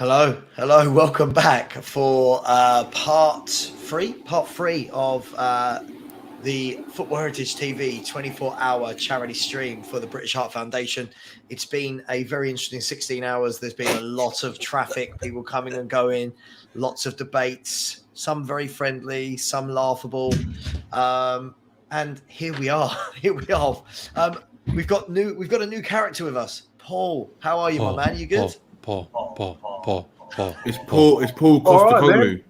Hello, welcome back for part three of the Football Heritage TV 24-hour charity stream for the British Heart Foundation. It's been a very interesting 16 hours. There's been a lot of traffic, people coming and going, lots of debates, some very friendly, some laughable, and here we are. We've got a new character with us. Paul, how are you, my man? You good? Paul. It's Paul Costacoglu.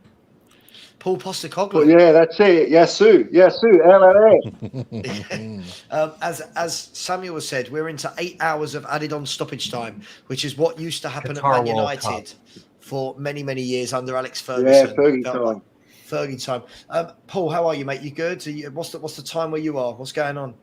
Paul Postecoglou. Well, yeah, that's it. Yasu, LLA. As Samuel has said, we're into 8 hours of added-on stoppage time, which is what used to happen Qatar at Man World United Cup. for many, many years under Alex Ferguson. Yeah, Fergie time. Paul, how are you, mate? You good? What's the time where you are? What's going on?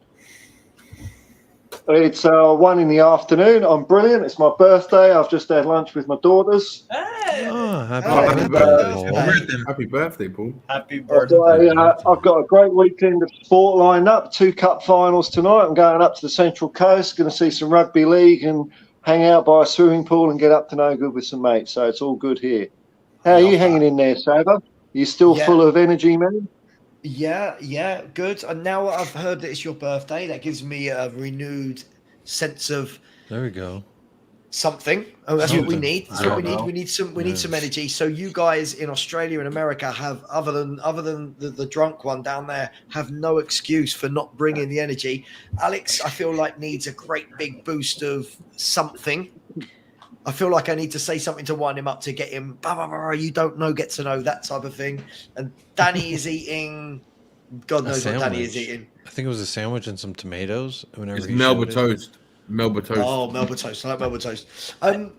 It's 1 in the afternoon. I'm brilliant. It's my birthday. I've just had lunch with my daughters. Happy birthday. Happy birthday, Paul. Happy I've birthday. got a great weekend of sport lined up. 2 cup finals tonight. I'm going up to the Central Coast, going to see some rugby league and hang out by a swimming pool and get up to no good with some mates. So it's all good here. How are you hanging in there, Saber? You still full of energy, man? Yeah, good. And now I've heard that it's your birthday. That gives me a renewed sense of There we go. something. Oh, that's what we Something. need. That's what we need. We need some energy. So you guys in Australia and America have, other than the drunk one down there, have no excuse for not bringing the energy. Alex, I feel like needs a great big boost of something. I feel like I need to say something to wind him up to get him. Blah, blah, blah, you don't know, get to know, that type of thing. And Danny is eating. God knows what Danny is eating. I think it was a sandwich and some tomatoes. Whenever It's he Melba showed it. toast. Melba toast. Oh, Melba toast. I like Melba toast. Where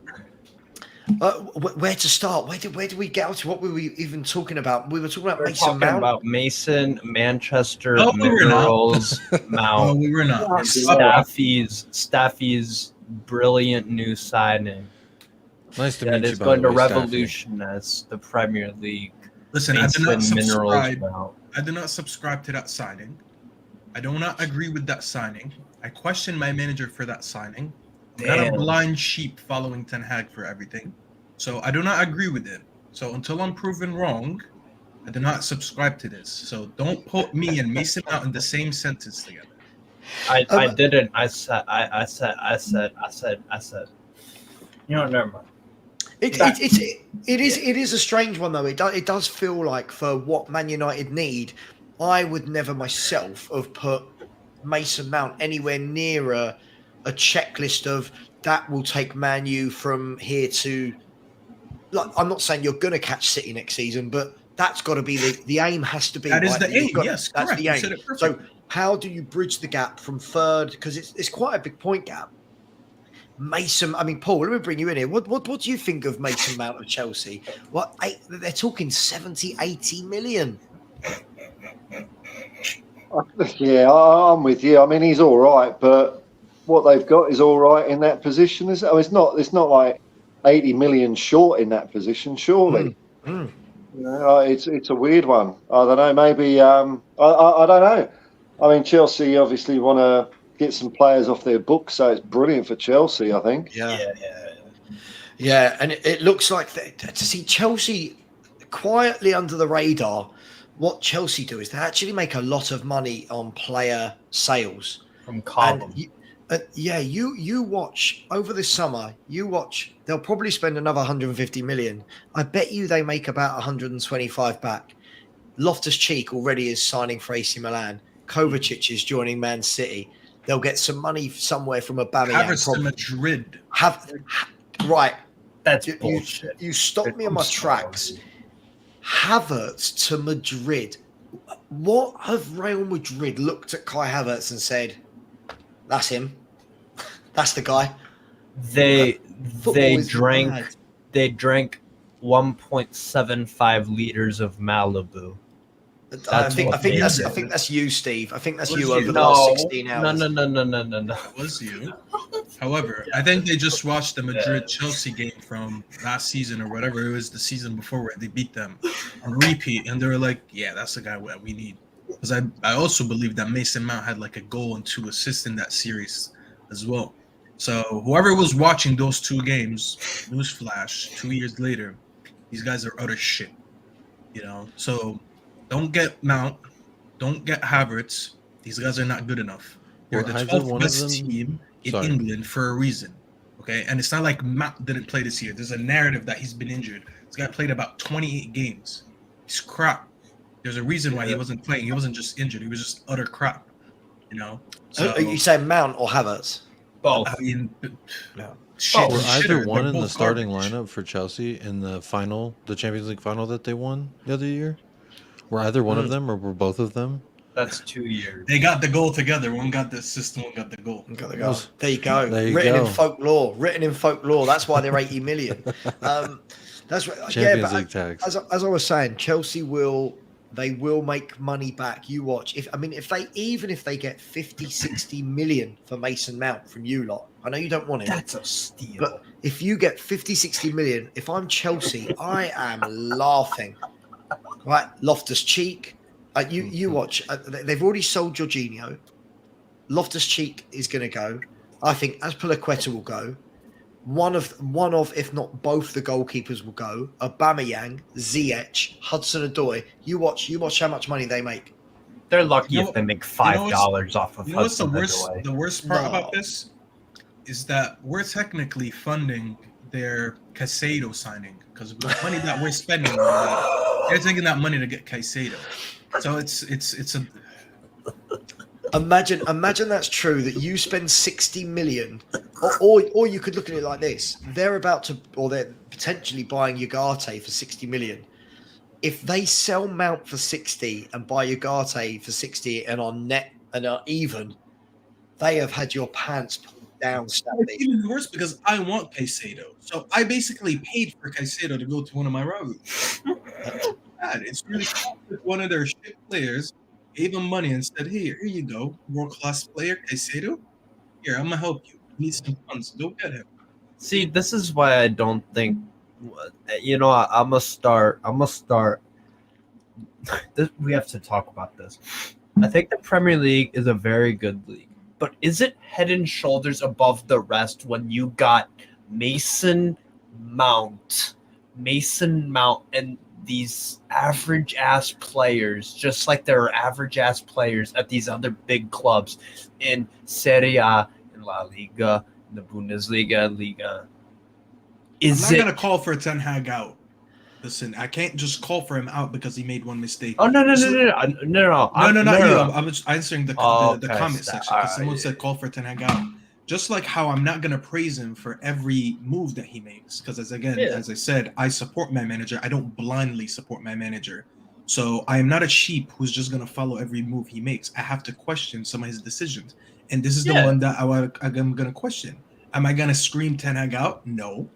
to start? Where did we get out to? What were we even talking about? We were talking about We're Mason talking Mount. about Mason, Manchester, No, we were not. Minerals, No, Mount, we were not. Staffy's brilliant new signing Nice to meet that you. is by going the to way, Staffy. revolutionize the Premier League. Listen, I did not Mason, Minerals, subscribe. Mount. I did not subscribe to that signing. I do not agree with that signing. I question my manager for that signing. I'm not a Damn. blind sheep following Ten Hag for everything. So I do not agree with it. So until I'm proven wrong, I do not subscribe to this. So don't put me and Mason Mount in the same sentence together. I didn't. I said. You know, never mind. It is a strange one though. It does feel like for what Man United need, I would never myself have put Mason Mount anywhere near a checklist of that will take Man U from here to. Like, I'm not saying you're going to catch City next season, but that's got to be the aim. Has to be That is right, the you've aim. got- Yes, that's correct. the You aim. said it perfect. So how do you bridge the gap from third? Because it's quite a big point gap. Mason, I mean, Paul, let me bring you in here. What do you think of Mason Mount of Chelsea? They're talking 70, 80 million. Yeah, I'm with you. I mean, he's all right, but what they've got is all right in that position. It's not like 80 million short in that position, surely. Mm. You know, it's a weird one. I don't know. Maybe I don't know. I mean, Chelsea obviously want to get some players off their books, so it's brilliant for Chelsea, I think. Yeah, and it looks like to see Chelsea quietly under the radar. What Chelsea do is they actually make a lot of money on player sales. From Column. You watch over this summer. They'll probably spend another 150 million. I bet you they make about 125 back. Loftus-Cheek already is signing for AC Milan. Kovacic is joining Man City. They'll get some money somewhere from Aubameyang. Havertz to Madrid. Right. That's You bullshit. stopped me in my tracks. Havertz to Madrid. What have Real Madrid looked at Kai Havertz and said, that's him. That's the guy. They is drank mad. 1.75 liters of Malibu. I think that's you, Steve. I think that's you over the last 16 hours. No. That was you. However, I think they just watched the Madrid-Chelsea game from last season or whatever it was, the season before where they beat them on repeat, and they were like, yeah, that's the guy we need. Because I also believe that Mason Mount had like a goal and 2 assists in that series as well. So whoever was watching those two games, newsflash, 2 years later, these guys are utter shit. So don't get Mount, don't get Havertz. These guys are not good enough. They're Well, the either 12th one of best them- team in Sorry. England for a reason. Okay, and it's not like Mount didn't play this year. There's a narrative that he's been injured. This guy played about 28 games. He's crap. There's a reason why he wasn't playing. He wasn't just injured. He was just utter crap. So Are you saying Mount or Havertz? Both. I mean, No. shit, Were either shitter. one They're in the both starting garbage. lineup for Chelsea in the Champions League final that they won the other year? Were either one of them, or were both of them? That's 2 years. They got the goal together. One got the assist, one got the goal. Got the goal. There you go. There you written go. in folklore. Written in folklore. That's why they're 80 million. That's what. Champions but League tax. as I was saying, Chelsea will make money back. You watch. If they get 50, 60 million for Mason Mount from you lot, I know you don't want it. That's a steal. But if you get 50, 60 million, if I'm Chelsea, I am laughing. Right, Loftus-Cheek. You watch. They've already sold Jorginho. Loftus-Cheek is going to go. I think Azpilicueta will go. One of, if not both, the goalkeepers will go. Aubameyang, Ziyech, Hudson-Odoi. You watch how much money they make. They're lucky You know if they make you know $5 off of You know what's the Hudson worst? Odoi. The worst part No. about this is that we're technically funding their Caicedo signing because the money that we're spending on that, they're taking that money to get Caicedo. So it's a Imagine that's true, that you spend 60 million, or you could look at it like this: they're potentially buying Ugarte for 60 million. If they sell Mount for 60 and buy Ugarte for 60 and are net and are even, they have had your pants pulled down, It's Stanley. even worse because I want Caicedo. So I basically paid for Caicedo to go to one of my rivals. It's really cool. One of their shit players gave him money and said, here you go, world-class player, Caicedo. Here, I'm going to help you. You need some funds. Go get him. See, this is why I don't think. I'm gonna start. We have to talk about this. I think the Premier League is a very good league, but is it head and shoulders above the rest when you got Mason Mount, and these average ass players, just like there are average ass players at these other big clubs in Serie A, in La Liga, in the Bundesliga, Liga? I'm not going to call for Ten Hag out. Listen, I can't just call for him out because he made one mistake. Oh no! Not you. No. I'm just answering the Okay, comment so- section because someone said call for Ten Hag out. Just like how I'm not gonna praise him for every move that he makes, because as I said, I support my manager. I don't blindly support my manager. So I am not a sheep who's just gonna follow every move he makes. I have to question some of his decisions, and this is the one that I'm gonna question. Am I gonna scream Ten Hag out? No,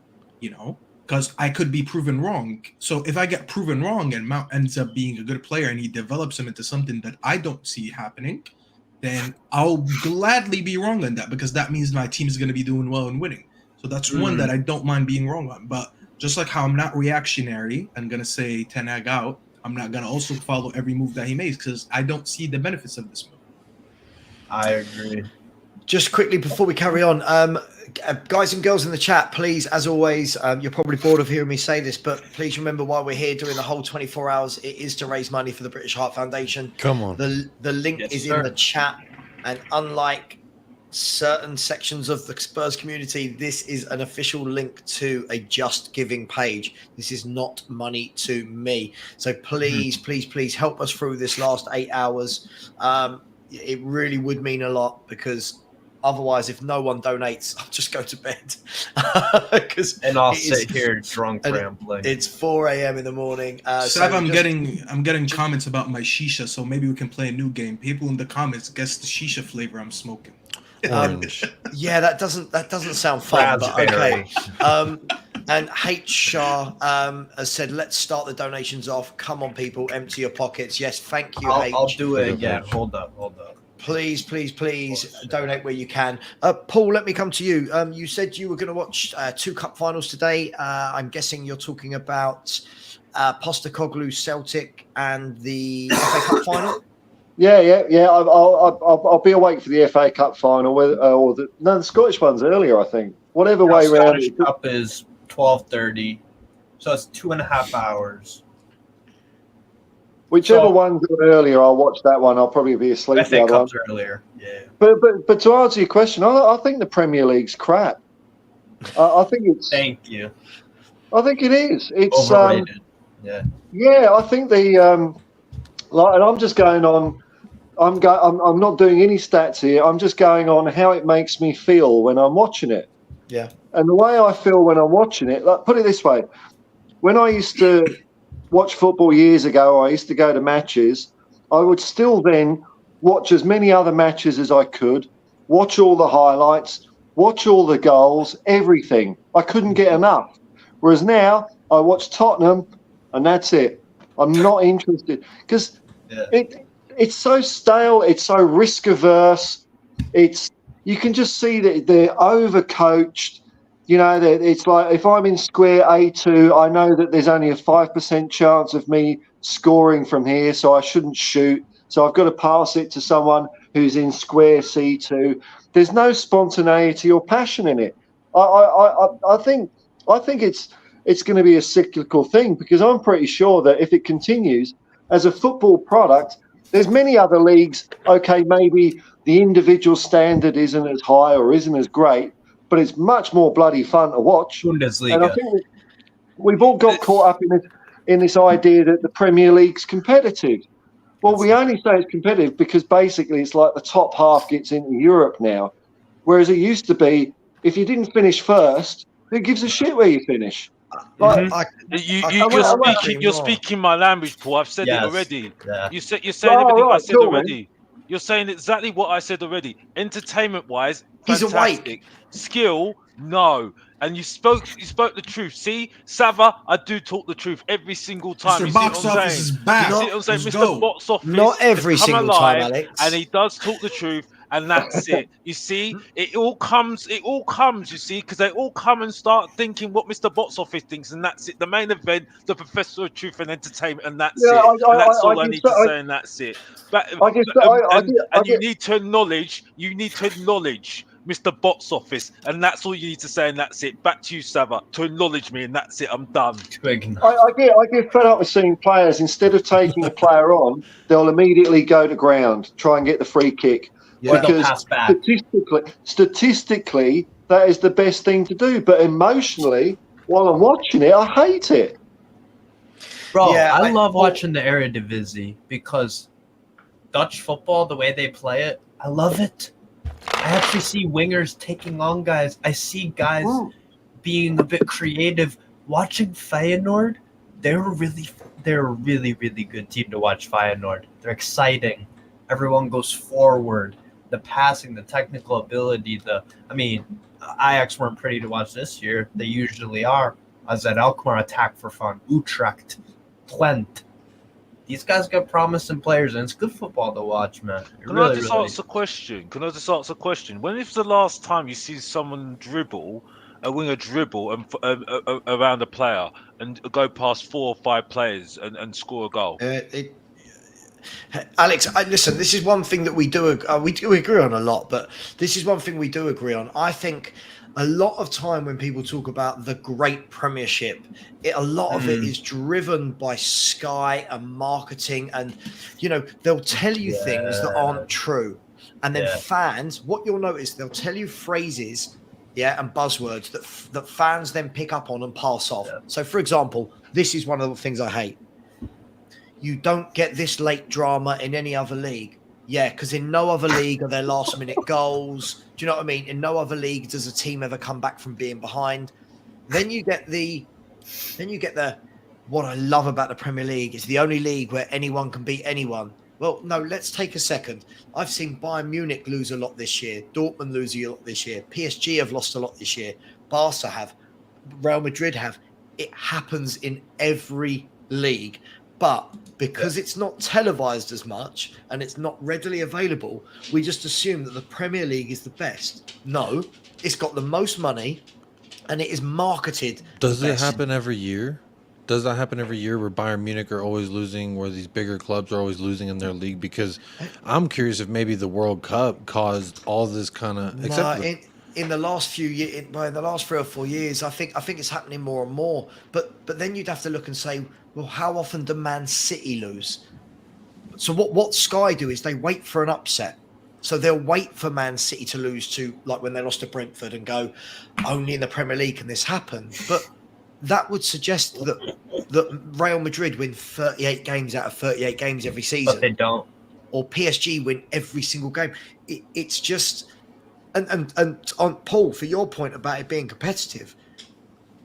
because I could be proven wrong. So if I get proven wrong and Mount ends up being a good player and he develops him into something that I don't see happening, then I'll gladly be wrong on that because that means my team is going to be doing well and winning. So that's one that I don't mind being wrong on. But just like how I'm not reactionary, I'm going to say Ten Hag out, I'm not going to also follow every move that he makes because I don't see the benefits of this move. I agree. Just quickly before we carry on, guys and girls in the chat, please, as always, you're probably bored of hearing me say this, but please remember why we're here during the whole 24 hours. It is to raise money for the British Heart Foundation. Come on. The link is in the chat, and unlike certain sections of the Spurs community, this is an official link to a Just Giving page. This is not money to me. So please, please help us through this last 8 hours. It really would mean a lot because otherwise, if no one donates, I'll just go to bed. And I'll sit here drunk rambling. It's 4 a.m. in the morning. Seb, I'm getting comments about my shisha, so maybe we can play a new game. People in the comments guess the shisha flavor I'm smoking. Orange. Yeah, that doesn't sound fun, but okay. And H Shah has said, let's start the donations off. Come on, people, empty your pockets. Yes, thank you, H. I'll do it again. Hold up. Please donate where you can. Paul, let me come to you. You said you were going to watch 2 cup finals today. I'm guessing you're talking about Postecoglou Celtic and the FA Cup final. Yeah. I'll be awake for the FA Cup final, or the Scottish one's earlier, I think. Whatever way round. Scottish Cup is 12:30, so it's 2.5 hours. Whichever one's earlier, I'll watch that one. I'll probably be asleep. FA Cup's earlier. Yeah. But to answer your question, I think the Premier League's crap. I think it's. Thank you. I think it is. It's Overrated. Yeah. Yeah, I think and I'm just going on. I'm not doing any stats here. I'm just going on how it makes me feel when I'm watching it. Yeah. And the way I feel when I'm watching it, like, put it this way: when I used to watch football years ago, I used to go to matches. I would still then watch as many other matches as I could, watch all the highlights, watch all the goals, everything. I couldn't get enough. Whereas now I watch Tottenham and that's it. I'm not interested because it's so stale. It's so risk averse. You can just see that they're overcoached. You know, it's like if I'm in square A2, I know that there's only a 5% chance of me scoring from here, so I shouldn't shoot. So I've got to pass it to someone who's in square C2. There's no spontaneity or passion in it. I think it's going to be a cyclical thing because I'm pretty sure that if it continues as a football product, there's many other leagues. Okay, maybe the individual standard isn't as high or isn't as great, but it's much more bloody fun to watch. Bundesliga. And I think we've all got caught up in this idea that the Premier League's competitive. Well, we only say it's competitive because basically it's like the top half gets into Europe now, whereas it used to be if you didn't finish first, who gives a shit where you finish? You're speaking my language, Paul. I've said it already. Yeah. You're saying everything I said already. You're saying exactly what I said already. Entertainment-wise, fantastic. He's awake. Skill, no. And you spoke the truth. See, Sava, I do talk the truth every single time. Mr. You Box see what I'm Office saying? is back. You see what I'm saying? Let's Mr. go. Box Office. Not every has come single time, alive, Alex. and he does talk the truth, and that's it. You see, it all comes, you see, because they all come and start thinking what Mr. Box Office thinks, and that's it. The main event, the Professor of Truth and Entertainment, and that's it. And that's all I need to say, and that's it. And you need to acknowledge Mr. Box Office, and that's all you need to say, and that's it. Back to you, Sava, to acknowledge me, and that's it. I'm done. I get fed up with seeing players, instead of taking a player on, they'll immediately go to ground, try and get the free kick. Or they'll pass back. Statistically, that is the best thing to do. But emotionally, while I'm watching it, I hate it. Bro, I love watching the Eredivisie because Dutch football, the way they play it, I love it. I actually see wingers taking on guys. I see guys being a bit creative. Watching Feyenoord, they're a really, really good team to watch. Feyenoord, they're exciting. Everyone goes forward. The passing, the technical ability. Ajax weren't pretty to watch this year. They usually are. AZ Alkmaar attack for fun. Utrecht, Twente. These guys got promising players, and it's good football to watch, man. Can I just ask a question? When is the last time you see someone a winger dribble and around a player and go past 4 or 5 players and score a goal? Alex, listen, this is one thing that we do agree on a lot, but this is one thing we do agree on. I think a lot of time when people talk about the great Premiership, a lot of it is driven by Sky and marketing, and they'll tell you things that aren't true, and then fans, what you'll notice, they'll tell you phrases, and buzzwords that fans then pick up on and pass off. So, for example, this is one of the things I hate. You don't get this late drama in any other league. Yeah, because in no other league are there last-minute goals. Do you know what I mean? In no other league does a team ever come back from being behind. Then you get what I love about the Premier League is the only league where anyone can beat anyone. Well, no, let's take a second. I've seen Bayern Munich lose a lot this year. Dortmund lose a lot this year. PSG have lost a lot this year. Barca have. Real Madrid have. It happens in every league. But because it's not televised as much and it's not readily available, we just assume that the Premier League is the best. No, it's got the most money and it is marketed. Does it happen every year? does that happen every year where Bayern Munich are always losing, where these bigger clubs are always losing in their league? Because I'm curious if maybe the World Cup caused all this kind of. No, in the last few years, in the last 3 or 4 years, I think it's happening more and more. But then you'd have to look and say, well, how often do Man City lose? So what Sky do is they wait for an upset. So they'll wait for Man City to lose to, like when they lost to Brentford, and go, only in the Premier League can this happen. But that would suggest that Real Madrid win 38 games out of 38 games every season. But they don't. Or PSG win every single game. It's just, and on Paul, for your point about it being competitive,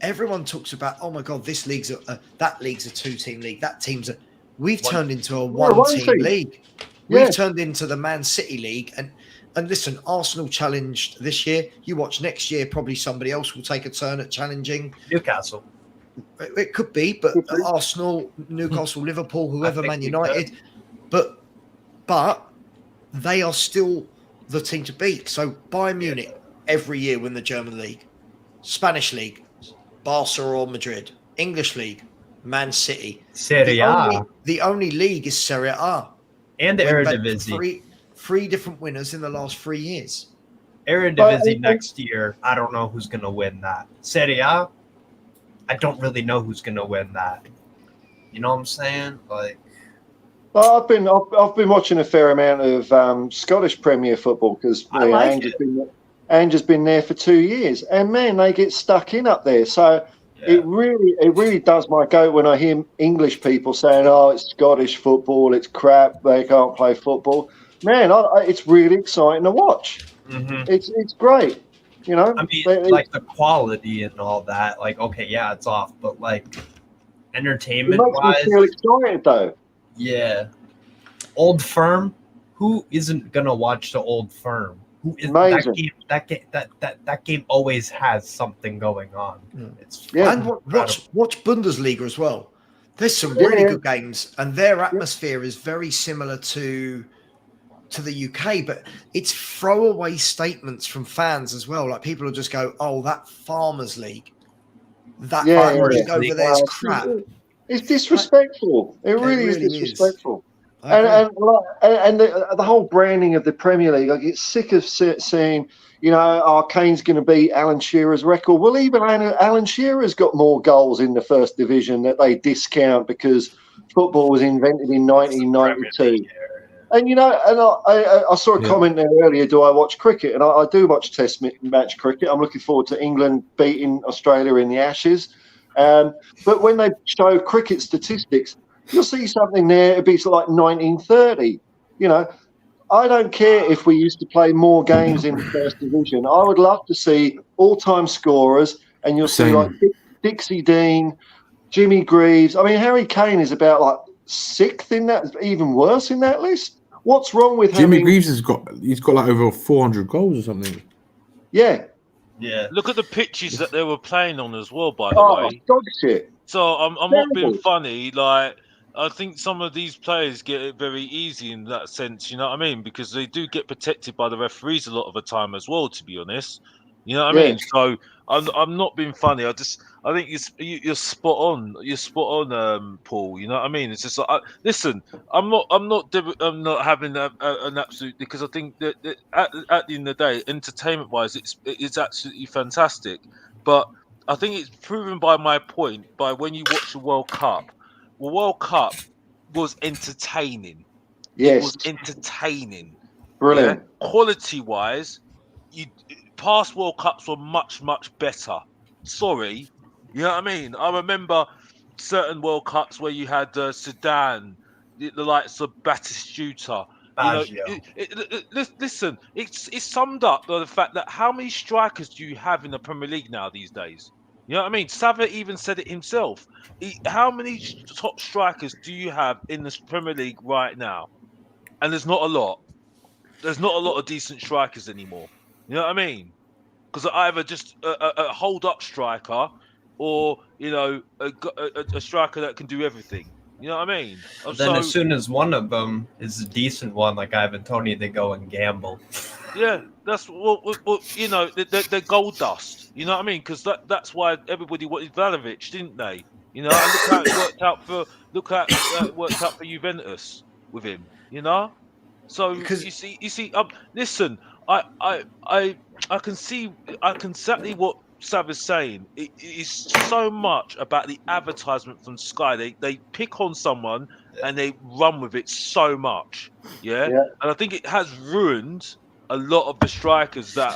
everyone talks about, oh my God, this league's that league's a 2-team league. That team's we've turned into a 1-team league. We've turned into the Man City league. And listen, Arsenal challenged this year. You watch next year, probably somebody else will take a turn at challenging. Newcastle. It could be, but Arsenal, Newcastle, Liverpool, whoever, Man United. But they are still the team to beat. So Bayern Munich every year win the German league, Spanish league, Barca or Madrid, English league, Man City. Serie A. The only league is Serie A. And the Eredivisie. Three different winners in the last 3 years. Eredivisie next year, I don't know who's going to win that. Serie A, I don't really know who's going to win that. You know what I'm saying? Like, well, I've been watching a fair amount of Scottish Premier football because Andrew's been there for 2 years, and man, they get stuck in up there. So it really does my goat when I hear English people saying, "Oh, it's Scottish football, it's crap, they can't play football." Man, it's really exciting to watch. Mm-hmm. It's great, you know. I mean, like the quality and all that. Like, okay, yeah, it's off, but like entertainment-wise, feel excited though. Yeah, Old Firm. Who isn't gonna watch the Old Firm? Who is that game always has something going on. It's and watch Bundesliga as well. There's some really good games, and their atmosphere is very similar to the UK, but it's throwaway statements from fans as well. Like people will just go, "Oh, that Farmers League, that over there's crap." It's disrespectful. It really is disrespectful. And the whole branding of the Premier League, I get sick of seeing, you know, Kane's going to beat Alan Shearer's record. Well, even Alan Shearer's got more goals in the first division that they discount because football was invented in 1992. And, you know, and I saw a comment there earlier, do I watch cricket? And I do watch Test match cricket. I'm looking forward to England beating Australia in the Ashes. But when they show cricket statistics, you'll see something there. It'd be like 1930. You know, I don't care if we used to play more games in the first division. I would love to see all-time scorers, and you'll see like Dixie Dean, Jimmy Greaves. I mean, Harry Kane is about like 6th in that, even worse in that list. What's wrong with Jimmy Greaves he's got like over 400 goals or something. Yeah. Yeah. Look at the pitches that they were playing on as well, by the way. Dog shit. So I'm not being funny. Like, I think some of these players get it very easy in that sense. You know what I mean? Because they do get protected by the referees a lot of the time as well. To be honest, you know what I mean. So I'm not being funny. I think you're spot on. You're spot on, Paul. You know what I mean? It's just like, listen. I'm not having an absolute, because I think that at the end of the day, entertainment wise, it's absolutely fantastic. But I think it's proven by my point by when you watch the World Cup. The World Cup was entertaining. Yes. It was entertaining. Brilliant. Yeah? Quality-wise, past World Cups were much, much better. Sorry. You know what I mean? I remember certain World Cups where you had Sudan, the likes of Batistuta. Listen, it's summed up by the fact that how many strikers do you have in the Premier League now these days? You know what I mean? Sava even said it himself. How many top strikers do you have in the Premier League right now? And there's not a lot. There's not a lot of decent strikers anymore. You know what I mean? Because either just a hold-up striker or, you know, a striker that can do everything. You know what I mean? But then as soon as one of them is a decent one, like Ivan Tony, they go and gamble. yeah, that's what you know. They're gold dust. You know what I mean? Because that's why everybody wanted Vlahovic, didn't they? You know, and look how it worked out for it worked out for Juventus with him. You know, so Because you see. Listen, I can see exactly what Sav is saying. It is so much about the advertisement from Sky. They pick on someone and they run with it so much. Yeah, Yeah. and I think it has ruined a lot of the strikers that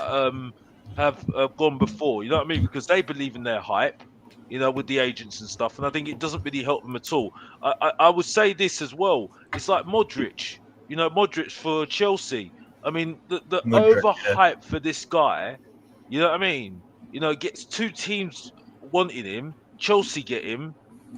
have gone before. You know what I mean? Because they believe in their hype, you know, with the agents and stuff, and I think it doesn't really help them at all. I would say this as well. It's like Modric. You know, Modric for Chelsea. I mean, the Mudryk, yeah. overhype for this guy. You know what I mean? You know, gets two teams wanting him. Chelsea get him,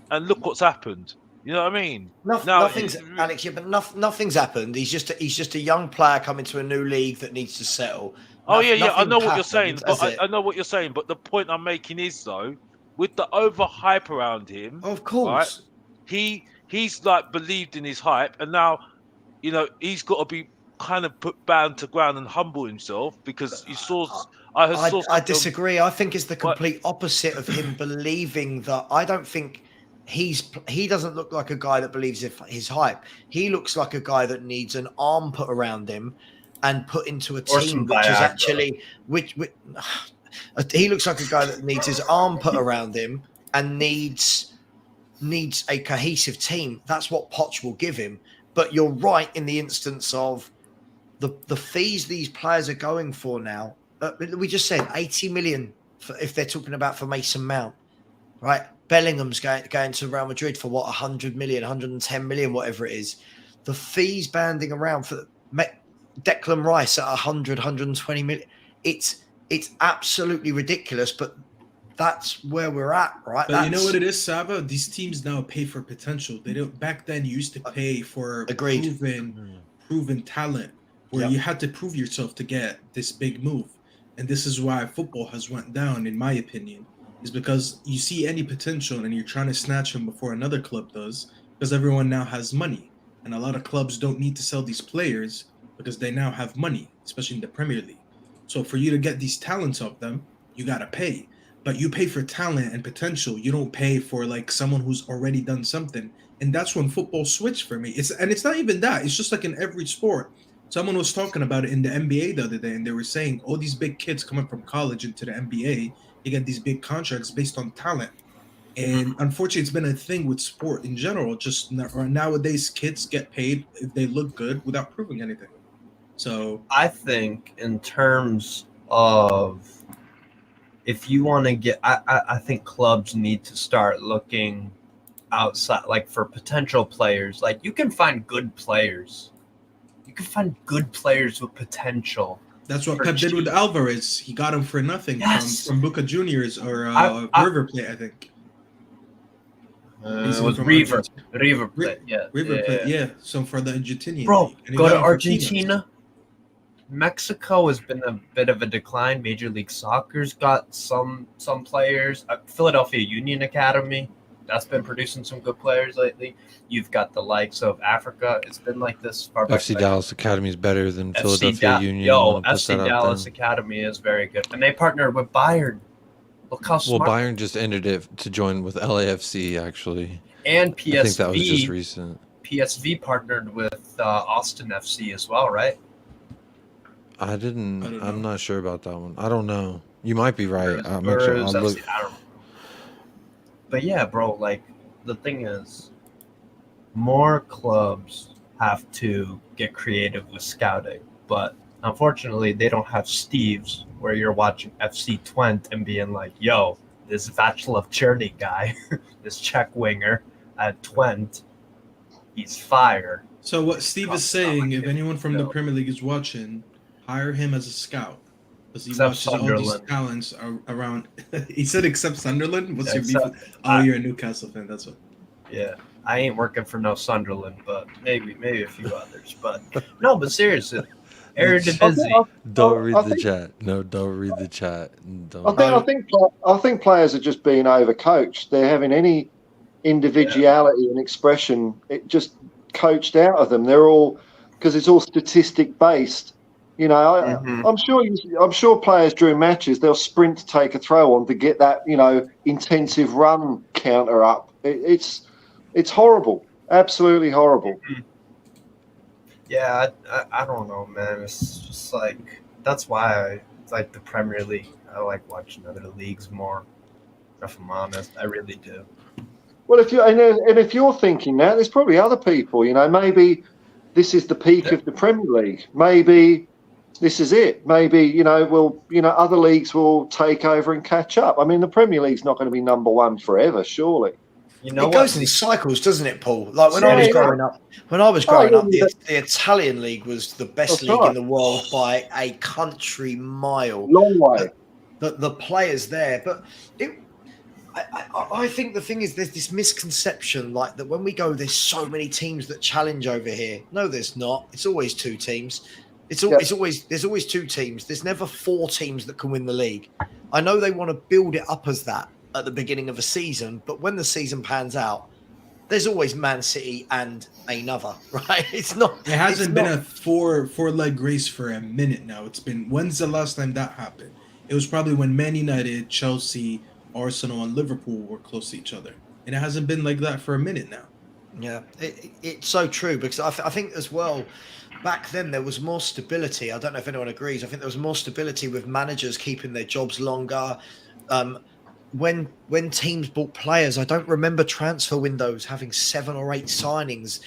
and look what's happened. You know what I mean? Now, nothing's Alex, yeah, but nothing's happened. He's just a young player coming to a new league that needs to settle. Oh yeah, yeah. I Nothing know what you're saying, happened, but has it? I know what you're saying. But the point I'm making is though, with the overhype around him, Of course. he's like believed in his hype, and now, you know, he's got to be kind of put down to ground and humble himself because you saw. I disagree. I think it's the complete opposite of him believing that. I don't think he doesn't look like a guy that believes his hype. He looks like a guy that needs an arm put around him and put into a Or team some which is Viagra. actually he looks like a guy that needs his arm put around him and needs a cohesive team. That's what Poch will give him. But you're right in the instance of the fees these players are going for now. We just said 80 million if they're talking about for Mason Mount, right? Bellingham's going to Real Madrid for what, 100 million, 110 million, whatever it is. The fees banding around for Declan Rice at 100, 120 million. It's absolutely ridiculous, but that's where we're at, right? But you know what it is, Saba? These teams now pay for potential. They don't. Back then, you used to pay for proven talent, where you had to prove yourself to get this big move. And this is why football has went down, in my opinion, is because you see any potential and you're trying to snatch him before another club does, because everyone now has money, and a lot of clubs don't need to sell these players because they now have money, especially in the Premier League. So for you to get these talents off them, you gotta pay. But you pay for talent and potential. You don't pay for like someone who's already done something. And that's when football switched for me. It's not even that. It's just like in every sport. Someone was talking about it in the NBA the other day, and they were saying all these big kids coming from college into the NBA, you get these big contracts based on talent. And unfortunately, it's been a thing with sport in general. Just nowadays, kids get paid if they look good without proving anything. So I think in terms of if you want to get, I think clubs need to start looking outside, like for potential players. Like you can find good players. You can find good players with potential. that's what Pep did with Alvarez. He got him for nothing from Boca Juniors or River Plate, I think. It was River Plate, yeah. River Plate, yeah. So for the Argentinian. Bro, league. go to Argentina. Mexico has been a bit of a decline. Major League Soccer's got some players. Philadelphia Union Academy, that's been producing some good players lately. You've got the likes of Africa. It's been like this far back. FC Dallas Academy is better than Philadelphia Union. FC Dallas Academy is very good. And they partnered with Bayern. Look how smart. Well, Bayern just ended it to join with LAFC, actually. And PSV. I think that was just recent. PSV partnered with Austin FC as well, right? I'm not sure about that one. I don't know. You might be right. I don't know. But yeah, bro, like the thing is, more clubs have to get creative with scouting, but unfortunately, they don't have Steve's where you're watching FC Twente and being like, yo, this Václav Černý guy, this Czech winger at Twente, he's fire. So what Steve is saying, if anyone from the Premier League is watching, hire him as a scout. Because he watches all these talents around. He said except Sunderland? What's your beef? Oh, you're a Newcastle fan, that's what. Yeah. I ain't working for no Sunderland, but maybe a few others. But no, but seriously. Eredivisie. Don't read the chat. No, don't read the chat. I think players are just being overcoached. They're having any individuality and expression. It just coached out of them. They're all because it's all statistic based. You know, I'm sure players during matches they'll sprint to take a throw on to get that intensive run counter up. It's horrible, absolutely horrible. Yeah, I don't know, man. It's just like that's why I like the Premier League. I like watching other leagues more. If I'm honest, I really do. Well, if you're thinking that, there's probably other people. Maybe this is the peak of the Premier League. Maybe this is it. Maybe other leagues will take over and catch up. I mean, the Premier League's not going to be number one forever, surely. It goes in cycles, doesn't it, Paul? Like when I was growing up, the Italian league was the best league in the world by a country mile. Long way. The players there, but I think the thing is there's this misconception like that when we go, there's so many teams that challenge over here. No, there's not. It's always two teams. There's always two teams. There's never four teams that can win the league. I know they want to build it up as that at the beginning of a season, but when the season pans out, there's always Man City and another, right? It hasn't been a four leg race for a minute now. When's the last time that happened? It was probably when Man United, Chelsea, Arsenal, and Liverpool were close to each other. And it hasn't been like that for a minute now. Yeah, it's so true because I think as well, back then there was more stability. I don't know if anyone agrees. I think there was more stability with managers keeping their jobs longer. When teams bought players, I don't remember transfer windows having 7 or 8 signings.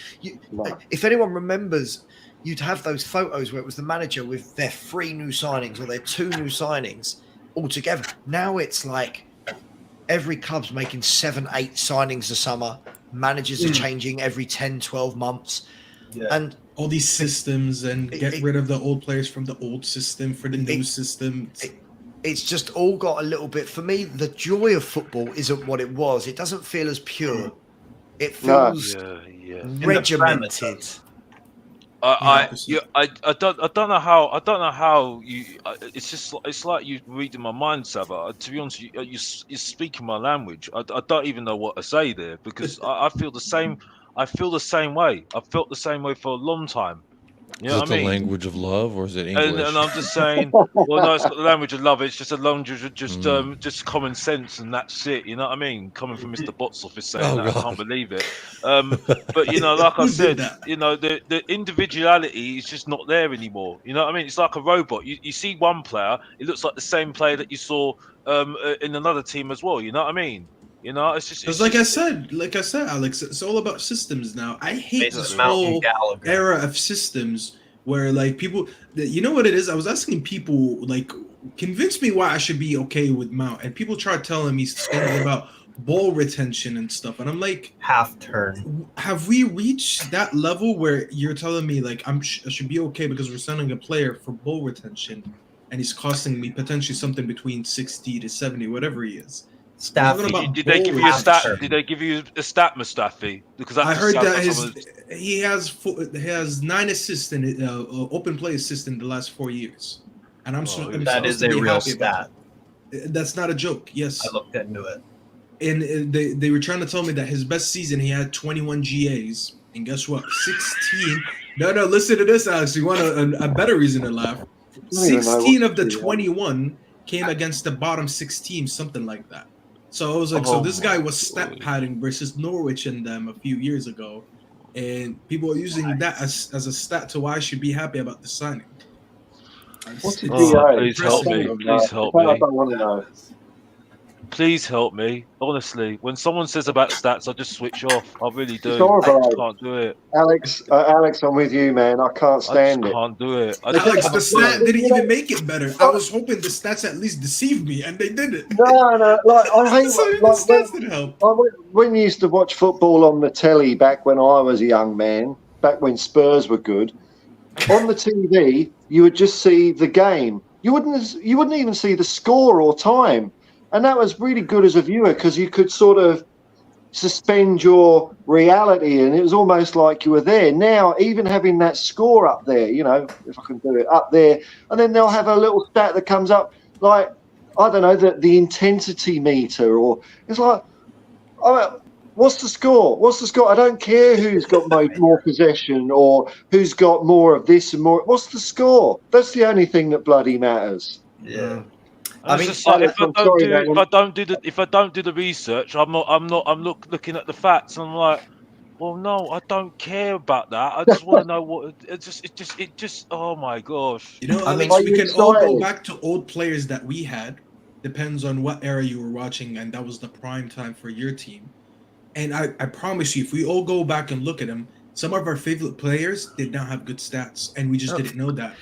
If anyone remembers, you'd have those photos where it was the manager with their 3 new signings or their 2 new signings all together. Now it's like every club's making 7, 8 signings a summer. Managers are changing every 10, 12 months. Yeah. And all these systems and get rid of the old players from the old system for the new system. It's just all got a little bit. For me, the joy of football isn't what it was. It doesn't feel as pure. It feels regimented. I don't know how you. It's like you reading my mind, Saba. To be honest, you're speaking my language. I don't even know what to say there because I feel the same. I feel the same way. I've felt the same way for a long time. You know is it the language of love, or is it English? And I'm just saying, well, no, it's got the language of love. It's just a language of just common sense, and that's it. You know what I mean? Coming from Mr. Bots office saying that, I can't believe it. But like I said, the individuality is just not there anymore. You know what I mean? It's like a robot. You see one player, it looks like the same player that you saw in another team as well. You know what I mean? It's just like I said, Alex, it's all about systems now. I hate this whole era of systems where people, you know what it is? I was asking people, convince me why I should be okay with Mount, and people tried telling me things about ball retention and stuff, and I'm like, half turn. Have we reached that level where you're telling me I should be okay because we're sending a player for ball retention, and he's costing me potentially something between 60 to 70, whateher he is? Staffy. Did they give you a stat? Did they give you a stat, Mustafi? Because I heard that he has 9 assists in open play assists in the last 4 years, and that is a real stat. That's not a joke. Yes, I looked into it, and they were trying to tell me that his best season he had 21 GAs, and guess what? 16. No, listen to this, Alex. You want a better reason to laugh? 16 of the 21 came against the bottom 6 teams, something like that. So I was like, so this guy was stat padding versus Norwich and them a few years ago, and people are using that as a stat to why I should be happy about the signing. What's the DA? Please help me. Please help me. I don't want to know. Please help me. Honestly, when someone says about stats, I just switch off. I really do. I can't do it. Alex, I'm with you, man. I can't stand it. I can't do it. Alex, the stat didn't even make it better. I was hoping the stats at least deceived me, and they didn't. No. I hate the stats didn't help. When you used to watch football on the telly back when I was a young man, back when Spurs were good, on the TV, you would just see the game. You wouldn't even see the score or time. And that was really good as a viewer because you could sort of suspend your reality and it was almost like you were there. Now, even having that score up there, if I can do it, up there, and then they'll have a little stat that comes up like, I don't know, the intensity meter, or it's like, What's the score? What's the score? I don't care who's got more possession or who's got more of this and more. What's the score? That's the only thing that bloody matters. Yeah. I mean, just like, Alex, I'm sorry, man. if I don't do the research, I'm looking at the facts. And I'm like, well, no, I don't care about that. I just want to know what it just. Oh my gosh! You know, I mean, Alex, are we you can all go excited? back to old players that we had. Depends on what era you were watching, and that was the prime time for your team. And I promise you, if we all go back and look at them, some of our favorite players did not have good stats, and we just didn't know that.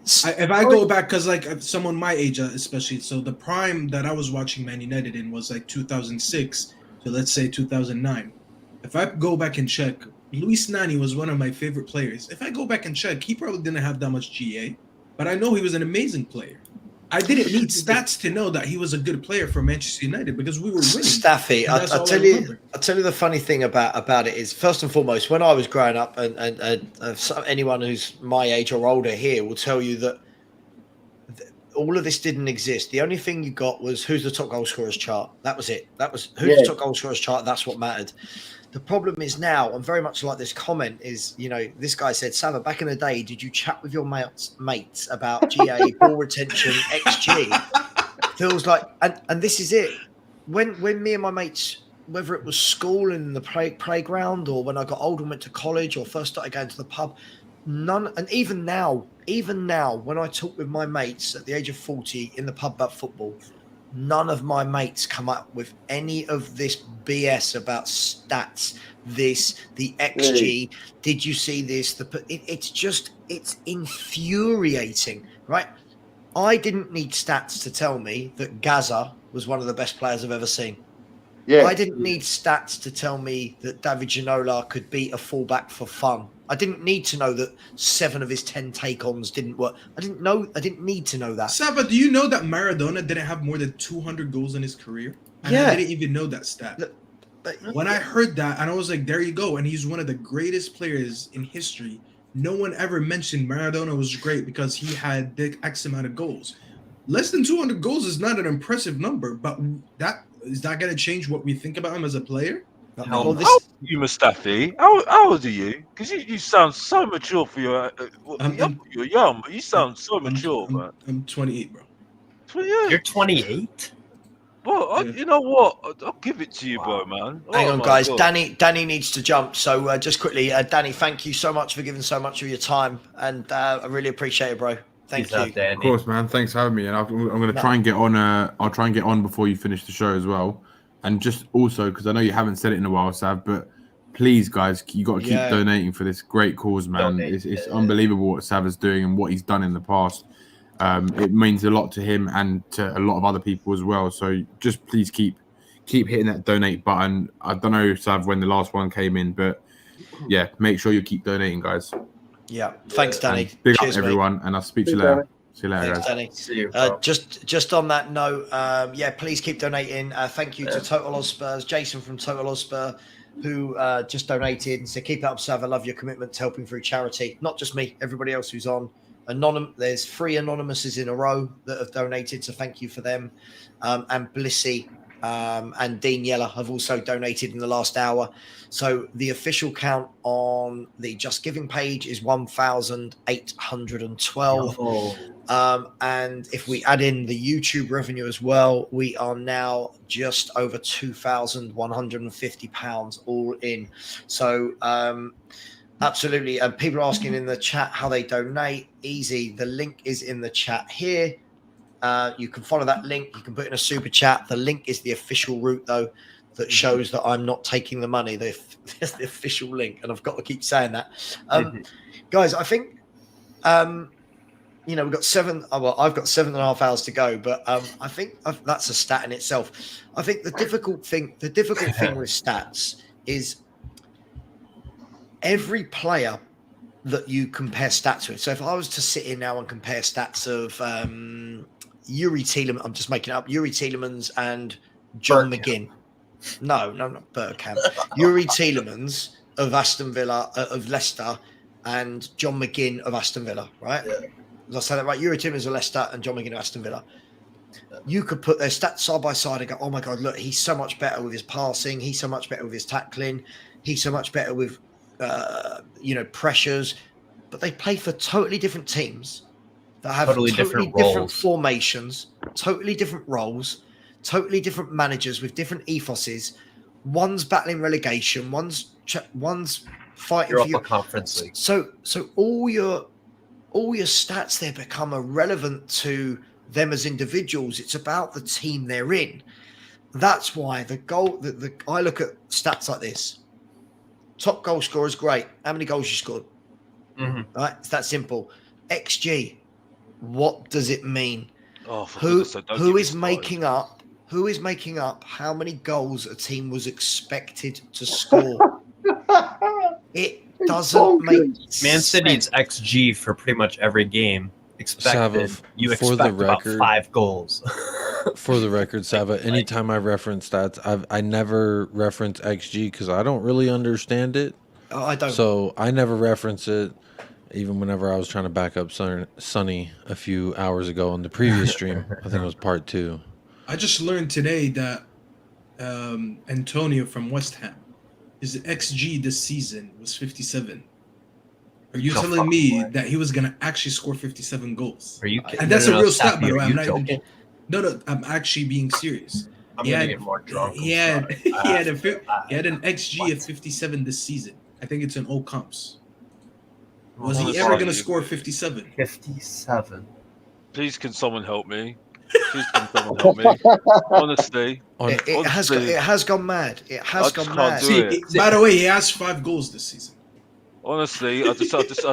If I go back, because like someone my age, especially, so the prime that I was watching Man United in was like 2006 to let's say 2009. If I go back and check, Luis Nani was one of my favorite players. If I go back and check, he probably didn't have that much GA, but I know he was an amazing player. I didn't need stats to know that he was a good player for Manchester United because we were winning. Staffy, And that's I'll all I tell you. remember. I'll tell you the funny thing about it is, first and foremost, when I was growing up, and anyone who's my age or older here will tell you that all of this didn't exist. The only thing you got was who's the top goal scorers chart. That was it. That was who's the top goal scorers chart. That's what mattered. The problem is now, and very much like this comment is, this guy said, Sava, back in the day, did you chat with your mates about GA, ball retention, XG? Feels like, and this is it. When me and my mates, whether it was school in the playground or when I got older and went to college or first started going to the pub, and even now, when I talk with my mates at the age of 40 in the pub about football, none of my mates come up with any of this BS about stats, the XG. Did you see this? It's infuriating, right? I didn't need stats to tell me that Gaza was one of the best players I've ever seen. Yeah. I didn't need stats to tell me that David Ginola could beat a fullback for fun. I didn't need to know that 7 of his 10 take-ons didn't work. I didn't need to know that. Saba, do you know that Maradona didn't have more than 200 goals in his career? And I didn't even know that stat. When I heard that, and I was like, there you go. And he's one of the greatest players in history. No one ever mentioned Maradona was great because he had big X amount of goals. Less than 200 goals is not an impressive number, but is that going to change what we think about him as a player? How old are you, Mustafi? How old are you? Because you sound so mature for your. You're young, but you sound so mature, man. I'm 28, bro. 28. You're 28. Well, you know what? I'll give it to you, bro, man. Hang on, guys. God. Danny needs to jump. So just quickly, Danny, thank you so much for giving so much of your time, and I really appreciate it, bro. Thank you. Of course, man. Thanks for having me, and I'm going to try and get on. I'll try and get on before you finish the show as well. And just also, because I know you haven't said it in a while, Sav, but please, guys, you got to keep donating for this great cause, man. It's unbelievable what Sav is doing and what he's done in the past. It means a lot to him and to a lot of other people as well. So just please keep hitting that donate button. I don't know, Sav, when the last one came in, but yeah, make sure you keep donating, guys. Yeah, thanks, Danny. And big up everyone, and I'll speak to you later. See you later, Thanks, guys. Danny. See you, just on that note, please keep donating. Thank you to Total Hotspurs, Jason from Total Hotspur, who just donated and said, "Keep it up, Sav. I love your commitment to helping through charity. Not just me, everybody else who's on. There's 3 anonymouses in a row that have donated, so thank you for them. And Blissy and Dean Yeller have also donated in the last hour. So the official count on the Just Giving page is 1,812. And if we add in the YouTube revenue as well, we are now just over £2,150 all in. So absolutely. And people are asking in the chat how they donate. Easy. The link is in the chat here. You can follow that link. You can put in a super chat. The link is the official route, though, that shows that I'm not taking the money. There's the official link, and I've got to keep saying that. Guys, I think, we've got 7. Well, I've got 7.5 hours to go, but I think that's a stat in itself. I think the difficult thing with stats is every player that you compare stats with. So if I was to sit in now and compare stats of Yuri Tielemans, I'm just making it up, Yuri Tielemans and John McGinn. No, not Bergkamp. Yuri Tielemans of Aston Villa, of Leicester, and John McGinn of Aston Villa, right? Yeah. Did I say that right? Yuri Tielemans of Leicester and John McGinn of Aston Villa. you could put their stats side by side and go, oh my God, look, he's so much better with his passing. He's so much better with his tackling. He's so much better with, pressures. But they play for totally different teams that have totally different formations, totally different roles, totally different managers with different ethoses. One's battling relegation, one's fighting for your Conference League. So all your stats there become irrelevant to them as individuals. It's about the team they're in. That's why I look at stats like this. Top goal scorer is great. How many goals you scored? Mm-hmm. Right, it's that simple. XG. What does it mean? Who is making up how many goals a team was expected to score? It doesn't make sense. Man City's XG for pretty much every game expected. You expect about 5 goals. For the record, Sava, anytime I reference stats, I never reference XG because I don't really understand it. I don't. So I never reference it. Even whenever I was trying to back up Sonny a few hours ago on the previous stream, I think it was part 2. I just learned today that Antonio from West Ham, his XG this season was 57. Are you telling me that he was going to actually score 57 goals? Are you kidding? And that's a real stat, by the way. No, I'm actually being serious. I'm going to get more drunk. He had an XG of 57 this season. I think it's in all comps. Was he ever going to score 57? 57. Please, can someone help me? Please, can someone help me? Honestly. It has gone mad. It has gone mad. By the way, he has 5 goals this season. Honestly, I just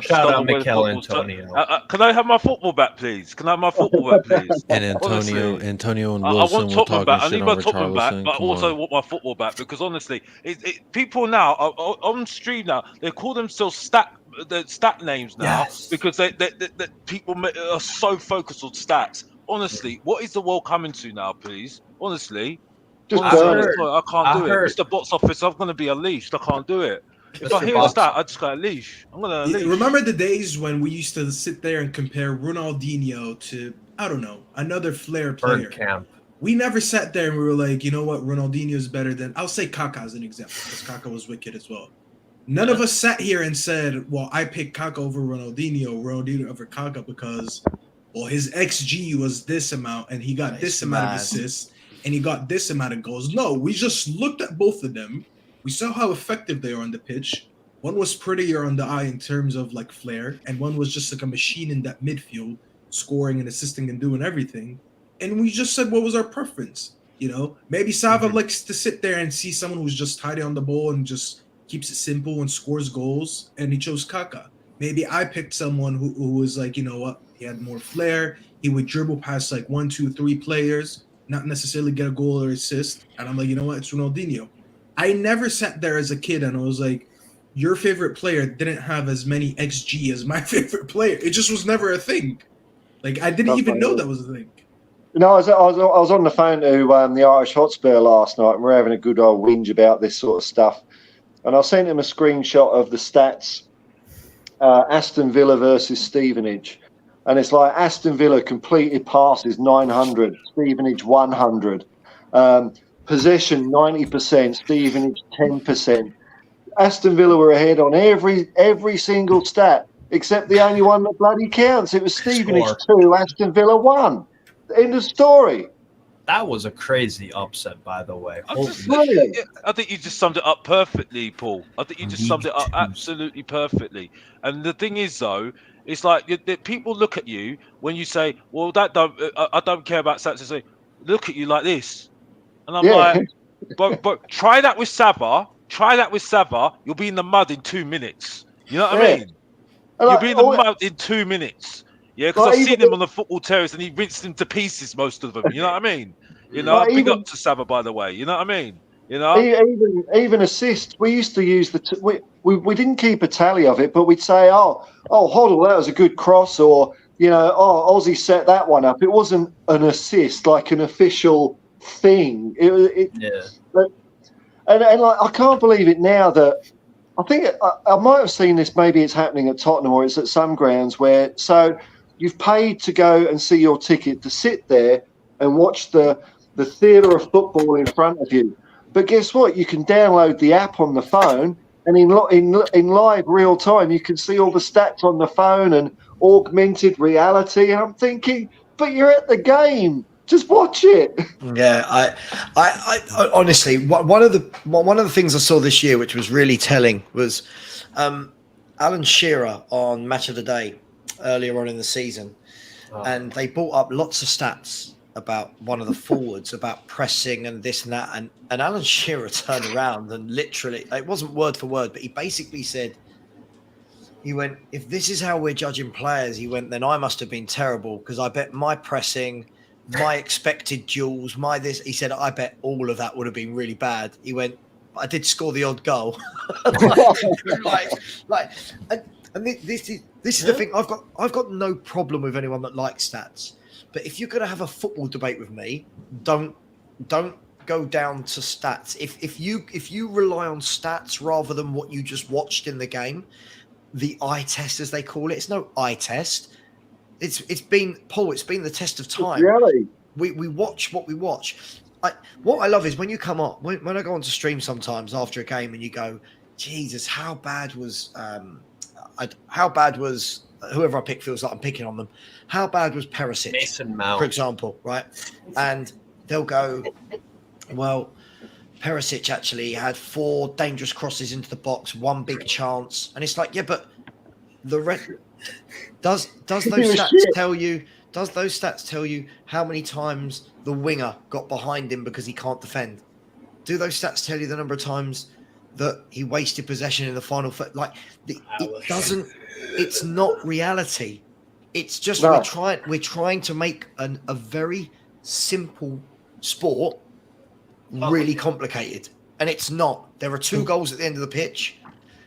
shout out Mikel Antonio. Can I have my football back, please? And Antonio and Wilson will talk shit over Charleston. But I also want my football back because honestly, people now are on stream now. They call themselves stat names now because they people are so focused on stats. Honestly, what is the world coming to now, please? Honestly, I can't do it. Mr. Box Office, I'm going to be unleashed. I can't do it. If I hear a stat, I just got a leash. I'm gonna leash. Remember the days when we used to sit there and compare Ronaldinho to, I don't know, another flair player? Bergkamp. We never sat there and we were like, you know what, Ronaldinho is better than. I'll say Kaká as an example because Kaká was wicked as well. None of us sat here and said, well, I picked Kaká over Ronaldinho over Kaká because, well, his XG was this amount and he got this amount of assists and he got this amount of goals. No, we just looked at both of them. We saw how effective they are on the pitch. One was prettier on the eye in terms of like flair, and one was just like a machine in that midfield, scoring and assisting and doing everything. And we just said what was our preference. You know, maybe Sava likes to sit there and see someone who's just tidy on the ball and just keeps it simple and scores goals, and he chose Kaká. Maybe I picked someone who was like, you know what, he had more flair. He would dribble past like 1, 2, 3 players, not necessarily get a goal or assist. And I'm like, you know what, it's Ronaldinho. I never sat there as a kid and I was like, your favorite player didn't have as many XG as my favorite player. It just was never a thing. Like, I didn't even know that was a thing. No, I was on the phone to the Irish Hotspur last night, and we're having a good old whinge about this sort of stuff. And I sent him a screenshot of the stats, Aston Villa versus Stevenage. And it's like Aston Villa completed passes 900, Stevenage 100. Possession 90%, Stevenage 10%. Aston Villa were ahead on every single stat, except the only one that bloody counts. It was Stevenage 2, Aston Villa 1. End of story. That was a crazy upset, by the way. I think you just summed it up perfectly, Paul. I think you just summed it up absolutely perfectly. And the thing is, though, it's like people look at you when you say, well, I don't care about stats. They say, look at you like this. And I'm like, but try that with Sava. Try that with Sava. You'll be in the mud in 2 minutes. You know what I mean? You'll be in the mud in 2 minutes. Yeah, because I've seen him on the football terrace and he rinsed them to pieces, most of them. You know what I mean? You know, big up to Sava, by the way. You know what I mean? You know, even assists. We used to use we didn't keep a tally of it, but we'd say, oh, Hoddle, that was a good cross, or you know, Ozzy set that one up. It wasn't an assist, like an official thing. And like, I can't believe it now that I think I might have seen this. Maybe it's happening at Tottenham or it's at some grounds where you've paid to go and see your ticket to sit there, and watch the theatre of football in front of you. But guess what? You can download the app on the phone, and in live real time, you can see all the stats on the phone and augmented reality. And I'm thinking, but you're at the game. Just watch it. Yeah, I honestly, one of the things I saw this year, which was really telling, was Alan Shearer on Match of the Day earlier on in the season, and they brought up lots of stats about one of the forwards about pressing and this and that, and Alan Shearer turned around and literally, it wasn't word for word, but he basically said, he went, if this is how we're judging players, he went, then I must have been terrible, because I bet my pressing, my expected duels, my this, he said, I bet all of that would have been really bad. He went, I did score the odd goal. And this is the thing. I've got no problem with anyone that likes stats, but if you're going to have a football debate with me, don't go down to stats. If you rely on stats rather than what you just watched in the game, the eye test, as they call it, it's no eye test. It's been the test of time. Really? We watch what we watch. What I love is when you come up, when I go onto stream sometimes after a game and you go, Jesus, how bad was whoever I pick, feels like I'm picking on them. How bad was Perisic, Mason Mount, for example, right? And they'll go, well, Perisic actually had 4 dangerous crosses into the box, 1 big chance, and it's like, yeah, but the rest does those stats tell you? Does those stats tell you how many times the winger got behind him because he can't defend? Do those stats tell you the number of times that he wasted possession in the final? It doesn't. It's not reality. It's just we're trying to make a very simple sport really complicated, and it's not. There are 2 goals at the end of the pitch.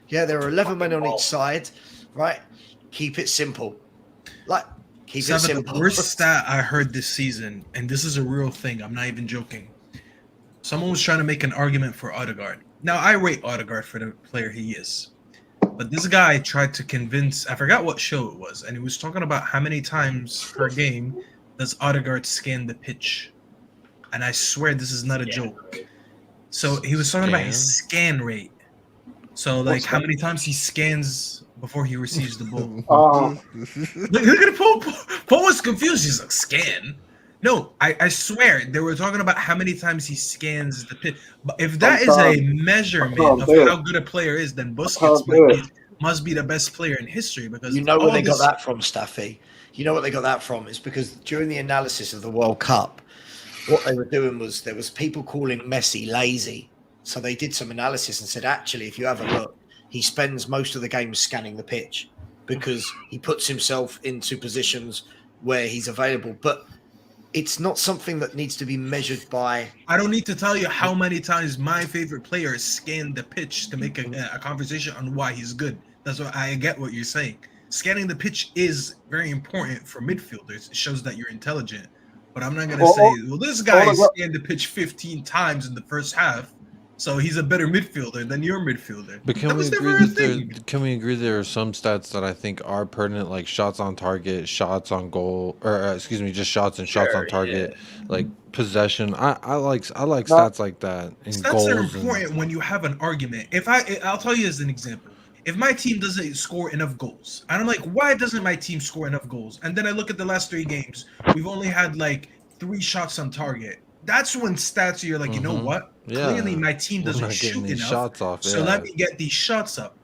Yeah, there are 11 men on each side. Right? Keep it simple. Keep it simple. The worst stat I heard this season, and this is a real thing, I'm not even joking. Someone was trying to make an argument for Odegaard. Now, I rate Odegaard for the player he is. But this guy tried to convince, I forgot what show it was, and he was talking about how many times per game does Odegaard scan the pitch. And I swear this is not a joke. So he was talking about his scan rate. So, how many times he scans before he receives the ball. Look at Paul. Paul was confused. He's like, scan? No, I swear they were talking about how many times he scans the pitch. But if that is a measurement of how good a player is, then Busquets must be the best player in history. Because you know where they got that from, Staffy. You know what they got that from is because during the analysis of the World Cup, what they were doing was there was people calling Messi lazy. So they did some analysis and said, actually, if you have a look, he spends most of the game scanning the pitch because he puts himself into positions where he's available. But it's not something that needs to be measured by... I don't need to tell you how many times my favorite player scanned the pitch to make a conversation on why he's good. That's what I get what you're saying. Scanning the pitch is very important for midfielders. It shows that you're intelligent. But I'm not going to say, well, this guy scanned the pitch 15 times in the first half, so he's a better midfielder than your midfielder. But can we agree there are some stats that I think are pertinent, like shots on target, shots on goal, or just shots and shots on target, like possession. I like stats like that. And stats goals are important when you have an argument. I'll tell you as an example. If my team doesn't score enough goals, and I'm like, why doesn't my team score enough goals? And then I look at the last 3 games, we've only had 3 shots on target. That's when stats you're like, you know what? Yeah. Clearly my team doesn't shoot enough. Shots off, so let me get these shots up.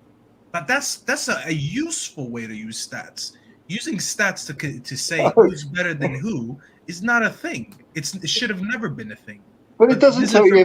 But that's a useful way to use stats. Using stats to say who's better than who is not a thing. It should have never been a thing. But it doesn't tell you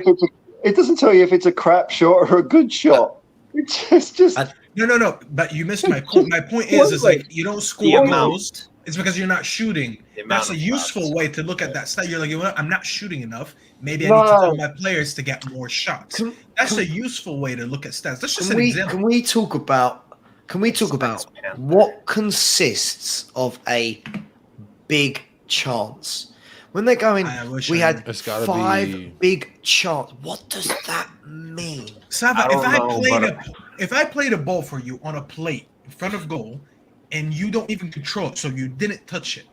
if it's a crap shot or a good shot. It's just no. But you missed my point. My point is you don't score goals. It's because you're not shooting. That's a useful way to look at that stat. You're like, you know what? I'm not shooting enough. Maybe I need to tell my players to get more shots. That's a useful way to look at stats. That's just an example. Can we talk about what consists of a big chance? When they're going, we had 5 big chance. What does that mean? Sava, if I played a ball for you on a plate in front of goal, and you don't even control it, so you didn't touch it,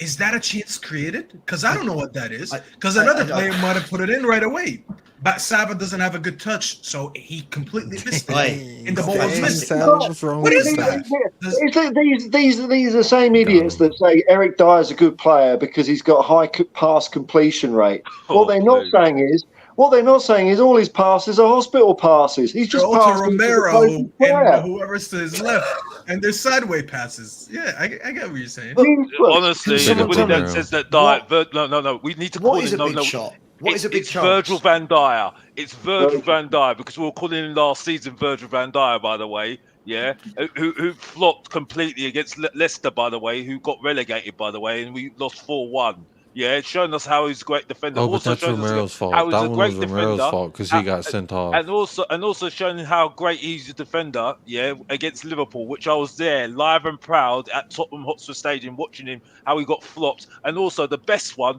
is that a chance created? Because I don't know what that is. Because I another don't. player might have put it in right away. But Saba doesn't have a good touch, so he completely missed it. And the ball was missing. What's wrong What with is that? These are the same idiots that say Eric Dyer's a good player because he's got a high pass completion rate. What they're not saying is all his passes are hospital passes. He's just Otto passing to the Romero closest player. and whoever's to his left, and they're sideways passes. Yeah, I get what you're saying. Honestly, anybody that says that Dyer, no, we need to call What is it. a big shot? What is a big It's chance? Virgil van Dyer. It's Virgil van Dyer because we were calling him last season Virgil van Dyer, by the way. Yeah, who flopped completely against Leicester, by the way, who got relegated, by the way, and we lost 4-1. Yeah, it's showing us how he's a great defender. Oh, but Also that's showing us Romero's fault. how he's That a one great was Romero's defender. fault because he got sent off. And also showing how great he's a defender, yeah, against Liverpool, which I was there live and proud at Tottenham Hotspur Stadium watching him, how he got flopped. And also the best one,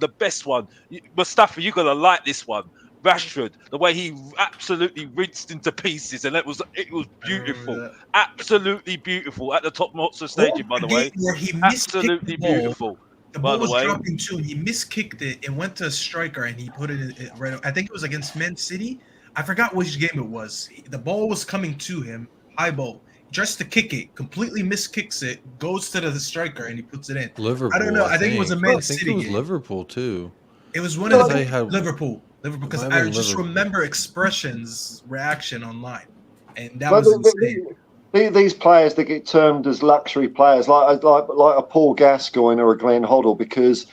Mustafa, you're gonna like this one. Rashford, the way he absolutely rinsed into pieces, and it was beautiful, absolutely beautiful at the Tottenham Hotspur Stadium, by the way, Where he absolutely beautiful. The ball was dropping too, and he miskicked it and went to a striker, and he put it in right. I think it was against Man City. I forgot which game it was. The ball was coming to him, high ball, just to kick it, completely miskicks it, goes to the striker, and he puts it in. Liverpool. I don't know. I think it was a Man City. I think it was game. Liverpool too. It was one of the had Liverpool, because I just remember Expression's reaction online, and that was insane. These players that get termed as luxury players, like a Paul Gascoigne or a Glenn Hoddle, because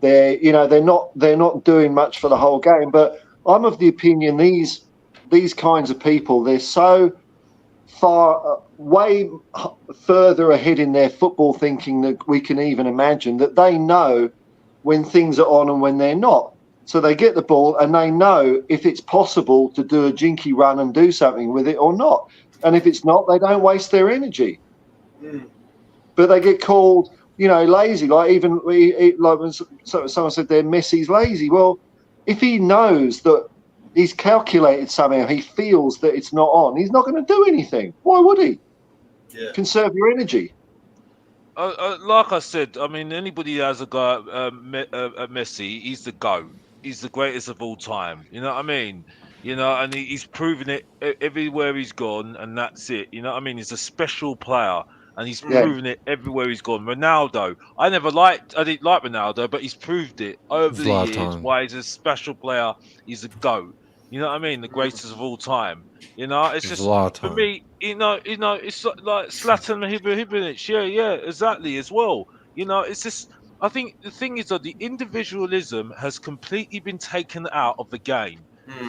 they're not doing much for the whole game. But I'm of the opinion these kinds of people, they're so far way further ahead in their football thinking that we can even imagine, that they know when things are on and when they're not. So they get the ball and they know if it's possible to do a jinky run and do something with it or not. And if it's not, they don't waste their energy. But they get called, lazy. Like when someone said they're Messi's lazy. Well, if he knows that he's calculated somehow, he feels that it's not on, he's not going to do anything. Why would he? Yeah. Conserve your energy. Like I said, I mean, anybody who has a guy, Messi, he's the GOAT. He's the greatest of all time. You know what I mean? And he's proven it everywhere he's gone, and that's it. You know what I mean? He's a special player, and he's proven it everywhere he's gone. Ronaldo, I didn't like Ronaldo, but he's proved it over the years why he's a special player. He's a GOAT. You know what I mean? The greatest of all time. It's just for me. It's like Zlatan Ibrahimovic. Yeah, exactly as well. It's just. I think the thing is that the individualism has completely been taken out of the game.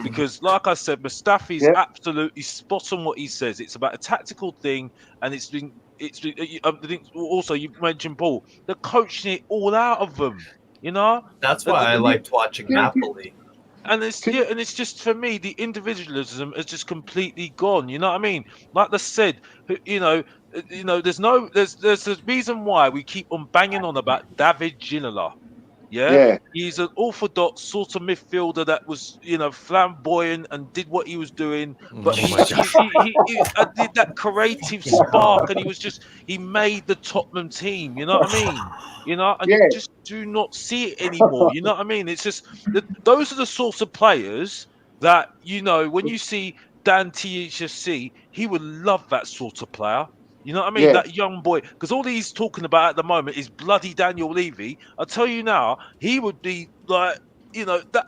Because, like I said, Mustafi's absolutely spot on what he says. It's about a tactical thing, and it's been. Also, you mentioned Paul. They're coaching it all out of them. That's why I liked watching Napoli. And it's just, for me, the individualism has just completely gone. You know what I mean? Like I said, there's a reason why we keep on banging on about David Ginola. Yeah, he's an orthodox sort of midfielder that was, flamboyant and did what he was doing, but he did that creative spark, and he made the Tottenham team. You know what I mean? And you just do not see it anymore. You know what I mean? It's just those are the sorts of players that when you see Dan THFC, he would love that sort of player. You know what I mean? That young boy, because all he's talking about at the moment is bloody Daniel Levy. I'll tell you now, he would be like,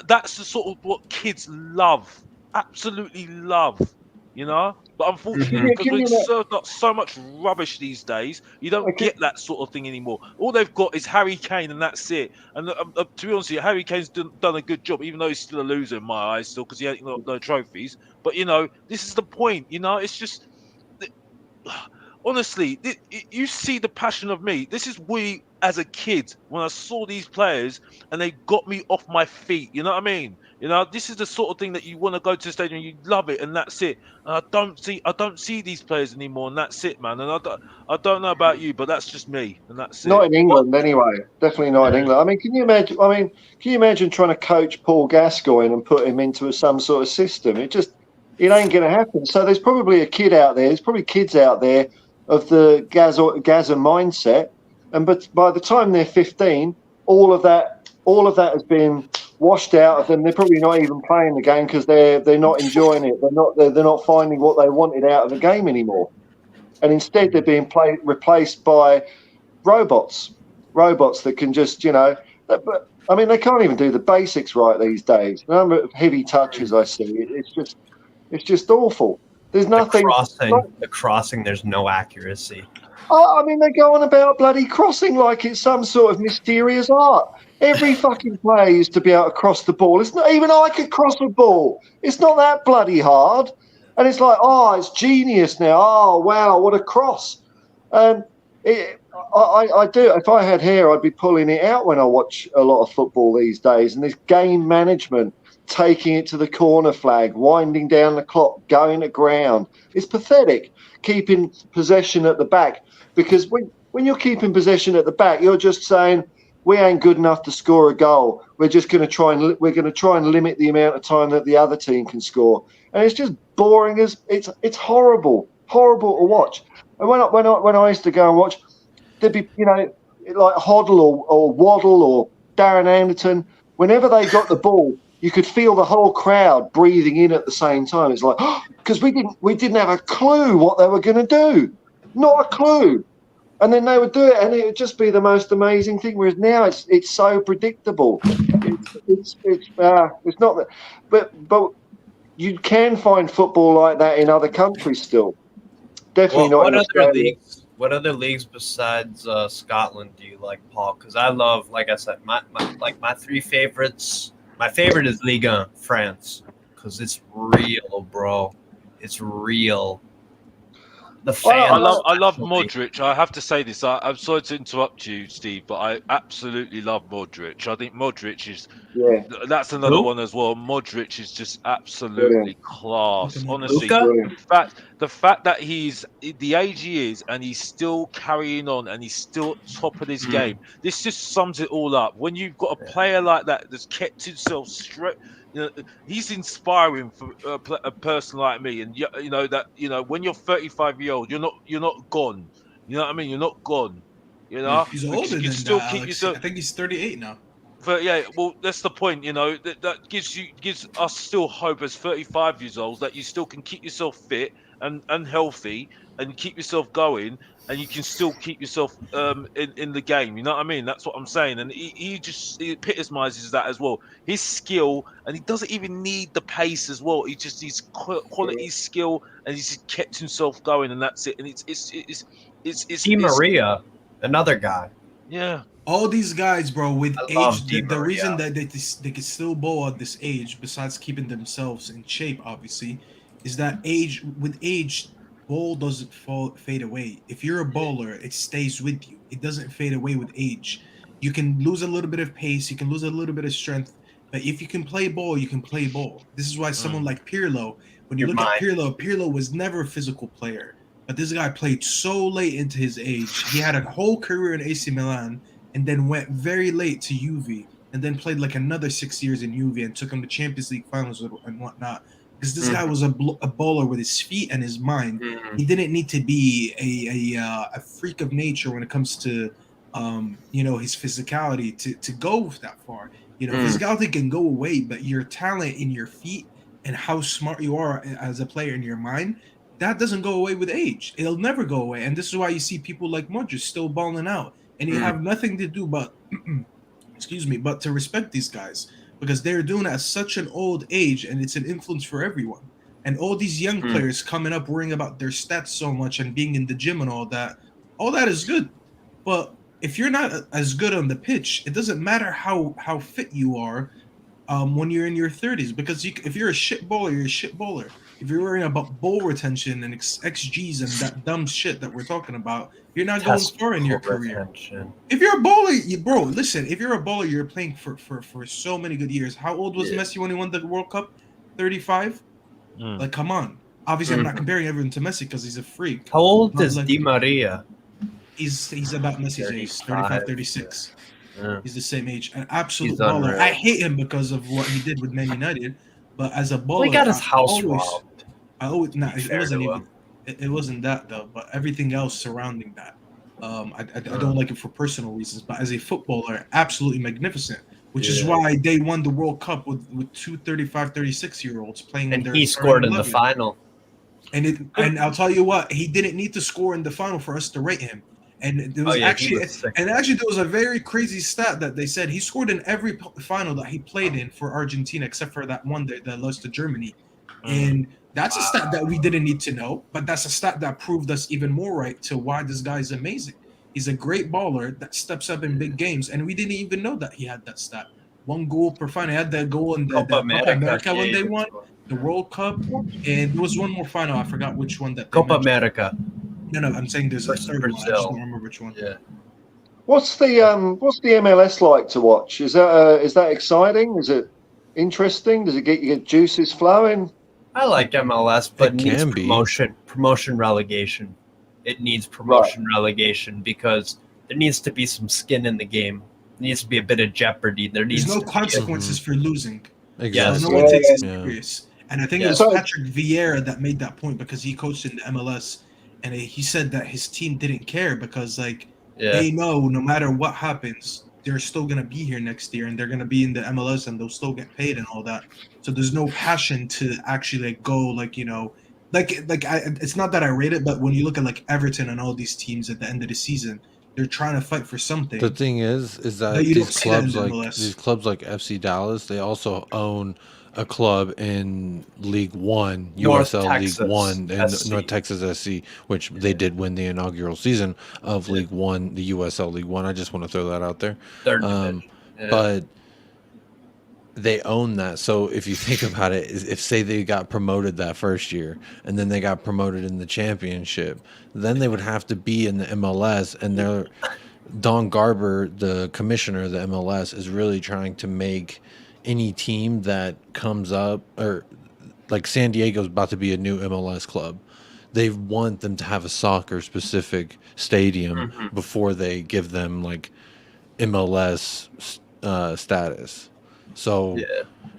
that's the sort of what kids love, absolutely love, But unfortunately, because we've served up so much rubbish these days, you don't get that sort of thing anymore. All they've got is Harry Kane, and that's it. And to be honest with you, Harry Kane's done a good job, even though he's still a loser in my eyes, still, because he ain't got no trophies. But this is the point. It's just. Honestly, you see the passion of me. This is we as a kid when I saw these players and they got me off my feet. You know what I mean? This is the sort of thing that you want to go to the stadium, you love it, and that's it. And I don't see these players anymore, and that's it, man. And I don't know about you, but that's just me, and that's not it. In England, anyway. Definitely not in England. I mean, can you imagine trying to coach Paul Gascoigne and put him into some sort of system? It ain't going to happen. So there's probably a kid out there. There's probably kids out there of the Gaza mindset but by the time they're 15, all of that has been washed out of them. They're probably not even playing the game because they're not enjoying it. They're not finding what they wanted out of the game anymore, and instead they're being replaced by robots that can just but I mean, they can't even do the basics right these days. The number of heavy touches I see, it's just awful. There's nothing. The crossing, there's no accuracy. I mean, they go on about bloody crossing like it's some sort of mysterious art. Every fucking player used to be able to cross the ball. It's not even I could cross a ball. It's not that bloody hard. And it's like, oh, it's genius now. Oh, wow, what a cross. I do. If I had hair, I'd be pulling it out when I watch a lot of football these days. And this game management, taking it to the corner flag, winding down the clock, going to ground. It's pathetic, keeping possession at the back. Because when you're keeping possession at the back, you're just saying, we ain't good enough to score a goal. We're just going to try and limit the amount of time that the other team can score. And it's just boring as it's horrible to watch. And when I used to go and watch, there'd be like Hoddle or Waddle or Darren Anderton. Whenever they got the ball, you could feel the whole crowd breathing in at the same time. It's like, because we didn't have a clue what they were going to do, not a clue. And then they would do it, and it would just be the most amazing thing. Whereas now it's so predictable. It's not, but you can find football like that in other countries still. Definitely not in Australia. What other leagues besides Scotland do you like, Paul? Because I love, like I said, my three favorites. My favorite is Ligue 1, France, because it's real, bro. It's real. The fans. I love Modric. I have to say this. I'm sorry to interrupt you, Steve, but I absolutely love Modric. I think Modric is. Yeah. That's another one as well. Modric is just absolutely class. Honestly, the fact that he's the age he is and he's still carrying on and he's still top of his game. This just sums it all up. When you've got a player like that that's kept himself straight. He's inspiring for a person like me, and when you're 35 years old, you're not gone. You know what I mean? You're not gone. He's older than still that, keep Alex. yourself. I think he's 38 now. But yeah, well, that's the point. That gives us still hope as 35 years old that you still can keep yourself fit and healthy and keep yourself going, and you can still keep yourself in the game. You know what I mean? That's what I'm saying. And he epitomizes that as well. His skill, and he doesn't even need the pace as well. He just needs quality skill, and he's just kept himself going, and that's it. And it's Di Maria, another guy. Yeah. All these guys, bro, with age, the reason that they can still bowl at this age, besides keeping themselves in shape, obviously, is that age. With age, ball doesn't fade away. If you're a bowler, it stays with you. It doesn't fade away with age. You can lose a little bit of pace, you can lose a little bit of strength, but if you can play ball, you can play ball. This is why someone like Pirlo, when you look at Pirlo was never a physical player, but this guy played so late into his age. He had a whole career in AC Milan, and then went very late to Juve, and then played like another 6 years in Juve and took him to Champions League finals and whatnot. Because this guy was a bowler with his feet and his mind. He didn't need to be a freak of nature when it comes to his physicality to go that far. Physicality can go away, but your talent in your feet and how smart you are as a player in your mind, that doesn't go away with age. It'll never go away. And this is why you see people like Modric still balling out. And you have nothing to do but to respect these guys, because they're doing it at such an old age, and it's an influence for everyone. And all these young players coming up worrying about their stats so much and being in the gym and all that is good. But if you're not as good on the pitch, it doesn't matter how fit you are when you're in your 30s, because if you're a shit bowler, you're a shit bowler. If you're worrying about ball retention and XGs and that dumb shit that we're talking about, you're not going far in your career. If you're a bowler, if you're a bowler, you're playing for so many good years. How old was Messi when he won the World Cup? 35? Like, come on. Obviously, I'm not comparing everyone to Messi because he's a freak. How old is Di Maria? He's about Messi's age, 35, 36. Yeah. He's the same age. An absolute baller. I hate him because of what he did with Man United, but as a baller, he got his house robbed. It wasn't that though, but everything else surrounding that. I don't like it for personal reasons, but as a footballer, absolutely magnificent. Which is why they won the World Cup with two 35, 36-year-olds playing in And their he starting scored in the 11. final. And I'll tell you what, he didn't need to score in the final for us to rate him. And there was actually there was a very crazy stat that they said he scored in every final that he played in for Argentina except for that one that lost to Germany. And that's a stat that we didn't need to know, but that's a stat that proved us even more right to why this guy is amazing. He's a great baller that steps up in big games, and we didn't even know that he had that stat. 1 goal per final. He had that goal in the Copa America when they won the World Cup, and there was one more final. I forgot which one that. Copa America. No, I'm saying there's a third one. I just don't remember which one. Yeah. What's the MLS like to watch? Is that exciting? Is it interesting? Does it get you juices flowing? I like MLS, but it needs promotion relegation. It needs promotion relegation because there needs to be some skin in the game. There needs to be a bit of jeopardy. There's no consequences for losing. Exactly. No one takes it serious. And I think it was Patrick Vieira that made that point because he coached in the MLS, and he said that his team didn't care because they know no matter what happens, they're still gonna be here next year and they're gonna be in the MLS and they'll still get paid and all that. So there's no passion to actually go it's not that I rate it, but when you look at Everton and all these teams at the end of the season, they're trying to fight for something. The thing is that these clubs like FC Dallas, they also own a club in League One, USL League One, and North Texas SC, which they did win the inaugural season of League One, the USL League One. I just want to throw that out there. But they own that. So if you think about it, if say they got promoted that first year and then they got promoted in the championship, then they would have to be in the MLS, and Don Garber, the commissioner of the MLS, is really trying to make any team that comes up, or like San Diego's about to be a new MLS club. They want them to have a soccer specific stadium before they give them MLS status. So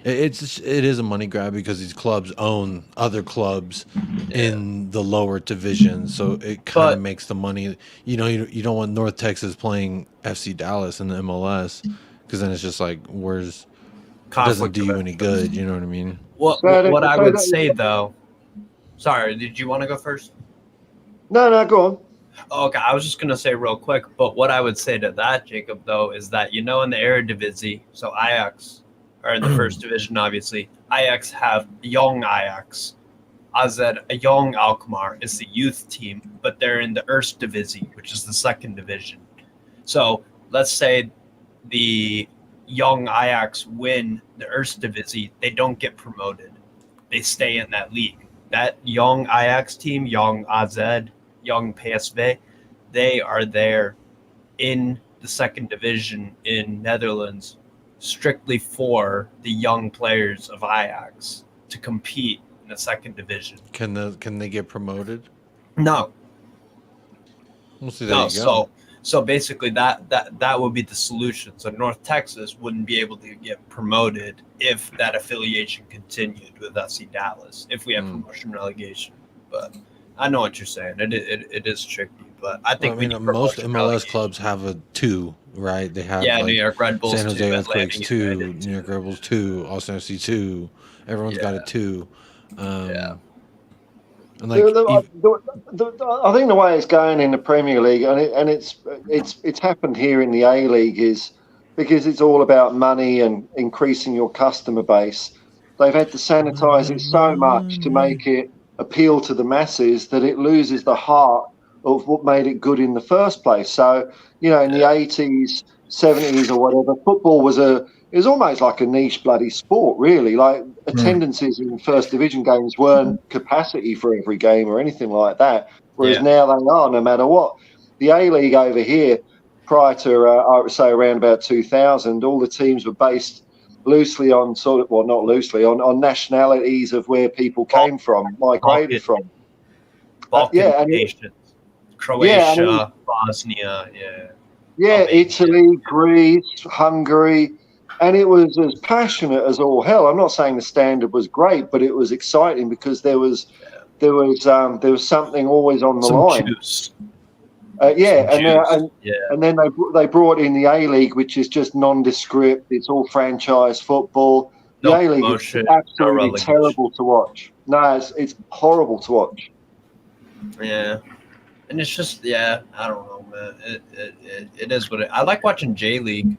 it is a money grab because these clubs own other clubs in the lower divisions, so it kind of makes the money. You don't want North Texas playing FC Dallas in the MLS because then it's just where's it doesn't do you any good. You know what I mean? What I would say though. Sorry, did you want to go first? No, go on. Okay, I was just going to say real quick, but what I would say to that, Jacob, though, is that, in the Eredivisie, so Ajax are in the first division, obviously. Ajax have young Ajax. AZ, a young Alkmaar, is the youth team, but they're in the Eredivisie, which is the second division. So let's say the young Ajax win the Eredivisie, they don't get promoted. They stay in that league. That young Ajax team, young AZ, young PSV, they are there in the second division in Netherlands strictly for the young players of Ajax to compete in the second division. Can they get promoted? No. We'll see. There you go. So basically that would be the solution. So North Texas wouldn't be able to get promoted if that affiliation continued with FC Dallas, if we have promotion relegation. But I know what you're saying. It is tricky, but I think most MLS clubs have a 2, right? They have New York Red Bulls, San Jose 2, Earthquakes 2, United, New York Red Bulls 2, Austin FC 2. Everyone's got a 2. And I think the way it's going in the Premier League, and it's happened here in the A League, is because it's all about money and increasing your customer base. They've had to sanitize it so much to make it appeal to the masses that it loses the heart of what made it good in the first place. So, in the 80s, 70s or whatever, football was almost like a niche bloody sport, really. Like attendances in first division games weren't capacity for every game or anything like that. Whereas now they are, no matter what. The A-League over here, prior to, I would say around about 2000, all the teams were based loosely on not loosely, on nationalities of where people came from, migrated from. Balkan nations. Croatia, Bosnia, Italy, Greece, Hungary, and it was as passionate as all hell. I'm not saying the standard was great, but it was exciting because there was something always on the line. Juice. And then they brought in the A League, which is just nondescript. It's all franchise football. The A League is absolutely terrible to watch. No, it's horrible to watch. Yeah, and it's just I don't know, man. It is what I like watching J League.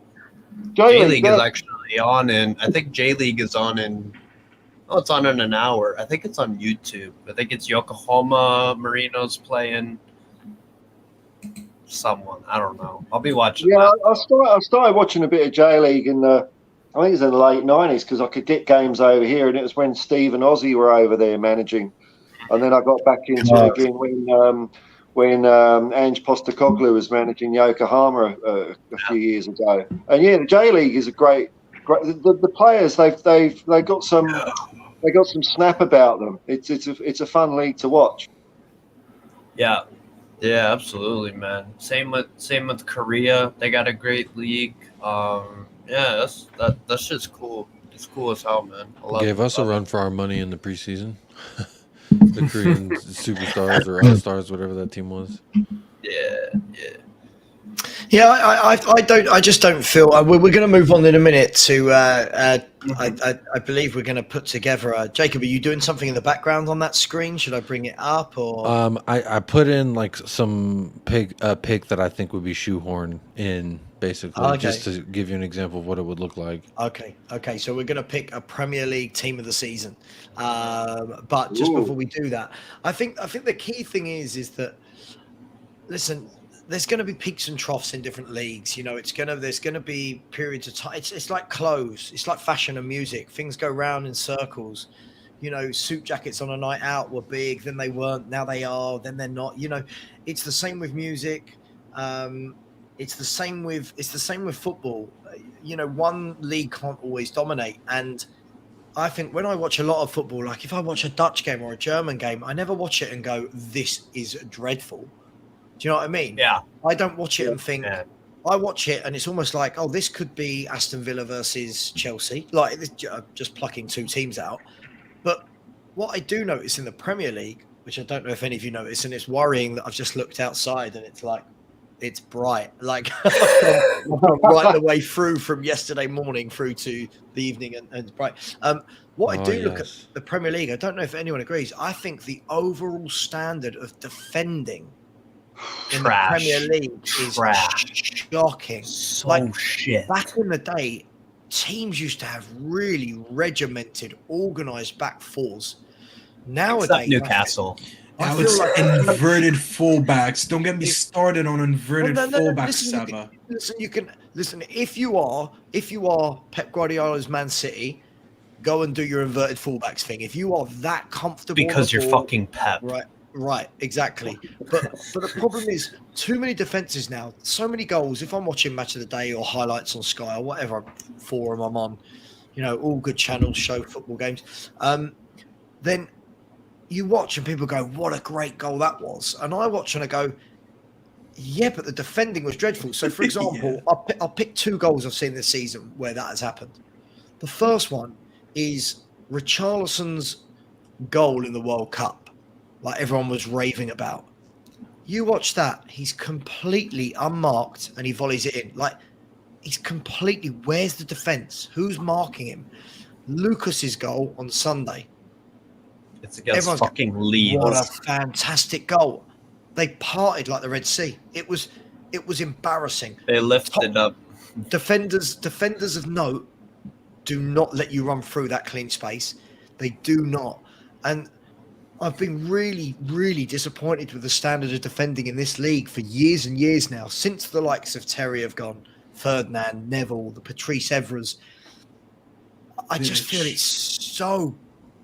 J League is actually on, and I think J League is on in. Oh, it's on in an hour. I think it's on YouTube. I think it's Yokohama Marinos playing someone. I don't know. I'll be watching. Yeah, I started watching a bit of J League in the. I think it was in the late 90s because I could get games over here, and it was when Steve and Ozzy were over there managing. And then I got back into it again when Ange Postecoglou was managing Yokohama a few years ago. And yeah, the J League is a great. The players they've got some snap about them. It's a fun league to watch. Yeah, absolutely, man. Same with Korea. They got a great league. That's just cool. It's cool as hell, man. Gave us a run for our money in the preseason. The Korean superstars or all-stars, whatever that team was. Yeah, I just don't feel. We're going to move on in a minute to. I believe we're going to put together. Jacob, are you doing something in the background on that screen? Should I bring it up or? I put in like some pick that I think would be shoehorned in, basically, just to give you an example of what it would look like. Okay. So we're going to pick a Premier League team of the season, but just before we do that, I think the key thing is that, listen. There's going to be peaks and troughs in different leagues. You know, there's going to be periods of time. It's like clothes. It's like fashion and music. Things go round in circles. You know, suit jackets on a night out were big, then they weren't. Now they are. Then they're not. You know, it's the same with music. It's the same with football. You know, one league can't always dominate. And I think when I watch a lot of football, like if I watch a Dutch game or a German game, I never watch it and go, "This is dreadful." Do you know what I mean? Yeah. I don't watch it and think. Yeah. I watch it and it's almost like, oh, this could be Aston Villa versus Chelsea. Like just plucking two teams out. But what I do notice in the Premier League, which I don't know if any of you notice, and it's worrying that I've just looked outside and it's like, it's bright. Like right the way through from yesterday morning through to the evening and it's bright. What I do look at the Premier League, I don't know if anyone agrees. I think the overall standard of defending in the Premier League is shocking. Shit. Back in the day, teams used to have really regimented, organised back fours. Nowadays, Newcastle. Now it's like inverted fullbacks. Don't get me started on inverted fullbacks, Saba. Listen. If you are Pep Guardiola's Man City, go and do your inverted fullbacks thing. If you are that comfortable, because you're fucking Pep, Right, exactly. But the problem is too many defenses now, so many goals. If I'm watching Match of the Day or highlights on Sky or whatever forum I'm on, you know, all good channels show football games. Then you watch and people go, "What a great goal that was!" And I watch and I go, "Yeah, but the defending was dreadful." So, for example, I'll pick two goals I've seen this season where that has happened. The first one is Richarlison's goal in the World Cup. Like everyone was raving about. You watch that, he's completely unmarked and he volleys it in. Like he's completely, where's the defense? Who's marking him? Lucas's goal on Sunday. It's against fucking Leeds. What a fantastic goal. They parted like the Red Sea. It was embarrassing. They lifted up. Defenders of note do not let you run through that clean space. They do not. And I've been really, really disappointed with the standard of defending in this league for years and years now, since the likes of Terry have gone, Ferdinand, Neville, the Patrice Evras. I just feel it's so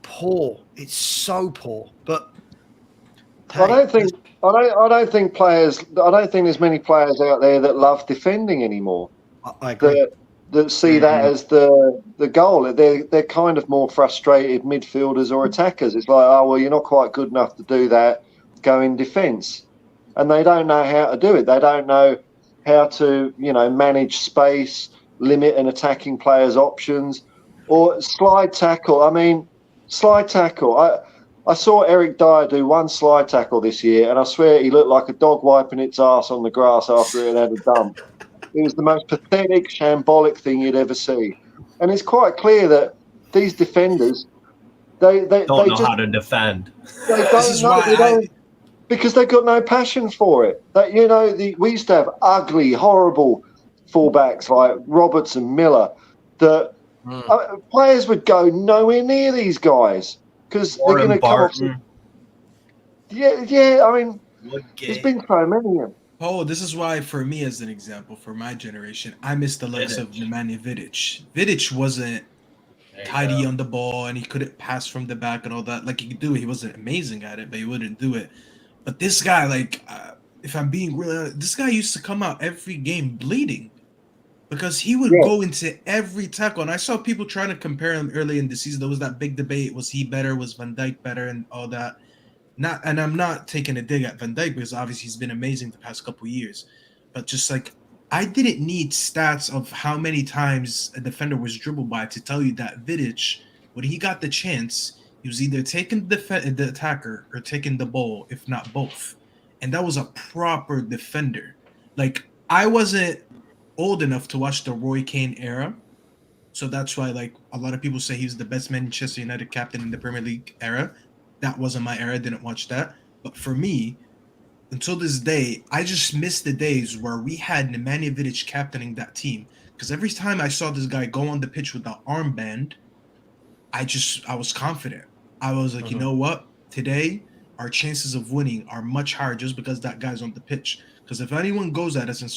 poor. It's so poor. But hey, I don't think there's many players out there that love defending anymore. I agree. That see that as the goal. They're kind of more frustrated midfielders or attackers. It's like, oh, well, you're not quite good enough to do that. Go in defence. And they don't know how to do it. They don't know how to, manage space, limit an attacking player's options, or slide tackle. I mean, slide tackle. I saw Eric Dyer do one slide tackle this year, and I swear he looked like a dog wiping its ass on the grass after it had a dump. It was the most pathetic, shambolic thing you'd ever see. And it's quite clear that these defenders, they Don't know just how to defend. they This don't is know. why They don't, because they've got no passion for it. That we used to have ugly, horrible fullbacks like Roberts and Miller. That players would go nowhere near these guys because they're going to come off. Yeah. I mean, there's been so many of them. Oh, this is why, for me, as an example, for my generation, I miss the likes of Nemanja Vidic. Vidic wasn't tidy on the ball, and he couldn't pass from the back and all that. Like, he could do it. He wasn't amazing at it, but he wouldn't do it. But this guy, like, if I'm being real, this guy used to come out every game bleeding because he would go into every tackle. And I saw people trying to compare him early in the season. There was that big debate. Was he better? Was Van Dijk better? And all that. And I'm not taking a dig at Van Dijk because obviously he's been amazing the past couple of years. But just like, I didn't need stats of how many times a defender was dribbled by to tell you that Vidic, when he got the chance, he was either taking the attacker or taking the ball, if not both. And that was a proper defender. Like, I wasn't old enough to watch the Roy Keane era. So that's why, like, a lot of people say he's the best Manchester United captain in the Premier League era. That wasn't my era. I didn't watch that. But for me, until this day, I just miss the days where we had Nemanja Vidic captaining that team. Because every time I saw this guy go on the pitch with the armband, I was confident. I was like, you know what? Today, our chances of winning are much higher just because that guy's on the pitch. Because if anyone goes at us and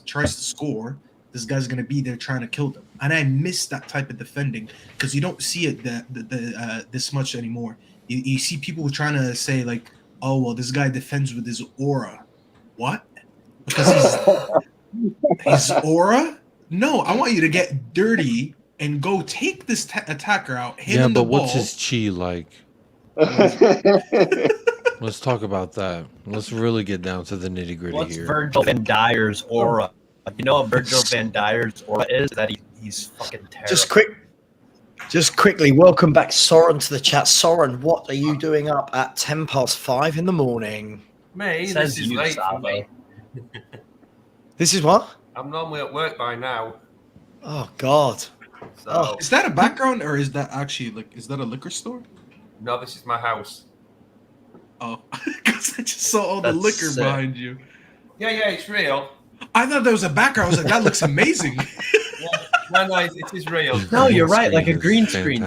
tries to score, this guy's going to be there trying to kill them. And I miss that type of defending because you don't see it this much anymore. You see people trying to say, like, oh, well, this guy defends with his aura. What? Because his aura? No, I want you to get dirty and go take this attacker out, hit him the ball. What's his chi like? Let's talk about that. Let's really get down to the nitty-gritty What's here. Virgil van Dijk's aura? You know what Virgil van Dijk's aura is? That he's fucking terrible. Just quickly, welcome back, Soren, to the chat. Soren, what are you doing up at 5:10 in the morning? Me, this is late for me. This is what? I'm normally at work by now. Oh, God. So, is that a background or is that actually, like, is that a liquor store? No, this is my house. Oh, because I just saw all the liquor behind you. Yeah, it's real. I thought there was a background. I was like, that looks amazing. No, it is real. No, you're right. Like a green screen.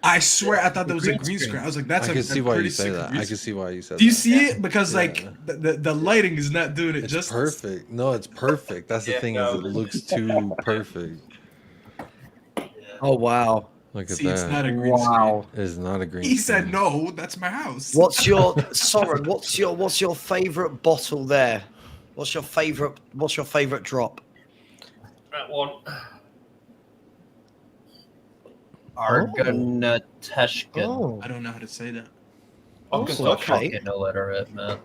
I swear, I thought there was a green screen. I was like, that's I can see why you say that. I can see why you said that. Do you see it? Because like the lighting is not doing it justice. Perfect. No, it's perfect. That's the thing is it looks too perfect. Oh wow. Look at See, that. It's not a green screen. It's not a green He screen. said no, that's my house. What's your Soren, what's your favorite bottle there? What's your favorite drop? That one. Argonateshkin. Oh. I don't know how to say that. Okay. Fucking illiterate, man.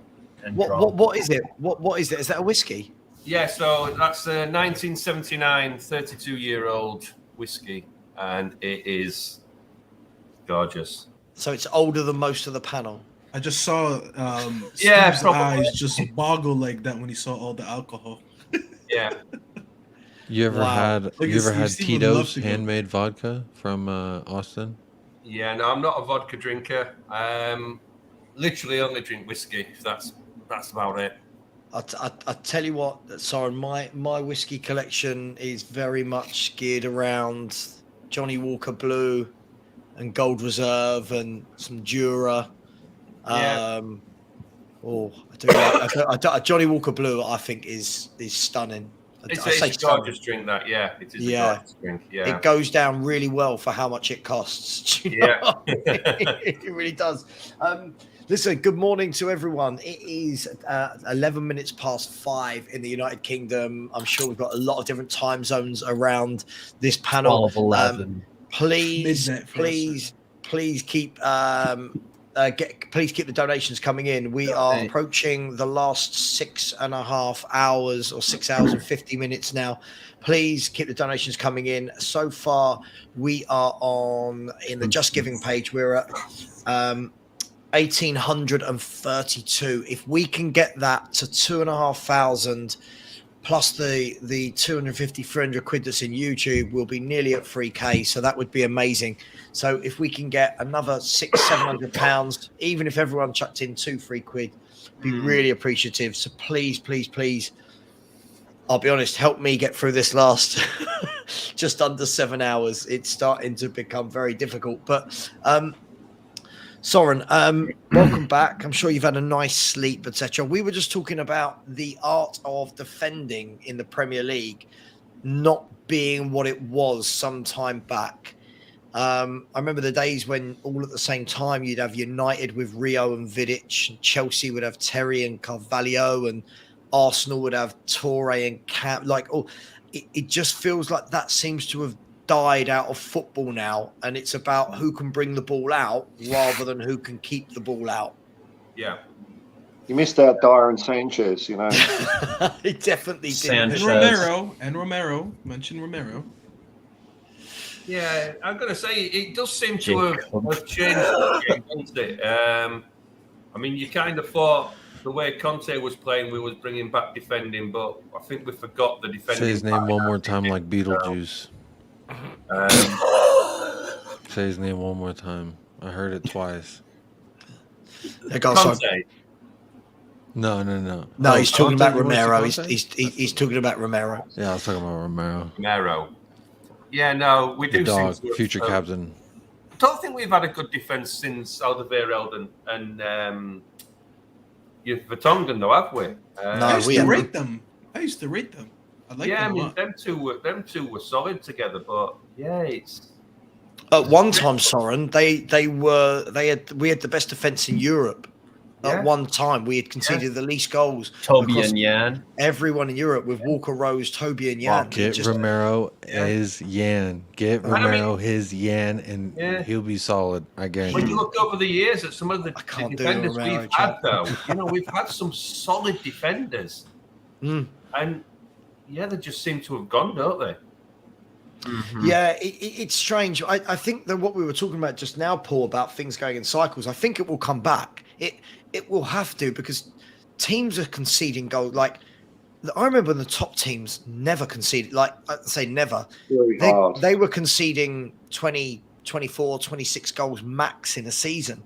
What is it? What is it? Is that a whiskey? Yeah, so that's a 1979 32-year-old whiskey, and it is gorgeous. So it's older than most of the panel. I just saw Yeah, Steve's probably. eyes just boggle like that when he saw all the alcohol. Yeah. You ever had Look at Steve. Steve would love Tito's to go. handmade vodka from Austin? Yeah, no, I'm not a vodka drinker. Literally only drink whiskey. That's about it. I tell you what, Soren, my whiskey collection is very much geared around Johnny Walker Blue and Gold Reserve and some Jura. Yeah. Johnny Walker Blue, I think is stunning. It's a gorgeous drink, that. Yeah, it is a gorgeous drink. Yeah, it goes down really well for how much it costs. Do you know what I mean? It really does. Listen, good morning to everyone. It is 11 minutes past 5 in the United Kingdom. I'm sure we've got a lot of different time zones around this panel. 12-11. Please keep please keep the donations coming in. We are approaching the last 6.5 hours or 6 hours and 50 minutes now. Please keep the donations coming in. So far, we are in the Just Giving page. We're at 1,832. If we can get that to 2,500 plus the 250, 300 quid that's in YouTube, we'll be nearly at 3K. So that would be amazing. So if we can get another £600-700, even if everyone chucked in 2-3 quid, be really appreciative. So please, please, please, I'll be honest, help me get through this last just under 7 hours. It's starting to become very difficult. But Soren, welcome back. I'm sure you've had a nice sleep, etc. We were just talking about the art of defending in the Premier League not being what it was some time back. I remember the days when all at the same time you'd have United with Rio and Vidic, and Chelsea would have Terry and Carvalho, and Arsenal would have Toure and Cap. Like, it just feels like that seems to have died out of football now, and it's about who can bring the ball out rather than who can keep the ball out. Yeah. You missed out Dyer and Sanchez, you know. He definitely did. Sanchez. And Romero. Mention Romero. Yeah, I'm going to say it does seem to have changed the game, doesn't it? I mean, you kind of thought the way Conte was playing, we was bringing back defending, but I think we forgot the defending. Say his name one more time like Beetlejuice. Say his name one more time. I heard it twice. Conte. No. No, he's talking about Romero. Conte? He's talking about Romero. Yeah, I was talking about Romero. Yeah, no, we do. The dog, seem to have, future captain. I don't think we've had a good defence since Alderweireld and Vertonghen, though, have we? I used to rate them. I like them. I mean, them two were solid together, but yeah, it's. At one time, Soren, we had the best defence in Europe. At one time, we had conceded the least goals. Toby and Yan. Everyone in Europe with Walker, Rose, Toby and Yan. Get Romero his Yan. Get Romero his Yan, and he'll be solid. I guarantee. When you look over the years at some of the defenders we've had, though, we've had some solid defenders, and they just seem to have gone, don't they? Mm-hmm. Yeah, it's strange. I think that what we were talking about just now, Paul, about things going in cycles, I think it will come back. It will have to, because teams are conceding goals. Like, I remember when the top teams never conceded. Like, I'd say never. They were conceding 20, 24, 26 goals max in a season.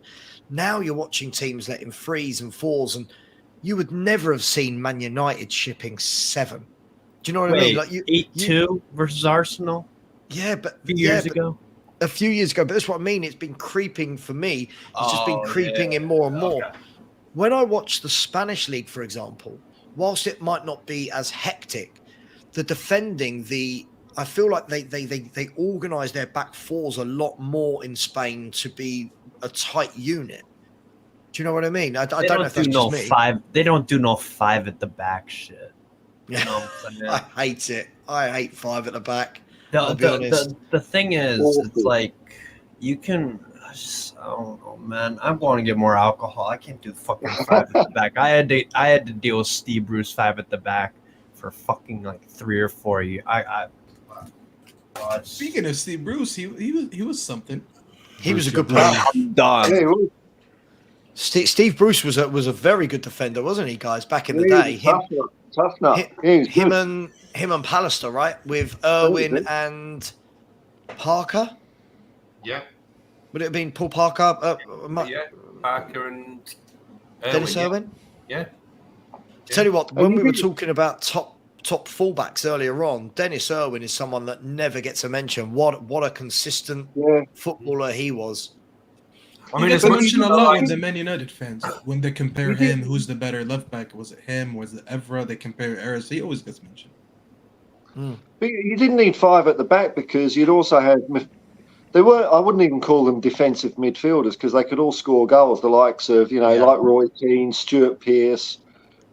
Now you're watching teams letting 3s and 4s, and you would never have seen Man United shipping 7. Do you know what I mean? Like 8-2 versus Arsenal. Yeah, but a few years ago. A few years ago, but that's what I mean. It's been creeping for me. It's just been creeping in more and more. Okay. When I watch the Spanish league, for example, whilst it might not be as hectic, the defending, I feel like they organise their back fours a lot more in Spain to be a tight unit. Do you know what I mean? I don't know if that's just me. They don't do no 5 at the back shit. You know, I hate it. I hate 5 at the back. The thing is, it's like you can. I don't know, man. I'm going to get more alcohol. I can't do fucking 5 at the back. I had to deal with Steve Bruce 5 at the back for fucking like 3 or 4 years. Speaking of Steve Bruce, he was something. He was a good player. I'm done. Steve Bruce was a very good defender, wasn't he, guys? Back in the day, tough nut. Him and Pallister, right? With Irwin and Parker. Yeah. Would it have been Paul Parker? Parker and Dennis Irwin. Yeah. Tell you what, when we were talking about top fullbacks earlier on, Dennis Irwin is someone that never gets a mention. What a consistent footballer he was. I mean, it's mentioned a lot in the Man United fans when they compare him. Who's the better left back? Was it him? Was it Evra? They compare Eris. He always gets mentioned. But you didn't need 5 at the back because you'd also had. They were. I wouldn't even call them defensive midfielders because they could all score goals. The likes of like Roy Keane, Stuart Pearce,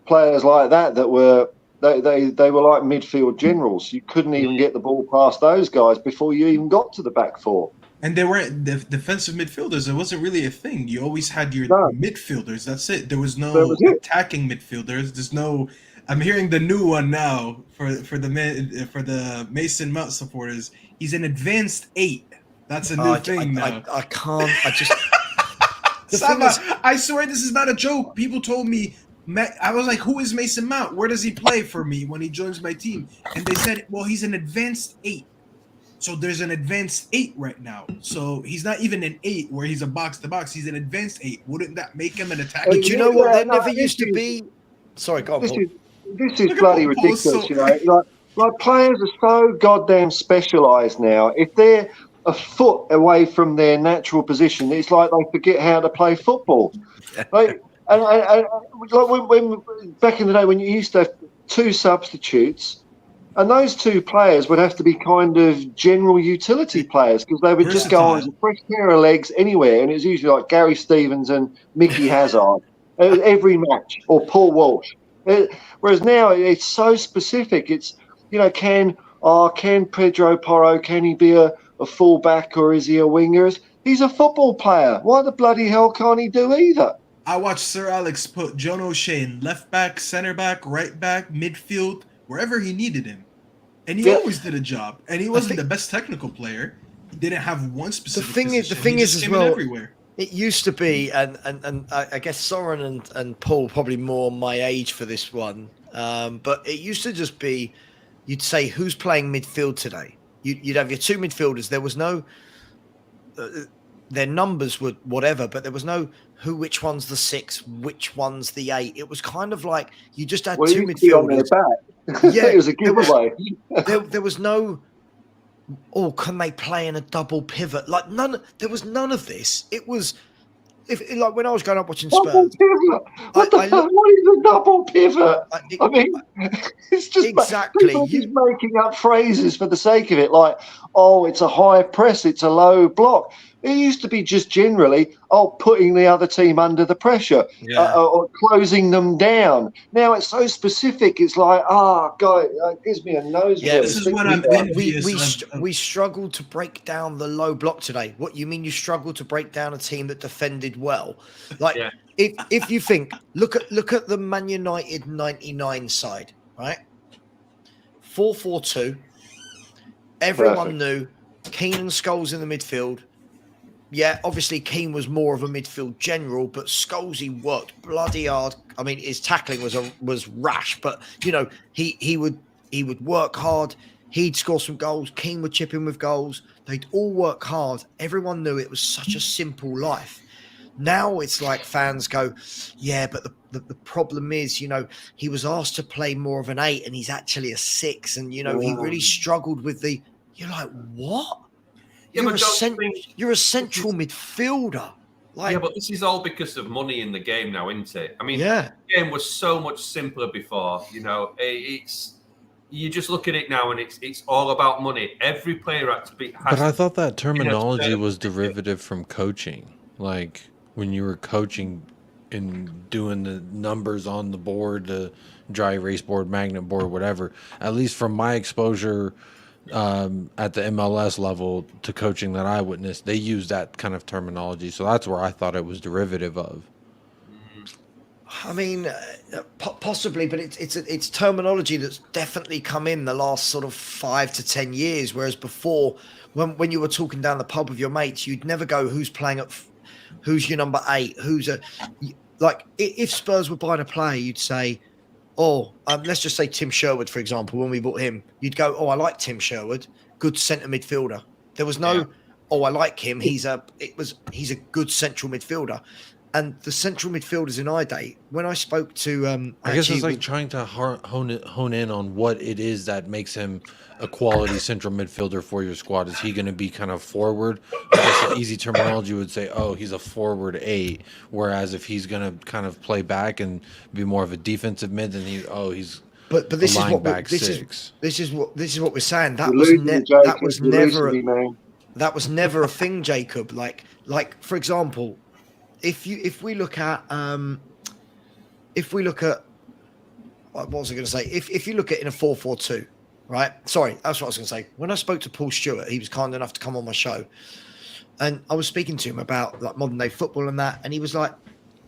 players like that were. They were like midfield generals. You couldn't even get the ball past those guys before you even got to the back 4. And they weren't defensive midfielders. It wasn't really a thing. You always had your midfielders. That's it. There was no attacking midfielders. There's no. I'm hearing the new one now for the Mason Mount supporters. He's an advanced 8. That's a new thing now. I can't. I swear this is not a joke. People told me, I was like, who is Mason Mount? Where does he play for me when he joins my team? And they said, well, he's an advanced 8. So there's an advanced 8 right now. So he's not even an 8 where he's a box to box. He's an advanced 8. Wouldn't that make him an attacker? But you know what? There never used to be. Sorry, go on, Paul. This is bloody ridiculous, you know. Like players are so goddamn specialised now. If they're a foot away from their natural position, it's like they forget how to play football. Like, and like when back in the day when you used to have 2 substitutes, and those 2 players would have to be kind of general utility players because they would just go on as a fresh pair of legs anywhere, and it was usually like Gary Stevens and Mickey Hazard every match, or Paul Walsh. Whereas now it's so specific. It's, you know, can Pedro Porro, can he be a fullback or is he a winger? He's a football player. Why the bloody hell can't he do either? I watched Sir Alex put John O'Shea in left back, center back, right back, midfield, wherever he needed him. And he always did a job. And he wasn't the best technical player. He didn't have one specific position. The thing is as well, everywhere. It used to be, and I guess Soren and Paul probably more my age for this one, but it used to just be, you'd say, who's playing midfield today? You'd have your 2 midfielders. There was no, their numbers were whatever, but there was no which one's the 6, which one's the 8. It was kind of like you just had 2 midfielders. Yeah, it was a giveaway. There was no, can they play in a double pivot? Like there was none of this. It was, like when I was growing up watching Spurs. Double pivot. What is a double pivot? I mean, it's just exactly just making up phrases for the sake of it. Like, it's a high press, it's a low block. It used to be just generally, putting the other team under the pressure, or closing them down. Now it's so specific. It's like, God, it gives me a nose. Yeah, this is what I'm envious of. We struggled to break down the low block today. What you mean? You struggled to break down a team that defended well? Like, if you think, look at the Man United '99 side, right? 4-4-2. Everyone knew Keane and Scholes in the midfield. Yeah, obviously Keane was more of a midfield general, but Scholesy worked bloody hard. I mean, his tackling was rash, but you know, he would work hard. He'd score some goals. Keane would chip in with goals. They'd all work hard. Everyone knew it was such a simple life. Now it's like fans go, yeah, but the problem is, you know, he was asked to play more of an 8 and he's actually a 6, and you know, he really struggled with the. You're like, what? Yeah, You're a central midfielder. Like, but this is all because of money in the game now, isn't it? I mean, the game was so much simpler before. You know, you just look at it now, and it's all about money. Every player had to be. But I thought that terminology was derivative from coaching. Like when you were coaching and doing the numbers on the board, the dry erase board, magnet board, whatever. At least from my exposure. At the MLS level to coaching that I witnessed, they use that kind of terminology. So that's where I thought it was derivative of. I mean, possibly, but it's terminology that's definitely come in the last sort of 5 to 10 years. Whereas before, when you were talking down the pub with your mates, you'd never go, who's playing at, who's your number 8, like if Spurs were buying a player, you'd say, let's just say Tim Sherwood, for example. When we bought him, you'd go, I like Tim Sherwood, good centre midfielder. There was no, I like him. He's a good central midfielder. And the central midfielders in our day, when I spoke to, I guess it's like trying to hone in on what it is that makes him a quality central midfielder for your squad. Is he going to be kind of forward? I guess the easy terminology would say, he's a forward 8. Whereas if he's going to kind of play back and be more of a defensive mid, then he's but this is what back this 6. This is what we're saying. That was never a thing, Jacob. Like for example, if we look at what was I going to say? If you look at in a 4-4-2. Right. Sorry, that's what I was going to say. When I spoke to Paul Stewart, he was kind enough to come on my show, and I was speaking to him about like modern day football and that, and he was like,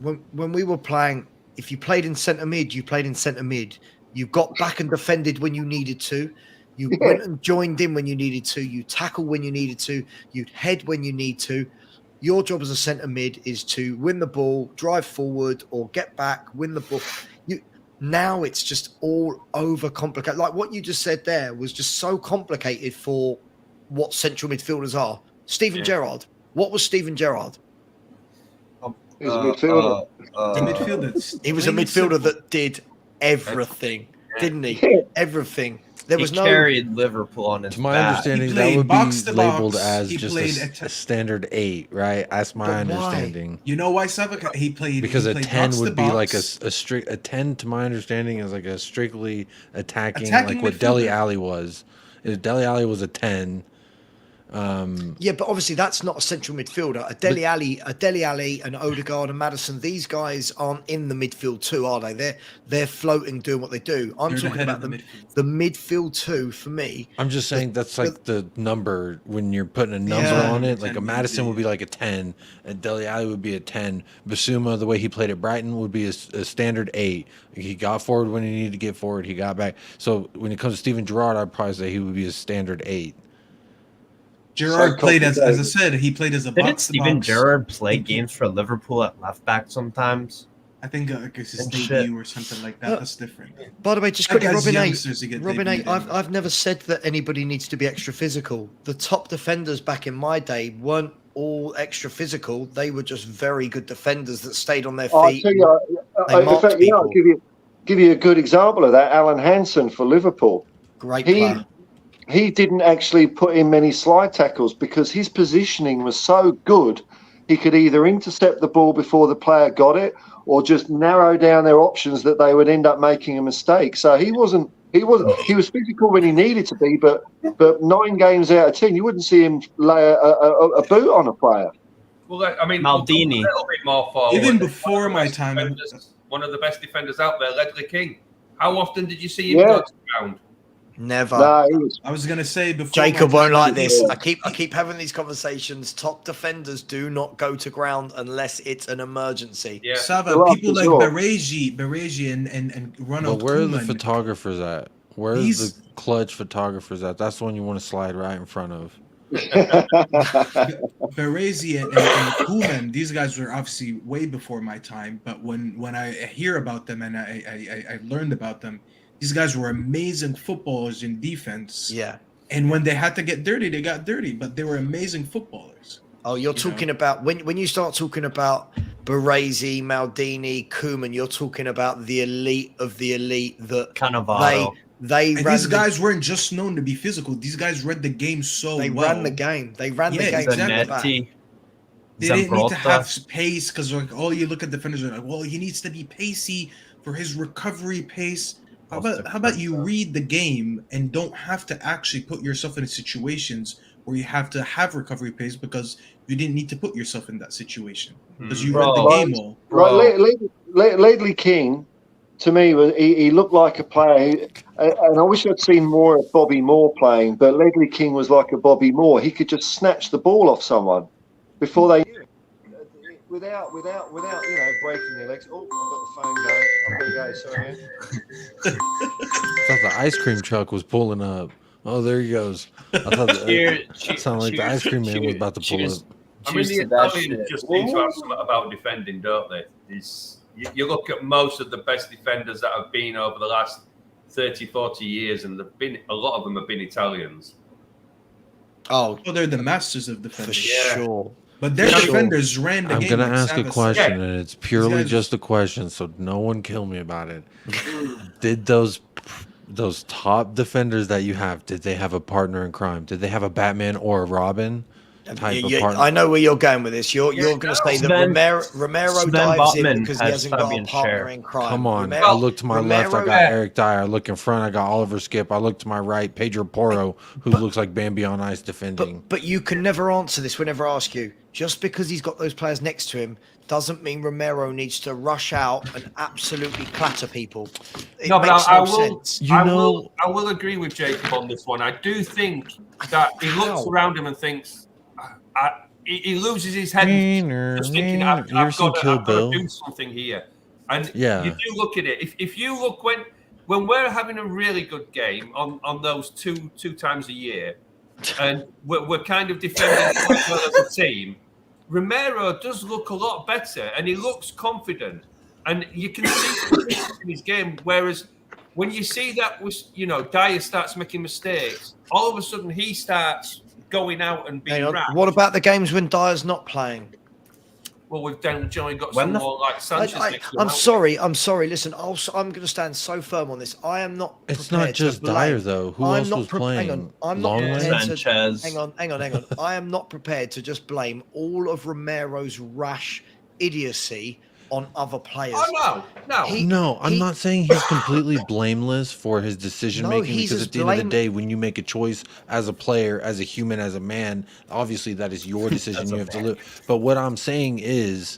when we were playing, if you played in centre mid, you played in centre mid. You got back and defended when you needed to. You went and joined in when you needed to. You tackle when you needed to. You'd head when you need to. Your job as a centre mid is to win the ball, drive forward, or get back, win the ball. Now it's just all over complicated. Like what you just said there was just so complicated for what central midfielders are. Steven Gerrard. What was Steven Gerrard? He was a midfielder. The midfielder. He was a midfielder that did everything, didn't he? Yeah. Everything. There was no carried Liverpool on his To my back. understanding, He that played would box be to labeled box. as He just played a standard 8, right? That's my But why? understanding. You know why, Savak? He played Because he a played 10 box would to be like box. a strict, a 10 to my understanding is like a strictly attacking like what midfielder. Dele Alli was. Dele Alli was a 10. Yeah, but obviously that's not a central midfielder. A Dele Alli, and Odegaard and Madison. These guys aren't in the midfield two, are they? They're floating, doing what they do. I'm They're the talking head about of the midfield two for me. I'm just saying that's like the number when you're putting a number on it. Like a 10 Madison would be. be like a 10, and Dele Alli would be a 10. Basuma, the way he played at Brighton, would be a standard 8. He got forward when he needed to get forward. He got back. So when it comes to Steven Gerrard, I'd probably say he would be a standard 8. Gerrard played as I said, he played as a Didn't box to Steven box. Gerrard play games for Liverpool at left back sometimes? I think it's his And debut or something like that. That's different. By the way, just Like quickly, as Robin youngsters, you get Robin debuted I've never said that anybody needs to be extra physical. The top defenders back in my day weren't all extra physical. They were just very good defenders that stayed on their feet. I'll tell you, They in marked fact, I'll people. give you a good example of that. Alan Hansen for Liverpool. Great He player. he didn't actually put in many slide tackles because his positioning was so good. He could either intercept the ball before the player got it, or just narrow down their options that they would end up making a mistake. So he was physical when he needed to be, but 9 games out of 10, you wouldn't see him lay a boot on a player. Well, I mean, Maldini. a little bit more forward. Even before my time, one of the best defenders out there, Ledley King. How often did you see him go to ground? Never. No, he was. I was gonna say before Jacob my won't time, like this. Yeah. I keep having these conversations. Top defenders do not go to ground unless it's an emergency. Yeah. Sava, Well, people like sure. Baregi and But Ronald where are the Koeman. photographers at? Where are He's- the clutch photographers at? That's the one you want to slide right in front of. Baresi and Koeman, these guys were obviously way before my time. But when I hear about them and I learned about them, these guys were amazing footballers in defense. Yeah. And when they had to get dirty, they got dirty. But they were amazing footballers. Oh, you're talking about when you start talking about Baresi, Maldini, Koeman, you're talking about the elite of the elite that Cannavaro. they And ran these guys weren't just known to be physical. These guys read the game so they well. ran the game. They ran the Yeah, game. exactly. from the back. Zanetti. They didn't need to Zambrotta. have pace because like, oh, you look at defenders are like, well, he needs to be pacey for his recovery pace. How about you read the game and don't have to actually put yourself in situations where you have to have recovery pace because you didn't need to put yourself in that situation because you read the Bro. game all. Like Ledley King, to me, he looked like a player, and I wish I'd seen more of Bobby Moore playing. But Ledley King was like a Bobby Moore. He could just snatch the ball off someone before they knew it, without breaking their legs. Oh, I've got the phone going. I'm gonna go. Sorry. I thought the ice cream truck was pulling up. Oh, there he goes. I thought that sounded like the ice cream man was about to pull up. I mean, the Cheers to that Italians shit. just seem to have something about defending, don't they? You look at most of the best defenders that have been over the last 30, 40 years, and a lot of them have been Italians. Oh, Oh, they're the masters of for defending. sure. But their Sure. defenders ran the I'm game. gonna like ask a Savas. question, Yeah. and it's purely guys- just a question, so no one kill me about it. Did those top defenders that you have, did they have a partner in crime? Did they have a Batman or a Robin type of partner? I know where you're going with this. You're going to say that Sven- Romero Sven dives in Botman because he has hasn't got a Fabian partner Schär. in crime. Come on. Romero- I look to my left, I Romero- got Eric Dyer. I look in front, I got Oliver Skip. I look to my right, Pedro Porro, who looks like Bambi on ice defending. But you can never answer this whenever I ask you. Just because he's got those players next to him doesn't mean Romero needs to rush out and absolutely clatter people. It No, but makes I no will. sense. You know- I will agree with Jacob on this one. I do think that he looks How? Mm, around him and thinks, he loses his head, just thinking, I've You ever seen got Kill to Bill? do something here. And Yeah. you do look at it. If you look when we're having a really good game on those two times a year, and we're kind of defending quite well as a team, Romero does look a lot better, and he looks confident, and you can see in his game. Whereas when you see that was, Dyer starts making mistakes, all of a sudden he starts going out and being rash. What about the games when Dyer's not playing? Well, we've generally got someone like Sanchez. I'm sorry. Listen, I'm going to stand so firm on this. I am not. It's not just Dyer though. Who else was playing? Hang on. I'm not prepared Sanchez. Hang on. I am not prepared to just blame all of Romero's rash idiocy on other players. Oh no! I'm not saying he's completely blameless for his decision making, because at the end of the day, when you make a choice as a player, as a human, as a man, obviously that is your decision. You have to live. But what I'm saying is,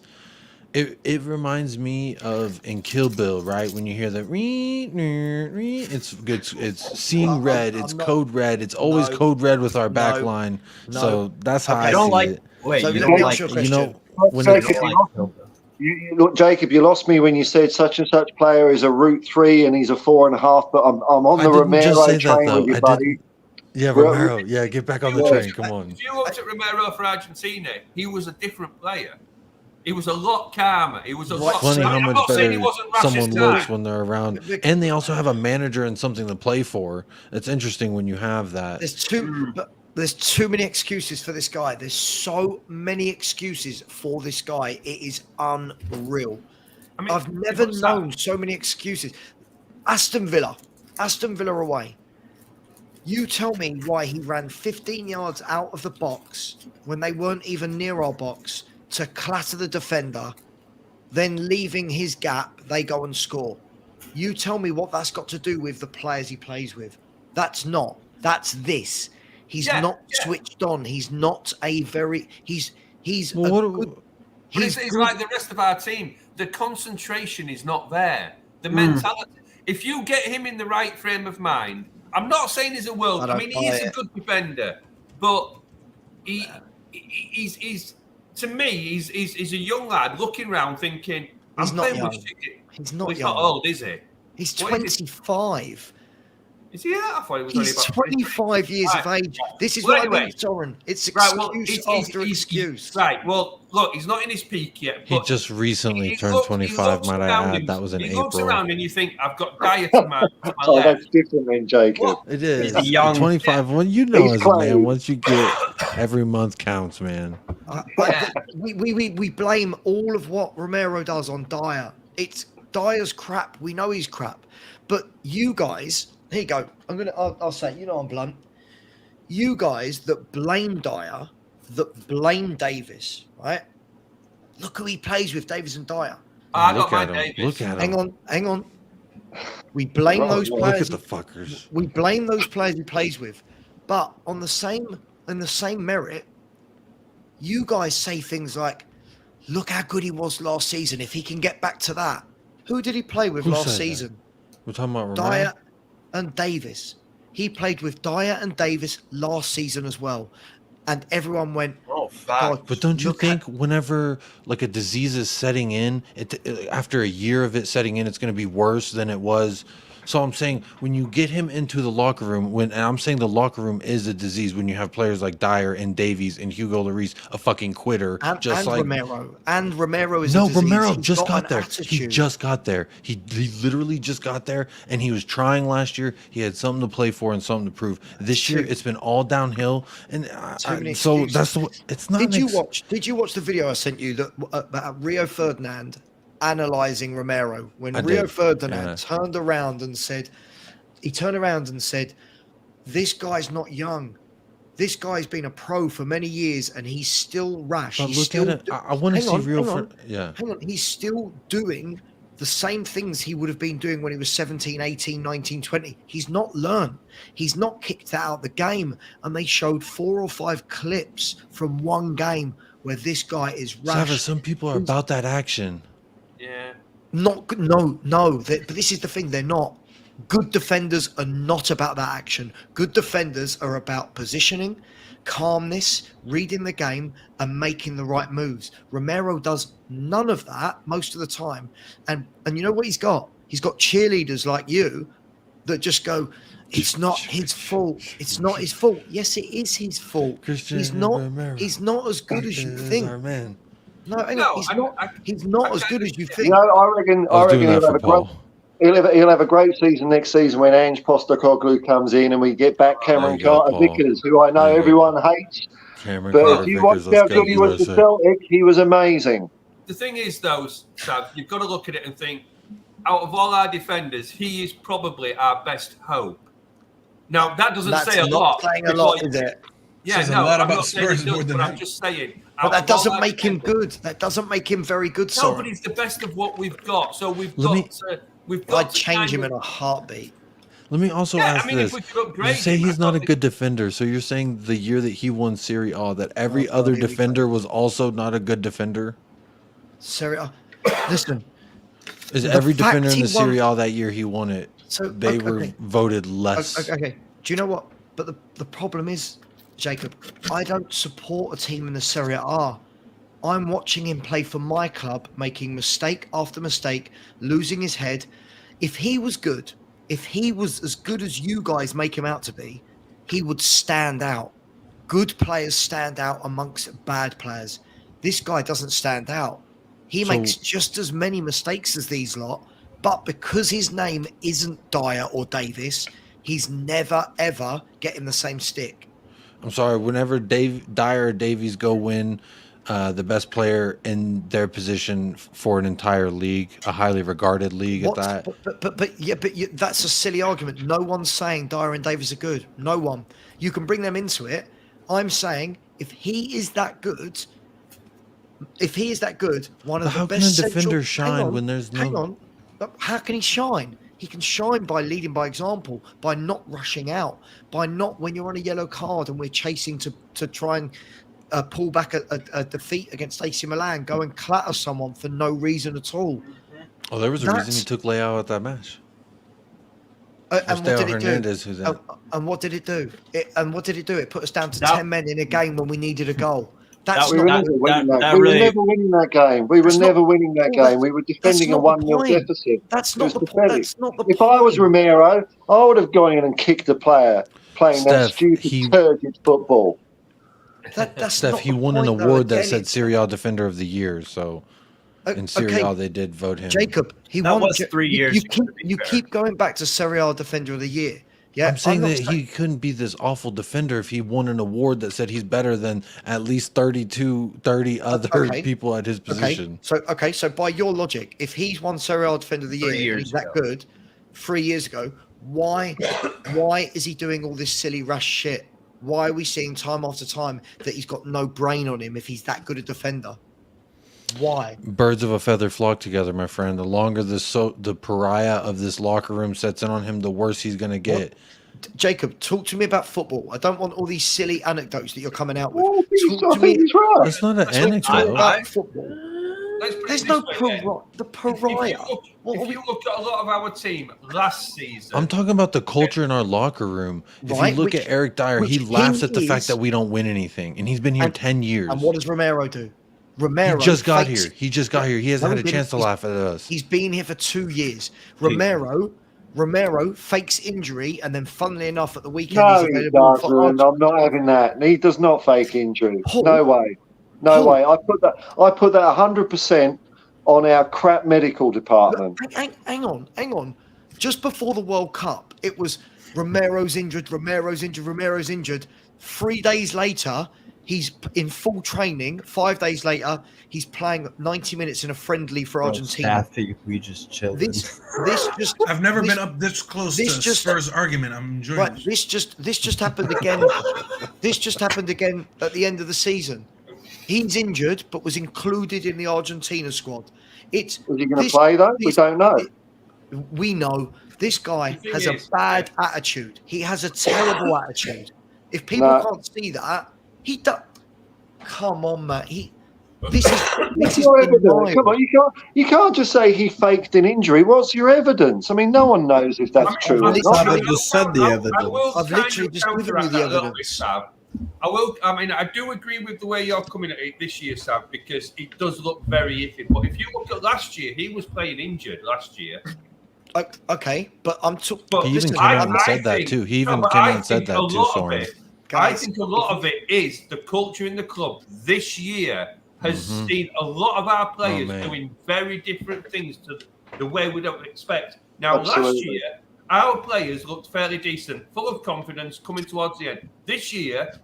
it reminds me of in Kill Bill, right? When you hear the it's good. It's seeing red. It's code red. It's always code red with our back line. So that's how I see it. Wait, So you let don't me like ask you a it. question. When Take it's, it, look, Jacob, you lost me when you said such and such player is a root 3 and he's a 4.5. But I'm on the Romero train with you, buddy. Yeah, Romero. Yeah, get back on the train. Come on. If you looked at Romero for Argentina, he was a different player. He was a lot calmer. He was a lot. Funny how I'm much not saying he better wasn't rash someone this looks time. when they're around, and they also have a manager and something to play for. It's interesting when you have that. There's too many excuses for this guy. There's so many excuses for this guy. It is unreal. I mean, I've never known so many excuses. Aston Villa away. You tell me why he ran 15 yards out of the box when they weren't even near our box to clatter the defender, then leaving his gap, they go and score. You tell me what that's got to do with the players he plays with. That's this. He's not switched on. He's not a very. He's He's like the rest of our team. The concentration is not there. The mentality. If you get him in the right frame of mind, I'm not saying he's a world. I mean, he is a good defender, but he's to me, he's a young lad looking around thinking, he's not young. He's not old, is he? He's 25. Is he that? I thought he was He's 25 years of age. This is what I mean, Soren. It's excuse after excuse. Right. Well, look, he's not in his peak yet. He just recently turned 25, might I add. That was in April. He looks around and you think, I've got Dyer to my Oh, left. that's different than Jacob. What? It is. He's young. 25. Well, you know, He's as a close. man, once you get every month counts, man. We blame all of what Romero does on Dyer. It's Dyer's crap. We know he's crap. But you guys, here you go. I'll say, I'm blunt. You guys that blame Dyer, that blame Davis, right? Look who he plays with, Davis and Dyer. I Look got at my him. Davis. Look at him. Hang on. We blame those Look players. at the fuckers. We blame those players he plays with. But in the same merit, you guys say things like, look how good he was last season. If he can get back to that. Who did he play with Who last said that? season? We're talking about Romero. Dyer and Davis. He played with Dyer and Davis last season as well. And everyone went, God, But don't you look think whenever like a disease is setting in, after a year of it setting in, it's going to be worse than it was? So I'm saying when you get him into the locker room, and I'm saying the locker room is a disease when you have players like Dyer and Davies and Hugo Lloris, a fucking quitter, and like Romero. And Romero is no, a disease. Romero He's just got got there. an He attitude. just got there. He literally just got there, and he was trying last year. He had something to play for and something to prove. This year, it's been all downhill, and so that's it's not. Did you watch the video I sent you that about Rio Ferdinand analyzing Romero when Rio Ferdinand turned around and said, "This guy's not young. This guy's been a pro for many years, and he's still rash. But he's look still at it. I want to see Rio. Yeah. Hang on. He's still doing the same things he would have been doing when he was 17, 18, 19, 20. He's not learned. He's not kicked out of the game. And they showed 4 or 5 clips from one game where this guy is rash. Sava, some people are about that action. Yeah. No. But this is the thing. They're not. Good defenders are not about that action. Good defenders are about positioning, calmness, reading the game, and making the right moves. Romero does none of that most of the time. And you know what he's got? He's got cheerleaders like you that just go, It's not his fault. It's not his fault. Yes, it is his fault. He's not. He's not as good as you think. Our man. No, hang on. He's not as good as you think. You know, I reckon he'll have a great. He'll have a great season next season when Ange Postecoglou comes in and we get back Cameron Carter-Vickers, who I know everyone hates. But if you watch how good he was for Celtic, he was amazing. The thing is, though, Sav, you've got to look at it and think, out of all our defenders, he is probably our best hope. Now, that doesn't say a lot. Saying a lot, is it? Yeah, no, I'm not saying it does, but I'm just saying. But that doesn't make him good. That doesn't make him very good. No, but he's the best of what we've got. So we've got. I'd change him in a heartbeat. Let me also ask this. You say he's not a good defender, so you're saying the year that he won Serie A, that every other defender was also not a good defender? Serie A. Listen. Is every defender in the Serie A that year he won it, they were voted less? Okay. Do you know what? But the problem is, Jacob, I don't support a team in the Serie A. I'm watching him play for my club, making mistake after mistake, losing his head. If he was good, if he was as good as you guys make him out to be, he would stand out. Good players stand out amongst bad players. This guy doesn't stand out. He makes just as many mistakes as these lot, but because his name isn't Dyer or Davis, he's never, ever getting the same stick. I'm sorry, whenever Dyer or Davies go win the best player in their position for an entire league, a highly regarded league at that. But that's a silly argument. No one's saying Dyer and Davies are good. No one. You can bring them into it. I'm saying if he is that good, one of the best. How can a defender shine when there's no? Hang on. How can he shine? He can shine by leading by example, by not rushing out, by not when you're on a yellow card and we're chasing to try and pull back a defeat against AC Milan, go and clatter someone for no reason at all. Oh, there was a reason he took Leao at that match. And what did it do? And what did it do? It put us down to 10 men in a game when we needed a goal. We were never winning that game. We were never winning that game. We were defending a 1-0 deficit. That's not the point. That's not the point. If I was Romero, I would have gone in and kicked the player playing that stupid, turgid football. Steph, he won an award that said Serie A Defender of the Year. So in Serie A, they did vote him. Jacob, he won. That was 3 years. You keep going back to Serie A Defender of the Year. Yeah, I'm saying that he couldn't be this awful defender if he won an award that said he's better than at least 30 other people at his position. So by your logic, if he's won Serie A Defender of the Year, he's that good 3 years ago, why is he doing all this silly rash shit? Why are we seeing time after time that he's got no brain on him if he's that good a defender? Why? Birds of a feather flock together, my friend. The longer the pariah of this locker room sets in on him, the worse he's going to get. Jacob, talk to me about football. I don't want all these silly anecdotes that you're coming out with. Talk to me. It's not an anecdote. About football. There's no the pariah. If you look at a lot of our team last season, I'm talking about the culture in our locker room. If you look at Eric Dyer, he laughs at the fact that we don't win anything, and he's been here 10 years. And what does Romero do? He just got here. He hasn't had a chance to laugh at us. He's been here for 2 years. Romero fakes injury, and then, funnily enough, at the weekend he's available for I'm not having that. He does not fake injury. No way. No way. I put that 100% on our crap medical department. Hang on. Just before the World Cup, it was Romero's injured. 3 days later, he's in full training. 5 days later, he's playing 90 minutes in a friendly for Argentina. We just chilled. I've never been up this close to Spurs' argument. I'm enjoying this. This just happened again. This just happened again at the end of the season. He's injured, but was included in the Argentina squad. Was he going to play though? We don't know. We know this guy has a bad attitude. He has a terrible attitude. If people can't see that, he does. Come on, Matt. This is your evidence. Come on, you can't just say he faked an injury. What's your evidence? I mean, no one knows if that's true. I've just said the evidence. I've literally just given you the evidence. I do agree with the way you're coming at it this year, Sav, because it does look very iffy. But if you look at last year, he was playing injured last year. Okay, but I'm talking. But He even Listen, came out and I said that think- too. He even no, but came I out and said think that a too, lot of Soren. it- I guys, think a lot of it is the culture in the club this year has Mhm. seen a lot of our players man. doing very different things to the way we don't expect. Now, last Absolutely. year, our players looked fairly decent, full of confidence, coming towards the end. This year,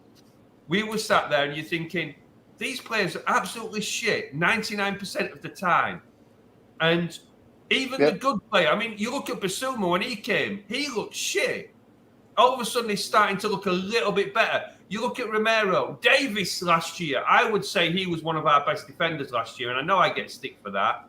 we were sat there and you're thinking, these players are absolutely shit 99% of the time. And even the good player, I mean, you look at Basuma when he came, he looked shit. All of a sudden, he's starting to look a little bit better. You look at Romero, Davis last year. I would say he was one of our best defenders last year, and I know I get stick for that.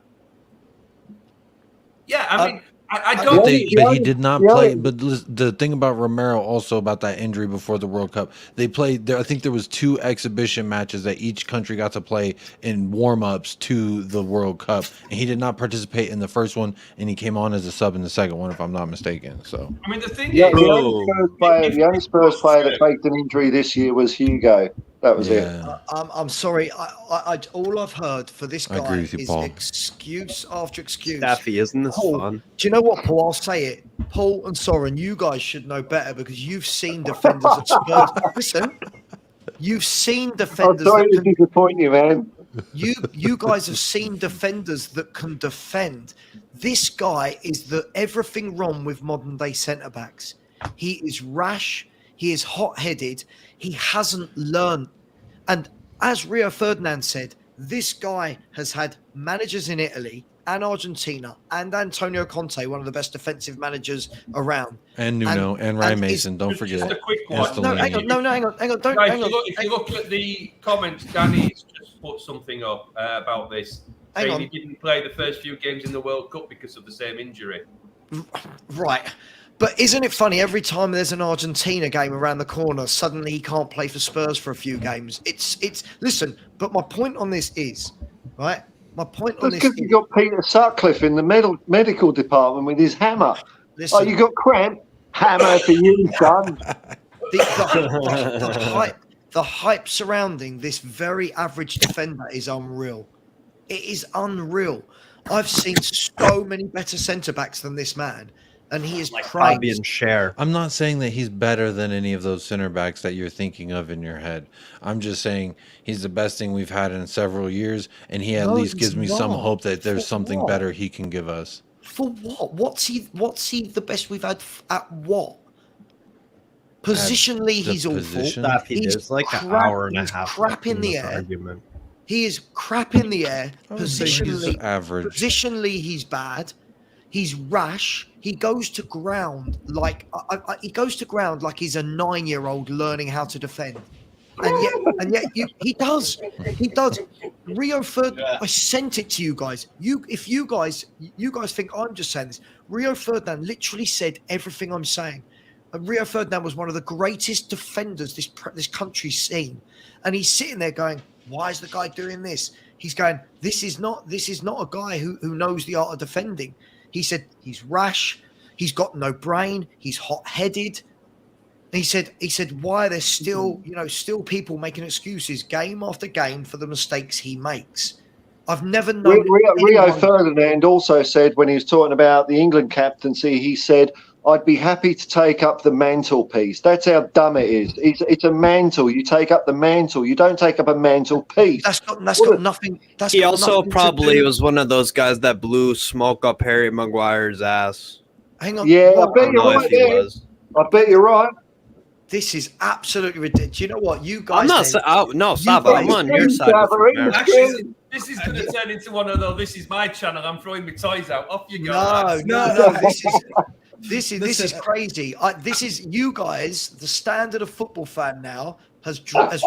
Yeah, I mean, I don't But think. he did not play. But the thing about Romero also about that injury before the World Cup, they played there. I think there was 2 exhibition matches that each country got to play in warm-ups to the World Cup, and he did not participate in the first one, and he came on as a sub in the second one, if I'm not mistaken. So I mean, the thing Yeah, is, the only Spurs player that faked an injury this year was Hugo. That was it. I'm sorry. All I've heard for this I agree guy with you, is Paul. excuse after excuse. Staffy, isn't this Paul, fun? do you know what, Paul? I'll say it. Paul and Soren, you guys should know better because you've seen defenders at Spurs. Listen, you've seen I'm defenders. sorry that to can, disappoint you, man. you guys have seen defenders that can defend. This guy is the everything wrong with modern day centre backs. He is rash. He is hot headed. He hasn't learned. And as Rio Ferdinand said, this guy has had managers in Italy and Argentina and Antonio Conte, one of the best defensive managers around. and Nuno and Ryan Mason. Don't forget. just a quick And one. No, hang Stellini. on. Hang on. Don't. Guys, Hang on. if you look at the comments, Danny's just put something up about this, Hang saying on. he didn't play the first few games in the World Cup because of the same injury. Right. But isn't it funny? Every time there's an Argentina game around the corner, suddenly he can't play for Spurs for a few games. It's listen. But my point on this is, right? My point on That's this because is, you got Peter Sutcliffe in the medical department with his hammer. listen, Oh, you got cramp? Hammer for you, son. the hype surrounding this very average defender is unreal. It is unreal. I've seen so many better centre backs than this man, and he is praised. Share. I'm not saying that he's better than any of those center backs that you're thinking of in your head. I'm just saying he's the best thing we've had in several years, and he at least gives me some hope that there's something better he can give us. For what? What's he the best we've had at what? Positionally, the he's position? awful. Staffy, there's like an crap- hour and a he's half. crap left in the this air. argument. He is crap in the air. I would say he's Positionally, average. Positionally, he's bad. He's rash. He goes to ground like he goes to ground like he's a 9-year-old learning how to defend. And yet he does. He does. Rio Ferdinand. I sent it to you guys. If you guys think I'm just saying this, Rio Ferdinand literally said everything I'm saying. And Rio Ferdinand was one of the greatest defenders this country's seen, and he's sitting there going, "Why is the guy doing this?" He's going, "This is not a guy who knows the art of defending." He said he's rash. He's got no brain. He's hot-headed. He said, why are there still people making excuses game after game for the mistakes he makes? I've never known. Rio Ferdinand also said when he was talking about the England captaincy, he said, "I'd be happy to take up the mantelpiece." That's how dumb it is. It's a mantle. You take up the mantle. You don't take up a mantelpiece. That's got nothing. He also probably was one of those guys that blew smoke up Harry Maguire's ass. Hang on. Yeah, I What? bet you're right there. I bet you're right. This is absolutely ridiculous. You know what? You guys. I'm not. Stop. I'm on your side. Actually, this is going to turn into one of those. This is my channel. I'm throwing my toys out. Off you go. No. This is crazy. This is you guys. The standard of football fan now has dropped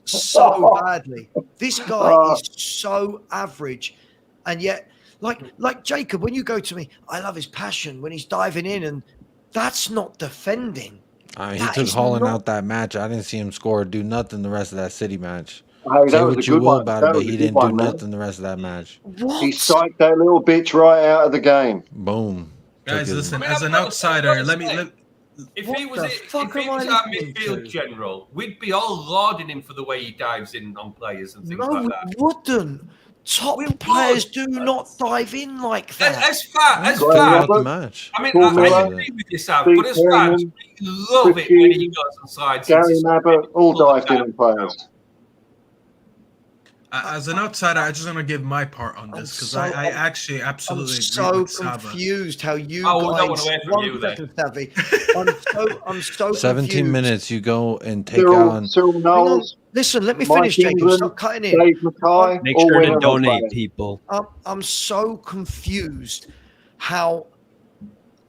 so badly. This guy is so average, and yet, like Jacob, when you go to me, I love his passion when he's diving in, and that's not defending. He took Holland out that match. I didn't see him score or do nothing the rest of that City match. Hey, Say what you will about it, but he didn't do nothing the rest of that match. What? He psyched that little bitch right out of the game. Boom. Guys, listen, as an outsider, let me. If he was our midfield general, we'd be all lauding him for the way he dives in on players and things like that. We wouldn't. Top players do not dive in like that. As far throughout the match. I mean, Paul I Miller, agree with yourself, Steve but as fans, Kerman, we love it when he Ricky, goes and slides Gary into Mabbutt, all dived in and players. As an outsider, I just want to give my part on this because I actually absolutely agree with Saba. Confused how you Oh, guys. no one away from you then. Savvy. I'm so 17 confused. minutes, you go and take Cyril on. Knowles, Listen, let me Mike finish, Jacob. England, Stop cutting in. Dave Mackay, Make all sure to winnable donate, players. people. I'm so confused how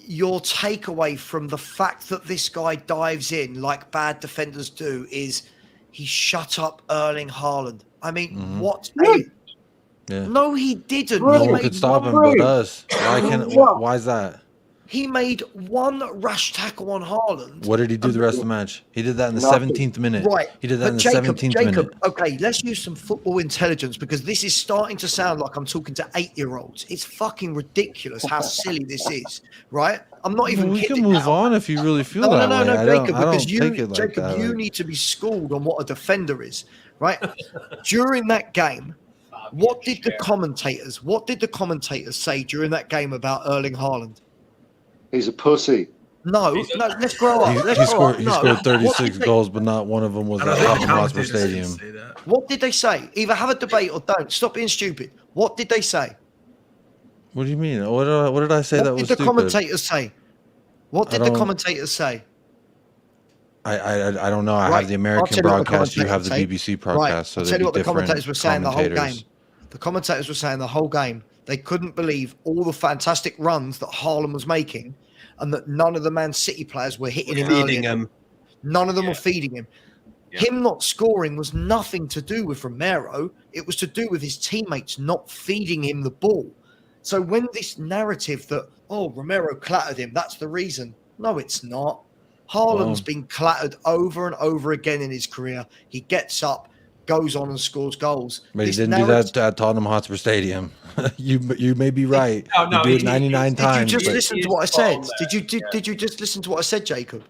your takeaway from the fact that this guy dives in like bad defenders do is he shut up Erling Haaland. I mean, what? Yeah. No, he didn't. No He one made could stop him one- but us. Why is that? He made one rash tackle on Haaland. What did he do the rest of the match? He did that in the Nothing. 17th minute. Right. He did that in the Jacob, 17th Jacob, minute. okay, let's use some football intelligence because this is starting to sound like I'm talking to 8-year-olds. It's fucking ridiculous how silly this is, right? I'm not even We kidding. can move now. on if you really feel No, that way. Jacob, I don't because take it like Jacob, that. you like- need to be schooled on what a defender is, right? During that game, what did the commentators say during that game about Erling Haaland? He's a pussy. No, let's grow up. He scored 36 goals, but not one of them was I at don't think Tottenham the Hotspur commentators Stadium. say that. What did they say? Either have a debate or don't. Stop being stupid. What did they say? What do you mean? What did I say What that did was the stupid? commentators say? What I did the don't- commentators say? I don't know. I Right, have the I'll American tell you what the broadcast. You have the commentators BBC Right, broadcast. So I'll there'd tell be you what the different commentators were saying the whole commentators. game. The commentators were saying the whole game they couldn't believe all the fantastic runs that Haaland was making and that none of the Man City players were hitting him Feeding earlier. him. None of them were feeding him. Yeah. Him not scoring was nothing to do with Romero. It was to do with his teammates not feeding him the ball. So when this narrative that, Romero clattered him, that's the reason. No, it's not. Haaland's been clattered over and over again in his career. He gets up, goes on and scores goals. But he This didn't do narrative- that at Tottenham Hotspur Stadium. you may be right. No, you do it he- 99 Did you times. just but- listen to what I said? Did you just listen to what I said, Jacob?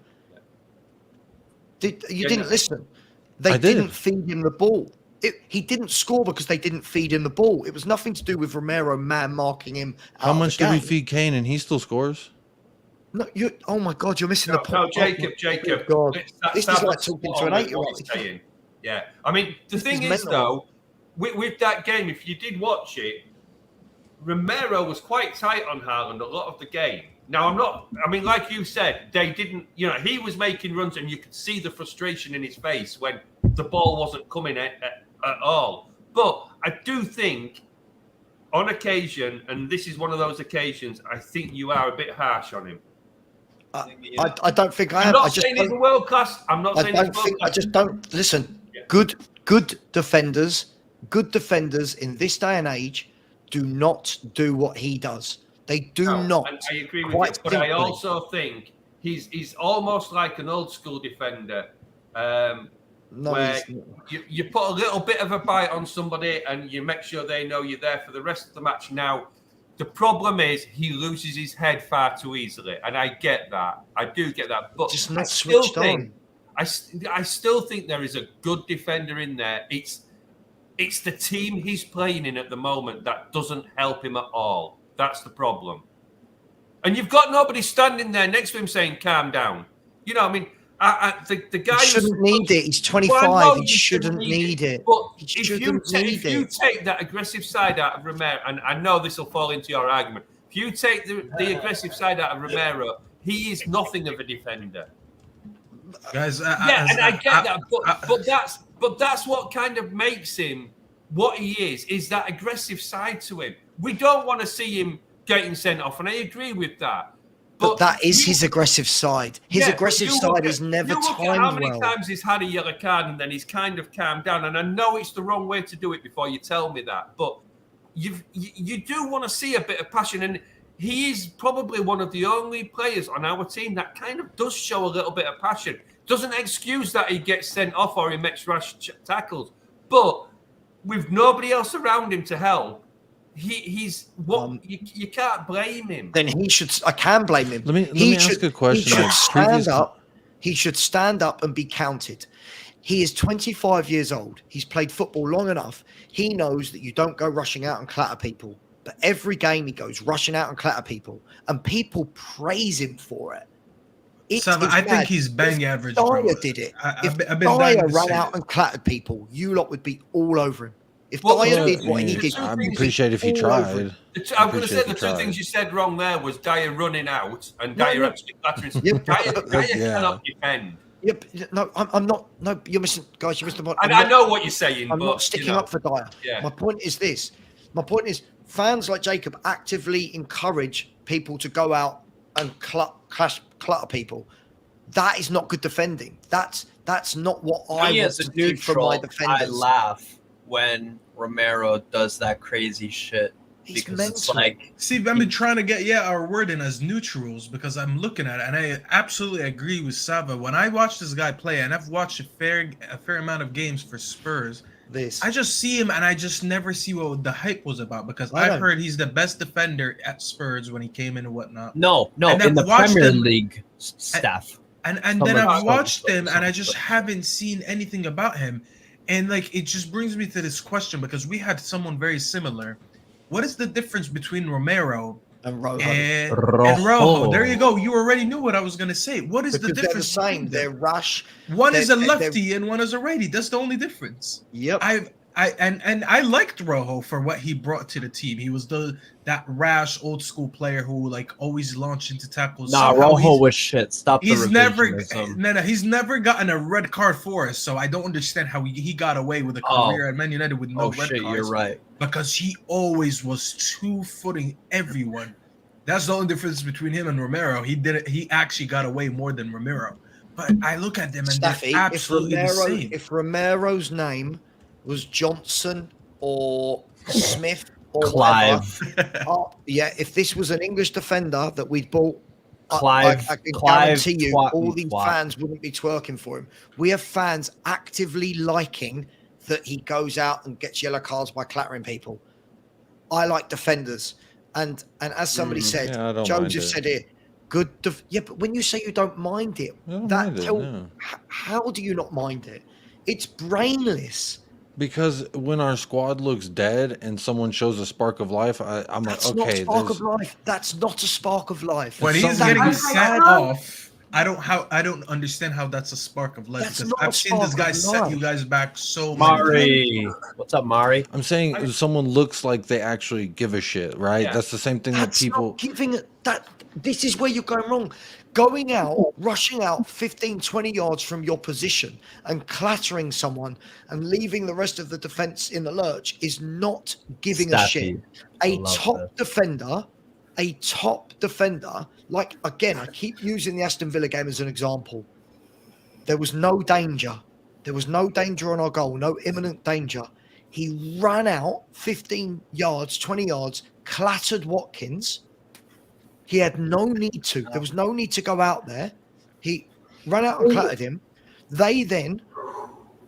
You didn't listen. They I did. didn't feed him the ball. He didn't score because they didn't feed him the ball. It was nothing to do with Romero man marking him. How out much of the did we game. feed Kane and he still scores? No, oh my God, you're missing No, the point. Jacob. God. That- This is that's like talking to an what 8-year-old. he's saying. Yeah, I mean, the This thing is is, mental. though, with that game, if you did watch it, Romero was quite tight on Haaland a lot of the game. Now, like you said, they didn't, he was making runs and you could see the frustration in his face when the ball wasn't coming at all. But I do think on occasion, and this is one of those occasions, I think you are a bit harsh on him. I don't think I I'm am. not I just saying he's a world class. I'm not saying he's world class. I just don't listen. Yeah. Good defenders in this day and age do not do what he does. They do not. And I agree with Quite you, but I simply. also think he's almost like an old school defender. No, where he's not. you put a little bit of a bite on somebody and you make sure they know you're there for the rest of the match. Now, the problem is he loses his head far too easily, and I get that. I do get that, but Just I not still switched think on. I still think there is a good defender in there. It's the team he's playing in at the moment that doesn't help him at all. That's the problem. And you've got nobody standing there next to him saying, "Calm down." You know, I mean, the guy He shouldn't need it. He's 25. Well, I know he you shouldn't need it. But He if shouldn't need you it. take that aggressive side out of Romero, and I know this will fall into your argument, if you take the aggressive side out of Romero, he is nothing of a defender. Guys, I get that, but that's what kind of makes him what he is that aggressive side to him. We don't want to see him getting sent off, and I agree with that. But that is his aggressive side. His aggressive side is never you look at timed how many well. times he's had a yellow card and then he's kind of calmed down. And I know it's the wrong way to do it before you tell me that, but you do want to see a bit of passion. And he is probably one of the only players on our team that kind of does show a little bit of passion. Doesn't excuse that he gets sent off or he makes rash tackles, but with nobody else around him to help, he's what you can't blame him. Then he should. I can blame him. Let me ask a question. He should stand up. He should stand up and be counted. He is 25 years old. He's played football long enough. He knows that you don't go rushing out and clatter people. But every game he goes rushing out and clatter people. And people praise him for it. Sava, I think he's bang average, bro. Dyer did it. I've been Dyer dying to ran say out it. and clattered people, you lot would be all over him. If Well, Dyer did what he did, I appreciate if he tried. I'm going to say the two things you said wrong there was Dyer running out and Dyer actually clattering. Yep. Dyer cannot defend. Yep. No, I'm not. No, you're missing, guys. You're missing the point. And I know what you're saying. I'm but, not sticking up for Dyer. Yeah. My point is this. My point is fans like Jacob actively encourage people to go out and clutter people. That is not good defending. That's not what I want as to a see from my neutral, defenders. I laugh when Romero does that crazy shit. He's because mental. it's like, See, I've been trying to get our word in as neutrals because I'm looking at it, and I absolutely agree with Sava. When I watch this guy play, and I've watched a fair amount of games for Spurs, I just see him, and I just never see what the hype was about because I've heard he's the best defender at Spurs when he came in and whatnot. No, and in the Premier him, League staff. And then I've watched him, and I just haven't seen anything about him. And like it just brings me to this question because we had someone very similar. What is the difference between Romero and Rojo? And Rojo? There you go. You already knew what I was gonna say. What is because the difference? They're the same. They're rash. One is a lefty and one is a righty. That's the only difference. Yep. I liked Rojo for what he brought to the team. He was that rash old school player who like always launched into tackles. Nah, Rojo was shit. Stop. He's never he's never gotten a red card for us. So I don't understand how he got away with a career at Man United with no red cards. You're right. Because he always was two-footing everyone. That's the only difference between him and Romero. He actually got away more than Romero. But I look at them and Staffy, they're absolutely the same. If Romero's name was Johnson or Smith or Clive, if this was an English defender that we'd bought, Clive, I can guarantee you all these fans wouldn't be twerking for him. We have fans actively liking that he goes out and gets yellow cards by clattering people. I like defenders. And as somebody said, Joseph said it, but when you say you don't mind it, how do you not mind it? It's brainless. Because when our squad looks dead and someone shows a spark of life, I'm like, okay. That's not a spark of life. That's not a spark of life. When he's getting sent off, I don't understand how that's a spark of life. Because I've seen this guy set you guys back so much. Mari, what's up, Mari? I'm saying if someone looks like they actually give a shit, right? Yeah. That's the same thing that people giving that. This is where you're going wrong. Going out, rushing out 15, 20 yards from your position and clattering someone and leaving the rest of the defense in the lurch is not giving a shit. A top defender, like, again, I keep using the Aston Villa game as an example. There was no danger. There was no danger on our goal, no imminent danger. He ran out 15 yards, 20 yards, clattered Watkins. He had no need to. There was no need to go out there. He ran out and clattered him. They then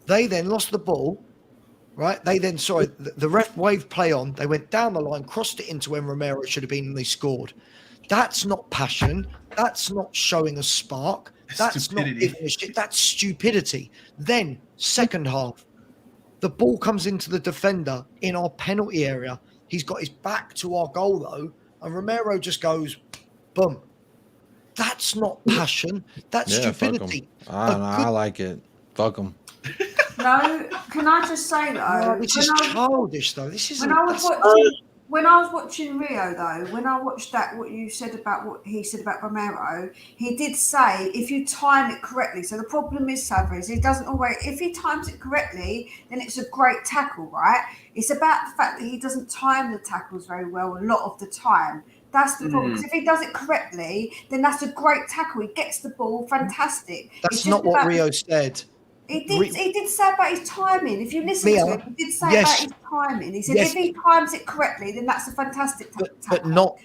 lost the ball, right? The ref waved play on. They went down the line, crossed it into when Romero should have been, and they scored. That's not passion. That's not showing a spark. That's not giving a shit. That's stupidity. Then, second half, the ball comes into the defender in our penalty area. He's got his back to our goal, though, and Romero just goes, boom. That's not passion. That's stupidity. I like it. Fuck them. No, can I just say, though? This is childish, though. This isn't... When I was watching Rio, though, when I watched that, what he said about Romero, he did say if you time it correctly. So the problem is, Savage, he doesn't always. If he times it correctly, then it's a great tackle, right? It's about the fact that he doesn't time the tackles very well a lot of the time. That's the problem. Because if he does it correctly, then that's a great tackle. He gets the ball, fantastic. That's not what Rio said. He did say about his timing. If you listen to him, he did say about his timing. He said if he times it correctly, then that's a fantastic tackle. But not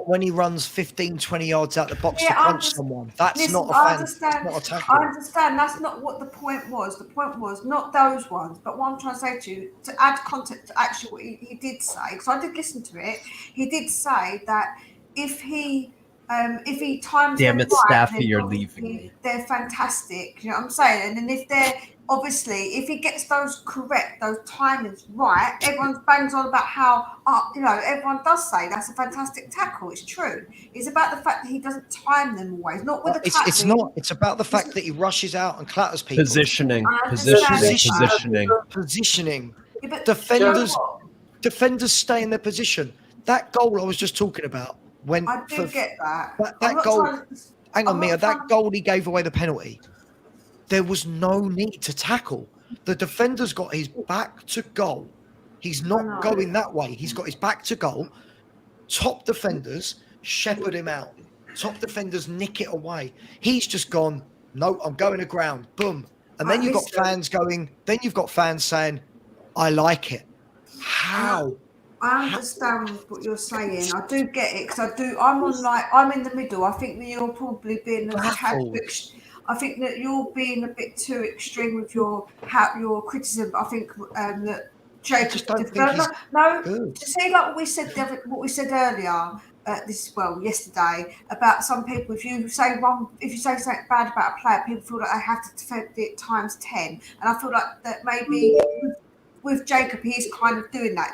when he runs 15, 20 yards out the box to punch someone. That's not a tackle. I understand. That's not what the point was. The point was not those ones. But what I'm trying to say to you, to add context to actually what he did say, because I did listen to it, he did say that if he if he times Damn them it, right, Staffy, then you're obviously leaving me. they're fantastic. You know what I'm saying? And then if they're obviously, if he gets those correct, those timings right, everyone bangs on about how, everyone does say that's a fantastic tackle. It's true. It's about the fact that he doesn't time them always, not with the clapping. It's not. It's about the fact that he rushes out and clatters people. Positioning. I understand Positioning. Yeah, but Defenders. you know what? Defenders stay in their position. That goal I was just talking about. When I do get that. that goal. Hang on, Mia. That goal he gave away the penalty. There was no need to tackle. The defender's got his back to goal. He's not going that way. He's got his back to goal. Top defenders shepherd him out. Top defenders nick it away. He's just gone, no, I'm going to ground. Boom. And then you've got fans going, then you've got fans saying, I like it. How? I understand what you're saying. I do get it because I'm in the middle. I think that you're probably being I think that you're being a bit too extreme with your criticism. I think that Jacob. To say like what we said earlier. Yesterday about some people. If you say something bad about a player, people feel like they have to defend it times 10. And I feel like that maybe with Jacob, he's kind of doing that,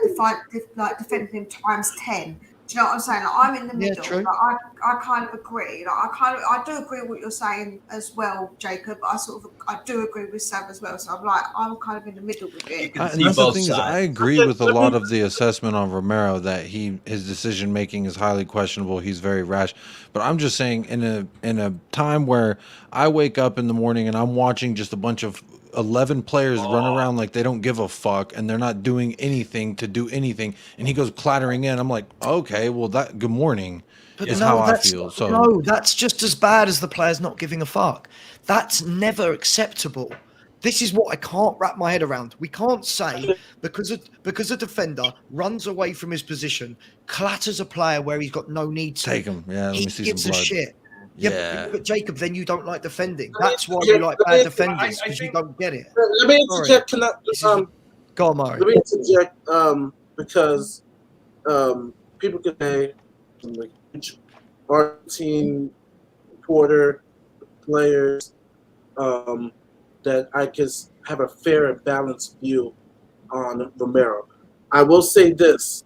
defending him times 10. Do you know what I'm saying? Like, I'm in the middle. True. Like, I kind of agree. Like, I do agree with what you're saying as well, Jacob. But I do agree with Sam as well. So I'm kind of in the middle with it. And that's the thing is, I agree with a lot of the assessment on Romero that his decision making is highly questionable. He's very rash. But I'm just saying, in a time where I wake up in the morning and I'm watching just a bunch of 11 players run around like they don't give a fuck and they're not doing anything to do anything, and he goes clattering in, I'm like, okay, well, that good morning is how I feel. So no, that's just as bad as the players not giving a fuck. That's never acceptable. This is what I can't wrap my head around. We can't say because a defender runs away from his position, clatters a player where he's got no need to. Take him. Yeah, let me see gives some blood. A shit. Yeah. But Jacob, then you don't like defending. That's why you like bad defenders, because you don't get it. Let me interject. Go on, Murray. Let me interject because people can say our team reporter players that I just have a fair and balanced view on Romero. I will say this: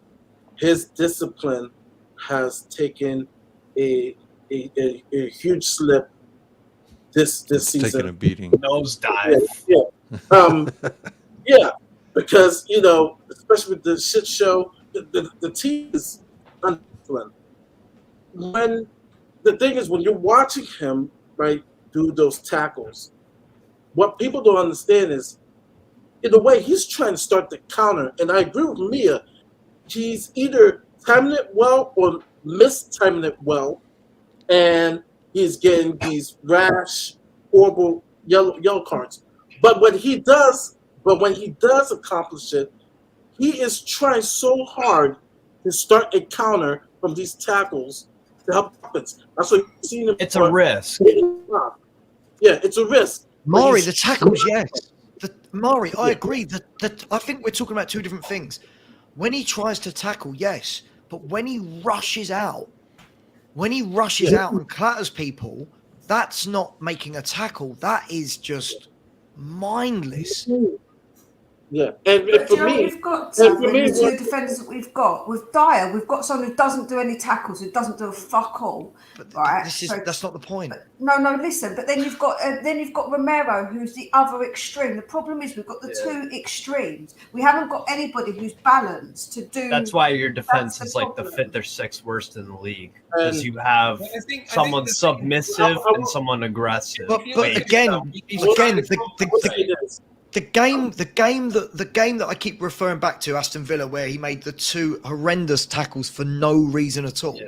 his discipline has taken a huge slip this season. Taking a beating. Nosedive. Yeah, because especially with the shit show, the team is undisciplined. When the thing is, when you're watching him do those tackles, what people don't understand is, in a way, he's trying to start the counter. And I agree with Mia. He's either timing it well or mistiming it well. And he's getting these rash, horrible yellow cards. But when he does accomplish it, he is trying so hard to start a counter from these tackles to help offense. That's what you've seen. It's a risk. Yeah, it's a risk. Maury, the tackles, yes. Maury, I agree. I think we're talking about two different things. When he tries to tackle, yes. But when he rushes out, and clatters people, that's not making a tackle. That is just mindless. Yeah, and for me, you've got the two defenders that we've got. With Dyer, we've got someone who doesn't do any tackles, who doesn't do a fuck all. But right? That's not the point. No, listen. But then you've got Romero, who's the other extreme. The problem is we've got the two extremes. We haven't got anybody who's balanced to do. That's why your defense is like the fifth or sixth worst in the league, because you have someone submissive and someone aggressive. But again, the game that I keep referring back to, Aston Villa, where he made the two horrendous tackles for no reason at all. Yeah.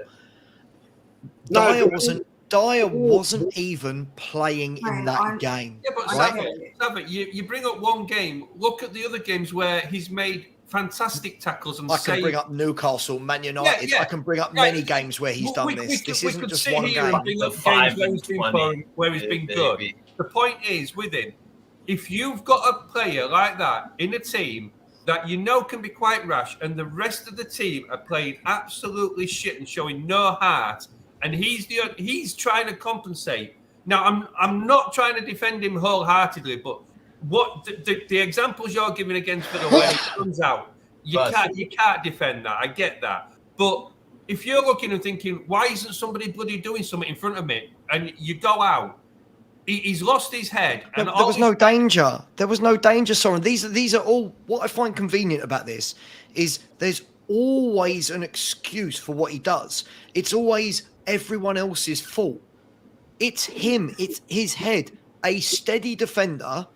Dyer wasn't even playing in that game. Yeah, but Savit, you bring up one game. Look at the other games where he's made fantastic tackles and I can bring up Newcastle, Man United. I can bring up many games where he's done this. This isn't just one game. Bring up games where he's been good. The point is, with him, if you've got a player like that in a team that can be quite rash, and the rest of the team are playing absolutely shit and showing no heart, and he's trying to compensate. Now, I'm not trying to defend him wholeheartedly, but what the examples you're giving against Villa where he comes out, you can't defend that. I get that, but if you're looking and thinking, why isn't somebody bloody doing something in front of me, and you go out, he's lost his head. And there was no danger. There was no danger, Soren. These are all. What I find convenient about this is there's always an excuse for what he does. It's always everyone else's fault. It's him. It's his head. A steady defender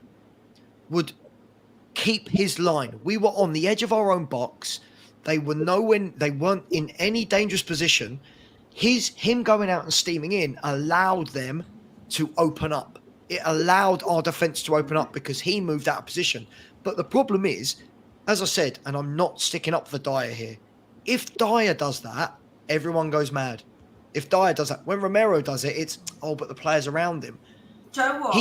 would keep his line. We were on the edge of our own box. They were nowhere. They weren't in any dangerous position. Him going out and steaming in allowed them to open up. It allowed our defence to open up because he moved out of position. But the problem is, as I said, and I'm not sticking up for Dyer here, if Dyer does that, everyone goes mad. If Dyer does that, when Romero does it, it's, but the players around him. Do you know what?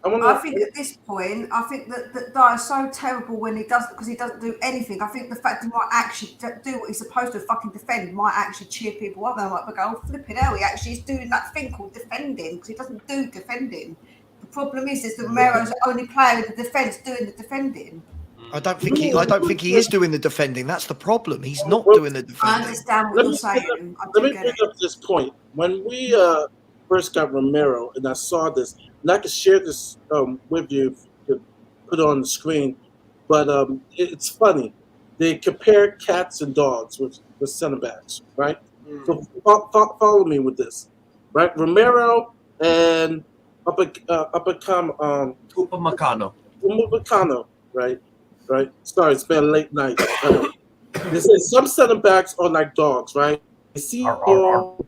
I think at this point, I think that Dyer's so terrible when he doesn't do anything. I think the fact he might actually do what he's supposed to, fucking defend, might actually cheer people up. They're like, oh, flipping hell, he actually is doing that thing called defending, because he doesn't do defending. The problem is that Romero's the only player in the defence doing the defending. I don't think he is doing the defending. That's the problem. He's not doing the defending. I understand what you're saying. Let me bring up this point. When we first got Romero, and I saw this, and I can share this with you to put it on the screen, but it's funny. They compare cats and dogs with center backs, right? So follow me with this, right? Romero and Upamecano, right? Sorry, it's been a late night. They say some center backs are like dogs, right? They see ball,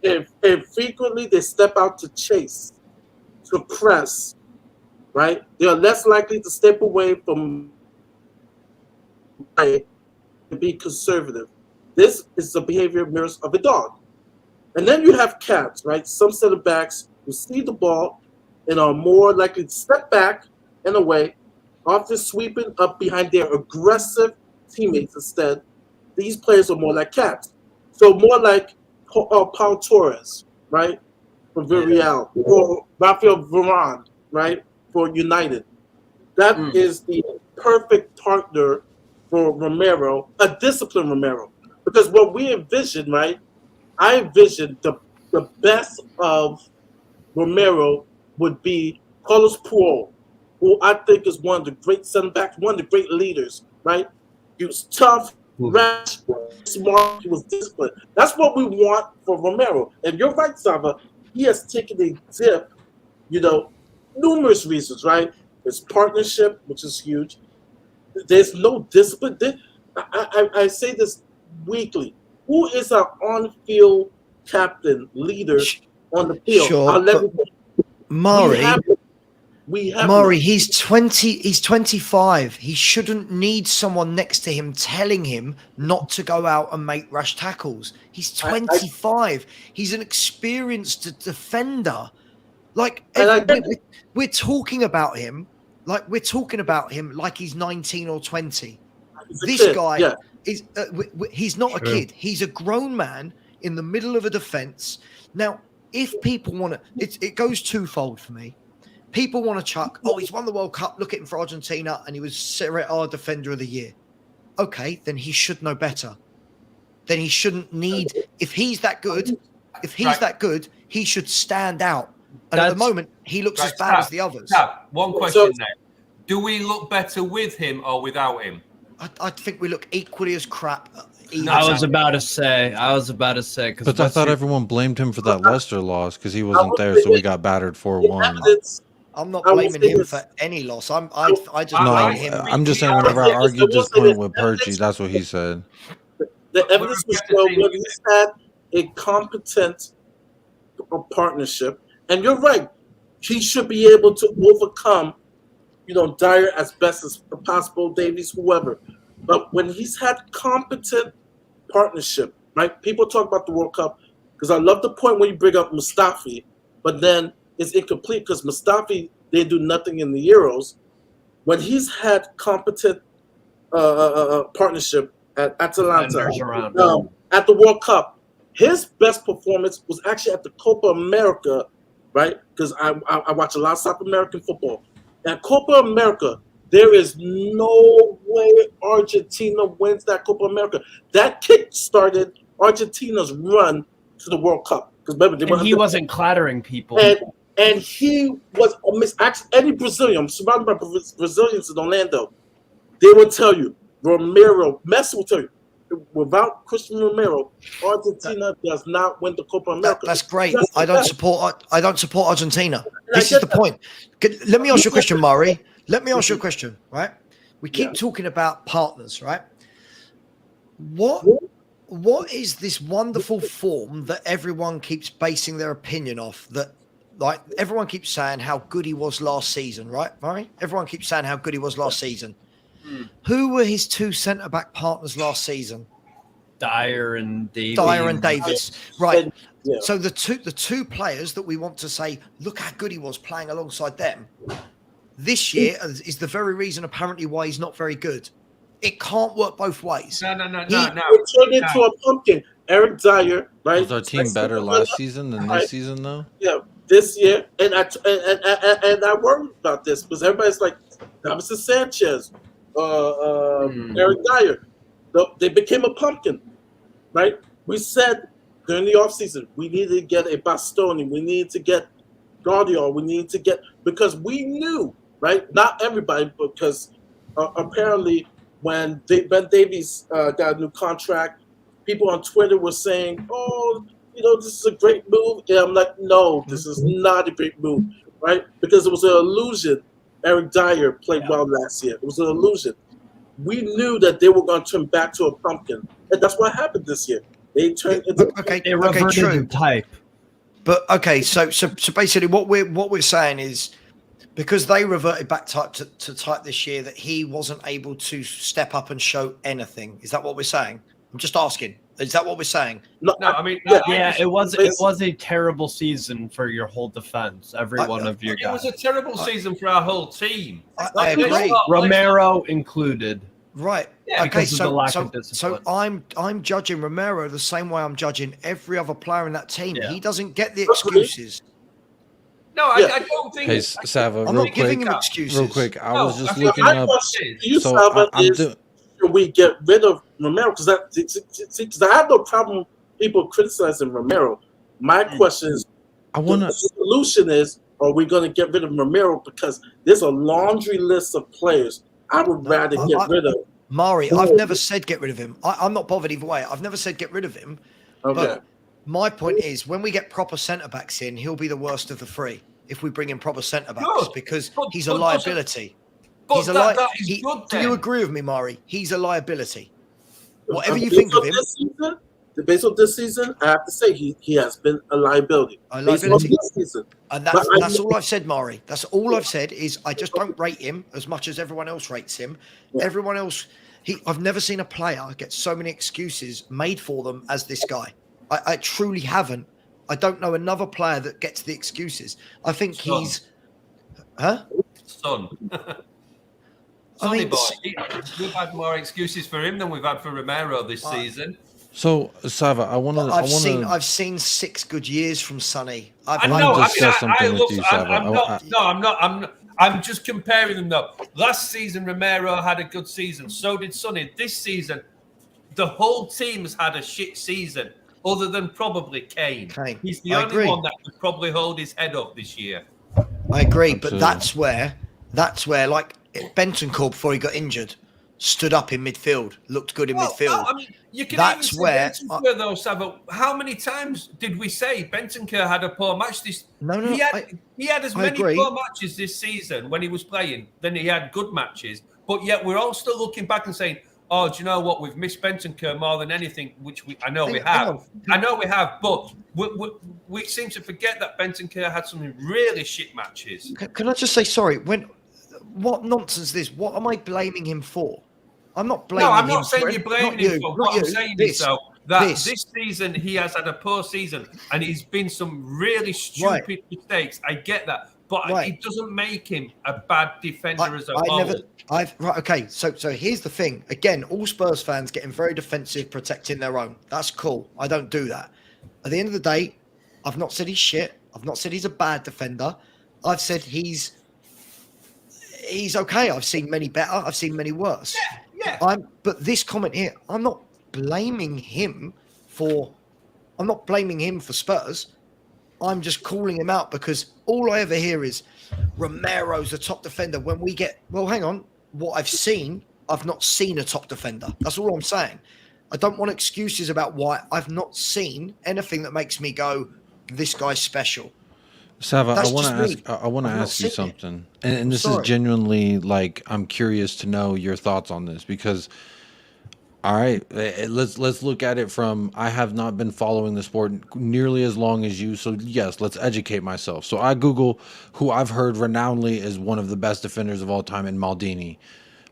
and frequently they step out to chase, to press, right? They are less likely to step away from play and be conservative. This is the behavior mirrors of a dog. And then you have cats, right? Some center backs who see the ball and are more likely to step back and away, often sweeping up behind their aggressive teammates instead. These players are more like cats. So more like Paul Torres, right, for Villarreal, or Rafael Varane, right, for United. That is the perfect partner for Romero, a disciplined Romero. Because what we envision, right, I envisioned the best of Romero would be Carlos Puyol, who I think is one of the great center backs, one of the great leaders, right? He was tough, rash, smart, he was disciplined. That's what we want for Romero. And you're right, Sava, he has taken a dip, numerous reasons, right? His partnership, which is huge. There's no discipline. I say this weekly. Who is our on-field captain, leader on the field? Sure, Murray, he's 20. He's 25. He shouldn't need someone next to him telling him not to go out and make rash tackles. He's 25. He's an experienced defender. Like we're talking about him, like he's 19 or 20. This guy is. He's not a kid. He's a grown man in the middle of a defense. Now, if people want to, it goes twofold for me. People want to chuck, he's won the World Cup, look at him for Argentina, and he was Serie A Defender of the Year. Okay, then he should know better. Then he shouldn't need, if he's that good, he should stand out. And at the moment, he looks as bad as the others. One question there. Do we look better with him or without him? I think we look equally as crap. I was about to say, but I thought everyone blamed him for that Leicester loss because he wasn't there, so we got battered 4-1. I'm not blaming him for any loss. I just blame him. I'm just saying whenever I argued this point with Perchy, that's what he said. The evidence was shown when he's had a competent partnership, and you're right. He should be able to overcome, Dyer as best as possible, Davies, whoever. But when he's had competent partnership, right? People talk about the World Cup because I love the point when you bring up Mustafi, but then it's incomplete because Mustafi, they do nothing in the Euros. When he's had competent partnership at Atalanta, at the World Cup, His best performance was actually at the Copa America, right? Because I watch a lot of South American football. At Copa America, there is no way Argentina wins that Copa America. That kick started Argentina's run to the World Cup. Because remember, And he wasn't clattering people. And he was actually any Brazilian. I'm surrounded by Brazilians in Orlando. They will tell you, Messi will tell you, without Christian Romero, Argentina does not win the Copa America. That's great. I don't support Argentina. This is the point. Let me ask you a question, Murray. Let me ask you a question, right? We keep talking about partners, right? What is this wonderful form that everyone keeps basing their opinion off? That, like, everyone keeps saying how good he was last season, right, Murray? Everyone keeps saying how good he was last season. Who were his two centre-back partners last season? Dyer and Davies. Right. Yeah. So the two players that we want to say, look how good he was playing alongside them, this year is the very reason apparently why he's not very good. It can't work both ways. No. Turned into a pumpkin. Eric Dyer, right? Was our team better last season than this season, though? Yeah, this year, and I worry about this because everybody's like, Davinson Sanchez, Eric Dyer, they became a pumpkin, right? We said during the offseason, we needed to get a Bastoni, we needed to get Guardiola, we needed to get, because we knew, right? Not everybody, because apparently when Ben Davies got a new contract, people on Twitter were saying, oh, this is a great move. And I'm like, no, this is not a great move, right? Because it was an illusion. Eric Dyer played well last year. It was an illusion. We knew that they were going to turn back to a pumpkin. And that's what happened this year. They turned into true type. But okay, so basically what we're saying is, because they reverted back to type this year, that he wasn't able to step up and show anything. Is that what we're saying? I'm just asking. Is that what we're saying? No, I mean, it was a terrible season for your whole defense. Every one of your guys. It was a terrible season for our whole team. I agree. Romero included. Right. Yeah, okay. because of the lack of discipline. So I'm judging Romero the same way I'm judging every other player in that team. Yeah. He doesn't get the excuses. No, I don't think. Hey, Sava, I'm not giving him excuses. Real quick, I was just looking up. Should we get rid of Romero? Because I have no problem people criticizing Romero. My question is, the solution is, are we going to get rid of Romero? Because there's a laundry list of players I would rather get rid of. Mari, I've never said get rid of him. I'm not bothered either way. I've never said get rid of him. Okay. But my point is, when we get proper centre-backs in, he'll be the worst of the three if we bring in proper centre-backs, because he's a liability. He's do you agree with me, Mari? He's a liability. Whatever you think of him. Based on this season, I have to say he has been a liability. And that's all I've said, Mari. That's all I've said is I just don't rate him as much as everyone else rates him. Yeah. Everyone else, I've never seen a player get so many excuses made for them as this guy. I truly haven't. I don't know another player that gets the excuses. I think he's... Huh? Son. Sonny boy. We've had more excuses for him than we've had for Romero this season. So, Sava, I've seen 6 good years from Sonny. I'm just comparing them though. Last season, Romero had a good season. So did Sonny. This season, the whole team has had a shit season, other than probably Kane. He's the only one that could probably hold his head up this year. I agree, but that's where like Bentancur, before he got injured, stood up in midfield, looked good in midfield. I mean, you can that's even where Bentancur, though, Sava. How many times did we say Bentancur had a poor match this? No, he had as many poor matches this season when he was playing than he had good matches. But yet we're all still looking back and saying, "Oh, do you know what? We've missed Bentancur more than anything," which I know we have. But we seem to forget that Bentancur had some really shit matches. Can I just say sorry? What nonsense is this? What am I blaming him for? I'm not blaming him. No, I'm not saying you're blaming him for. What I'm saying is, though, that this season he has had a poor season and he's been some really stupid mistakes. I get that. But it doesn't make him a bad defender as a whole. Okay, so here's the thing. Again, all Spurs fans getting very defensive, protecting their own. That's cool. I don't do that. At the end of the day, I've not said he's shit. I've not said he's a bad defender. I've said he's okay. I've seen many better. I've seen many worse. Yeah. But this comment here, I'm not blaming him for Spurs. I'm just calling him out because all I ever hear is Romero's a top defender. When we get, well, hang on, what I've seen, I've not seen a top defender. That's all I'm saying. I don't want excuses about why I've not seen anything that makes me go, this guy's special. Sava, That's I want just to me. ask. I want to I've not ask you seen it. something, and this is sorry. genuinely like I'm curious to know your thoughts on this because, all right, let's look at it from I have not been following the sport nearly as long as you, so yes, let's educate myself. So I Google who I've heard renownedly is one of the best defenders of all time in Maldini.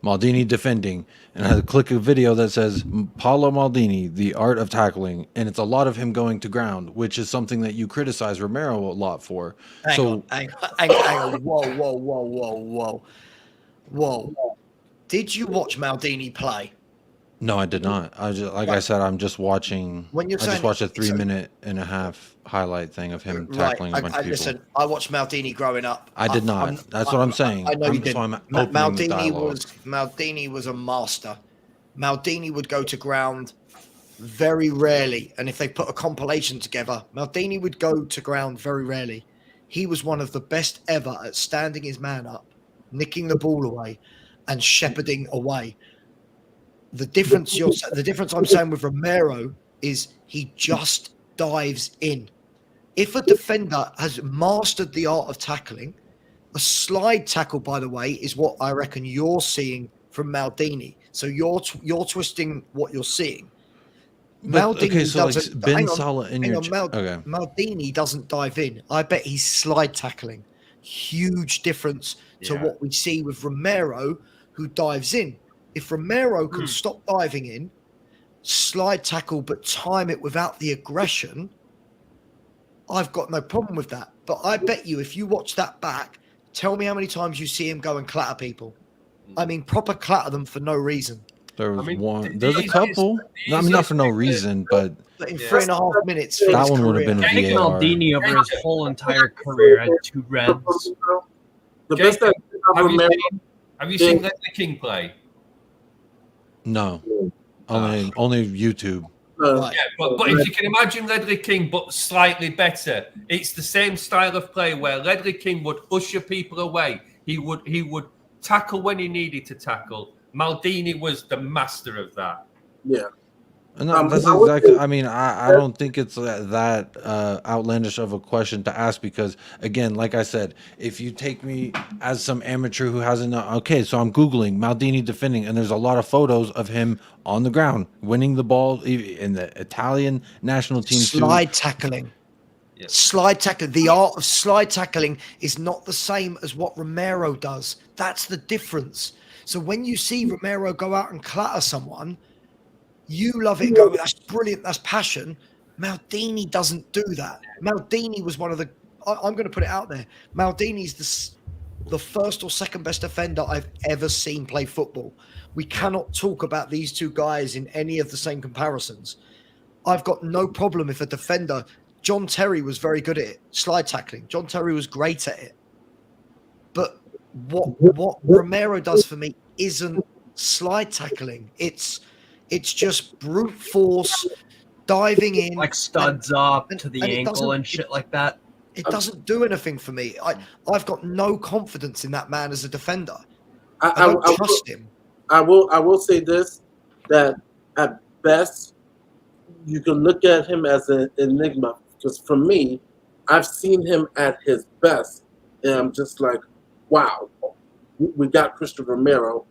Maldini defending, and I click a video that says Paolo Maldini, the art of tackling, and it's a lot of him going to ground, which is something that you criticize Romero a lot for. Hang on. Whoa. Did you watch Maldini play? No, I did not. I just, like I said, I'm just watching. When you're I just saying- watched a so- 3.5-minute highlight thing of him tackling a bunch of people. Listen, I watched Maldini growing up. I did not. That's what I'm saying. I know you So didn't. I'm opening the dialogue. Maldini was a master. Maldini would go to ground very rarely, and if they put a compilation together, Maldini would go to ground very rarely. He was one of the best ever at standing his man up, nicking the ball away, and shepherding away. The difference I'm saying with Romero is he just dives in. If a defender has mastered the art of tackling, a slide tackle, by the way, is what I reckon you're seeing from Maldini. So you're twisting what you're seeing. Okay, so like doesn't- Ben hang on, Salah in hang your on, okay. Maldini doesn't dive in. I bet he's slide tackling. Huge difference to what we see with Romero, who dives in. If Romero can stop diving in, slide tackle, but time it without the aggression, I've got no problem with that. But I bet you, if you watch that back, tell me how many times you see him go and clatter people. I mean, proper clatter them for no reason. There was one. There's a couple. I mean, not for no reason, but But in 3.5 minutes, that one would have been a I think VAR. Maldini over his whole entire career had 2 reds. The best that have you seen Leslie King play? No, only YouTube. Yeah, but if you can imagine Ledley King, but slightly better, it's the same style of play where Ledley King would usher people away. He would tackle when he needed to tackle. Maldini was the master of that. Yeah. And that's exactly. I mean, I don't think it's that outlandish of a question to ask because, again, like I said, if you take me as some amateur who hasn't, okay, so I'm googling Maldini defending, and there's a lot of photos of him on the ground winning the ball in the Italian national team. Slide tackling. Yes. Slide tackling. The art of slide tackling is not the same as what Romero does. That's the difference. So when you see Romero go out and clatter someone, you love it and go, that's brilliant, that's passion. Maldini doesn't do that. Maldini was one of the, I'm going to put it out there, Maldini's the first or second best defender I've ever seen play football. We cannot talk about these two guys in any of the same comparisons. I've got no problem if a defender, John Terry was very good at it, slide tackling. John Terry was great at it. But what Romero does for me isn't slide tackling. It's just brute force, diving in. Like studs up to the and it ankle and shit like that. It doesn't do anything for me. I've got no confidence in that man as a defender. I don't trust him. I will say this, that at best, you can look at him as an enigma. Because for me, I've seen him at his best. And I'm just like, wow, we got Christopher Romero.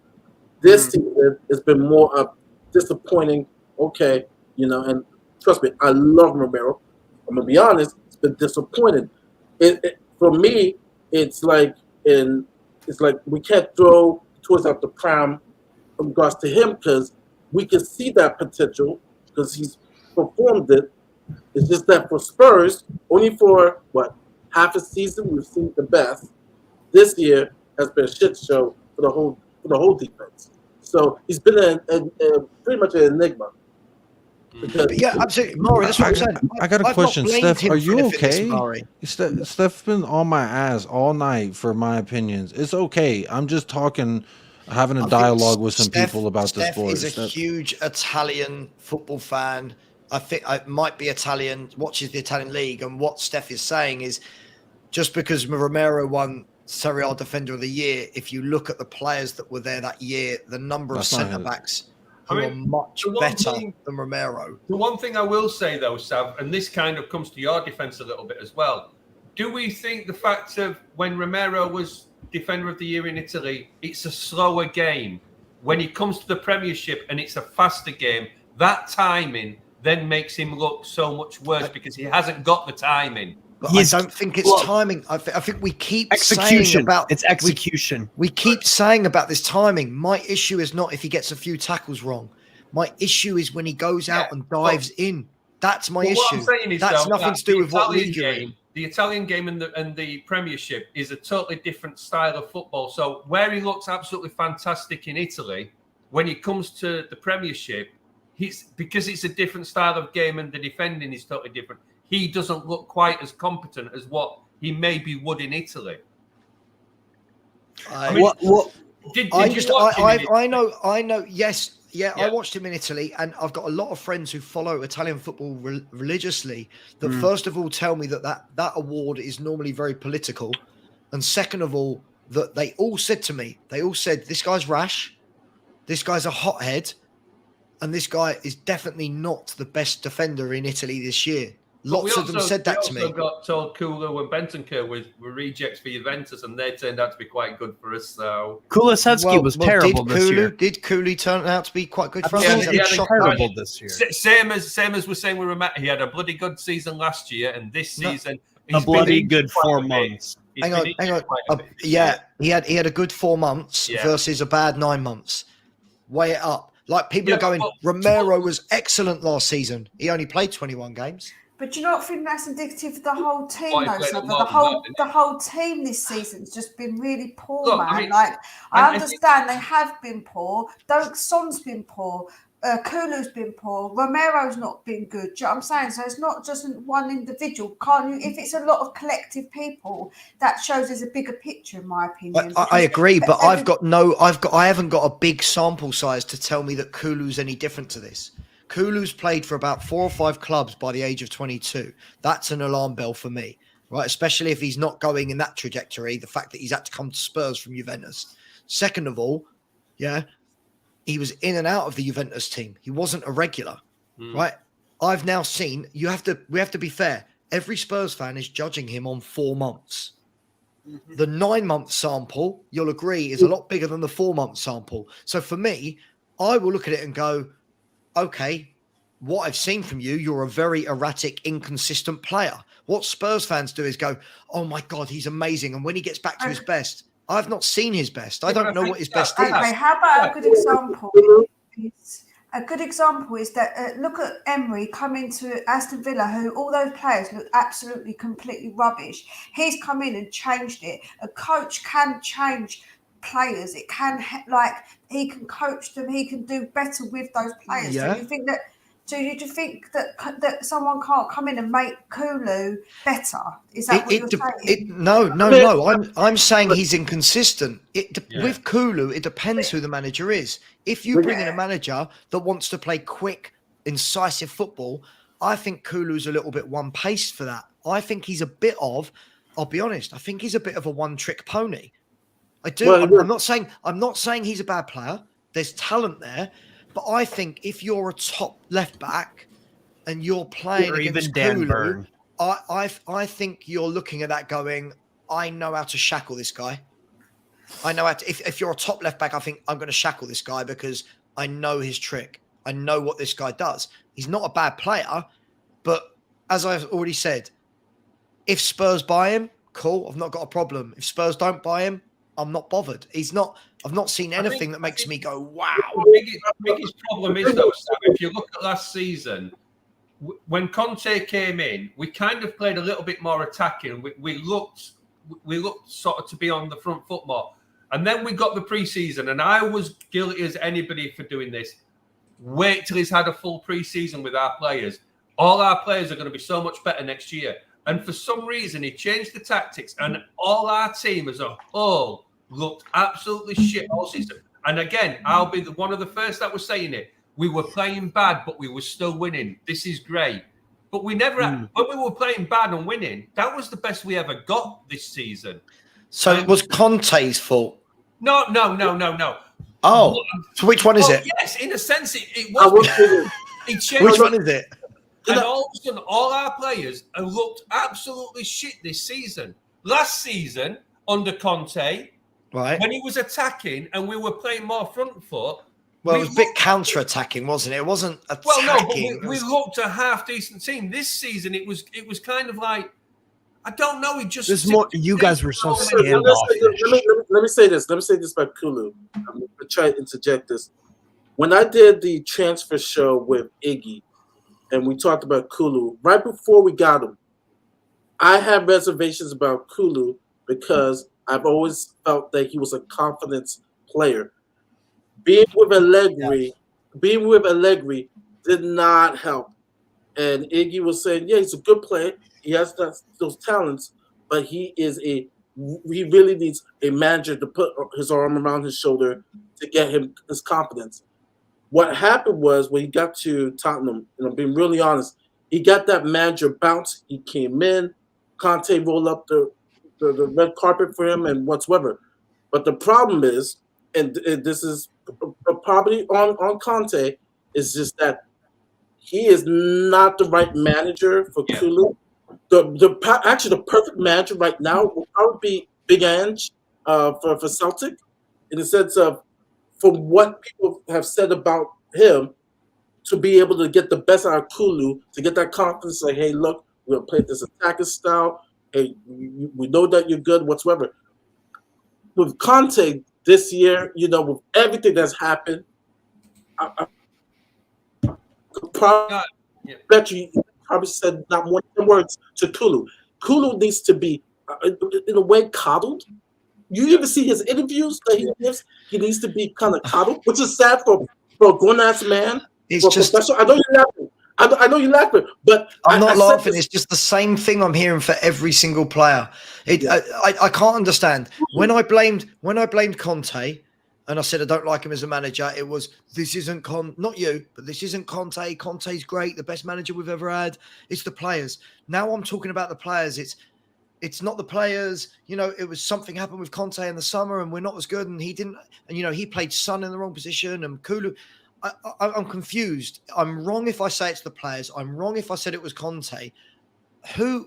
This season has been more of disappointing. Okay, and trust me, I love Romero. I'm gonna be honest, it's been disappointing. For me, it's like we can't throw towards out the pram in regards to him because we can see that potential because he's performed it. It's just that for Spurs, only for half a season we've seen the best. This year has been a shit show for the whole defense. So he's been pretty much an enigma. But yeah, absolutely, Maury. That's what I'm saying. I got a I've not question, blamed Steph. him Are for you anything, this okay? Maury. Steph's been on my ass all night for my opinions. It's okay. I'm just talking, having a I think dialogue with some Steph, people about the Steph sport. is a huge Italian football fan. I think I might be Italian, watches the Italian league, and what Steph is saying is just because Romero won Serie A Defender of the Year, if you look at the players that were there that year, the number of centre backs who are much better than Romero. The one thing I will say though, Sav, and this kind of comes to your defence a little bit as well. Do we think the fact of when Romero was Defender of the Year in Italy, it's a slower game? When he comes to the Premiership and it's a faster game, that timing then makes him look so much worse because he hasn't got the timing. But I don't think it's timing. I think we keep saying about it's execution. We keep saying about this timing. My issue is not if he gets a few tackles wrong. My issue is when he goes out and dives in. That's my issue. What I'm saying is, that's though, nothing to do with what league you're in. The Italian game and the Premiership is a totally different style of football. So where he looks absolutely fantastic in Italy, when he comes to the Premiership, because it's a different style of game and the defending is totally different. He doesn't look quite as competent as what he maybe would in Italy. I know. Yes, yeah, I watched him in Italy, and I've got a lot of friends who follow Italian football religiously. That first of all tell me that award is normally very political, and second of all that they all said to me, this guy's rash, this guy's a hothead, and this guy is definitely not the best defender in Italy this year. Lots of them said that to me. We also got told Kulu and Bentancur were rejects for Juventus, and they turned out to be quite good for us. So Kulusevski was terrible this year. Did Kulu turn out to be quite good for us? He had terrible this year. Same as we're saying with Romero, he had a bloody good season last year, and this season a bloody good 4 months. Hang on. He had a good 4 months versus a bad 9 months. Weigh it up. Like people are going, Romero was excellent last season. He only played 21 games. But do you not think that's indicative of the whole team, though? The whole team this season's just been really poor, man. I understand they have been poor. Son's been poor. Kulu's been poor. Romero's not been good. Do you know what I'm saying? So it's not just one individual. Can't you? If it's a lot of collective people, that shows there's a bigger picture, in my opinion. I agree, but I haven't got a big sample size to tell me that Kulu's any different to this. Kulu's played for about 4 or 5 clubs by the age of 22. That's an alarm bell for me, right? Especially if he's not going in that trajectory, the fact that he's had to come to Spurs from Juventus. Second of all, he was in and out of the Juventus team. He wasn't a regular, right? I've now seen, we have to be fair. Every Spurs fan is judging him on 4 months. The 9-month sample, you'll agree, is a lot bigger than the 4-month sample. So for me, I will look at it and go, okay, what I've seen from you, you're a very erratic, inconsistent player. What Spurs fans do is go, oh my God, he's amazing. And when he gets back to his best, I've not seen his best. I don't know what his best is. Okay, how about a good example? A good example is that look at Emery coming to Aston Villa, who all those players look absolutely completely rubbish. He's come in and changed it. A coach can change players. It can he can coach them. He can do better with those players. Yeah. So you think that? Do you think that someone can't come in and make Kulu better? Is that what you're saying? No. I'm saying he's inconsistent. With Kulu, it depends who the manager is. If you bring in a manager that wants to play quick, incisive football, I think Kulu's a little bit one-paced for that. I think he's a bit of, I'll be honest, I think he's a bit of a one-trick pony. I do. Well, I'm not saying he's a bad player. There's talent there. But I think if you're a top left back and you're playing against Kulu, I think you're looking at that going, I know how to shackle this guy. I know how to, if you're a top left back, I think I'm going to shackle this guy because I know his trick. I know what this guy does. He's not a bad player, but as I've already said, if Spurs buy him, cool, I've not got a problem. If Spurs don't buy him, I'm not bothered. I've not seen anything that makes me go, wow. The biggest problem is, though, Sam, if you look at last season, when Conte came in, we kind of played a little bit more attacking. We looked sort of to be on the front foot more. And then we got the preseason, and I was guilty as anybody for doing this. Wait till he's had a full preseason with our players. All our players are going to be so much better next year. And for some reason, he changed the tactics, and all our team as a whole looked absolutely shit all season. And again, I'll be one of the first that was saying it. We were playing bad, but we were still winning. This is great. But we never, when we were playing bad and winning, that was the best we ever got this season. So it was Conte's fault? No. Oh, so which one is it? Yes, in a sense, it was. He changed. Which one is it? And all of a sudden, all our players have looked absolutely shit this season. Last season, under Conte, right, when he was attacking and we were playing more front foot. Well, it was a bit counter-attacking, wasn't it? It wasn't attacking. Well, no, but we looked a half-decent team. This season, it was kind of like, I don't know. He just. There's more. You guys were so standoffish. Let me say this. Let me say this about Kulu. I'm going to try to interject this. When I did the transfer show with Iggy, and we talked about Kulu, right before we got him, I had reservations about Kulu because I've always felt that he was a confidence player. Being with Allegri did not help. And Iggy was saying, yeah, he's a good player. He has those talents, but he really needs a manager to put his arm around his shoulder to get him his confidence. What happened was when he got to Tottenham, and I'm being really honest, he got that manager bounce. He came in, Conte rolled up the red carpet for him and whatsoever. But the problem is, and this is probably on Conte, is just that he is not the right manager for Kulu. Actually, the perfect manager right now will probably be Big Ange for Celtic, in the sense of, from what people have said about him, to be able to get the best out of Kulu, to get that confidence, like, hey, look, we're going to play this attacking style. Hey, we know that you're good, whatsoever. With Conte this year, with everything that's happened, I could probably bet you probably said not one of the words to Kulu. Kulu needs to be, in a way, coddled. You even see his interviews that he gives. He needs to be kind of coddled, which is sad for a grown-ass man. It's just. Professional. I know you're laughing. I know you're laughing, but I'm not laughing. It's just the same thing I'm hearing for every single player. I can't understand. When I blamed Conte, and I said I don't like him as a manager, it was, this isn't not you, but this isn't Conte. Conte's great, the best manager we've ever had. It's the players. Now I'm talking about the players. It's not the players. It was something happened with Conte in the summer, and we're not as good. And he didn't. And he played Son in the wrong position, and Kulu. I'm confused. I'm wrong if I say it's the players. I'm wrong if I said it was Conte.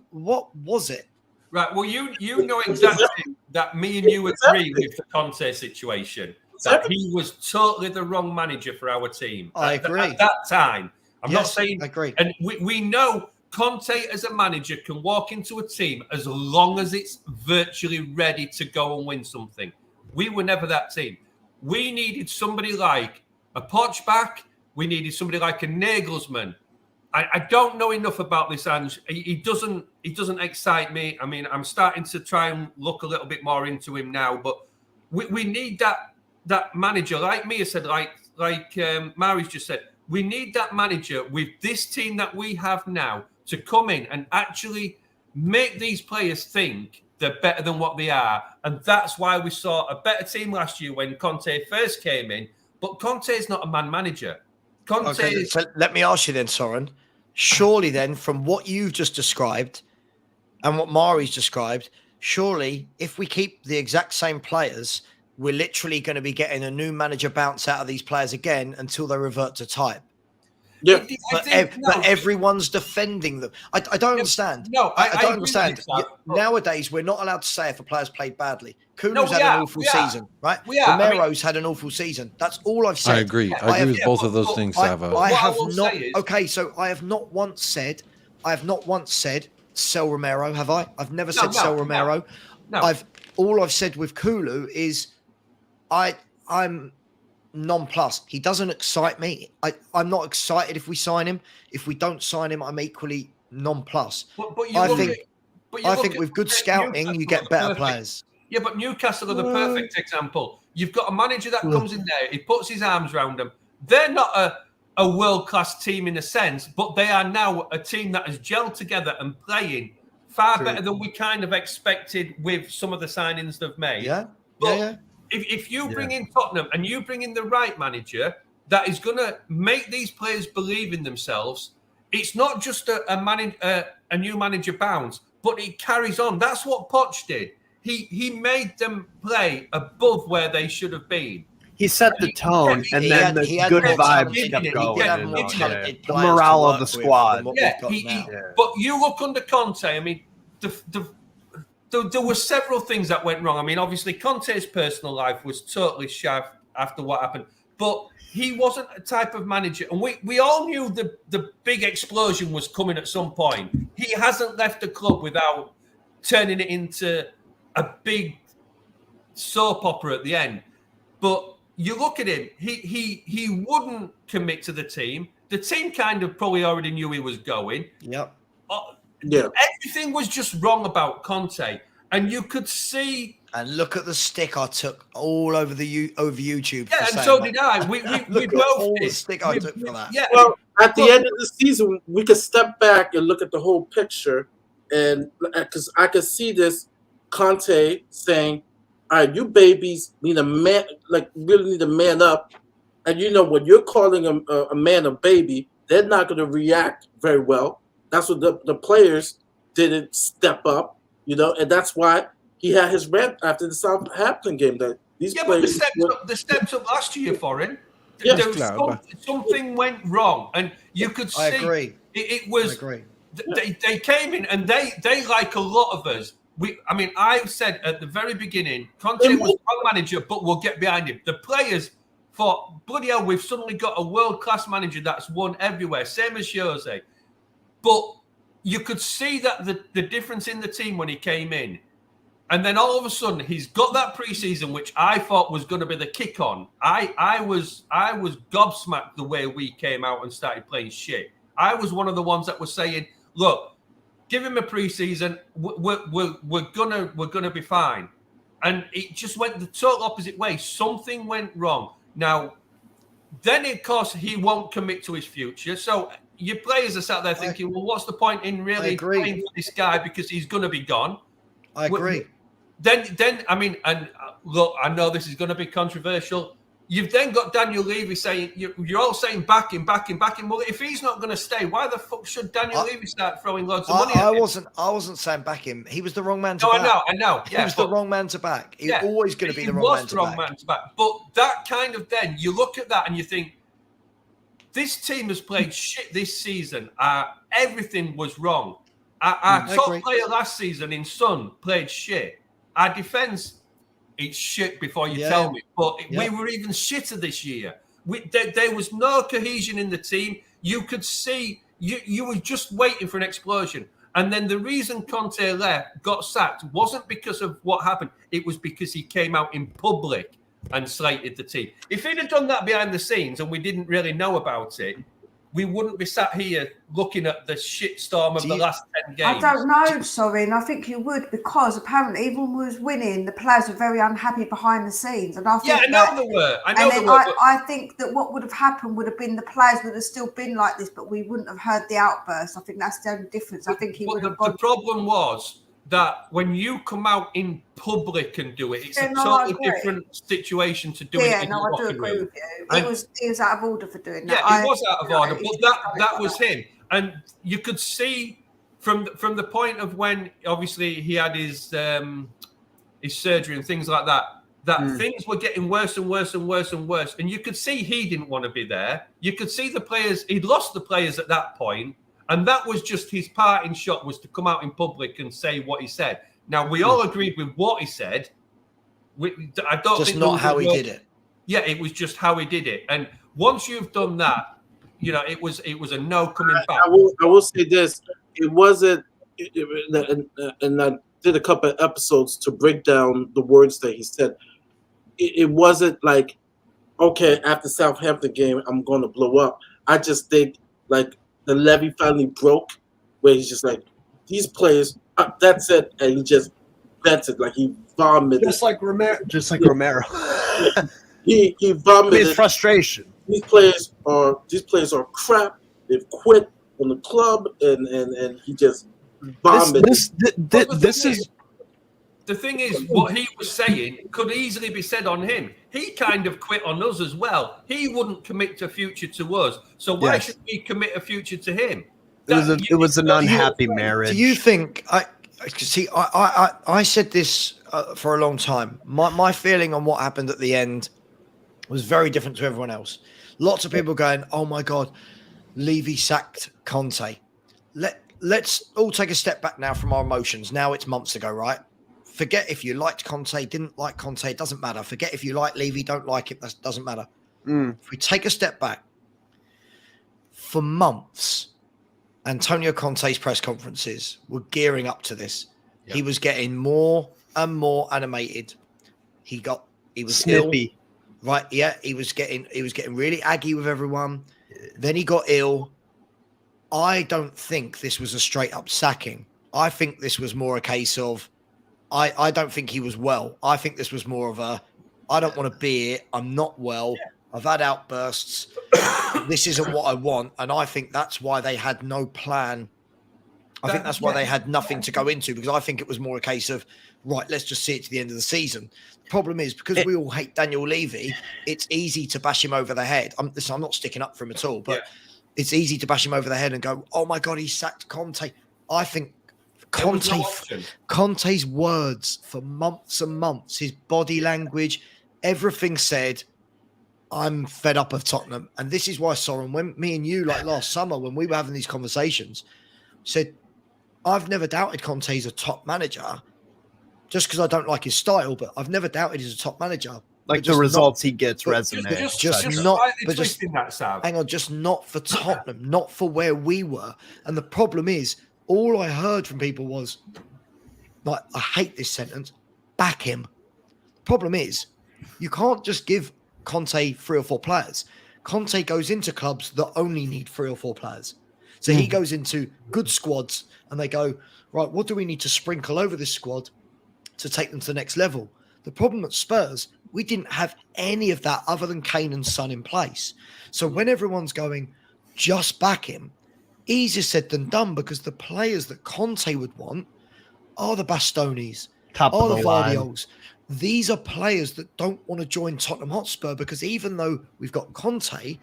What was it? Right. Well, you know exactly that me and you agree with the Conte situation. That he was totally the wrong manager for our team. I agree. At that time. I'm not saying. I agree. And we know Conte as a manager can walk into a team as long as it's virtually ready to go and win something. We were never that team. We needed somebody like a Pochback. We needed somebody like a Nagelsmann. I don't know enough about this, Ange. He doesn't excite me. I mean, I'm starting to try and look a little bit more into him now, but we need that manager, like Mia said, like Mari's just said. We need that manager with this team that we have now to come in and actually make these players think they're better than what they are. And that's why we saw a better team last year when Conte first came in. But Conte is not a man manager. So let me ask you then, Soren. Surely then, from what you've just described and what Mari's described, surely if we keep the exact same players, we're literally going to be getting a new manager bounce out of these players again until they revert to type. Yeah, but everyone's defending them. I don't understand. No, I don't understand. Nowadays, we're not allowed to say if a player's played badly. Kulu's had an awful season, right? Romero's had an awful season. That's all I've said. I agree. I agree with both of those things, Sava. I have not. Okay, so I have not once said sell Romero. Have I? I've never said sell Romero. No. All I've said with Kulu is I'm nonplussed. He doesn't excite me. I'm not excited if we sign him. If we don't sign him, I'm equally nonplussed. I think with good scouting, you get better players. Yeah, but Newcastle are the perfect example. You've got a manager that comes in there. He puts his arms around them. They're not a world-class team in a sense, but they are now a team that has gelled together and playing far better than we kind of expected with some of the signings they've made. Yeah. But if you bring in Tottenham and you bring in the right manager that is going to make these players believe in themselves, it's not just a new manager bounce, but it carries on. That's what Poch did. He made them play above where they should have been. He set the tone, and then the good vibes kept going. The morale of the squad. But you look under Conte. I mean, there were several things that went wrong. I mean, obviously, Conte's personal life was totally shaft after what happened. But he wasn't a type of manager. And we all knew the big explosion was coming at some point. He hasn't left the club without turning it into a big soap opera at the end. But you look at him, he wouldn't commit to the team. The team kind of probably already knew he was going. Yep. Everything was just wrong about Conte. And you could see... And look at the stick I took all over YouTube. Yeah, and so did I. We both all did. the stick I took for that. Yeah. Well, at the end of the season, we could step back and look at the whole picture, and because I could see this Conte saying, "All right, you babies need a man, like really need to man up." And you know, when you're calling a man a baby, they're not going to react very well. That's what the players didn't step up, you know, and that's why he had his rant after the Southampton game. That these players, the steps up last year for him. Yeah. Something went wrong, and you could see. I agree. It was. I agree. They came in, and they like a lot of us. I said at the very beginning, Conte was a wrong manager, but we'll get behind him. The players thought, bloody hell, we've suddenly got a world-class manager that's won everywhere, same as Jose. But you could see that the difference in the team when he came in. And then all of a sudden, he's got that preseason, which I thought was going to be the kick on. I was gobsmacked the way we came out and started playing shit. I was one of the ones that was saying, look, give him a preseason. We're gonna be fine. And it just went the total opposite way. Something went wrong. Now, then of course he won't commit to his future. So your players are sat there thinking, well, what's the point in really playing for this guy because he's gonna be gone? I agree. Then I mean, and look, I know this is going to be controversial. You've then got Daniel Levy saying you're all saying back him. Well, if he's not going to stay, why the fuck should Daniel Levy start throwing loads of money at him? I wasn't saying back him. He was the wrong man to back. I know. He was the wrong man to back. He's always going to be the wrong man to back. But that kind of then you look at that and you think this team has played shit this season. Everything was wrong. Our top player last season in Son played shit. Our defence, it's shit before you tell me. But we were even shitter this year. There was no cohesion in the team. You could see you were just waiting for an explosion. And then the reason Conte got sacked wasn't because of what happened. It was because he came out in public and slated the team. If he'd have done that behind the scenes and we didn't really know about it, we wouldn't be sat here looking at the shitstorm of the last 10 games. I don't know, Sorin. I think you would, because apparently even when we was winning, the players were very unhappy behind the scenes. And I think I know they were. I think that what would have happened would have been the players would have still been like this, but we wouldn't have heard the outburst. I think that's the only difference. I think he would have gone. The problem was that when you come out in public and do it, it's a totally different situation to do it in the I do agree with you. He was out of order for doing that. Yeah, he was out of order, but that was him. And you could see from the point of when obviously he had his surgery and things like that, things were getting worse and worse and worse and worse. And you could see he didn't want to be there. You could see the players, he'd lost the players at that point. And that was just his parting shot, was to come out in public and say what he said. Now, we all agreed with what he said. I don't just think not how he did it. Yeah, it was just how he did it. And once you've done that, you know, it was a no coming back. I will say this. It wasn't, and I did a couple of episodes to break down the words that he said. It wasn't like, okay, after Southampton game, I'm going to blow up. I just think, like, the levee finally broke, where he's just like, these players, that's it. And he just vented, like he vomited. Just like Romero. He vomited. His frustration. these players are crap. They've quit on the club, and he just bombed it. The thing is, what he was saying could easily be said on him. He kind of quit on us as well. He wouldn't commit a future to us. So why should we commit a future to him? It was an unhappy marriage. Do you think I said this for a long time. My feeling on what happened at the end was very different to everyone else. Lots of people going, "Oh my God, Levy sacked Conte." Let's all take a step back now from our emotions. Now it's months ago, right? Forget if you liked Conte, didn't like Conte, it doesn't matter. Forget if you like Levy, don't like it, that doesn't matter. If we take a step back, for months, Antonio Conte's press conferences were gearing up to this. He was getting more and more animated. He was snippy. Ill, right? Yeah, he was getting really aggy with everyone. Then he got ill. I don't think this was a straight up sacking. I think this was more a case of I don't think he was well. I think this was more of a I don't want to be here. I'm not well. I've had outbursts. This isn't what I want. And I think that's why they had no plan. I think that's why they had nothing to go into, because I think it was more a case of, right, let's just see it to the end of the season. The problem is, because we all hate Daniel Levy, it's easy to bash him over the head. I'm not sticking up for him at all, but it's easy to bash him over the head and go, oh my God, he sacked Conte. I think Conte's words for months and months, his body language, everything said, I'm fed up of Tottenham. And this is why, Soren, when me and you, like last summer, when we were having these conversations, said, I've never doubted Conte's a top manager just because I don't like his style, but I've never doubted he's a top manager. Like the results he gets resonate. Hang on, just not for Tottenham, not for where we were. And the problem is, all I heard from people was, like, I hate this sentence, back him. The problem is, you can't just give Conte 3 or 4 players. Conte goes into clubs that only need 3 or 4 players. So he goes into good squads and they go, right, what do we need to sprinkle over this squad to take them to the next level? The problem at Spurs, we didn't have any of that other than Kane and Son in place. So when everyone's going, just back him, easier said than done, because the players that Conte would want are the Bastonis, are the Guardiols. These are players that don't want to join Tottenham Hotspur, because even though we've got Conte,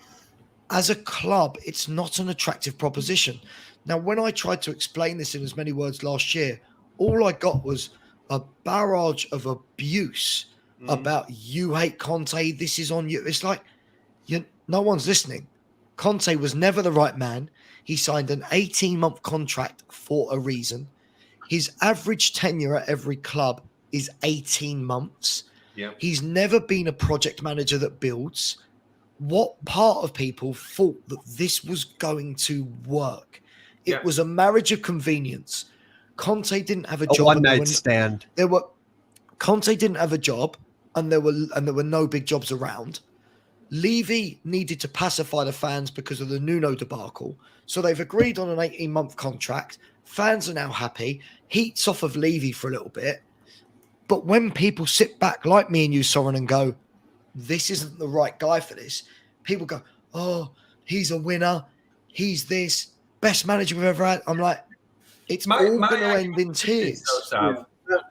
as a club, it's not an attractive proposition. Now, when I tried to explain this in as many words last year, all I got was a barrage of abuse about you hate Conte, this is on you. It's like, no one's listening. Conte was never the right man. He signed an 18-month contract for a reason. His average tenure at every club is 18 months. Yep. He's never been a project manager that builds. What part of people thought that this was going to work? It was a marriage of convenience. Conte didn't have a job. One-night stand. Conte didn't have a job, and there were no big jobs around. Levy needed to pacify the fans because of the Nuno debacle. So they've agreed on an 18-month contract. Fans are now happy. Heat's off of Levy for a little bit. But when people sit back like me and you, Soren, and go, this isn't the right guy for this, people go, oh, he's a winner. He's this. Best manager we've ever had. I'm like, it's all going to end in tears.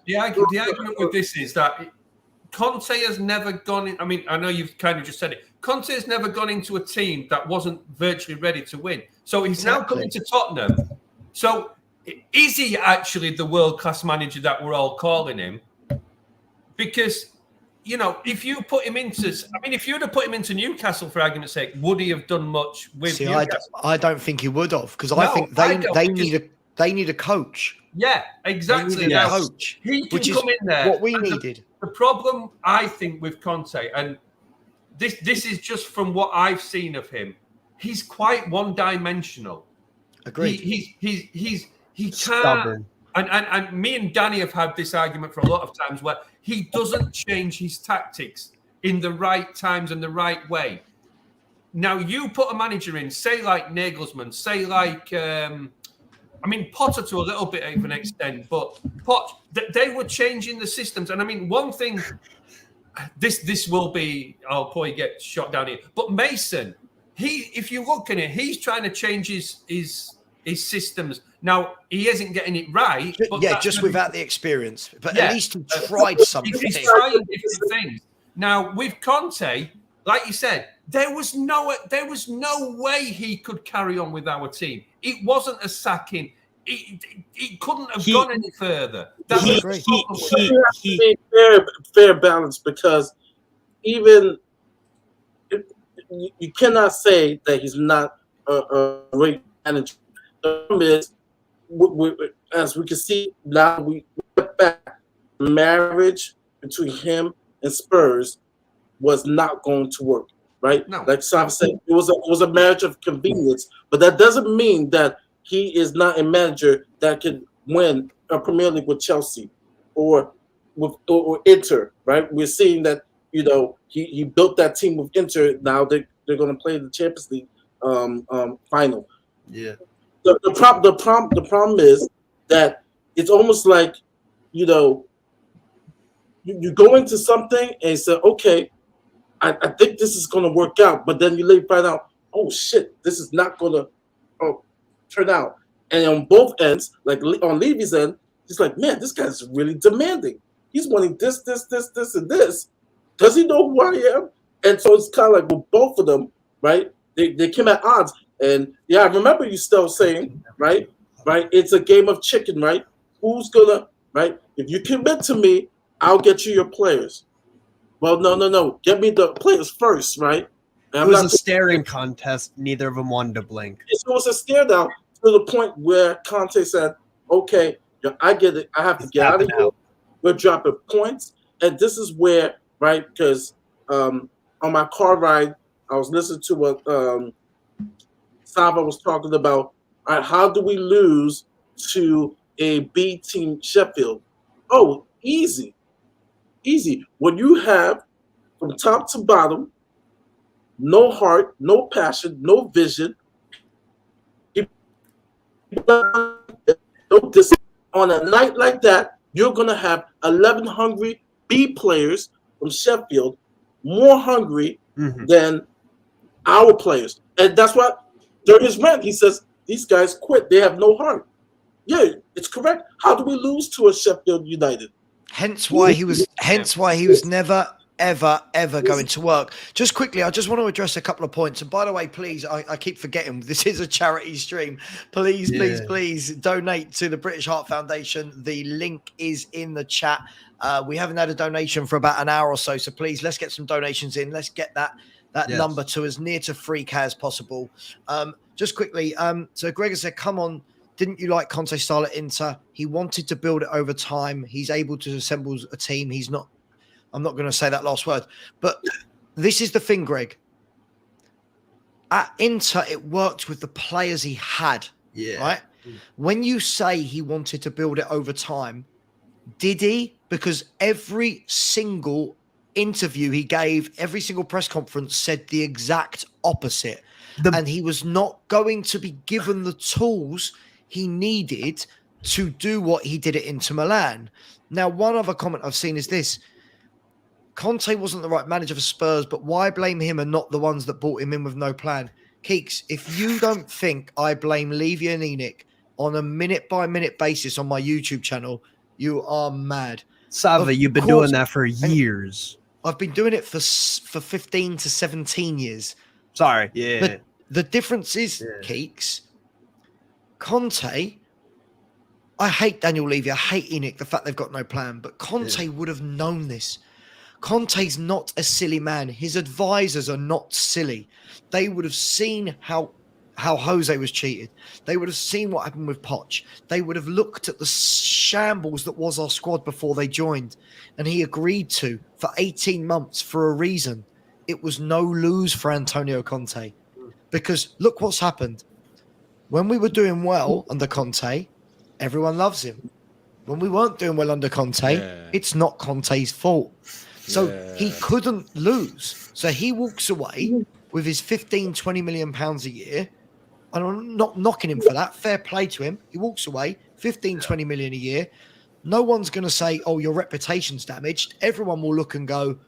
The argument with this is that Conte has never gone in. I mean, I know you've kind of just said it. Conte has never gone into a team that wasn't virtually ready to win. So he's now coming to Tottenham. So is he actually the world-class manager that we're all calling him? Because, if you put him into, if you'd have put him into Newcastle, for argument's sake, would he have done much with Newcastle? I don't think he would have, because I think they need a coach. Yeah, exactly. They need a coach. He can come in there. What we needed. The problem, I think, with Conte, and this is just from what I've seen of him, he's quite one-dimensional. Agreed. He can't. Stubborn. And me and Danny have had this argument for a lot of times where he doesn't change his tactics in the right times and the right way. Now, you put a manager in, say like Nagelsmann, say like, Potter to a little bit of an extent, but they were changing the systems. And one thing this will be. I'll probably get shot down here. But Mason, if you look at it, he's trying to change his systems. Now he isn't getting it right. But yeah, just without the experience. But at least he tried something. He's trying different things. Now with Conte, like you said, there was no way he could carry on with our team. It wasn't a sacking. It couldn't have gone any further. He fair balance, because even you cannot say that he's not a great manager. The problem is, as we can see now, we look back, marriage between him and Spurs was not going to work, right? No. Like Sam said, it was a marriage of convenience, but that doesn't mean that he is not a manager that could win a Premier League with Chelsea or Inter, right? We're seeing that, he built that team with Inter. Now they're going to play the Champions League final. Yeah. The problem is that it's almost like, you go into something and you say, okay, I think this is going to work out, but then you find out, oh shit, this is not going to turn out. And on both ends, like on Levy's end, he's like, man, this guy's really demanding. He's wanting this, and this. Does he know who I am? And so it's kind of like with both of them, right? They came at odds. And yeah, I remember you still saying, right? It's a game of chicken, right? Who's gonna, right? If you commit to me, I'll get you your players. Well, no. Get me the players first, right? It was a staring contest. Neither of them wanted to blink. It was a stare down to the point where Conte said, okay, I get it. I have to get out of here. We're dropping points. And this is where, right, because on my car ride, I was listening to what Sava was talking about. All right, how do we lose to a B team Sheffield? Oh, easy. When you have from top to bottom, no heart, no passion, no vision, no discipline. On a night like that, you're going to have 11 hungry B players from Sheffield, more hungry than our players. And that's why during his rant, he says, these guys quit. They have no heart. Yeah, it's correct. How do we lose to a Sheffield United? Hence why he was never, ever going to work. Just quickly, I just want to address a couple of points. And by the way, please, I keep forgetting, this is a charity stream. Please donate to the British Heart Foundation. The link is in the chat. We haven't had a donation for about an hour or so. So please, let's get some donations in. Let's get that number to as near to 3K as possible. Just quickly, so Gregor said, come on, didn't you like Conte's style at Inter? He wanted to build it over time. He's able to assemble a team. I'm not going to say that last word, but this is the thing, Greg. At Inter, it worked with the players he had, right? When you say he wanted to build it over time, did he? Because every single interview he gave, every single press conference said the exact opposite. And he was not going to be given the tools he needed to do what he did at Inter Milan. Now, one other comment I've seen is this. Conte wasn't the right manager for Spurs, but why blame him and not the ones that brought him in with no plan? Keeks, if you don't think I blame Levy and Enoch on a minute-by-minute basis on my YouTube channel, you are mad. Sava, you've been doing that for years. I've been doing it for 15 to 17 years. Sorry. Yeah. The difference is, Keeks, Conte, I hate Daniel Levy, I hate Enoch, the fact they've got no plan, but Conte would have known this. Conte's not a silly man. His advisors are not silly. They would have seen how Jose was cheated. They would have seen what happened with Poch. They would have looked at the shambles that was our squad before they joined. And he agreed to for 18 months for a reason. It was no lose for Antonio Conte. Because look what's happened. When we were doing well under Conte, everyone loves him. When we weren't doing well under Conte, it's not Conte's fault. So he couldn't lose. So he walks away with his 15, 20 million pounds a year. And I'm not knocking him for that. Fair play to him. He walks away, 15, 20 million a year. No one's going to say, oh, your reputation's damaged. Everyone will look and go,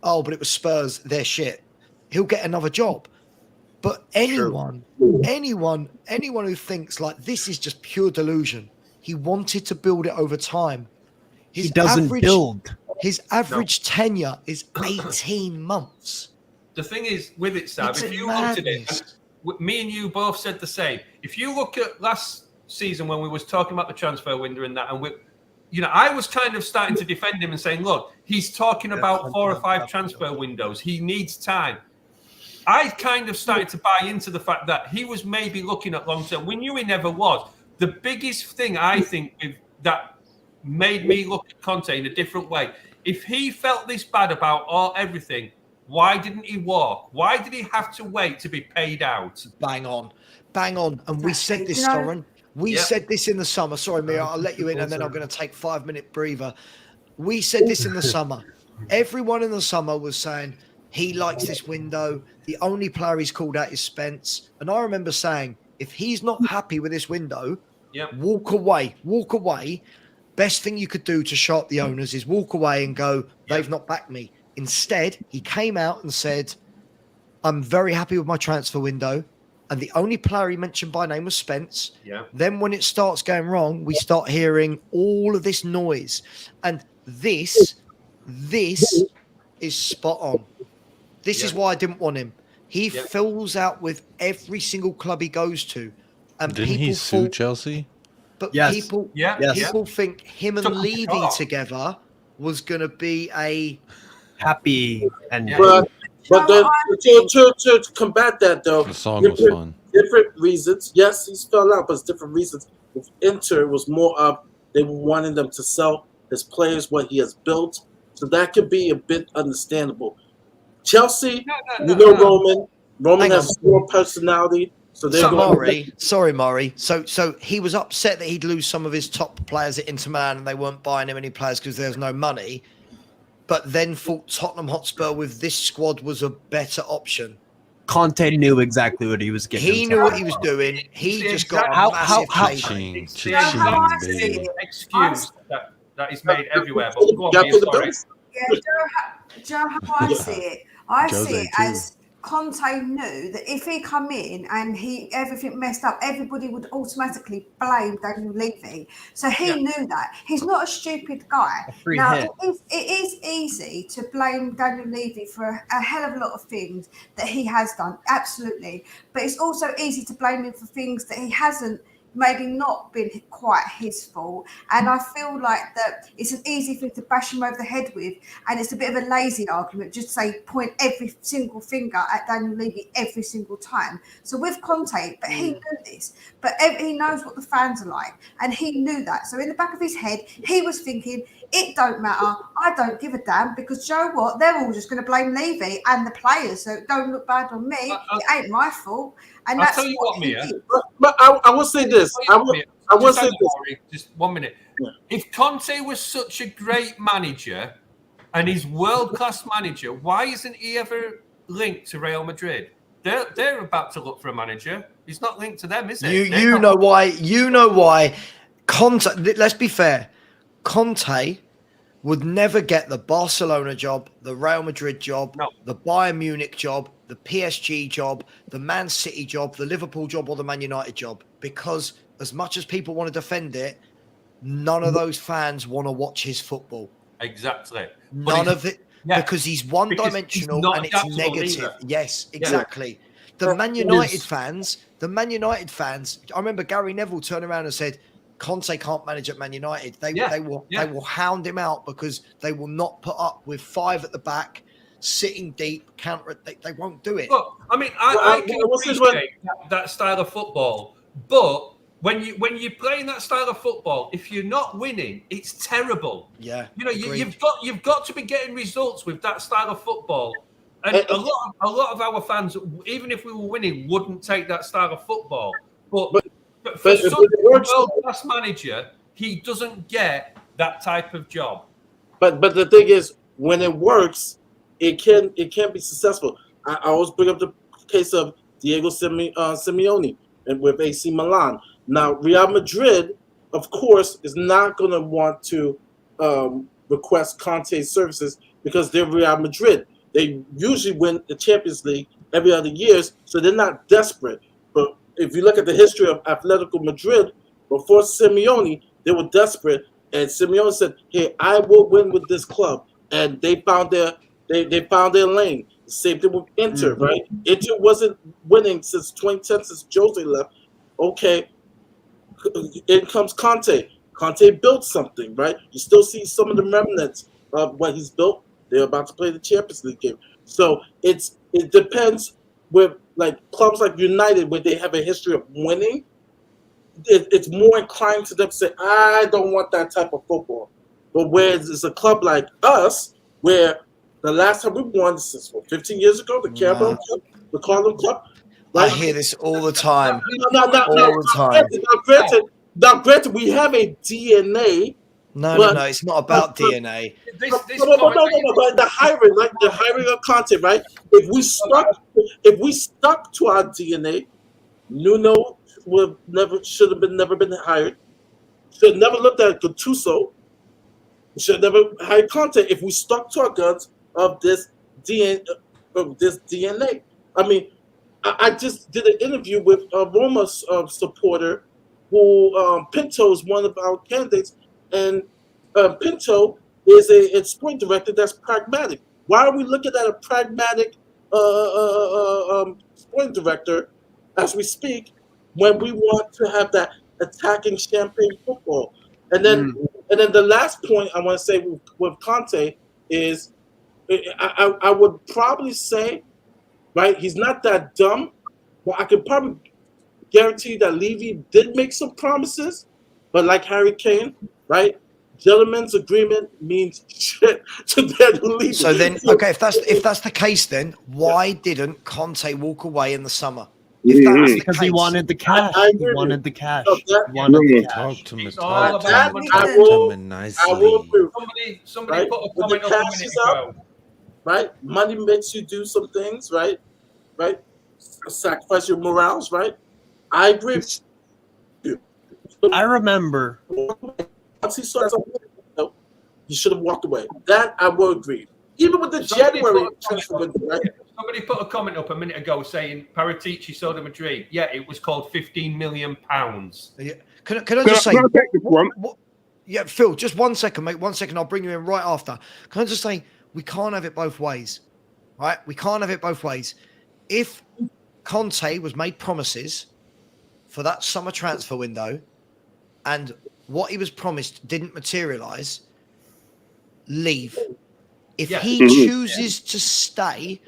oh, but it was Spurs, they're shit. He'll get another job. But anyone who thinks like this is just pure delusion. He wanted to build it over time. He doesn't build. His average tenure is 18 months. The thing is with it, Sav, if you looked at it, and me and you both said the same. If you look at last season when we was talking about the transfer window and that, and I was kind of starting to defend him and saying, look, he's talking about 4 or 5 transfer windows. He needs time. I kind of started to buy into the fact that he was maybe looking at long term. We knew he never was. The biggest thing I think that made me look at Conte in a different way. If he felt this bad about everything, why didn't he walk? Why did he have to wait to be paid out? Bang on. And we said this, Soren. We said this in the summer. Sorry, Mia, I'll let you in and then I'm going to take 5-minute breather. We said this in the summer. Everyone in the summer was saying he likes this window. The only player he's called out is Spence. And I remember saying, if he's not happy with this window, walk away. Best thing you could do to show up the owners is walk away and go, they've not backed me. Instead, he came out and said, I'm very happy with my transfer window. And the only player he mentioned by name was Spence. Yeah. Then when it starts going wrong, we start hearing all of this noise. And this is spot on. This is why I didn't want him. He fills out with every single club he goes to. And didn't he sue Chelsea? But people think him and Levy together was going to be a happy ending. But to combat that, though, the song was fun. Different reasons. Yes, he's fell out, but it's different reasons. With Inter, it was more of they wanted them to sell his players what he has built. So that could be a bit understandable. Chelsea, Roman has more personality. So Maury. So he was upset that he'd lose some of his top players at Inter Milan and they weren't buying him any players because there's no money. But then thought Tottenham Hotspur with this squad was a better option. Conte knew exactly what he was getting. He knew what he was doing. He just got a massive excuse that is made everywhere. But go on, sorry. Joe, how I see it? I see it as Conte knew that if he come in and everything messed up, everybody would automatically blame Daniel Levy. So he knew that. He's not a stupid guy. Now, it is easy to blame Daniel Levy for a hell of a lot of things that he has done, absolutely. But it's also easy to blame him for things that he hasn't maybe not been quite his fault. And I feel like that it's an easy thing to bash him over the head with, and it's a bit of a lazy argument, just say point every single finger at Daniel Levy every single time. So with Conte, but he knew this, but he knows what the fans are like, and he knew that. So in the back of his head, he was thinking, it don't matter, I don't give a damn, because Joe what? They're all just going to blame Levy and the players, so don't look bad on me. It ain't my fault. And I'll that's tell you what, Mia. But I will say this. I will say this. Just 1 minute. If Conte was such a great manager and he's world-class manager, why isn't he ever linked to Real Madrid? They're about to look for a manager. He's not linked to them, is he? You know why? You know why? Conte. Let's be fair. Conte would never get the Barcelona job, the Real Madrid job, the Bayern Munich job, the PSG job, the Man City job, the Liverpool job, or the Man United job, because as much as people want to defend it, none of those fans want to watch his football. Exactly. None of it, because he's one-dimensional and it's negative. Either. Yes, exactly. Yeah. The Man United fans, I remember Gary Neville turned around and said, Conte can't manage at Man United. They will hound him out because they will not put up with 5 at the back, sitting deep, counter. They won't do it. Look, I mean, I can appreciate that style of football, but when you're playing that style of football, if you're not winning, it's terrible. Yeah, you've got to be getting results with that style of football. And a lot of our fans, even if we were winning, wouldn't take that style of football. But for such a world-class manager, he doesn't get that type of job. But the thing is, when it works, it can be successful. I always bring up the case of Diego Simeone and with AC Milan. Now, Real Madrid, of course, is not going to want to request Conte's services because they're Real Madrid. They usually win the Champions League every other years, so they're not desperate. But if you look at the history of Atletico Madrid, before Simeone, they were desperate, and Simeone said, "Hey, I will win with this club," and they found their lane. The same thing with Inter, right? Inter wasn't winning since 2010, since Jose left. Okay, in comes Conte. Conte built something, right? You still see some of the remnants of what he's built. They're about to play the Champions League game. So it depends with like clubs like United, where they have a history of winning. It's more inclined to them to say, I don't want that type of football. But whereas it's a club like us, where the last time we won since 15 years ago, the Carabao Cup, the Carling Cup. Right? I hear this all the time. All the time. Now, granted, we have a DNA. No, it's not about DNA. No, but the hiring of content, right? If we stuck to our DNA, Nuno should have never been hired. Should have never looked at Gattuso. Should have never hired Conte if we stuck to our guns of this DNA. I mean, I just did an interview with a Roma supporter who Pinto is one of our candidates, and Pinto is a sport director that's pragmatic. Why are we looking at a pragmatic sport director as we speak when we want to have that attacking champagne football? And then the last point I want to say with Conte is I would probably say, right, he's not that dumb, but I could probably guarantee that Levy did make some promises, but like Harry Kane, right? Gentleman's agreement means shit to Daniel Levy. So then, okay, if that's the case, then why didn't Conte walk away in the summer? Because he wanted the cash. He wanted the cash. Talk to me. I will agree. Somebody put a comment up a minute ago. Right? Money makes you do some things, right? Right? Sacrifice your morals, right? I agree. I remember. Once he saw something, he should have walked away. That I will agree. Even with the January transfer window, right? Somebody put a comment up a minute ago saying Paratici sold to Madrid. Yeah, it was called £15 million. Yeah. Can I just say? Yeah, Phil, just 1 second, mate. 1 second. I'll bring you in right after. Can I just say we can't have it both ways, right? We can't have it both ways. If Conte was made promises for that summer transfer window, and what he was promised didn't materialize, leave. If he chooses to stay,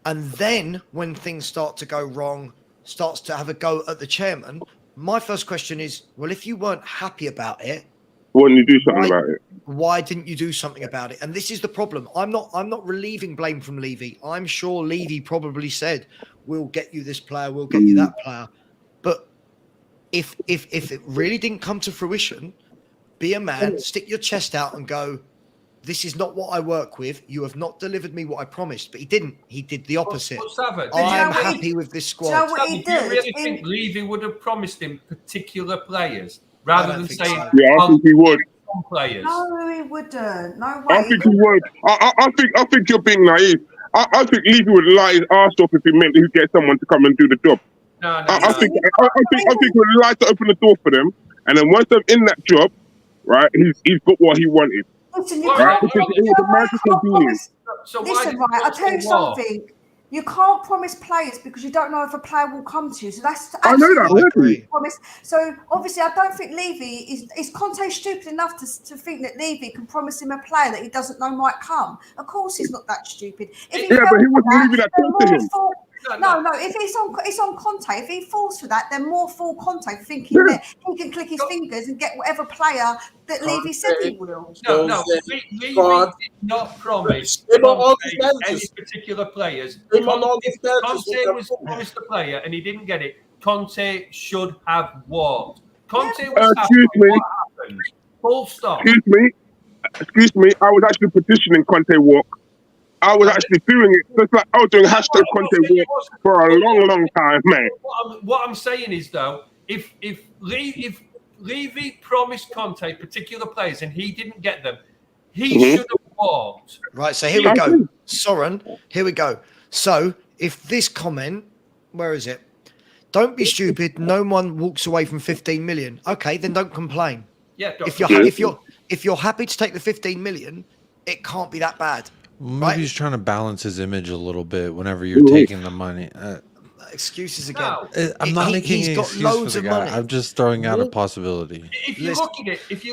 and then when things start to go wrong, starts to have a go at the chairman, my first question is, well, if you weren't happy about it, why didn't you do something about it? Why didn't you do something about it? And this is the problem. I'm not relieving blame from Levy. I'm sure Levy probably said, we'll get you this player, we'll get you that player. But if it really didn't come to fruition, be a man, stick your chest out and go, this is not what I work with. You have not delivered me what I promised. But he didn't. He did the opposite. I'm happy with this squad. Do you know what he Do you did? really think Levy would have promised him particular players rather than saying, yeah, I think he would. Some players? No, he wouldn't. No way. I think he would. I think you're being naive. I think Levy would lie his arse off if he meant he would get someone to come and do the job. I think he would lie to open the door for them, and then once they're in that job, right, he's got what he wanted. Listen, right? Because it was a magical being. Listen, right, I'll tell you something. You can't promise players because you don't know if a player will come to you. So that's I know that. Promise. So obviously, I don't think Levy is Conte stupid enough to think that Levy can promise him a player that he doesn't know might come. Of course, he's not that stupid. But he wasn't leaving that close to him. No. If it's on Conte, if he falls for that, then more for Conte thinking that he can click his fingers and get whatever player that Levy said he will. No. Levy did not promise any particular players. Conte was promised a player and he didn't get it. Conte should have walked. Conte was happy with what happened. Full stop. Excuse me. I was actually petitioning Conte walk. I was actually doing it, just like I was doing hashtag Conte walk for a long time, man. What I'm saying is, though, if Levy promised Conte particular players and he didn't get them, he should have walked. Right, so here we go. Soren, here we go. So if this comment, where is it? Don't be stupid. No one walks away from 15 million. Okay, then don't complain. Yeah. If you're happy to take the 15 million, it can't be that bad. Maybe right? he's trying to balance his image a little bit whenever you're taking the money. Excuses again. I'm not making an excuse for the guy. I'm just throwing out a possibility. If you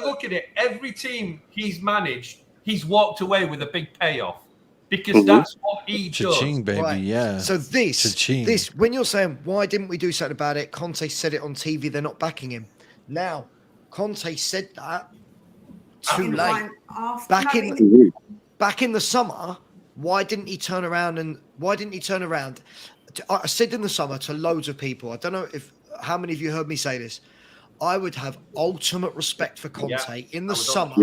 look at it, every team he's managed, he's walked away with a big payoff because that's what he Cha-ching, does. baby, Right. yeah. So Cha-ching. this, when you're saying why didn't we do something about it? Conte said it on TV. They're not backing him. Now, Conte said that too late. Back in the summer. Why didn't he turn around? I said in the summer to loads of people. I don't know how many of you heard me say this. I would have ultimate respect for Conte in the summer.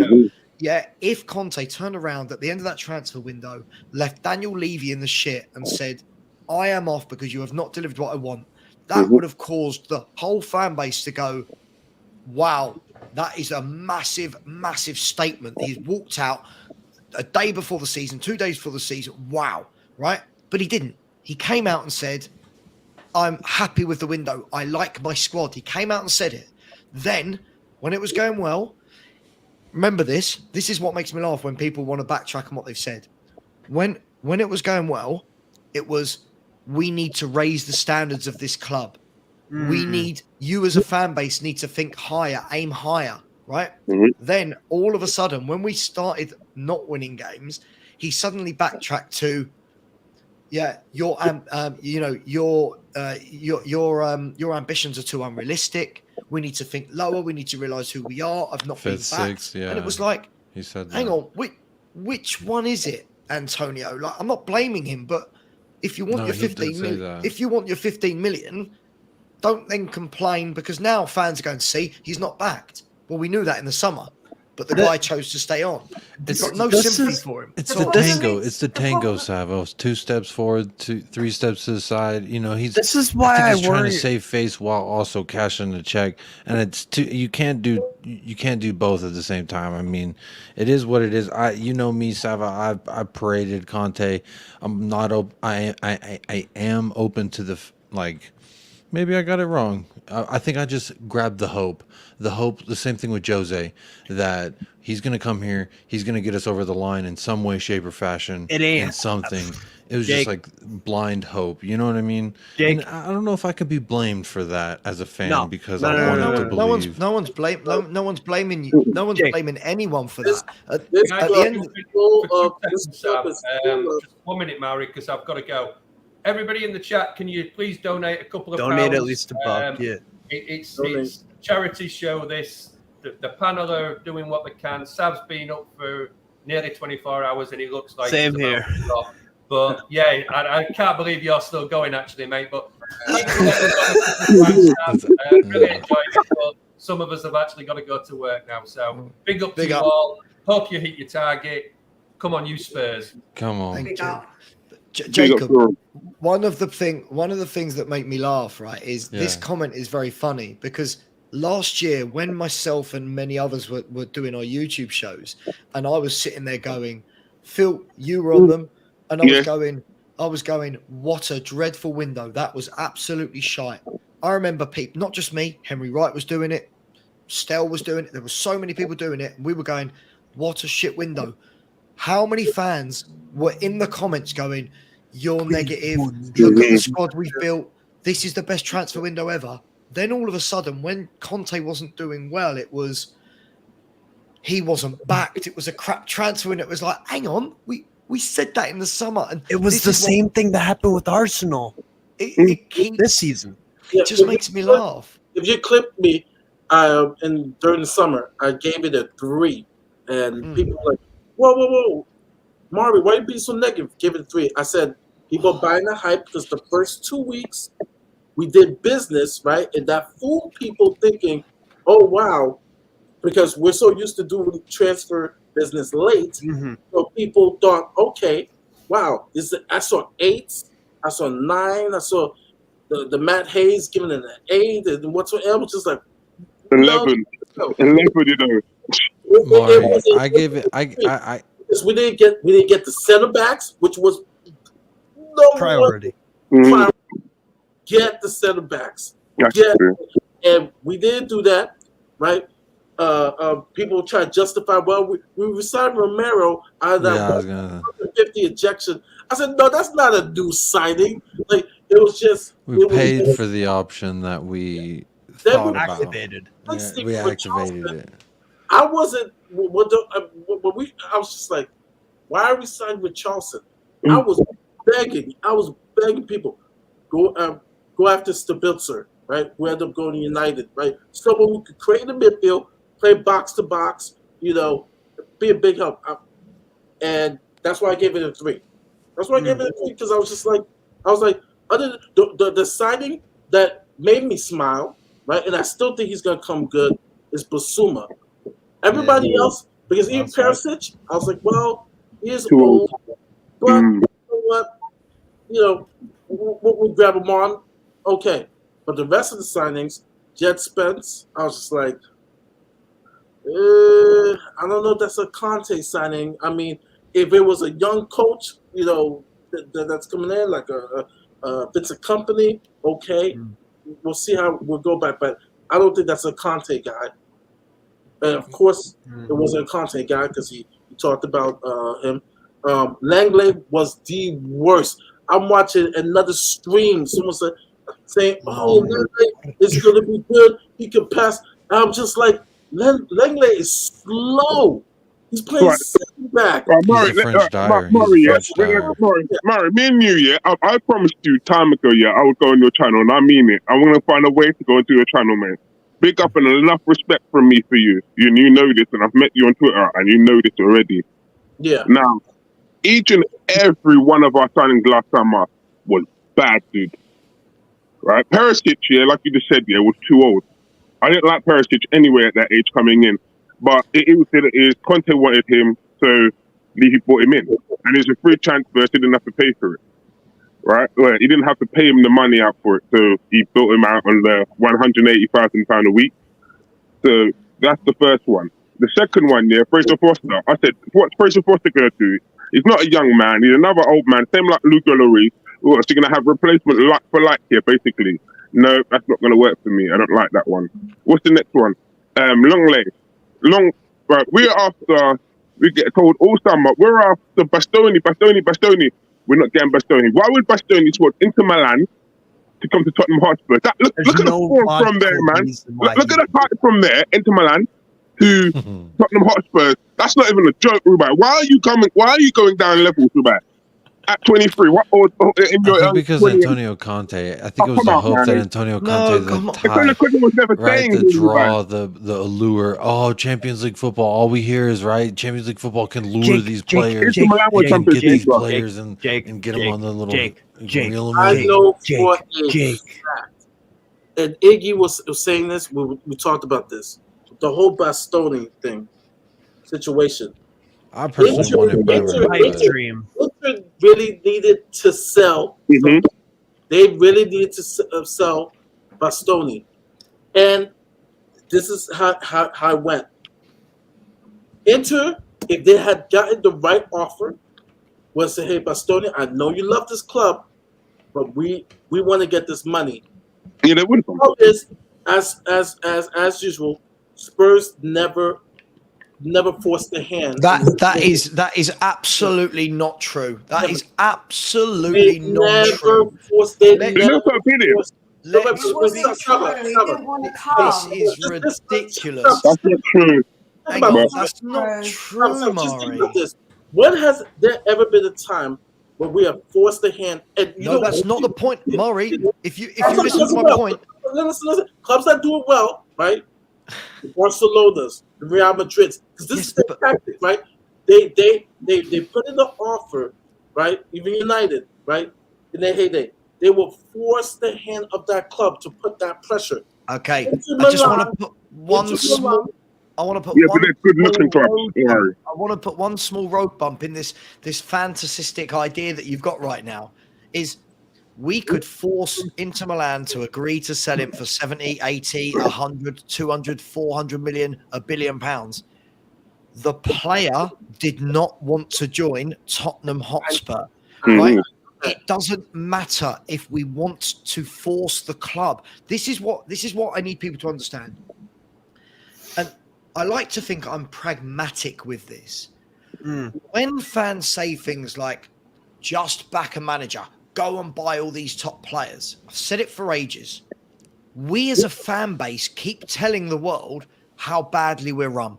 Yeah, if Conte turned around at the end of that transfer window, left Daniel Levy in the shit and said, I am off because you have not delivered what I want, that would have caused the whole fan base to go, wow, that is a massive, massive statement. He's walked out a day before the season, 2 days before the season. Wow, right? But he didn't. He came out and said, I'm happy with the window. I like my squad. He came out and said it. Then, when it was going well, remember this. This is what makes me laugh when people want to backtrack on what they've said. When it was going well, it was, we need to raise the standards of this club. We need, you as a fan base need to think higher, aim higher, right? Then, all of a sudden, when we started not winning games, he suddenly backtracked to, your ambitions are too unrealistic. We need to think lower. We need to realize who we are. I've not been back. Sixth, yeah. And it was like, he said, hang on, which one is it, Antonio? Like, I'm not blaming him, but if you want your 15 million, if you want your 15 million, don't then complain because now fans are going to see he's not backed. Well, we knew that in the summer. But the guy chose to stay on. It's got no sympathy for him. It's the tango. It's the tango, Savos. 2 steps forward, 3 steps to the side. You know, This is why I he's trying worry. to save face while also cashing the check. And it's you can't do both at the same time. I mean, it is what it is. You know me, Sava. I paraded Conte. I'm not. I am open to the Maybe I got it wrong. I think I just grabbed the hope. The same thing with Jose, that he's going to come here. He's going to get us over the line in some way, shape, or fashion. It ain't. And something. It was Jake. just like blind hope. You know what I mean? Jake. And I don't know if I could be blamed for that as a fan because No, I wanted to believe. No one's blaming you. No one's blaming anyone for that. At the end, Just 1 minute, Maury, because I've got to go. Everybody in the chat, can you please donate a couple of Donate pounds? at least $1, yeah. It's a charity show. The panel are doing what they can. Sav's been up for nearly 24 hours, and he looks like Same he's about here. to stop. But yeah, I can't believe you're still going, actually, mate. But really enjoyed it. But some of us have actually got to go to work now. So big up to you all. Hope you hit your target. Come on, you Spurs. Come on. Thank you. Jacob, one of the things that make me laugh, right, is this comment is very funny because last year when myself and many others were doing our YouTube shows and I was sitting there going, Phil, you were on them, and I was going, what a dreadful window. That was absolutely shite. I remember people, not just me, Henry Wright was doing it, Stell was doing it, there were so many people doing it, and we were going, what a shit window. How many fans were in the comments going, you're negative, look at the squad we've built, this is the best transfer window ever. Then all of a sudden, when Conte wasn't doing well, he wasn't backed, it was a crap transfer, and it was like, hang on, we said that in the summer. And it was the same thing that happened with Arsenal this season. It just makes me laugh. If you clip me and during the summer, I gave it a 3. And people were like, whoa. Marvin, why are you being so negative? Give it a 3. I said, people are buying the hype because the first 2 weeks we did business, right? And that fooled people thinking, oh, wow, because we're so used to doing transfer business late. So people thought, okay, wow, I saw 8s, I saw 9, I saw the Matt Hayes giving it an 8, and whatsoever, just like 11, you know. Maury, I gave it. is we didn't get the center backs, which was priority. Get the center backs. And we didn't do that, right? People try to justify, well, we signed Romero out of that 150 ejection. I said, no, that's not a new signing. Like, it was just we paid for the option that we thought about. Activated. Yeah, we activated it. I wasn't. I was just like, why are we signing with Charleston? I was begging people, go after Stabilzer, right? Who ended up going to United, right? Someone who could create a midfield, play box to box, be a big help. And that's why I gave it a 3. That's why I gave it a 3, because I was like, other than the signing that made me smile, right? And I still think he's gonna come good is Basuma. Everybody else, because even Perisic, I was like, well, he is old, but you know what? We'll grab him on. Okay. But the rest of the signings, Jed Spence, I was just like, I don't know if that's a Conte signing. I mean, if it was a young coach, that's coming in, like if it's a company, okay, we'll see how we'll go back. But I don't think that's a Conte guy. And of course, it wasn't a Conte guy because he talked about him. Langley was the worst. I'm watching another stream. Someone saying, "Oh, Langley is going to be good. He can pass." And I'm just like, Langley is slow. He's playing second back. Murray, me and you, I promised you time ago, I would go on your channel, and I mean it. I'm going to find a way to go into your channel, man. Big up and enough respect from me for you. You know this, and I've met you on Twitter, and you know this already. Yeah. Now, each and every one of our signings last summer was bad, dude. Right? Perisic, like you just said, was too old. I didn't like Perisic anyway at that age coming in. But Conte wanted him, so he brought him in. And it was a free transfer, so he didn't have to pay for it. Right? Well, he didn't have to pay him the money out for it, so he built him out on the £180,000 a week. So that's the first one. The second one, Fraser Foster. I said, what's Fraser Foster going to do? He's not a young man. He's another old man, same like Luke Lloris. So you're going to have replacement like for like here, basically. No, that's not going to work for me. I don't like that one. What's the next one? Longley. Right, we get told all summer, we're after Bastoni. We're not getting Bastoni. Why would Bastoni swap into Milan to come to Tottenham Hotspur? Look at the form from there, man. Look at the fight from there into Milan to Tottenham Hotspur. That's not even a joke, Rubai. Why are you going down levels, Rubai? At 23, because Antonio Conte. I think it was the hope that Antonio Conte to draw the allure. Oh, Champions League football. All we hear is Champions League football can lure these players. Get these players and get them on the little. I know for a fact, and Iggy was saying this. We talked about this, the whole Bastoni situation. I personally wanted Inter really needed to sell. They really needed to sell Bastoni, and this is how it went. Inter, if they had gotten the right offer, would say, "Hey, Bastoni, I know you love this club, but we want to get this money." Yeah, they would have. As usual, Spurs never forced their hand. That is absolutely not true. That is absolutely not true. This is ridiculous. That's not true. That's not true, Mari. When has there ever been a time where we have forced the hand? And that's not the point, Mari. If you listen to my point, listen. Clubs that do it well, right? The Barcelona's, the Real Madrid's, because this is their tactic, right? They put in the offer, right? Even United, right? In their heyday, they will force the hand of that club to put that pressure. Okay, I just want to put one small. I want to put I want to put one small road bump in this fantasistic idea that you've got right now. Is we could force Inter Milan to agree to sell him for 70, 80, 100, 200, 400 million, £1 billion. the player did not want to join Tottenham Hotspur, right? It doesn't matter if we want to force the club. This is what I need people to understand. And I like to think I'm pragmatic with this. When fans say things like, just back a manager, go and buy all these top players. I've said it for ages. We as a fan base keep telling the world how badly we're run.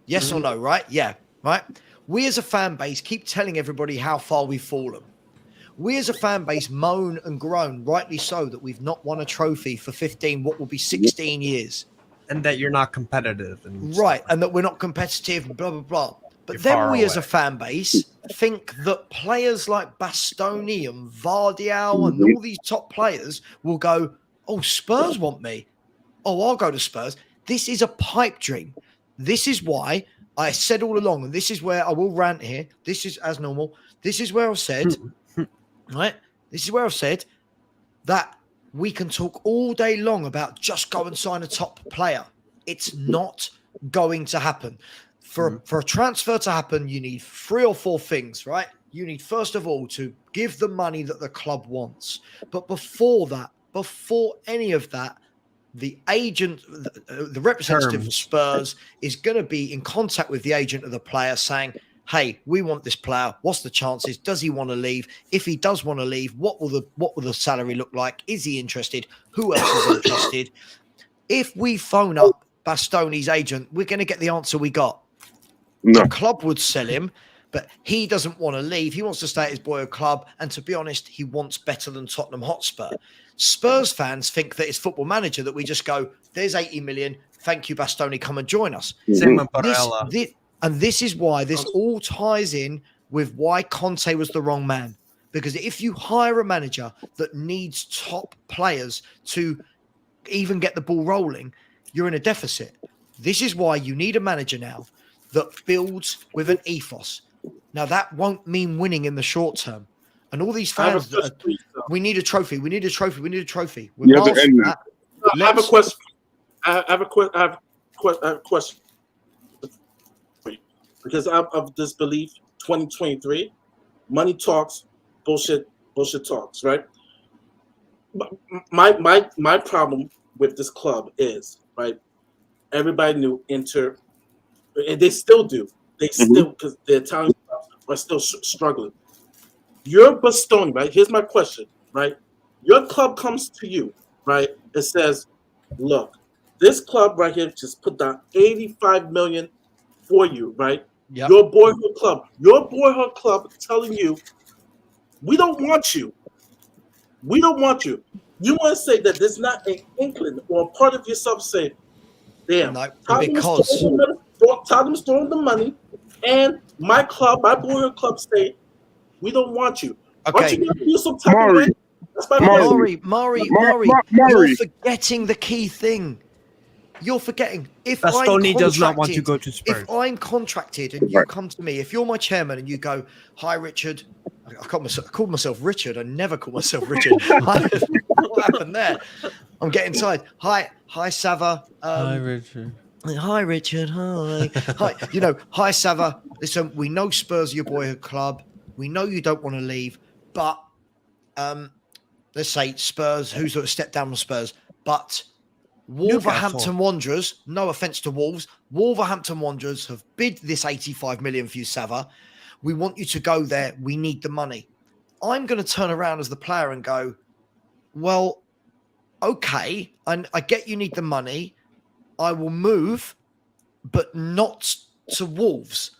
Yes or no, right? Yeah, right? We as a fan base keep telling everybody how far we've fallen. We as a fan base moan and groan, rightly so, that we've not won a trophy for what will be 16 years. And that you're not competitive. Right, and that we're not competitive, blah, blah, blah. But then we as a fan base think that players like Bastoni and Vardial and all these top players will go, oh, Spurs want me. Oh, I'll go to Spurs. This is a pipe dream. This is why I said all along, and this is where I will rant here. This is as normal. This is where I've said, right? This is where I've said that we can talk all day long about just go and sign a top player. It's not going to happen. For a transfer to happen, you need 3 or 4 things, right? You need, first of all, to give the money that the club wants. But before that, before any of that, the agent, the representative of Spurs is going to be in contact with the agent of the player saying, hey, we want this player. What's the chances? Does he want to leave? If he does want to leave, what will the salary look like? Is he interested? Who else is interested? If we phone up Bastoni's agent, we're going to get the answer we got. No. The club would sell him, but he doesn't want to leave. He wants to stay at his boyhood club. And to be honest, he wants better than Tottenham Hotspur. Spurs fans think that it's Football Manager that we just go, there's 80 million. Thank you, Bastoni. Come and join us. And this is why this all ties in with why Conte was the wrong man. Because if you hire a manager that needs top players to even get the ball rolling, you're in a deficit. This is why you need a manager now that builds with an ethos. Now, that won't mean winning in the short term. And all these fans, we need a trophy. We need a trophy. We need a trophy. I have a question. I have a question. Because I'm of this belief, 2023, money talks, bullshit talks, right? My problem with this club is, right, everybody knew Inter, and they still do. They still, because the Italian clubs are still struggling. You're Bastoni, right? Here's my question, right? Your club comes to you, right? It says, look, this club right here just put down 85 million for you, right? Yep. Your boyhood club telling you, we don't want you. We don't want you. You want to say that there's not an inkling or a part of yourself saying, damn, no, because Tottenham's throwing the money, and my club, my boyhood club say, we don't want you. Okay. You do some type of way? Mari, you're forgetting the key thing. You're forgetting. If Bastoni does not want to go to Spurs. If I'm contracted and you come to me, if you're my chairman and you go, hi, Richard. I called myself Richard. I never called myself Richard. What happened there? I'm getting tired. Hi, Sava. Hi, Richard. Hi, Richard. Hi. Hi, Sava. Listen, we know Spurs are your boyhood club. We know you don't want to leave, but let's say Spurs, who's sort of stepped down from Spurs, but Wolverhampton Wanderers, no offense to Wolves, Wolverhampton Wanderers have bid this 85 million for you, Sava. We want you to go there. We need the money. I'm going to turn around as the player and go, well, okay, I get you need the money. I will move, but not to Wolves.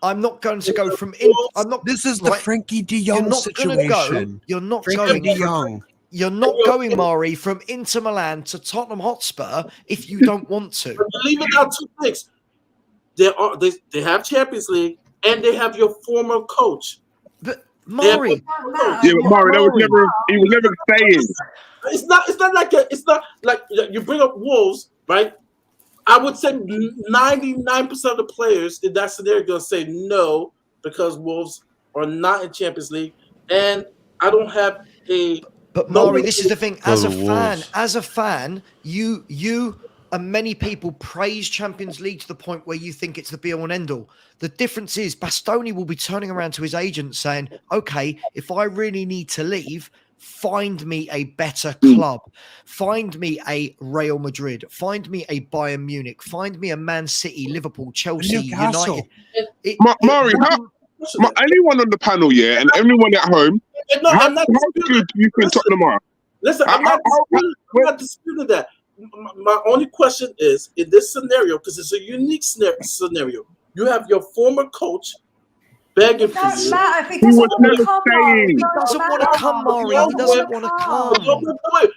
I'm not going to go from in. I'm not. This is the Frankie de Jong situation. You're not going. De Jong. You're not going, Mari, from Inter Milan to Tottenham Hotspur if you don't want to. Leave it out 2 things. They have Champions League and they have your former coach. But Mari, he was never staying. It's not like you bring up Wolves, right? I would say 99% of the players in that scenario are going to say no because Wolves are not in Champions League, and I don't have a. But Mari, this is the thing. As a fan, you and many people praise Champions League to the point where you think it's the be all and end all. The difference is Bastoni will be turning around to his agent saying, okay, if I really need to leave, find me a better club. Find me a Real Madrid. Find me a Bayern Munich. Find me a Man City, Liverpool, Chelsea, United. Mari, anyone on the panel, and anyone at home, how good do you think Tottenham are? Listen, I'm not disputing that. My only question is, in this scenario, because it's a unique scenario, you have your former coach begging for you. It doesn't matter if he doesn't want to come, Mari. He doesn't want to come, Mari. He doesn't want to come.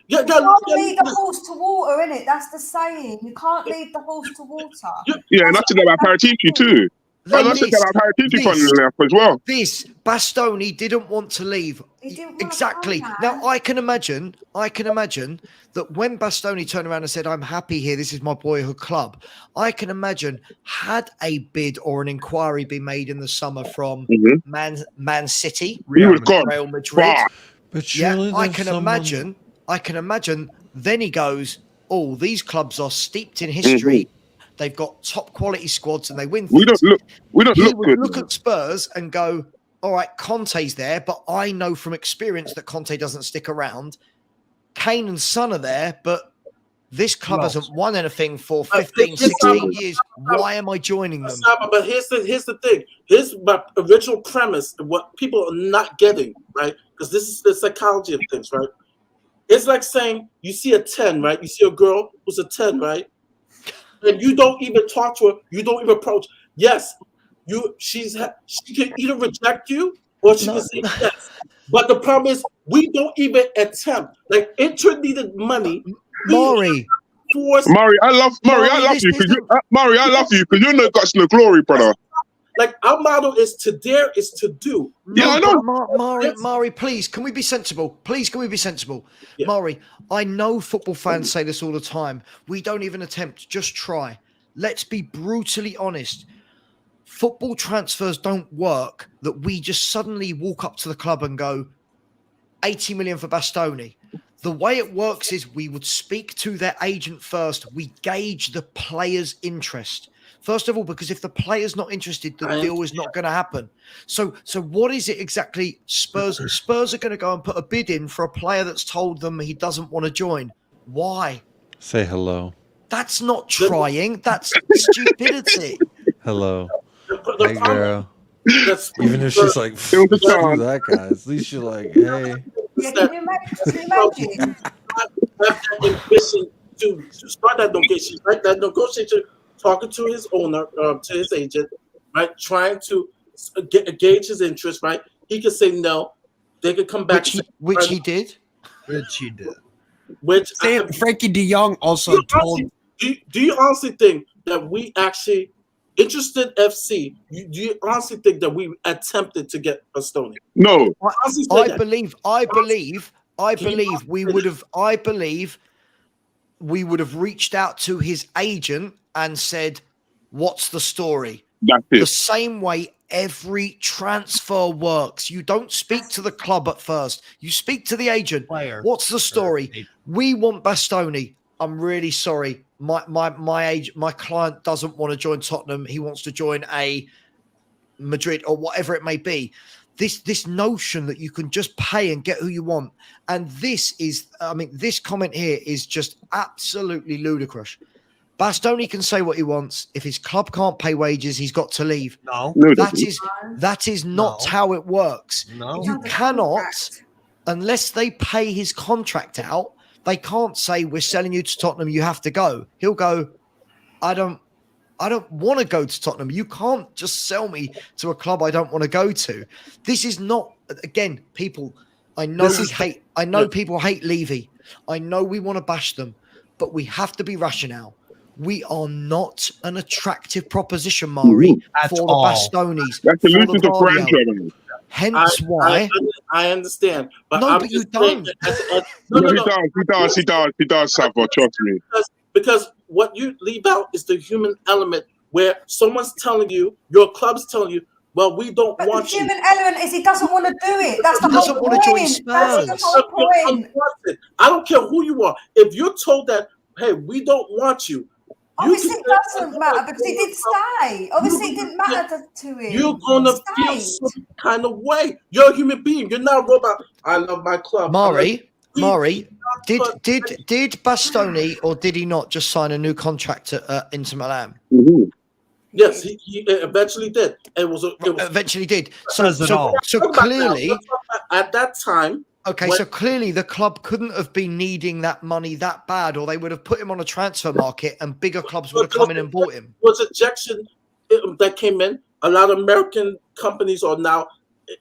You can't lead the horse to water, innit? That's the saying. You can't lead the horse to water. Yeah, and I said that about Paratici too. And I said that about Paratici funnily enough as well. This Bastoni didn't want to leave. Exactly. Now I can imagine that when Bastoni turned around and said, "I'm happy here. This is my boyhood club," I can imagine had a bid or an inquiry been made in the summer from Man City, Real Madrid. But surely I can imagine. Then he goes, "Oh, these clubs are steeped in history. They've got top quality squads and they win things." We don't look good. Look at Spurs and go, all right, Conte's there, but I know from experience that Conte doesn't stick around. Kane and Son are there, but this club hasn't won anything for 15, 16 years. Why am I joining them? But here's the thing. Here's my original premise of what people are not getting, right? Because this is the psychology of things, right? It's like saying you see a 10, right? You see a girl who's a 10, right? And you don't even talk to her. You don't even approach. Yes, she can either reject you or she can say yes. But the problem is we don't even attempt. Like Inter needed money. Mari, I love you because you're no guts, no glory, brother. Like our motto is to dare is to do. Yeah, I know. Mari, please, can we be sensible? Please, can we be sensible? Yeah. Mari, I know football fans say this all the time. We don't even attempt, just try. Let's be brutally honest. Football transfers don't work that we just suddenly walk up to the club and go, 80 million for Bastoni. The way it works is we would speak to their agent first. We gauge the player's interest. First of all, because if the player's not interested, the deal is not going to happen. So what is it exactly? Spurs are going to go and put a bid in for a player that's told them he doesn't want to join. Why? Say hello. That's not trying. That's stupidity. Hello. Hey, girl. Even if she's like, screw that, guys. At least you're like, hey. Yeah, can you imagine? That ambition to start that negotiation, right? That negotiation, talking to his owner, to his agent, right? Trying to gauge his interest, right? He could say no. They could come back. Which he did. Which Frankie De Jong also told. Do you honestly think that we actually interested FC? Do you honestly think that we attempted to get Bastoni? No. I believe we would have reached out to his agent and said, "What's the story?" That's it. The same way every transfer works. You don't speak to the club at first. You speak to the agent. What's the story? We want Bastoni. I'm really sorry. My client doesn't want to join Tottenham. He wants to join a Madrid or whatever it may be. This notion that you can just pay and get who you want. And this comment here is just absolutely ludicrous. Bastoni can say what he wants. If his club can't pay wages, he's got to leave. No. That is not how it works. No. You cannot, unless they pay his contract out, they can't say, "We're selling you to Tottenham, you have to go." He'll go, I don't want to go to Tottenham. You can't just sell me to a club I don't want to go to. This is not, again, people, I know people hate Levy. I know we want to bash them, but we have to be rational. We are not an attractive proposition, Mari, for the Bastonis. That's the losing of franchise. Hence why I understand, but but you don't. He does, Savo, trust me. Because what you leave out is the human element, where someone's telling you, your club's telling you, well, we don't want you. The human element is he doesn't want to do it. That's the whole point. That's the whole point. I don't care who you are. If you're told that hey, we don't want you. Obviously, it doesn't matter because he did stay. Obviously, it didn't matter to him. You're gonna feel some kind of way. You're a human being. You're not a robot. I love my club. Mari, did Bastoni or did he not just sign a new contract at Inter Milan? Mm-hmm. Yes, he eventually did. It was eventually did. So clearly, at that time. Okay, so clearly the club couldn't have been needing that money that bad, or they would have put him on a transfer market, and bigger clubs would have come in and bought him. Was ejection that came in. A lot of American companies are now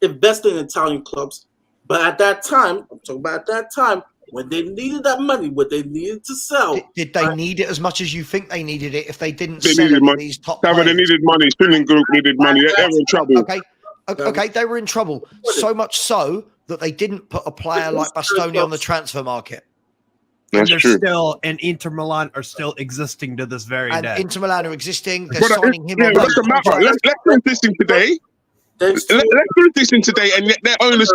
investing in Italian clubs, but at that time, I'm talking about at that time, when they needed that money, what they needed to sell. Did they need it as much as you think they needed it? If they didn't They sell needed any of money. these top They players, needed money. Swindling group needed money. They were in trouble. Okay, they were in trouble. So much so that they didn't put a player like Bastoni on the transfer market. And they're still, and Inter Milan are still existing to this very day. Inter Milan are existing. They're signing him. Yeah, what's the matter? Let's do this thing today. Let's do this thing today, and their owners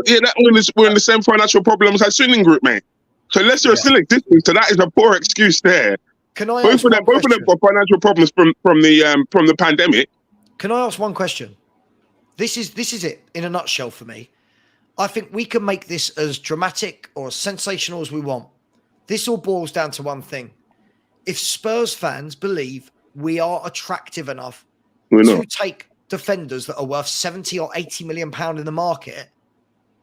were in the same financial problems as Swindling Group, mate. So Leicester are still existing. So that is a poor excuse there. Can I both of them got financial problems from the pandemic. Can I ask one question? This is it in a nutshell for me. I think we can make this as dramatic or as sensational as we want. This all boils down to one thing. If Spurs fans believe we are attractive enough to take defenders that are worth 70 or 80 million pound in the market,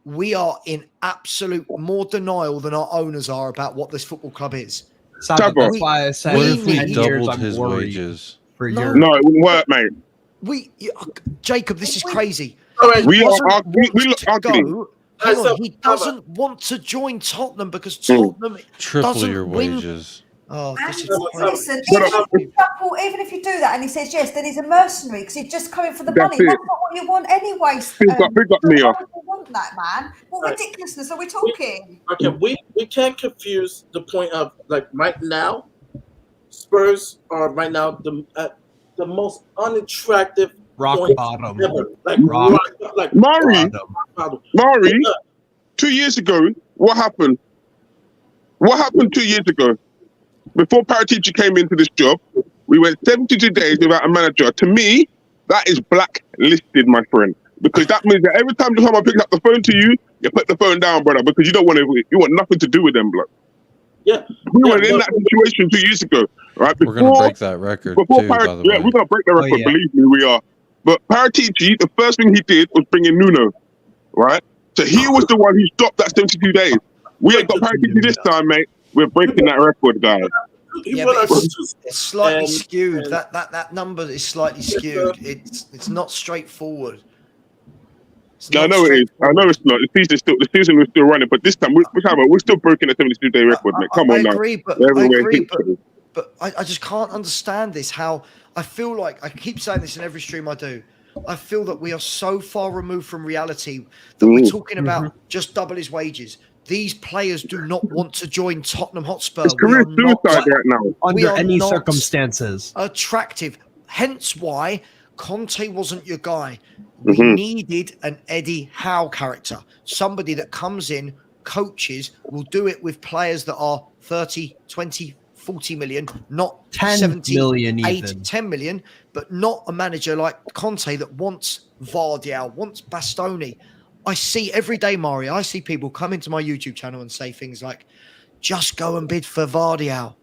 we are in absolute more denial than our owners are about what this football club is. That's why I said, what if we doubled his wages? No, it wouldn't work, mate. Jacob, this is crazy. We look ugly. Hang on, he doesn't want to join Tottenham because Tottenham triple doesn't your win. wages. Oh, this is listen, even if you do that and he says yes, then he's a mercenary because he's just coming for the money. It. That's not what you want anyway. Big up me off. You want that, man. What ridiculousness are we talking? Okay, we can't confuse the point of like right now, Spurs are right now the most unattractive rock point bottom. ever. Mari, 2 years ago, what happened? What happened 2 years ago? Before Paratici came into this job, we went 72 days without a manager. To me, that is blacklisted, my friend. Because that means that every time someone picks up the phone to you, you put the phone down, brother, because you want nothing to do with them, blood. Yeah. We were in that situation 2 years ago, right? We're going to break that record too, by the way. Yeah, we're going to break the record, believe me, we are. But Paratici, the first thing he did was bring in Nuno, right? So he was the one who stopped that 72 days. We ain't got Paratici this time, mate. We're breaking that record, guys. Yeah, but it's slightly skewed. That number is slightly skewed. It's not straightforward. I know it is. I know it's not. The season was still running, but this time we're still breaking the 72-day record, mate. Come on now. I agree, but I just can't understand this. How I feel like I keep saying this in every stream I do. I feel that we are so far removed from reality that we're talking about just double his wages. These players do not want to join Tottenham Hotspur. It's career suicide right now. Under any circumstances. Attractive. Hence why Conte wasn't your guy. We needed an Eddie Howe character. Somebody that comes in, coaches, will do it with players that are 30, 20, 40 million, not 10 70, million 8, even. 10 million, but not a manager like Conte that wants Vardial, wants Bastoni. I see every day, Mario, I see people come into my YouTube channel and say things like, just go and bid for Vardial.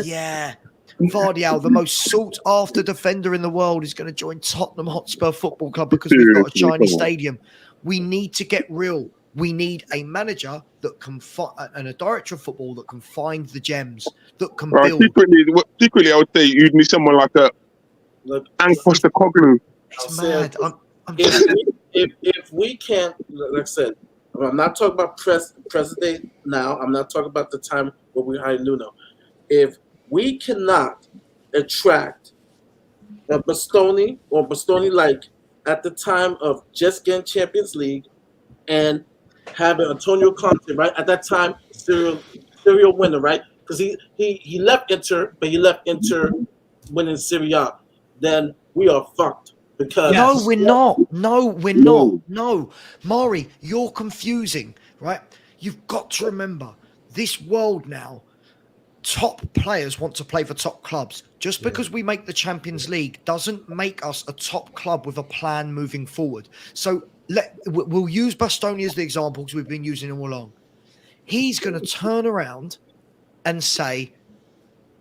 Yeah. Vardial, the most sought-after defender in the world, is going to join Tottenham Hotspur Football Club because we've got a Chinese stadium. We need to get real. We need a manager that can and a director of football that can find the gems, that can build. Secretly, I would say you'd need someone like Anfoster Coglu. It's mad. If we can't, like I said, I'm not talking about present now. I'm not talking about the time where we hired Nuno. If we cannot attract a Bastoni or Bastoni-like at the time of just getting Champions League and having Antonio Conte, right? At that time, serial winner, right? Because he left Inter, but he left Inter winning Serie A. Then we are fucked. Because no, we're not. No, we're not. No, Mari, you're confusing, right? You've got to remember this world now. top players want to play for top clubs. Just because we make the Champions League doesn't make us a top club with a plan moving forward. So we'll use Bastoni as the example because we've been using him all along. He's going to turn around and say,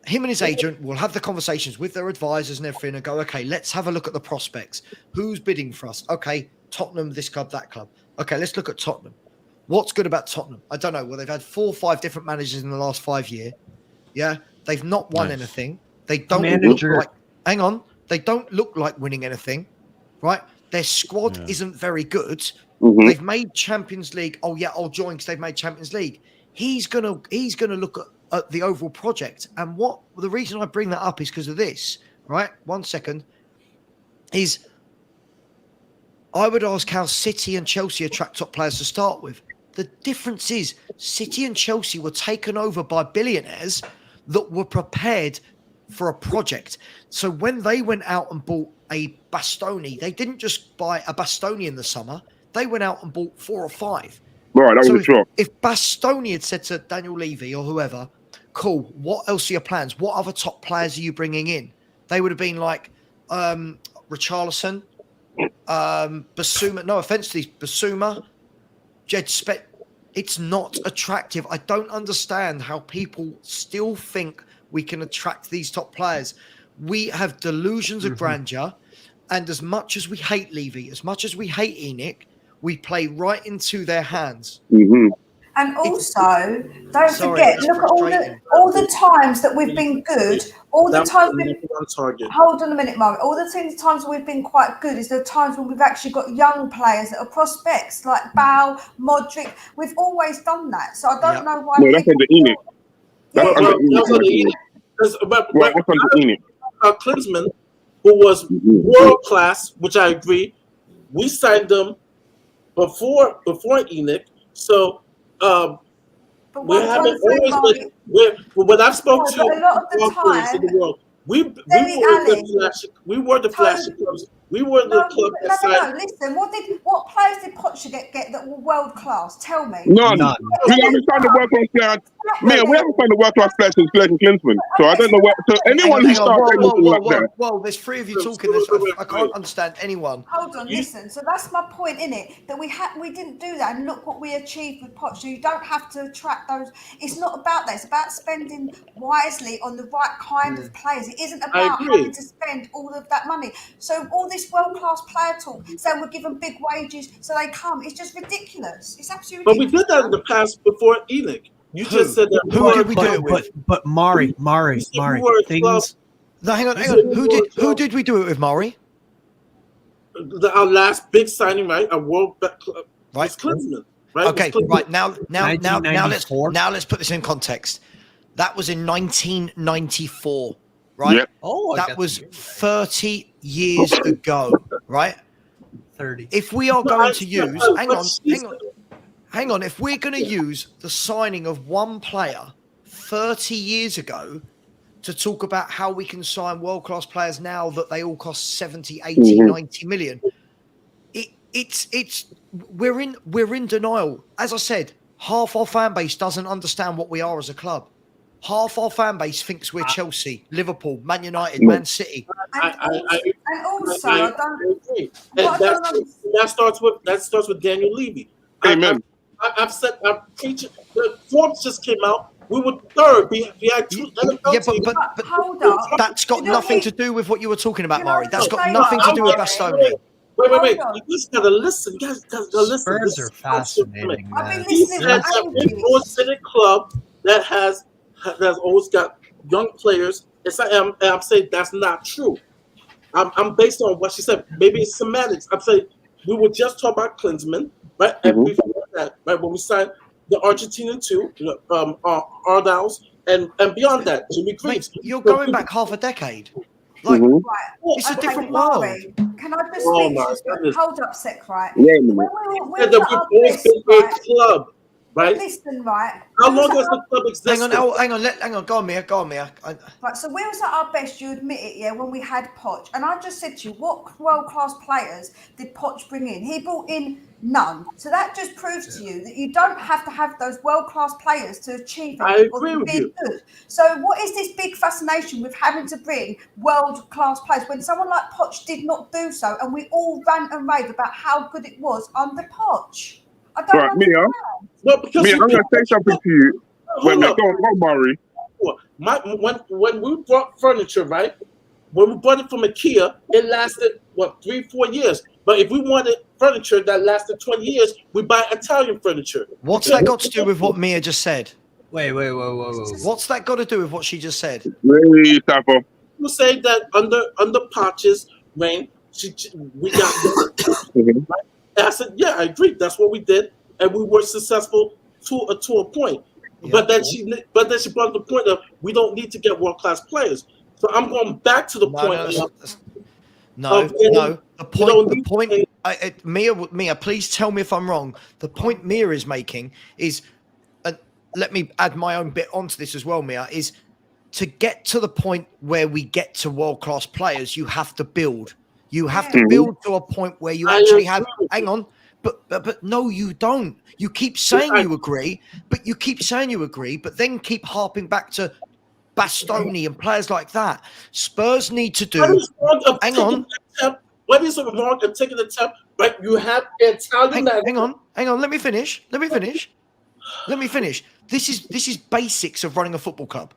him and his agent will have the conversations with their advisors and everything and go, okay, let's have a look at the prospects. Who's bidding for us? Okay, Tottenham, this club, that club. Okay, let's look at Tottenham. What's good about Tottenham? I don't know. Well, they've had 4 or 5 different managers in the last 5 years. Yeah, they've not won anything. They don't look like. Hang on, they don't look like winning anything, right? Their squad isn't very good. Mm-hmm. They've made Champions League. Oh yeah, I'll join because they've made Champions League. He's gonna look at the overall project. And the reason I bring that up is because of this. Right, 1 second. Is I would ask how City and Chelsea attract top players to start with. The difference is City and Chelsea were taken over by billionaires that were prepared for a project. So when they went out and bought a Bastoni, they didn't just buy a Bastoni in the summer. They went out and bought 4 or 5. Right, that was a shock. If Bastoni had said to Daniel Levy or whoever, cool, what else are your plans? What other top players are you bringing in? They would have been like Richarlison, Basuma. No offense to these, Basuma, Jed Spett. It's not attractive. I don't understand how people still think we can attract these top players. We have delusions of grandeur. And as much as we hate Levy, as much as we hate Enoch, we play right into their hands. Mm-hmm. And also, don't forget, look at all the times that we've been good. All the times hold on a minute, Mark. All the times we've been quite good is the times when we've actually got young players that are prospects, like Bale, Modric. We've always done that. So I don't know why. No, that's under Enoch. That's under Enoch. Klinsmann, who was world class, which I agree. We signed them before Enoch. So we haven't always been. When I've spoken to a lot of the time, in the world, we were the flashy clubs. We were the club that signed. No, listen. What players did Pocher get that were world class? Tell me. None. We haven't signed a world class player. Mia, we haven't signed a world class player since Klinsmann. So I don't know what. So anyone who starts anything like that. Well, there's 3 of you talking. I can't understand anyone. Hold on, listen. So that's my point, innit? That we didn't do that, and look what we achieved with Pocher. You don't have to attract those. It's not about that. It's about spending wisely on the right kind of players. It isn't about having to spend all of that money. So all this world-class player talk, saying we're giving big wages so they come, it's just ridiculous. It's absolutely ridiculous. But we did that in the past before Enoch. You just said that. Who did we do it with? But Mari. Things. No, hang on. Who did we do it with, Mari? Our last big signing, right? A world club. Right. Klinsmann. Right. Okay. Right now, let's put this in context. That was in 1994. Right. Yep. Oh, that was 30 years ago. Right. 30. If we are going to use, hang on. If we're going to use the signing of one player 30 years ago to talk about how we can sign world-class players now that they all cost 70, 80, 90 million, we're in denial. As I said, half our fan base doesn't understand what we are as a club. Half our fan base thinks we're Chelsea, Liverpool, Man United, Man City. And also, I don't agree. That starts with Daniel Levy. Amen. I've preached. Forbes just came out. We were third. We had 2 NFL teams. But hold up. That's got nothing to do with what you were talking about, Mari. That's got nothing to do with Bastoni. Wait. You just gotta listen. You guys gotta listen. Spurs are fascinating. He said a big Cynic club that has always got young players. I'm saying that's not true. I'm based on what she said. Maybe it's semantics. I'm saying we were just talking about Klinsmann, right? And before that, right, when we signed the Argentinian 2, Ardals, and beyond that, Jimmy Greaves. You're going back half a decade. Like, it's a different world. Can I just speak? Hold up, sec, right? Yeah, we've always been a club right? Listen, right. How long has the club existed? Hang on. Go on, Mia. Right, so we was at our best, you admit it, yeah, when we had Poch. And I just said to you, what world-class players did Poch bring in? He brought in none. So that just proves to you that you don't have to have those world-class players to achieve I it agree or to with be you. good. So what is this big fascination with having to bring world-class players when someone like Poch did not do so, and we all rant and rave about how good it was under Poch? I don't Right, Mia. Well, because Mia, I'm going to say something to you. Wait a minute, go on, Murray. When we brought furniture, right? When we bought it from IKEA, it lasted, 3-4 years. But if we wanted furniture that lasted 20 years, we buy Italian furniture. What's that got to do with what Mia just said? Wait. What's that got to do with what she just said? Really, Sapo. You say that under Poch's reign, we got right? I said, yeah, I agree. That's what we did, and we were successful to a point. Yeah. But then she brought up the point of we don't need to get world-class players. So I'm going back to the point. The point. Mia, please tell me if I'm wrong. The point Mia is making is, let me add my own bit onto this as well. Mia, is to get to the point where we get to world-class players, you have to build. You have to build to a point where you actually have. Hang on. But no, you don't. You keep saying you agree, but then keep harping back to Bastoni and players like that. Spurs need to do. Hang on. What is wrong of taking the tap? But you have Italian. Hang on. Let me finish. This is basics of running a football club.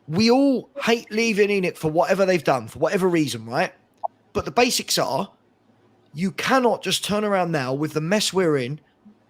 We all hate leaving Enoch for whatever they've done, for whatever reason, right? But the basics are, you cannot just turn around now with the mess we're in,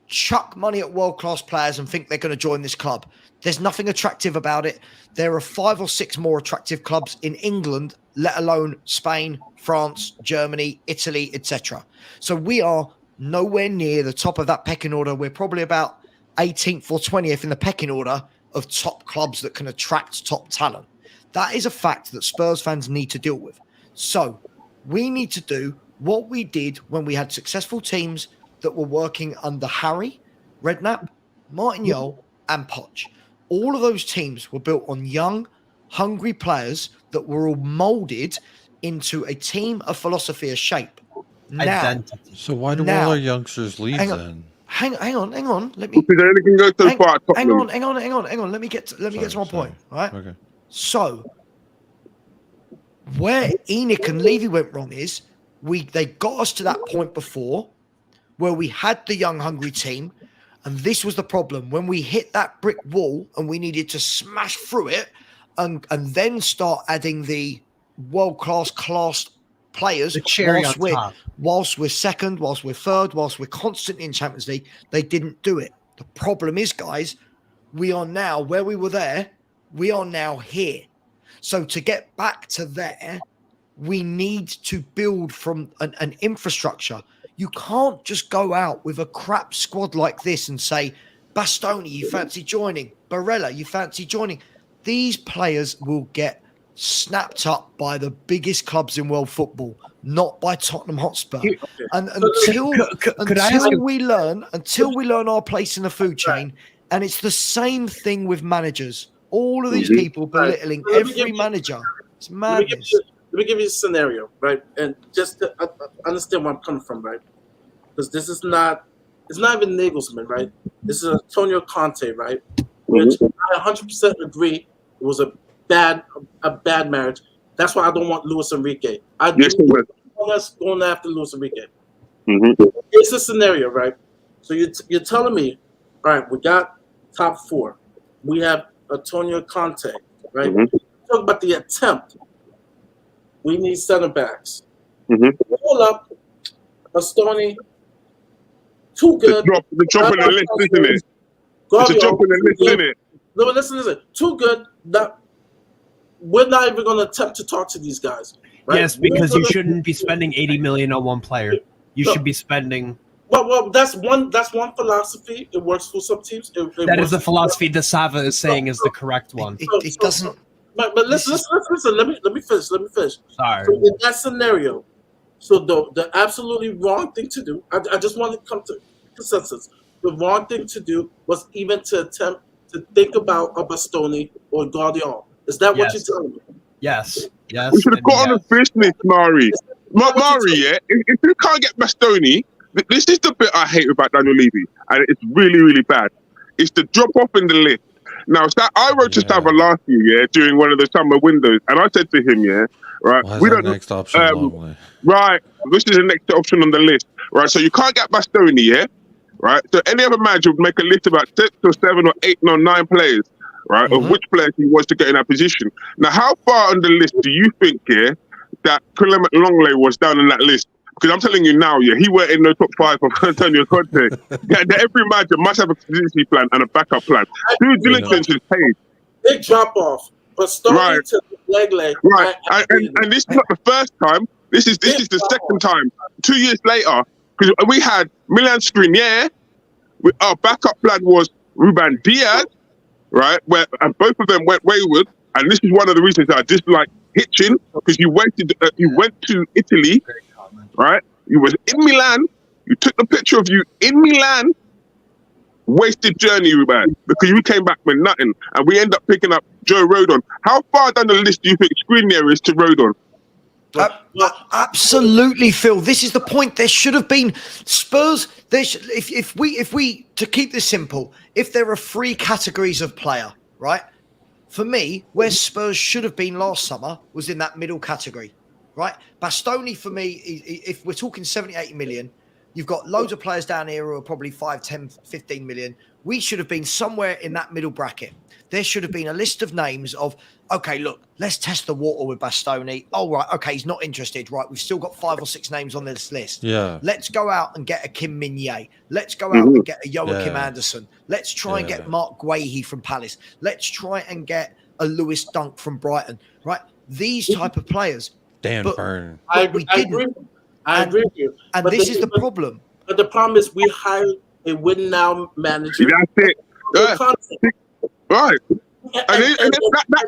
chuck money at world-class players and think they're going to join this club. There's nothing attractive about it. There are 5 or 6 more attractive clubs in England, let alone Spain, France, Germany, Italy, etc. So we are nowhere near the top of that pecking order. We're probably about 18th or 20th in the pecking order of top clubs that can attract top talent. That is a fact that Spurs fans need to deal with. So we need to do what we did when we had successful teams that were working under Harry, Redknapp, Martin Jol, and Poch. All of those teams were built on young, hungry players that were all molded into a team, a philosophy, a shape. So why do all our youngsters leave then? Hang on. Let me. Because anything goes so far. Hang on. Let me get to my point. All right. Okay. So where Enoch and Levy went wrong is they got us to that point before where we had the young, hungry team, and this was the problem. When we hit that brick wall and we needed to smash through it and then start adding the world-class players, the cherry on top. Whilst we're second, whilst we're third, whilst we're constantly in Champions League, they didn't do it. The problem is, guys, we are now where we were there. We are now here. So to get back to there, we need to build from an infrastructure. You can't just go out with a crap squad like this and say, Bastoni, you fancy joining? Barella, you fancy joining? These players will get snapped up by the biggest clubs in world football, not by Tottenham Hotspur. And until we learn our place in the food chain, and it's the same thing with managers. All of these people belittling every manager. It's madness. Let me give you a scenario, right? And just to understand where I'm coming from, right? Because this is it's not even Nagelsmann, right? This is Antonio Conte, right? Which I 100% agree it was a bad marriage. That's why I don't want Luis Enrique. Us going after Luis Enrique. It's a scenario, right? So you're telling me, all right, we got top 4. We have Antonio Conte, right? Talk about the attempt. We need center backs. Pull up Bastoni. Too good. The drop in the list, isn't it? It's a drop in the list, isn't it? No, listen. Too good. We're not even going to attempt to talk to these guys. Right? Yes, because you shouldn't be spending 80 million on one player. You should be spending. Well, that's one philosophy. It works for some teams. That is the philosophy that Sava is saying is the correct one. It doesn't. But listen. Let me finish. Sorry. So in that scenario, so the absolutely wrong thing to do. I just want to come to consensus. the wrong thing to do was even to attempt to think about a Bastoni or Guardiola. Is that what you're telling me? Yes. Yes. We should have got on the business, Mari. Mari, yeah. If you can't get Bastoni, this is the bit I hate about Daniel Levy, and it's really, really bad. It's the drop off in the list. Now, I wrote to Sava last year, yeah, during one of the summer windows, and I said to him, yeah, right, we don't next option Longley. Right, this is the next option on the list, right? So you can't get Bastoni, yeah, right? So any other manager would make a list of about 6 or 7 or 8 or 9 players, right, of which players he wants to get in that position. Now, how far on the list do you think, yeah, that Clement Longley was down in that list? Because I'm telling you now, yeah, he went in the top 5 of Antonio Conte. Every manager must have a contingency plan and a backup plan. Due diligence is paid. Big drop off, but starting to leg. Right, and this is not the first time. This is the second time. 2 years later, because we had Milan Skriniar. Our backup plan was Ruben Diaz, right? And both of them went wayward. And this is one of the reasons that I dislike Hitchin, because you went to Italy. Right, you was in Milan. You took the picture of you in Milan. Wasted journey, Ruben, because you came back with nothing, and we end up picking up Joe Rodon. How far down the list do you think Skriniar is to Rodon? Absolutely, Phil. This is the point. There should have been Spurs. If we to keep this simple, if there are 3 categories of player, right? For me, where Spurs should have been last summer was in that middle category. Right, Bastoni for me, if we're talking 70, 80 million, you've got loads of players down here who are probably 5, 10, 15 million. We should have been somewhere in that middle bracket. There should have been a list of names of, okay, look, let's test the water with Bastoni. Oh, right, okay, he's not interested. Right, we've still got 5 or 6 names on this list. Yeah. Let's go out and get a Kim Min-jae. Let's go out and get a Joachim Anderson. Let's try and get Mark Guehi from Palace. Let's try and get a Lewis Dunk from Brighton. Right, these type of players. Dan Burn. I agree with you. And this is the problem. But the problem is we hired a win now manager. That's it. Right. And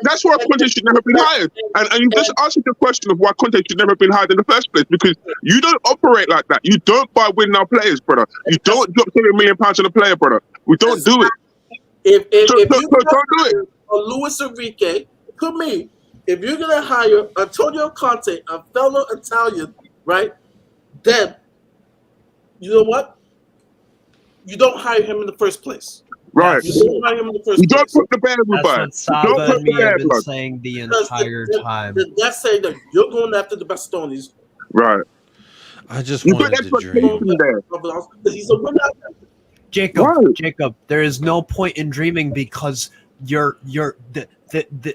that's why Conte should never been hired. And you just answered the question of why Conte should never been hired in the first place, because you don't operate like that. You don't buy win now players, brother. You don't drop £7 million on a player, brother. We don't do it. If you don't do it, Luis Enrique, to me, if you're going to hire Antonio Conte, a fellow Italian, right, then you know what? You don't hire him in the first place. Right. You don't hire him in the first place. You don't put the bear with That's what Saba and me have been saying the entire time. That's saying that you're going after the Bastonis. Right. I just wanted to dream. He's a winner. Jacob, there is no point in dreaming because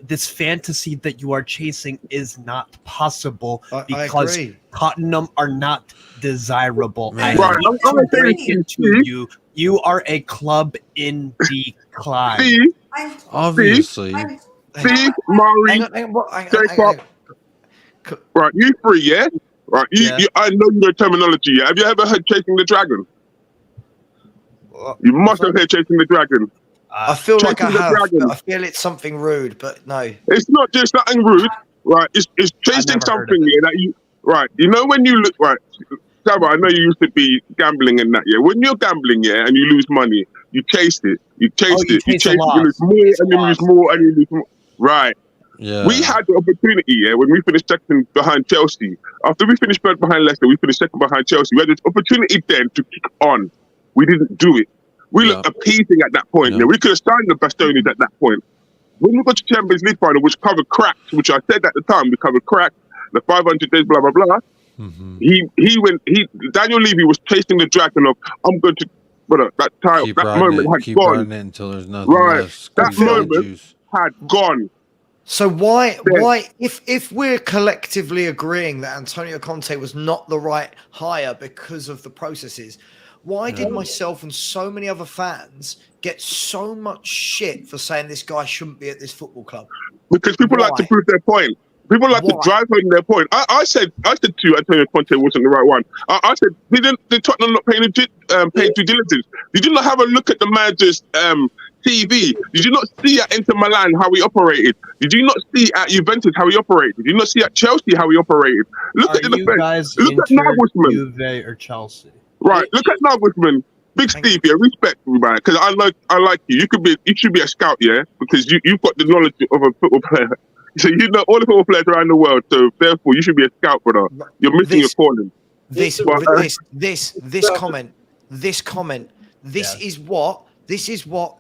this fantasy that you are chasing is not possible because Tottenham are not desirable. I hate to break it to you. You are a club in decline. Obviously. Steve, Murray, Jacob. Right, you 3, yeah? Right, I know your terminology. Yeah? Have you ever heard Chasing the Dragon? You must have heard Chasing the Dragon. I feel like I have. I feel it's something rude, but no. It's not just nothing rude, right? It's chasing something that you, right? You know when you look, right? Saba, I know you used to be gambling and that, yeah. When you're gambling, yeah, and you lose money, you chase it. You chase it. You chase it. You lose more and you lose more and you lose more. Right. Yeah. We had the opportunity, yeah, when we finished second behind Chelsea. After we finished third behind Leicester, we finished second behind Chelsea. We had this opportunity then to kick on. We didn't do it. We looked appeasing at that point. Yeah. We could have signed the Bastonis at that point. When we got to Champions League final, which covered cracks, which I said at the time, we covered cracks, the 500 days, blah, blah, blah. Mm-hmm. Daniel Levy was chasing the dragon of, I'm going to, that time, that moment had gone. Until there's nothing left. That moment had gone. So why, if we're collectively agreeing that Antonio Conte was not the right hire because of the processes, why did myself and so many other fans get so much shit for saying this guy shouldn't be at this football club? Because people like to prove their point. People like to drive home their point. I said to you, Antonio Conte wasn't the right one. I said, did Tottenham not pay due diligence? Did you not have a look at the manager's TV? Did you not see at Inter Milan how he operated? Did you not see at Juventus how he operated? Did you not see at Chelsea how he operated? Look at the defense. Look at Nagelsmann. Juve or Chelsea? Right. Look at Nagelsmann. Big Steve, yeah, respect me, man, because I like you. You should be a scout, yeah, because you've got the knowledge of a football player. So you know all the football players around the world. So therefore, you should be a scout, brother. You're missing your calling. This comment. This is what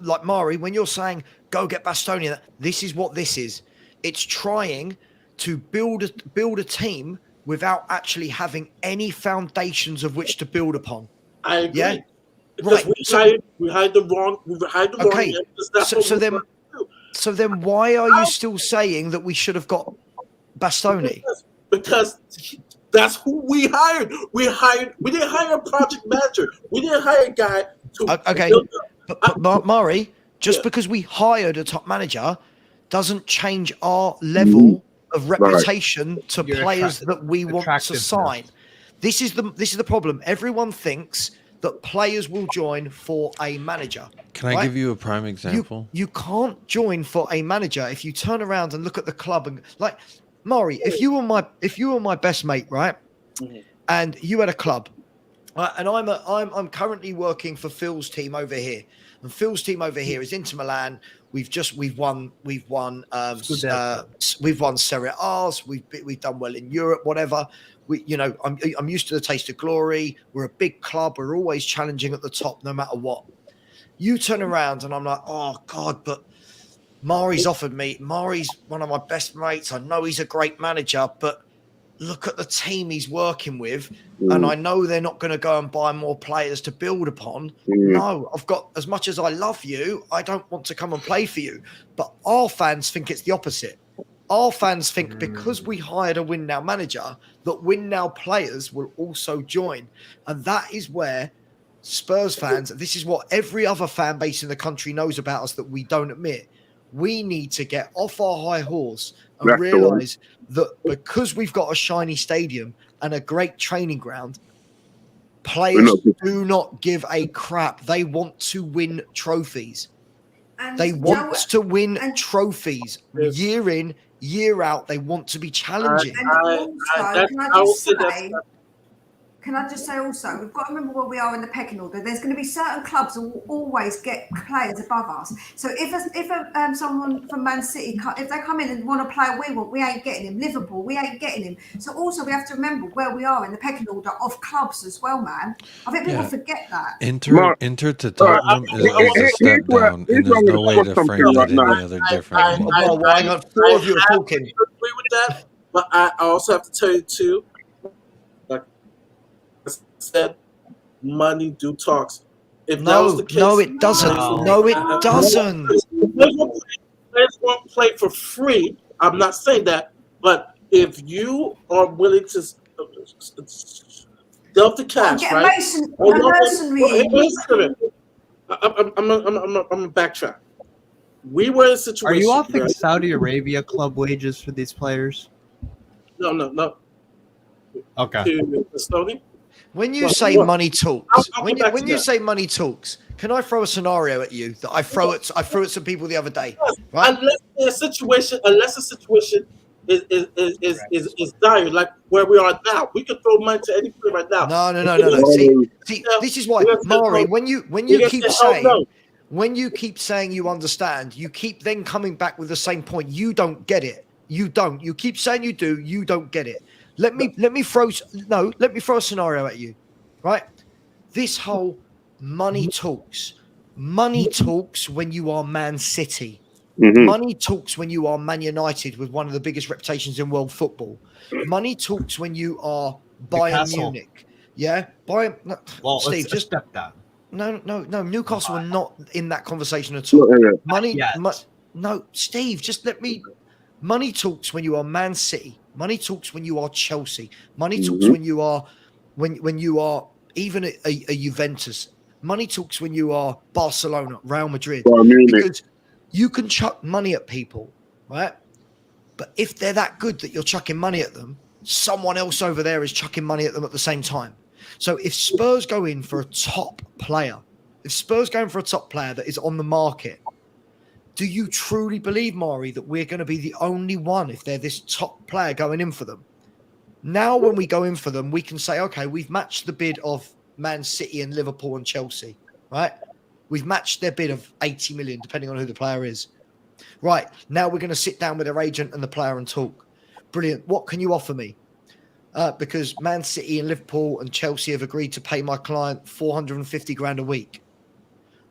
like Mari. When you're saying go get Bastoni, this is what this is. It's trying to build a team without actually having any foundations of which to build upon. I agree. Yeah? Because Right. we hired the wrong. Okay. So then why are you still saying that we should have got Bastoni? Because that's who we hired. We didn't hire a project manager. We didn't hire a guy to. Okay. But Murray, because we hired a top manager doesn't change our level of reputation to players that we want to sign. This is the problem. Everyone thinks that players will join for a manager. Can I give you a prime example? You can't join for a manager if you turn around and look at the club and like Maury, if you were my best mate, right? Mm-hmm. And you had a club, and I'm currently working for Phil's team over here. And Phil's team over here is Inter Milan. We've won Serie A's. We've done well in Europe, whatever. I'm used to the taste of glory. We're a big club. We're always challenging at the top, no matter what. You turn around and I'm like, oh God, but Mari's offered me. Mari's one of my best mates. I know he's a great manager, but look at the team he's working with. And I know they're not going to go and buy more players to build upon. No, I've got, as much as I love you, I don't want to come and play for you. But our fans think it's the opposite. Our fans think because we hired a win now manager, that win now players will also join. And that is where Spurs fans, this is what every other fan base in the country knows about us that we don't admit. We need to get off our high horse and realize that because we've got a shiny stadium and a great training ground, players do not give a crap. They want to win trophies. And they want to win trophies year in, year out. They want to be challenging. Can I just say also, we've got to remember where we are in the pecking order. There's going to be certain clubs that will always get players above us. So if someone from Man City, if they come in and want a player we want, we ain't getting him. Liverpool, we ain't getting him. So also we have to remember where we are in the pecking order of clubs as well, man. I think people forget that. Inter to Tottenham is a step down, and there's no way to frame it any other differently. I agree with that, but I also have to tell you too, said money do talks. If that was the case, no, it doesn't. No, it doesn't. Players won't play for free. I'm not saying that, but if you are willing to delve the cash, right? I'm a backtrack. We were in a situation. Are you offering Saudi Arabia club wages for these players? No. Okay. To Estonia? When you say money talks, when you say money talks, can I throw a scenario at you that I threw at some people the other day? Right? Unless a situation is dire, like where we are now, we could throw money to any player right now. No. See, this is why, Maury. When you keep saying you understand, you keep then coming back with the same point. You don't get it. You don't. You keep saying you do. You don't get it. Let me throw a scenario at you, right? This whole money talks. Money talks when you are Man City. Mm-hmm. Money talks when you are Man United with one of the biggest reputations in world football. Money talks when you are Bayern Munich. Yeah, Steve, just step down. No. Newcastle are not in that conversation at all. No, Steve, just let me. Money talks when you are Man City. Money talks when you are Chelsea. Money talks when you are when you are even a Juventus. Money talks when you are Barcelona, Real Madrid. Because you can chuck money at people, right? But if they're that good that you're chucking money at them, someone else over there is chucking money at them at the same time. So if Spurs go in for a top player, that is on the market, do you truly believe, Mari, that we're going to be the only one if they're this top player going in for them? Now, when we go in for them, we can say, okay, we've matched the bid of Man City and Liverpool and Chelsea, right? We've matched their bid of 80 million, depending on who the player is. Right, now we're going to sit down with their agent and the player and talk. Brilliant. What can you offer me? Because Man City and Liverpool and Chelsea have agreed to pay my client 450 grand a week.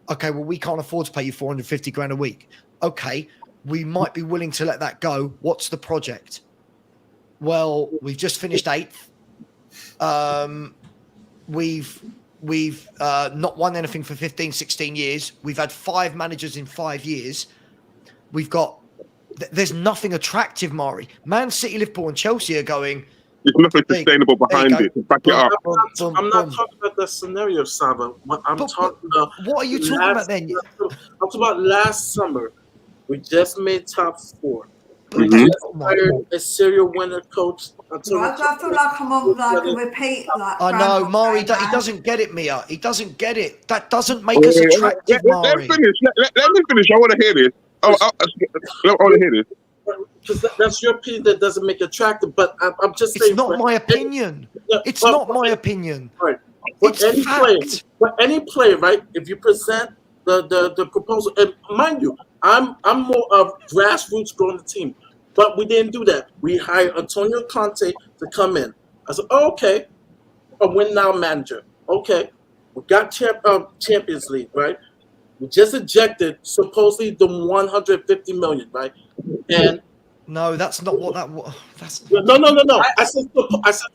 Okay, well, we can't afford to pay you 450 grand a week. Okay, we might be willing to let that go. What's the project? Well, we've just finished 8th. We've not won anything for 15, 16 years. We've had 5 managers in 5 years. We've got... There's nothing attractive, Mari. Man City, Liverpool and Chelsea are going... There's nothing sustainable behind it. Back it up. I'm not talking about that scenario, Saba. I'm talking about... What are you talking about then? I'm talking about last summer. We just made top 4. We Mm-hmm. just hired a serial winner coach. I feel like I'm on like a repeat. Like I know, Mari. He doesn't get it, Mia. He doesn't get it. That doesn't make us attractive, Mari. Let me finish. I want to hear this. I want to hear this. Because that's your opinion that doesn't make it attractive, but I'm just saying. It's not my opinion. It's not my opinion. Right. It's For any player, right? If you present the proposal, and mind you, I'm more of grassroots growing the team, but we didn't do that. We hired Antonio Conte to come in. I said, oh, okay, a win now manager. Okay, we got Champions League, right? We just ejected supposedly the 150 million, right? And no, that's not what that was. That's no. I said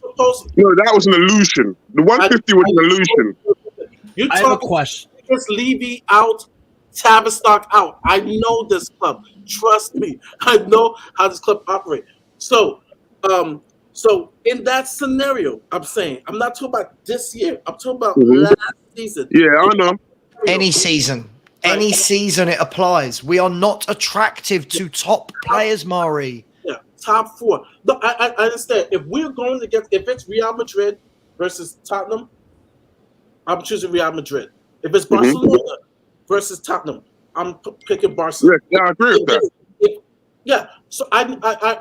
supposedly. No, that was an illusion. The 150 was an illusion. You I have a question. Just Levy out, Tavistock out. I know this club. Trust me. I know how this club operates. So in that scenario, I'm saying I'm not talking about this year. I'm talking about last season. Yeah, I know. Any season. Any season it applies. We are not attractive to top players, Mari. Yeah, top 4. No, I understand. If we're going to get, if it's Real Madrid versus Tottenham, I'm choosing Real Madrid. If it's Barcelona versus Tottenham, I'm picking Barcelona. Yeah, I agree with that. So I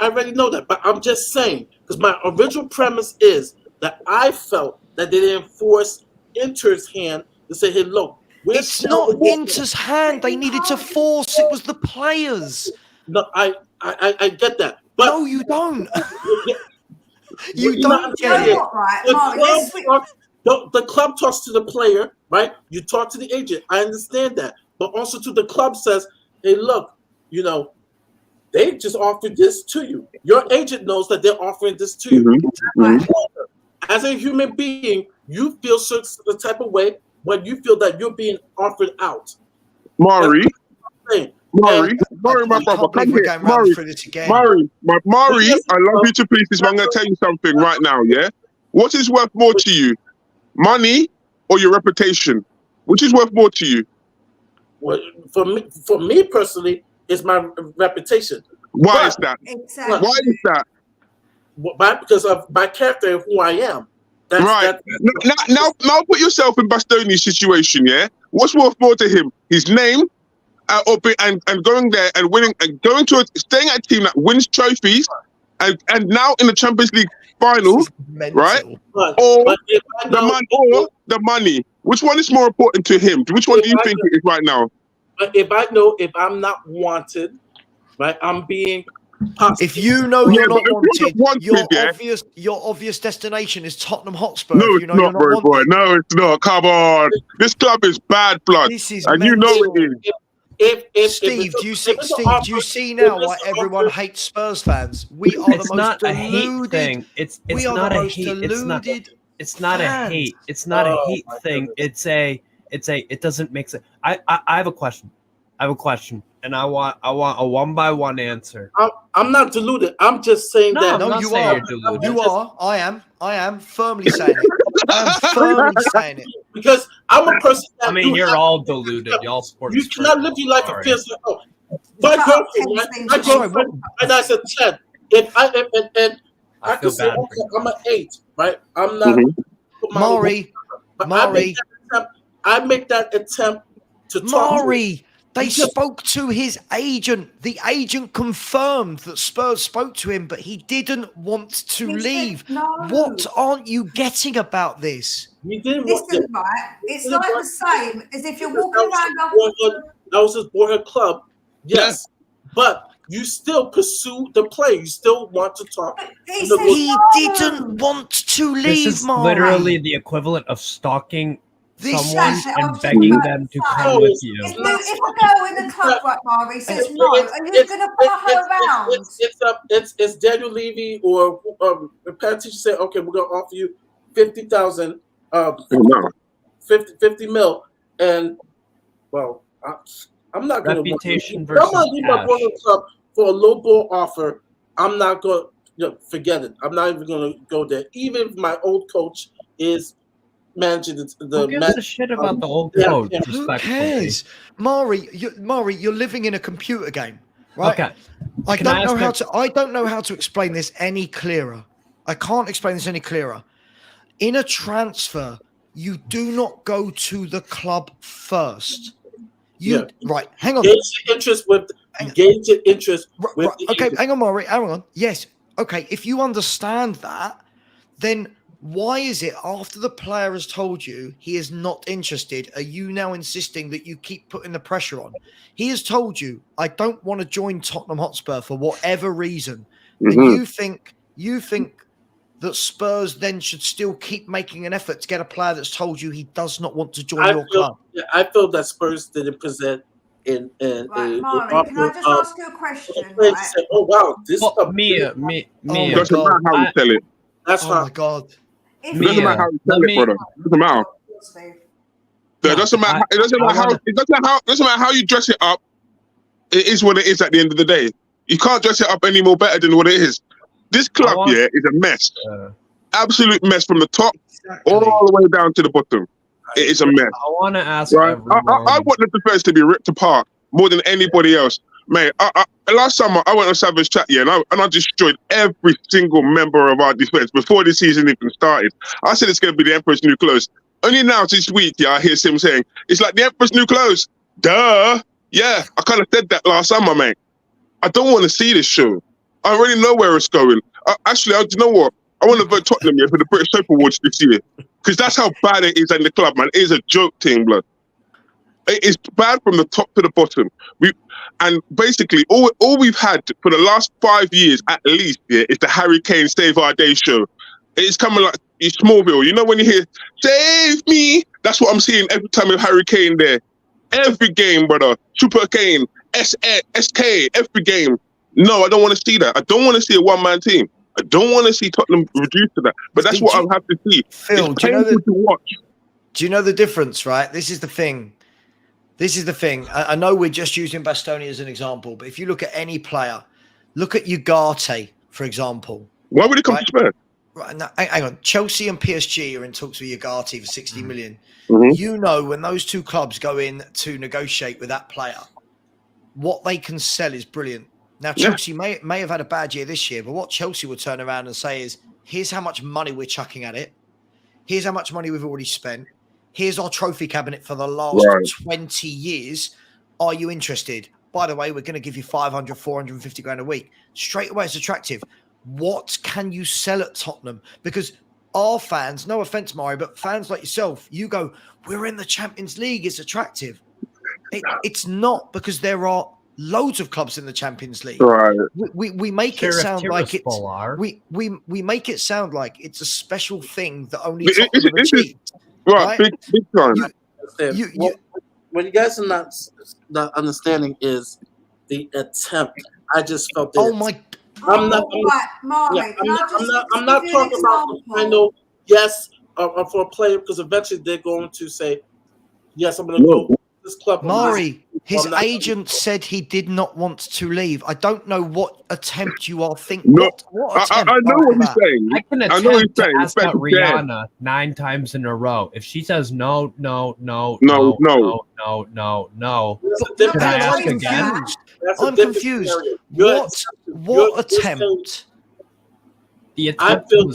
already know that, but I'm just saying, because my original premise is that I felt that they didn't force Inter's hand to say, hey, look, it's not Inter's hand. They needed to force. It was the players. No, I get that. But no, you don't. You don't get it. The club talks to the player, right? You talk to the agent. I understand that. But also to the club says, hey, look, they just offered this to you. Your agent knows that they're offering this to you. As a human being, you feel the type of way when you feel that you're being offered out. Mari, my brother, come here. Mari, I love you to pieces, but I'm going to tell you something right now, yeah? What is worth more to you? Money or your reputation? Which is worth more to you? Well, for me personally, it's my reputation. Why is that? Exactly. Why is that? Because of my character and who I am. Now put yourself in Bastoni's situation, yeah? What's worth more to him? His name, and going there and winning, and staying at a team that wins trophies, and now in the Champions League final, right? Or the money. Which one is more important to him? Which one do you think it is right now? If I know if I'm not wanted, right, I'm being. If you know you're not wanted, your obvious destination is Tottenham Hotspur. No, it's not, boy. No, it's not. Come on. This club is bad blood. This is and mental. You know it is. Steve, do you see now why everyone hates Spurs fans? We are the most deluded. Thing. It's not a hate. It's not a hate. It's not a hate thing. It doesn't make sense. I have a question. And I want a 1-by-1 answer. I'm not deluded. I'm just saying that. No, you are. You are. I am firmly saying it. I am firmly saying it. Because I'm a person that you're all deluded. Y'all sports. You cannot live your life in fear. My girlfriend, and I said 10. I can say, okay, I'm an 8, right? I'm not. Mari. I make that attempt to talk. Mari. They spoke to his agent. The agent confirmed that Spurs spoke to him, but he didn't want to leave. No. What aren't you getting about this? You didn't Listen, right? It's like the same as if you're walking around. That was his boyhood club, yes, but you still pursue the play. You still want to talk. He didn't want to leave. This is literally the equivalent of stalking someone and begging them to come with you. If a girl in the club, right, Mari, says no, are you going to follow her around? It's Daniel Levy or the parent teacher say, okay, we're going to offer you 50,000, 50 mil, and well, I'm not going to reputation versus cash. Club for a low ball offer. I'm not going to forget it. I'm not even going to go there. Even if my old coach is managing Who gives a shit about the old coach? Who cares, Mari? You're living in a computer game, right? Okay. I don't know how to explain this any clearer. I can't explain this any clearer. In a transfer, you do not go to the club first. Right? Hang on. Gauge interest with okay, hang on, Maury. Hang on. Yes. Okay. If you understand that, then why is it after the player has told you he is not interested, are you now insisting that you keep putting the pressure on? He has told you, I don't want to join Tottenham Hotspur for whatever reason. Mm-hmm. And you think that Spurs then should still keep making an effort to get a player that's told you he does not want to join your club. Yeah, I feel that Spurs didn't present right, Mari, can I just ask you a question? Right? Say, oh wow, this Mia. Doesn't matter how you tell it. That's my God. It doesn't matter how you tell it, brother. It doesn't matter. It doesn't matter. It doesn't matter how you dress it up. It is what it is at the end of the day. You can't dress it up any more better than what it is. This club is a mess. Absolute mess from the top all the way down to the bottom. It is a mess. I want to ask everyone. I want the defense to be ripped apart more than anybody else. Mate, last summer I went on Savage Chat, and I destroyed every single member of our defense before the season even started. I said it's going to be the Emperor's New Clothes. Only now this week, I hear Sim saying, it's like the Emperor's New Clothes. Duh. Yeah, I kind of said that last summer, mate. I don't want to see this show. I already know where it's going. Actually, you know what? I want to vote Tottenham for the British Soap Awards this year. Because that's how bad it is in the club, man. It is a joke team, blood. It is bad from the top to the bottom. And basically, all we've had for the last 5 years, at least, is the Harry Kane Save Our Day show. It's coming like Smallville. You know when you hear, save me? That's what I'm seeing every time with Harry Kane there. Every game, brother. Super Kane, SK, every game. No, I don't want to see that. I don't want to see a one-man team. I don't want to see Tottenham reduced to that. But that's what I'll have to see. Phil, it's painful to watch. Do you know the difference, right? This is the thing. I know we're just using Bastoni as an example, but if you look at any player, look at Ugarte, for example. Why would he come to Spurs? Right, now, hang on. Chelsea and PSG are in talks with Ugarte for 60 million. Mm-hmm. You know, when those two clubs go in to negotiate with that player, what they can sell is brilliant. Now, Chelsea may have had a bad year this year, but what Chelsea will turn around and say is, here's how much money we're chucking at it. Here's how much money we've already spent. Here's our trophy cabinet for the last 20 years. Are you interested? By the way, we're going to give you 500, 450 grand a week. Straight away, it's attractive. What can you sell at Tottenham? Because our fans, no offense, Mari, but fans like yourself, you go, we're in the Champions League. It's attractive. It's not, because there are loads of clubs in the Champions League. Right. We make it sound like it's we make it sound like it's a special thing that only Tottenham achieve. Right, big time. What you guys are not understanding is the attempt. I just felt that. I'm not talking about the final yes for a player, because eventually they're going to say, yes, I'm going to go. Club Mari, his agent said he did not want to leave. I don't know what attempt you are thinking. No, I know what he's saying. I can attempt to ask out Rihanna 9 times in a row. If she says no. Can I ask again? I'm confused. What attempt? I feel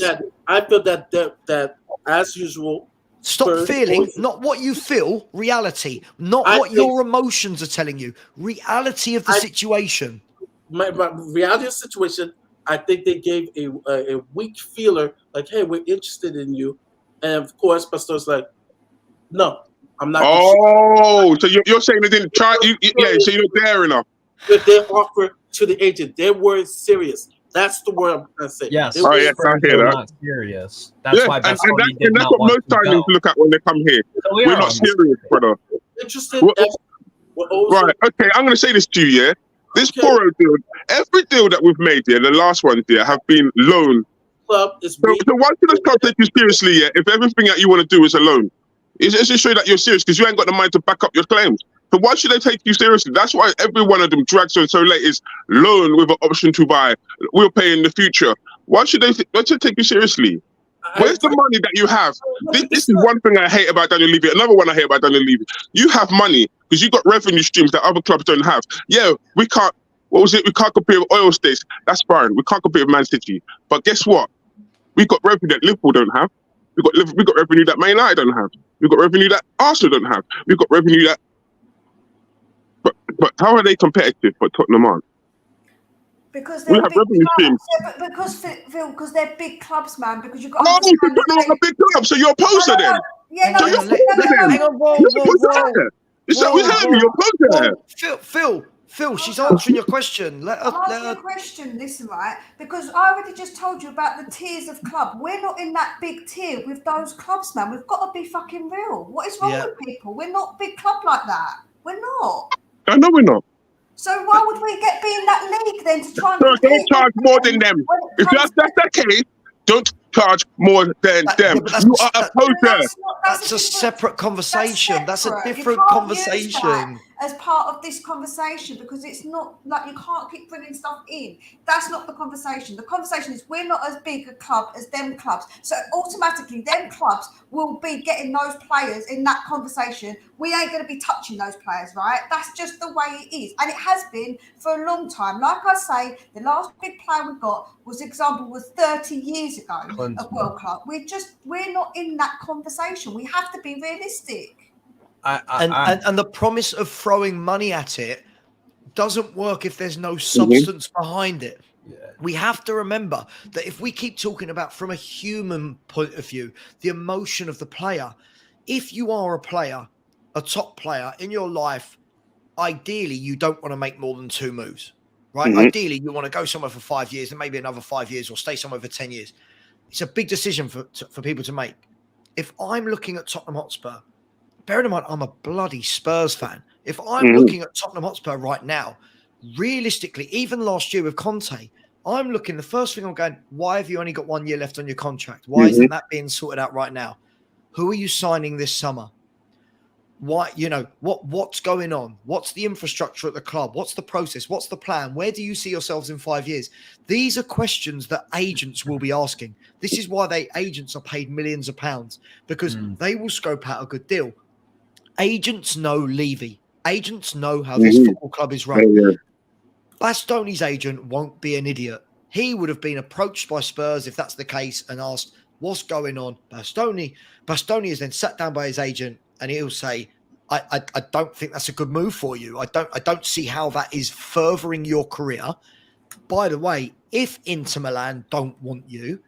that as usual. Stop feeling, not what you feel, reality, not what your emotions are telling you, reality of the situation. My reality of the situation, I think they gave a weak feeler, like, hey, we're interested in you. And of course, Pastor's like, no, I'm not. Oh, so you're saying they didn't try? Yeah, so you're not there enough. They offer to the agent. They weren't serious. That's the word I'm trying to say. Yes, yes, I hear that. Not serious. That's why and that's what most signings look at when they come here. So we're not serious, brother. Interested. Right. Okay. I'm going to say this to you. Yeah. This Poro deal, every deal that we've made here, the last ones here, have been loan. Club is so why should this club take you seriously? Yeah. If everything that you want to do is a loan, it's to show that you're serious because you ain't got the money to back up your claims. So why should they take you seriously? That's why every one of them drags on so late is loan with an option to buy. We'll pay in the future. Why should they take you seriously? Where's the money that you have? This is one thing I hate about Daniel Levy. Another one I hate about Daniel Levy. You have money because you've got revenue streams that other clubs don't have. Yeah, we can't. What was it? We can't compare with oil states. That's fine. We can't compare with Man City. But guess what? We got revenue that Liverpool don't have. We got revenue that Man United don't have. We got revenue that Arsenal don't have. We got revenue that. But how are they competitive? But Tottenham aren't. Because they're big clubs. Because they're big clubs, man. Because you've got. Oh, you're a big club, so you're a poser then. Yeah, so you're a poser. Phil, she's answering your question. I'm asking a question. Listen, right? Because I already just told you about the tiers of club. We're not in that big tier with those clubs, man. We've got to be fucking real. What is wrong with people? We're not a big club like that. We're not. I know we're not. So why would we be in that league then to try and don't charge more than them. If that's the case, don't charge more than them. You are a poser. That's a separate conversation. That's a different conversation. As part of this conversation, because it's not like you can't keep bringing stuff in. That's not the conversation. The conversation is we're not as big a club as them clubs. So automatically them clubs will be getting those players in that conversation. We ain't going to be touching those players, right? That's just the way it is. And it has been for a long time. Like I say, the last big player we got was 30 years ago at World Cup. We're not in that conversation. We have to be realistic. And the promise of throwing money at it doesn't work if there's no substance behind it. Yeah. We have to remember that if we keep talking about from a human point of view, the emotion of the player, if you are a player, a top player in your life, ideally you don't want to make more than 2 moves, right? Ideally you want to go somewhere for 5 years and maybe another 5 years or stay somewhere for 10 years. It's a big decision for people to make. If I'm looking at Tottenham Hotspur, bearing in mind, I'm a bloody Spurs fan. If I'm looking at Tottenham Hotspur right now, realistically, even last year with Conte, I'm looking, the first thing I'm going, why have you only got 1 year left on your contract? Why isn't that being sorted out right now? Who are you signing this summer? Why, what's going on? What's the infrastructure at the club? What's the process? What's the plan? Where do you see yourselves in 5 years? These are questions that agents will be asking. This is why agents are paid millions of pounds, because they will scope out a good deal. Agents know Levy. Agents know how this football club is run. Bastoni's agent won't be an idiot. He would have been approached by Spurs if that's the case and asked, what's going on? Bastoni is then sat down by his agent and he'll say, I don't think that's a good move for you. I don't see how that is furthering your career. By the way, if Inter Milan don't want you,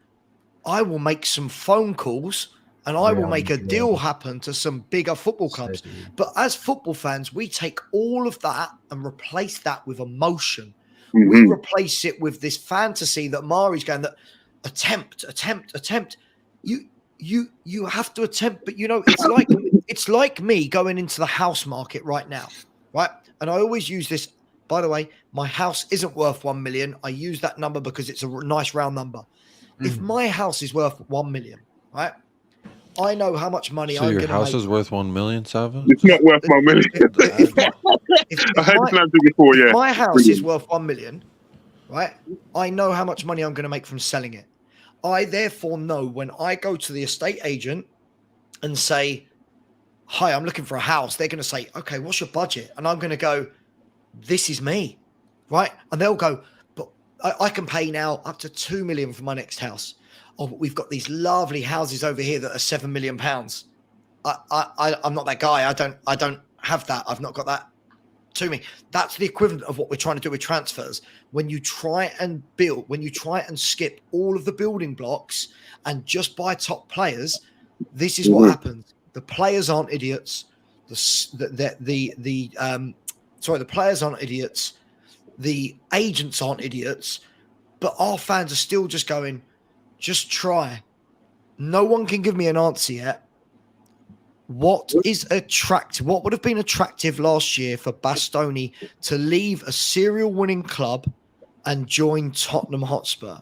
I will make some phone calls and I will make a deal happen to some bigger football clubs. But as football fans, we take all of that and replace that with emotion. We replace it with this fantasy that Mari's going, that attempt. You have to attempt, but it's like me going into the house market right now, right? And I always use this. By the way, my house isn't worth 1 million. I use that number because it's a nice round number. If my house is worth 1 million, right? I know how much money I'm going to make. So your house is worth 1 million, Savin? It's not worth 1 million. If my house is worth 1 million, right? I know how much money I'm going to make from selling it. I therefore know when I go to the estate agent and say, hi, I'm looking for a house, they're going to say, okay, what's your budget? And I'm going to go, this is me, right? And they'll go, but I can pay now up to 2 million for my next house. Oh, but we've got these lovely houses over here that are £7 million. I'm not that guy. I don't have that. I've not got that to me. That's the equivalent of what we're trying to do with transfers. When you try and skip all of the building blocks and just buy top players, This is what happens. The players aren't idiots. The players aren't idiots. The agents aren't idiots. But our fans are still just going, just try. No one can give me an answer yet. What would have been attractive last year for Bastoni to leave a serial winning club and join Tottenham Hotspur?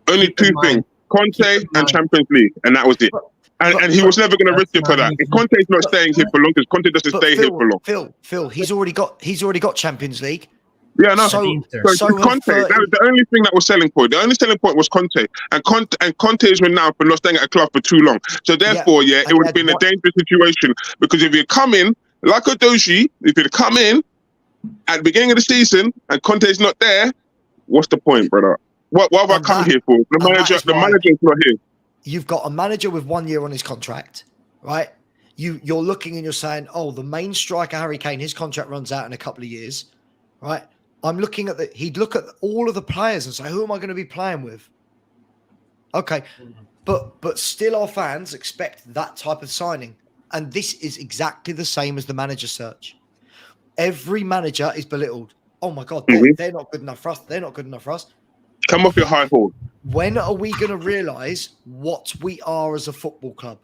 Only two things: Conte and Champions League, and that was it. And he was never going to risk it for that. If Conte's not staying here for long, because Conte doesn't stay here for long. Phil, he's already got Champions League. Yeah, no. So Conte, the only thing that was selling point. The only selling point was Conte, and Conte is renowned for not staying at a club for too long. So therefore, it would have been a dangerous situation, because if you come in like Odoji, if you come in at the beginning of the season and Conte's not there, what's the point, brother? What have I come here for? The manager's not here. You've got a manager with 1 year on his contract, right? You're looking and you're saying, oh, the main striker Harry Kane, his contract runs out in a couple of years, right? I'm looking at he'd look at all of the players and say, who am I going to be playing with? Okay. But still our fans expect that type of signing. And this is exactly the same as the manager search. Every manager is belittled. Oh my God, they're not good enough for us. They're not good enough for us. Come off your high horse. When are we going to realize what we are as a football club?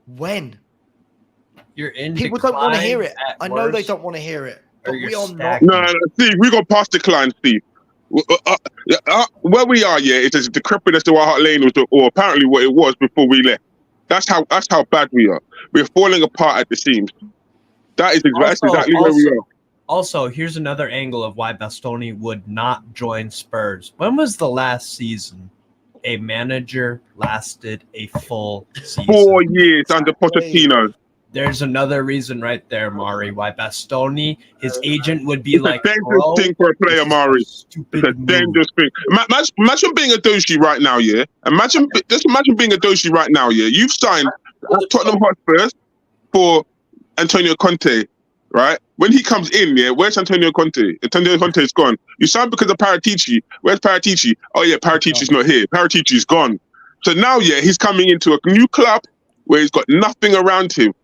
When? You're in People don't want to hear it. I know they don't want to hear it. But we are not. No, Steve, we got past decline, Steve. Where we are, it is decrepit as to White Hart Lane was, or apparently what it was before we left. That's how bad we are. We're falling apart at the seams. That's exactly where we are. Also, here's another angle of why Bastoni would not join Spurs. When was the last season a manager lasted a full season? 4 years under Pochettino. There's another reason right there, Mari, why Bastoni, his agent would be like, a dangerous thing for a player, Mari. It's a dangerous thing. Imagine being a Doshi right now, yeah? Imagine being a Doshi right now, yeah? You've signed Tottenham Hotspur for Antonio Conte, right? When he comes in, where's Antonio Conte? Antonio Conte's gone. You signed because of Paratici. Where's Paratici? Oh, yeah, Paratici's not here. Paratici's gone. So now, he's coming into a new club where he's got nothing around him.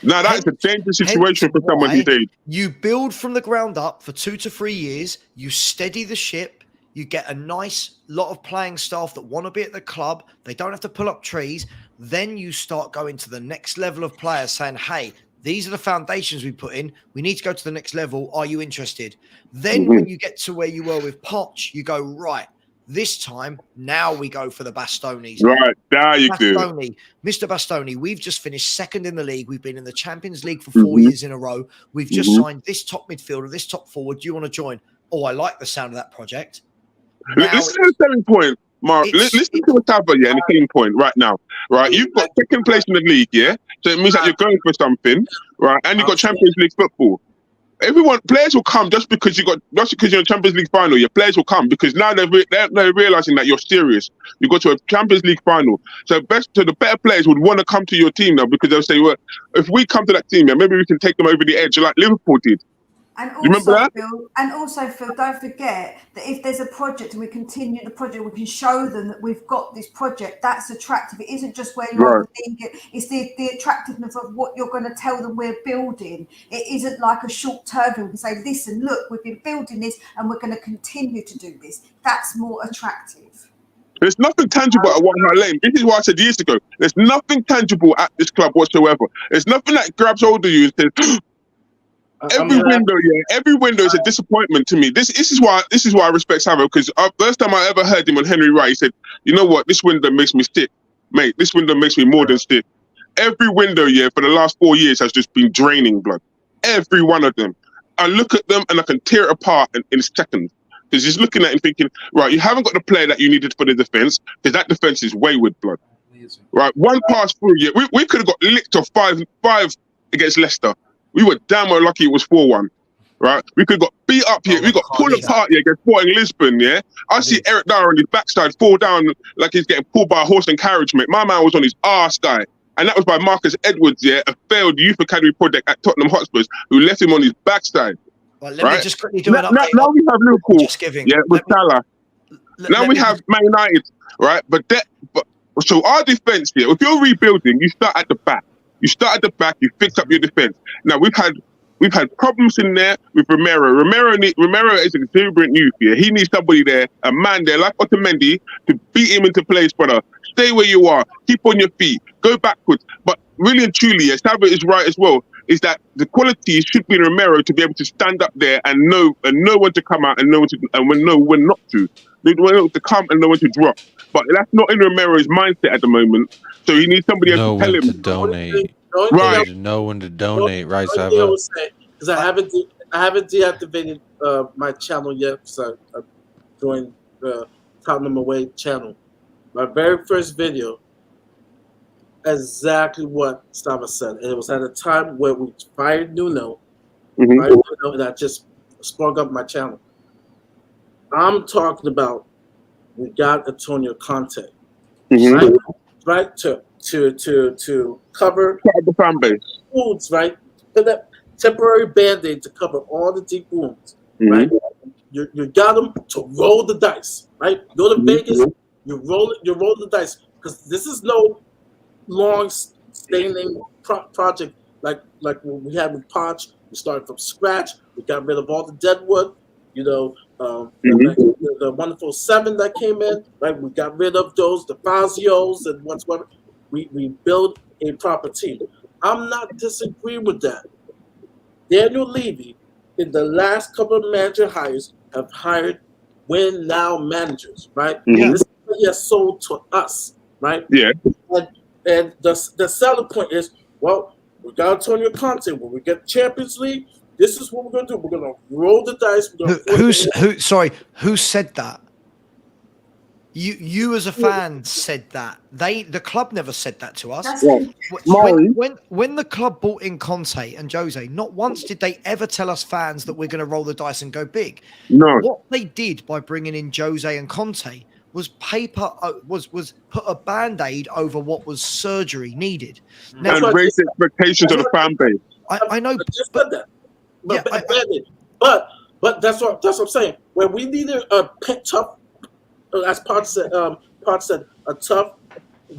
Now, that's a dangerous situation for someone his age. You build from the ground up for 2 to 3 years. You steady the ship. You get a nice lot of playing staff that want to be at the club. They don't have to pull up trees. Then you start going to the next level of players saying, hey, these are the foundations we put in. We need to go to the next level. Are you interested? Then when you get to where you were with Poch, you go, right, this time, now we go for the Bastonis. Right, there you do. Mr. Bastoni, we've just finished second in the league. We've been in the Champions League for 4 years in a row. We've just signed this top midfielder, this top forward. Do you want to join? Oh, I like the sound of that project. Listen to the selling point, Mark. Listen to the Tava, and the selling point right now. Right, you've got second place in the league, so it means that you're going for something, right? And you've got Champions League football. Players will come just because you're in a Champions League final. Your players will come because now they're realizing that you're serious. You go to a Champions League final, so the better players would want to come to your team now because they'll say, well, if we come to that team, maybe we can take them over the edge like Liverpool did. And also, you remember that? Phil, don't forget that if there's a project and we continue the project, we can show them that we've got this project. That's attractive. It isn't just where you're thinking. It's the attractiveness of what you're going to tell them we're building. It isn't like a short term. We can say, listen, look, we've been building this and we're going to continue to do this. That's more attractive. There's nothing tangible at White Hart Lane. This is what I said years ago. There's nothing tangible at this club whatsoever. There's nothing that grabs hold of you and says, every window is a disappointment to me. This is why I respect Savile, because first time I ever heard him on Henry Wright, he said, you know what, this window makes me sick, mate. This window makes me more than sick. Every window, for the last 4 years has just been draining blood. Every one of them. I look at them and I can tear it apart in seconds. Because he's looking at it and thinking, right, you haven't got the player that you needed for the defense, because that defense is wayward blood. Right, one pass through, we could have got licked off 5 against Leicester. We were damn well lucky it was 4-1, right? We could have got beat up here. We got pulled apart here against Sporting Lisbon, I see Eric Dyer on his backside fall down like he's getting pulled by a horse and carriage, mate. My man was on his arse, guy. And that was by Marcus Edwards, a failed youth academy project at Tottenham Hotspurs, who left him on his backside. Well, let me just quickly do an update. Now we have Liverpool, with Salah. Now we have Man United, right? But So our defense here, if you're rebuilding, you start at the back. You start at the back. You fix up your defense. Now we've had problems in there with Romero. Romero is an exuberant youth here. He needs somebody there, a man there like Otamendi, to beat him into place, brother. Stay where you are. Keep on your feet. Go backwards. But really and truly, Sava is right as well. Is that the quality should be in Romero to be able to stand up there and know when to come out and know when not to. Know to come and know when to drop. But that's not in Romero's mindset at the moment. So he needs somebody else Know to tell when him. to donate. Right. Know when to donate, right, Sava? Because I haven't deactivated my channel yet, because I joined the Tottenham Away channel. My very first video, exactly what Sava said. And it was at a time where we fired Nuno, and I just sprung up my channel. I'm talking about we got Antonio Conte, right? To cover the fan base, wounds, right? Put that temporary band-aid to cover all the deep wounds, right? You got them to roll the dice, right? Go to Vegas, you roll the dice, because this is no long-standing project like what we had with Ponch. We started from scratch. We got rid of all the dead wood, the wonderful 7 that came in, right? We got rid of those, the Fazios and whatsoever. We build a proper team. I'm not disagreeing with that. Daniel Levy, in the last couple of manager hires, have hired win now managers, right? This is what he has sold to us, right? Yeah. And the selling point is, well, we got Antonio Conte. When we get Champions League, this is what we're going to do. We're going to roll the dice. Who said that? You as a fan said that. The club never said that to us. When the club bought in Conte and Jose, not once did they ever tell us fans that we're going to roll the dice and go big. No. What they did by bringing in Jose and Conte was was put a band-aid over what was surgery needed. Now, and raise the expectations of the fan base. I know, but that. But that's what I'm saying. When we needed a tough, as Pot said, a tough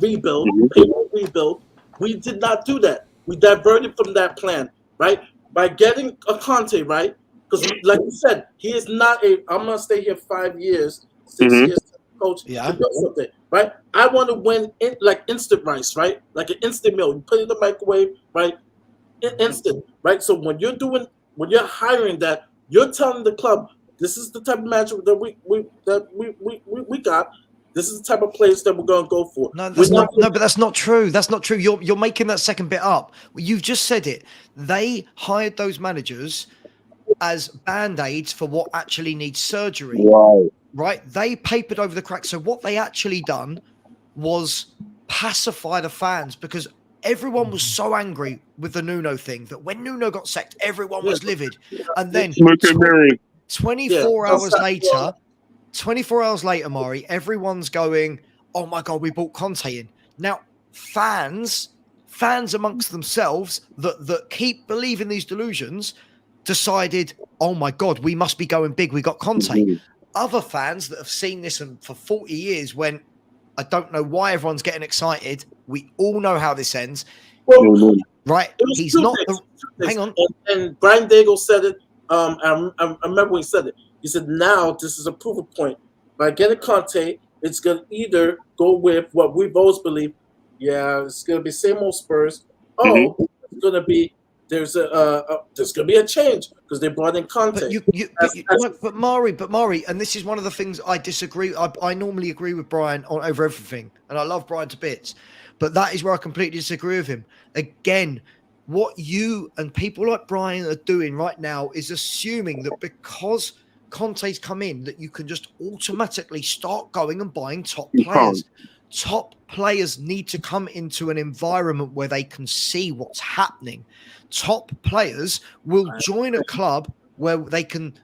rebuild, rebuild. We did not do that. We diverted from that plan, right? By getting a Conte, right? Because, like you said, he is not I'm gonna stay here 5 years, 6 years to coach to build something, right? I want to win like instant rice, right? Like an instant meal. You put it in the microwave, right? Instant, right? So when you're hiring that, you're telling the club, this is the type of manager that we got. This is the type of place that we're going to go for. No, but that's not true. That's not true. You're making that second bit up. You've just said it. They hired those managers as band-aids for what actually needs surgery. Wow. Right? They papered over the cracks. So what they actually done was pacify the fans, because everyone was so angry with the Nuno thing that when Nuno got sacked, everyone was livid. And then 24 hours later, Mari, everyone's going, oh my God, we brought Conte in. Now, fans amongst themselves that keep believing these delusions decided, oh my God, we must be going big. We got Conte. Other fans that have seen this for 40 years went, I don't know why everyone's getting excited. We all know how this ends. Well, right? He's not. Hang on. And Brian Daigle said it. I remember when he said it. He said, now this is a proof point. By getting Conte, it's going to either go with what we've always believed. Yeah, it's going to be same old Spurs. It's going to be there's going to be a change because they brought in Conte. But Mari, and this is one of the things I disagree. I normally agree with Brian over everything, and I love Brian to bits. But that is where I completely disagree with him. Again, what you and people like Brian are doing right now is assuming that because Conte's come in, that you can just automatically start going and buying top players. Top players need to come into an environment where they can see what's happening. Top players will join a club where they can,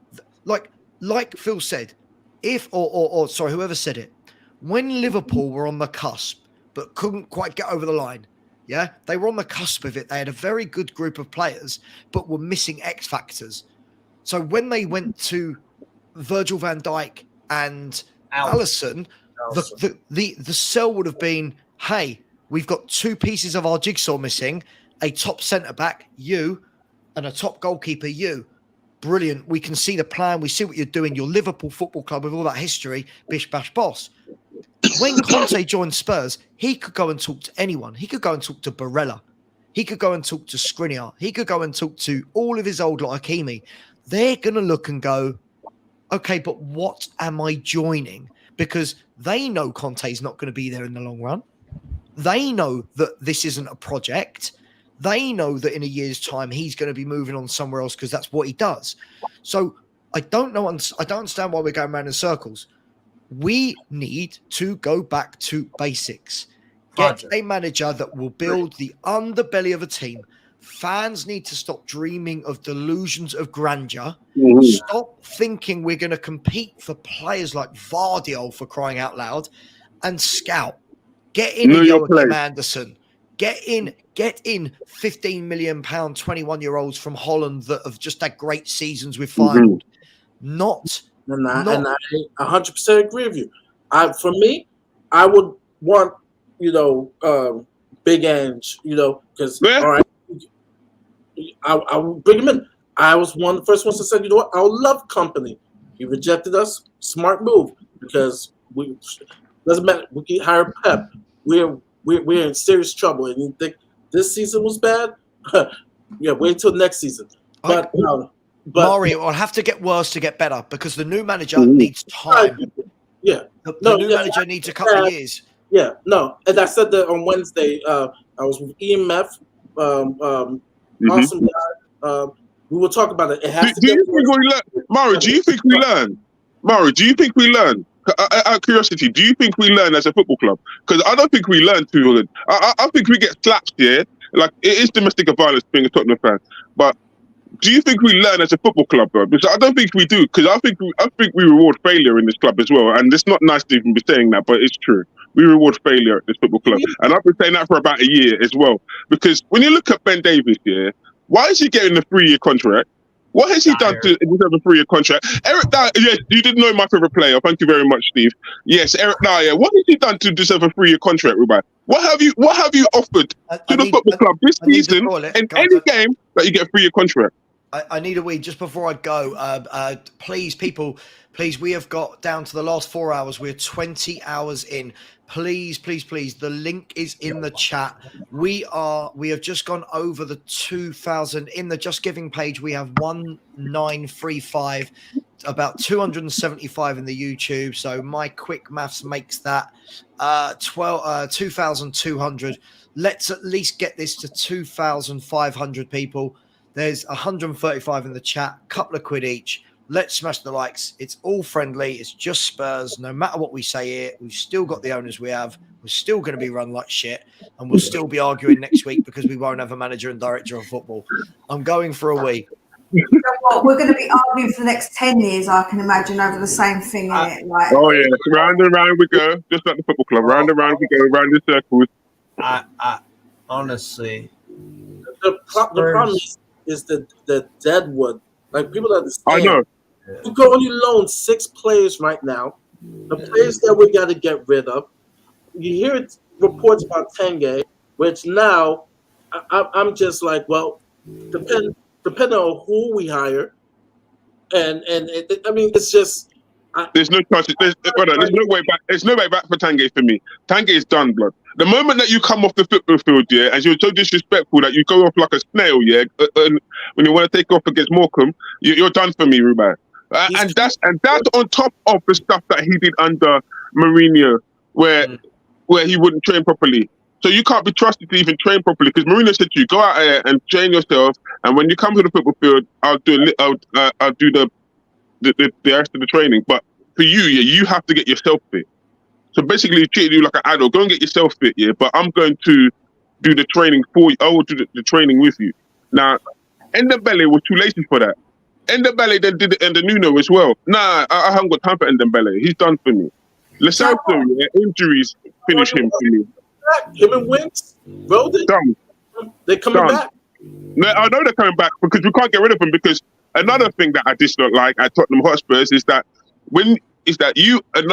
like Phil said, sorry, whoever said it, when Liverpool were on the cusp but couldn't quite get over the line, yeah, they were on the cusp of it. They had a very good group of players, but were missing X factors. So when they went to Virgil van Dijk and Alisson, the sell would have been, hey, we've got 2 pieces of our jigsaw missing, a top centre back, you, and a top goalkeeper, you. Brilliant. We can see the plan. We see what you're doing. Your Liverpool Football Club with all that history, bish bash boss. When Conte joined Spurs, he could go and talk to anyone. He could go and talk to Barella. He could go and talk to Skriniar. He could go and talk to all of his old lot, Hakimi. They're going to look and go, okay, but what am I joining? Because they know Conte's not going to be there in the long run. They know that this isn't a project. They know that in a year's time, he's going to be moving on somewhere else because that's what he does. So I don't understand why we're going around in circles. We need to go back to basics. Get a manager that will build the underbelly of a team. Fans need to stop dreaming of delusions of grandeur. Stop thinking we're going to compete for players like Vardy, for crying out loud, and scout. Get in Joachim Anderson. Get in 15 million pound 21-year-olds from Holland that have just had great seasons with Feyenoord. And I 100% agree with you. For me, I would want, Big Ange, because all right, I will bring him in. I was one of the first ones that said, you know what, I love company. He rejected us. Smart move, because we doesn't matter. We can hire Pep. We're in serious trouble, and you think this season was bad? Yeah, wait until next season. But Maury, it'll have to get worse to get better because the new manager needs time. Yeah, the new manager needs a couple of years. Yeah, no, and I said that on Wednesday. I was with EMF, awesome guy. We will talk about it. It has to. Do you think we learn, Maury? Do you think we learn? Maury, do you think we learn? Out of curiosity, do you think we learn as a football club? Because I don't think we learn too good. I think we get slapped here. Like, it is domestic violence being a Tottenham fan, but do you think we learn as a football club, though? Because I don't think we do. Because I think we reward failure in this club as well. And it's not nice to even be saying that, but it's true. We reward failure at this football club, and I've been saying that for about a year as well. Because when you look at Ben Davies here, why is he getting a 3-year contract? What has he done to deserve a 3-year contract? Eric Dyer, yes, you didn't know my favorite player. Thank you very much, Steve. Yes, Eric Dyer. What has he done to deserve a 3-year contract, Rubai? What have you offered to the football club this season in any game that you get a 3-year contract? I need a wee just before I go. Please, people, please, we have got down to the last 4 hours. We're 20 hours in. Please, please, please. The link is in the chat. We have just gone over the 2,000 in the Just Giving page. We have 1935, about 275 in the YouTube. So my quick maths makes that 2,200. Let's at least get this to 2,500 people. There's 135 in the chat, couple of quid each. Let's smash the likes. It's all friendly. It's just Spurs. No matter what we say here, we've still got the owners we have. We're still going to be run like shit. And we'll still be arguing next week because we won't have a manager and director of football. I'm going for a wee. You know what? We're going to be arguing for the next 10 years, I can imagine, over the same thing. Like, oh, yeah. Round and round we go. Just like the football club. Round and round we go. Round in circles. Honestly. The problem is the deadwood. Like, people understand. I know. We can only loan 6 players right now. The players that we got to get rid of. You hear reports about Tanguy, which now I'm just like, well, depending on who we hire, and I mean, it's just there's no chance. There's no way back. There's no way back for Tanguy for me. Tanguy is done, blood. The moment that you come off the football field, yeah, and you're so disrespectful that you go off like a snail, yeah, when you want to take off against Morecambe, you're done for me, Ruben. And that's on top of the stuff that he did under Mourinho, where he wouldn't train properly. So you can't be trusted to even train properly because Mourinho said to you, go out there and train yourself, and when you come to the football field, I'll do the rest of the training. But for you, yeah, you have to get yourself fit. So basically, treat you like an adult. Go and get yourself fit, yeah. But I'm going to do the training for you. I will do the training with you. Now, Ndembele was too lazy for that. Ndembele then did it in the Nuno as well. Nah, I haven't got time for Ndembele. He's done for me. Lascelles, yeah, injuries finish him for me. Him and Winks, bro, they're coming back. No, I know they're coming back because we can't get rid of them. Because another thing that I just don't like at Tottenham Hotspurs is that when is that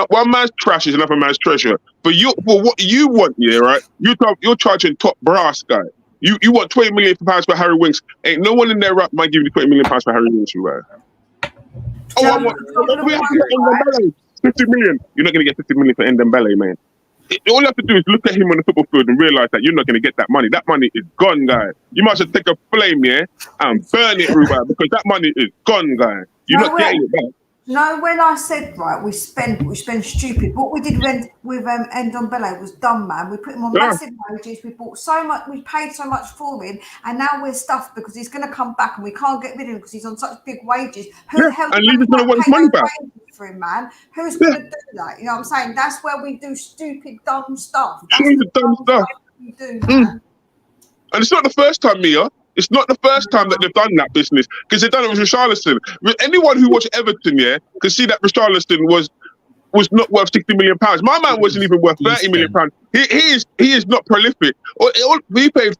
one man's trash is another man's treasure. For what you want, yeah, right? You're charging top brass, guy. You want £20 million for Harry Winks. Ain't no one in their rap might give you £20 million for Harry Winks, right? We have to get 50 million. You're not going to get 50 million for Ndembele, man. All you have to do is look at him on the football field and realize that you're not going to get that money. That money is gone, guy. You might as well take a flame, yeah, and burn it, Ruben, because that money is gone, guy. You're not getting it back. No, when I said, right, we spend stupid. What we did with Ndombele was dumb, man. We put him on massive wages. We bought so much, we paid so much for him, and now we're stuffed because he's going to come back and we can't get rid of him because he's on such big wages. Who the hell and Levy's going to want his money back for him, man? Who's going to do that? You know what I'm saying? That's where we do stupid, dumb stuff. Stupid, dumb stuff. We do, man. And it's not the first time, Mia. It's not the first time that they've done that business, because they've done it with Richarlison. Anyone who watched Everton, yeah, could see that Richarlison was not worth £60 million. My man wasn't even worth £30 million. He is not prolific. He paid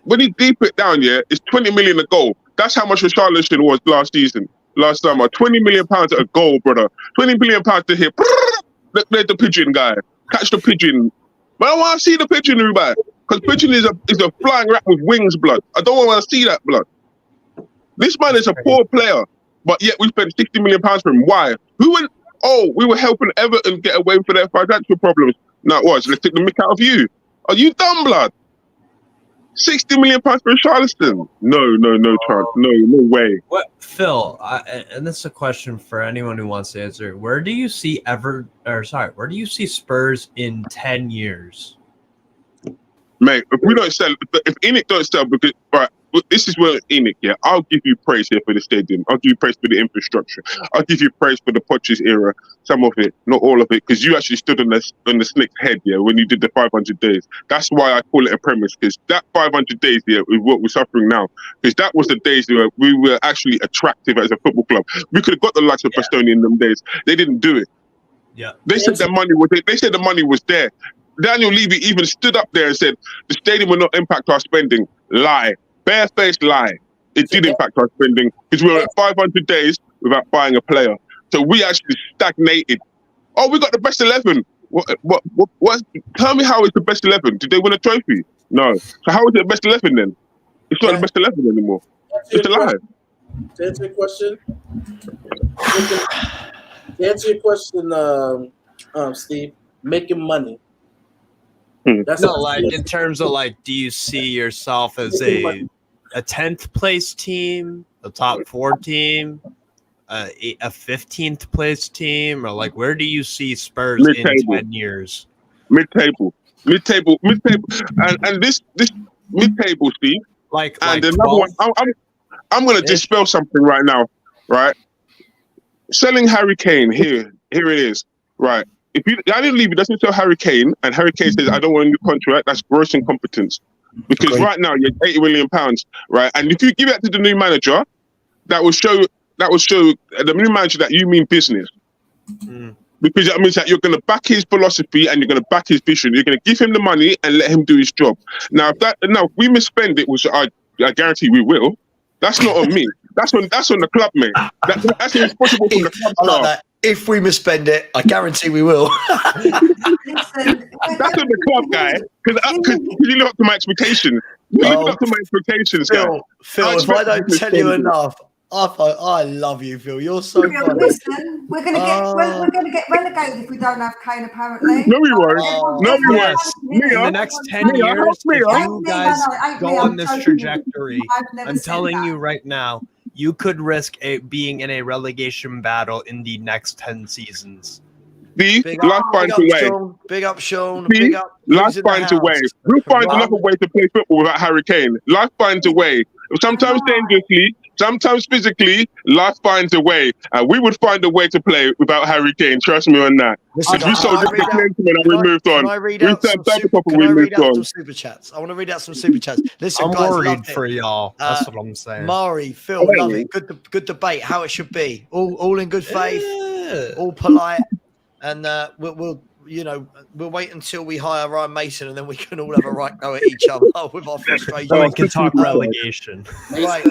when he deep it down, yeah, it's 20 million a goal. That's how much Richarlison was last summer. 20 million pounds a goal, brother. 20 million pounds to hit. There's the pigeon guy. Catch the pigeon. But I want to see the pigeon, Rubai. Because pigeon is a flying rat with wings, blood. I don't want to see that, blood. This man is a poor player, but yet we spent £60 million for him. Why? We were helping Everton get away from their financial problems. No, it was. Let's take the mick out of you. Are you dumb, blood? £60 million for Richarlison? No chance. No way. What, Phil? And this is a question for anyone who wants to answer. Where do you see Where do you see Spurs in 10 years? Mate, if we don't sell, if ENIC don't sell, because right, this is where ENIC, yeah, I'll give you praise here for the stadium. I'll give you praise for the infrastructure. I'll give you praise for the Poch's era, some of it, not all of it, because you actually stood on the snake's head, yeah, when you did the 500 days. That's why I call it a premise, because that 500 days, yeah, is what we're suffering now. Because that was the days where we were actually attractive as a football club. We could have got the likes of Bastoni in them days. They didn't do it. Yeah, they said the money was there. Daniel Levy even stood up there and said the stadium will not impact our spending. Lie. Barefaced lie. It did impact our spending because we were at 500 days without buying a player. So we actually stagnated. Oh, we got the best 11. What? Tell me how it's the best 11. Did they win a trophy? No. So how is it the best 11 then? It's not the best 11 anymore. It's a lie. To answer your question, Steve, making money. That's in terms of do you see yourself as a 10th place team, a top 4 team, a 15th place team, or where do you see Spurs in 10 years? Mid-table, and this mid-table, Steve. And another 12? One. I'm going to dispel something right now, right? Selling Harry Kane here it is, right? If I didn't leave, it doesn't sell Harry Kane, and Harry Kane says, I don't want a new contract, that's gross incompetence. Because right now, you're £80 million, right? And if you give that to the new manager, that will show the new manager that you mean business. Because that means that you're going to back his philosophy and you're going to back his vision. You're going to give him the money and let him do his job. Now, if we misspend it, which I guarantee we will, that's not on me. That's on the club, mate. That's irresponsible from the club. I like that. If we misspend it, I guarantee we will. That's on the club, guy. Because you live up to my expectations. You live up to my expectations, guy. Phil, if I don't tell you enough, I love you, Phil. You're so funny. Listen, we're gonna get relegated if we don't have Kane. Apparently, no, we won't. No, we won't. In the next 10 years, if you guys go on this trajectory, I'm telling you right now, you could risk being in a relegation battle in the next 10 seasons. Life finds a way. Big up, Sean. Big up. Life finds a way. Who finds another way to play football without Harry Kane? Life finds a way. Sometimes dangerously, sometimes physically, life finds a way. And we would find a way to play without Harry Kane. Trust me on that. Listen, we sold the Klinsmann and we moved on. Can I read out some super chats? I want to read out some super chats. Listen, I'm guys, worried for y'all. That's what I'm saying. Mari, Phil, love it. Good debate. How it should be. All in good faith. All polite. And we'll wait until we hire Ryan Mason, and then we can all have a right go at each other with our frustration. So we can talk relegation. Right.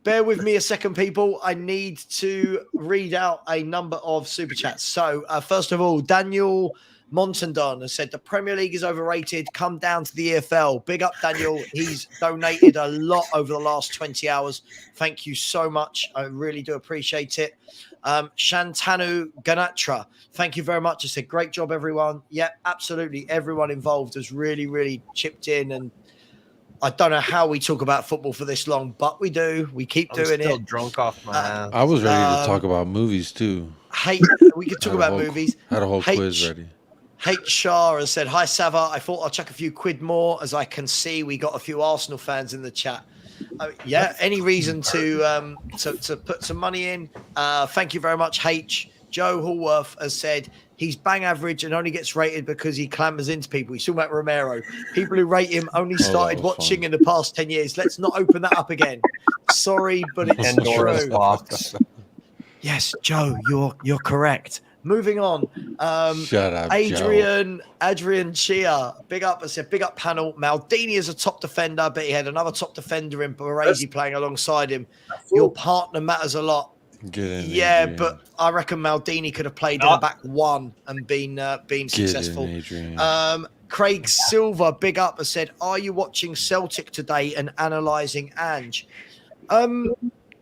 bear with me a second, people. I need to read out a number of super chats. So, first of all, Daniel Montandon has said the Premier League is overrated. Come down to the EFL. Big up, Daniel. He's donated a lot over the last 20 hours. Thank you so much. I really do appreciate it. Shantanu Ganatra, thank you very much. I said, great job, everyone. Yeah, absolutely. Everyone involved has really, really chipped in. And I don't know how we talk about football for this long, but we do. We keep doing it. Still drunk off my ass. I was ready to talk about movies too. We could talk about movies. Had a whole quiz ready. H. Shah has said, hi, Sava. I thought I'll chuck a few quid more. As I can see, we got a few Arsenal fans in the chat. Yeah, any reason to put some money in? Thank you very much, H. Joe Hallworth has said he's bang average and only gets rated because he clambers into people. He's talking about Romero. People who rate him only started watching in the past 10 years. Let's not open that up again. Sorry, but it's true. Yes, Joe, you're correct. Moving on. Shut up, Adrian Chia. Big up. I said, big up panel. Maldini is a top defender, but he had another top defender in Baresi playing alongside him. Your partner matters a lot. Yeah, Adrian. But I reckon Maldini could have played in the back one and been successful. Craig Silver, big up, has said, are you watching Celtic today and analysing Ange?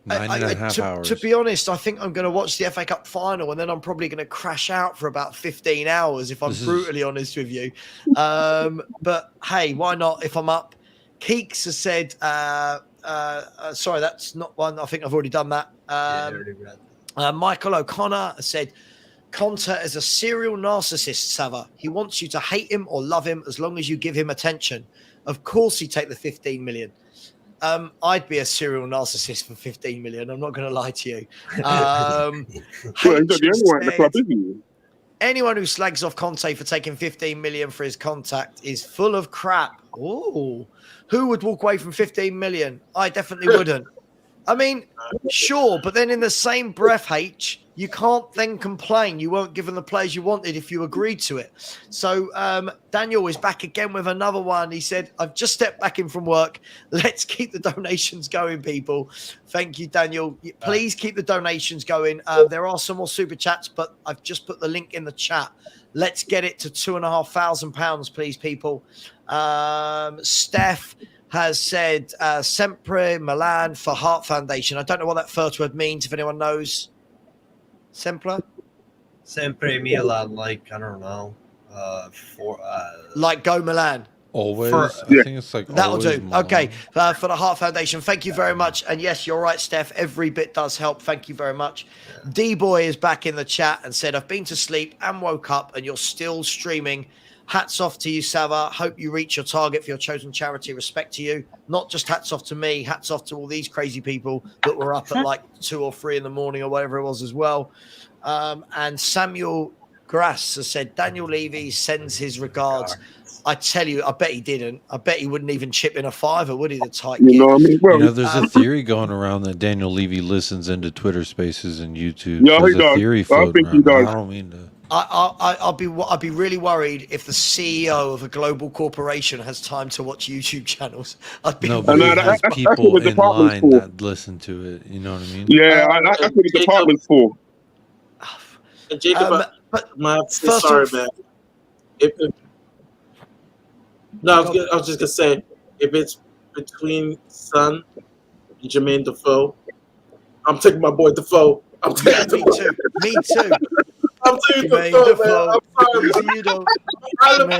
9.5 hours. To be honest, I think I'm going to watch the FA Cup final and then I'm probably going to crash out for about 15 hours if I'm brutally honest with you. But hey, why not if I'm up? Keeks has said, sorry, that's not one. I think I've already done that. Michael O'Connor has said, Conte is a serial narcissist, Sava. He wants you to hate him or love him as long as you give him attention. Of course he'd take the 15 million. I'd be a serial narcissist for 15 million. I'm not going to lie to you. Anyone who slags off Conte for taking 15 million for his contact is full of crap. Ooh, who would walk away from 15 million? I definitely wouldn't. I mean, sure, but then in the same breath, H, you can't then complain you weren't given the players you wanted if you agreed to it. So Daniel is back again with another one. He said, I've just stepped back in from work. Let's keep the donations going, people. Thank you, Daniel. Please keep the donations going. There are some more super chats, but I've just put the link in the chat. Let's get it to £2,500, please, people. Steph has said Sempre Milan for Heart Foundation. I don't know what that first word means, if anyone knows. Sempre Milan, like, I don't know. Like Go Milan. Always. I think it's like that'll always do. Milan. Okay. For the Heart Foundation. Thank you very much. And yes, you're right, Steph. Every bit does help. Thank you very much. Yeah. D-Boy is back in the chat and said, I've been to sleep and woke up and you're still streaming. Hats off to you, Sava. Hope you reach your target for your chosen charity. Respect to you. Not just hats off to me, hats off to all these crazy people that were up at like 2 or 3 in the morning or whatever it was as well. And Samuel Grass has said, Daniel Levy sends his regards. I tell you, I bet he didn't. I bet he wouldn't even chip in a $5, would he, the tight kid? You know what I mean? Well, there's a theory going around that Daniel Levy listens into Twitter Spaces and YouTube. Yeah, there's he does. Theory I think he does. I don't mean to... I'd be really worried if the CEO of a global corporation has time to watch YouTube channels. I'd be but he has people in line that listen to it. You know what I mean? Yeah, that's what the department's for. And Jacob, sorry, man. I was just gonna say, if it's between Son and Jermaine Defoe, I'm taking my boy Defoe. I'm taking Me too. I'm taking Defoe, man. I'm sorry, you know. I'm an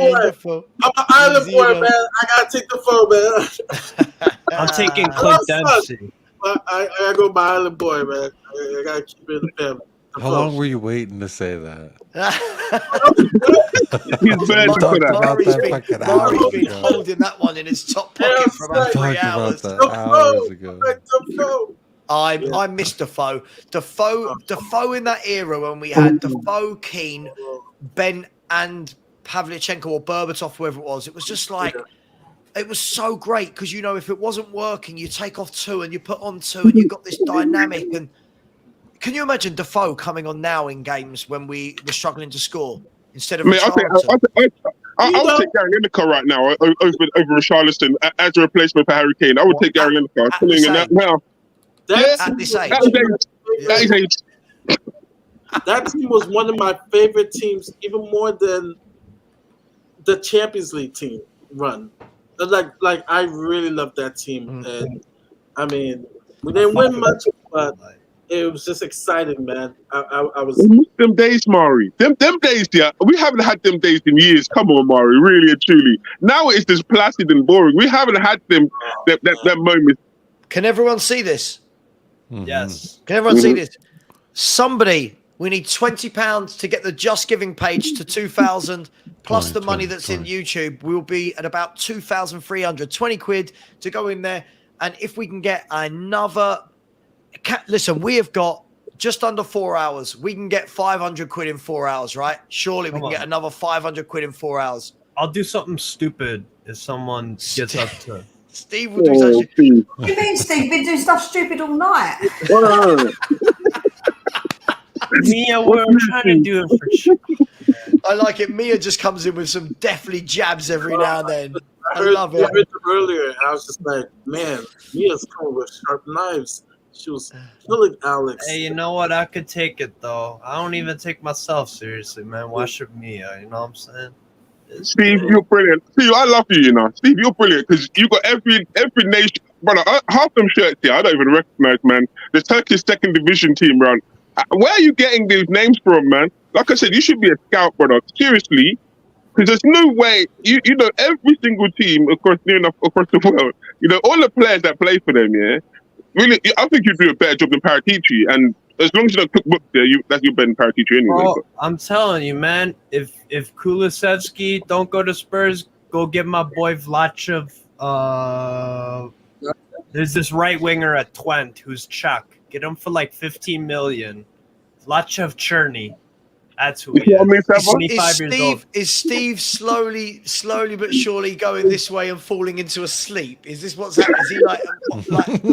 island boy, man. I gotta take Defoe, man. I'm taking Clint Dempsey. I gotta go my island boy, man. I gotta keep it in the family. How long were you waiting to say that? Mari's been holding that one in his top pocket for about 3 hours. Hours ago. I miss Defoe. Defoe in that era when we had Defoe, Keane, Ben and Pavlyuchenko or Berbatov, whoever it was just like, it was so great because, you know, if it wasn't working, you take off 2 and you put on 2 and you got this dynamic. And can you imagine Defoe coming on now in games when we were struggling to score instead of I would take Gary Lineker right now over Richarlison as a replacement for Harry Kane. I would take Gary Lineker. I'm telling you that now. At this age. That team was one of my favorite teams, even more than the Champions League team run. Like I really loved that team, and I mean, we didn't win much, but it was just exciting, man. I was them days, Mari. Them days, yeah. We haven't had them days in years. Come on, Mari, really and truly. Now it's just placid and boring. We haven't had them that moment. Can everyone see this? Yes. Can everyone see this? Somebody, we need £20 to get the Just Giving page to 2,000 plus the money that's in YouTube. We'll be at about 2,300, 20 quid to go in there. And if we can get another, listen, we have got just under 4 hours. We can get 500 quid in 4 hours, right? Surely we can get another 500 quid in 4 hours. I'll do something stupid if someone gets up to. Steve will do such. What do you mean, Steve? Been doing stuff stupid all night. Mia, what I'm trying to do it for sure. I like it. Mia just comes in with some deathly jabs every now and then. I love it. I heard them earlier, and I was just like, man, Mia's coming with sharp knives. She was killing Alex. Hey, you know what? I could take it though. I don't even take myself seriously, man. Why should Mia? You know what I'm saying? Steve, you're brilliant. Steve, I love you, you know. Steve, you're brilliant because you got every nation. Brother, half them shirts here, I don't even recognize, man. The Turkish second division team, round. Where are you getting these names from, man? Like I said, you should be a scout, brother. Seriously, because there's no way you know every single team across the world. You know all the players that play for them. Yeah, really, I think you do a better job than Paratici. And as long as you don't cook books there, that's your better than Paratici anyway. Bro, I'm telling you, man. If Kulusevski don't go to Spurs, go get my boy Vlachev. There's this right winger at Twente who's Czech. Get him for like 15 million. Vlachev Cherny. That's who he is. He's 25 years old. Is Steve slowly but surely going this way and falling into a sleep? Is this what's happening? Is he like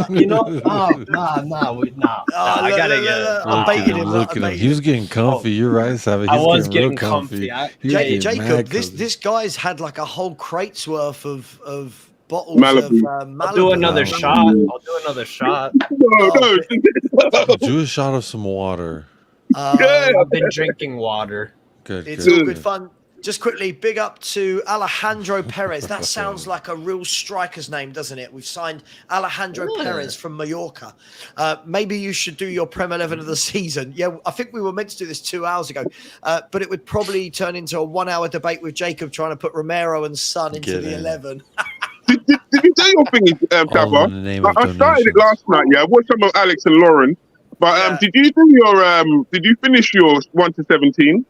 you know? Nah. I gotta get it. I'm baiting him. Look at him. He was getting comfy. You're right, Savage. I was getting comfy. Jacob, this guy's had like a whole crate's worth of bottles Malibu. of Malibu. I'll do another shot. Do a shot of some water. I've been drinking water. Good. It's all good fun. Just quickly, big up to Alejandro Perez. That sounds like a real striker's name, doesn't it? We've signed Alejandro Perez from Mallorca. Maybe you should do your Prem 11 of the season. Yeah, I think we were meant to do this 2 hours ago, but it would probably turn into a 1 hour debate with Jacob trying to put Romero and Son into the 11. Did you do your thing, Tabba? I started it last night. Yeah, I watched some of Alex and Lauren. But did you do your did you finish your 1 to 17?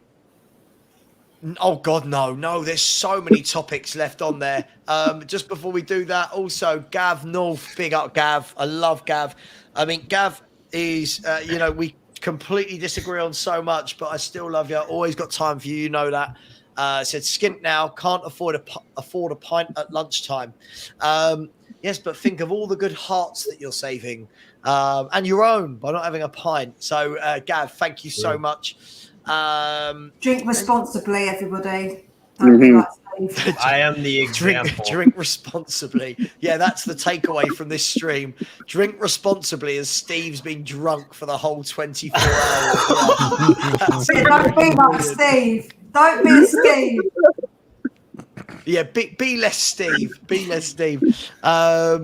Oh God, no. There's so many topics left on there. Just before we do that, also Gav North, big up Gav. I love Gav. I mean, Gav is we completely disagree on so much, but I still love you. Always got time for you. You know that. Said skint now, can't afford a pint at lunchtime. Yes, but think of all the good hearts that you're saving, and your own by not having a pint. So, Gav, thank you so much. Drink responsibly, everybody. Don't be like Steve. I am the example. Drink responsibly. Yeah, that's the takeaway from this stream. Drink responsibly as Steve's been drunk for the whole 24 hours. Don't be like Steve. Don't be a Steve. Yeah, be less Steve. Be less Steve. I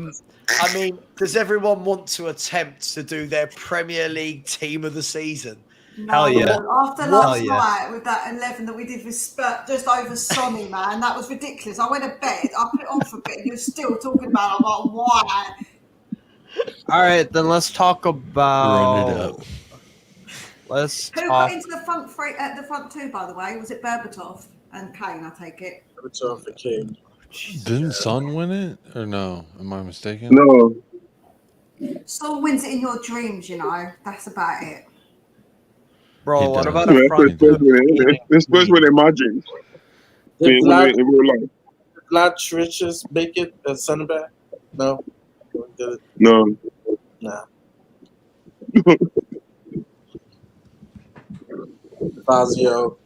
mean, does everyone want to attempt to do their Premier League team of the season? No, Hell yeah. After last night with that 11 that we did with just over Sonny, man, that was ridiculous. I went to bed, I put it on for a bit, and you're still talking about it. I'm like, why? All right, then let's talk about. Run it up. Who got into the front three at the front two, by the way? Was it Berbatov and Kane? I take it. Berbatov and Kane. Didn't Son win it or no? Am I mistaken? No. Son wins it in your dreams, you know. That's about it. Bro, what about a front two? This was when in my dreams. Did in real life. Vlad Riches make it at center back? No. No. Nah. Fazio.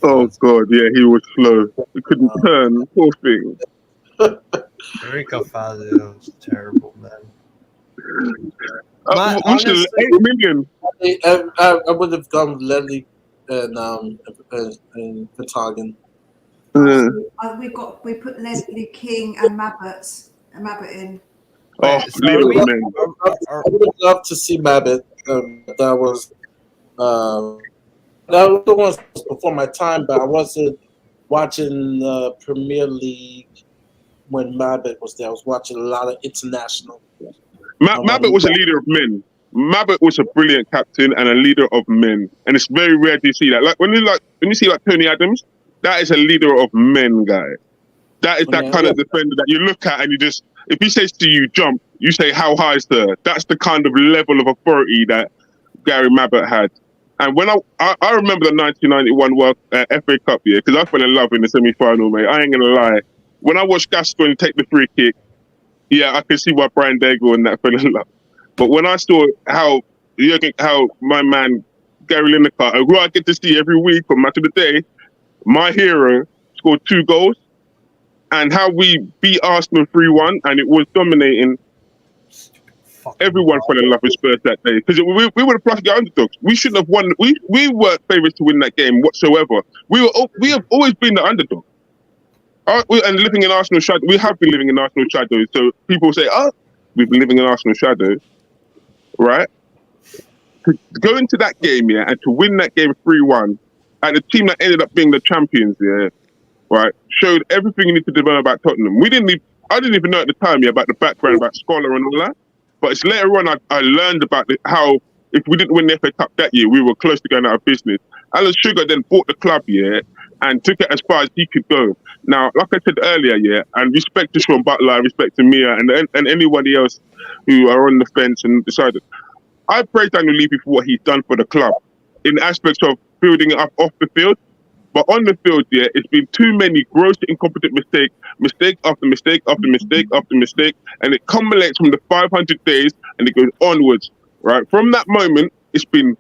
Oh God, yeah, he was slow. He couldn't turn. Poor thing. Rico Fazio was terrible, man. We should 8 million. I would have gone with Ledley and Vertonghen. We put Ledley King and Mabbott in. Oh, so leader of men. I would have loved to see Mabbott. That was the one before my time, but I wasn't watching Premier League when Mabbott was there. I was watching a lot of international. Mabbott was a leader of men. Mabbott was a brilliant captain and a leader of men, and it's very rare to see that. Like when you see like Tony Adams, that is a leader of men, guy. That is that kind of defender that you look at and you just, if he says to you jump, you say how high, sir. That's the kind of level of authority that Gary Mabbott had. And when I remember the 1991 World FA Cup year, because I fell in love in the semi-final, mate. I ain't gonna lie. When I watched Gascoigne take the free kick, yeah, I can see why Brian Daigle and that fell in love. But when I saw how my man Gary Lineker, who I get to see every week on Match of the Day, my hero, scored 2 goals, and how we beat Arsenal 3-1, and it was dominating. Everyone fell in love with Spurs that day because we were the plastic underdogs. We shouldn't have won. We weren't favourites to win that game whatsoever. We have always been the underdog. And living in Arsenal shadow, we have been living in Arsenal shadow. So people say, "Oh, we've been living in Arsenal shadow," right? To go into that game, yeah, and to win that game 3-1, and the team that ended up being the champions, yeah, right, showed everything you need to know about Tottenham. I didn't even know at the time, yeah, about the background about Scholar and all that. But it's later on I learned about how if we didn't win the FA Cup that year, we were close to going out of business. Alan Sugar then bought the club, yeah, and took it as far as he could go. Now, like I said earlier, yeah, and respect to Sean Butler, respect to Mia, and anybody else who are on the fence and decided. I praise Daniel Levy for what he's done for the club in aspects of building it up off the field. But on the field, yeah, it's been too many gross incompetent mistakes, mistake after mistake after mistake after mistake, and it culminates from the 500 days and it goes onwards, right? From that moment, it's been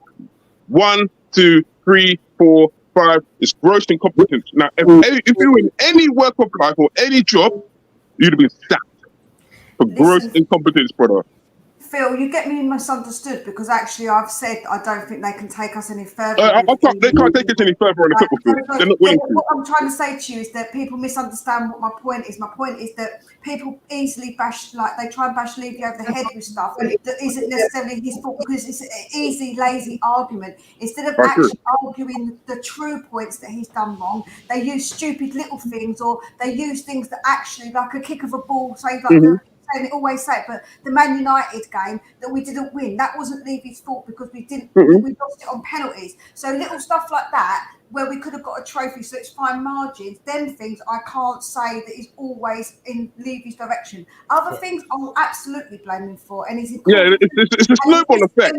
1, 2, 3, 4, 5. It's gross incompetence. Now, if you were in any work of life or any job, you'd have been sacked for gross incompetence, brother. Phil, you get me misunderstood because actually I've said I don't think they can take us any further. They can't take us any further on the football field. They're not willing to. What I'm trying to say to you is that people misunderstand what my point is. My point is that people easily they try and bash Levy over the head with stuff that isn't necessarily his fault because it's an easy, lazy argument. Instead of actually arguing the true points that he's done wrong, they use stupid little things or they use things that actually, like a kick of a ball, say like they always say it, but the Man United game that we didn't win, that wasn't Levy's fault because we lost it on penalties. So little stuff like that where we could have got a trophy, so it's fine margins. Them things I can't say that is always in Levy's direction. Other things I will absolutely blame him for, and he's it's a snowball effect.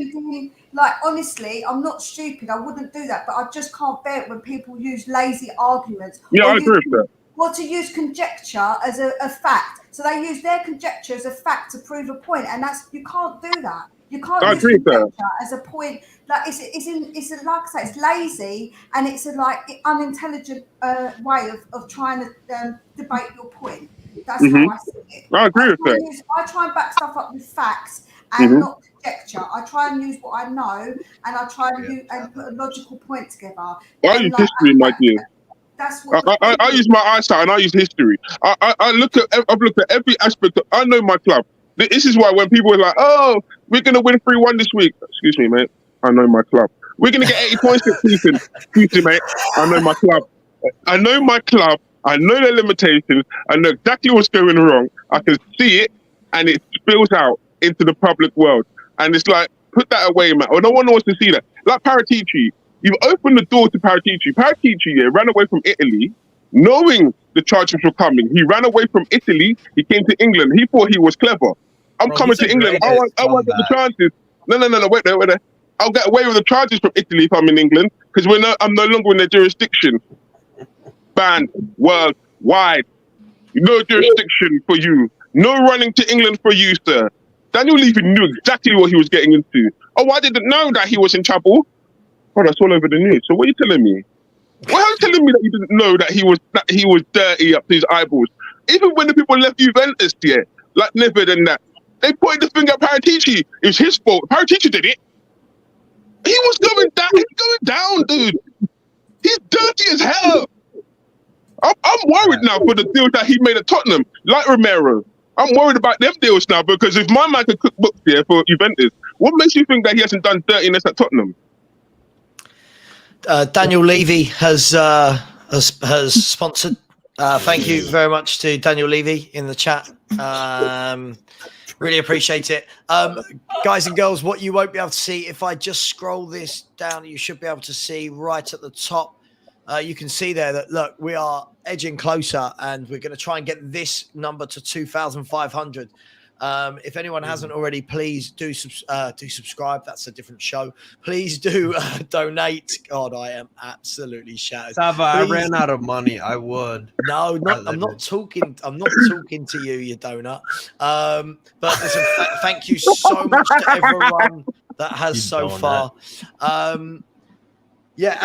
Like honestly, I'm not stupid. I wouldn't do that, but I just can't bear it when people use lazy arguments. Yeah, I agree with that. Or to use conjecture as a fact. So they use their conjecture as a fact to prove a point, and you can't do that. You can't use conjecture as a point. Like it's like I say, it's lazy and it's a unintelligent way of trying to debate your point. That's how I see it. I agree with that. I try and back stuff up with facts and not conjecture. I try and use what I know, and I try and put a logical point together. I use history, my dear. That's what I use my eyesight and I use history. I've looked at every aspect. I know my club. This is why when people are like, "Oh, we're gonna win 3-1 this week," excuse me, mate. I know my club. We're gonna get 80 points this season. Excuse me, mate. I know my club. I know my club. I know their limitations. I know exactly what's going wrong. I can see it, and it spills out into the public world. And it's like, put that away, man. Or no one wants to see that. Like Paratici. You've opened the door to Paratici. Paratici ran away from Italy, knowing the charges were coming. He ran away from Italy. He came to England. He thought he was clever. I'm coming to England. I won't get the charges. No. Wait there. I'll get away with the charges from Italy if I'm in England because I'm no longer in their jurisdiction. Banned worldwide. No jurisdiction for you. No running to England for you, sir. Daniel Levy knew exactly what he was getting into. Oh, I didn't know that he was in trouble. Oh, that's all over the news. So what are you telling me? Why are you telling me that you didn't know that he was dirty up to his eyeballs? Even when the people left Juventus, like Niven and that, They pointed the finger at Paratici. It was his fault. Paratici did it. He was going down. He's going down, dude. He's dirty as hell. I'm worried now for the deals that he made at Tottenham, like Romero. I'm worried about them deals now because if my man could cook books here for Juventus, what makes you think that he hasn't done dirtiness at Tottenham? Daniel Levy has sponsored. Thank you very much to Daniel Levy in the chat. Really appreciate it. Guys and girls, what you won't be able to see, if I just scroll this down, you should be able to see right at the top. You can see there that, look, we are edging closer and we're going to try and get this number to 2,500. If anyone hasn't already, please do subscribe. That's a different show. Please do donate. God, I am absolutely shattered. Sava, I ran out of money. I would. No, I'm not talking to you, you donut. But listen, thank you so much to everyone that has so far. Yeah,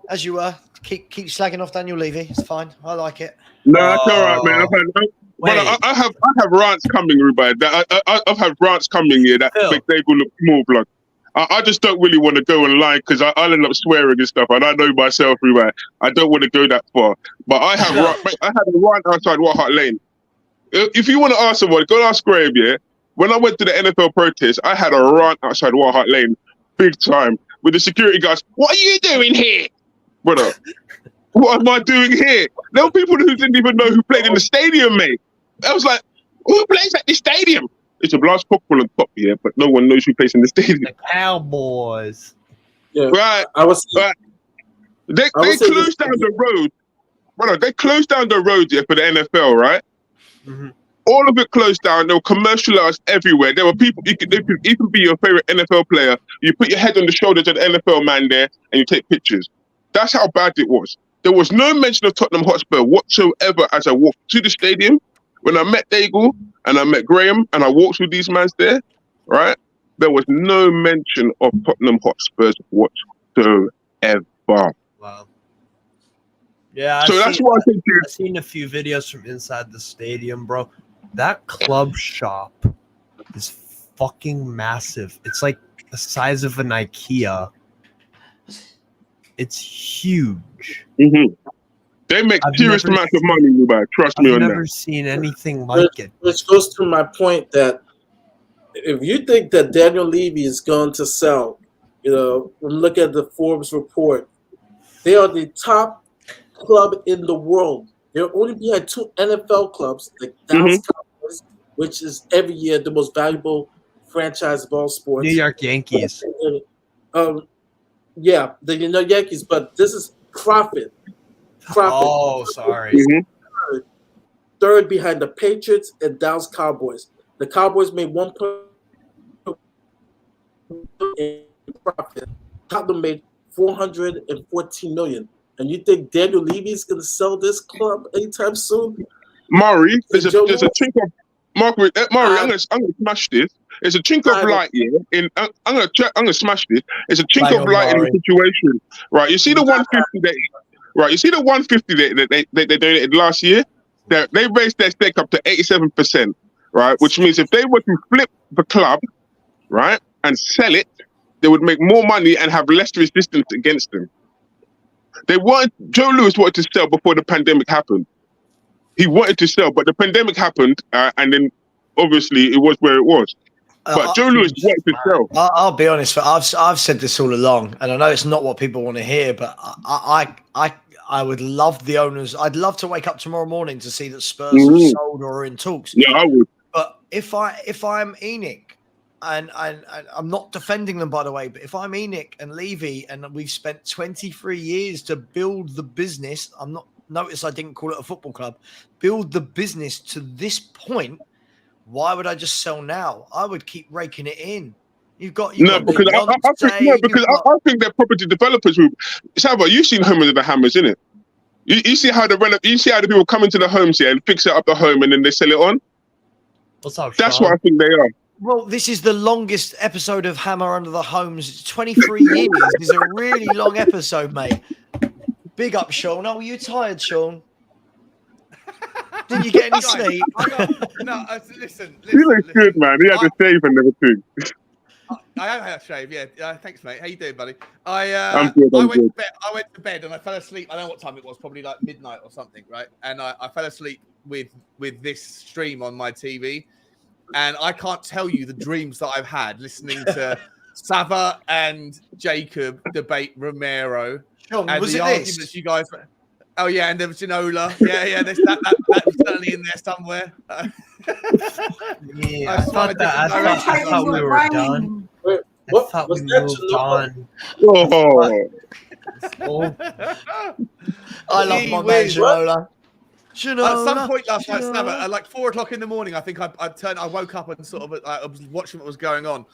as you were. Keep slagging off Daniel Levy. It's fine. I like it. No, that's all right, man. I have rants coming, Rubai. I've had rants coming here that make Dago look small, blood. I just don't really want to go and lie because I'll end up swearing and stuff, and I know myself, Rubai. I don't want to go that far. But I had a rant outside White Hart Lane. If you want to ask someone, go ask Graham. Yeah, when I went to the NFL protest, I had a rant outside White Hart Lane, big time, with the security guards. What are you doing here, brother? What am I doing here? There were people who didn't even know who played in the stadium, mate. I was like, who plays at the stadium? It's a blast popcorn on top here, but no one knows who plays in the stadium. The Cowboys. Yeah, right. They closed down the road. Brother, they closed down the road here for the NFL, right? Mm-hmm. All of it closed down. They were commercialized everywhere. There were people, you could even be your favorite NFL player. You put your head on the shoulders of the NFL man there and you take pictures. That's how bad it was. There was no mention of Tottenham Hotspur whatsoever as I walked to the stadium. When I met Daigle and I met Graham and I walked with these mans there, right? There was no mention of Tottenham Hotspurs whatsoever. Wow. Yeah. So that's why I think I've seen a few videos from inside the stadium, bro. That club shop is fucking massive. It's like the size of an IKEA. It's huge. Mm-hmm. They make serious amounts of money, Dubai. Trust me on that. I've never seen anything like it. Which goes to my point that if you think that Daniel Levy is going to sell, look at the Forbes report, they are the top club in the world. They're only behind two NFL clubs, the Dallas Cowboys, which is every year the most valuable franchise of all sports. New York Yankees. Yeah, the New York Yankees, but this is profit. Oh, sorry. Mm-hmm. Third behind the Patriots and Dallas Cowboys. The Cowboys made 1.2 in profit. Tottenham made $414 million. And you think Daniel Levy is going to sell this club anytime soon? Maury, there's a chink of Maury. I'm gonna smash this. It's a chink of light here. I'm gonna smash this. It's a chink of light in the situation, right? You see the 150 You see the 150 that they donated last year. They raised their stake up to 87%, right? Which means if they were to flip the club, right, and sell it, they would make more money and have less resistance against them. Joe Lewis wanted to sell before the pandemic happened. He wanted to sell, but the pandemic happened, and then obviously it was where it was. But Joe Lewis wanted to sell. I'll be honest, I've said this all along, and I know it's not what people want to hear, but I would love the owners. I'd love to wake up tomorrow morning to see that Spurs have sold or are in talks. Yeah, I would. But if I'm ENIC, and I'm not defending them, by the way, but if I'm ENIC and Levy and we've spent 23 years to build the business, notice I didn't call it a football club, build the business to this point, why would I just sell now? I would keep raking it in. I think they're property developers. Sava, you've seen Homes of the Hammers, innit? You see how the people come into the homes here and fix it up the home and then they sell it on. What's up, That's Sean? what I think they are. Well, this is the longest episode of Hammer Under the Homes. It's 23 years. This is a really long episode, mate. Big up, Sean. Oh, you tired, Sean? Did you get any sleep? Listen. He looks good, man. He had a shave and everything. I have had a shave, yeah. Thanks, mate. How you doing, buddy? I'm good. I went to bed and I fell asleep. I don't know what time it was, probably like midnight or something, right? And I fell asleep with this stream on my TV, and I can't tell you the dreams that I've had listening to Sava and Jacob debate Romero. Sean, and was the it arguments this? you guys. Oh yeah, and there was Ginola. Yeah. There's that was certainly in there somewhere. Yeah, I thought we were done. Wait, I thought we moved on. Oh, I love my man Ginola. At some point last night, Sava, at like 4 o'clock in the morning, I think I woke up and sort of I was watching what was going on.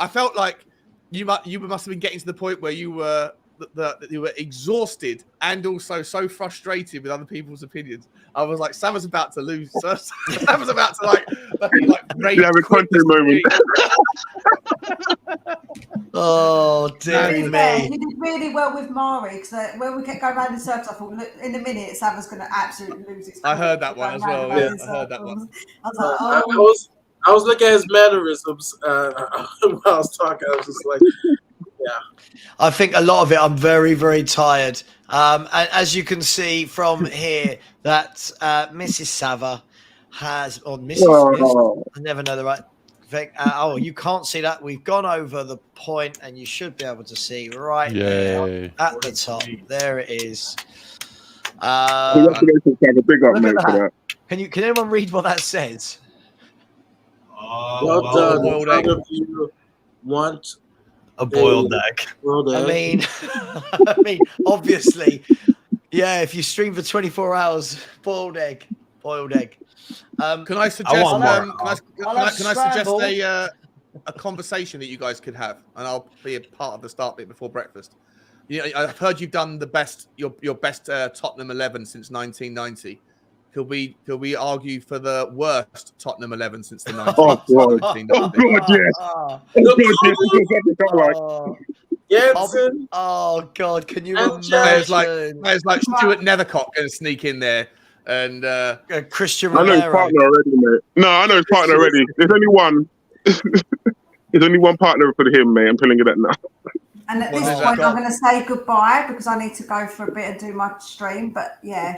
I felt like you must have been getting to the point where you were that you were exhausted and also so frustrated with other people's opinions. I was like, Sava's about to lose. Sava's about to like rage. You have a country moment. Oh dear You me! did really well with Mari because when we kept going around in circles, I thought, look, in a minute, Sava's going to absolutely lose its. I heard that one as well. Yeah, I heard that one. I was like, oh. I was looking at his mannerisms while I was talking. I was just like, yeah. I think a lot of it. I'm very, very tired. And as you can see from here, that Mrs. Sava has, or Mrs. I never know the right thing. You can't see that. We've gone over the point, and you should be able to see right there at the top. There it is. Congratulations, Sava. Big up, mate, for that. Can anyone read what that says? Well done. None of you want a boiled egg. I mean, obviously, yeah. If you stream for 24 hours, boiled egg. Can I suggest? Can I suggest a conversation that you guys could have, and I'll be a part of the start bit before breakfast. I've heard you've done your best Tottenham 11 since 1990. Could we argue for the worst Tottenham 11 since the 90s? Oh God, yes. Oh God, can you imagine? There's like Stuart Nethercott going to sneak in there, and Christian Romero. I know his partner already, mate. No, I know his partner already. There's only one. There's only one partner for him, mate. I'm telling you that now. And at this point, I'm going to say goodbye because I need to go for a bit and do my stream. But yeah.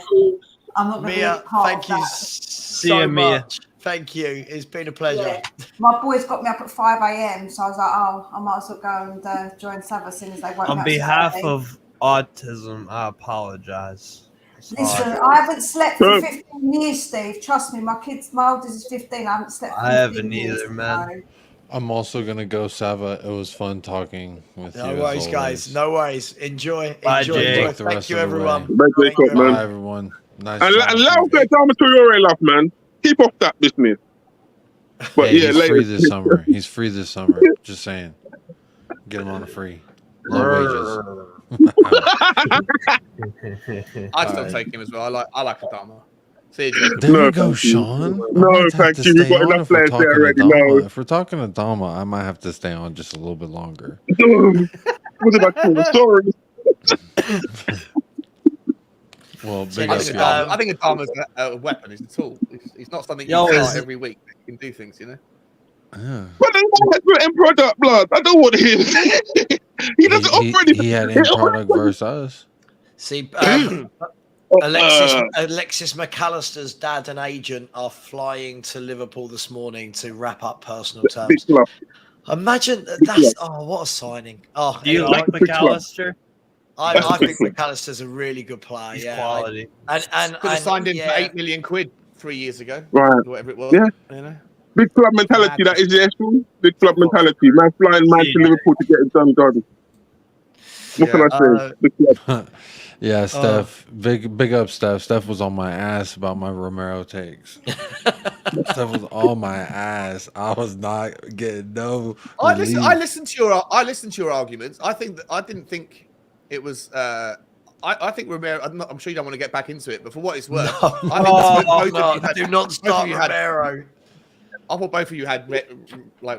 I'm not going to be part thank of you that. so much. Thank you. It's been a pleasure. Yeah. My boys got me up at 5 a.m. So I was like, I might as well go and join Sava as soon as they woke me up. On behalf of autism, I apologize. Listen, I haven't slept for 15 years, Steve. Trust me, my oldest is 15. I haven't slept for 15 I haven't years, either, man. I'm also going to go, Sava. It was fun talking with you. No worries, guys. No worries. Enjoy. Bye, Enjoy. Jake. Thank you, everyone. Bye, everyone. Nice. And allow that Dharma Traore love, man. Keep off that business. But hey, he's free this summer. He's free this summer. Just saying. Get him on a free. Low wages. I'd still take him as well. I like Adama. See you, Jacob. There you go, Sean. No, thank you. We've got enough players there already. No. If we're talking Adama, I might have to stay on just a little bit longer. What did I call the story? Well, I think Adama's a weapon. It's a tool. It's not something you start every week. You can do things, you know. Yeah. But then why has end product, blood? I don't want him. He doesn't offer anything. He had end product versus us. See, Alexis McAllister's dad and agent are flying to Liverpool this morning to wrap up personal terms. Imagine that's what a signing. Oh, do you like McAllister? I think McAllister's a really good player. He's yeah, quality. And could have signed him for £8 million 3 years ago, right? Whatever it was. Yeah. You know? Big club mentality. That is big club mentality. Man, flying man to Liverpool to get it done. What can I say? Big club. Yeah, Steph. Big up, Steph. Steph was on my ass about my Romero takes. Steph was on my ass. I was not getting no. I listened to your arguments. I didn't think it was. I think Romero. I'm sure you don't want to get back into it, but for what it's worth, do not start Romero. I thought both of you had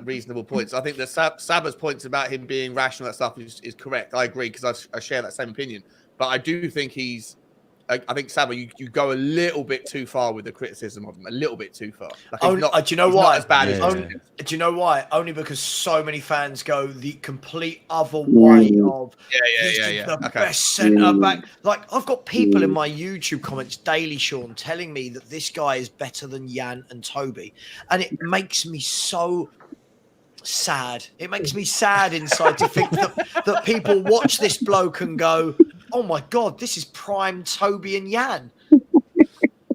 reasonable points. I think that Sava's points about him being rational and stuff is correct. I agree because I share that same opinion. But I do think he's I think Saba, you go a little bit too far with the criticism of him. A little bit too far. Like, do you know he's why? Not as bad as do you know why? Only because so many fans go the complete other way of this is the best centre back. Like, I've got people in my YouTube comments daily, Sean, telling me that this guy is better than Jan and Toby, and it makes me so sad. It makes me sad inside to think that people watch this bloke and go, oh my God, this is prime Toby and Jan.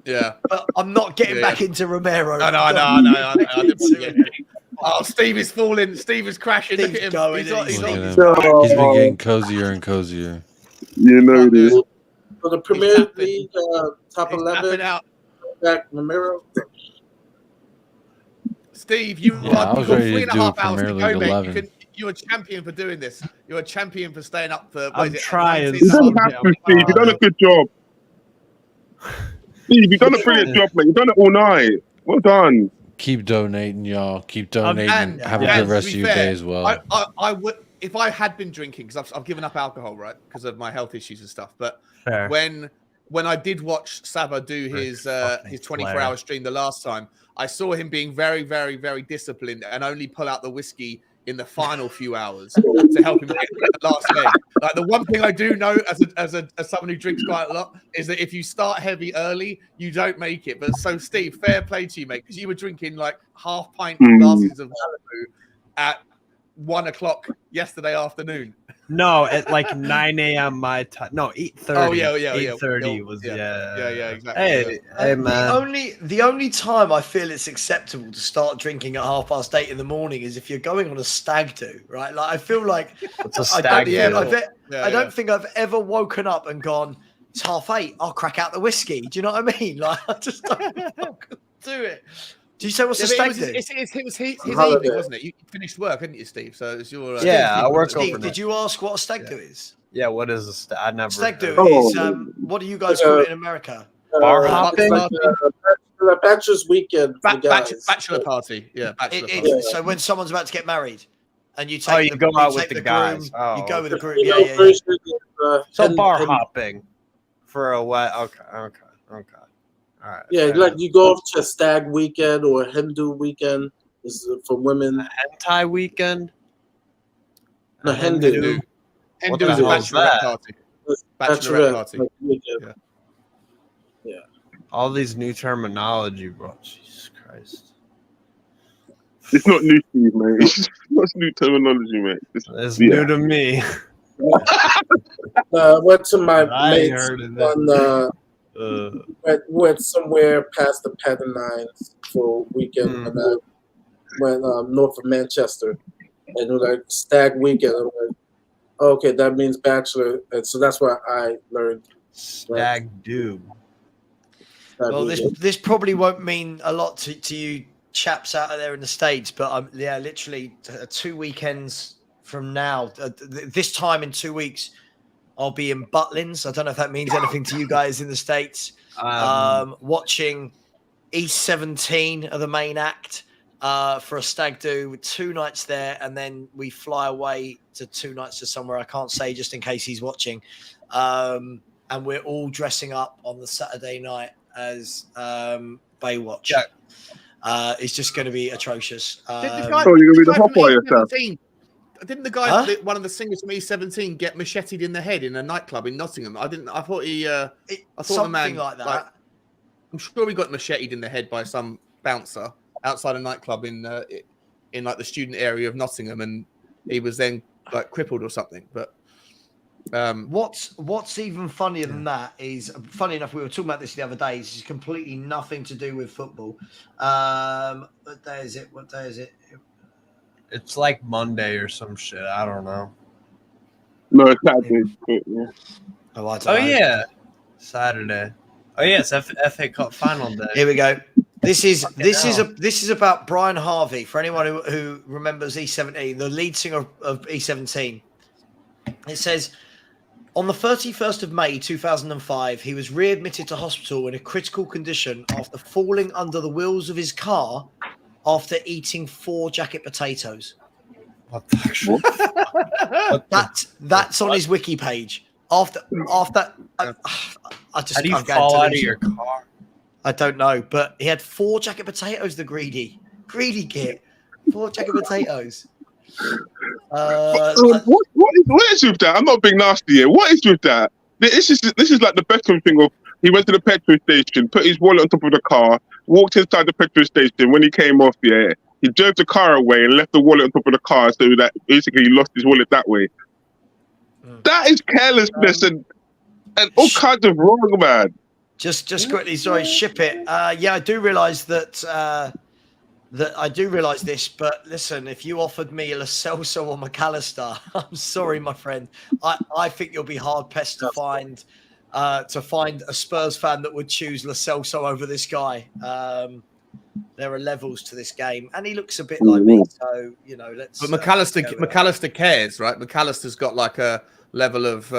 Yeah. But I'm not getting back into Romero. I know. Oh, Steve is falling. Steve is crashing. Steve's Look at him. going. He's been getting cozier and cozier. You know it is. For the Premier League top 11, out. Back Romero. Steve, you I was ready to do a 3.5 hours Premier to League go, mate. 11. You're a champion for doing this. You're a champion for staying up for. I'm trying. You don't have to, Steve. You've done a good job. Steve, you've done a brilliant job, mate. You've done it all night. Well done. Keep donating, y'all. Keep donating. And Have a good rest of your day as well. I would, if I had been drinking, because I've given up alcohol, right, because of my health issues and stuff. But when I did watch Saba do his 24-hour stream the last time, I saw him being very, very, very disciplined and only pull out the whiskey in the final few hours to help him get the last leg. Like, the one thing I do know as someone who drinks quite a lot is that if you start heavy early, you don't make it. But so, Steve, fair play to you, mate, because you were drinking like half pint glasses of Malibu at 1 o'clock yesterday afternoon. No, at like 9 a.m. my time. No, 8:30. Oh yeah. 8:30 was exactly. Hey man. The only time I feel it's acceptable to start drinking at 8:30 in the morning is if you're going on a stag do, right? Like, I feel like it's a stag do. I don't think I've ever woken up and gone, it's 8:30, I'll crack out the whiskey. Do you know what I mean? Like, I just don't do it. Do you say what's the stag do? It was his evening, wasn't it? You finished work, hadn't you, Steve? So it's your I work Steve, overnight. did you ask what a stag do is? Yeah, what is a stag? I never. Stag do is what do you guys call it in America? Bar hopping. Bachelor's weekend. Bachelor party. Yeah, bachelor party. So when someone's about to get married, and you take go out with the guys. Groom, you go with the group. So bar hopping for a wet. Okay. All right. Yeah, like you go off to a stag weekend or a Hindu weekend is for women. A hentai weekend. No, Hindu. Hindu is a bachelorette party. Bachelorette party. Yeah. All these new terminology, bro. Jesus Christ. It's not new to you, mate. It's not new terminology, mate. It's new to me. I went to my mates went somewhere past the Pennines for a weekend, and I went north of Manchester, and it was like stag weekend. I'm like, okay, that means bachelor, and so that's why I learned stag do. Well, this probably won't mean a lot to you chaps out there in the States, but literally 2 weekends from now, this time in 2 weeks, I'll be in Butlins. I don't know if that means anything to you guys in the States. Watching East 17 of the main act for a stag do with 2 nights there, and then we fly away to 2 nights to somewhere I can't say just in case he's watching. And we're all dressing up on the Saturday night as Baywatch. Yeah. It's just going to be atrocious. You're going to be the Popeye yourself. Didn't the guy, one of the singers from E17, get macheted in the head in a nightclub in Nottingham? I thought he. I thought something the man like that. I'm sure he got macheted in the head by some bouncer outside a nightclub in like the student area of Nottingham, and he was then like crippled or something. But what's even funnier than that is, funny enough, we were talking about this the other day. This is completely nothing to do with football. What day is it? It's like Monday or some shit. I don't know. No, it's Saturday. Yeah. Oh yeah, Saturday. Oh yes, FA Cup final day. Here we go. This is about Brian Harvey. For anyone who remembers E17, the lead singer of E17. It says, on the 31st of May 2005, he was readmitted to hospital in a critical condition after falling under the wheels of his car after eating 4 jacket potatoes. What the That's on his wiki page. After, I just. How do you I'm going fall to out of lose. your car? I don't know, but he had 4 jacket potatoes. The greedy git. 4 jacket potatoes. What is with that? I'm not being nasty here. What is with that? This is like the Beckham thing of he went to the petrol station, put his wallet on top of the car, walked inside the petrol station. When he came off, he drove the car away and left the wallet on top of the car, so that basically he lost his wallet that way. That is carelessness and all kinds of wrong, man. Just quickly, sorry, ship it. Yeah, I do realise that I do realise this, but listen, if you offered me Lo Celso or McAllister, I'm sorry, my friend. I think you'll be hard pressed to find a Spurs fan that would choose Lo Celso over this guy. There are levels to this game, and he looks a bit like me. So let's. But McAllister cares, right? McAllister's got like a level of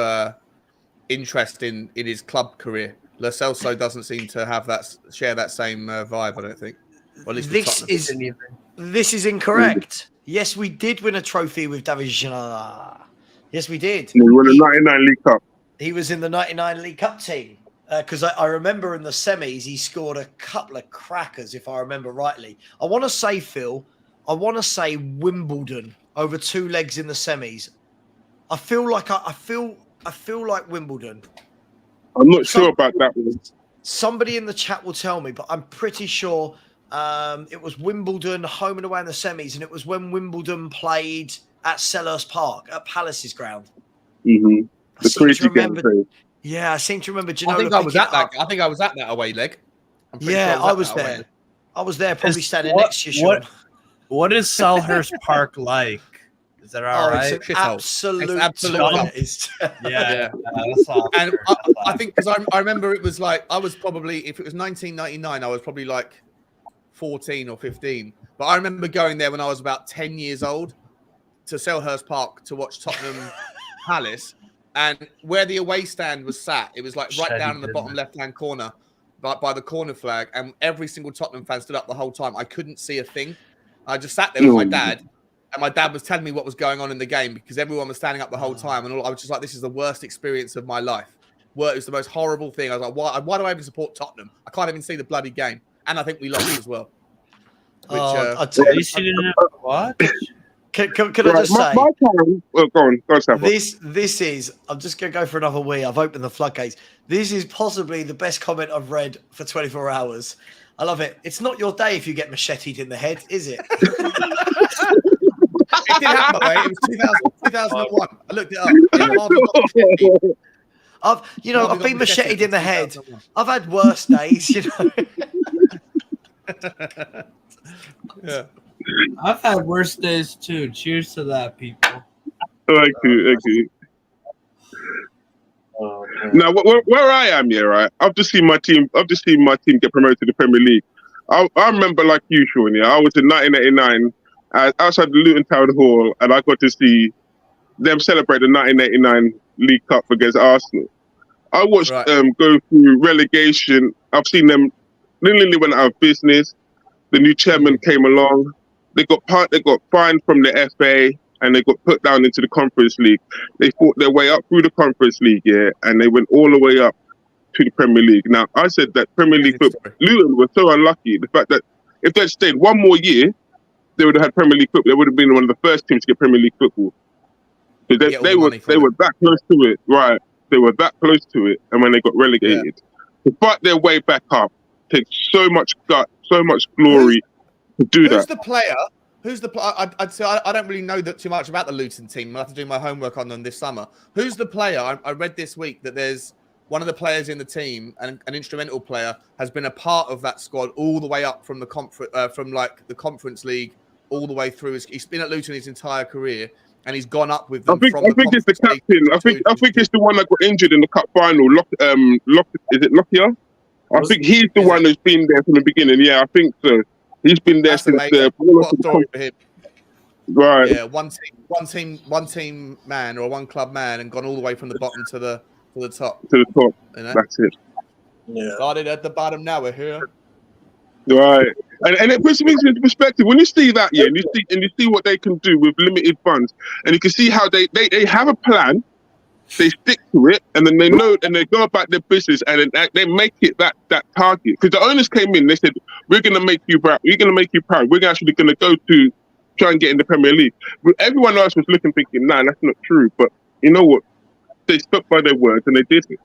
interest in his club career. Lo Celso doesn't seem to share that same vibe. I don't think. Well, at least this is incorrect. Yes, we did win a trophy with David Ginola. Yes, we did. We won the 99 League Cup. He was in the 99 League Cup team. Because I remember in the semis, he scored a couple of crackers, if I remember rightly. I want to say, Phil, Wimbledon over 2 legs in the semis. I feel like Wimbledon. I'm not sure about that one. Somebody in the chat will tell me, but I'm pretty sure it was Wimbledon home and away in the semis, and it was when Wimbledon played at Selhurst Park at Palace's ground. Mm-hmm. The crazy game. Yeah, I seem to remember. I think I was at that away leg. Yeah, I was there. I was there, probably standing next to you, Sean. What is Selhurst Park like? Is that all right? It's absolute. Yeah. And I think because I remember it was like I was probably, if it was 1999, I was probably like 14 or 15. But I remember going there when I was about 10 years old to Selhurst Park to watch Tottenham Palace. And where the away stand was sat, it was like right down in the bottom left-hand corner by the corner flag. And every single Tottenham fan stood up the whole time. I couldn't see a thing. I just sat there with my dad. And my dad was telling me what was going on in the game because everyone was standing up the whole time. And I was just like, this is the worst experience of my life. It was the most horrible thing. I was like, why do I even support Tottenham? I can't even see the bloody game. And I think we lost as well. Which, at least you didn't have to watch. Can I just say? Go on, This is. I'm just going to go for another wee. I've opened the floodgates. This is possibly the best comment I've read for 24 hours. I love it. It's not your day if you get macheted in the head, is it? It did happen, by the way. It was 2001. I looked it up. I've been macheted in the head. I've had worse days, Yeah. I've had worse days too. Cheers to that, people. Thank you. Now, where I am here, right? I've just seen my team get promoted to the Premier League. I remember, like you, Sean. Yeah, I was in 1989 outside the Luton Town Hall, and I got to see them celebrate the 1989 League Cup against Arsenal. I watched them go through relegation. I've seen them literally went out of business. The new chairman came along. They got fined from the FA and they got put down into the Conference League. They fought their way up through the Conference League, and they went all the way up to the Premier League. Now, I said that Premier League football, Luton were so unlucky. The fact that if they'd stayed one more year, they would have had Premier League football. They would have been one of the first teams to get Premier League football. Because they were that close to it, right? They were that close to it, and when they got relegated, to fight their way back up takes so much gut, so much glory to do that. Who's the player? I'd say I don't really know that too much about the Luton team. I'll have to do my homework on them this summer. Who's the player? I read this week that there's one of the players in the team, an instrumental player, has been a part of that squad all the way up from the Conference League all the way through. He's been at Luton his entire career, and he's gone up with them. I think it's the captain. I think it's the one that got injured in the cup final. Is it Lockyer? I think he's the one who's been there from the beginning. Yeah, I think so. He's been there since the story for him. Right. Yeah, one team man or one club man, and gone all the way from the bottom to the top. To the top. That's it. Yeah. Started at the bottom. Now we're here. Right. And it puts things into perspective. When you see that, and you see what they can do with limited funds, and you can see how they have a plan, they stick to it, and then they know, and they go about their business, and then they make it that target. Because the owners came in, they said, "We're going to make you proud. We're going to make you proud. We're actually going to go to try and get in the Premier League." But everyone else was looking, thinking, "Nah, that's not true." But you know what? They stuck by their words, and they did it.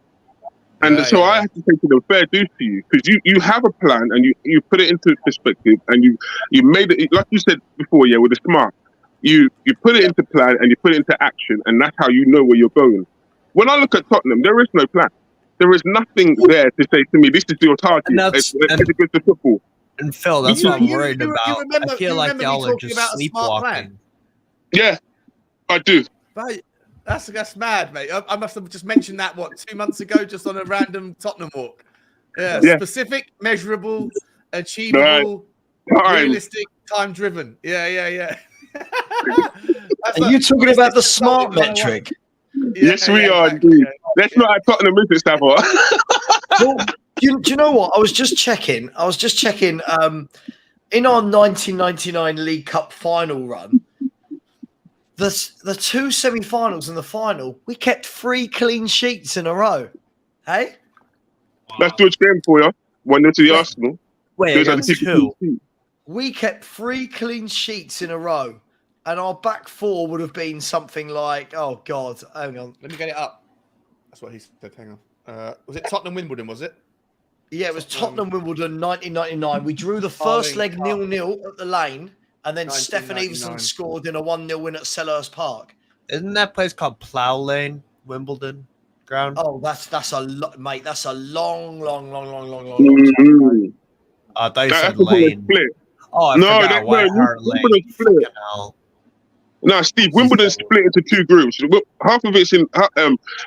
And so I have to say to them, fair dues to you, because you have a plan, and you put it into perspective, and you made it, like you said before, with a smart. You put it into plan, and you put it into action, and that's how you know where you're going. When I look at Tottenham, there is no plan. There is nothing there to say to me, this is your target. It's good to football. And Phil, that's what I'm worried about. I feel like y'all are just sleepwalking. Yeah, I do. But that's mad, mate. I must have just mentioned that 2 months ago, just on a random Tottenham walk. Yeah. Specific, measurable, achievable, realistic, time-driven. Yeah. Are you talking about the smart metric? Yes, we are indeed. That's not at Tottenham, is it, Savo? Well, do you know what? I was just checking. In our 1999 League Cup final run, the two semi-finals and the final, we kept 3 clean sheets in a row. Hey? That's George Graham for you. 1-0 to the Arsenal. Wait, we kept 3 clean sheets in a row. And our back four would have been something like, oh, God, hang on. Let me get it up. That's what he said. Hang on. Was it Tottenham Wimbledon, was it? Yeah, it was Tottenham Wimbledon 1999. We drew the first leg 0-0 at the Lane, and then Stefan Everson scored in a 1-0 win at Selhurst Park. Isn't that place called Plough Lane, Wimbledon ground? Oh, that's a lot, mate. That's a long time. I thought you said Lane. Oh, I forgot White Hart Lane. No, Steve, Wimbledon split into 2 groups. Half of it's in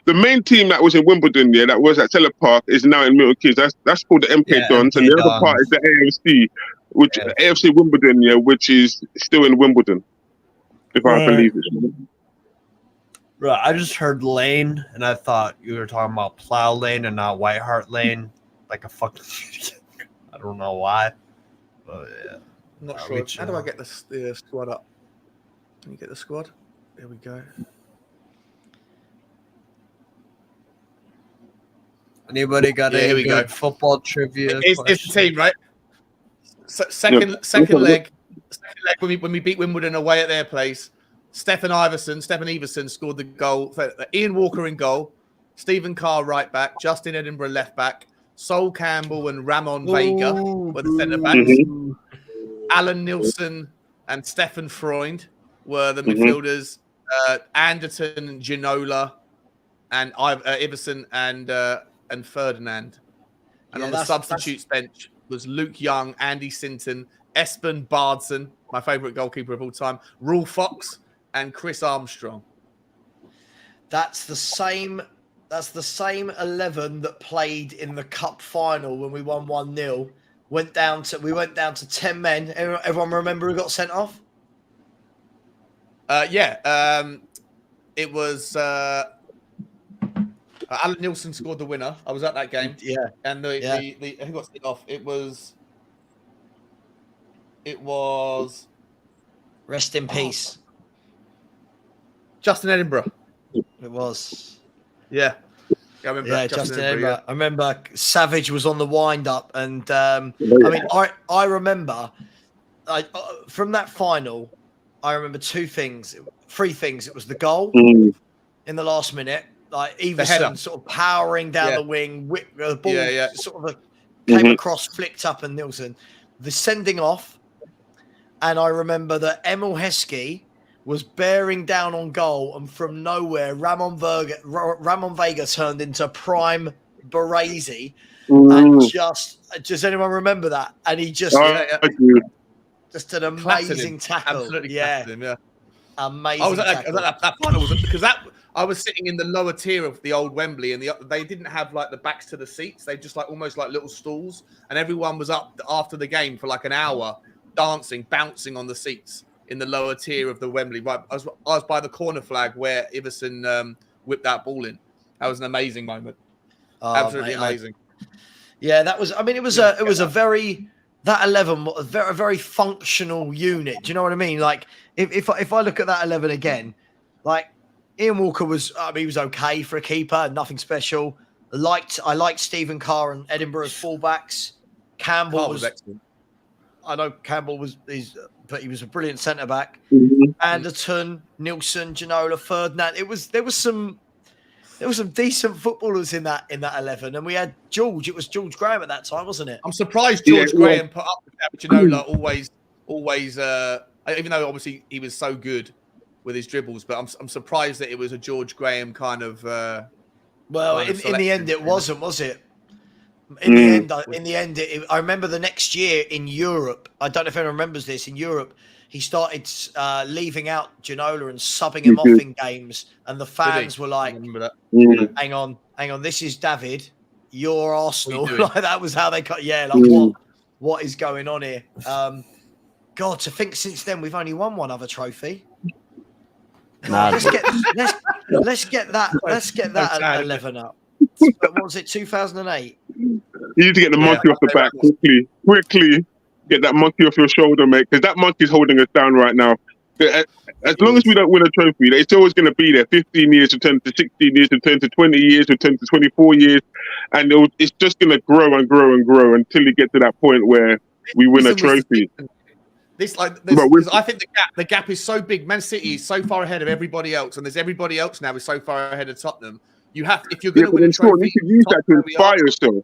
the main team that was in Wimbledon, that was at Selhurst Park, is now in Milton Keynes. That's called the MK Dons, and the other part is the AFC, which AFC Wimbledon, which is still in Wimbledon, if I believe it. Right, I just heard Lane, and I thought you were talking about Plough Lane and not White Hart Lane, like a fucking. I don't know why, but yeah. I'm not sure. How do I get the squad up? Can you get the squad? There we go. Anybody got any good football trivia? It's the team, right? So second leg when we beat Wimbledon away at their place. Stefan Everson scored the goal. Ian Walker in goal. Stephen Carr right back. Justin Edinburgh left back. Sol Campbell and Ramon Vega were the centre backs. Alan Nilsson and Stefan Freund were the midfielders. Anderton, Ginola, and Iverson and Ferdinand. And on the substitutes bench was Luke Young, Andy Sinton, Espen Bardson, my favourite goalkeeper of all time, Rule Fox, and Chris Armstrong. That's the same 11 that played in the cup final when we won 1-0. We went down to 10 men. Everyone remember who got sent off? It was Alan Nilsson scored the winner. I was at that game. Yeah. And the who got sent off? It was rest in peace. Justin Edinburgh. It was. Yeah. I remember Justin Edinburgh. Yeah. I remember Savage was on the wind up, and I remember from that final, I remember 3 things. It was the goal in the last minute, like Everson sort of powering down the wing, the ball sort of came across, flicked up, and Nilsson. The sending off, and I remember that Emil Heskey was bearing down on goal, and from nowhere, Ramon Vega turned into prime Baresi, and does anyone remember that? And he just just an amazing tackle. Absolutely him, amazing. I was at that final because I was sitting in the lower tier of the old Wembley, and they didn't have like the backs to the seats. They just almost like little stools, and everyone was up after the game for like an hour, dancing, bouncing on the seats in the lower tier of the Wembley. Right, I was by the corner flag where Iverson whipped that ball in. That was an amazing moment. Absolutely amazing. That was. I mean, it was a very. That 11 was a very functional unit. Do you know what I mean? Like, if I look at that 11 again, like Ian Walker was, he was okay for a keeper, nothing special. I liked Stephen Carr and Edinburgh as fullbacks. Campbell was excellent. I know Campbell but he was a brilliant centre back. Mm-hmm. Anderton, Nilsson, Ginola, Ferdinand. There was some decent footballers in that 11, and we had George. It was George Graham at that time, wasn't it? I'm surprised George Graham put up with that. Ginola always, even though obviously he was so good with his dribbles, but I'm surprised that it was a George Graham kind of. Well, in the end, it wasn't, was it? In the end, I remember the next year in Europe. I don't know if anyone remembers this. In Europe, he started leaving out Ginola and subbing him off in games, and the fans were like, "Hang on, this is David. You're Arsenal." Like that was how they cut. Yeah, like what is going on here? God, to think since then we've only won one other trophy. Let's get that at 11 up. What was it? 2008. You need to get the monkey off the back quickly. Get that monkey off your shoulder, mate, because that monkey's holding us down right now. As long as we don't win a trophy, it's always going to be there. 15 years to turn to 16 years to turn to 20 years to turn to 24 years, and it's just going to grow and grow and grow until you get to that point where we win a trophy. I think the gap is so big. Man City is so far ahead of everybody else, and there's everybody else now is so far ahead of Tottenham. You have, if you're going to win a trophy, you can use that to inspire yourself.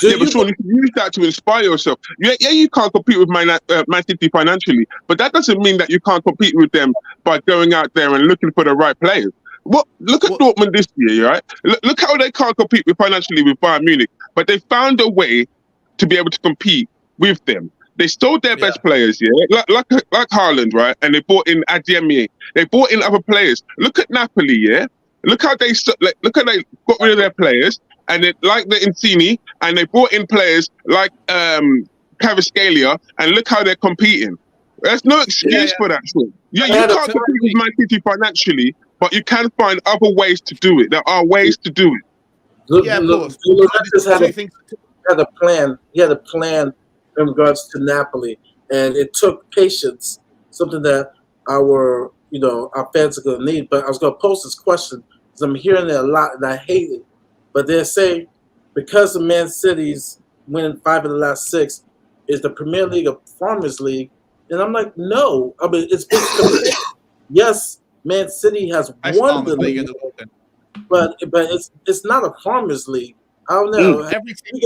You can use that to inspire yourself. Yeah, you can't compete with Man City financially, but that doesn't mean that you can't compete with them by going out there and looking for the right players. Look at Dortmund this year, right? Look how they can't compete financially with Bayern Munich, but they found a way to be able to compete with them. They sold their best players, like Haaland, right? And they bought in Adeyemi. They bought in other players. Look at Napoli, yeah. Look how they got rid of their players, and they like the Insigne, and they brought in players like Kvaratskhelia, and look how they're competing. There's no excuse for that shit. Yeah, you can't compete with Man City financially, but you can find other ways to do it. There are ways to do it. Had a plan. He had a plan in regards to Napoli, and it took patience, something that our fans are going to need. But I was going to post this question because I'm hearing it a lot, and I hate it. But they're saying because of Man City's winning 5 of the last 6, is the Premier League a Farmers League? And I'm like, no. I mean, it's been yes, Man City has won the league, but it's not a Farmers League. I don't know. Every team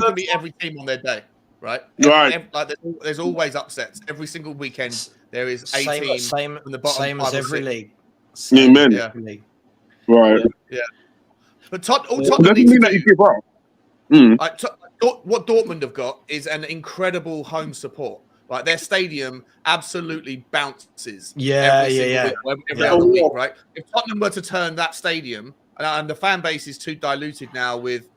can beat every team on their day, right? There's always upsets. Every single weekend there is a team from the bottom. Same as every league. Amen. Right. Yeah. But Tottenham doesn't mean that you give up. What Dortmund have got is an incredible home support. Like their stadium absolutely bounces. Every other week, right? If Tottenham were to turn that stadium, and the fan base is too diluted now with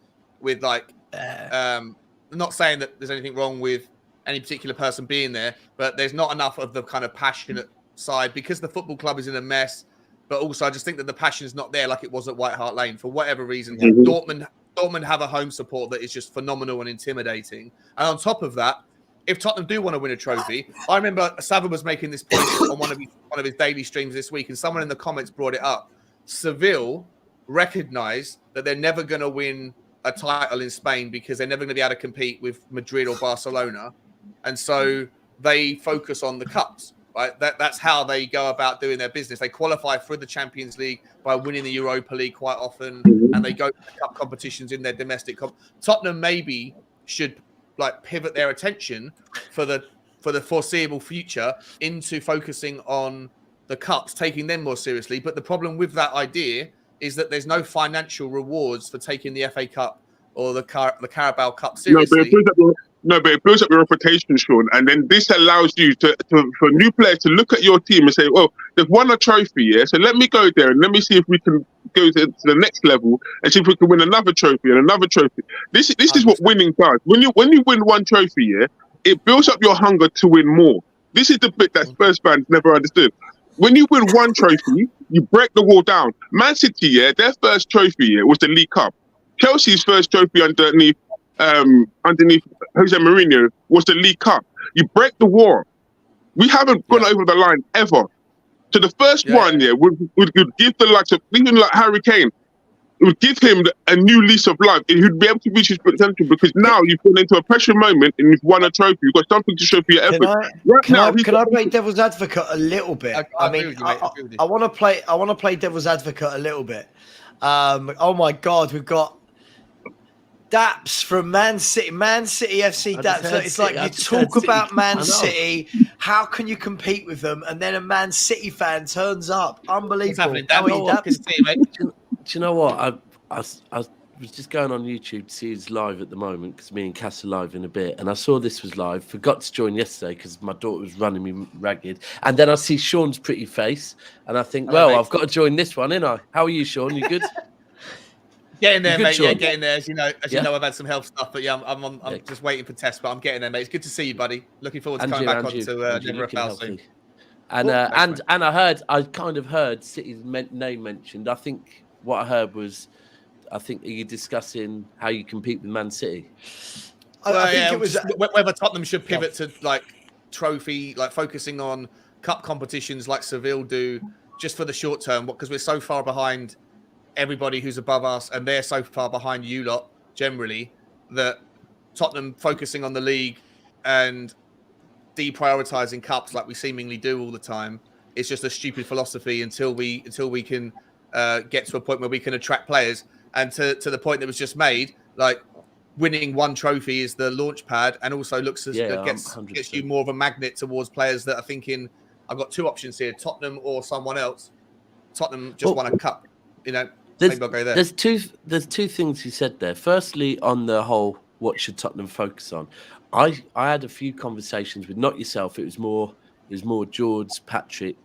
like, I'm not saying that there's anything wrong with any particular person being there, but there's not enough of the kind of passionate side because the football club is in a mess. But also, I just think that the passion is not there like it was at White Hart Lane for whatever reason. Dortmund have a home support that is just phenomenal and intimidating. And on top of that, if Tottenham do want to win a trophy, I remember Sava was making this point on one of his daily streams this week, and someone in the comments brought it up. Seville recognize that they're never going to win a title in Spain because they're never going to be able to compete with Madrid or Barcelona, and so they focus on the cups. Right, that's how they go about doing their business. They qualify for the Champions League by winning the Europa League quite often, and they go to the cup competitions in their domestic. Tottenham maybe should pivot their attention for the foreseeable future into focusing on the cups, taking them more seriously. But the problem with that idea is that there's no financial rewards for taking the FA Cup or the Carabao Cup seriously. But it builds up your reputation, Sean, and then this allows you for new players to look at your team and say, "Well, they've won a trophy, so let me go there and let me see if we can go to the next level and see if we can win another trophy and another trophy." This is what winning does. When you win one trophy, it builds up your hunger to win more. This is the bit that Spurs fans never understood. When you win one trophy, you break the wall down. Man City, their first trophy was the League Cup. Chelsea's first trophy underneath Jose Mourinho was the League Cup. You break the wall. We haven't gone over the line ever. So the first one, would give the likes of even like Harry Kane. It would give him a new lease of life. He'd be able to reach his potential because now you've gone into a pressure moment and you've won a trophy. You've got something to show for your effort. Can I play devil's advocate a little bit? I want to play. I want to play devil's advocate a little bit. Oh my God, we've got Daps from Man City FC. Daps. So it's like you talk about Man City. How can you compete with them? And then a Man City fan turns up. Unbelievable. How are you, Daps? Do you know what? I was just going on YouTube to see who's live at the moment because me and Cass are live in a bit. And I saw this was live. Forgot to join yesterday because my daughter was running me ragged. And then I see Sean's pretty face. And I think, well, I've got to join this one, ain't I? How are you, Sean? You good? Getting there, good, mate. Sean? Yeah, getting there. As you know, I've had some health stuff, but I'm just waiting for tests. But I'm getting there, mate. It's good to see you, buddy. Looking forward to coming back on to Never a Foul soon. And I kind of heard City's name mentioned. I think what I heard was, are you discussing how you compete with Man City? I think it was whether Tottenham should pivot to like trophy, like focusing on cup competitions like Seville do, just for the short term, because we're so far behind everybody who's above us, and they're so far behind you lot generally, that Tottenham focusing on the league and deprioritizing cups like we seemingly do all the time, it's just a stupid philosophy until we can get to a point where we can attract players. And to the point that was just made, like winning one trophy is the launch pad, and also gets you more of a magnet towards players that are thinking, I've got two options here, Tottenham or someone else. Tottenham just won a cup, maybe I'll go there. There's two things you said there. Firstly, on the whole, what should Tottenham focus on? I had a few conversations with, not yourself, it was more George, Patrick,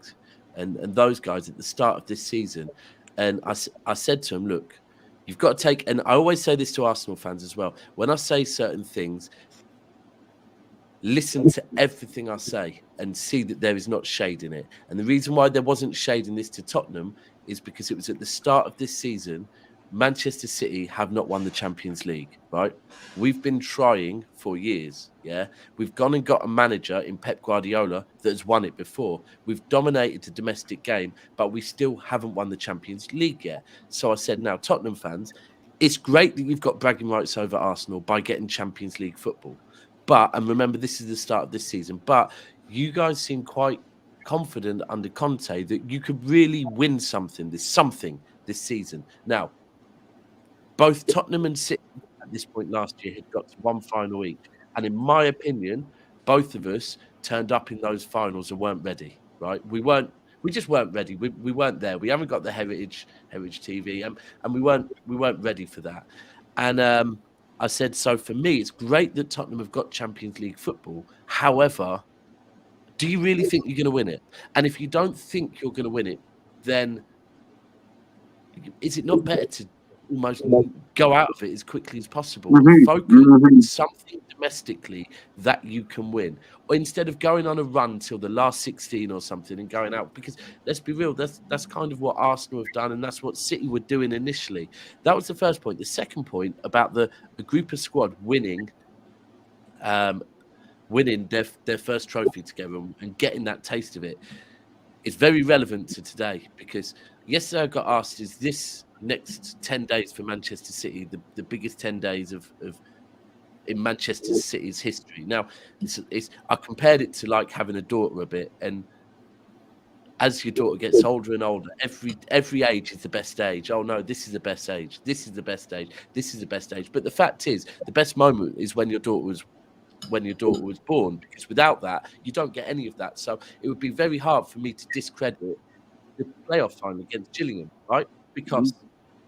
and those guys at the start of this season. And I said to him, look, you've got to take, and I always say this to Arsenal fans as well, when I say certain things, listen to everything I say and see that there is not shade in it. And the reason why there wasn't shade in this to Tottenham is because it was at the start of this season, Manchester City have not won the Champions League, right? We've been trying for years, yeah? We've gone and got a manager in Pep Guardiola that has won it before. We've dominated the domestic game, but we still haven't won the Champions League yet. So I said, now, Tottenham fans, it's great that you've got bragging rights over Arsenal by getting Champions League football. But, and remember, this is the start of this season, but you guys seem quite confident under Conte that you could really win something this season. Now, both Tottenham and City at this point last year had got to one final each. And in my opinion, both of us turned up in those finals and weren't ready, right? We just weren't ready. We weren't there. We haven't got the Heritage TV, and we weren't ready for that. And I said, so for me, it's great that Tottenham have got Champions League football. However, do you really think you're going to win it? And if you don't think you're going to win it, then is it not better to almost go out of it as quickly as possible? Focus on something domestically that you can win, or instead of going on a run till the last 16 or something and going out, because let's be real, that's kind of what Arsenal have done, and that's what City were doing initially. That was the first point. The second point about the group of squad winning their first trophy together and getting that taste of it, it's very relevant to today, because yesterday I got asked, is this next 10 days for Manchester City the biggest 10 days in Manchester City's history? Now, I compared it to like having a daughter a bit, and as your daughter gets older and older, every age is the best age. Oh no, this is the best age. This is the best age. This is the best age. But the fact is, the best moment is when your daughter was born, because without that, you don't get any of that. So it would be very hard for me to discredit the playoff final against Gillingham, right? Because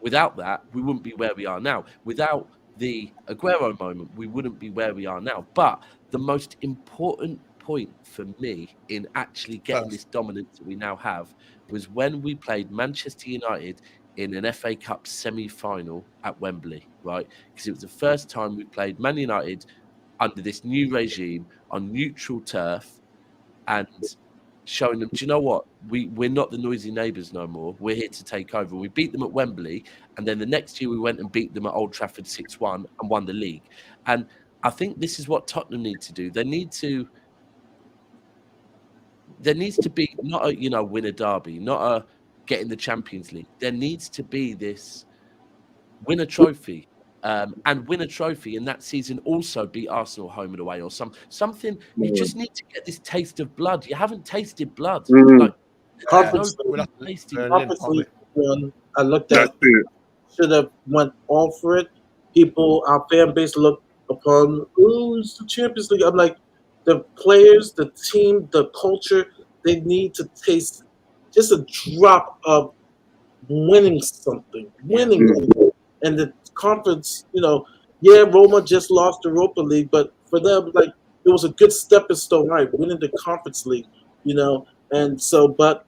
without that, we wouldn't be where we are now. Without the Aguero moment, we wouldn't be where we are now. But the most important point for me in actually getting this dominance that we now have was when we played Manchester United in an FA Cup semi-final at Wembley, right? Because it was the first time we played Man United under this new regime on neutral turf, and showing them, do you know what? We're not the noisy neighbours no more. We're here to take over. We beat them at Wembley, and then the next year we went and beat them at Old Trafford 6-1 and won the league. And I think this is what Tottenham need to do. They need to there needs to be not a win a derby, not a get in the Champions League. There needs to be this win a trophy. And win a trophy in that season, also beat Arsenal home and away, or something. You just need to get this taste of blood. You haven't tasted blood. Like Conference League one, I looked at should have went all for it. People, our fan base looked upon, it's the Champions League. I'm like, the players, the team, the culture, they need to taste just a drop of winning something, and the conference, Roma just lost the Europa League, but for them, like, it was a good stepping stone, right? Winning the Conference League, and so, but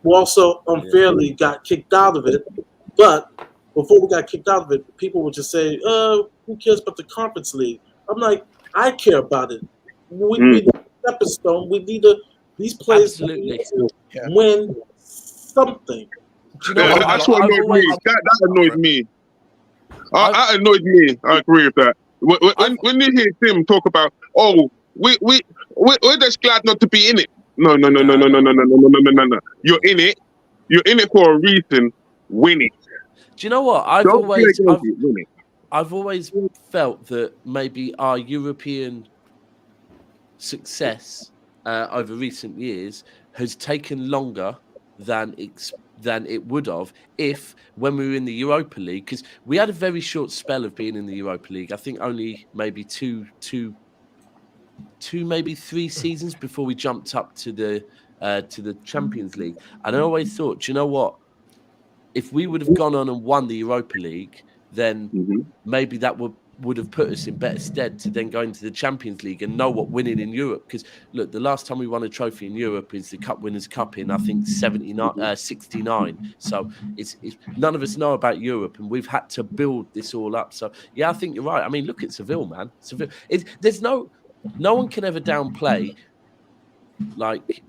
we also unfairly got kicked out of it. But before we got kicked out of it, people would just say, who cares about the Conference League? I'm like, I care about it. We need a stepping stone. We need these players need to win something. That's what annoyed me. That annoyed me. That annoyed me. I agree with that. When you hear Tim talk about, we're just glad not to be in it. No. You're in it. You're in it for a reason. Win it. Do you know what? I've always felt that maybe our European success over recent years has taken longer than it would have if when we were in the Europa League, because we had a very short spell of being in the Europa League. I think only maybe two, maybe 3 seasons before we jumped up to the Champions League. And I always thought, do you know what? If we would have gone on and won the Europa League, then maybe that would have put us in better stead to then go into the Champions League and know what winning in Europe. Because look, the last time we won a trophy in Europe is the Cup Winners' Cup in, I think, 69. So it's none of us know about Europe, and we've had to build this all up. So yeah, I think you're right. I mean, look at Seville, man. Seville. There's no one can ever downplay. Like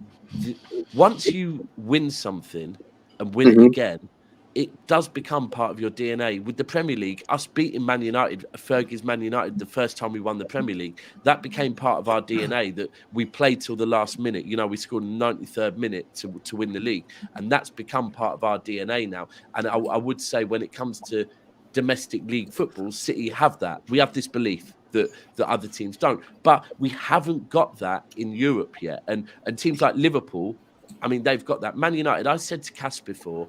once you win something and win it again, it does become part of your DNA. With the Premier League, us beating Man United, Fergie's Man United, the first time we won the Premier League, that became part of our DNA, that we played till the last minute. We scored in the 93rd minute to win the league. And that's become part of our DNA now. And I would say when it comes to domestic league football, City have that. We have this belief that other teams don't. But we haven't got that in Europe yet. And teams like Liverpool, I mean, they've got that. Man United, I said to Cass before,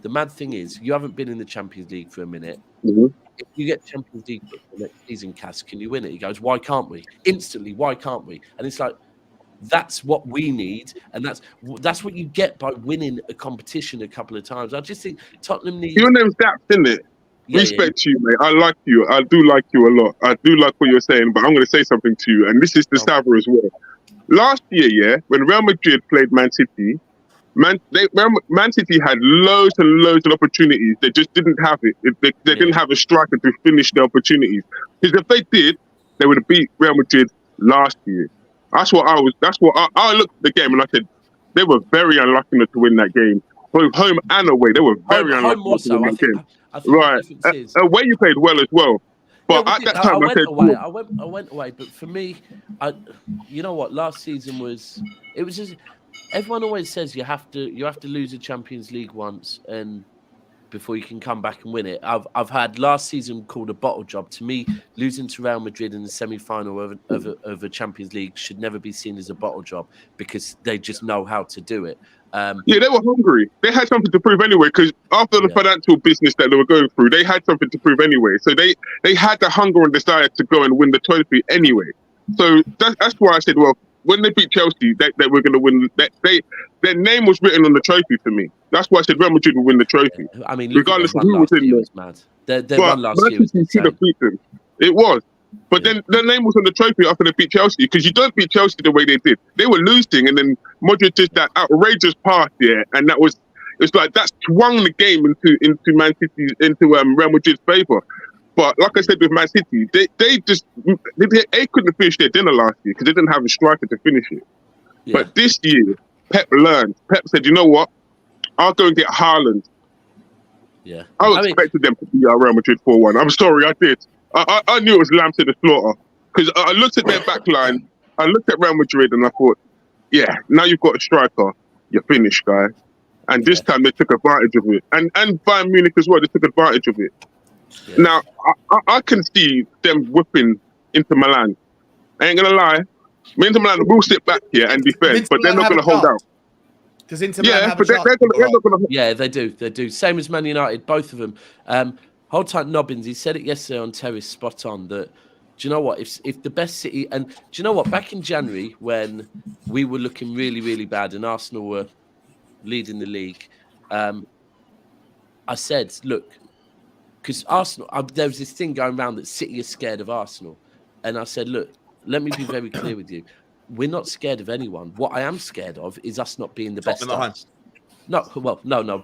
the mad thing is, you haven't been in the Champions League for a minute. If you get Champions League next season, Cass, can you win it? He goes, why can't we? Instantly, why can't we? And it's like, that's what we need. And that's what you get by winning a competition a couple of times. I just think Tottenham needs... Your name's Daps, isn't it? Respect you, mate. I like you. I do like you a lot. I do like what you're saying, but I'm going to say something to you. And this is the Sava as well. Last year, when Real Madrid played Man City, Man City had loads and loads of opportunities. They just didn't have it. They didn't have a striker to finish the opportunities. Because if they did, they would have beat Real Madrid last year. That's what I looked at the game and I said they were very unlucky not to win that game. Both home and away, they were very unlucky to win that game. Right. Away you played well as well. But at that time, I went away. But for me, you know what? Last season was just. Everyone always says you have to lose a Champions League once and before you can come back and win it. I've had last season called a bottle job. To me, losing to Real Madrid in the semi-final of a Champions League should never be seen as a bottle job because they just know how to do it. They were hungry. They had something to prove anyway because after the financial business that they were going through, they had something to prove anyway. So they had the hunger and desire to go and win the trophy anyway. So that's why I said, well, when they beat Chelsea, they were going to win. Their name was written on the trophy for me. That's why I said Real Madrid would win the trophy. I mean, regardless of who was in there. Mad. Their run last year was insane. It was. But then their name was on the trophy after they beat Chelsea because you don't beat Chelsea the way they did. They were losing, and then Modric did that outrageous pass there, and it's like that swung the game into Man City, into Real Madrid's favour. But like I said with Man City, they couldn't finish their dinner last year because they didn't have a striker to finish it. Yeah. But this year, Pep learned. Pep said, you know what? I'll go and get Haaland. Yeah. I expected them to beat Real Madrid 4-1. I'm sorry, I did. I knew it was lamb to the slaughter because I looked at their back line, I looked at Real Madrid and I thought, yeah, now you've got a striker, you're finished, guy. And this time they took advantage of it. And Bayern Munich as well, they took advantage of it. Yeah. Now, I can see them whipping Inter Milan. I ain't going to lie. Inter Milan will sit back here and defend, but they're not going to hold out. Does Inter Milan have a shot? They're not gonna... Yeah, they do. They do. Same as Man United, both of them. Hold tight, Nobbins. He said it yesterday on Terrace, spot on, that, do you know what? If the best City... And do you know what? Back in January, when we were looking really, really bad and Arsenal were leading the league, I said, look, because Arsenal... there was this thing going around that City is scared of Arsenal. And I said, look, let me be very clear with you. We're not scared of anyone. What I am scared of is us not being the best. No,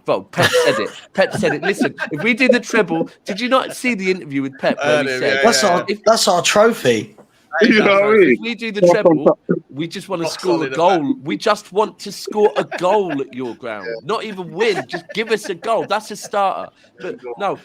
bro. Pep said it. Pep said it. Listen, if we did the treble, did you not see the interview with Pep where he said, that's our trophy. You know what I mean? If we do the treble, we just want to score a goal. We just want to score a goal at your ground. Not even win. Just give us a goal. That's a starter. But no,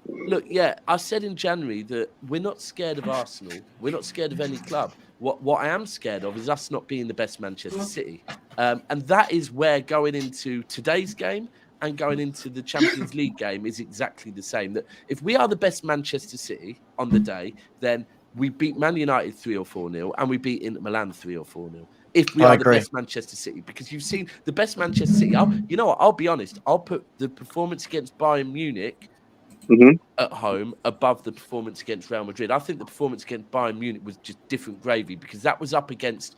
look, yeah, I said in January that we're not scared of Arsenal. We're not scared of any club. What I am scared of is us not being the best Manchester City. And that is where going into today's game and going into the Champions League game is exactly the same. That if we are the best Manchester City on the day, then we beat Man United 3 or 4-0 and we beat Inter Milan 3 or 4-0. If we are the best Manchester City, because you've seen the best Manchester City. You know what? I'll be honest. I'll put the performance against Bayern Munich at home above the performance against Real Madrid. I think the performance against Bayern Munich was just different gravy because that was up against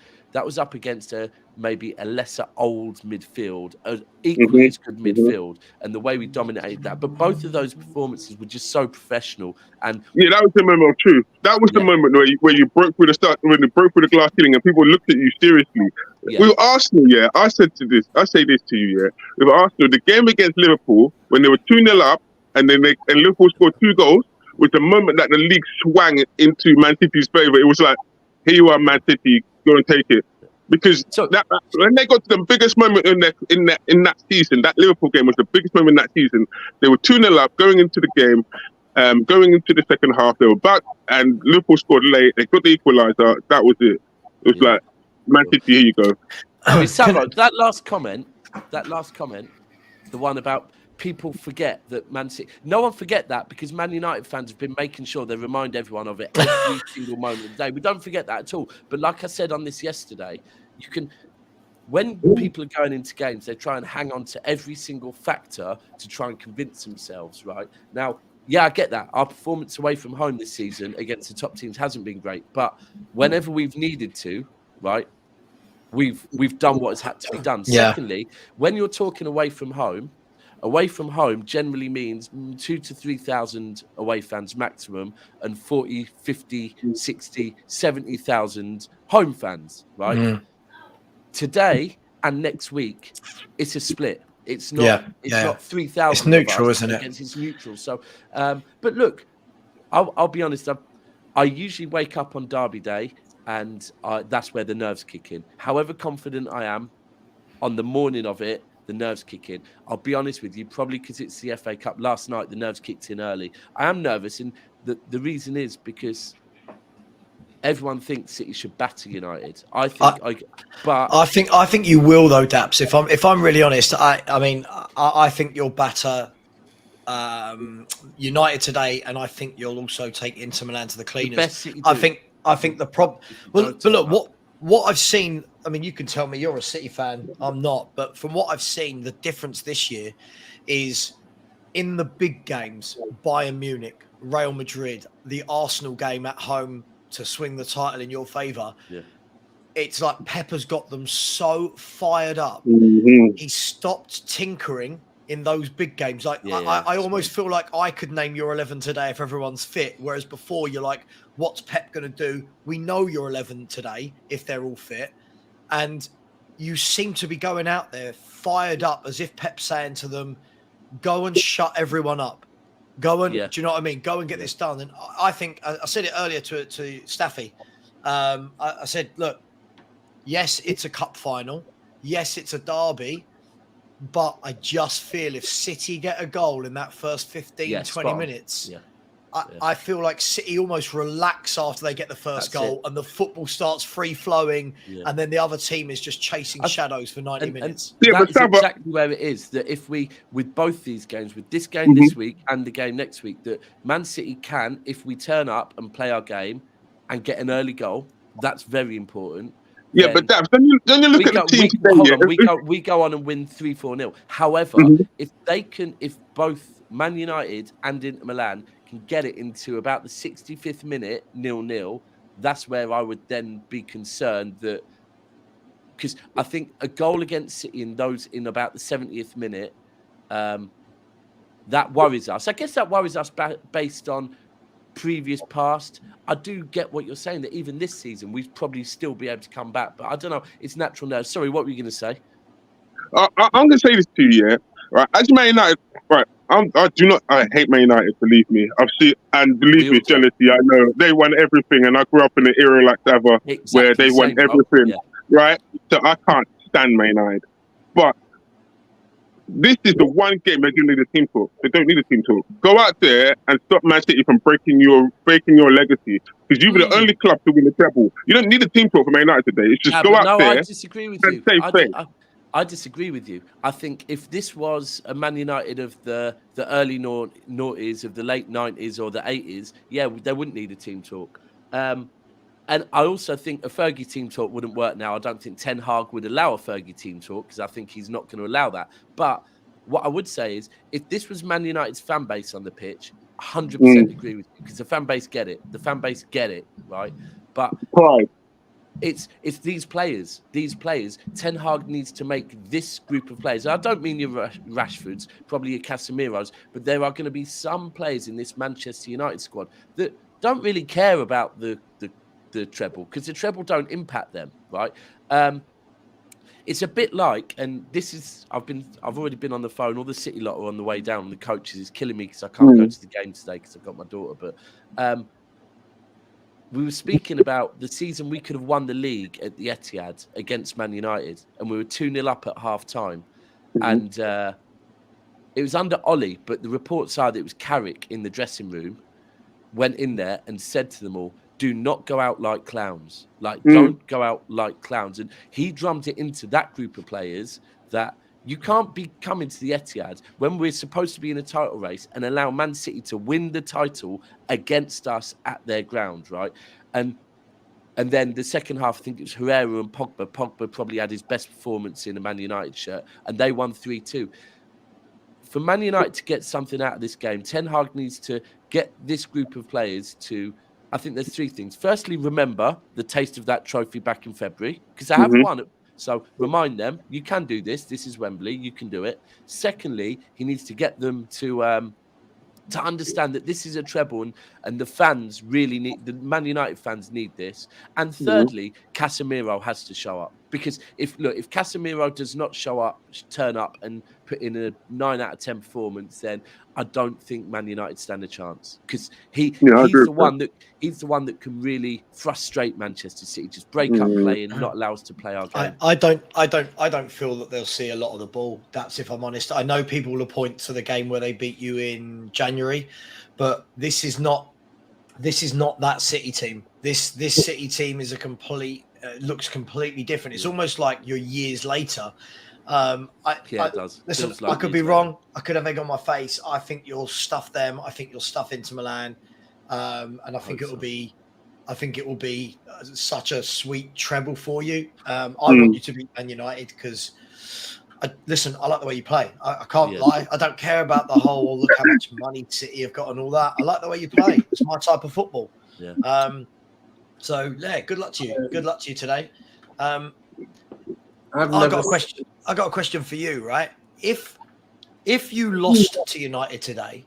maybe a lesser old midfield, equally as good midfield, and the way we dominated that. But both of those performances were just so professional. And yeah, that was the moment of truth. That was the moment where you broke through the glass ceiling, and people looked at you seriously. Yeah. With Arsenal, I say this to you, with Arsenal, the game against Liverpool when they were 2-0 up. And then Liverpool scored 2 goals. Was the moment that the league swung into Man City's favour. It was like, here you are, Man City, go and take it. Because when they got to the biggest moment in that season, that Liverpool game was the biggest moment in that season. They were 2-0 up going into the game, going into the second half. They were back, and Liverpool scored late. They got the equaliser. That was it. It was like, Man City, here you go. That last comment, the one about people forget that Man City. No one forget that because Man United fans have been making sure they remind everyone of it every single moment of the day. We don't forget that at all. But like I said on this yesterday, when people are going into games, they try and hang on to every single factor to try and convince themselves, right? Now, yeah, I get that. Our performance away from home this season against the top teams hasn't been great. But whenever we've needed to, right, we've done what has had to be done. Yeah. Secondly, when you're talking away from home generally means 2,000 to 3,000 away fans maximum and 40, 50, 60, 70,000 home fans, right? Today and next week, it's a split. It's not. It's not 3,000. It's neutral, isn't it? It's neutral. So, but look, I'll be honest. I usually wake up on Derby Day, and that's where the nerves kick in. However confident I am on the morning of it, the nerves kick in. I'll be honest with you, probably because it's the FA Cup. Last night, the nerves kicked in early. I am nervous, and the reason is because everyone thinks City should batter United. I think you will though, Daps. If I'm really honest, I think you'll batter United today, and I think you'll also take Inter Milan to the cleaners. I think the problem. Well, but look, what I've seen. I mean, you can tell me you're a City fan. I'm not, but from what I've seen, the difference this year is in the big games: Bayern Munich, Real Madrid, the Arsenal game at home to swing the title in your favour. Yeah. It's like Pepper's got them so fired up. Mm-hmm. He stopped tinkering in those big games. Like I almost feel like I could name your 11 today if everyone's fit. Whereas before you're like, what's Pep going to do? We know your 11 today if they're all fit. And you seem to be going out there fired up as if Pep's saying to them, go and shut everyone up. Go and, do you know what I mean? Go and get this done. And I think, I said it earlier to Staffy. I said, look, yes, it's a cup final. Yes, it's a derby. But I just feel if City get a goal in that first 15, 20 minutes, I feel like City almost relax after they get the first goal, and the football starts free flowing, and then the other team is just chasing shadows for 90 minutes. That is exactly where it is. That if we, with both these games, with this game this week and the game next week, that Man City can, if we turn up and play our game and get an early goal, that's very important. Yeah, but Dabs, then you look at the team today. We go on and win 3-4-0. However, if both Man United and Inter Milan can get it into about the 65th minute 0-0, that's where I would then be concerned that, because I think a goal against City in about the 70th minute, that worries us. I guess that worries us based on previous past. I do get what you're saying, that even this season we'd probably still be able to come back, but I don't know. It's natural now. Sorry, what were you going to say? I'm going to say this to you, yeah. Right, as Man United, right. I hate Man United. Believe me, I've seen, and believe me, jealousy. I know they won everything, and I grew up in an era like that where they won everything, right? So I can't stand Man United, but this is the one game they don't need a team talk. They don't need a team talk. Go out there and stop Man City from breaking your legacy, because you were the only club to win the treble. You don't need a team talk for Man United today. It's just go out there. I disagree with you. I disagree with you. I think if this was a Man United of the early noughties, of the late 90s or the 80s, they wouldn't need a team talk. And I also think a Fergie team talk wouldn't work now. I don't think Ten Hag would allow a Fergie team talk, because I think he's not going to allow that. But what I would say is, if this was Man United's fan base on the pitch, 100% agree with you, because the fan base get it. The fan base get it, right? But it's these players. Ten Hag needs to make this group of players. I don't mean your Rashfords, probably your Casemiros, but there are going to be some players in this Manchester United squad that don't really care about the treble, because the treble don't impact them, right? It's a bit like, and this is, I've already been on the phone. All the City lot are on the way down. The coaches is killing me because I can't go to the game today because I've got my daughter. But we were speaking about the season we could have won the league at the Etihad against Man United, and we were 2-0 up at half time, and it was under Ollie, but the reports are that it was Carrick in the dressing room went in there and said to them all, do not go out like clowns. Don't go out like clowns. And he drummed it into that group of players that you can't be coming to the Etihad when we're supposed to be in a title race and allow Man City to win the title against us at their ground, right? And then the second half, I think it was Herrera and Pogba. Pogba probably had his best performance in a Man United shirt, and they won 3-2. For Man United to get something out of this game, Ten Hag needs to get this group of players to, I think there's three things. Firstly, remember the taste of that trophy back in February, because they have won it. So remind them, you can do this. This is Wembley. You can do it. Secondly, he needs to get them to understand that this is a treble, and the fans really need, the Man United fans need this. And thirdly, Casemiro has to show up, because if Casemiro does not turn up and put in a 9 out of 10 performance, then I don't think Man United stand a chance, because he's the one that can really frustrate Manchester City, just break up play and not allow us to play our game. I don't feel that they'll see a lot of the ball. That's, if I'm honest. I know people will point to the game where they beat you in January, but this is not that City team. This City team is looks completely different. It's almost like you're years later. It does. Listen, I could be wrong. I could have egg on my face. I think you'll stuff them. I think you'll stuff Inter Milan, and I think it will be such a sweet treble for you. I want you to beat Man United, because listen, I like the way you play. I can't lie. I don't care about the whole look how much money City have got and all that. I like the way you play. It's my type of football. Yeah. So yeah, good luck to you. Good luck to you today. I got a question. I got a question for you, right? If you lost to United today,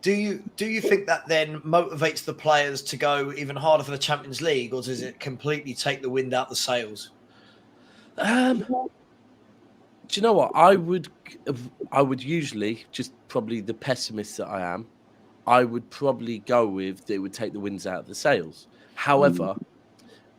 do you think that then motivates the players to go even harder for the Champions League, or does it completely take the wind out the sails? Do you know what? I would usually, just probably the pessimist that I am, I would probably go with that it would take the winds out of the sails. However,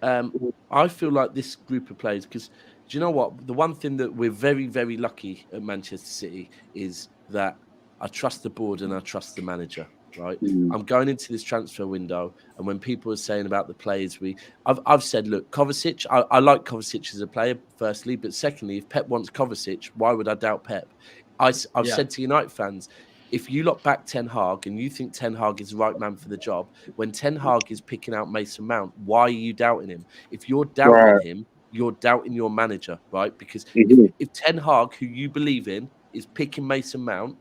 I feel like this group of players, because do you know what? The one thing that we're very, very lucky at Manchester City is that I trust the board and I trust the manager. right? I'm going into this transfer window, and when people are saying about the players, I've said, look, Kovacic, I like Kovacic as a player, firstly, but secondly, if Pep wants Kovacic, why would I doubt Pep? I've said to United fans, if you look back Ten Hag and you think Ten Hag is the right man for the job, when Ten Hag is picking out Mason Mount, why are you doubting him? If you're doubting him, you're doubting your manager, right? Because if Ten Hag, who you believe in, is picking Mason Mount,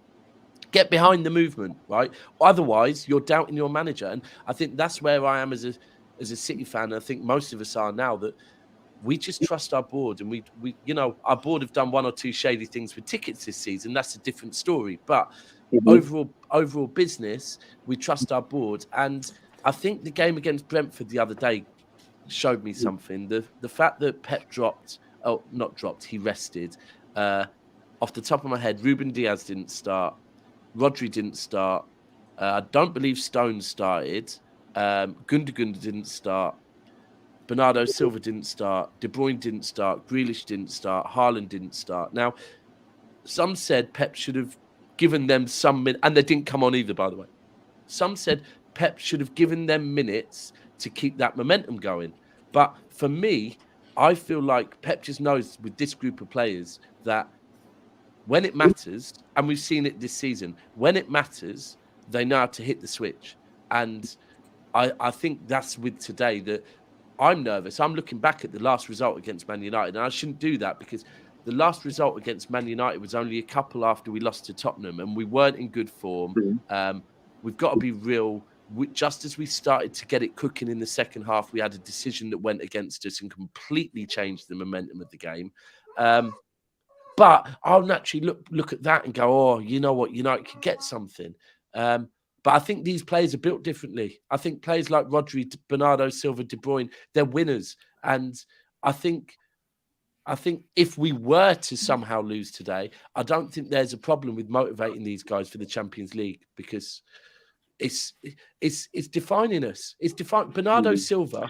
get behind the movement, right? Otherwise, you're doubting your manager. And I think that's where I am as a City fan. And I think most of us are now, that we just trust our board, and we our board have done one or two shady things with tickets this season. That's a different story. But overall business, we trust our board. And I think the game against Brentford the other day showed me something. The fact that Pep he rested. Off the top of my head, Ruben Diaz didn't start. Rodri didn't start. I don't believe Stones started. Gundogan didn't start. Bernardo Silva didn't start. De Bruyne didn't start. Grealish didn't start. Haaland didn't start. Now, some said Pep should have given them some minutes, and they didn't come on either, by the way. Some said Pep should have given them minutes to keep that momentum going. But for me, I feel like Pep just knows with this group of players that when it matters, and we've seen it this season, when it matters, they know how to hit the switch. And I think that's with today that I'm nervous. I'm looking back at the last result against Man United, and I shouldn't do that because the last result against Man United was only a couple after we lost to Tottenham, and we weren't in good form. We've got to be real. Just as we started to get it cooking in the second half, we had a decision that went against us and completely changed the momentum of the game. But I'll naturally look at that and go, oh, you know what, United could get something. But I think these players are built differently. I think players like Rodri, Bernardo Silva, De Bruyne, they're winners. And I think if we were to somehow lose today, I don't think there's a problem with motivating these guys for the Champions League because it's defining us. It's Bernardo Silva,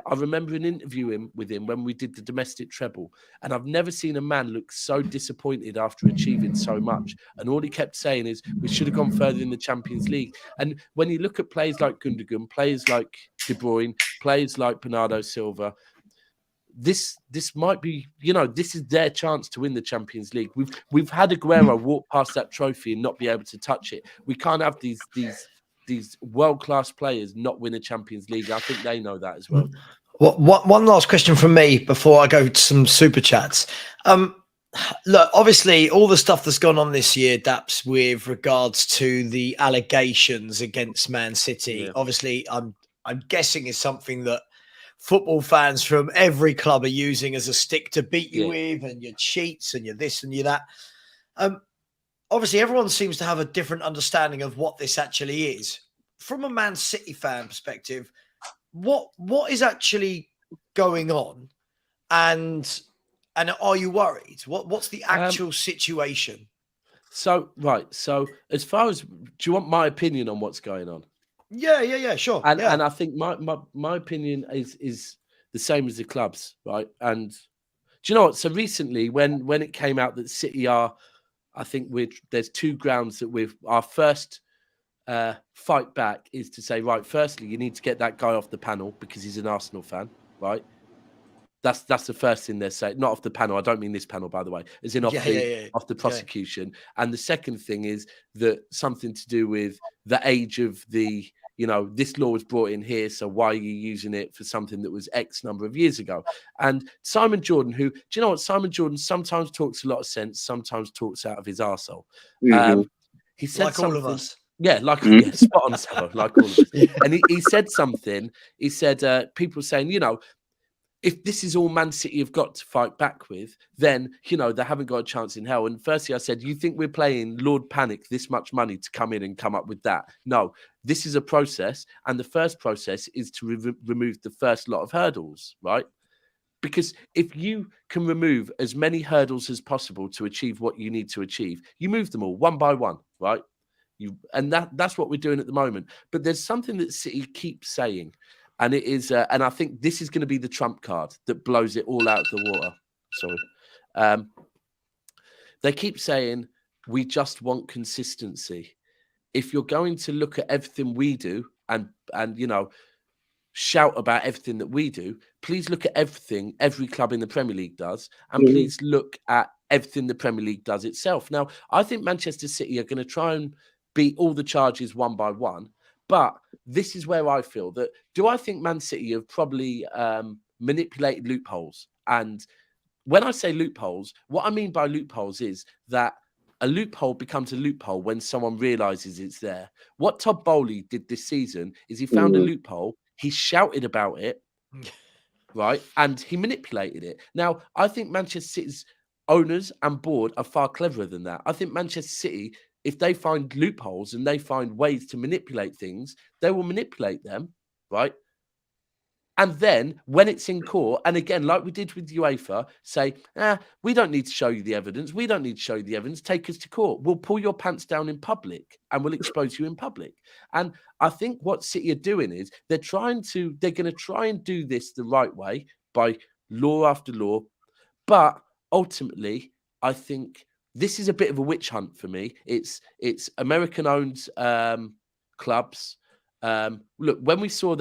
I remember an interview with him when we did the domestic treble, and I've never seen a man look so disappointed after achieving so much. And all he kept saying is, we should have gone further in the Champions League. And when you look at players like Gundogan, players like De Bruyne, players like Bernardo Silva, this might be, this is their chance to win the Champions League. We've had Aguero walk past that trophy and not be able to touch it. We can't have these world-class players not win a Champions League. I think they know that as well. One last question from me before I go to some super chats. Look, obviously, all the stuff that's gone on this year, Daps, with regards to the allegations against Man City, obviously, I'm guessing is something that football fans from every club are using as a stick to beat you with, and your cheats and your this and your that. Obviously, everyone seems to have a different understanding of what this actually is. From a Man City fan perspective, what is actually going on, and are you worried? What's the actual situation? So as far as, do you want my opinion on what's going on? Yeah, sure. And I think my opinion is the same as the club's, right? And do you know what? So recently, when it came out that City are, I think there's two grounds that our first fight back is to say, right, firstly, you need to get that guy off the panel because he's an Arsenal fan, right? That's the first thing they're saying. Not off the panel. I don't mean this panel, by the way. As in off the prosecution. Yeah. And the second thing is that something to do with the age of the, this law was brought in here, so why are you using it for something that was X number of years ago? And Simon Jordan, do you know what? Simon Jordan sometimes talks a lot of sense, sometimes talks out of his arsehole. He said like something, all of us. Yeah, spot on, Savo, like all of us. And he said something. He said, people saying, if this is all Man City have got to fight back with, then, they haven't got a chance in hell. And firstly, I said, you think we're playing Lord Panic this much money to come in and come up with that? No, this is a process. And the first process is to remove the first lot of hurdles, right? Because if you can remove as many hurdles as possible to achieve what you need to achieve, you move them all one by one, right? That's what we're doing at the moment. But there's something that City keeps saying. And it is, and I think this is going to be the trump card that blows it all out of the water. Sorry. They keep saying, we just want consistency. if you're going to look at everything we do and you know, shout about everything that we do, please look at everything every club in the Premier League does, and please look at everything the Premier League does itself. Now, I think Manchester City are going to try and beat all the charges one by one, but this is where I feel that, do I think Man City have probably manipulated loopholes? And when I say loopholes, what I mean by loopholes is that a loophole becomes a loophole when someone realizes it's there. What Todd Bowley did this season is he found a loophole, he shouted about it, right? And he manipulated it. Now, I think Manchester City's owners and board are far cleverer than that. I think Manchester City, if they find loopholes and they find ways to manipulate things, they will manipulate them, right? And then when it's in court, and again, like we did with UEFA, say, we don't need to show you the evidence. We don't need to show you the evidence. Take us to court. We'll pull your pants down in public and we'll expose you in public. And I think what City are doing is they're going to try and do this the right way by law after law. But ultimately, I think this is a bit of a witch hunt for me. It's American-owned clubs. Look, when we saw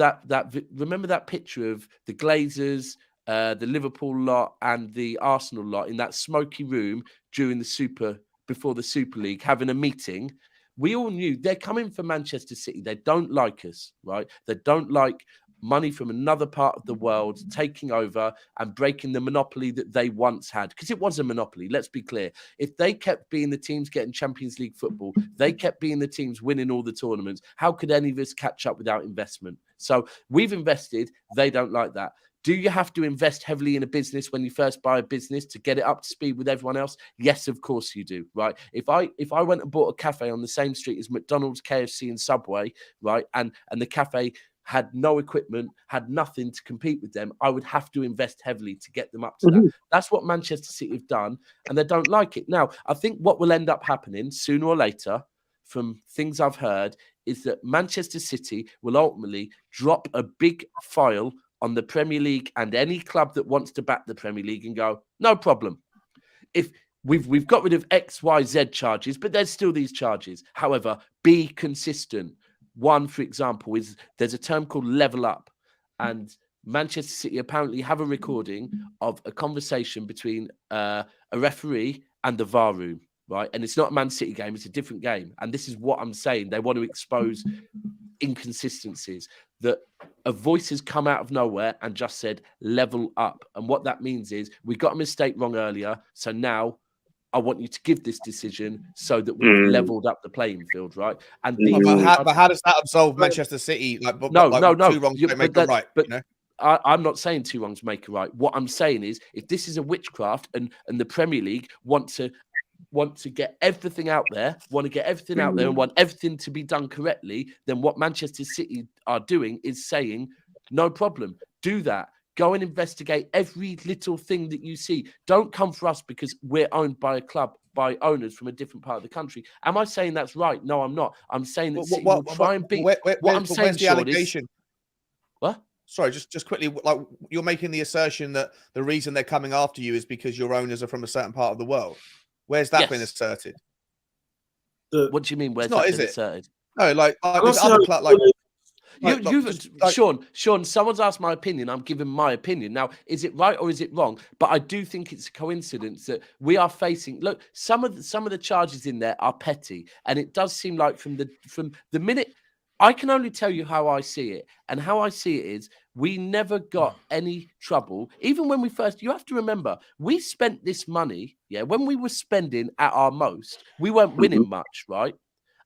remember that picture of the Glazers, the Liverpool lot and the Arsenal lot in that smoky room before the Super League having a meeting? We all knew they're coming for Manchester City. They don't like us, right? They don't like money from another part of the world taking over and breaking the monopoly that they once had, because it was a monopoly. Let's be clear. If they kept being the teams getting Champions League football, they kept being the teams winning all the tournaments, how could any of us catch up without investment? So we've invested. They don't like that. Do you have to invest heavily in a business when you first buy a business to get it up to speed with everyone else? Yes, of course you do, right? If I went and bought a cafe on the same street as McDonald's, KFC and Subway, right, and the cafe had no equipment, had nothing to compete with them, I would have to invest heavily to get them up to that. That's what Manchester City have done, and they don't like it. Now, I think what will end up happening sooner or later, from things I've heard, is that Manchester City will ultimately drop a big file on the Premier League and any club that wants to back the Premier League and go, no problem. If we've got rid of X, Y, Z charges, but there's still these charges. However, be consistent. One, for example, is there's a term called level up, and Manchester City apparently have a recording of a conversation between a referee and the VAR room, right? And it's not a Man City game, it's a different game. And this is what I'm saying. They want to expose inconsistencies, that a voice has come out of nowhere and just said level up. And what that means is we got a mistake wrong earlier, so now I want you to give this decision so that we've leveled up the playing field, right? And but how does that absolve Manchester City? Like, no. Two wrongs don't make a right. But you know? I'm not saying two wrongs make a right. What I'm saying is, if this is a witchcraft and the Premier League want to get everything out there, and want everything to be done correctly, then what Manchester City are doing is saying, no problem, do that. Go and investigate every little thing that you see. Don't come for us because we're owned by a club, by owners from a different part of the country. Am I saying that's right? No, I'm not. I'm saying that City will try and beat. What I'm saying, the allegation? What? Sorry, just quickly, like, you're making the assertion that the reason they're coming after you is because your owners are from a certain part of the world. Where's that been asserted? What do you mean? Where's that been asserted? No, like other club, Sean, someone's asked my opinion. I'm giving my opinion. Now, is it right or is it wrong? But I do think it's a coincidence that we are facing. Look, some of the charges in there are petty, and it does seem like from the minute. I can only tell you how I see it, and how I see it is we never got any trouble. Even when we first, you have to remember, we spent this money. Yeah, when we were spending at our most, we weren't winning much, right?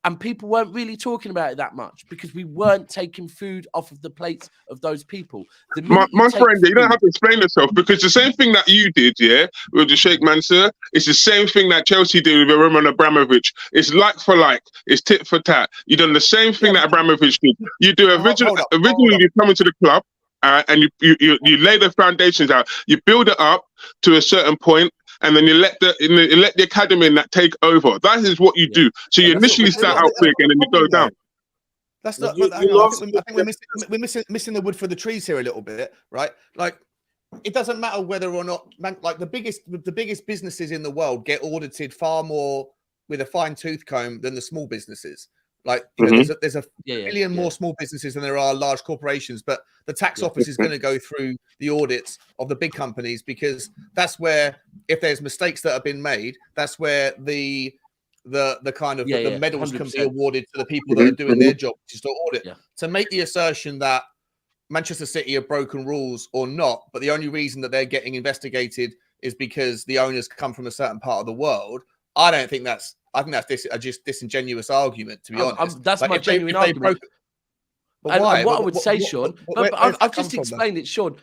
And people weren't really talking about it that much because we weren't taking food off of the plates of those people. My friend, you don't have to explain yourself, because the same thing that you did, with the Sheikh Mansour, it's the same thing that Chelsea did with Roman Abramovich. It's like for like, it's tit for tat. You done the same thing that Abramovich did. You do originally you come into the club and you lay the foundations out. You build it up to a certain point, and then you let the academy and that take over. That is what you do. So you initially start out big and then you go down. That's not. I think we're missing the wood for the trees here a little bit, right? Like, it doesn't matter whether or not, like the biggest businesses in the world get audited far more with a fine tooth comb than the small businesses, Like, you know, there's a million more small businesses than there are large corporations, but the tax office is going to go through the audits of the big companies, because that's where, if there's mistakes that have been made, that's where the kind of the medals 100%. Can be awarded to the people that are doing their job, which is to audit. To make the assertion that Manchester City have broken rules or not, but the only reason that they're getting investigated is because the owners come from a certain part of the world, I think that's a just disingenuous argument, to be honest. That's like my genuine argument. But why? And what I would say, Sean, but I've just explained it, Sean.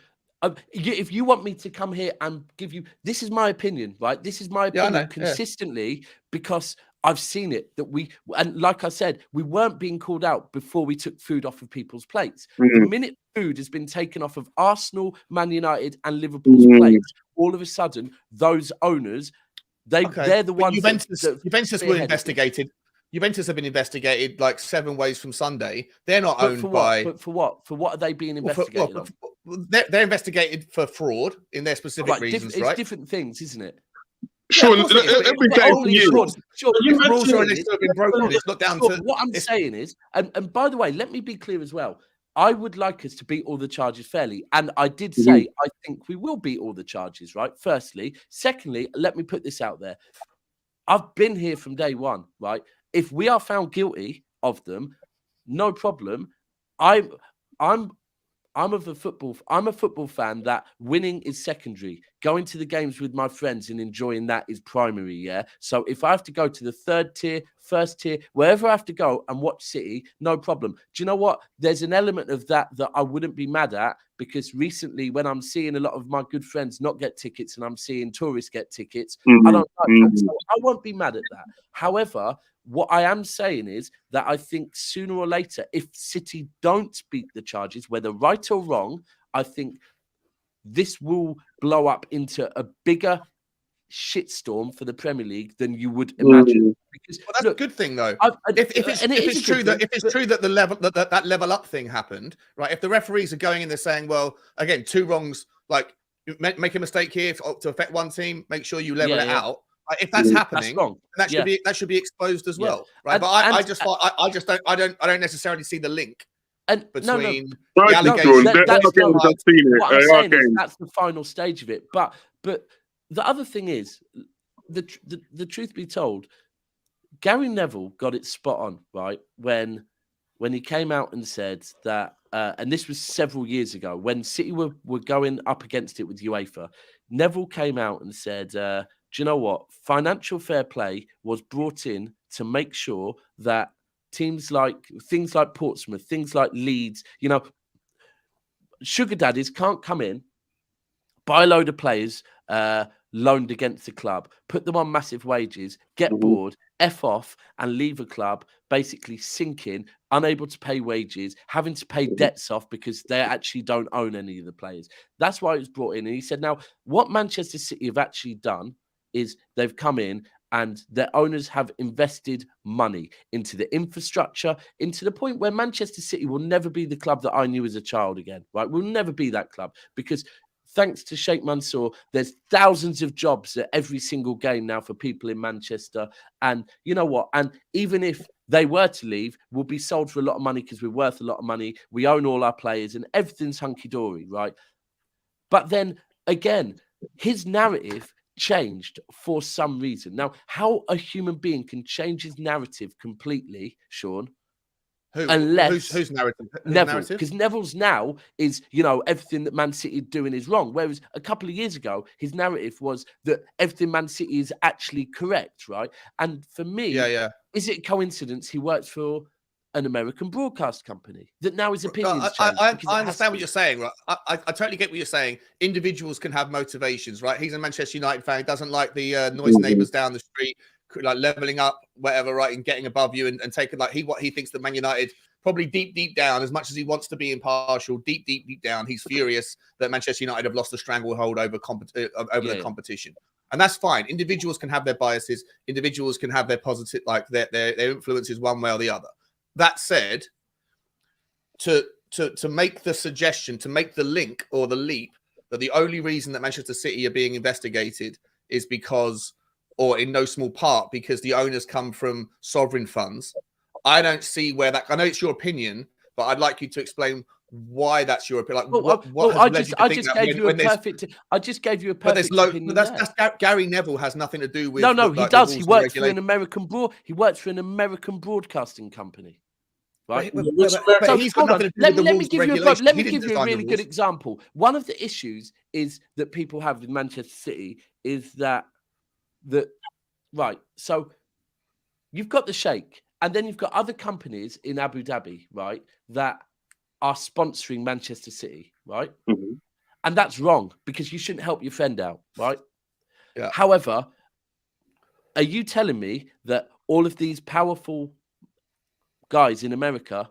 If you want me to come here and give you, this is my opinion, right? This is my opinion consistently, because I've seen it, that and like I said, we weren't being called out before we took food off of people's plates. The minute food has been taken off of Arsenal, Man United, and Liverpool's plates, all of a sudden, those owners, they're the ones. Juventus were investigated. Juventus have been investigated like 7 ways from Sunday. They're not owned by. But for what? For what are they being investigated? They're investigated for fraud in their specific reasons, right? It's different things, isn't it? Sean, every day for you. Rules are have been broken. It's not down to. What I'm saying is, and by the way, let me be clear as well. I would like us to beat all the charges fairly. And I did say, I think we will beat all the charges, right? Firstly. Secondly, let me put this out there. I've been here from day one, right? If we are found guilty of them, no problem. I'm a football fan that winning is secondary. Going to the games with my friends and enjoying that is primary, yeah? So if I have to go to the 3rd tier, 1st tier, wherever I have to go and watch City, no problem. Do you know what? There's an element of that I wouldn't be mad at, because recently when I'm seeing a lot of my good friends not get tickets and I'm seeing tourists get tickets, I don't like that. So I won't be mad at that. However, what I am saying is that I think sooner or later, if City don't beat the charges, whether right or wrong, I think this will blow up into a bigger shitstorm for the Premier League than you would imagine. Because that's a good thing, though. If it's true that the level up thing happened, right? If the referees are going in there saying, well, again, 2 wrongs, like make a mistake here to affect one team, make sure you level it out. If that's happening, that should be exposed as well, right? But I don't necessarily see the link between the allegations. What I'm saying is that's the final stage of it. But the other thing is, the truth be told, Gary Neville got it spot on, right? When he came out and said that, and this was several years ago, when City were going up against it with UEFA, Neville came out and said, do you know what? Financial fair play was brought in to make sure that things like Portsmouth, things like Leeds, you know, sugar daddies can't come in, buy a load of players loaned against the club, put them on massive wages, get bored, F off, and leave a club basically sinking, unable to pay wages, having to pay debts off because they actually don't own any of the players. That's why it was brought in. And he said, now, what Manchester City have actually done is they've come in and their owners have invested money into the infrastructure, into the point where Manchester City will never be the club that I knew as a child again, right? We'll never be that club, because thanks to Sheikh Mansour, there's thousands of jobs at every single game now for people in Manchester. And you know what? And even if they were to leave, we'll be sold for a lot of money because we're worth a lot of money. We own all our players and everything's hunky-dory, right? But then again, his narrative changed for some reason. Now, how a human being can change his narrative completely, Sean? Whose narrative? Neville, because Neville's now is, you know, everything that Man City are doing is wrong. Whereas a couple of years ago, his narrative was that everything Man City is actually correct, right? And for me, is it coincidence he works for an American broadcast company that now his opinions change? I understand what you're saying, right? I totally get what you're saying. Individuals can have motivations, right? He's a Manchester United fan. He doesn't like the noise neighbours down the street, like leveling up, whatever, right, and getting above you and taking like what he thinks that Man United probably deep down, as much as he wants to be impartial, deep down, he's furious that Manchester United have lost the stranglehold over the competition. And that's fine. Individuals can have their biases. Individuals can have their positive, like their influences one way or the other. That said, to make the suggestion, to make the link or the leap that the only reason that Manchester City are being investigated is because, or in no small part, because the owners come from sovereign funds, I don't see where that. I know it's your opinion, but I'd like you to explain why that's your opinion. Like, what has led you to think that I just gave you a but perfect there's opinion. That's Gary Neville has nothing to do with. No, he does. He works for He works for an American broadcasting company. Right. But he's got nothing to do with the rules and regulations. Let me give you a really good example. One of the issues is that people have with Manchester City is that right. So you've got the Sheikh, and then you've got other companies in Abu Dhabi, right, that are sponsoring Manchester City, right? Mm-hmm. And that's wrong because you shouldn't help your friend out, right? Yeah. However, are you telling me that all of these powerful guys in America,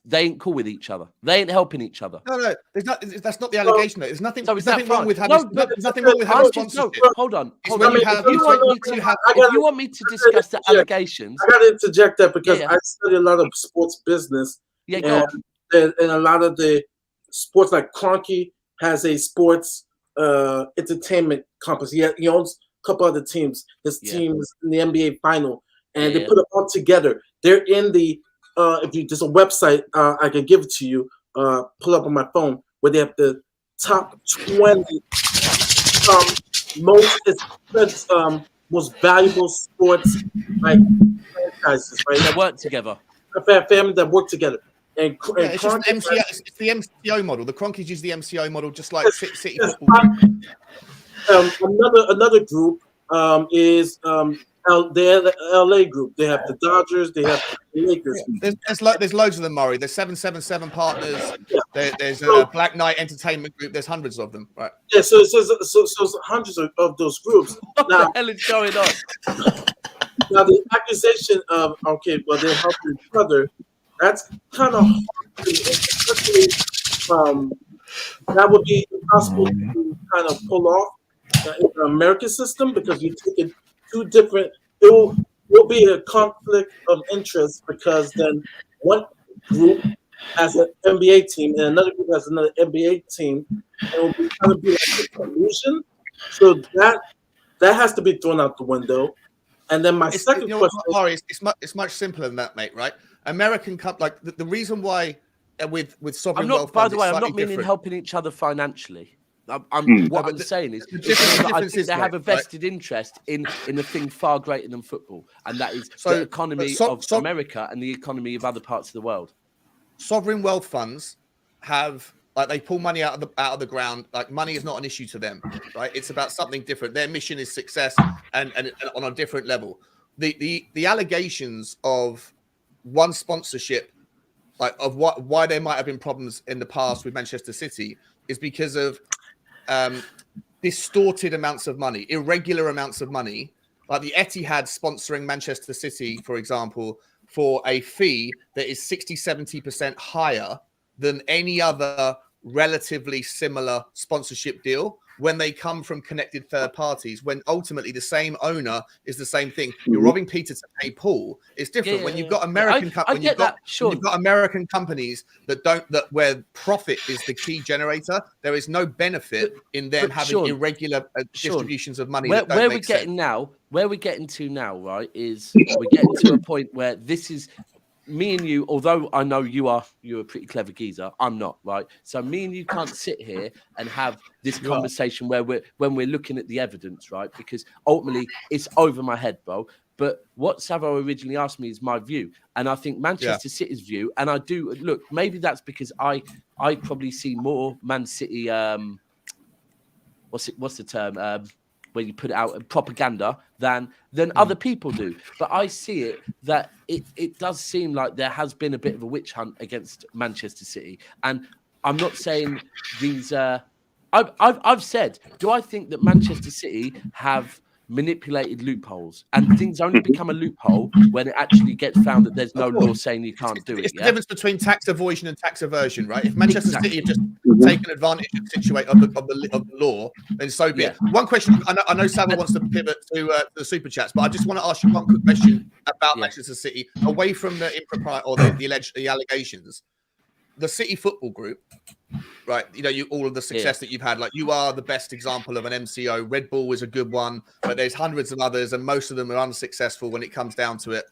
they ain't cool with each other? They ain't helping each other? No. That's not the allegation. There's nothing. So there's nothing wrong with having. There's nothing wrong with having sponsorship. Hold on. If you want me to discuss the allegations, I got to interject that because I study a lot of sports business. Yeah, go on. And a lot of the sports, like Kroenke has a sports entertainment company. He owns a couple other teams. His team is in the NBA final, and they put it all together. They're in the there's a website I can give it to you. Pull up on my phone where they have the top 20 most valuable sports franchises. Right, they work together. A family that work together. It's the MCO model. The Kroenkes use the MCO model, just like City Football. Another group is the LA group. They have the Dodgers. They have the Lakers. Yeah. There's loads of them, Murray. There's 777 partners. Yeah. There's Black Knight Entertainment Group. There's hundreds of them, right? Yeah. So hundreds of those groups. What the hell is going on? Now the accusation of they're helping each other. That's kind of hard, especially that would be impossible to kind of pull off in the American system because you're taking two different. It will be a conflict of interest because then one group has an NBA team and another group has another NBA team. It will be kind of be like a collusion. So that has to be thrown out the window. And then my second question, Laurie, it's much simpler than that, mate. Right? American Cup, like the reason why with sovereign wealth. By the way, I'm not meaning helping each other financially. What I'm saying is, I think they have a vested interest in a thing far greater than football, and that is the economy of America and the economy of other parts of the world. Sovereign wealth funds have. Like they pull money out of the ground. Like money is not an issue to them, right? It's about something different. Their mission is success, and on a different level. The allegations of one sponsorship, like of why there might have been problems in the past with Manchester City, is because of distorted amounts of money, irregular amounts of money. Like the Etihad sponsoring Manchester City, for example, for a fee that is 60-70% higher than any other relatively similar sponsorship deal when they come from connected third parties, when ultimately the same owner is the same thing. You're robbing Peter to pay Paul. It's different when you've got American you've got American companies where profit is the key generator. There is no benefit in them having irregular distributions of money. Where we're getting to now, right, is we're getting to a point where this is me and you, although I know you're a pretty clever geezer, I'm not, right? So me and you can't sit here and have this conversation when we're looking at the evidence, right? Because ultimately it's over my head, bro. But what Savo originally asked me is my view, and I think Manchester City's view, and I do look. Maybe that's because I probably see more Man City. What's the term? Where you put it out propaganda than other people do. But I see it that it does seem like there has been a bit of a witch hunt against Manchester City. And I'm not saying these I've said, do I think that Manchester City have manipulated loopholes, and things only become a loophole when it actually gets found that there's no law saying you can't do it. It's the difference between tax avoidance and tax aversion, right? If Manchester City have just taken advantage of the law, then so be it. One question: I know Sava wants to pivot to the super chats, but I just want to ask you one quick question about Manchester City, away from the impropriety or the allegations. The City Football Group, right? You know, all of the success that you've had. Like, you are the best example of an MCO. Red Bull is a good one, but there's hundreds of others, and most of them are unsuccessful when it comes down to it.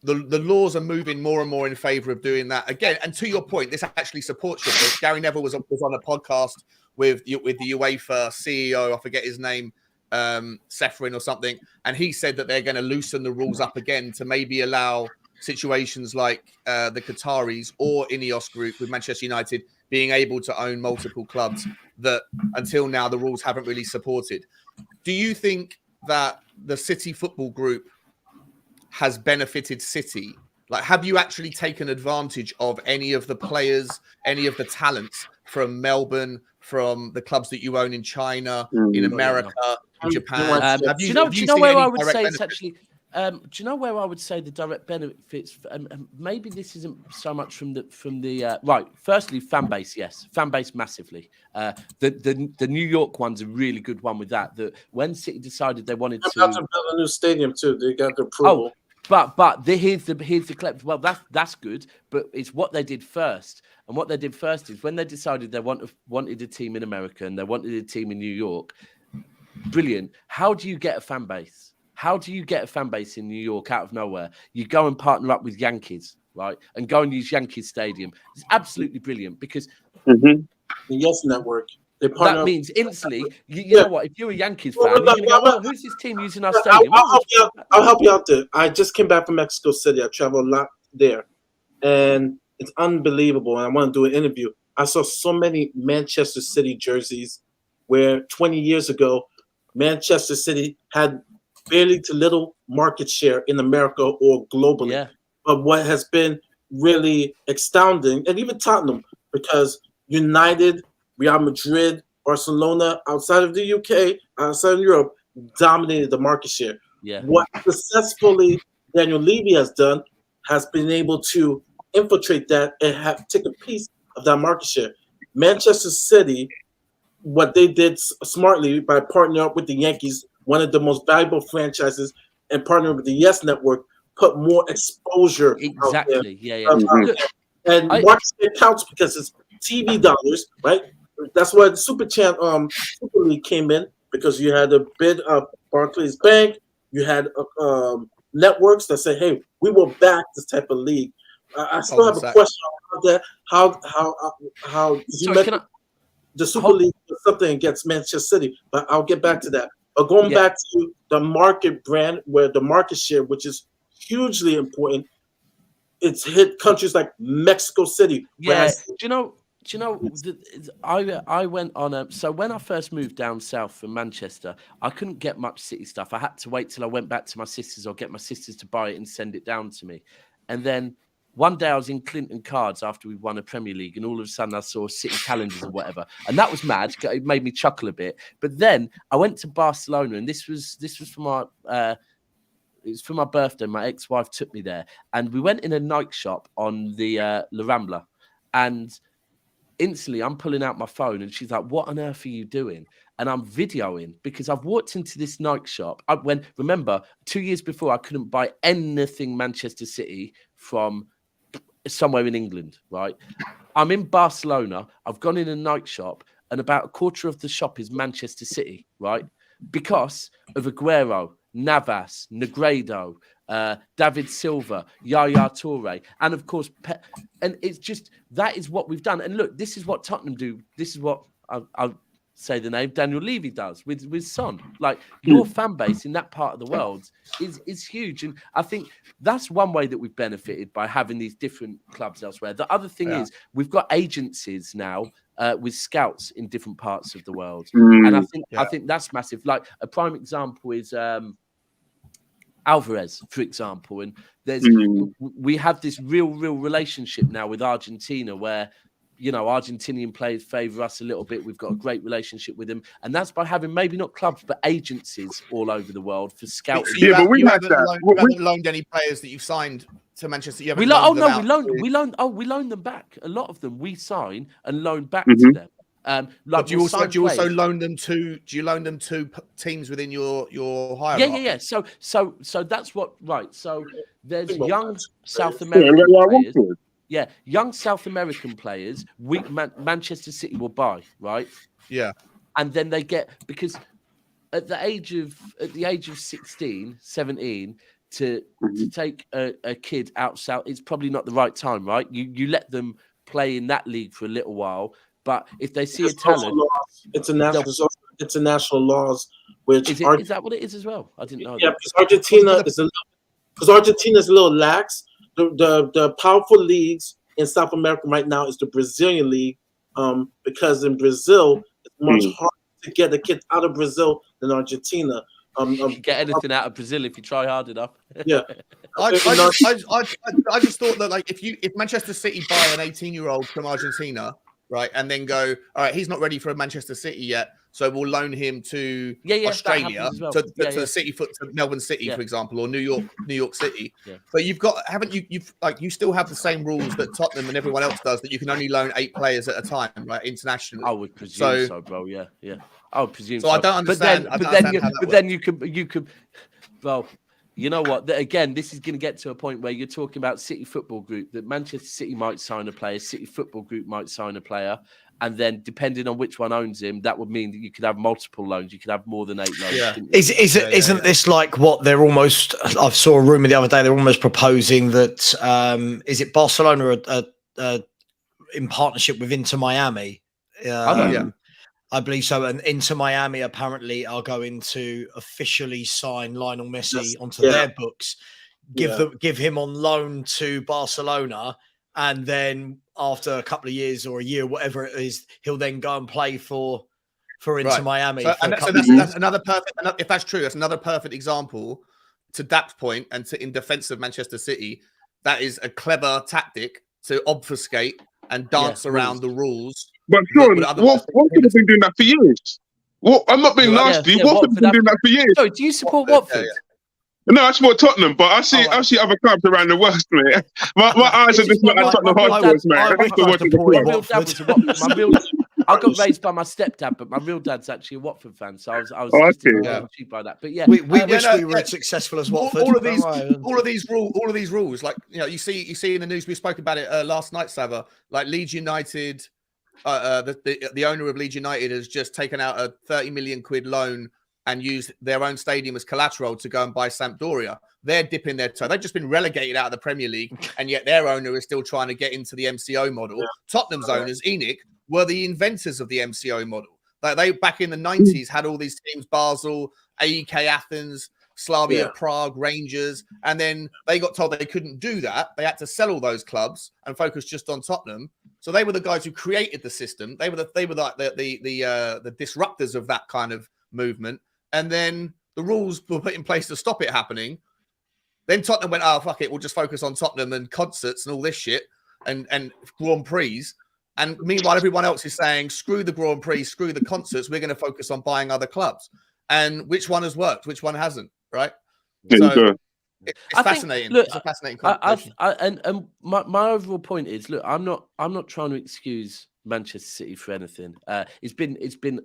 the laws are moving more and more in favor of doing that again. And to your point, this actually supports your point. Gary Neville was on a podcast with the UEFA CEO, I forget his name, Seferin or something, and he said that they're going to loosen the rules up again to maybe allow situations like the Qataris or Ineos Group with Manchester United being able to own multiple clubs that until now the rules haven't really supported. Do you think that the City Football Group has benefited City? Like, have you actually taken advantage of any of the players, any of the talents from Melbourne, from the clubs that you own in China, in America, in Japan? Do you know where I would say it's actually? Do you know where I would say the direct benefits? Maybe this isn't so much from the right. Firstly, fan base, yes, fan base massively. The New York one's a really good one with that. That when City decided they wanted to build a new stadium too, they got the approval. Here's the clip. Well, that's good, but it's what they did first. And what they did first is when they decided they wanted a team in America and they wanted a team in New York. Brilliant. How do you get a fan base? How do you get a fan base in New York out of nowhere? You go and partner up with Yankees, right? And go and use Yankees Stadium. It's absolutely brilliant because the Yes Network. That means instantly, you know what? If you're a Yankees fan, you're going to go, well, who's this team using our stadium? I'll help you out there. I just came back from Mexico City. I travel a lot there. And it's unbelievable. And I want to do an interview. I saw so many Manchester City jerseys where 20 years ago, Manchester City had barely to little market share in America or globally. Yeah. But what has been really astounding, and even Tottenham, because United, Real Madrid, Barcelona, outside of the UK, outside of Europe, dominated the market share. Yeah. What successfully Daniel Levy has done has been able to infiltrate that and take a piece of that market share. Manchester City, what they did smartly by partnering up with the Yankees, one of the most valuable franchises, and partnering with the Yes Network, put more exposure. Exactly. And market share counts because it's TV dollars, right? That's why the Super League came in, because you had a bid of Barclays Bank, you had networks that say, "Hey, we will back this type of league." I still have a question about that. How you mentioned the Super League was something against Manchester City, but I'll get back to that. But going back to the market brand, where the market share, which is hugely important, it's hit countries like Mexico City. Yeah. Do you know? I went on so when I first moved down south from Manchester, I couldn't get much City stuff. I had to wait till I went back to my sisters or get my sisters to buy it and send it down to me. And then one day I was in Clinton Cards after we won a Premier League, and all of a sudden I saw City calendars or whatever, and that was mad. It made me chuckle a bit. But then I went to Barcelona, and this was for my it was for my birthday. My ex-wife took me there, and we went in a Nike shop on the La Rambla, and instantly I'm pulling out my phone, and she's like, "What on earth are you doing?" And I'm videoing because I've walked into this Nike shop. Remember, 2 years before I couldn't buy anything Manchester City from somewhere in England, right? I'm in Barcelona. I've gone in a Nike shop, and about a quarter of the shop is Manchester City, right? Because of Aguero, Navas, Negredo, David Silva, Yaya Toure, and of course, and it's just that is what we've done. And look, this is what Tottenham do. This is what I'll say the name Daniel Levy does with Son. Like, your fan base in that part of the world is huge, and I think that's one way that we've benefited by having these different clubs elsewhere. The other thing is we've got agencies now with scouts in different parts of the world, and I think that's massive. Like, a prime example is Alvarez, for example, and we have this real relationship now with Argentina where, you know, Argentinian players favour us a little bit. We've got a great relationship with them, and that's by having maybe not clubs but agencies all over the world for scouting. So you haven't loaned any players that you've signed to Manchester. You we loaned them back. A lot of them we sign and loan back to them. Like, do you also loan them to? Do you loan them to teams within your hierarchy? Yeah. So that's what. Right. So there's young South American players. Yeah, young South American players, Manchester City will buy, right? Yeah. And then they get, because at the age of 16, 17, to take a kid out south. It's probably not the right time, right? You let them play in that league for a little while, but if they see a talent, it's a national laws. Which is that what it is as well? I didn't know. Yeah, because Argentina is a little lax. The powerful leagues in South America right now is the Brazilian league, because in Brazil it's much harder to get a kid out of Brazil than Argentina. You can get anything out of Brazil if you try hard enough. Yeah. I just thought that, like, if Manchester City buy an 18-year-old from Argentina, right, and then go, all right, he's not ready for Manchester City yet, so we'll loan him to Australia, well. to the City to Melbourne City, for example, or New York City. Yeah. But you still have the same rules that Tottenham and everyone else does, that you can only loan 8 players at a time, right, internationally. I would presume so, bro. Yeah. I would presume so. I don't understand. But then you could. Well, you know what? Again, this is going to get to a point where you're talking about City Football Group, that Manchester City might sign a player, City Football Group might sign a player, and then depending on which one owns him, that would mean that you could have multiple loans. You could have more than 8 loans. Yeah. Isn't this like what they're almost? I saw a rumor the other day. They're almost proposing that. Is it Barcelona in partnership with Inter Miami? I believe so. And Inter Miami apparently are going to officially sign Lionel Messi onto their books, give him on loan to Barcelona, and then after a couple of years or a year, whatever it is, he'll then go and play for Inter Miami. So, that's another perfect. If that's true, that's another perfect example. To Dap's point, and in defense of Manchester City, that is a clever tactic to obfuscate and dance around the rules. But Sean, Watford have been doing that for years. I'm not being nasty. Watford have been doing that for years. Sorry, do you support Watford? No, I support Tottenham, but I see other clubs around the world, mate. My eyes are just not at Tottenham Hotspurs, mate. I got raised by my stepdad, but my real dad's actually a Watford fan, so I was just intrigued by that. But yeah, we wish we were as successful as Watford. All of these rules, like, you know, you see in the news. We spoke about it last night, Sava. Like Leeds United, the owner of Leeds United has just taken out a 30 million quid loan and used their own stadium as collateral to go and buy Sampdoria. They're dipping their toe. They've just been relegated out of the Premier League, and yet their owner is still trying to get into the MCO model. Yeah. Tottenham's owners, ENIC, were the inventors of the MCO model. Like, they back in the 90s had all these teams: Basel, AEK Athens, Slavia Prague, Rangers, and then they got told they couldn't do that. They had to sell all those clubs and focus just on Tottenham. So they were the guys who created the system. They were like the disruptors of that kind of movement. And then the rules were put in place to stop it happening. Then Tottenham went, oh, fuck it, we'll just focus on Tottenham and concerts and all this shit and Grand Prix. And meanwhile, everyone else is saying, screw the Grand Prix, screw the concerts, we're going to focus on buying other clubs. And which one has worked? Which one hasn't, right? So it's fascinating. It's a fascinating conversation. And my overall point is, look, I'm not trying to excuse Manchester City for anything. It's been.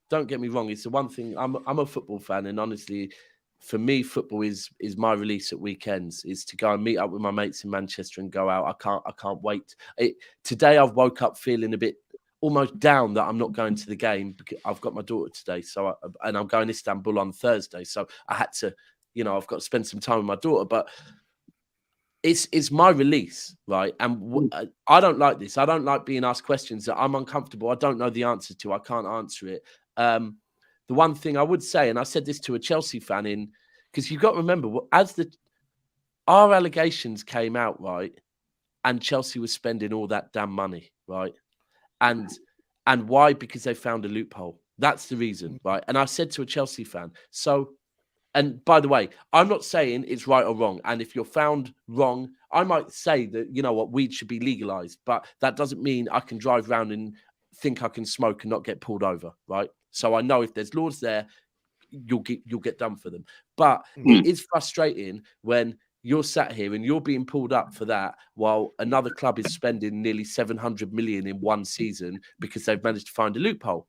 Don't get me wrong. It's the one thing. I'm a football fan, and honestly, for me, football is my release at weekends. Is to go and meet up with my mates in Manchester and go out. I can't wait. Today I've woke up feeling a bit almost down that I'm not going to the game because I've got my daughter today. And I'm going to Istanbul on Thursday, so I had to. I've got to spend some time with my daughter, but it's my release, right? And I don't like this. I don't like being asked questions that I'm uncomfortable. I don't know the answer to. I can't answer it. The one thing I would say, and I said this to a Chelsea fan because you've got to remember, our allegations came out, right, and Chelsea was spending all that damn money, right, and why? Because they found a loophole. That's the reason, right? And I said to a Chelsea fan, so. And by the way, I'm not saying it's right or wrong. And if you're found wrong, I might say that, you know what, weed should be legalized. But that doesn't mean I can drive around and think I can smoke and not get pulled over, right? So I know if there's laws there, you'll get done for them. But it is frustrating when you're sat here and you're being pulled up for that while another club is spending nearly 700 million in one season because they've managed to find a loophole.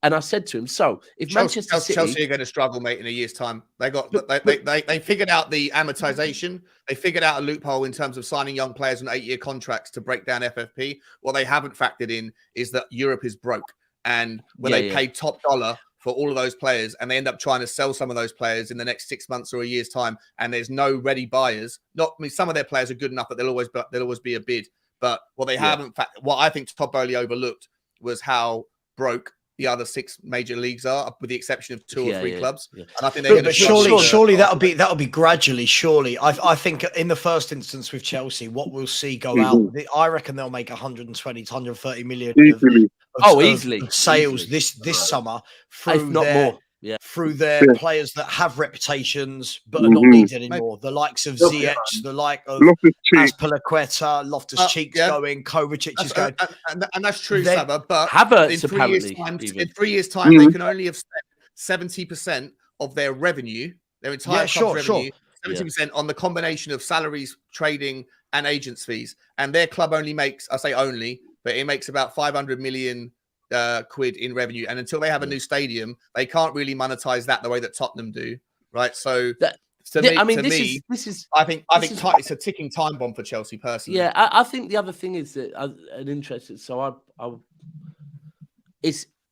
And I said to him, so if Chelsea are going to struggle, mate, in a year's time. They figured out the amortization. They figured out a loophole in terms of signing young players on 8-year contracts to break down FFP. What they haven't factored in is that Europe is broke. And when they pay top dollar for all of those players, and they end up trying to sell some of those players in the next 6 months or a year's time, and there's no ready buyers. I mean, some of their players are good enough that there'll always be a bid. But what they haven't, what I think Todd Bowley overlooked was how broke the other 6 major leagues are, with the exception of 2 or 3 clubs. And I think they're but surely that'll be gradually. Surely, I think in the first instance with Chelsea, what we'll see go out, I reckon they'll make 120 to 130 million easily of sales this summer through their players that have reputations but are not needed anymore. The likes of Ziyech, the like of Azpilicueta, Loftus-Cheek's going, Kovacic is going. And that's true, Saba, but Havertz, in 3 years' time, they can only have spent 70% of their revenue, their entire revenue, 70% on the combination of salaries, trading, and agents' fees. And their club only makes, I say only, but it makes about 500 million quid in revenue. And until they have a new stadium, they can't really monetize that the way that Tottenham do, right? So this is I think it's a ticking time bomb for Chelsea personally. Yeah, I think the other thing is that an interesting. So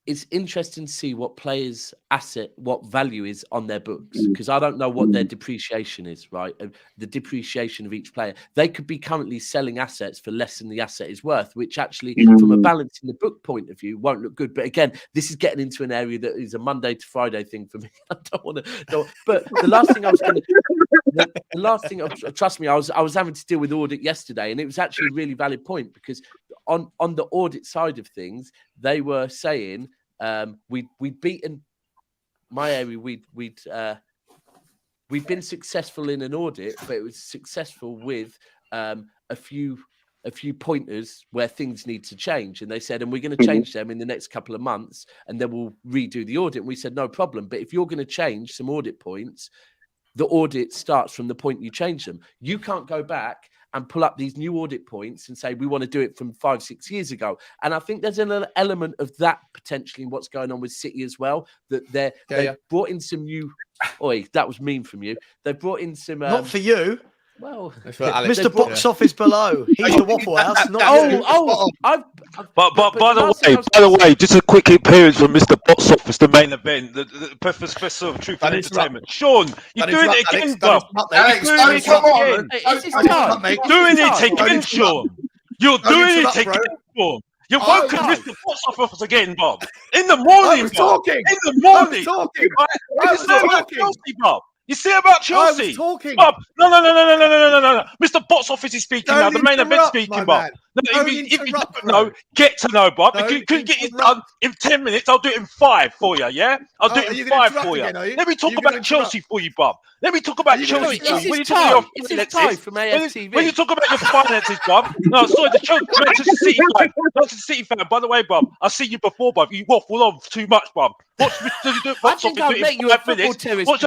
it's interesting to see what players' what value is on their books, because I don't know what their depreciation is, right? The depreciation of each player. They could be currently selling assets for less than the asset is worth, which actually, from a balance in the book point of view, won't look good. But again, this is getting into an area that is a Monday to Friday thing for me. I don't want to. But the last thing I was going to. Trust me, I was having to deal with audit yesterday, and it was actually a really valid point, because on the audit side of things, they were saying we'd beaten my area. We'd been successful in an audit, but it was successful with a few pointers where things need to change. And they said, and we're going to change them in the next couple of months, and then we'll redo the audit. And we said, no problem. But if you're going to change some audit points, the audit starts from the point you change them. You can't go back and pull up these new audit points and say, we want to do it from 5-6 years ago. And I think there's an element of that potentially in what's going on with City as well, that they've brought in some new... Oi, that was mean from you. They brought in some... Not for you. Well, Mr. Box Office below. He's the Waffle House. Not But by the way, just a quick appearance from Mr. Box Office, the main event, the Professor of Truth and Entertainment. Sean, you're doing it again, bro. Doing it again, Sean. You're doing it again, Sean. You're woken Mr. Box Office again, Bob. In the morning, Bob. In the morning. I was talking. Bob. You see about Chelsea? I was talking. Bob, no. Mr. Box Office is speaking now. The main event speaking, Bob. No, get to know, Bob. If you couldn't get it done in 10 minutes, I'll do it in 5 for you, yeah? I'll do it in 5 for you. Let me talk about Chelsea for you, Bob. Let me talk about Chelsea. When you talk about your finances, Bob. No, sorry, the Manchester City fan. Manchester City fan. By the way, Bob, I've seen you before, Bob. You waffle on too much, Bob. Watch Mr. Box Office do it in 5 minutes. Watch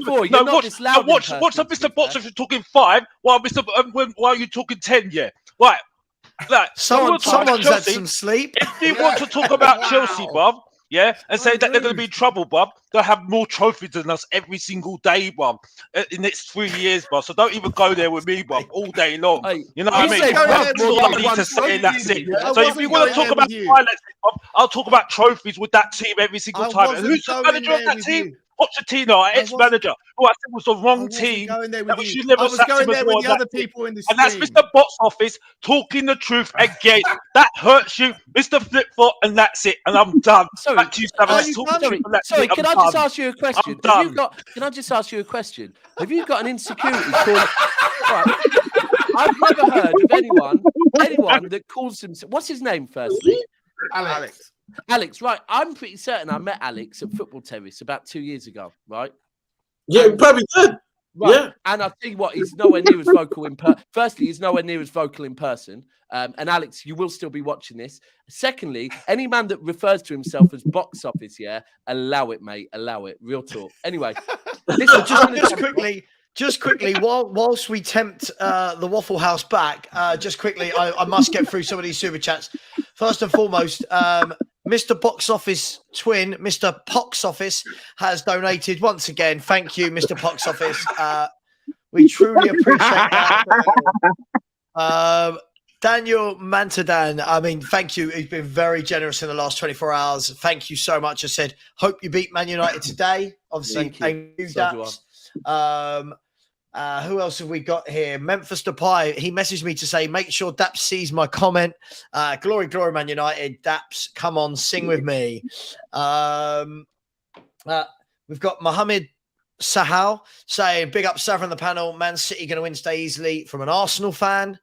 Mr. Box Office talking 5 while you're talking 10, yeah? Right. Like, someone's had some sleep. If you want to talk about Chelsea, Bob, yeah, and say that they're going to be in trouble, Bob, they'll have more trophies than us every single day, Bob, in the next 3 years, Bob. So don't even go there with me, Bob, all day long. You know what I mean? That's all I need to say, and that's it. So if you want to talk about finances, Bob, I'll talk about trophies with that team every single time. And who's the manager of that team? Pochettino, our ex-manager, who I said was the wrong team. That we should never sacked him as well. And that's Mr. Box Office talking the truth again. That hurts you, Mr. Flipfoot, and that's it. And I'm done. Back to you, Sorry, can I just ask you a question? Can I just ask you a question? Have you got an insecurity called... Right. I've never heard of anyone that calls himself... What's his name, firstly? Alex, right. I'm pretty certain I met Alex at Football Terrace about 2 years ago, right? Yeah, you probably did. Right. Yeah. And I tell you what, he's nowhere near as vocal in person. Firstly, he's nowhere near as vocal in person. And Alex, you will still be watching this. Secondly, any man that refers to himself as Box Office, yeah, allow it, mate. Allow it. Real talk. Anyway, listen, just quickly, whilst we tempt the Waffle House back, just quickly, I must get through some of these super chats. First and foremost, Mr. Box Office twin, Mr. Pox Office, has donated once again. Thank you, Mr. Pox Office. We truly appreciate that. Daniel Mantadan, I mean, thank you. He's been very generous in the last 24 hours. Thank you so much. I said, hope you beat Man United today. Obviously, Thank you. So do who else have we got here? Memphis Depay. He messaged me to say, make sure Daps sees my comment. Glory, glory, Man United. Daps, come on, sing with me. We've got Mohammed Sahal saying, big up Sav on the panel. Man City going to win today easily from an Arsenal fan.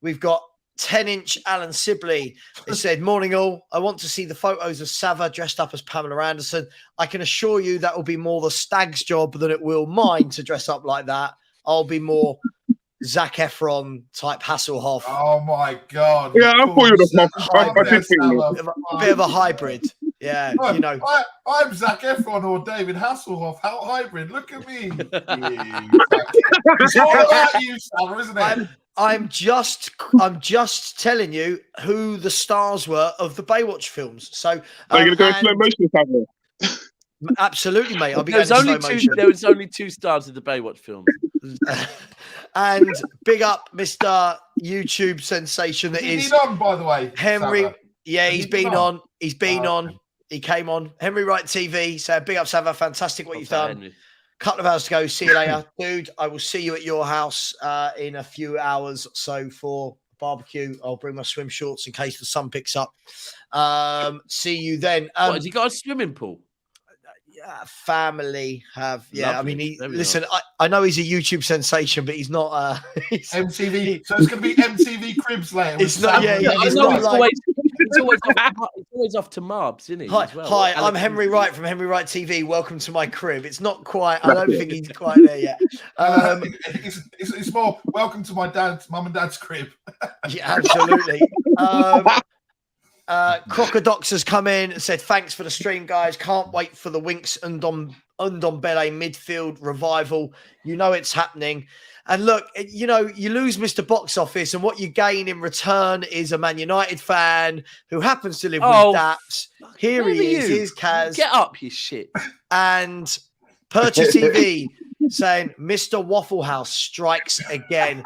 We've got 10-inch Alan Sibley. It said, morning all. I want to see the photos of Sava dressed up as Pamela Anderson. I can assure you that will be more the stag's job than it will mine to dress up like that. I'll be more Zac Efron type Hasselhoff. Oh my God. Yeah, I thought you were a bit of a hybrid. Yeah, Look, you know. I'm Zac Efron or David Hasselhoff. How hybrid? Look at me. It's all about you, Sam, isn't it? I'm just telling you who the stars were of the Baywatch films. So are you going to go slow motion, Sam? Absolutely, mate. I'll be there was only two stars of the Baywatch films. And big up Mr. YouTube sensation that is been on, by the way, Henry. Sava? Yeah, he's been on. He's been on. He came on. Henry Wright TV. So big up, Sava. Fantastic what you've done. Henry. Couple of hours to go. See you later, dude. I will see you at your house in a few hours. So for barbecue, I'll bring my swim shorts in case the sun picks up. See you then. What, has he got a swimming pool? Family have, yeah. Lovely. I mean, There we listen, I know he's a YouTube sensation, but he's not. He's, MTV. So it's going to be MTV Cribs later. It's not. Yeah, it's not like. It's always off to Marbs, isn't it? Hi, I'm Henry Wright from Henry Wright TV. Welcome to my crib. It's not quite. I don't think he's quite there yet. It's more welcome to my mum and dad's crib. Yeah, absolutely. Crocodox has come in and said, thanks for the stream, guys. Can't wait for the Winks and Ndombele midfield revival. You know it's happening. And look, you know, you lose Mr. Box Office, and what you gain in return is a Man United fan who happens to live with Daps. Here he is. Here's Kaz. Get up, you shit. And Purchase TV saying, Mr. Waffle House strikes again.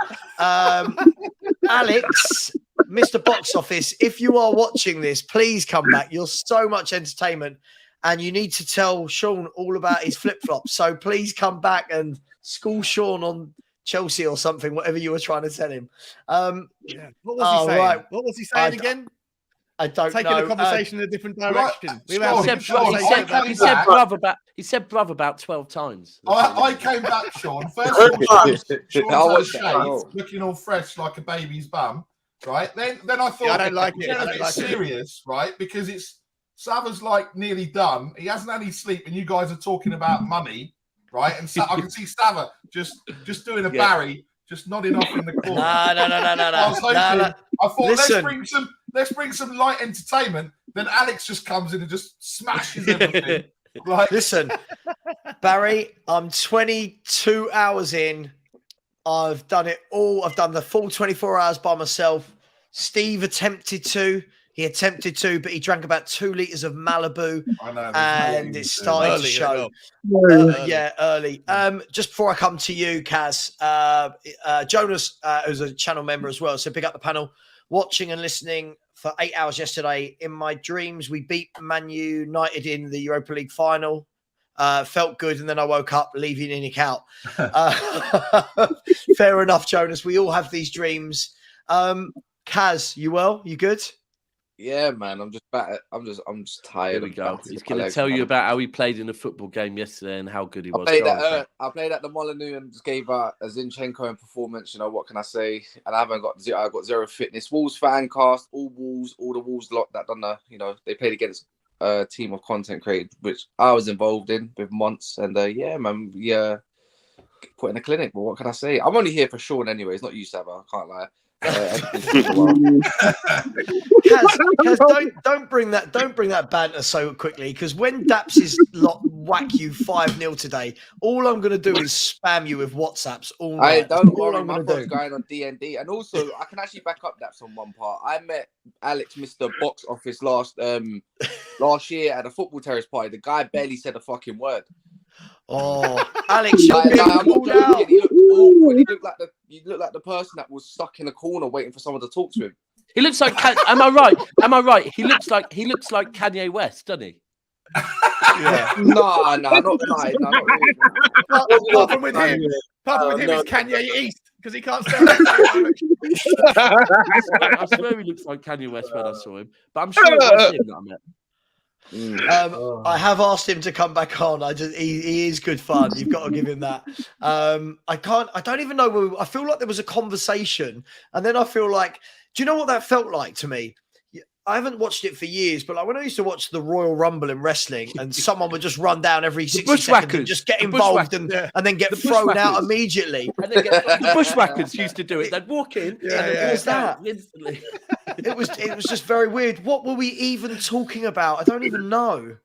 Alex, Mr. Box Office, if you are watching this, please come back. You're so much entertainment, and you need to tell Sean all about his flip-flops. So please come back and school Sean on Chelsea or something, whatever you were trying to tell him. Yeah. What was he saying? Right. What was he saying again? I don't Taking know. a conversation in a different direction. He said bruv about 12 times. I came back, Sean. First of all, Sean's shaved, looking all fresh like a baby's bum, right? Then I thought, I don't like it. Get a bit serious, right? Because it's Sava's like nearly done. He hasn't had any sleep, and you guys are talking about money. Right, and I can see Sava just doing a Barry, just nodding off in the corner. No. I was hoping, I thought Listen. let's bring some light entertainment. Then Alex just comes in and just smashes everything. Like, listen, Barry, I'm 22 hours in. I've done it all. I've done the full 24 hours by myself. Steve attempted to. He attempted to, but he drank about 2 liters of Malibu, and it started to show. Early. Just before I come to you, Kaz, Jonas, who's a channel member as well, so pick up the panel, watching and listening for 8 hours yesterday. In my dreams, we beat Man United in the Europa League final. Felt good, and then I woke up leaving Inic out. Fair enough, Jonas. We all have these dreams. Kaz, you well? You good? Yeah, man. I'm just back. I'm just tired. Here we go. He's going to tell you about how he played in a football game yesterday and how good he was. I played at the Molyneux and just gave a Zinchenko performance. You know, what can I say? And I got zero fitness. Wolves fan cast, all the Wolves lot that done the, you know, they played against a team of content creators, which I was involved in with months. And yeah, man, put in a clinic. But what can I say? I'm only here for Sean anyway. It's not you, Sava. I can't lie. Kaz, don't bring that banter so quickly, because when Daps' lot whack you 5-0 today, all I'm going to do is spam you with WhatsApps all night. Don't worry, my phone's going on DND, and also I can actually back up Daps on one part. I met Alex, Mr. Box Office last year at a football terrace party. The guy barely said a fucking word. Oh, Alex, you're I'm being not called joking. out. He looked awkward. He looked like the person that was stuck in a corner waiting for someone to talk to him. He looks like. Am I right? Am I right? He looks like Kanye West, doesn't he? Yeah. No, not really. Apart from with him, it's Kanye East because he can't stand up. I swear he looks like Kanye West when I saw him, but I'm sure it was him that I met. I have asked him to come back on. He is good fun. You've got to give him that. I don't even know. I feel like there was a conversation, and then I feel like, do you know what that felt like to me? I haven't watched it for years, but like when I used to watch the Royal Rumble in wrestling, and someone would just run down every 60 seconds and just get involved and then get thrown out immediately. And then the bushwhackers used to do it. They'd walk in. It was that instantly. It was just very weird. What were we even talking about? I don't even know.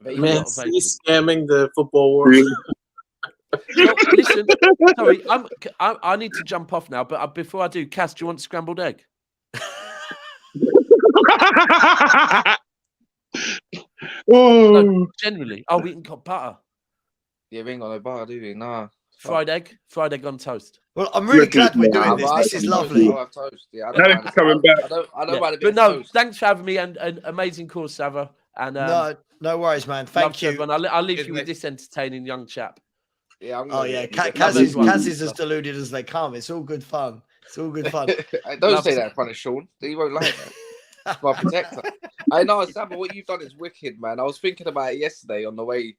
Man, he's scamming the football world. No, listen, sorry, I need to jump off now, but before I do, Cass, do you want scrambled egg? No, generally, we can cut butter. Yeah, we ain't got no butter, do we? Nah. Fried egg on toast. Well, I'm really glad we're doing this. This is lovely. I don't coming back. I don't mind a bit But of no, toast. thanks for having me and an amazing course, Sava. And no worries, man. Thank you. And I'll leave you with this entertaining young chap. Yeah, Kaz is as deluded as they come. It's all good fun. It's all good fun. Don't say that in front of Sean. He won't like that. That's my protector. I know, Sava, what you've done is wicked, man. I was thinking about it yesterday on the way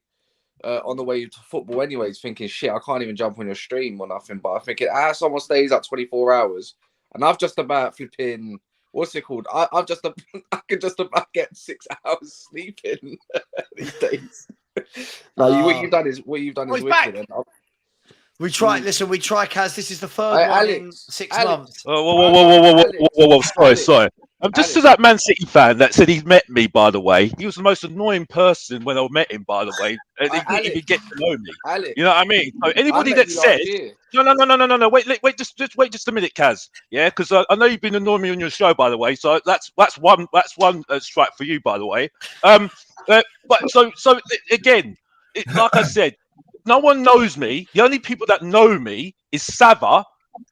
to football anyways, thinking, shit, I can't even jump on your stream or nothing. But I'm thinking, someone stays up 24 hours. And I've just about flipping, what's it called? I can just about get 6 hours sleeping these days. What you've done is wicked. We try, Kaz. This is the third one in 6 months. Whoa. Sorry. Just to that Man City fan that said he met me, by the way, he was the most annoying person when I met him, by the way. And he didn't even get to know me. Alex, you know what I mean? So anybody that says, no, wait just a minute, Kaz. Yeah, because I know you've been annoying me on your show, by the way. So that's one strike for you, by the way. But so again, like I said, no one knows me. The only people that know me is Sava,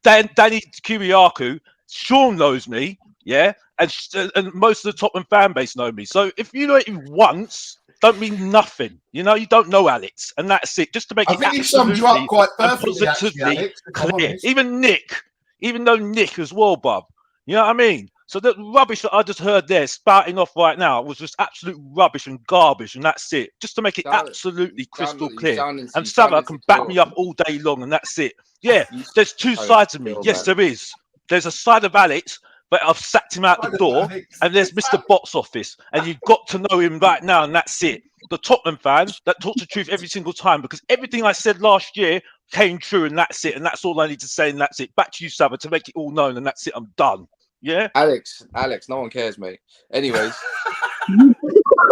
Danny Kiriakou, Sean knows me, yeah, and most of the Tottenham fan base know me. So if you know it once, don't mean nothing. You know, you don't know Alex, and that's it. Just to make I it think he summed you up quite perfectly, positively Alex, clear. Even Nick as well, Bob. You know what I mean? So the rubbish that I just heard there spouting off right now was just absolute rubbish and garbage, and that's it. Just to make it absolutely crystal clear. And Sava can back me up all day long, and that's it. Yeah, there's two sides of me. Yes, there is. There's a side of Alex, but I've sacked him out the door, and there's Mr. Box Office, and you've got to know him right now, and that's it. The Tottenham fan that talks the truth every single time, because everything I said last year came true, and that's it. And that's all I need to say, and that's it. Back to you, Sava, to make it all known, and that's it. I'm done. Yeah, Alex, no one cares, mate. Anyways,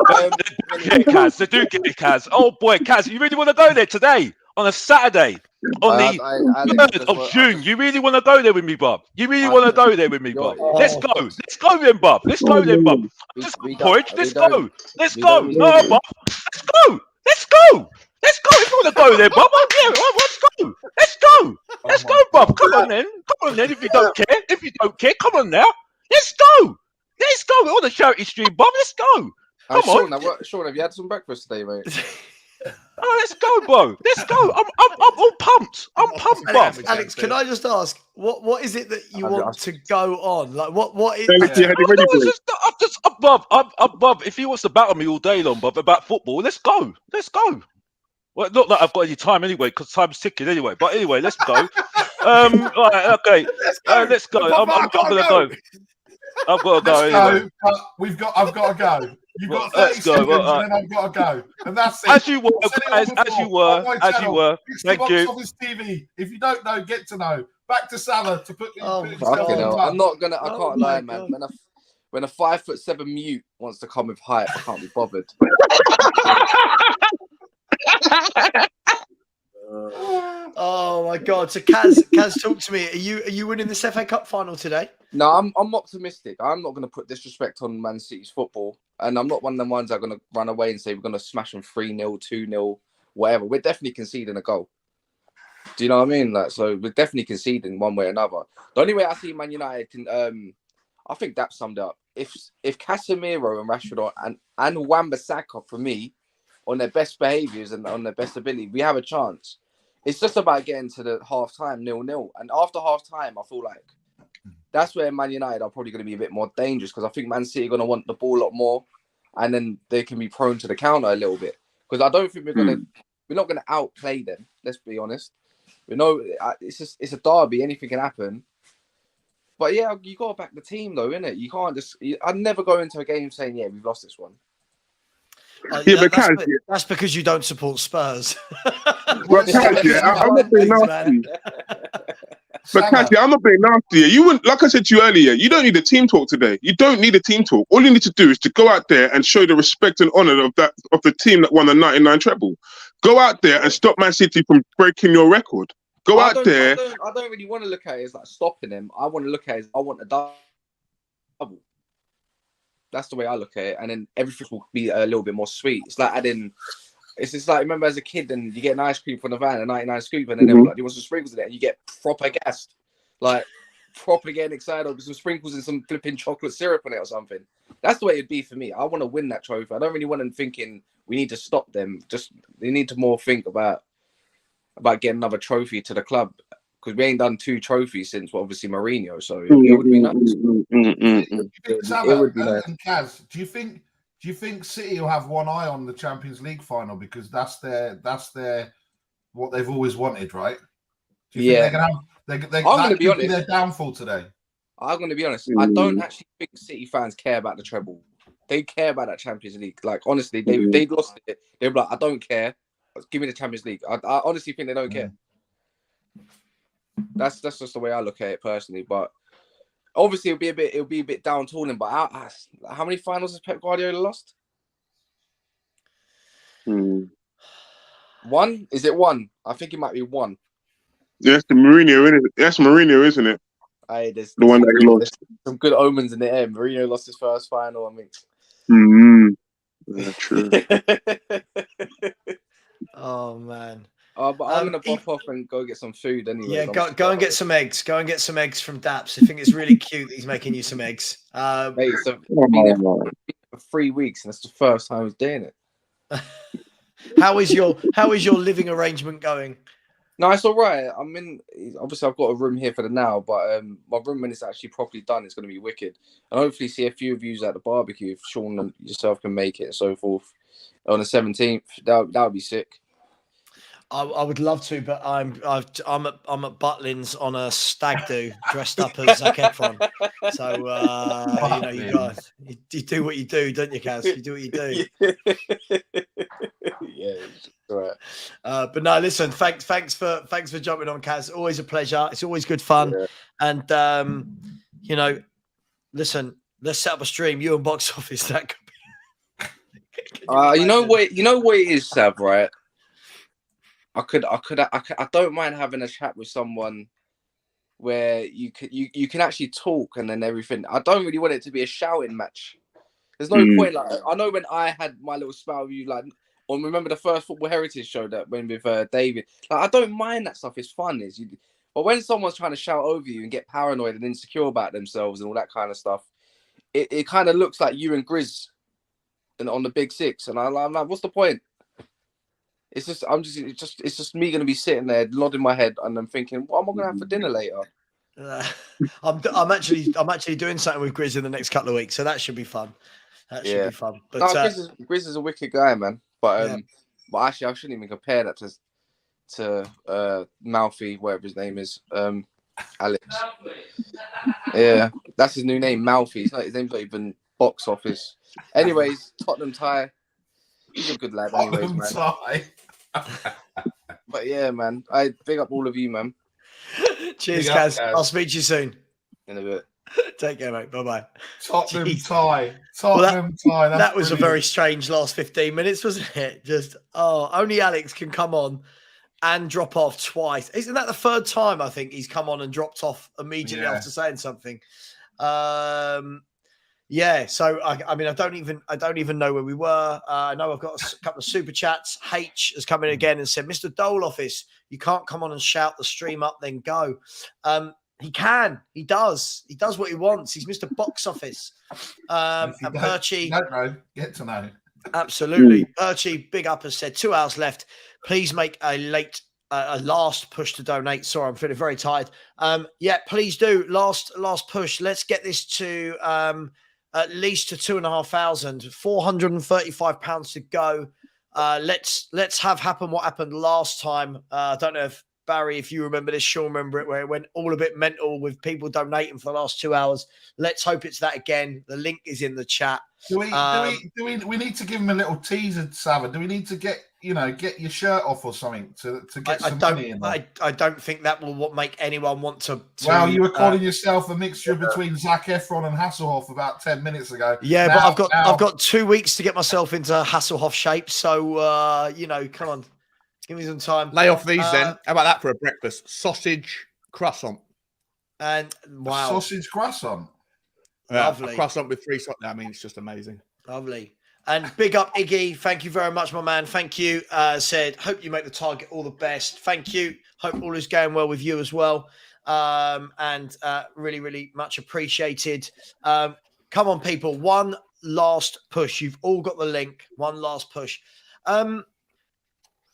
Kaz, they do get it, Kaz. Oh boy, Kaz, you really want to go there today on a Saturday on the 3rd of June? You really want to go there with me, Bob? You really want to go there with me, Bob? Let's go then, Bob. Let's go then, Bob. Just porridge. Let's go. No, Bob. Let's go. If you want to go there, Bob, let's go. Let's go, Bob. Come on then. If you don't care, come on now. Let's go. We're on the charity stream, Bob. Let's go. Come on. Sean, have you had some breakfast today, mate? Oh, let's go, bro. Let's go. I'm all pumped. I'm pumped, Bob. Alex, can I just ask, what is it that you want to go on? Like, what is? Bob, if he wants to battle me all day long, Bob, about football, let's go. Well, not that I've got any time anyway, because time's ticking anyway. But anyway, let's go. Right, okay. Let's go. I'm gonna go. I've got to go anyway. I've got to go. You've got 30 seconds, and then I've got to go. And that's it. As you were. Thank you. Office TV. If you don't know, get to know. Back to Sava to put it. I'm not gonna. I can't lie, man. When a 5'7" mute wants to come with hype, I can't be bothered. Oh my God! So Kaz, talk to me. Are you winning this FA Cup final today? No, I'm optimistic. I'm not going to put disrespect on Man City's football, and I'm not one of them ones that are going to run away and say we're going to smash them 3-0, 2-0, whatever. We're definitely conceding a goal. Do you know what I mean? Like, so we're definitely conceding one way or another. The only way I see Man United can, I think that summed it up. If Casemiro and Rashford and Wan-Bissaka, for me, on their best behaviours and on their best ability, we have a chance. It's just about getting to the half time 0-0, and after half time, I feel like that's where Man United are probably going to be a bit more dangerous, because I think Man City are going to want the ball a lot more, and then they can be prone to the counter a little bit. Because I don't think we're not going to outplay them. Let's be honest. We know it's a derby. Anything can happen. But yeah, you got to back the team though, innit? You can't just. I'd never go into a game saying, "Yeah, we've lost this one." That's because you don't support Spurs. But Cassie, I'm not being nasty. But Cassie, I'm not being nasty. You wouldn't, like I said to you earlier, you don't need a team talk today. You don't need a team talk. All you need to do is to go out there and show the respect and honour of the team that won the '99 treble. Go out there and stop Man City from breaking your record. Go out there. I don't really want to look at it as like stopping him. I want to look at it as I want a double. That's the way I look at it, and then everything will be a little bit more sweet. It's like adding. It's just like, remember as a kid, and you get an ice cream from the van, a 99 scoop, and then they're like, "Do you want some sprinkles in it?" And you get proper gassed, like proper getting excited with some sprinkles and some flipping chocolate syrup on it or something. That's the way it'd be for me. I want to win that trophy. I don't really want them thinking we need to stop them. Just they need to more think about getting another trophy to the club, because we ain't done 2 trophies since obviously Mourinho. So it would be nice. It would be nice. And Kaz, do you think City will have one eye on the Champions League final, because that's their what they've always wanted, right? Do you think they're going to be honest. Their downfall today. I'm going to be honest. I don't actually think City fans care about the treble. They care about that Champions League. Like honestly, they lost it. They're like, I don't care. Give me the Champions League. I honestly think they don't care. That's just the way I look at it personally. But obviously, it'll be a bit down tooling. But how many finals has Pep Guardiola lost? 1? Is it 1? I think it might be 1. That's the Mourinho, isn't it? That's Mourinho, isn't it? There's the one that he lost. Some good omens in the air. Mourinho lost his first final. I mean, yeah, true. Oh man. But I'm gonna pop off and go get some food anyway. Yeah, go and get some eggs. Go and get some eggs from Daps. I think it's really cute that he's making you some eggs. Mate, so been there for 3 weeks, and that's the first time he's doing it. How is your living arrangement going? No, it's all right. Obviously, I've got a room here for the now, but my room, when it's actually properly done, it's going to be wicked. And hopefully see a few of you at the barbecue if Sean and yourself can make it and so forth on the 17th. That would be sick. I would love to, but I'm at Butlins on a stag do, dressed up as Zac Efron. So you guys, you do what you do, don't you, Kaz? You do what you do. Yeah, right. But no, listen. Thanks for jumping on, Kaz. Always a pleasure. It's always good fun. Yeah. And listen. Let's set up a stream. You and Box Office. That could be. You know what it is, Sav, right? I don't mind having a chat with someone where you can actually talk and then everything. I don't really want it to be a shouting match. There's no point. Like, I know when I had my little spell with you, like, or remember the first Football Heritage show that went with David. Like, I don't mind that stuff. It's fun. But when someone's trying to shout over you and get paranoid and insecure about themselves and all that kind of stuff, it kind of looks like you and Grizz and on the Big Six. And I'm like, what's the point? It's just me gonna be sitting there nodding my head and I'm thinking, what am I gonna have for dinner later? I'm actually doing something with Grizz in the next couple of weeks, so that should be fun. That should be fun. But no, Grizz is a wicked guy, man. But but actually, I shouldn't even compare that to Mouthy, whatever his name is, Alex. Yeah, that's his new name, Mouthy. His name's not even Box Office. Anyways, Tottenham tie. He's a good lad, anyways, man. But yeah, man, I big up all of you, man. Cheers, Kaz. I'll speak to you soon. In a bit. Take care, mate. Bye-bye. Tottenham tie. That was a very strange last 15 minutes, wasn't it? Just, only Alex can come on and drop off twice. Isn't that the third time, I think, he's come on and dropped off immediately after saying something? Yeah, so I mean, I don't even know where we were. I know I've got a couple of super chats. H has come in again and said, "Mr. Dole Office, you can't come on and shout the stream up, then go." He can. He does. He does what he wants. He's Mr. Box Office. And Perchy, don't know. Get to know. Absolutely, Perchy, big up, has said 2 hours left. Please make a last push to donate. Sorry, I'm feeling very tired. Yeah, please do last push. Let's get this to at least to £2,500. £435 to go. Let's have happen what happened last time. I don't know if Barry, if you remember this, Sean remember it, where it went all a bit mental with people donating for the last 2 hours. Let's hope it's that again. The link is in the chat. We need to give him a little teaser, Sava. Do we need to get your shirt off or something to get some money in? I don't think that will make anyone want to. Well, you were calling yourself a mixture between Zac Efron and Hasselhoff about 10 minutes ago. Yeah, but I've got 2 weeks to get myself into Hasselhoff shape. So come on, give me some time. Lay off these then. How about that for a breakfast? Sausage croissant. And wow, sausage croissant. Lovely. A croissant with 3 sausages. I mean, it's just amazing. Lovely. And big up Iggy. Thank you very much, my man. Thank you. Said, hope you make the target all the best. Thank you. Hope all is going well with you as well. And really, really much appreciated. Come on, people. One last push. You've all got the link. One last push.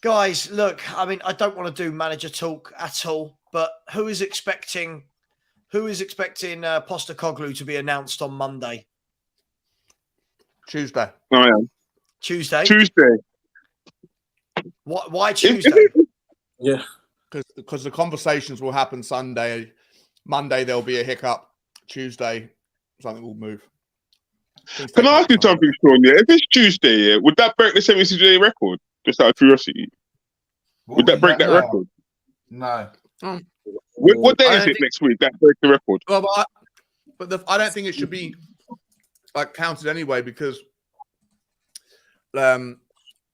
Guys, look, I mean, I don't want to do manager talk at all, but who is expecting Postecoglou to be announced on Monday? Tuesday. I am. Tuesday. Why Tuesday? Yeah, because the conversations will happen Sunday. Monday there'll be a hiccup. Tuesday something will move. Can I ask you something, Sean? Yeah, if it's Tuesday, would that break the 70-day record? Just out of curiosity, would that break that record? No. What day is it next week? That breaks the record. Well, I don't think it should be counted anyway, because Daniel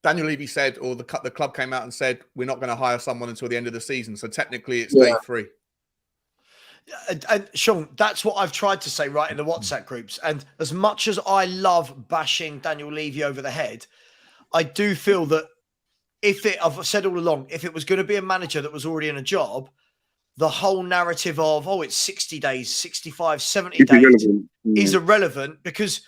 Levy said, or the club came out and said, we're not going to hire someone until the end of the season. So technically, it's day 3. And Sean, that's what I've tried to say right in the WhatsApp groups. And as much as I love bashing Daniel Levy over the head, I do feel that I've said all along, if it was going to be a manager that was already in a job, the whole narrative of, it's 60 days, 65, 70 days is irrelevant because,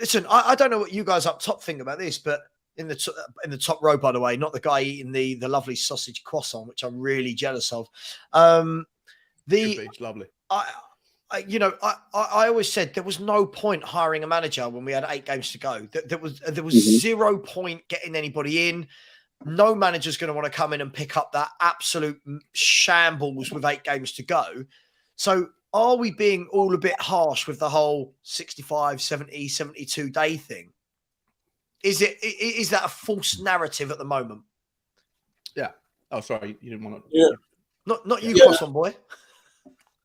listen, I don't know what you guys up top think about this, but in the top row, by the way, not the guy eating the lovely sausage croissant, which I'm really jealous of. It's lovely. I always said there was no point hiring a manager when we had 8 games to go. There was 0 point getting anybody in. No manager's going to want to come in and pick up that absolute shambles with 8 games to go. So are we being all a bit harsh with the whole 65, 70, 72 day thing? Is that a false narrative at the moment? Yeah. Oh, sorry. You didn't want to. Yeah. Not you, croissant boy.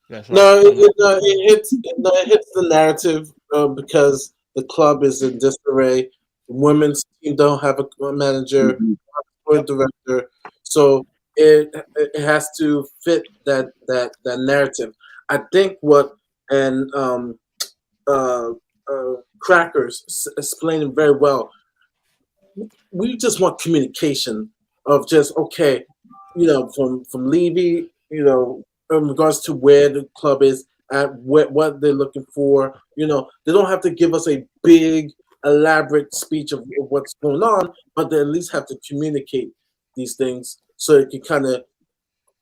Yeah, no, it hits the narrative because the club is in disarray. The women's team don't have a manager, or director, so it has to fit that narrative. I think what Crackers explained it very well. We just want communication of just from Levy, in regards to where the club is at, what they're looking for. They don't have to give us a big, elaborate speech of what's going on, but they at least have to communicate these things so it can kind of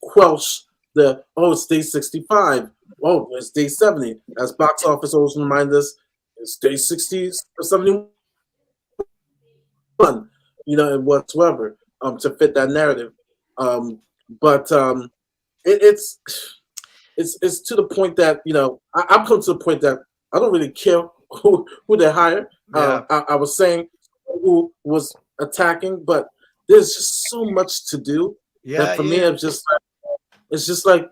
quelch it's day 65, it's day 70. As box office always reminds us, it's day 60 or 71, and whatsoever, to fit that narrative. But it's to the point that I've come to the point that I don't really care who they hire. Yeah. I was saying who was attacking, but there's just so much to do. Yeah. For me, I'm just like,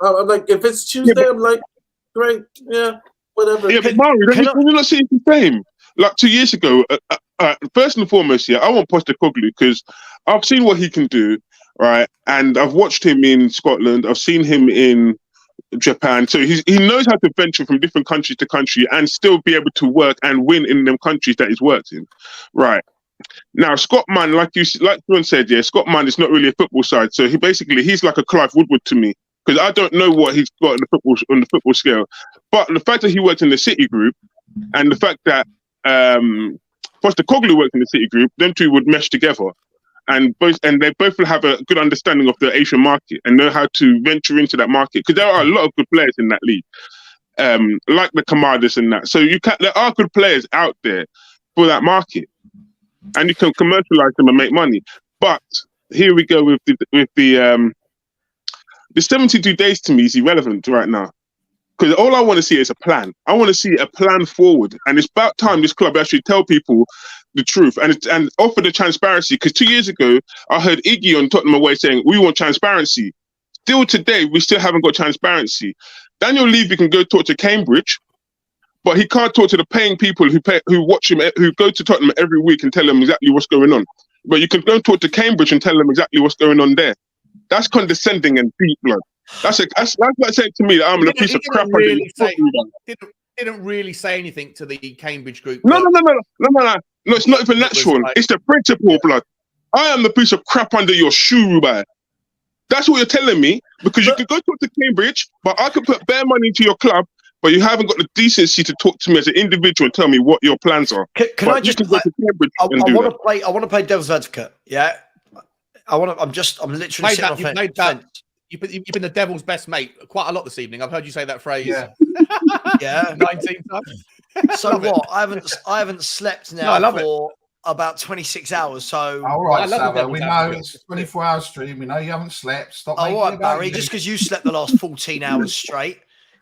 I'm like, if it's Tuesday, I'm like, great, whatever. Yeah, but Mario, can you not see it's the same? Like 2 years ago, first and foremost, I want Postecoglou because I've seen what he can do, right? And I've watched him in Scotland. I've seen him in Japan. So he knows how to venture from different country to country and still be able to work and win in them countries that he's worked in. Right. Now, Scott Mann, like John said, yeah, Scott Mann is not really a football side. So he's like a Clive Woodward to me, because I don't know what he's got on the football scale. But the fact that he worked in the City Group and the fact that Postecoglou worked in the City Group, them two would mesh together. And they both will have a good understanding of the Asian market and know how to venture into that market, because there are a lot of good players in that league, like the Kamadas and that. So there are good players out there for that market, and you can commercialize them and make money. But here we go with the 72 days to me is irrelevant right now, because all I want to see is a plan. I want to see a plan forward, and it's about time this club actually tell people the truth and offer the transparency. Because 2 years ago, I heard Iggy on Tottenham Away saying we want transparency. Still today, we still haven't got transparency. Daniel Levy can go talk to Cambridge, but he can't talk to the paying people who watch him, who go to Tottenham every week and tell them exactly what's going on. But you can go and talk to Cambridge and tell them exactly what's going on there. That's condescending and deep blood. That's like saying to me that I'm a piece of crap. Didn't really say anything to the Cambridge group. No, it's not even natural. It's the principle, blood. I am the piece of crap under your shoe, Rubai. That's what you're telling me, because you could go talk to Cambridge, but I could put bare money into your club, but you haven't got the decency to talk to me as an individual and tell me what your plans are. Can I just? I want to play devil's advocate. Yeah, I'm literally sitting on the fence. You've been the devil's best mate quite a lot this evening. I've heard you say that phrase. Yeah, 19 times. So what? I haven't slept now for about 26 hours. So all right, Sava, we know it's a 24-hour stream. We know you haven't slept. Stop. Oh, all right, Barry. Just because you slept the last 14 hours straight.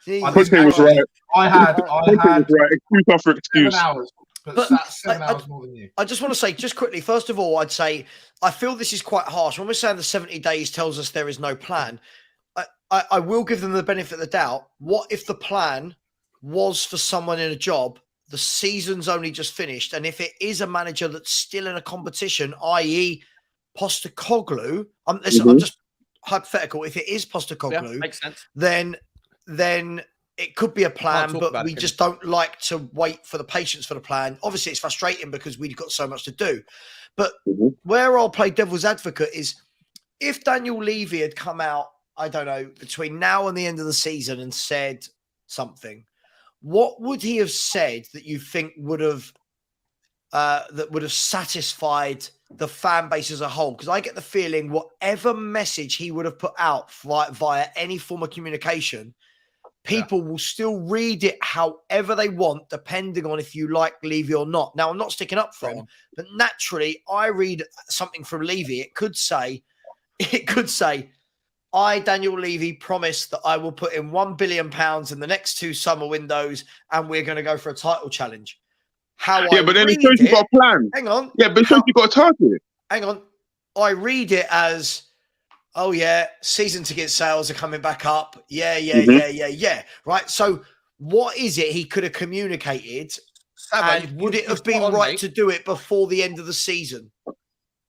I was right. I had excuse after excuse. 7 hours. But 7 hours more than you. I just want to say, just quickly, first of all, I'd say I feel this is quite harsh. When we're saying the 70 days tells us there is no plan, I will give them the benefit of the doubt. What if the plan was for someone in a job, the season's only just finished, and if it is a manager that's still in a competition, i.e. Postecoglou, I'm just hypothetical, if it is Postecoglou, makes sense. then it could be a plan, but we just don't like to wait for the patience for the plan. Obviously, it's frustrating because we've got so much to do. But where I'll play devil's advocate is if Daniel Levy had come out, I don't know, between now and the end of the season and said something, what would he have said that you think would have satisfied the fan base as a whole? Because I get the feeling whatever message he would have put out via any form of communication, people will still read it however they want, depending on if you like Levy or not. Now, I'm not sticking up for him, but naturally, I read something from Levy. It could say, I, Daniel Levy, promise that I will put in £1 billion in the next 2 summer windows, and we're going to go for a title challenge. But then it shows you got a plan. Hang on. Yeah, but it shows you got a target. Hang on. I read it as, oh yeah, season ticket sales are coming back up. Yeah. Right. So what is it he could have communicated? And would it have been right to do it before the end of the season?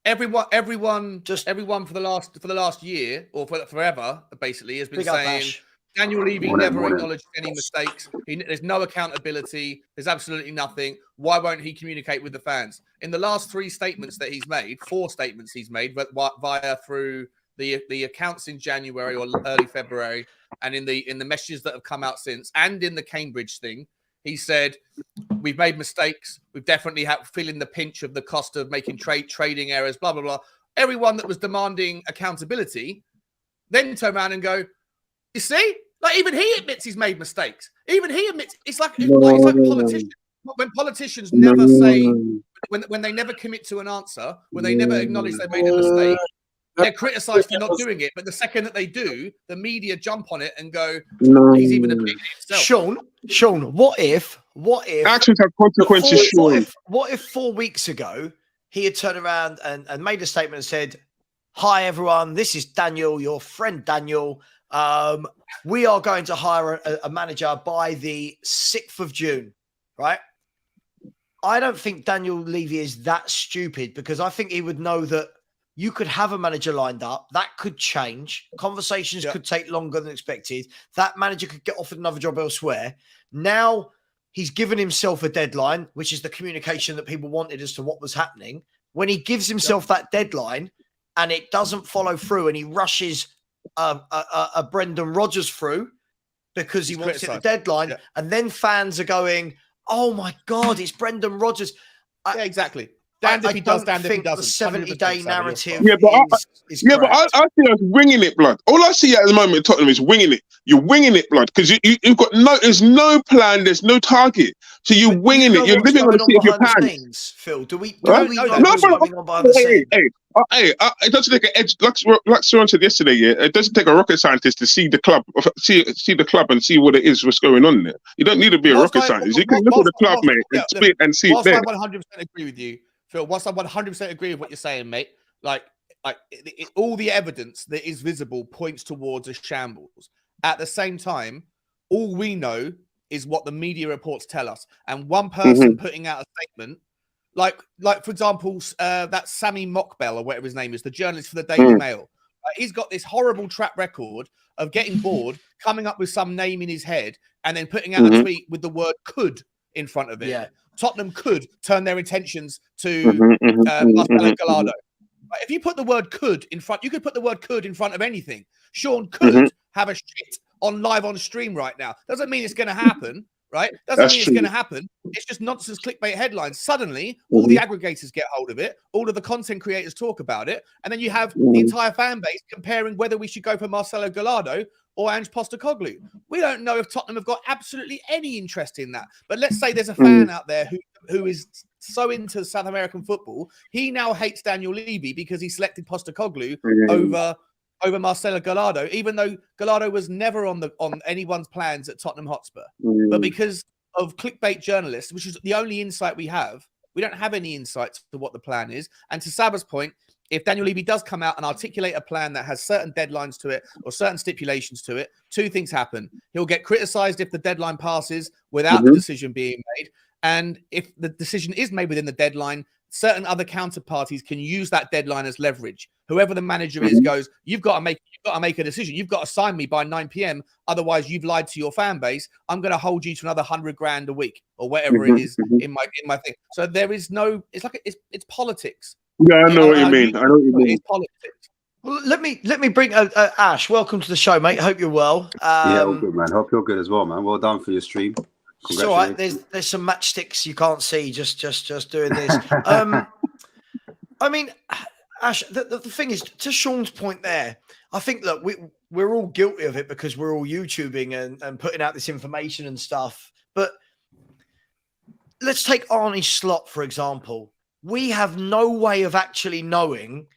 Everyone for the last year or for forever, basically, has been saying Daniel Levy never acknowledged any mistakes. There's no accountability. There's absolutely nothing. Why won't he communicate with the fans? In the last 4 statements he's made, via through the accounts in January or early February, and in the messages that have come out since, and in the Cambridge thing, he said, we've made mistakes. We've definitely feeling the pinch of the cost of making trading errors, blah, blah, blah. Everyone that was demanding accountability then turn around and go, you see? Like, even he admits he's made mistakes. Even he admits, it's like politicians. When politicians never say, when they never commit to an answer, when they never acknowledge they made a mistake, they're criticised for not doing it. But the second that they do, the media jump on it and go, he's even admitting it himself. Sean, what if actions have consequences, Sean? What if 4 weeks ago he had turned around and made a statement and said, hi everyone, this is Daniel, your friend Daniel. We are going to hire a manager by the 6th of June, right? I don't think Daniel Levy is that stupid, because I think he would know that you could have a manager lined up. That could change. Conversations could take longer than expected. That manager could get offered another job elsewhere. Now he's given himself a deadline, which is the communication that people wanted as to what was happening. When he gives himself that deadline and it doesn't follow through and he rushes a Brendan Rodgers through because he wants to hit the deadline, and then fans are going, oh my God, it's Brendan Rodgers. Yeah, exactly. Damned if he does, damned if he doesn't. The 70-day narrative Yeah, but is I see us winging it, blood. All I see at the moment at Tottenham is winging it. You're winging it, blood, because you've got there's no plan, there's no target. So you're winging it. You're living on the seat of your pants. Phil, do we know what's going on behind the scenes? It doesn't take an edge. Like Sharon said yesterday, it doesn't take a rocket scientist to see the club, see the club and see what it is, what's going on there. You don't need to be a rocket scientist. You can look at the club, mate, and see it there. I 100% agree with you, Phil. Whilst I 100% agree with what you're saying, mate, all the evidence that is visible points towards a shambles. At the same time, all we know is what the media reports tell us. And one person putting out a statement, like for example, that Sammy Mockbell or whatever his name is, the journalist for the Daily Mail. He's got this horrible track record of getting bored, coming up with some name in his head, and then putting out a tweet with the word "could" in front of it. Yeah. Tottenham could turn their intentions to Marcelo Gallardo. If you put the word "could" in front, you could put the word "could" in front of anything. Sean could have a shit live on stream right now. Doesn't mean it's going to happen, right? Doesn't mean it's going to happen. It's just nonsense clickbait headlines. Suddenly, all the aggregators get hold of it. All of the content creators talk about it. And then you have the entire fan base comparing whether we should go for Marcelo Gallardo or Ange Postecoglou. We don't know if Tottenham have got absolutely any interest in that. But let's say there's a fan out there who is so into South American football, he now hates Daniel Levy because he selected Postecoglou over Marcelo Gallardo, even though Gallardo was never on anyone's plans at Tottenham Hotspur. But because of clickbait journalists, which is the only insight we don't have any insights to what the plan is. And to Saba's point, if Daniel Levy does come out and articulate a plan that has certain deadlines to it or certain stipulations to it, two things happen. He'll get criticized if the deadline passes without the decision being made. And if the decision is made within the deadline, certain other counterparties can use that deadline as leverage. Whoever the manager is goes, you've got to make a decision. You've got to sign me by 9 p.m. Otherwise, you've lied to your fan base. I'm going to hold you to another $100,000 a week or whatever it is in my thing. So there is no. It's politics. Yeah, I know what you mean. I know what you mean. It's politics. Well, let me bring Ash. Welcome to the show, mate. Hope you're well. Yeah, all good, man. Hope you're good as well, man. Well done for your stream. It's all right. There's some matchsticks you can't see. Just doing this. I mean, Ash, the thing is, to Sean's point there, I think that we're all guilty of it because we're all YouTubing and putting out this information and stuff. But let's take Arne Slot, for example. We have no way of actually knowing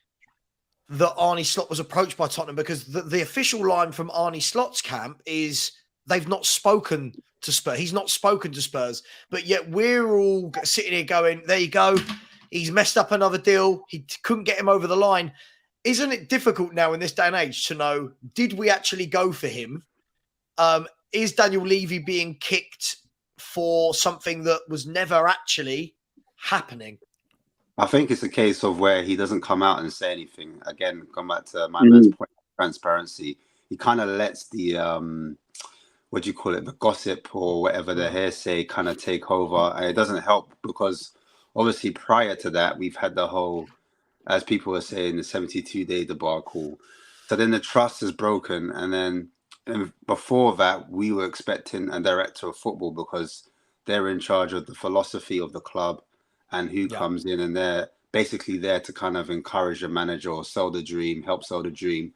that Arne Slot was approached by Tottenham because the official line from Arne Slot's camp is they've not spoken to Spurs. He's not spoken to Spurs. But yet we're all sitting here going, there you go. He's messed up another deal. He couldn't get him over the line. Isn't it difficult now in this day and age to know, did we actually go for him? Is Daniel Levy being kicked for something that was never actually happening? I think it's a case of where he doesn't come out and say anything. Again, come back to my man's point of transparency. He kind of lets the, what do you call it, the gossip or whatever, the hearsay kind of take over. And it doesn't help because obviously prior to that, we've had the whole, as people were saying, the 72-day debacle. So then the trust is broken. And before that, we were expecting a director of football because they're in charge of the philosophy of the club and who comes in, and they're basically there to kind of encourage a manager or sell the dream, help sell the dream.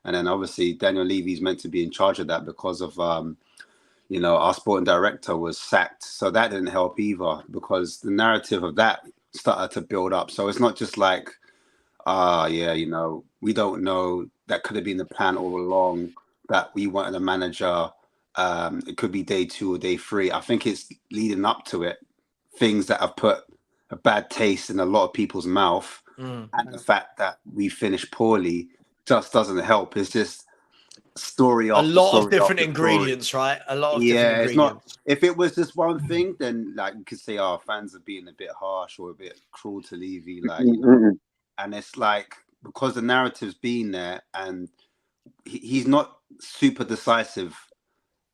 And then obviously Daniel Levy's meant to be in charge of that because of, our sporting director was sacked. So that didn't help either because the narrative of that started to build up. So it's not just like, we don't know. That could have been the plan all along that we wanted a manager. It could be day 2 or day 3. I think it's leading up to it. Things that have put a bad taste in a lot of people's mouth, and the fact that we finished poorly just doesn't help. It's just story a lot of different ingredients, right? A lot of different ingredients. It's not. If it was just one thing, then like you could say, fans are being a bit harsh or a bit cruel to Levy, and it's like because the narrative's been there, and he's not super decisive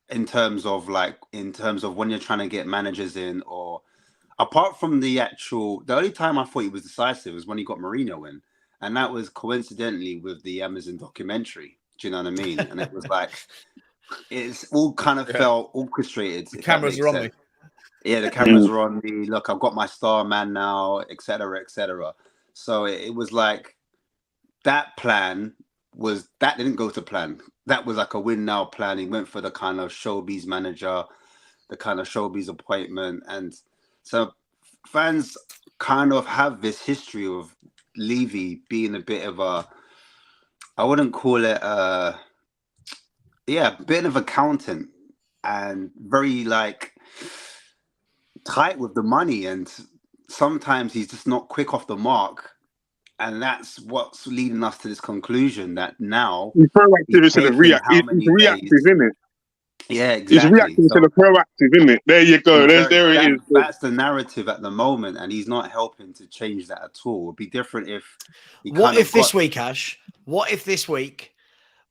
in terms of when you're trying to get managers in, or apart from the only time I thought he was decisive was when he got Mourinho in, and that was coincidentally with the Amazon documentary. Do you know what I mean? And it was like it's all kind of felt orchestrated. The cameras are on me. Yeah, the cameras are on me. Look, I've got my star man now, etc., etc. So it was like that plan didn't go to plan. That was like a win now plan. He went for the kind of showbiz manager, the kind of showbiz appointment, and so fans kind of have this history of Levy being a bit of I wouldn't call it a bit of accountant, and very like tight with the money, and sometimes he's just not quick off the mark, and that's what's leading us to this conclusion that now he's proactive instead of reactive. He's reactive, isn't it? Yeah, exactly. He's reactive instead of proactive, isn't it? There you go. There it is. That's the narrative at the moment, and he's not helping to change that at all. It'd be different if. This week, Ash? What if this week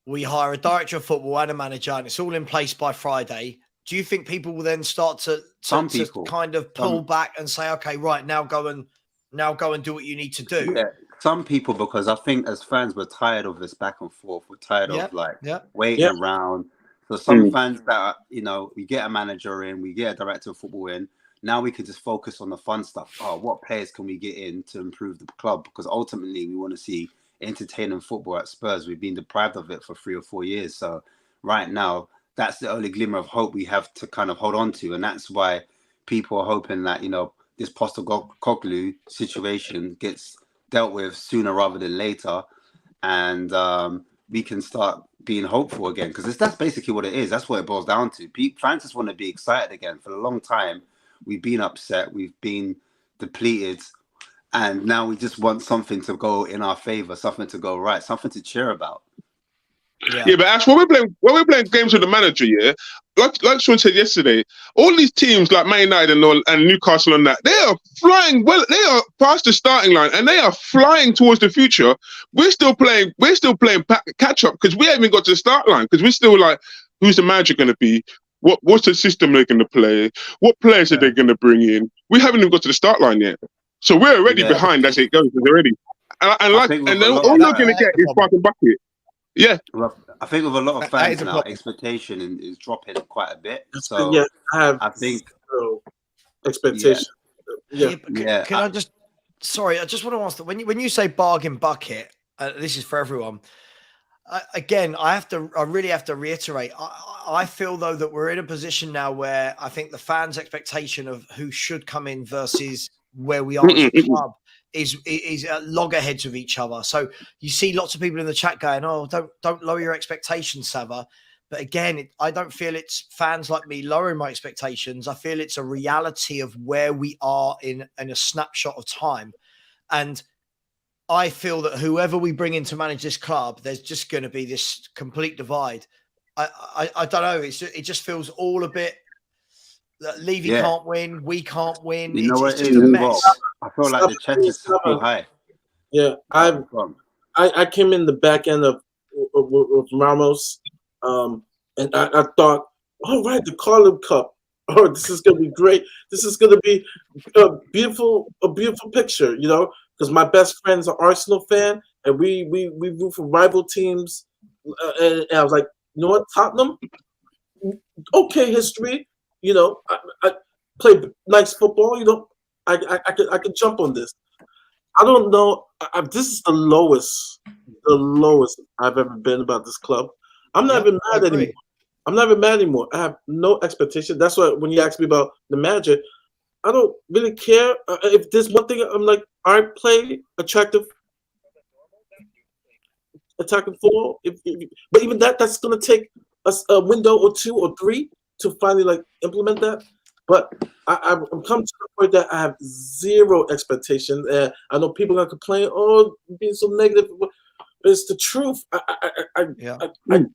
we hire a director of football and a manager, and it's all in place by Friday? Do you think people will then start to kind of pull back and say, "Okay, right now, go and do what you need to do"? Yeah, some people, because I think as fans we're tired of this back and forth. We're tired of waiting around. So some fans that we get a manager in, we get a director of football in. Now we can just focus on the fun stuff. Oh, what players can we get in to improve the club? Because ultimately we want to see entertaining football at Spurs. We've been deprived of it for 3 or 4 years. So right now, that's the only glimmer of hope we have to kind of hold on to. And that's why people are hoping that, this Postecoglou situation gets dealt with sooner rather than later. And we can start being hopeful again. Because that's basically what it is. That's what it boils down to. Fans just want to be excited again. For a long time, we've been upset. We've been depleted. And now we just want something to go in our favor, something to go right, something to cheer about. Yeah, but Ash, when we're playing games with the manager, like Sean said yesterday, all these teams like Man United and Newcastle and that, they are flying they are past the starting line and they are flying towards the future. We're still playing catch up because we haven't even got to the start line because we're still like, who's the manager going to be? What's the system they're going to play? What players are they going to bring in? We haven't even got to the start line yet, so we're already behind as it goes already. And then all you're going to get is fucking bucket. Yeah, I think with a lot of fans now, expectation is dropping quite a bit. So I think expectation. Can I just? Sorry, I just want to ask that when you say bargain bucket, this is for everyone. Again, I really have to reiterate. I feel though that we're in a position now where I think the fans' expectation of who should come in versus where we are as a club is at loggerheads with each other. So you see lots of people in the chat going, "Oh, don't lower your expectations, Sava." But again, I don't feel it's fans like me lowering my expectations. I feel it's a reality of where we are in a snapshot of time. And I feel that whoever we bring in to manage this club, there's just going to be this complete divide. I don't know. It just feels all a bit. Levy can't win. We can't win. You know it's just a mess. I feel like the chest is too high. Yeah, I came in the back end of Ramos, and I thought, all right, the Carling Cup. Oh, this is gonna be great. This is gonna be a beautiful picture, because my best friend's an Arsenal fan, and we root for rival teams. And I was like, you know what, Tottenham, okay, history. I play nice football. I could jump on this. I don't know. This is the lowest I've ever been about this club. I'm not even mad anymore. I'm not even mad anymore. I have no expectation. That's why when you ask me about the manager, I don't really care. If there's one thing I'm like, I play attractive attacking football. But even that's going to take a window or 2 or 3 to finally implement that. But I'm come to the point that I have zero expectation. I know people are going to complain, "Oh, being so negative." But it's the truth. I don't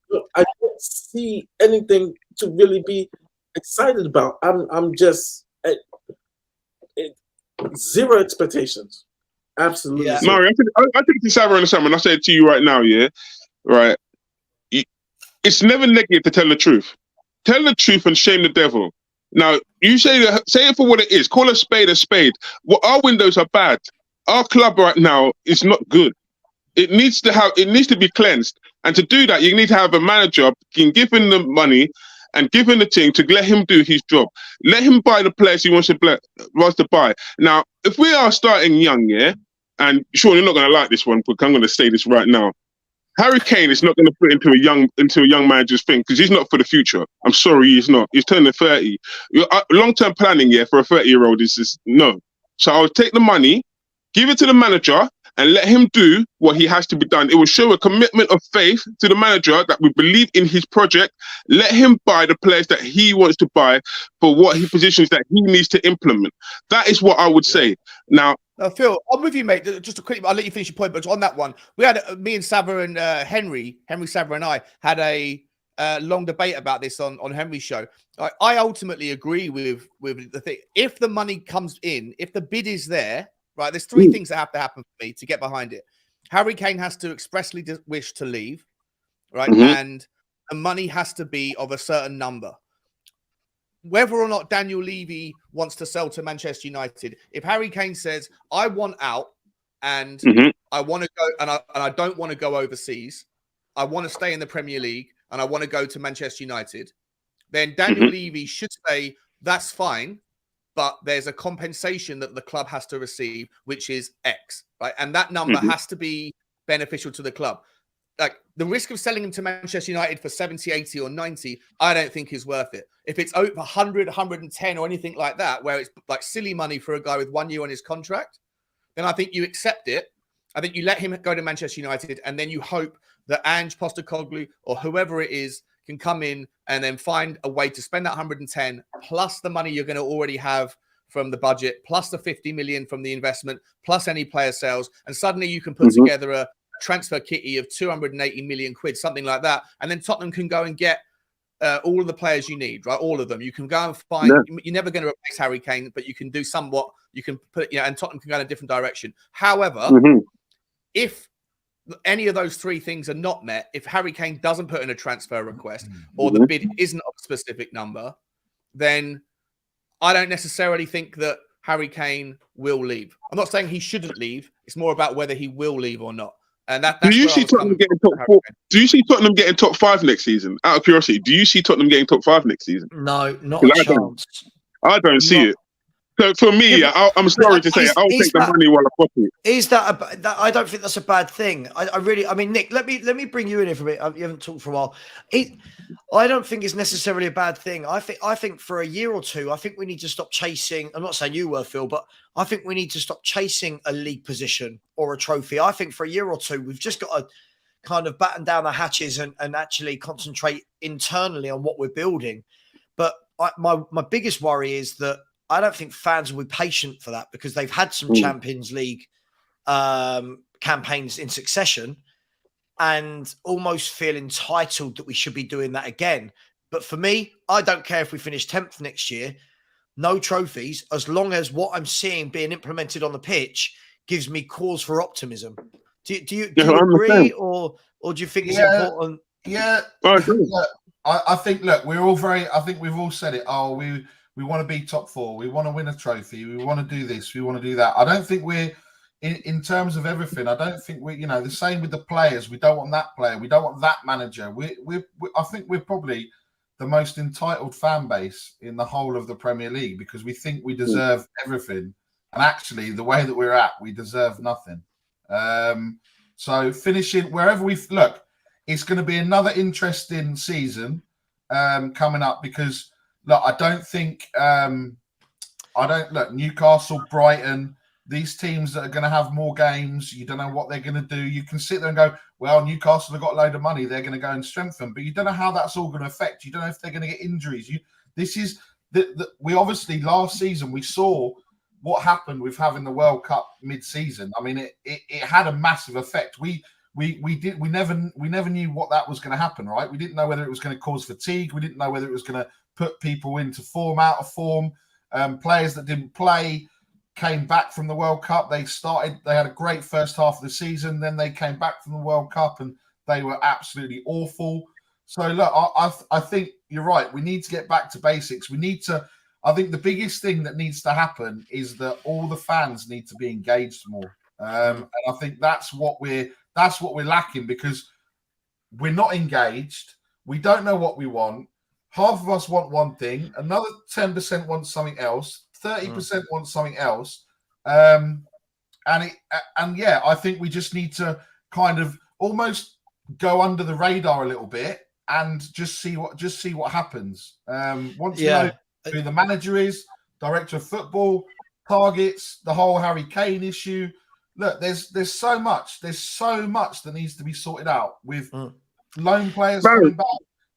see anything to really be excited about. I'm just at zero expectations. Absolutely. Yeah. Mario, I think to Sarah and Sam, and I say it to you right now, yeah, right. It's never negative to tell the truth. Tell the truth and shame the devil. Now, you say it for what it is. Call a spade a spade. Well, our windows are bad. Our club right now is not good. It needs to be cleansed. And to do that, you need to have a manager can give him the money and give him the team to let him do his job. Let him buy the players he wants to buy. Now, if we are starting young, yeah, and Sean, you're not going to like this one, but I'm going to say this right now. Harry Kane is not going to put into a young manager's thing because he's not for the future. I'm sorry, he's not. He's turning 30. Long-term planning, yeah, for a 30-year-old is just no. So I'll take the money, give it to the manager, and let him do what he has to be done. It will show a commitment of faith to the manager that we believe in his project. Let him buy the players that he wants to buy for what he positions that he needs to implement. That is what I would say. Now, Phil, I'm with you, mate. Just a quick, I'll let you finish your point, but on that one, we had me and Sava and Henry Sava and I had a long debate about this on Henry's show. I ultimately agree with the thing. If the money comes in, if the bid is there, right, there's three things that have to happen for me to get behind it. Harry Kane has to expressly wish to leave, right, and the money has to be of a certain number. Whether or not Daniel Levy wants to sell to Manchester United, if Harry Kane says, I want out and I want to go and I don't want to go overseas, I want to stay in the Premier League and I want to go to Manchester United, then Daniel Levy should say, that's fine, but there's a compensation that the club has to receive, which is X, right? And that number has to be beneficial to the club. Like the risk of selling him to Manchester United for 70, 80 or 90, I don't think is worth it. If it's over 100, 110 or anything like that, where it's like silly money for a guy with 1 year on his contract, then I think you accept it. I think you let him go to Manchester United and then you hope that Ange Postecoglou or whoever it is can come in and then find a way to spend that 110 plus the money you're going to already have from the budget, plus the 50 million from the investment, plus any player sales. And suddenly you can put together a transfer kitty of 280 million quid, something like that. And then Tottenham can go and get all of the players you need, right? All of them. You can go and find, you're never going to replace Harry Kane, but you can do somewhat, you can put, and Tottenham can go in a different direction. However, if any of those three things are not met, if Harry Kane doesn't put in a transfer request or the bid isn't of a specific number, then I don't necessarily think that Harry Kane will leave. I'm not saying he shouldn't leave. It's more about whether he will leave or not. And that's do you see Tottenham getting top 4? Do you see Tottenham getting top 5 next season? Out of curiosity, do you see Tottenham getting top 5 next season? No, not a chance. I don't see it. So for me, I'm sorry to say, I'll take the money while I got it. Is that I don't think that's a bad thing. I mean, Nick, let me bring you in here for a bit. You haven't talked for a while. I don't think it's necessarily a bad thing. I think for a year or two, I think we need to stop chasing. I'm not saying you were, Phil, but I think we need to stop chasing a league position or a trophy. I think for a year or two, we've just got to kind of batten down the hatches and actually concentrate internally on what we're building. But my biggest worry is that I don't think fans will be patient for that because they've had some Champions League campaigns in succession and almost feel entitled that we should be doing that again. But for me, I don't care if we finish 10th next year, no trophies, as long as what I'm seeing being implemented on the pitch gives me cause for optimism. Do you agree or do you think it's important? Yeah. I think, look, I think we've all said it. Oh, we want to be top 4. We want to win a trophy. We want to do this. We want to do that. I don't think we're, in terms of everything, I don't think we're, the same with the players. We don't want that player. We don't want that manager. I think we're probably the most entitled fan base in the whole of the Premier League because we think we deserve everything. And actually, the way that we're at, we deserve nothing. So finishing wherever we look, it's going to be another interesting season coming up because look, I don't think Newcastle, Brighton, these teams that are going to have more games, you don't know what they're going to do. You can sit there and go, well, Newcastle have got a load of money, they're going to go and strengthen, but you don't know how that's all going to affect. You don't know if they're going to get injuries. We obviously last season we saw what happened with having the World Cup mid-season. I mean, it had a massive effect. We never knew what that was going to happen, right? We didn't know whether it was going to cause fatigue. We didn't know whether it was going to put people into form, out of form, players that didn't play. came back from the World Cup. They had a great first half of the season. Then they came back from the World Cup and they were absolutely awful. So look, I think you're right. We need to get back to basics. I think the biggest thing that needs to happen is that all the fans need to be engaged more. And I think that's what we're lacking, because we're not engaged. We don't know what we want. Half of us want one thing, another 10% want something else, 30% want something else. I think we just need to kind of almost go under the radar a little bit and just see what happens. Once we know who the manager is, director of football, targets, the whole Harry Kane issue. Look, there's so much that needs to be sorted out with loan players coming back.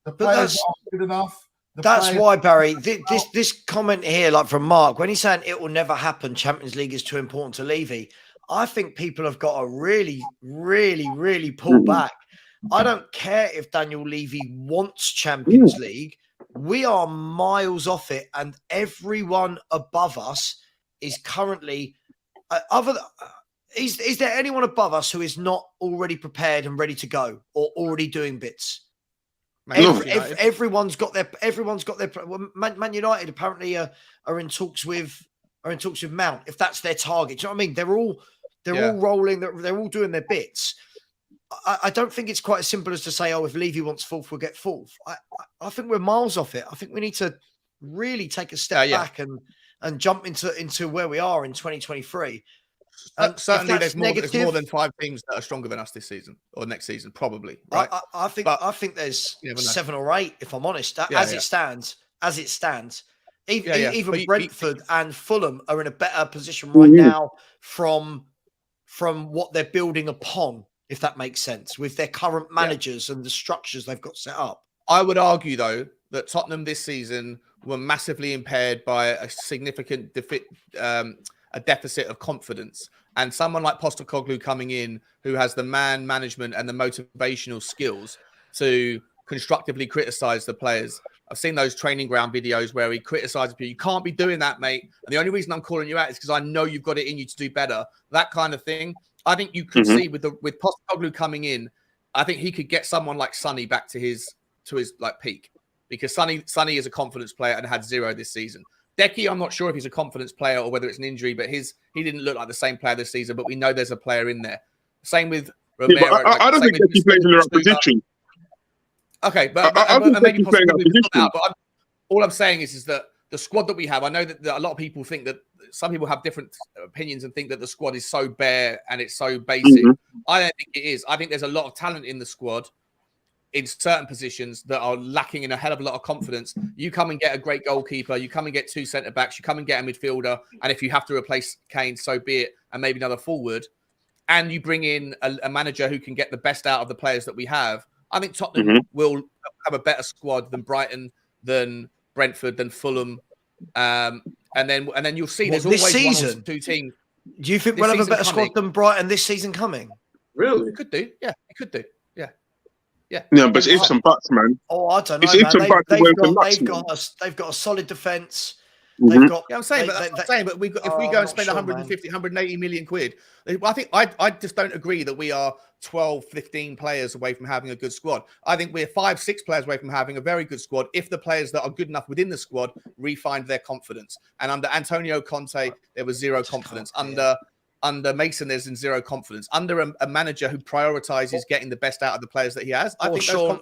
The players aren't good enough. That's why, Barry, this comment here, like from Mark, when he's saying it will never happen, Champions League is too important to Levy, I think people have got to really, really, really pull back. I don't care if Daniel Levy wants Champions League. We are miles off it, and everyone above us is currently is there anyone above us who is not already prepared and ready to go or already doing bits? Everyone's got their. Man United apparently are in talks with Mount, if that's their target. Do you know what I mean? They're all rolling. They're all doing their bits. I don't think it's quite as simple as to say, oh, if Levy wants fourth, we'll get fourth. I think we're miles off it. I think we need to really take a step back and jump into where we are in 2023. Certainly, there's more than 5 teams that are stronger than us this season or next season, probably. Right? I think there's 7 or 8, if I'm honest. It stands. Even Brentford and Fulham are in a better position right now from what they're building upon, if that makes sense, with their current managers and the structures they've got set up. I would argue, though, that Tottenham this season were massively impaired by a significant a deficit of confidence. And someone like Postecoglou coming in, who has the man management and the motivational skills to constructively criticize the players. I've seen those training ground videos where he criticizes people. You can't be doing that, mate. And the only reason I'm calling you out is because I know you've got it in you to do better. That kind of thing. I think you could see with Postecoglou coming in, I think he could get someone like Sonny back to his like peak, because Sonny is a confidence player and had 0 this season. Decky, I'm not sure if he's a confidence player or whether it's an injury, but he didn't look like the same player this season. But we know there's a player in there. Same with Romero. Yeah, I don't think Decky plays in the right position. Okay, but maybe out. But all I'm saying is that the squad that we have, I know that a lot of people think that some people have different opinions and think that the squad is so bare and it's so basic. I don't think it is. I think there's a lot of talent in the squad in certain positions that are lacking in a hell of a lot of confidence. You come and get a great goalkeeper, you come and get 2 centre-backs, you come and get a midfielder, and if you have to replace Kane, so be it, and maybe another forward, and you bring in a manager who can get the best out of the players that we have, I think Tottenham will have a better squad than Brighton, than Brentford, than Fulham. And then you'll see there's always one or 2 teams. Do you think we'll have a better squad than Brighton this season coming? Really? It could do. Yeah, it could do. Yeah, but it's ifs and buts, man. Oh, I don't know. It's ifs and buts. They've got a solid defence. They've got. Yeah, I'm saying, but if we go and spend 150, 180 million quid, I think I just don't agree that we are 12, 15 players away from having a good squad. I think we're 5, 6 players away from having a very good squad if the players that are good enough within the squad refined their confidence. And under Antonio Conte, there was 0 confidence. Under Mason, there's 0 confidence. Under a manager who prioritizes getting the best out of the players that he has, I think Sean,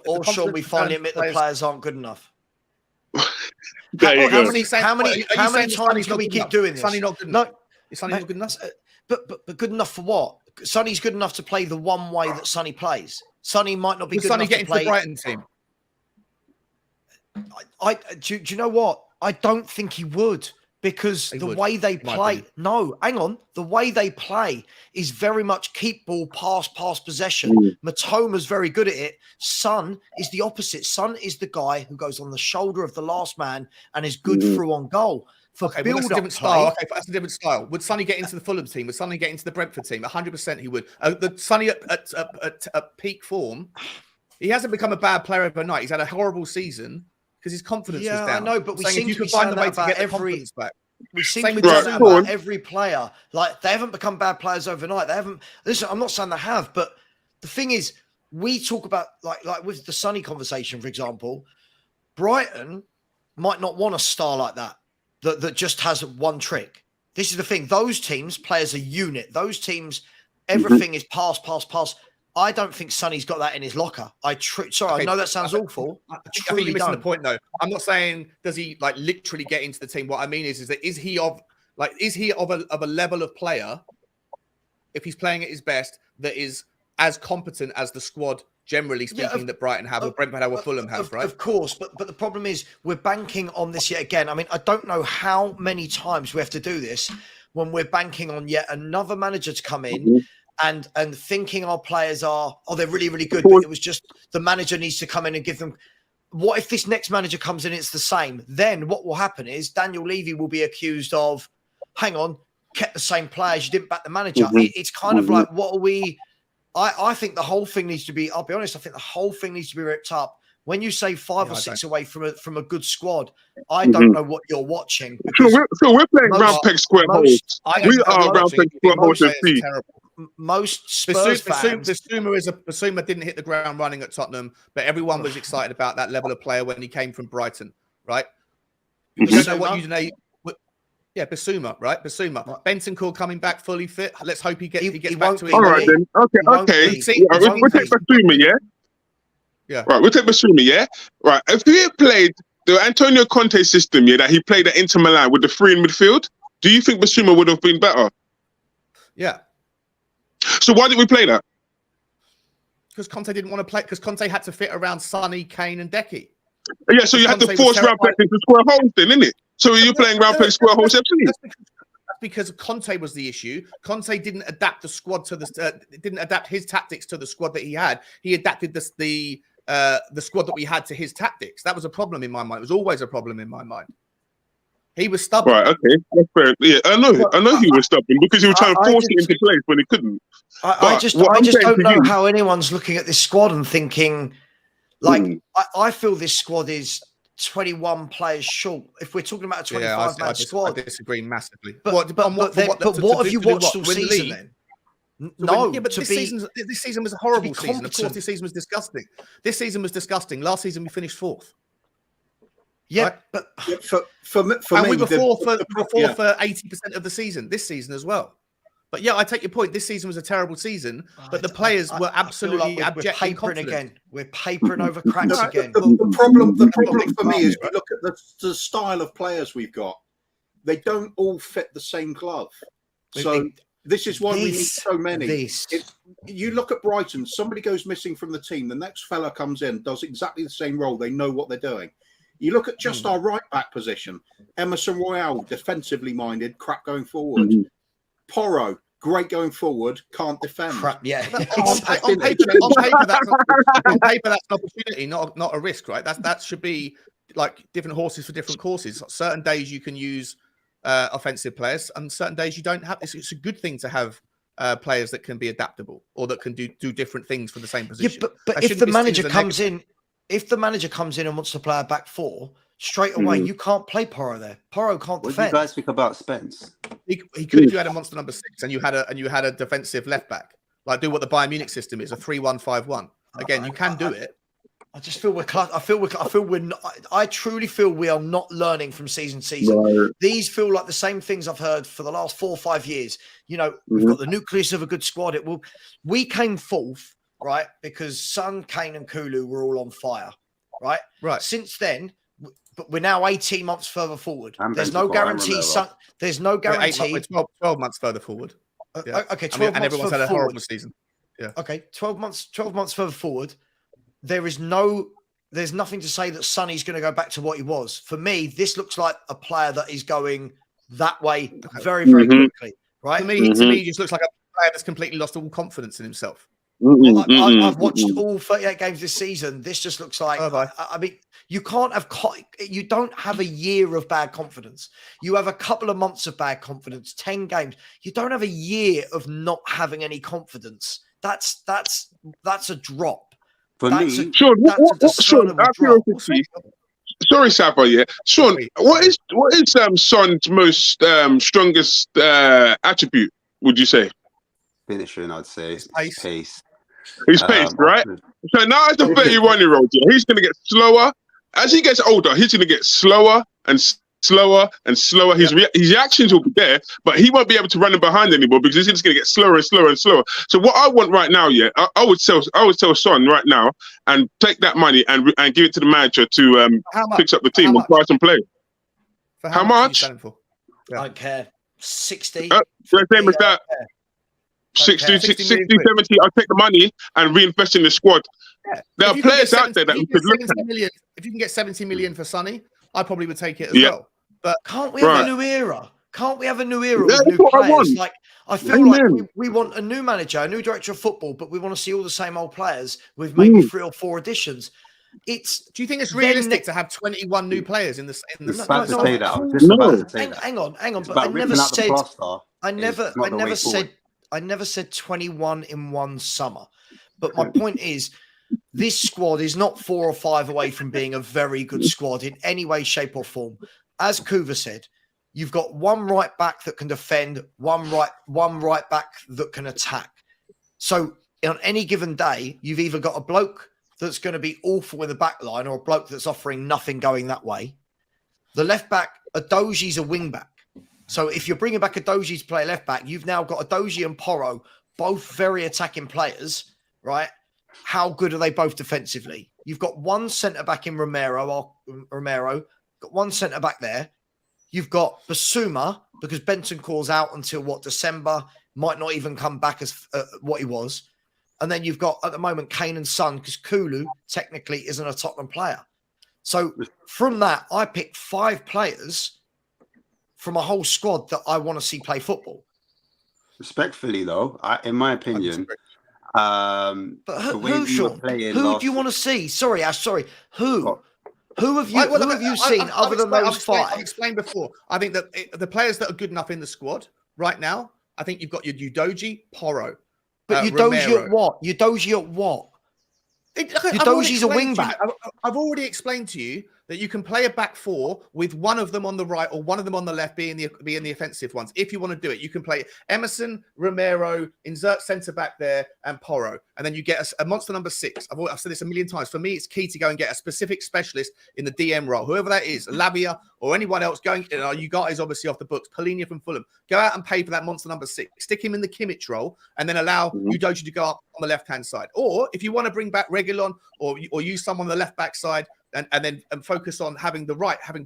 we finally admit the players aren't good enough. How many times can we keep doing this? Sonny not good enough. Is Sonny not good enough? But good enough for what? Sonny's good enough to play the one way that Sonny plays. Sonny might not be good enough to play. Sonny get into the Brighton team? Do you know what? I don't think he would. Because way they play, the way they play is very much keep ball, pass possession. Matoma's very good at it. Son is the opposite. Son is the guy who goes on the shoulder of the last man and is good through on goal. That's a different style. Okay, that's a different style. Would Sonny get into the Fulham team? Would Sonny get into the Brentford team? 100% he would. Sonny at peak form, he hasn't become a bad player overnight. He's had a horrible season because his confidence was down. I know, but we seem to be saying that about every. We seem Same to with do that Zuma. about every player. Like, they haven't become bad players overnight. They haven't. Listen, I'm not saying they have, but the thing is, we talk about like with the Sonny conversation, for example, Brighton might not want a star like that just has one trick. This is the thing. Those teams play as a unit. Those teams, everything is pass, pass, pass. I don't think Sonny's got that in his locker. Sorry, I know that sounds awful. I think you're missing the point, though. I'm not saying does he like literally get into the team. What I mean is that is he of a level of player, if he's playing at his best, that is as competent as the squad, generally speaking, that Brighton have, or Brentford have, or Fulham have, right? Of course, but the problem is we're banking on this yet again. I mean, I don't know how many times we have to do this when we're banking on yet another manager to come in and thinking our players are, they're really, really good, but it was just the manager needs to come in and give them. What if this next manager comes in, it's the same? Then what will happen is Daniel Levy will be accused of, hang on, kept the same players, you didn't back the manager. It's kind of like, what are we... I think the whole thing needs to be, I'll be honest, I think the whole thing needs to be ripped up. When you say 5 or 6 away from a good squad, I don't know what you're watching. So we're playing round peg square holes. We are round peg square holes to see. Most Spurs fans... Basuma didn't hit the ground running at Tottenham, but everyone was excited about that level of player when he came from Brighton, right? You don't know what Yeah, Basuma, right? Basuma. Bentancur coming back fully fit. Let's hope he gets back to it. All right, then. Okay. We'll take Basuma, yeah? Yeah. Right, we'll take Basuma, yeah? Right. If he had played the Antonio Conte system, yeah, that he played at Inter Milan with the 3 in midfield, do you think Basuma would have been better? Yeah. So why didn't we play that? Because Conte didn't want to play, because Conte had to fit around Sonny, Kane, and Decky. Yeah, so you had to force round peg into square holes then, innit? So you're playing round peg square holes, absolutely. That's because Conte was the issue. Conte didn't adapt the squad to didn't adapt his tactics to the squad that he had. He adapted the squad that we had to his tactics. That was a problem in my mind. It was always a problem in my mind. He was stubborn. Right, okay. That's fair. Yeah, I know he was stubborn because he was trying to force it into place when he couldn't. I just don't know how anyone's looking at this squad and thinking, like, I feel this squad is 21 players short. If we're talking about a 25-man squad, I disagree massively. But what have you watched all season then? No, yeah, but this season was a horrible season. Of course, this season was disgusting. This season was disgusting. Last season we finished 4th. Yeah, right? but for me, we were fourth for 80% of the season. This season as well. But yeah, I take your point. This season was a terrible season, but the players were absolutely abject. We're papering again. We're papering over cracks again. The problem for me is you look at the style of players we've got. They don't all fit the same glove. So this is why we need so many. You look at Brighton. Somebody goes missing from the team. The next fella comes in, does exactly the same role. They know what they're doing. You look at just our right back position. Emerson Royale, defensively minded, crap going forward. Porro, great going forward, can't defend. Crap, yeah. on paper, that's an opportunity, not a risk, right? That should be like different horses for different courses. Certain days you can use offensive players, and certain days you don't have. It's a good thing to have players that can be adaptable or that can do different things for the same position. Yeah, but if the manager comes in. If the manager comes in and wants to play a back 4, straight away you can't play Porro there. Porro can't defend. What do you guys think about Spence? He could if you had a monster number 6 and you had a defensive left back. Like do what the Bayern Munich system is, a 3-1-5-1. Again, you can do it. I just feel I truly feel we are not learning from season to season. Right. These feel like the same things I've heard for the last 4 or 5 years. You know, we've got the nucleus of a good squad. We came 4th. Right, because Son, Kane, and Kulu were all on fire. Right. Since then, but we're now 18 months further forward. There's no guarantee. There's no guarantee. 12 months further forward. Yeah. Okay, 12 months. And everyone's had a horrible season. Yeah. Okay, 12 months further forward. There's nothing to say that Sonny's going to go back to what he was. For me, this looks like a player that is going that way very, very quickly. Right. To me, he just looks like a player that's completely lost all confidence in himself. I've watched all 38 games this season. This just looks like, I mean, you don't have a year of bad confidence. You have a couple of months of bad confidence, 10 games. You don't have a year of not having any confidence. That's a drop. For me, Sean, Sorry, Sava. Yeah, Sean. What is Son's most strongest attribute? Would you say? Finishing, I'd say. Pace. His pace, right? So now, as a 31-year-old, he's going to get slower. As he gets older, he's going to get slower and slower and slower. His reactions will be there, but he won't be able to run him behind anymore because he's just going to get slower and slower and slower. So what I want right now, I would tell Son right now and take that money and give it to the manager to fix up the team and try some play. For how much? I don't care. 60. Same as that. 60, 70. I'll take the money and reinvest in the squad. Yeah. There are players out there that we could look at. If you can get 70 million for Sonny, I probably would take it as well. But can't we have a new era? Can't we have a new era with new what I players? want. Like I feel like we want a new manager, a new director of football, but we want to see all the same old players with maybe 3 or 4 additions. Do you think it's realistic to have 21 new players in the about to say that. Hang on. But I never said 21 in one summer. But my point is, this squad is not 4 or 5 away from being a very good squad in any way, shape, or form. As Kuva said, you've got one right back that can defend, one right back that can attack. So on any given day, you've either got a bloke that's going to be awful in the back line or a bloke that's offering nothing going that way. The left back, Adoji's a wing back. So if you're bringing back Adoji to play left back, you've now got Adoji and Porro, both very attacking players, right? How good are they both defensively? You've got one centre back in Romero, got one centre back there. You've got Basuma because Benton calls out until December, might not even come back as what he was. And then you've got at the moment Kane and Son because Kulu technically isn't a Tottenham player. So from that, I picked 5 players from a whole squad that I want to see play football. Respectfully, though, in my opinion, but who Sean? Who do you want to see? Sorry, Ash. Sorry, who? Who have you seen other than those 5? I've explained before. I think that the players that are good enough in the squad right now, I think you've got your Udoji, Porro. But Udoji at what? Udoji at what? Udoji's a wing back. I've already explained to you that you can play a back 4 with one of them on the right or one of them on the left being the offensive ones. If you want to do it, you can play Emerson, Romero, insert centre back there, and Porro. And then you get a monster number 6. I've said this a million times. For me, it's key to go and get a specific specialist in the DM role. Whoever that is, Lavia or anyone else going, you guys obviously off the books, Polina from Fulham. Go out and pay for that monster number 6. Stick him in the Kimmich role and then allow Udoji to go up on the left-hand side. Or if you want to bring back Reguilon or use someone on the left-back side, and then focus on having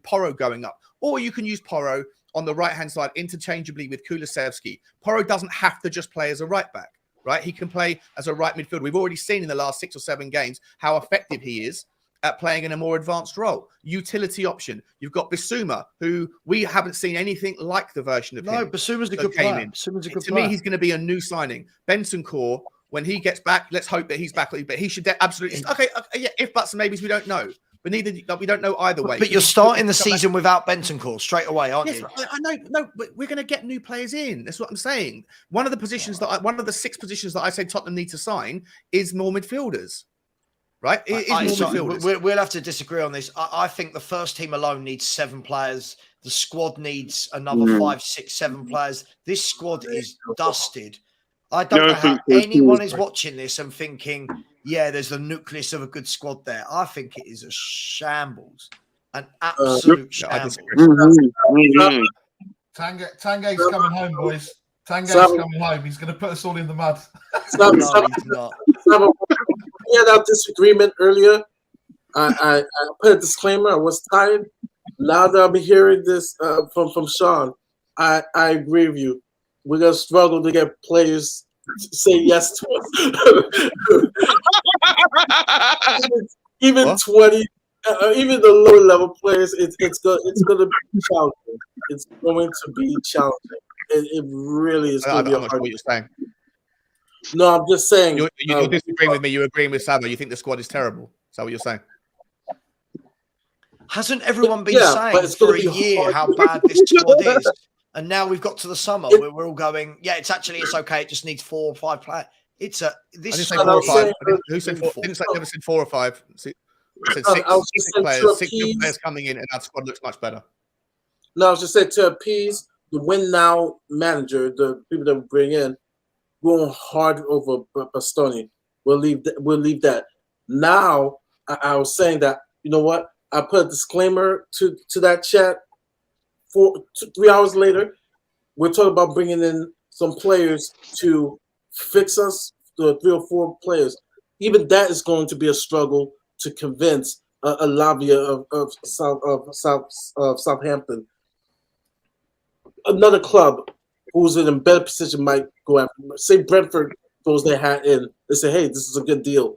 Porro going up. Or you can use Porro on the right-hand side interchangeably with Kulusevski. Porro doesn't have to just play as a right back, right? He can play as a right midfielder. We've already seen in the last 6 or 7 games how effective he is at playing in a more advanced role. Utility option. You've got Basuma, who we haven't seen anything like the version of him. No, Basuma's a good player. Basuma's a good player. To me, he's going to be a new signing. Benson Core, when he gets back, let's hope that he's back. But he should absolutely... Okay, yeah, if buts and maybes, we don't know. But we don't know either way. But you're starting the season without Bentancur straight away, aren't you? I know. No, but we're going to get new players in. That's what I'm saying. One of the 6 positions that I say Tottenham need to sign is more midfielders. Right? It is more midfielders. We'll have to disagree on this. I think the first team alone needs 7 players. The squad needs another 5, 6, 7 players. This squad is dusted. I don't know how anyone is watching this and thinking, yeah, there's the nucleus of a good squad there. I think it is a shambles, an absolute shambles. Tanguay's coming home, boys. Tanguay's coming home. He's going to put us all in the mud. No, he's not. We had our disagreement earlier. I put a disclaimer. I was tired. Now that I'm hearing this from Sean, I agree with you. We're going to struggle to get players to say yes to us. even 20, even the lower level players, it's going to be challenging. It's going to be challenging. It really is going to be I'm not sure what you're saying. No, I'm just saying. You're disagreeing with me. You're agreeing with Sabo. You think the squad is terrible. Is that what you're saying? Hasn't everyone been saying for a year how bad this squad is? And now we've got to the summer where we're all going, it's okay. It just neneeds 4 or 5 players. It's a this. I didn't say 4 or 5. Who said 4? Never said 4 or 5. I said six new players coming in, and our squad looks much better. No, I was just saying to appease the win now manager, the people that we bring in, going hard over Bastoni. We'll leave that. Now I was saying that, you know what? I put a disclaimer to that chat. 3 hours later, we're talking about bringing in some players to fix us. The 3 or 4 players. Even that is going to be a struggle to convince a Lavia of Southampton. Another club who's in a better position might go after. Say Brentford throws their hat in. They say, "Hey, this is a good deal."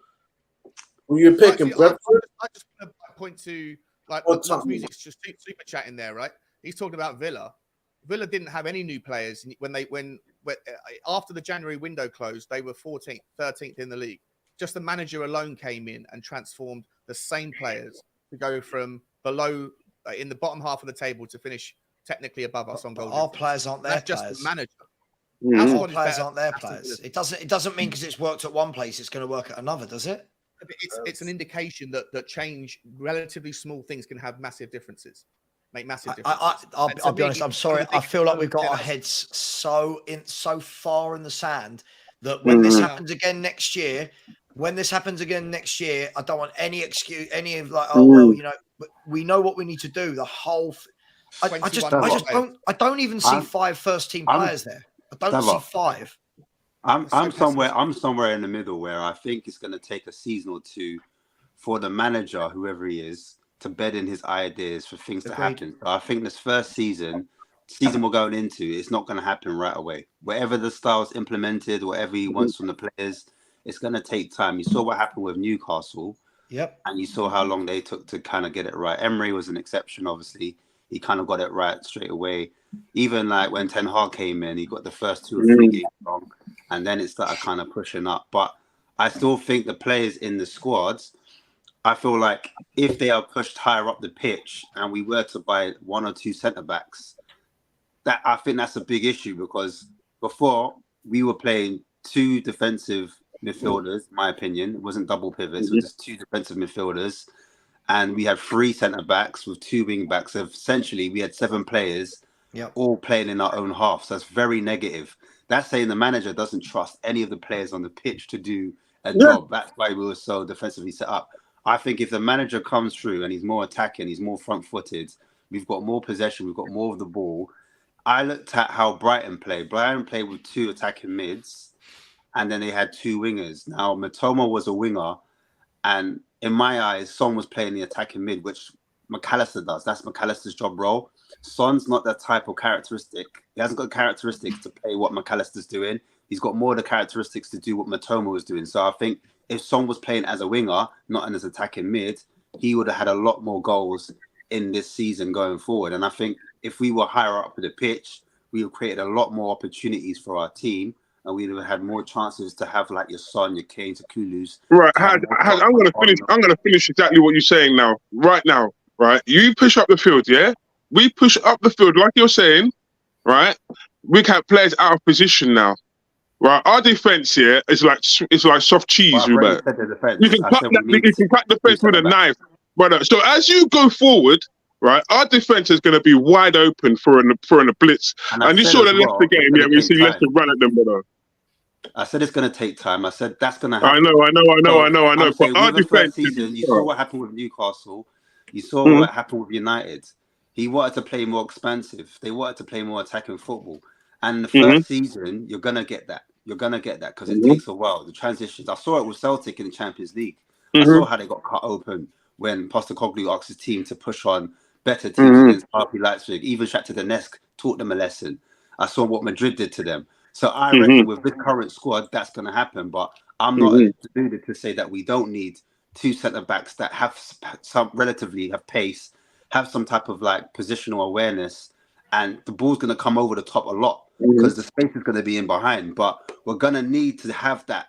Who you picking, Brentford? I just want to point to Music's just super chatting there, right? He's talking about Villa. Villa didn't have any new players when after the January window closed. They were 14th, 13th in the league. Just the manager alone came in and transformed the same players to go from below in the bottom half of the table to finish technically above us on goal. Our players aren't their players. Just the manager. Our players aren't their players. It doesn't mean because it's worked at one place, it's going to work at another, does it? It's an indication that change, relatively small things can have massive differences. Make massive differences. I'll be honest. I'm sorry. I feel like we've got our heads so far in the sand that when this happens again next year, I don't want any excuse, any of like, oh well, you know, we know what we need to do. The whole, I don't even see 5 first team players there. I don't see 5. I'm somewhere in the middle where I think it's going to take a season or 2 for the manager, whoever he is, to bed in his ideas for things to happen. So I think this first season we're going into, it's not going to happen right away. Whatever the style's implemented, whatever he wants from the players, it's going to take time. You saw what happened with Newcastle. Yep. And you saw how long they took to kind of get it right. Emery was an exception, obviously. He kind of got it right straight away. Even like when Ten Hag came in, he got the first 2 or 3 games wrong. And then it started kind of pushing up. But I still think the players in the squads, I feel like if they are pushed higher up the pitch and we were to buy 1 or 2 centre-backs, that I think that's a big issue, because before we were playing 2 defensive midfielders, in my opinion. It wasn't double pivots, it was just 2 defensive midfielders. And we had 3 centre-backs with 2 wing-backs. So essentially, we had 7 players all playing in our own half. So that's very negative. That's saying the manager doesn't trust any of the players on the pitch to do a job. That's why we were so defensively set up. I think if the manager comes through and he's more attacking, he's more front-footed, we've got more possession, we've got more of the ball. I looked at how Brighton played. Brighton played with 2 attacking mids, and then they had 2 wingers. Now, Matoma was a winger, and in my eyes, Son was playing the attacking mid, which McAllister does. That's McAllister's job role. Son's not that type of characteristic. He hasn't got characteristics to play what McAllister's doing. He's got more of the characteristics to do what Matoma was doing. So I think if Son was playing as a winger, not as attacking mid, he would have had a lot more goals in this season going forward. And I think if we were higher up the pitch, we would have created a lot more opportunities for our team, and we'd have had more chances to have like your Son, your Kane, your Kulus. Right, I'm gonna finish exactly what you're saying now. Right now, right? You push up the field, yeah? We push up the field, like you're saying, right? We have players out of position now. Right, our defense here is like soft cheese. You can cut the defense with a knife, brother. So as you go forward, right, our defense is going to be wide open for a blitz. And you saw the Leicester game, yeah, we see Leicester run at them, brother. I said it's going to take time. I said that's going to happen. I know. But our defense season, you saw what happened with Newcastle. You saw what happened with United. He wanted to play more expansive. They wanted to play more attacking football. And the first season, you're going to get that. You're going to get that because it takes a while. The transitions. I saw it with Celtic in the Champions League. I saw how they got cut open when Postecoglou asked his team to push on better teams against RB Leipzig. Even Shakhtar Donetsk taught them a lesson. I saw what Madrid did to them. So I reckon with this current squad, that's going to happen. But I'm not deluded to say that we don't need 2 centre-backs that have some relatively have pace, have some type of like positional awareness, and the ball's going to come over the top a lot because the space is going to be in behind. But we're going to need to have that.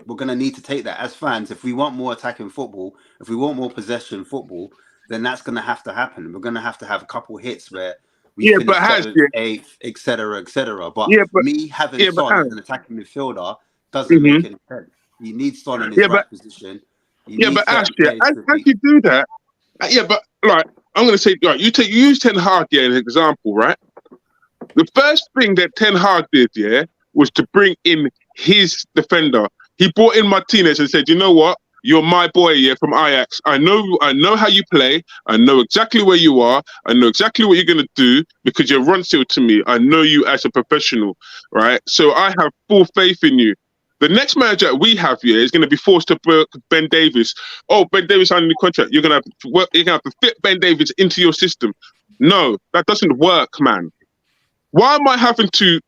We're going to need to take that as fans. If we want more attacking football, if we want more possession football, then that's going to happen. We're going to have a couple hits where we finish 7th, 8th, etc. But me having Son as an attacking midfielder doesn't make any sense. You need Son in his right position. Yeah, but Ash, as you do that, but like I'm going to say, like you use Ten Hag as an example, right? The first thing that Ten Hag did, was to bring in his defender. He brought in Martinez and said, "You know what? You're my boy, from Ajax. I know how you play. I know exactly where you are. I know exactly what you're gonna do because you're Ronseal to me. I know you as a professional, right? So I have full faith in you." The next manager we have here is going to be forced to book Ben Davies. Oh, Ben Davies signed a new contract. You're gonna have to fit Ben Davies into your system. No, that doesn't work, man. Why am I having to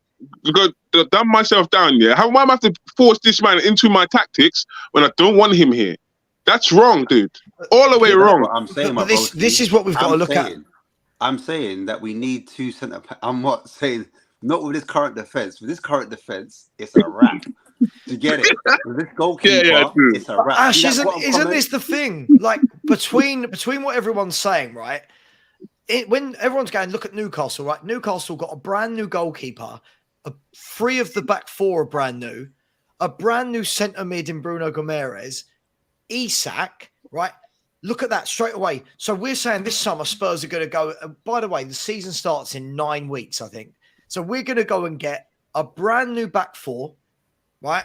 go dumb myself down? Why am I have to force this man into my tactics when I don't want him here? That's wrong, dude. All the way wrong. What I'm saying, But this is what we've got to look at. I'm saying that we need two centre. I'm not saying not with this current defense. With this current defense, it's a wrap. To get it, with this goalkeeper, it's a wrap. Ash, isn't this the thing? Like between what everyone's saying, right? When everyone's going, look at Newcastle, right? Newcastle got a brand new goalkeeper, 3 of the back 4 are brand new, a brand new centre mid in Bruno Gomes, Isak, right? Look at that straight away. So we're saying this summer Spurs are going to go. By the way, the season starts in 9 weeks, I think. So we're going to go and get a brand new back 4, right?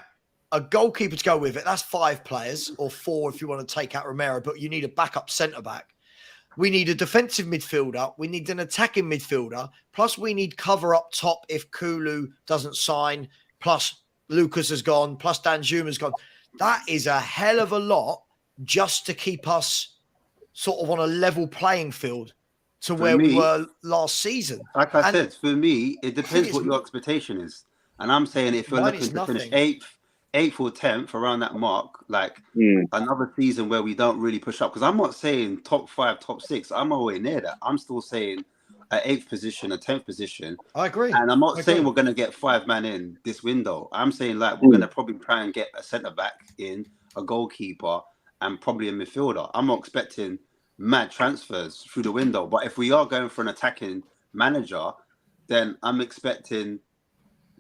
A goalkeeper to go with it. That's 5 players, or 4 if you want to take out Romero, but you need a backup centre back. We need a defensive midfielder. We need an attacking midfielder. Plus, we need cover up top if Kulu doesn't sign. Plus, Lucas has gone. Plus, Danjuma's gone. That is a hell of a lot just to keep us sort of on a level playing field to where we were last season. Like I said, for me, it depends what your expectation is. And I'm saying if you're looking to finish 8th or 10th around that mark, like another season where we don't really push up. Because I'm not saying top 5, top 6. I'm nowhere near that. I'm still saying an 8th position, a 10th position. I agree. And I'm not saying we're going to get 5 man in this window. I'm saying like we're going to probably try and get a centre back in, a goalkeeper, and probably a midfielder. I'm not expecting mad transfers through the window. But if we are going for an attacking manager, then I'm expecting.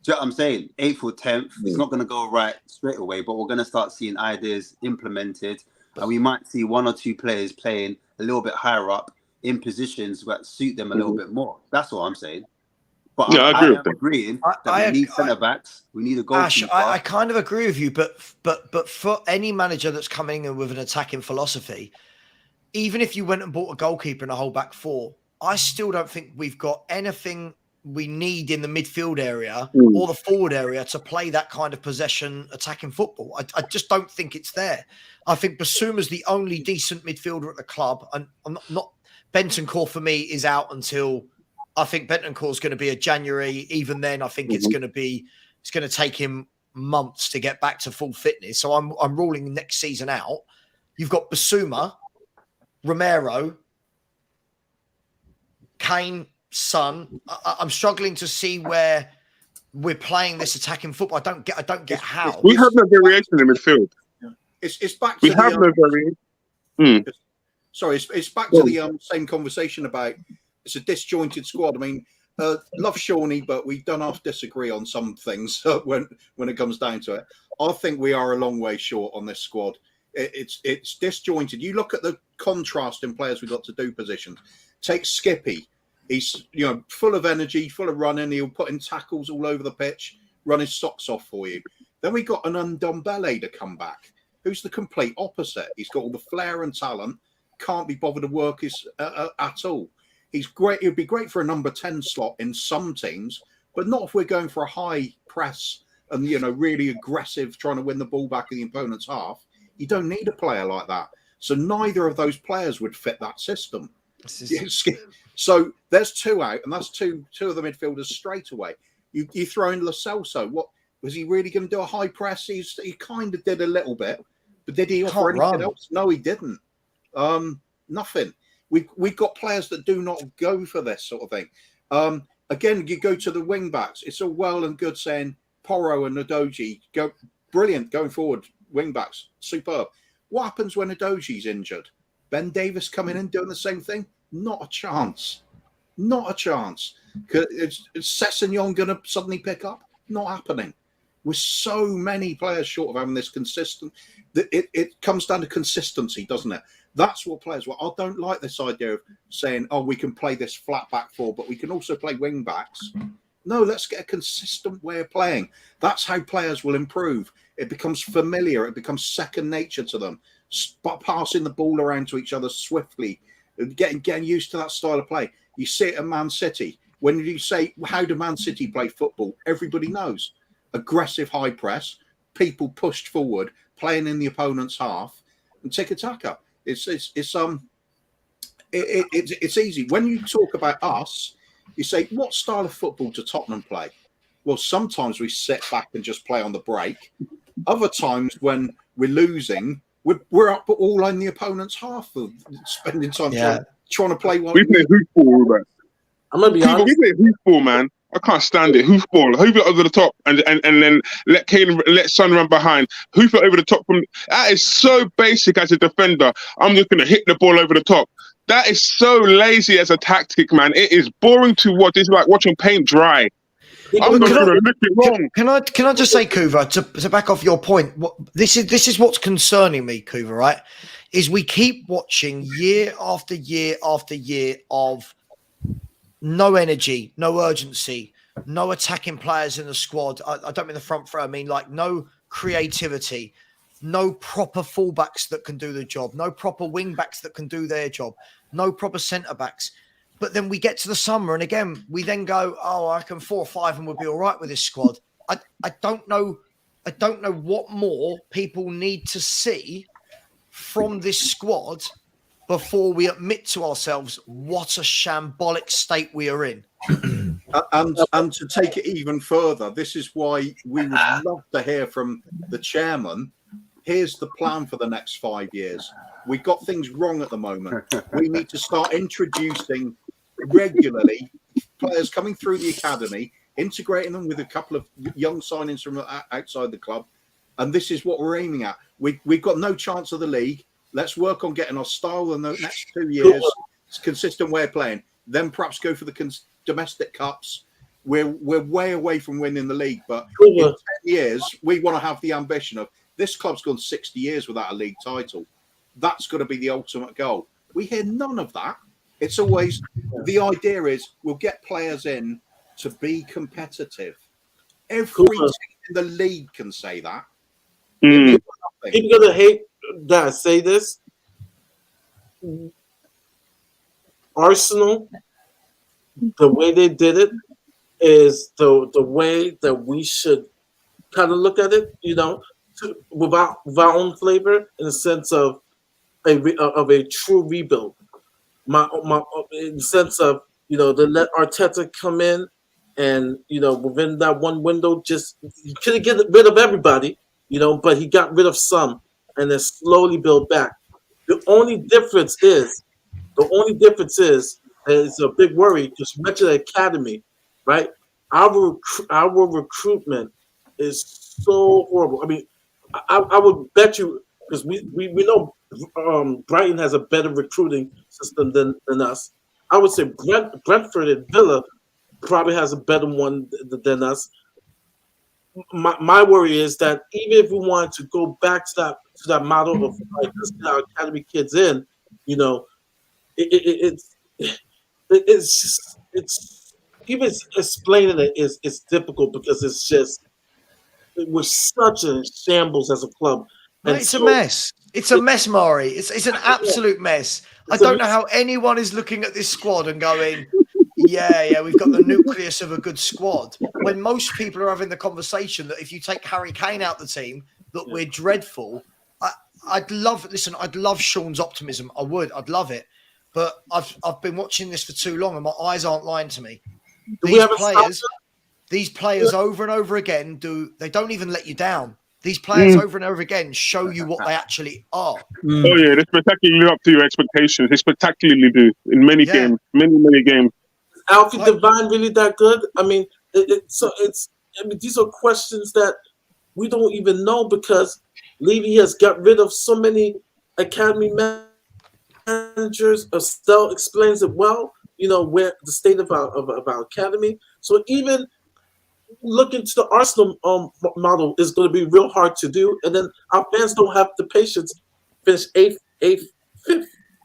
Do you know what I'm saying? 8th or 10th, it's not going to go right straight away, but we're going to start seeing ideas implemented. And we might see 1 or 2 players playing a little bit higher up in positions that suit them a little bit more. That's what I'm saying. But yeah, I agree with agreeing that we need centre backs, we need a goalkeeper. Ash, I kind of agree with you, but for any manager that's coming in with an attacking philosophy, even if you went and bought a goalkeeper and a whole back 4, I still don't think we've got anything we need in the midfield area or the forward area to play that kind of possession attacking football. I just don't think it's there. I think Basuma's the only decent midfielder at the club, and I'm not Bentancur for me is out until I think Bentancur is going to be a January. Even then, I think it's going to take him months to get back to full fitness. So I'm ruling next season out. You've got Basuma, Romero, Kane, Son. I'm struggling to see where we're playing this attacking football. I don't get how. We have no variation in midfield. It's back to we have no variation. Sorry, it's back to the same conversation about it's a disjointed squad. I mean, love Shawnee, but we don't have to disagree on some things when it comes down to it. I think we are a long way short on this squad. It's disjointed. You look at the contrast in players we've got to do positions. Take Skippy. He's full of energy, full of running. He'll put in tackles all over the pitch, run his socks off for you. Then we got an Ndombele to come back, who's the complete opposite. He's got all the flair and talent, can't be bothered to work at all. He's great. He'd be great for a number 10 slot in some teams, but not if we're going for a high press and really aggressive, trying to win the ball back in the opponent's half. You don't need a player like that. So neither of those players would fit that system. So there's 2 out, and that's two of the midfielders straight away. You throw in Lo Celso. What was he really going to do? A high press? He kind of did a little bit, but did he offer anything else? No, he didn't. Nothing. We've got players that do not go for this sort of thing. Again, you go to the wing backs. It's all well and good saying Porro and Udogie go brilliant going forward. Wing backs, superb. What happens when Udogie's injured? Ben Davies coming in doing the same thing? Not a chance. Not a chance. Is Sessegnon going to suddenly pick up? Not happening. We're so many players short of having this consistent. It comes down to consistency, doesn't it? That's what players want. I don't like this idea of saying, "Oh, we can play this flat back four, but we can also play wing backs." No, let's get a consistent way of playing. That's how players will improve. It becomes familiar. It becomes second nature to them. Passing the ball around to each other swiftly, getting used to that style of play. You see it at Man City. When you say, how do Man City play football? Everybody knows. Aggressive high press, people pushed forward, playing in the opponent's half, and tiki-taka. It's easy. When you talk about us, you say, what style of football do Tottenham play? Well, sometimes we sit back and just play on the break. Other times when we're losing, we're up all in the opponent's half, of spending time trying to play one. We play hoofball, Robert. I'm gonna be honest. We play hoofball, man. I can't stand it. Hoofball, hoof it over the top, and then let Son run behind. Hoof it over the top. That is so basic as a defender. I'm just gonna hit the ball over the top. That is so lazy as a tactic, man. It is boring to watch. It's like watching paint dry. I'm not gonna look it wrong. Can I just say, Kuva, to back off your point? This is what's concerning me, Kuva. Right? Is we keep watching year after year after year of no energy, no urgency, no attacking players in the squad. I don't mean the front row. I mean like no creativity, no proper fullbacks that can do the job, no proper wing backs that can do their job, no proper centre backs. But then we get to the summer, and again, we then go, "Oh, I reckon 4 or 5 and we'll be all right with this squad." I don't know. I don't know what more people need to see from this squad before we admit to ourselves what a shambolic state we are in. And to take it even further, this is why we would love to hear from the chairman. Here's the plan for the next 5 years. We got things wrong at the moment. We need to start introducing regularly players coming through the academy, integrating them with a couple of young signings from outside the club. And this is what we're aiming at. We've got no chance of the league. Let's work on getting our style in the next 2 years. It's a consistent way of playing. Then perhaps go for the domestic cups. We're way away from winning the league. But in 10 years, we want to have the ambition of this club's gone 60 years without a league title. That's got to be the ultimate goal. We hear none of that. It's always the idea is we'll get players in to be competitive. Every team in the league can say that. People gonna hate that I say this. Arsenal, the way they did it is the way that we should kind of look at it, with our own flavor, in the sense of a true rebuild. In the sense of they let Arteta come in, and within that one window, just he couldn't get rid of everybody, but he got rid of some, and then slowly build back. The only difference is, it's a big worry because you mentioned the academy, right? Our recruitment is so horrible. I mean, I would bet you, because we know Brighton has a better recruiting system than us. I would say Brentford and Villa probably has a better one than us. My worry is that even if we wanted to go back to that model of like let's get our academy kids in, it's even explaining it is difficult because it's just we're such a shambles as a club. And it's a mess. It's a mess, Mari. It's an absolute mess. I don't know how anyone is looking at this squad and going, yeah, we've got the nucleus of a good squad. When most people are having the conversation that if you take Harry Kane out the team, that we're dreadful. I'd love Sean's optimism. I'd love it. But I've been watching this for too long and my eyes aren't lying to me. These players over and over again they don't even let you down. These players over and over again show you what they actually are. Oh yeah, they spectacularly live up to your expectations. They spectacularly do in many games, many games. Is Alfie Devine really that good? I mean, these are questions that we don't even know because Levy has got rid of so many academy managers. Estelle explains it well. Where the state of our academy. So even looking to the Arsenal model is going to be real hard to do, and then our fans don't have the patience. Finish eighth, fifth.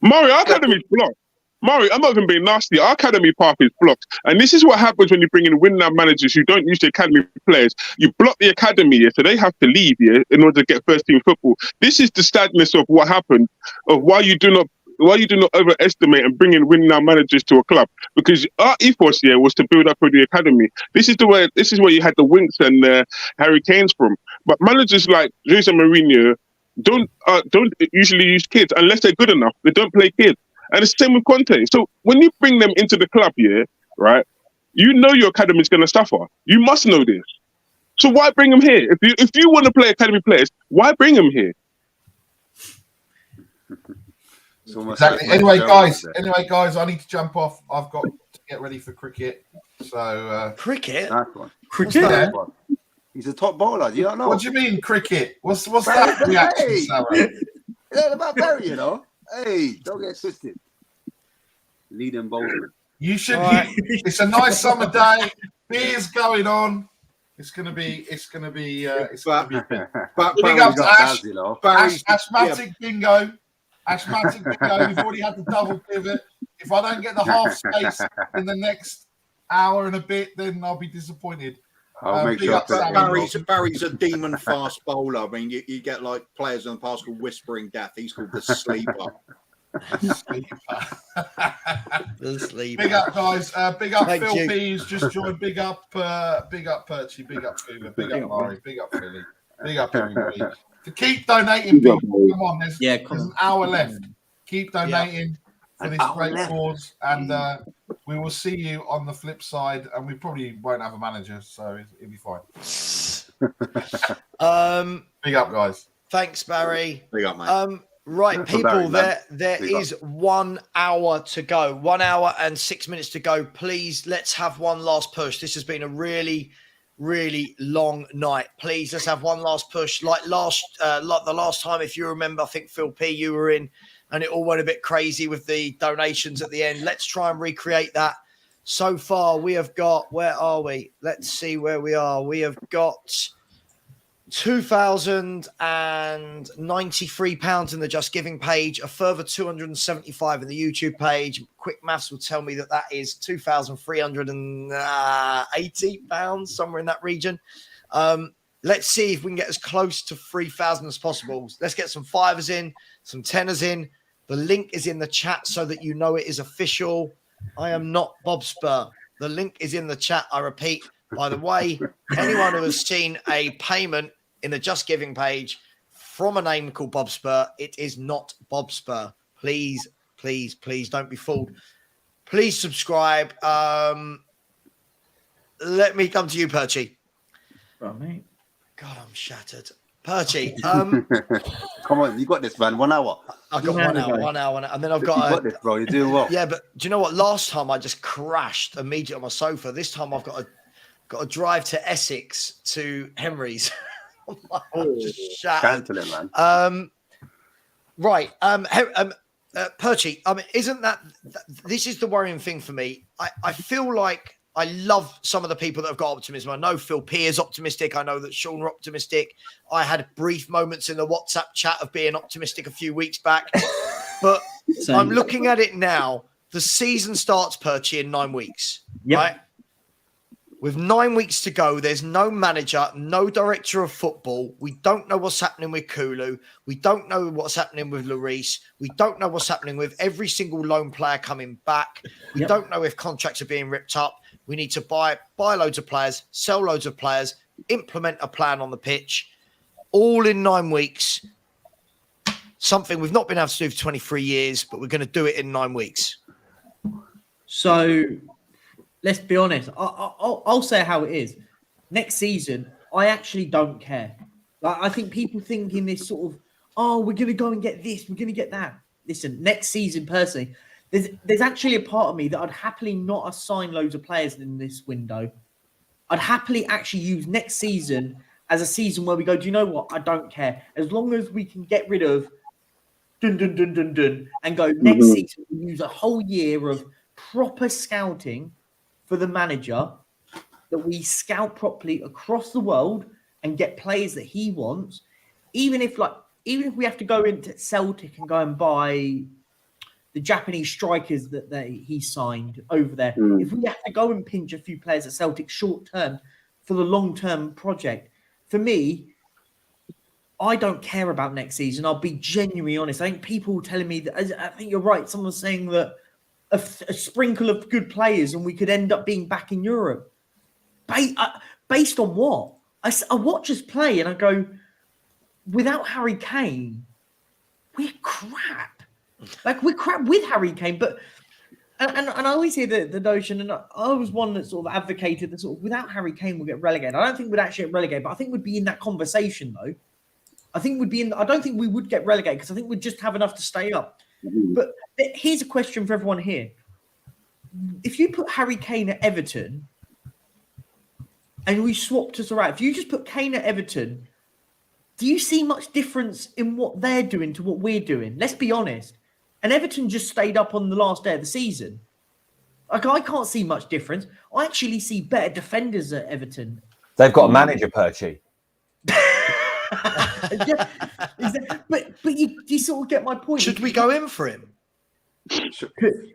Murray, our academy's blocked. Murray, I'm not even being nasty. Our academy path is blocked. And this is what happens when you bring in win-now managers who don't use the academy players. You block the academy, yeah, so they have to leave, yeah, in order to get first-team football. This is the sadness of what happened, of why you do not overestimate and bring in win-now managers to a club. Because our ethos here was to build up with the academy. This is where you had the Winks and Harry Kane's from. But managers like Jose Mourinho don't usually use kids unless they're good enough. They don't play kids. And it's the same with Conte. So when you bring them into the club here, right, you know your academy is going to suffer. You must know this. So why bring them here? If you want to play academy players, why bring them here? Exactly. Anyway, guys, I need to jump off. I've got to get ready for cricket. So cricket? Cricket? He's a top bowler. Do you not know? What do you mean cricket? What's that reaction, Sarah? Yeah, about Barry, you know. Hey, don't get twisted. Leading bowler. You should. It's a nice summer day. Beers going on. It's gonna be. Big up to Ash. Ashmatic bingo. Ashmatic bingo. We've already had the double pivot. If I don't get the half space in the next hour and a bit, then I'll be disappointed. I'll make sure Barry's a demon fast bowler. I mean, you get like players in the past called Whispering Death. He's called the Sleeper. The Sleeper. Big up, guys. Big up Thank Phil you. P, who's just joined. Big up Perchy. Big up Cooler. Big up Murray. Big up Philly. Big up everybody. To keep donating, people. Come on, there's an hour left. Keep donating for this great cause, and we will see you on the flip side. And we probably won't have a manager, so it'll be fine. Big up, guys. Thanks, Barry. Big up, mate. Right, For Barry, people, man. there Big is 1 hour to go. 1 hour and 6 minutes to go. Please, let's have one last push. This has been a really, really long night. Please, let's have one last push. Like the last time, if you remember, I think Phil P, you were in, and it all went a bit crazy with the donations at the end. Let's try and recreate that. So far, we have got, where are we? Let's see where we are. We have got £2,093 in the Just Giving page, a further 275 in the YouTube page. Quick maths will tell me that is £2,380, somewhere in that region. Let's see if we can get as close to 3,000 as possible. Let's get some fivers in, some tenors in. The link is in the chat so that you know it is official. I am not Bob Spur. The link is in the chat. I repeat, by the way, anyone who has seen a payment in the Just Giving page from a name called Bob Spur, it is not Bob Spur. Please, please, please don't be fooled. Please subscribe. Let me come to you, Perchy. Right, mate. God, I'm shattered. Perchy. Come on, you got this, man. 1 hour. I've got 1 hour, 1 hour, and then I've got. You got this, bro. You're doing well. Yeah, but do you know what? Last time I just crashed immediately on my sofa. This time I've got to drive to Essex to Henry's. I'm just shattered. Cancel it, man. Right. Perchy, I mean, isn't that this is the worrying thing for me? I feel like I love some of the people that have got optimism. I know Phil P is optimistic. I know that Sean are optimistic. I had brief moments in the WhatsApp chat of being optimistic a few weeks back. But I'm looking at it now. The season starts, Perchy, in 9 weeks. Yep. Right? With 9 weeks to go, there's no manager, no director of football. We don't know what's happening with Kulu. We don't know what's happening with Lloris. We don't know what's happening with every single loan player coming back. We don't know if contracts are being ripped up. We need to buy loads of players, sell loads of players, implement a plan on the pitch, all in 9 weeks. Something we've not been able to do for 23 years, but we're going to do it in 9 weeks. So let's be honest. I'll say how it is. Next season, I actually don't care. Like, I think people think in this sort of, we're going to go and get this, we're going to get that. Listen, next season, personally, there's actually a part of me that I'd happily not assign loads of players in this window. I'd happily actually use next season as a season where we go, do you know what? I don't care. As long as we can get rid of and go next season, we use a whole year of proper scouting for the manager that we scout properly across the world and get players that he wants, even if we have to go into Celtic and go and buy the Japanese strikers that he signed over there, if we have to go and pinch a few players at Celtic short term for the long term project, for me, I don't care about next season. I'll be genuinely honest. I think people telling me that, I think you're right. Someone's saying that a sprinkle of good players and we could end up being back in Europe. Based on what? I watch us play and I go, without Harry Kane, we're crap. Like, we're crap with Harry Kane. But and I always hear the notion, and I was one that sort of advocated that sort of without Harry Kane, we'll get relegated. I don't think we'd actually get relegated, but I think we'd be in that conversation, though. I don't think we would get relegated because I think we'd just have enough to stay up. But here's a question for everyone here. If you put Harry Kane at Everton and we swapped us around, if you just put Kane at Everton, do you see much difference in what they're doing to what we're doing? Let's be honest. And Everton just stayed up on the last day of the season. Like, I can't see much difference. I actually see better defenders at Everton. They've got a manager, Perchie. But you sort of get my point. Should we go in for him?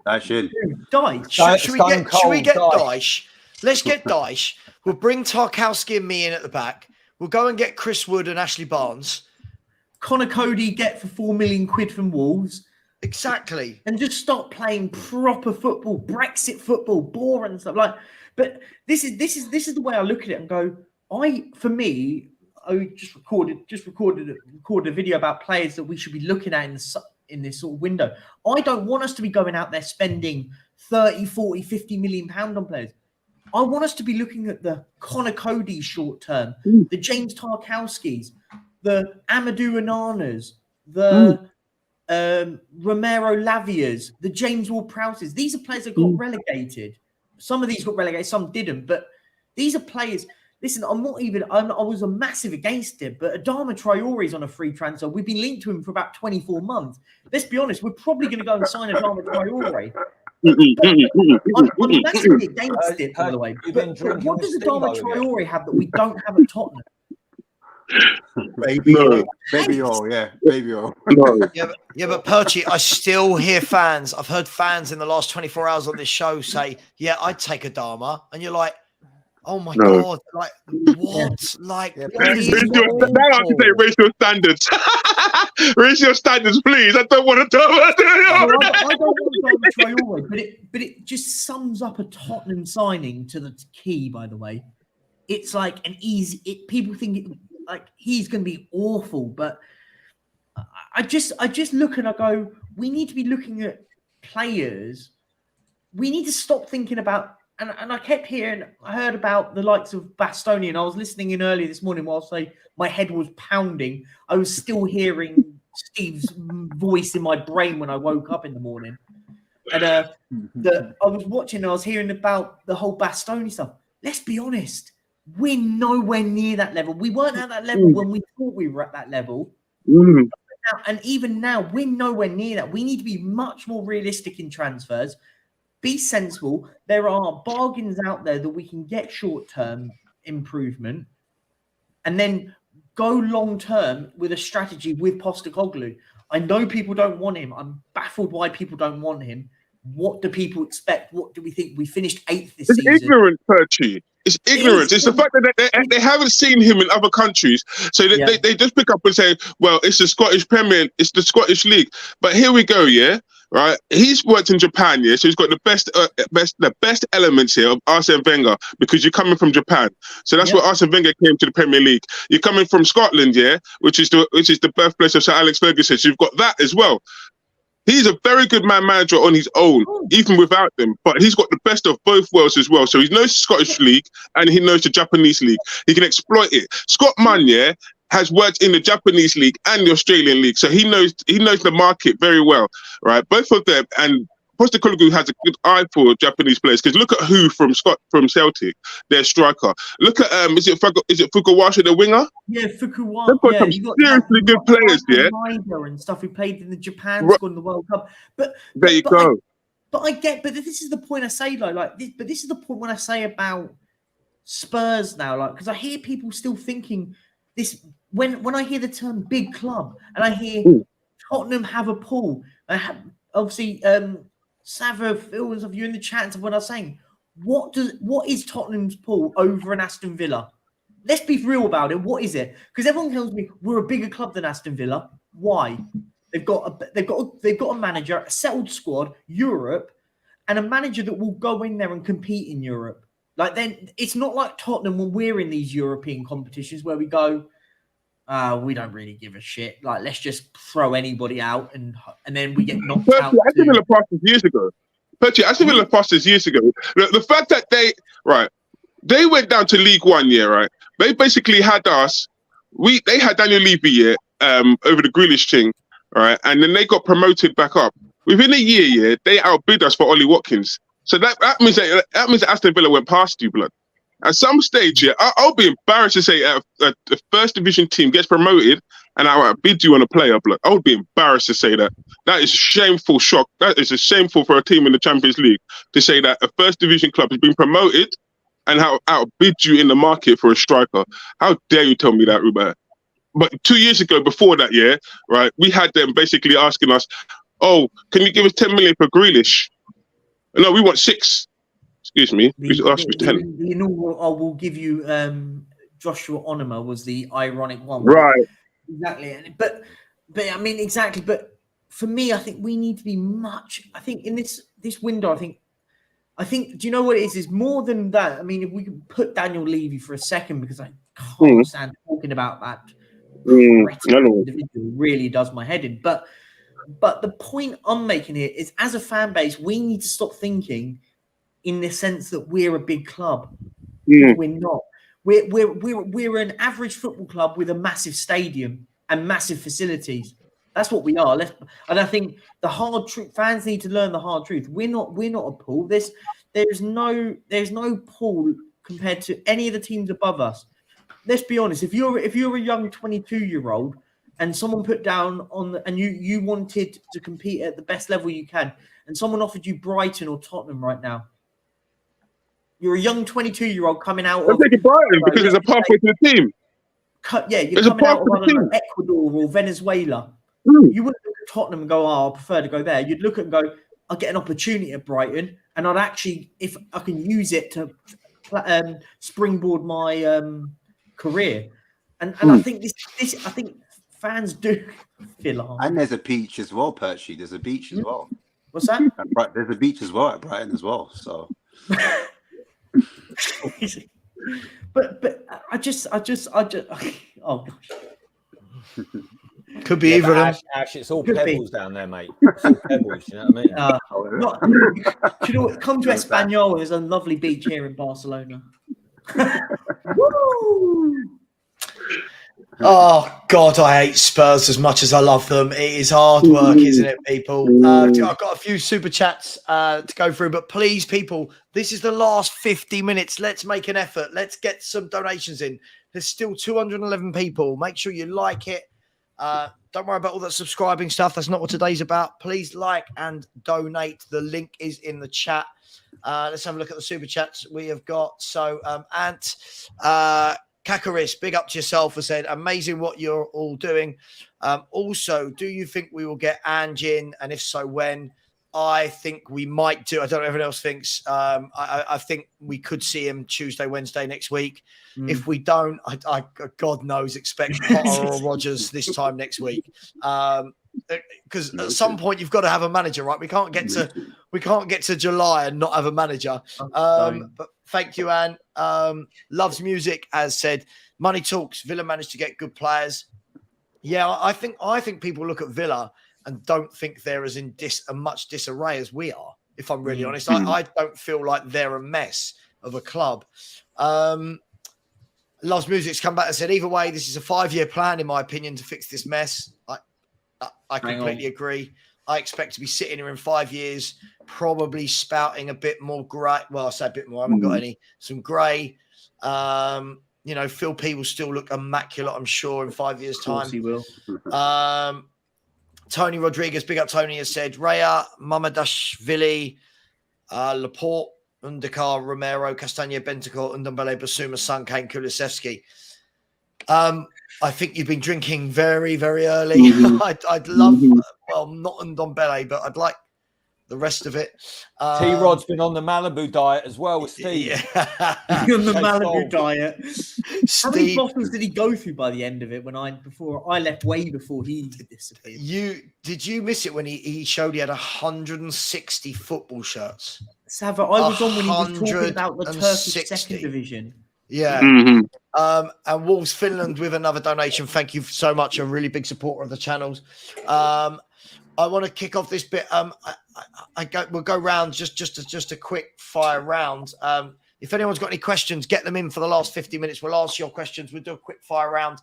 I should. Dyche. Should we get Dyche? Let's get Dyche. We'll bring Tarkowski and me in at the back. We'll go and get Chris Wood and Ashley Barnes. Connor Cody get for £4 million from Wolves. Exactly. And just start playing proper football, Brexit football, boring and stuff like. But this is the way I look at it and go. I just recorded a video about players that we should be looking at in this sort of window. I don't want us to be going out there spending 30, 40, 50 million pound on players. I want us to be looking at the Connor Cody short term, the James Tarkowskis, the Amadou Onanas, the Romero Lavias, the James Ward-Prowses. These are players that got relegated. Some of these got relegated, some didn't. But these are players. Listen, I was a massive against it, but Adama Traore is on a free transfer. We've been linked to him for about 24 months. Let's be honest, we're probably going to go and sign Adama Traore. I'm massively against it, by the way. But what does Adama Traore have that we don't have at Tottenham? Baby oil. Yeah, but Perchie, I still hear fans. I've heard fans in the last 24 hours on this show say, "Yeah, I'd take Adama," and you're like, "Oh my god!" Like what? Like now I have to say racial standards. Racial standards, please. I don't want to I don't want Traore, but it just sums up a Tottenham signing to the key. By the way, it's like an easy. People think like he's going to be awful, but I just look and I go, we need to be looking at players. We need to stop thinking about. And I kept hearing, I heard about the likes of Bastoni, and I was listening in earlier this morning whilst my head was pounding. I was still hearing Steve's voice in my brain when I woke up in the morning. And I was watching, and I was hearing about the whole Bastoni stuff. Let's be honest, we're nowhere near that level. We weren't at that level when we thought we were at that level. And even now, we're nowhere near that. We need to be much more realistic in transfers. Be sensible. There are bargains out there that we can get short-term improvement and then go long-term with a strategy with Postecoglou. I know people don't want him. I'm baffled why people don't want him. What do people expect? What do we think? We finished 8th this season. It's ignorant, Perchie. It's ignorance. It's the fact that they haven't seen him in other countries. So they just pick up and say, well, it's the Scottish Premier, it's the Scottish League. But here we go, yeah? Right? He's worked in Japan, yeah? So he's got the best elements here of Arsene Wenger because you're coming from Japan. So that's where Arsene Wenger came to the Premier League. You're coming from Scotland, yeah? Which is the birthplace of Sir Alex Ferguson. So you've got that as well. He's a very good manager on his own, even without them. But he's got the best of both worlds as well. So he knows the Scottish League and he knows the Japanese League. He can exploit it. Scott Mann, yeah, has worked in the Japanese League and the Australian League. So he knows the market very well, right? Both of them. And Postecoglou has a good eye for Japanese players because look at who from Celtic, their striker. Look at is it Fukawashi, the winger? Yeah, Fukawashi. They've got some seriously good players, yeah. And stuff who played in the Japan squad in the World Cup. But there you go. But this is the point I say, but this is the point when I say about Spurs now, like, because I hear people still thinking this when I hear the term big club and I hear Tottenham have a pool. I have obviously Savo, Phil, of you in the chat and when I was saying, what is Tottenham's pool over an Aston Villa? Let's be real about it. What is it? Because everyone tells me we're a bigger club than Aston Villa. Why? They've got a manager, a settled squad, Europe, and a manager that will go in there and compete in Europe. Like then, it's not like Tottenham when we're in these European competitions where we go, we don't really give a shit. Like let's just throw anybody out and then we get knocked out. Aston Villa passed this years ago. Aston Villa passed this years ago. The fact that they went down to League One, right? They basically had us. They had Daniel Levy over the Grealish thing, right? And then they got promoted back up. Within a year, they outbid us for Ollie Watkins. So that means that Aston Villa went past you, blood. At some stage, I'll be embarrassed to say a first division team gets promoted and I outbid you on a player, blood. I would be embarrassed to say that. That is a shameful shock. That is a shameful for a team in the Champions League to say that a first division club has been promoted and how outbid you in the market for a striker. How dare you tell me that, Ruben? But 2 years ago, before that year, right, we had them basically asking us, "Oh, can you give us 10 million for Grealish?" No, we want 6. Excuse me. We asked for 10. The inaugural, I will give you Joshua Onoma was the ironic one. Right. Exactly. But I mean, exactly. But for me, I think we need to be much. I think in this window, I think, do you know what it is? It's more than that. I mean, if we could put Daniel Levy for a second, because I can't stand talking about that individual, really does my head in. But the point I'm making here is, as a fan base, we need to stop thinking in the sense that we're a big club. We're not. We're an average football club with a massive stadium and massive facilities. That's what we are. And I think the hard truth, fans need to learn the hard truth. We're not a pool. There's no pool compared to any of the teams above us. Let's be honest. If you're a young 22-year-old and someone put down and you wanted to compete at the best level you can, and someone offered you Brighton or Tottenham right now, you're a young 22-year-old coming out. I'm taking Brighton because there's a pathway to the team. You're coming out of Ecuador or Venezuela. You wouldn't look at Tottenham and go, "Oh, I prefer to go there." You'd look at and go, "I'll get an opportunity at Brighton, and I'd actually, if I can use it to springboard my career." And I think I think fans do feel hard. And there's a beach as well, Perchy. There's a beach as well. What's that? There's a beach as well at Brighton as well. So. But I just oh gosh. Could be either of them. Ash, it's all pebbles down there, mate. It's all pebbles, you know what I mean? Do you know what? Come to Espanyol. There's a lovely beach here in Barcelona. Oh God, I hate Spurs as much as I love them. It is hard work, isn't it, people? I've got a few super chats to go through, but please, people, this is the last 50 minutes. Let's make an effort. Let's get some donations in. There's still 211 people. Make sure you like it. Don't worry about all that subscribing stuff. That's not what today's about. Please like and donate. The link is in the chat. Let's have a look at the super chats we have got. So, Ant, Kakaris, big up to yourself, has said, amazing what you're all doing. Also, do you think we will get Ange in? And if so, when? I think we might do. I don't know if everyone else thinks. I think we could see him Tuesday, Wednesday next week. If we don't, I God knows, expect Potter or Rodgers this time next week. Because at some point you've got to have a manager, right? We can't get to July and not have a manager. But thank you, Anne. Loves music, as said. Money talks. Villa managed to get good players. Yeah, I think people look at Villa and don't think they're as in much disarray as we are. If I'm really honest, I don't feel like they're a mess of a club. Loves Music's come back and said, either way, this is a 5-year plan, in my opinion, to fix this mess. I completely agree. I expect to be sitting here in 5 years, probably spouting a bit more grey. Well, I say a bit more. I haven't got any. Some grey. Phil P will still look immaculate, I'm sure, in 5 years' time. Of course he will. Tony Rodriguez, big up Tony, has said, Raya, Mamadashvili, Laporte, Undakar, Romero, Castagna, Bentancur, Ndombele, Basuma, Sun, Kane, Kulusevski. I think you've been drinking very, very early. I'd love, well, not Ndombele, but I'd like the rest of it. T-Rod's been on the Malibu diet as well with Steve. On the Malibu diet. How many Steve, bottles did he go through by the end of it? Before I left, way before he disappeared. Did you miss it when he showed he had 160 football shirts? Sava, I was on when he was talking about the Turkish second division. Yeah. And Wolves Finland with another donation. Thank you so much. A really big supporter of the channels. I want to kick off this bit. We'll go round just a quick fire round. If anyone's got any questions, get them in for the last 50 minutes. We'll ask your questions. We'll do a quick fire round.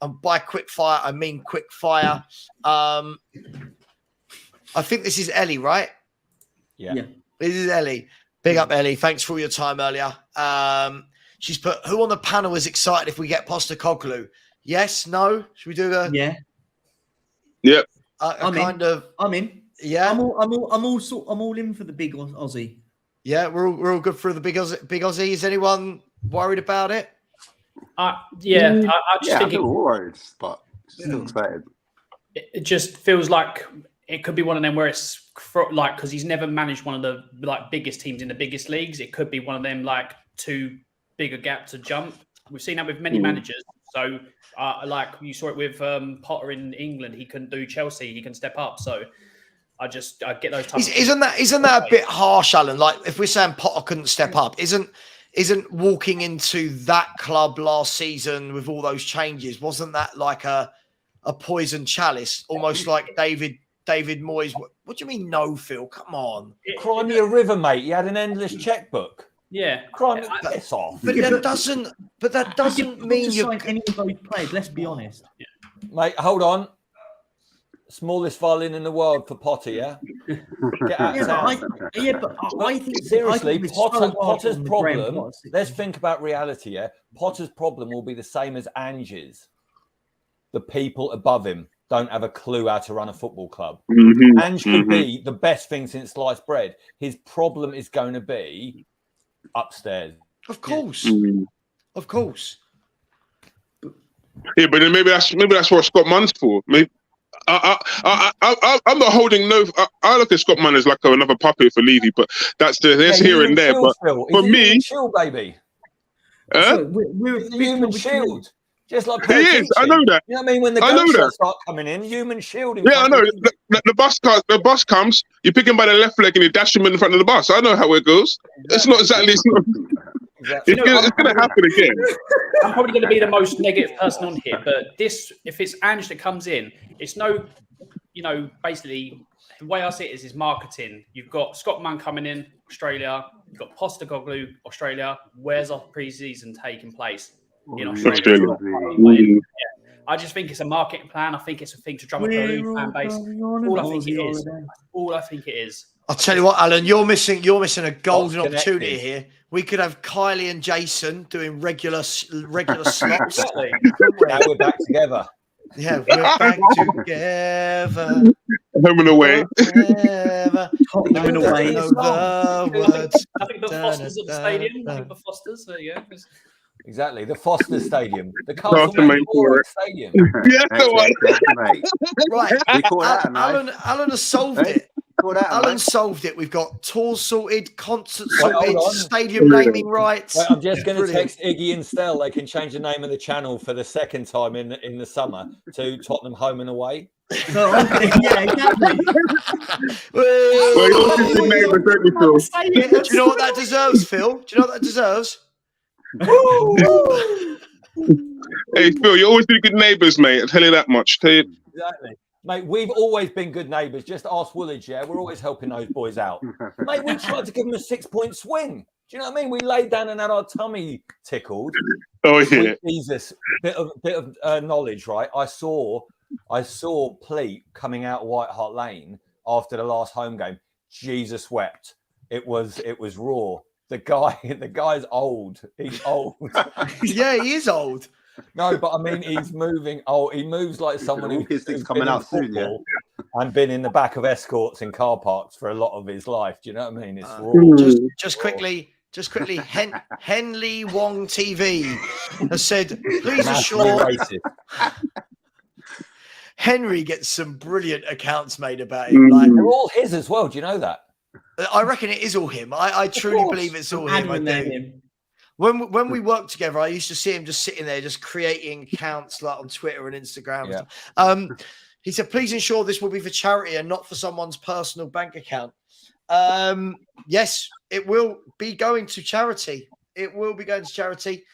And by quick fire, I mean quick fire. I think this is Ellie, right? Yeah. This is Ellie. Big up, Ellie. Thanks for all your time earlier. She's put, who on the panel is excited if we get Postecoglou? Yes, no? Should we do the... Yeah. Yep. I'm in. Yeah. I'm all in for the big Aussie. Yeah, we're all good for the big Aussie. Is anyone worried about it? I just think I'm worried, but still excited. It just feels like it could be one of them where it's like, because he's never managed one of the like biggest teams in the biggest leagues. It could be one of them like too big a gap to jump. We've seen that with many managers. So like you saw it with Potter in England. He couldn't do Chelsea. He can step up. So I get those types. Isn't that a bit harsh, Alan? Like if we're saying Potter couldn't step up, isn't walking into that club last season with all those changes, wasn't that like a poison chalice, almost like David Moyes? What do you mean no, Phil? Come on. Crimea River, mate. You had an endless checkbook. Yeah. Crimea, piss off. But that doesn't mean you sign any of those players. Let's be honest. Mate, hold on. Smallest violin in the world for Potter, yeah? Get out of town. But I think seriously, Potter's on the problem. Graham Let's think about reality, yeah? Potter's problem will be the same as Ange's. The people above him don't have a clue how to run a football club. Ange could be the best thing since sliced bread. His problem is going to be upstairs. Of course. Of course. Yeah, but then maybe that's what Scott Munn's for. Maybe I'm not holding no. I look at Scott Munn as like another puppet for Levy, but that's here and there. But for me, shield, baby. We're a human shield. Just like he is. I know that. You know what I mean? When the gunshots start coming in, human shield. Yeah, I know. The bus comes. You pick him by the left leg and you dash him in front of the bus. I know how it goes. It's not exactly. It's going to happen again. I'm probably going to be the most negative person on here, but if it's Ange that comes in, it's no, basically the way I see it is marketing. You've got Scott Munn coming in, Australia. You've got Postecoglou, Australia. Where's our pre-season taking place? In Australia. I just think it's a marketing plan. I think it's a thing to drum up a new fan base. All I think it is. I'll tell you what, Alan, you're missing a golden opportunity here. We could have Kylie and Jason doing regular slots. Exactly. Now we're back together. Yeah, we're back together. Home and away. Home and away. I think the Fosters at the stadium. I think the Fosters. There you go. Exactly, the Foster Stadium, the Castlemaine Stadium. Right, Alan has solved it. Alan solved it. We've got tours sorted, concert sorted, stadium naming rights. Wait, I'm just going to text Iggy and Stell. They can change the name of the channel for the second time in the summer to Tottenham Home and Away. Yeah, exactly. Do you know what that deserves, Phil? Do you know what that deserves? Hey Phil, you always do good neighbours, mate. I'll tell you that much. Exactly, mate. We've always been good neighbours. Just ask Woolwich, yeah. We're always helping those boys out, mate. We tried to give them a 6-point swing. Do you know what I mean? We laid down and had our tummy tickled. Oh yeah. Sweet Jesus, bit of knowledge, right? I saw Pleat coming out of White Hart Lane after the last home game. Jesus wept. It was raw. The guy's old. He's old. Yeah, he is old. No, but I mean, he's moving. Oh, he moves like someone who's coming out soon. Yeah. and been in the back of escorts in car parks for a lot of his life. Do you know what I mean? It's raw. Just quickly, Henley Wong TV has said, please Massively assure. racist. Henry gets some brilliant accounts made about him. Like They're all his as well. Do you know that? I reckon it is all him. I truly believe it's all him. I do. When we worked together, I used to see him just sitting there, just creating accounts like on Twitter and Instagram. Yeah. And stuff. He said, "Please ensure this will be for charity and not for someone's personal bank account." Yes, it will be going to charity. It will be going to charity.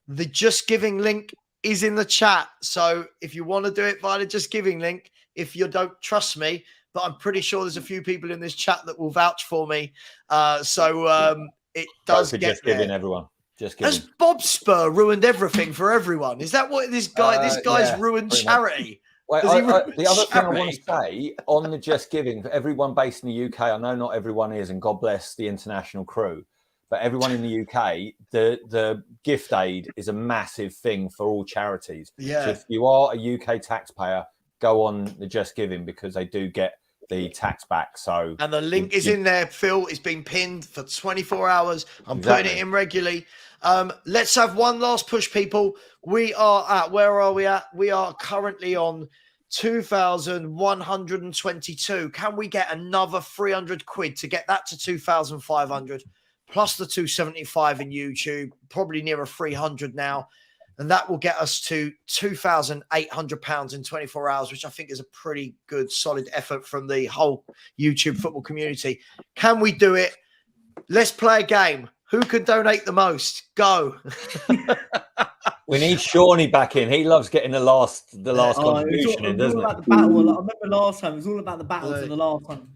The Just Giving link is in the chat. So if you want to do it via the Just Giving link, if you don't trust me, but I'm pretty sure there's a few people in this chat that will vouch for me. It does get Just Giving, everyone. Just Giving. Has Bob Spur ruined everything for everyone? Is that what this guy's yeah, ruined pretty charity? Well, Has he ruined the other thing I want charity? to say on the Just Giving, for everyone based in the UK, I know not everyone is, and God bless the international crew, but everyone in the UK, the gift aid is a massive thing for all charities. Yeah. So if you are a UK taxpayer, go on the Just Giving because they do get the tax back. So And the link is in there, Phil. It's been pinned for 24 hours. I'm Exactly. putting it in regularly. Let's have one last push, people. We are at, where are we at? We are currently on 2,122. Can we get another 300 quid to get that to 2,500 plus the 275 in YouTube? Probably nearer 300 now. And that will get us to £2,800 in 24 hours, which I think is a pretty good, solid effort from the whole YouTube football community. Can we do it? Let's play a game. Who can donate the most? Go. we need Shawnee back in. He loves getting the last contribution in, doesn't about he? the battle. I remember last time. It was all about the battle for the last one.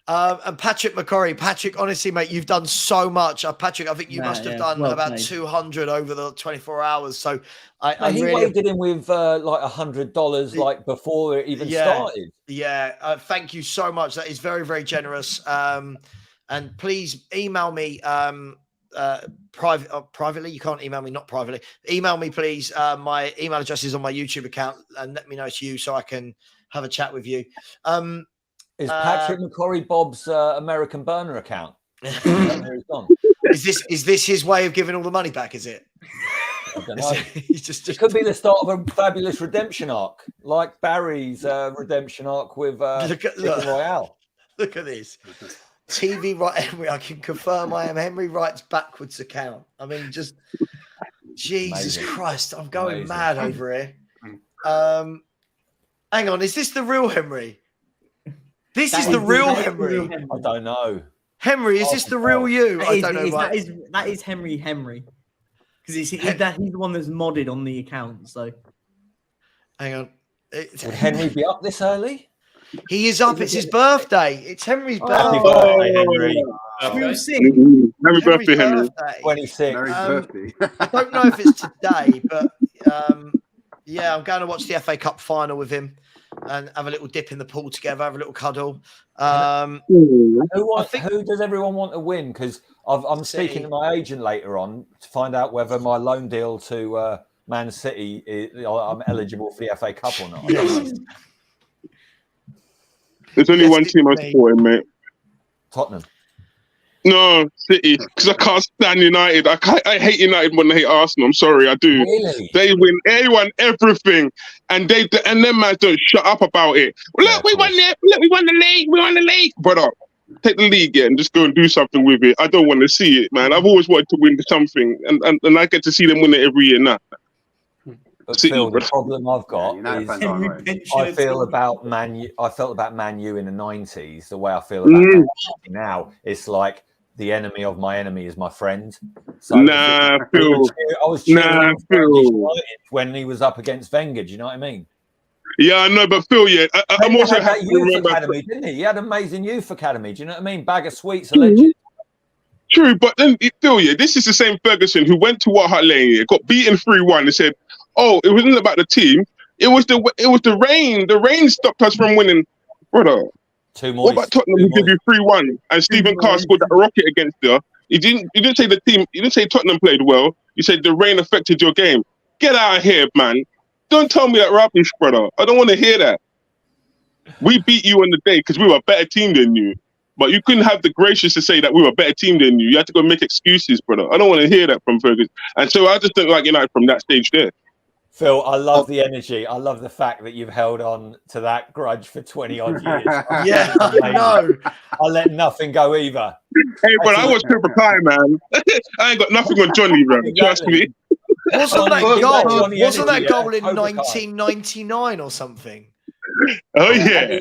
And Patrick McCurry. Patrick, honestly, mate, you've done so much. Patrick, I think you must have done well about played. 200 over the 24 hours. So He really waded in with like $100 like before it even started. Yeah, thank you so much. That is very, very generous. And please email me privately. You can't email me, not privately. Email me, please. My email address is on my YouTube account, and let me know it's you so I can have a chat with you. Is Patrick McCurry Bob's American burner account? Is this his way of giving all the money back? Is it? I don't know. It could be the start of a fabulous redemption arc, like Barry's redemption arc with Royale. Look at this. TV right Henry. I can confirm I am Henry Wright's backwards account. I mean, just Jesus Christ, I'm going mad over here. Hang on, is this the real Henry? This is the real Henry. I don't know. Henry, is this the real you? I don't know. That is Henry because he's the one that's modded on the account. So hang on. Would Henry be up this early? He is up. It's his birthday. It's Henry's birthday. Happy birthday, Henry. We'll sing. Happy birthday, Henry. 26. I don't know if it's today, but yeah, I'm going to watch the FA Cup final with him and have a little dip in the pool together, have a little cuddle. Who does everyone want to win? Because I'm speaking to my agent later on to find out whether my loan deal to Man City I'm eligible for the FA Cup or not. There's only one team I'm supporting, mate. Tottenham. No, City, because I can't stand United. I hate United more than I hate Arsenal. I'm sorry, I do. Really? They won everything, and them man don't shut up about it. Look, we won it. Look, we won the league. We won the league. Brother, take the league and just go and do something with it. I don't want to see it, man. I've always wanted to win something, and I get to see them win it every year now. But Phil, the problem I've got is I felt about Man U in the 90s the way I feel about Man U now. It's like the enemy of my enemy is my friend. So Phil. I was cheering United when he was up against Wenger. Do you know what I mean? Yeah, I know, but Phil, I'm also had happy that to youth remember. academy, didn't he? He had an amazing youth academy. Do you know what I mean? Bag of sweets, a legend. True, but then Phil, this is the same Ferguson who went to White Hart Lane, got beaten 3-1, and said, "Oh, it wasn't about the team. It was the rain. The rain stopped us from winning, brother." What about Tottenham who give you 3-1 and Stephen Carr scored that rocket against you? You didn't say the team. You didn't say Tottenham played well. You said the rain affected your game. Get out of here, man. Don't tell me that rubbish, brother. I don't want to hear that. We beat you on the day because we were a better team than you. But you couldn't have the gracious to say that we were a better team than you. You had to go make excuses, brother. I don't want to hear that from Ferguson. And so I just don't like United from that stage there. Phil, I love the energy. I love the fact that you've held on to that grudge for 20 odd years. Yeah, I know. I let nothing go either. Hey, but I was Cobra Kai, man. I ain't got nothing on Johnny, bro. Trust me. Wasn't that goal? Wasn't that yeah. goal in Cobra Kai. 1999 or something? Oh yeah.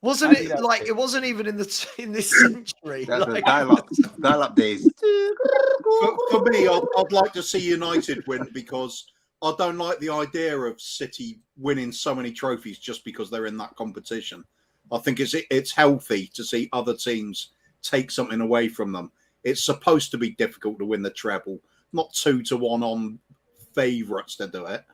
Wasn't it like it wasn't even in this century? That's like, the dial-up days. For me, I'd like to see United win because I don't like the idea of City winning so many trophies just because they're in that competition. I think it's healthy to see other teams take something away from them. It's supposed to be difficult to win the treble, not 2-1 on favourites to do it.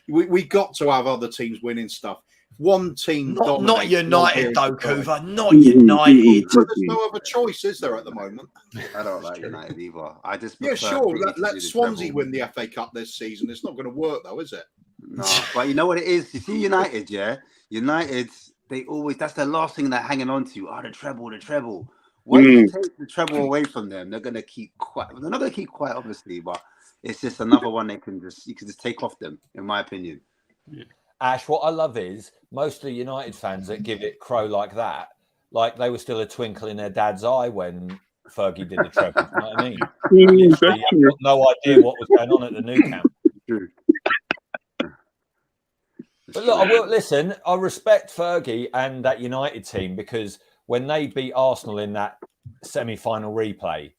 We got to have other teams winning stuff. One team not United though, Kuva. Not United. But there's no other choice, is there, at the moment? I don't like United either. I just Yeah, prefer sure. City to Let do the Swansea treble. win the FA Cup this season. It's not going to work, though, is it? No, but you know what it is? You see United, yeah? United, they always, that's the last thing they're hanging on to. Oh, the treble. Once you take the treble away from them, they're going to keep quiet. They're not going to keep quiet, obviously, but it's just another one you can just take off them, in my opinion. Ash, what I love is most of the United fans that give it crow like that, like they were still a twinkle in their dad's eye when Fergie did the treble. You know what I mean? Literally, I've got no idea what was going on at the new camp. But look, I will listen. I respect Fergie and that United team because when they beat Arsenal in that semi-final replay,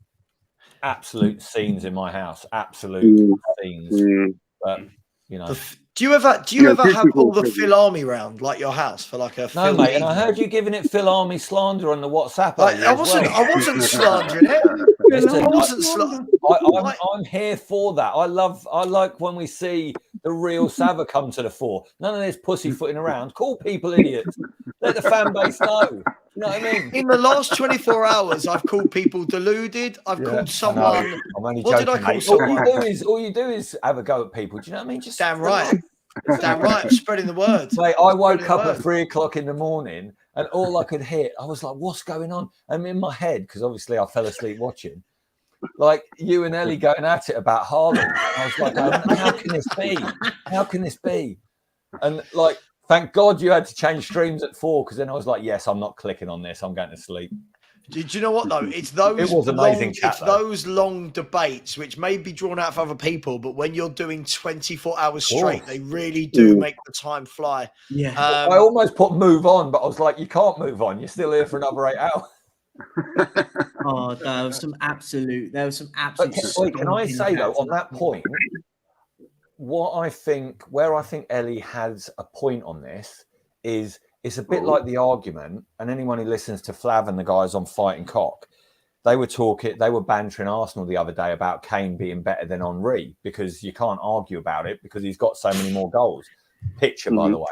absolute scenes in my house. Absolute scenes. But you know. Do you ever have all the Phil Army round like your house for like a No, Phil mate, and I evening? heard you giving it Phil Army slander on the WhatsApp. I wasn't slandering it. Listen, I wasn't I'm here for that. I like when we see the real Sava come to the fore. None of this pussyfooting around. Call people idiots. Let the fan base know. You know what I mean? In the last 24 hours, I've called people deluded. I've called someone. I'm only What joking, did I call mate. someone? All you do is have a go at people. Do you know what I mean? Just Damn right. Damn right. I'm spreading the word. Mate, I woke up at 3 o'clock in the morning and all I could hear, I was like, what's going on? And in my head, because obviously I fell asleep watching, like you and Ellie going at it about Haaland. I was like, how can this be? How can this be? And like, thank God you had to change streams at 4 because then I was like, yes, I'm not clicking on this. I'm going to sleep. Do you know what though? It's those. It was amazing chat, It's though. those long debates which may be drawn out for other people, but when you're doing 24 hours straight, they really do make the time fly. Yeah. I almost put move on, but I was like, you can't move on. You're still here for another 8 hours. Oh, there was some absolute. Wait, can I say though, on that point, where I think Ellie has a point on this is it's a bit like the argument, and anyone who listens to Flav and the guys on Fighting Cock, they were bantering Arsenal the other day about Kane being better than Henry because you can't argue about it because he's got so many more goals. Picture, by the way.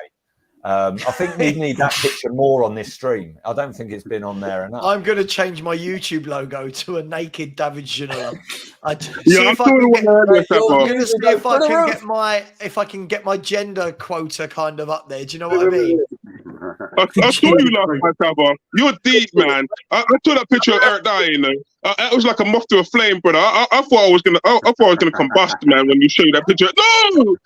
I think we need that picture more on this stream. I don't think it's been on there enough. I'm going to change my YouTube logo to a naked David Ginola. I'm going to see if I can get my gender quota kind of up there. Do you know what I mean? I saw you last night, Sava. You're deep, man. I saw that picture of Eric Dyer, you know. It was like a moth to a flame, brother. I thought I was gonna combust, man, when you showed that picture. No!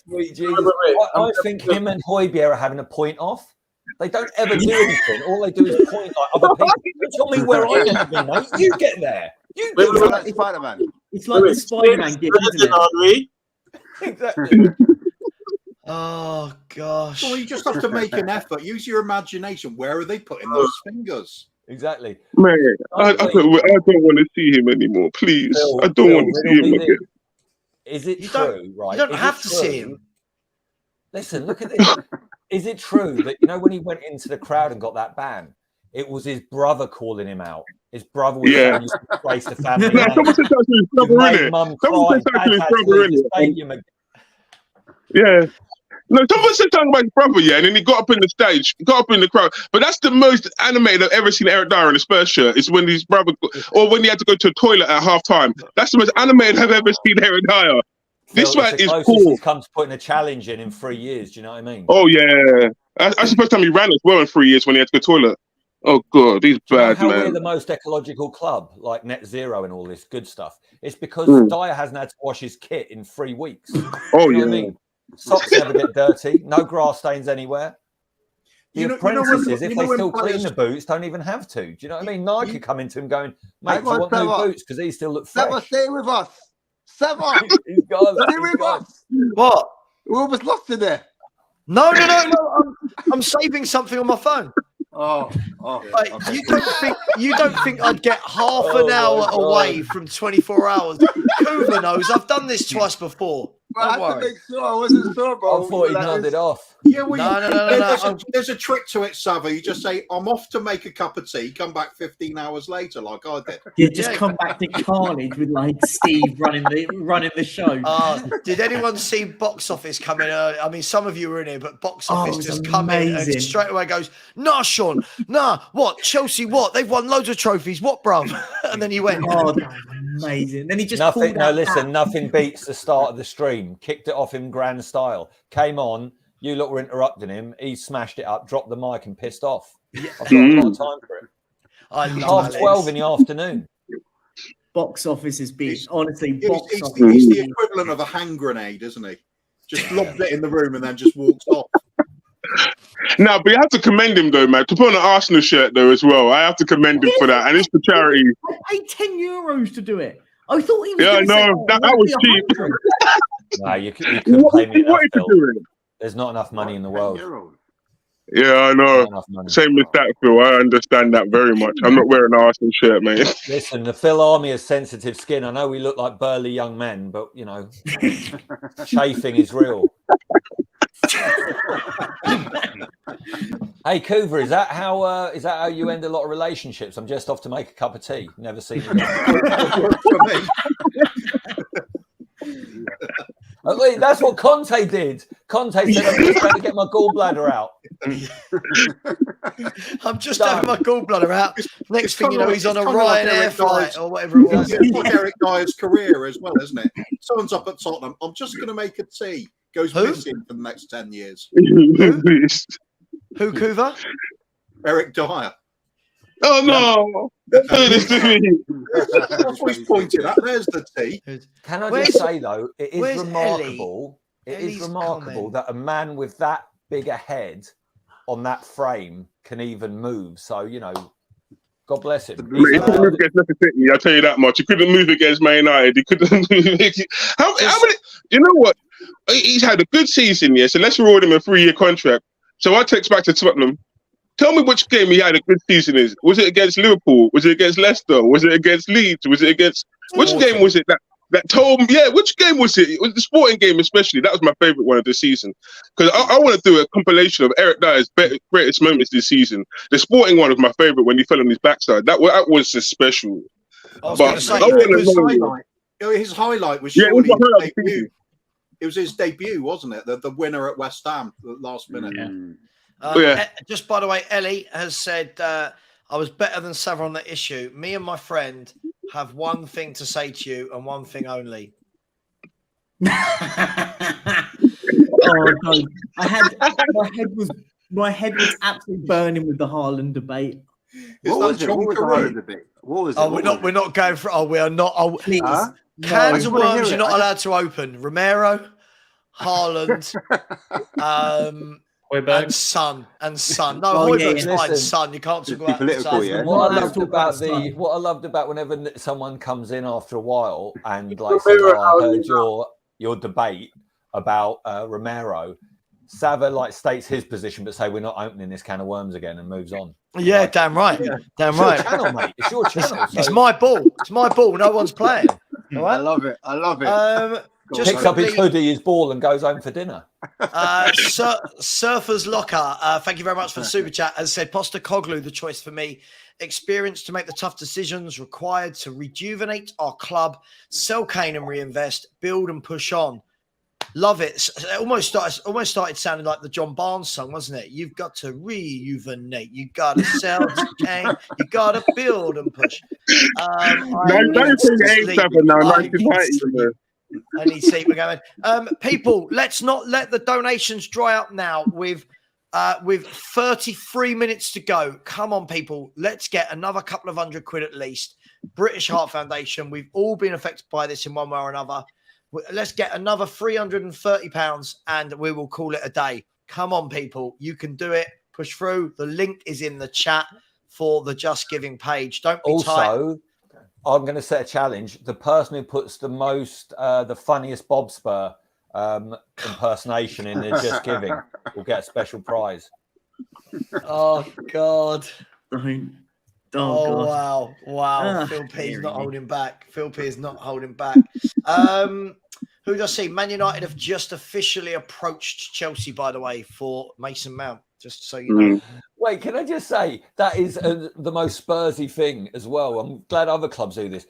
Sweet Jesus. I think him and Højbjerg are having a point off. They don't ever do anything. All they do is point like other people. You tell me where I want to be, mate. You get there. You get there. Like Spider-Man. It's like the Spider-Man gift, isn't it? Exactly. Oh gosh. Well, you just have to make an effort. Use your imagination. Where are they putting those fingers? Exactly. Man, I don't want to see him anymore. Please, I don't want to see him again. Is it true? Right? You don't have to see him. Listen, look at this. Is it true that when he went into the crowd and got that ban, it was his brother calling him out? His brother was saying you disgrace the family. No, someone said that to his brother, innit? Someone said that to his brother, innit? Yeah. No, someone said something about his brother, yeah, and then he got up in the stage, got up in the crowd. But that's the most animated I've ever seen Eric Dyer in a Spurs shirt. Is when his brother, or when he had to go to a toilet at half time. That's the most animated I've ever seen Eric Dyer. This Phil, man it's the is closest cool. he's come to putting a challenge in 3 years. Do you know what I mean? Oh yeah, that's the first time he ran as well in 3 years when he had to go to the toilet. Oh god, he's Do you know bad, how we're man. the most ecological club, like net zero and all this good stuff? It's because Mm. Dyer hasn't had to wash his kit in 3 weeks. Oh you know yeah. what I mean? Socks never get dirty. No grass stains anywhere. The apprentices, if they still clean the boots, don't even have to. Do you know what I mean? Nike could come into him going, mate, Hang do you on, want new Trevor. boots? Because these still look Sever, fresh. stay with us. Sever, He's gone. stay He's with gone. us. What? We almost lost in there. No. I'm saving something on my phone. Oh, Like, okay. you don't think I'd get half an hour away from 24 hours? Kuva knows I've done this twice before. Well, I Don't had to worry. make sure I wasn't sure, bro. I thought he nodded off. Yeah, well, No. There's a trick to it, Sava. You just say, I'm off to make a cup of tea, come back 15 hours later, like I did. You just come back to carnage with like Steve running the show. Did anyone see Box Office coming early? I mean, some of you were in here, but Box Oh, Office it was just come in and amazing. straight away goes, nah, Sean, nah, what? Chelsea, what? They've won loads of trophies, what, bruv? And then he went, Oh, that was amazing. Then he just Nothing. pulled No, out listen. that. Nothing beats the start of the stream. Kicked it off in grand style. Came on. You lot were interrupting him. He smashed it up, dropped the mic, and pissed off. I've got a lot of time for it. I love 12 in the afternoon. Box Office is big. Honestly, He's, Box he's, Office. he's the equivalent of a hand grenade, isn't he? Just lobs it in the room and then just walks off. No, but you have to commend him though, man. To put on an Arsenal shirt though as well. I have to commend him for that, and it's for charity. I paid €10 to do it. I thought he was. Yeah, gonna say, no, that was cheap. 100. No, you couldn't pay me enough, Wanted to Phil. do it. There's not enough money in the world. Yeah, I know. Same with that, Phil. I understand that very much. I'm not wearing an Arsenal shirt, mate. Listen, the Phil Army has sensitive skin. I know we look like burly young men, but you know, chafing is real. Hey, Kuva, is that how you end a lot of relationships? I'm just off to make a cup of tea. Never seen it. Wait, that's what Conte did. Conte said, "I'm just trying to get my gallbladder out." I'm just having my gallbladder out. Next thing you know, he's on a It's kinda like Ryanair Eric flight Dyer's- or whatever it was. It's like Eric Dyer's career as well, isn't it? Someone's up at Tottenham. I'm just going to make a tea. Goes missing for the next 10 years. Who, Kuva? Eric Dyer. Oh no! That's what he's pointed at. There's the tea. Can I Where's- just say though, it is where's remarkable. It is Ellie's remarkable that a man with that big a head on that frame can even move. So you know, God bless him. Mate, he couldn't move against Leicester City. I'll tell you that much. He couldn't move against Man United. He couldn't move. How many? You know what? He's had a good season, yeah. So let's reward him a 3-year contract. So I text back to Tottenham. Tell me which game he had a good season is. Was it against Liverpool? Was it against Leicester? Was it against Leeds? Was it against which game was it that told me? Yeah, which game was it? It was the Sporting game, especially. That was my favourite one of the season because I want to do a compilation of Eric Dyer's greatest moments this season. The Sporting one was my favourite when he fell on his backside. That was just special. His highlight was Yeah, it was surely my highlight his debut. It was his debut, wasn't it? The winner at West Ham, the last minute. Just by the way, Ellie has said, I was better than Savva on that issue. Me and my friend have one thing to say to you and one thing only. Oh no! My head was absolutely burning with the Haaland debate. What was the Haaland debate? What was it? Oh, we're not going for. Oh, we are not. Oh, please. Cans of No, I wanna worms hear you're it. not allowed to open. Romero, Haaland, and Son. No, Højbjerg's fine. Listen, Son, you can't talk about political, Son. yeah. What I loved about whenever someone comes in after a while and like says, Romero, I heard your debate about Romero. Sava like states his position, but say we're not opening this can of worms again and moves on. Yeah, Like, damn right. Damn it's your right. channel, mate. It's your channel. It's so- my ball. It's my ball. No one's playing. All right? I love it. Just picks up his quickly, hoodie, his ball, and goes home for dinner. Surfer's Locker, thank you very much for the super chat. As I said, Postecoglou, the choice for me. Experience to make the tough decisions required to rejuvenate our club, sell Kane and reinvest, build and push on. Love it. It almost started sounding like the John Barnes song, wasn't it? You've got to rejuvenate. You got to sell to Kane. You got to build and push. Any seat we're going. People, let's not let the donations dry up now. With 33 minutes to go. Come on, people. Let's get another couple of £100 at least. British Heart Foundation. We've all been affected by this in one way or another. Let's get another £330 and we will call it a day. Come on, people. You can do it. Push through. The link is in the chat for the Just Giving page. Don't be tight. Also, I'm going to set a challenge. The person who puts the most, the funniest Bob Spur impersonation in the Just Giving will get a special prize. Oh, God. God. Wow. Phil P's not holding back. Phil P is not holding back. Who does I see? Man United have just officially approached Chelsea, by the way, for Mason Mount. Just so you know. Wait, can I just say that is the most Spursy thing as well? I'm glad other clubs do this.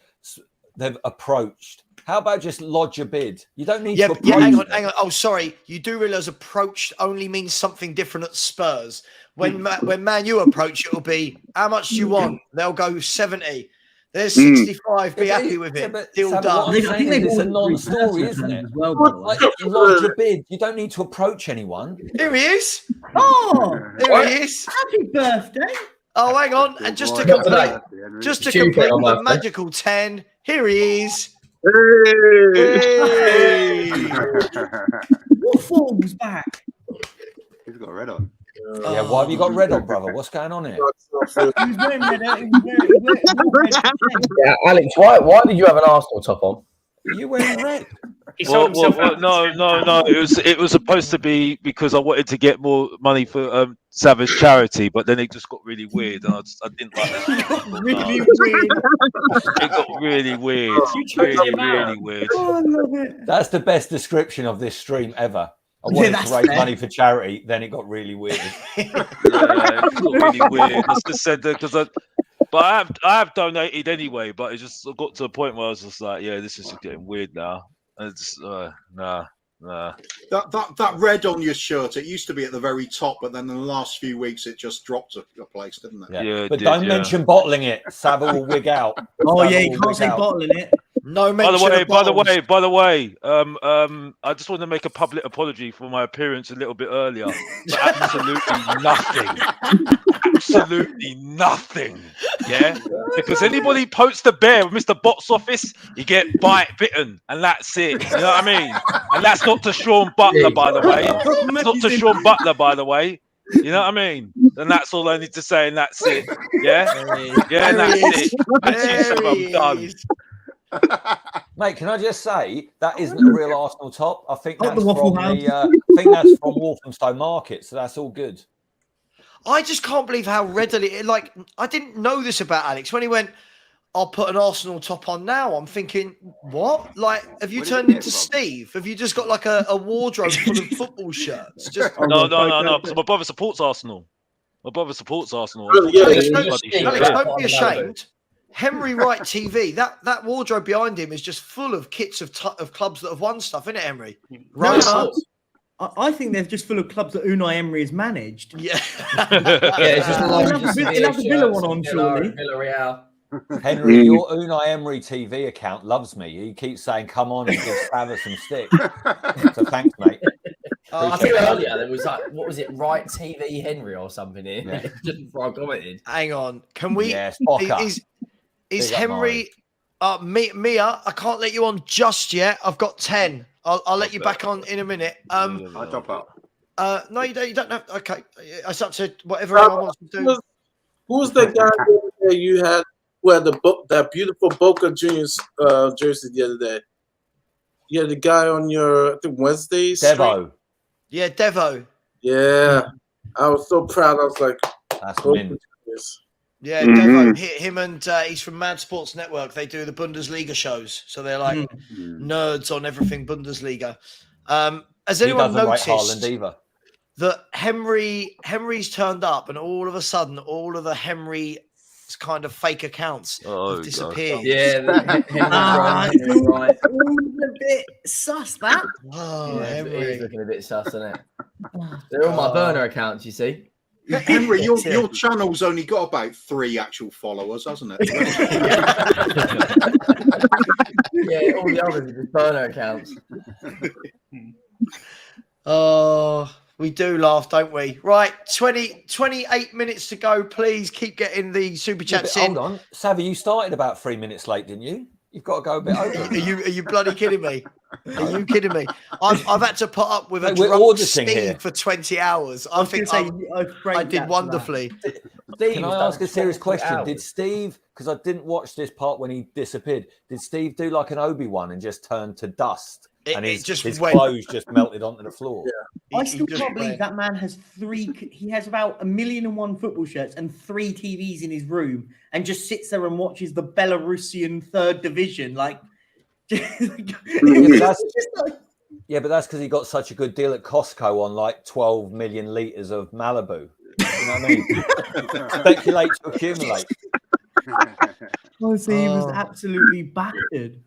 They've approached. How about just lodge a bid? You don't need to approach. Yeah, hang on. Oh, sorry. You do realise approached only means something different at Spurs. When Man U approach, it'll be, how much do you want? They'll go 70. There's 65. Be happy with it. Deal done. I think it's a non-story, isn't it? Well, like, lodge a bid. You don't need to approach anyone. Here he is. Oh, here he is. Happy birthday. Oh, hang on. And just to complete the magical 10, here he is. Hey. What form's back? He's got red on. Yeah, why have you got red on, brother? What's going on here? Alex, why did you have an Arsenal top on? You wearing red? No. It was supposed to be because I wanted to get more money for Savage charity, but then it just got really weird, and I didn't like it. It got really weird. Really weird. Oh, I love it. That's the best description of this stream ever. I wanted to raise money for charity, then it got really weird. It got really weird. I just said that because I have donated anyway, but it just got to a point where I was just like, yeah, this is getting weird now. And it's nah. That red on your shirt, it used to be at the very top, but then in the last few weeks it just dropped a place, didn't it? Yeah, but don't mention bottling it. Sava will wig out. Oh yeah, you can't say bottling it. No By mention the way, I just want to make a public apology for my appearance a little bit earlier. Absolutely nothing. Yeah, because anybody pokes the bear with Mr. Box Office, you get bitten, and that's it. You know what I mean? And that's not to Sean Butler, by the way. It's not to Sean Butler, by the way. You know what I mean? And that's all I need to say, and that's it. Yeah, and that's it. I'm done. Mate, can I just say that isn't a real Arsenal top? I think that's from Walthamstow Market, so that's all good. I just can't believe how readily, I didn't know this about Alex. When he went, I'll put an Arsenal top on now, I'm thinking, what? Like, have you turned into Steve? Have you just got like a wardrobe full of football shirts? No, because my brother supports Arsenal. Alex, don't be ashamed. Henry Wright TV, that wardrobe behind him is just full of kits of clubs that have won stuff, isn't it, Henry? Right. I think they're just full of clubs that Unai Emery has managed. Yeah. It's just he'll have the Villa one on, surely. Villarreal. Henry, your Unai Emery TV account loves me. He keeps saying, come on and give Sava some stick. So thanks, mate. I think earlier there was what was it, Right TV Henry or something here? Yeah. Just before I commented. Hang on. Can we... Yes, Is Henry... Mia, I can't let you on just yet. I've got 10. I'll let you back on in a minute. I'll drop out. No, you don't have... Okay. It's up to whatever anyone wants to do. Who's the guy that you had where that beautiful Boca Juniors jersey the other day? You had the guy on your, I think, Wednesday stream? Devo. Yeah, Devo. Yeah. I was so proud. I was like, that's mint. Yeah, Devo. Him and he's from Mad Sports Network. They do the Bundesliga shows. So they're like nerds on everything Bundesliga. Has anyone noticed that Henry's turned up and all of a sudden all of the Henry kind of fake accounts have disappeared? Yeah, Henry right. A bit sus, that. Oh, yeah, Henry. It is looking a bit sus, isn't it? They're all my burner accounts, you see. Henry, your channel's only got about 3 actual followers, hasn't it? Yeah, all the others are just burner accounts. Oh, we do laugh, don't we? Right, 28 minutes to go. Please keep getting the super chats in. Hold on, Savvy, you started about 3 minutes late, didn't you? You've got to go a bit over. Are you bloody kidding me? Are you kidding me? I've had to put up with a we're drunk auditing Steve here. for 20 hours. I think I did wonderfully. Can I ask a serious question? Did Steve, because I didn't watch this part when he disappeared, did Steve do like an Obi-Wan and just turn to dust? And his clothes just melted onto the floor. I still can't believe that man has 3. He has about 1,000,001 football shirts and 3 TVs in his room, and just sits there and watches the Belarusian 3rd division. Like, Yeah, but that's because he got such a good deal at Costco on like 12 million litres of Malibu. You know what I mean? Speculate to accumulate. Honestly, he was absolutely battered.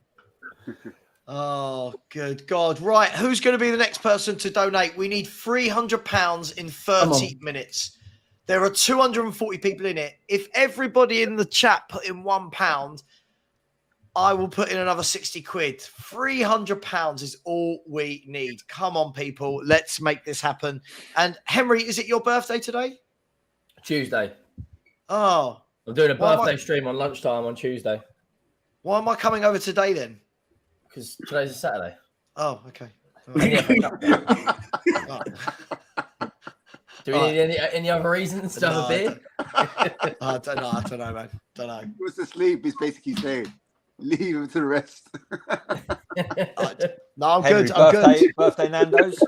Oh, good God. Right, who's going to be the next person to donate? We need £300 in 30 minutes. There are 240 people in it. If everybody in the chat put in £1, I will put in another 60 quid. £300 is all we need. Come on, people. Let's make this happen. And Henry, is it your birthday today? Tuesday. Oh. I'm doing a birthday stream on lunchtime on Tuesday. Why am I coming over today then? Because today's a Saturday. Oh, okay. Do we need any other reasons to have a beer? I don't know, man. Don't know. He was asleep. He's basically saying, leave him to the rest. No, I'm Henry, good. I'm good. Birthday Nando's?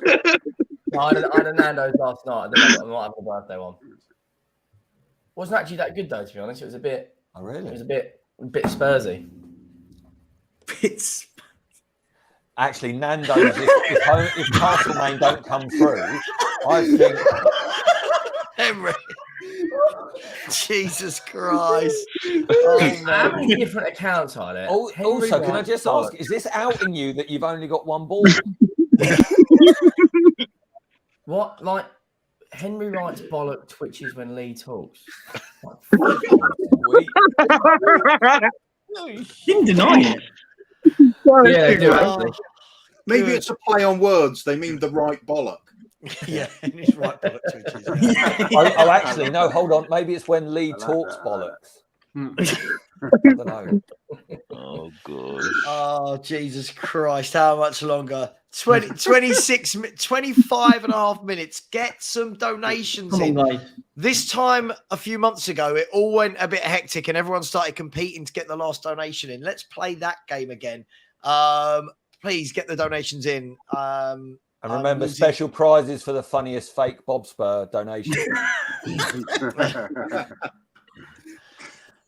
No, I had a Nando's last night. I might have a birthday one. Wasn't actually that good though, to be honest. It was a bit. Oh, really? It was a bit Spursy. Actually, Nando's, if Castlemaine don't come through, I think... Henry. Jesus Christ. How many different accounts are there? Also, can I just ask, is this outing you that you've only got one ball? What? Like, Henry writes bollock twitches when Lee talks. You didn't deny it. Yeah, they do actually. Maybe it's a play on words. They mean the right bollock. Yeah, it's right bollock twitches. Oh, actually, no, hold on. Maybe it's when Lee talks bollocks. I don't know. Oh, God. Oh, Jesus Christ. How much longer? 26, 25 and a half minutes. Get some donations Come on, in. guys. This time, a few months ago, it all went a bit hectic and everyone started competing to get the last donation in. Let's play that game again. Please get the donations in. And remember, special prizes for the funniest fake Bob Spur donation.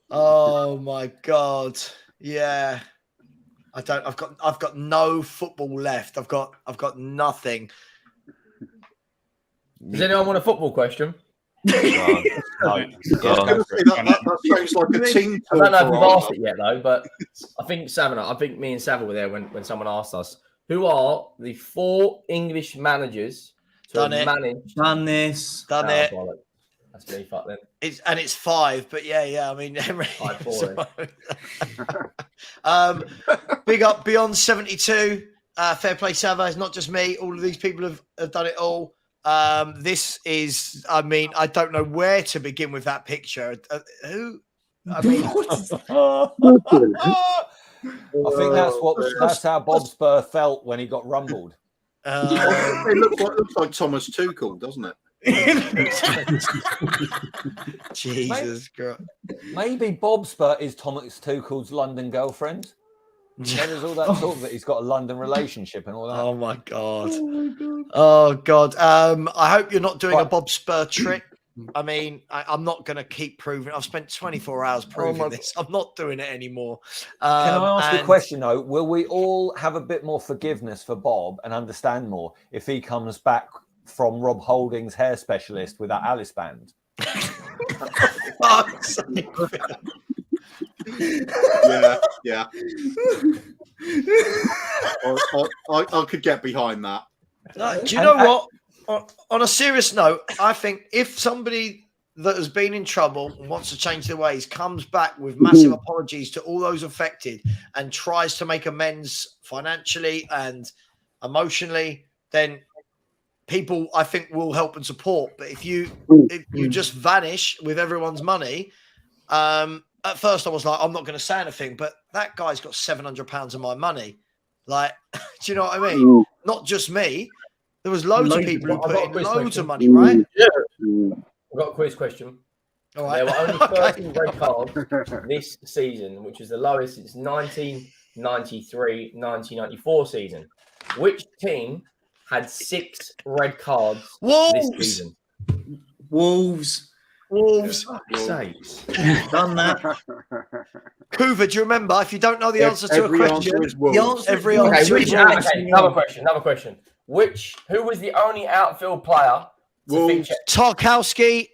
Oh my God. Yeah. I've got no football left. I've got nothing. Does anyone want a football question? That sounds like a team. I don't know if we've asked it yet though, but I think me and Savannah were there when someone asked us, who are the 4 English managers to have managed Done this. Done it. Bollock. That's me, fuck then. It's 5, but yeah. I mean, big up Beyond 72. Fair play, Sava. It's not just me. All of these people have done it all. This is, I mean, I don't know where to begin with that picture. Who? I mean, I think that's how Bob Spur felt when he got rumbled. It looks like Thomas Tuchel, doesn't it? Jesus Christ. Maybe Bob Spur is Thomas Tuchel's London girlfriend. There's all that talk that he's got a London relationship and all that. Oh my God. Oh God. I hope you're not doing a Bob Spur trick. I mean, I'm not going to keep proving. I've spent 24 hours proving this. I'm not doing it anymore. Can I ask a question though? Will we all have a bit more forgiveness for Bob and understand more if he comes back from Rob Holding's hair specialist with that Alice band? Yeah. I could get behind that. Do you know what? On a serious note, I think if somebody that has been in trouble and wants to change their ways comes back with massive apologies to all those affected and tries to make amends financially and emotionally, then people, I think, will help and support. But if you just vanish with everyone's money, at first I was like, I'm not going to say anything, but that guy's got £700 of my money. Like, do you know what I mean? Not just me. There was loads of people who put in loads of money, right? Yeah. I've got a quiz question. All right. There were only 13 red cards this season, which is the lowest since 1993-1994 season. Which team had 6 red cards this season? Wolves. Sakes. Done that. Kuva, do you remember? If you don't know the answer to a question, every Okay, answer is Wolves. another question. Who was the only outfield player to feature? Tarkowski.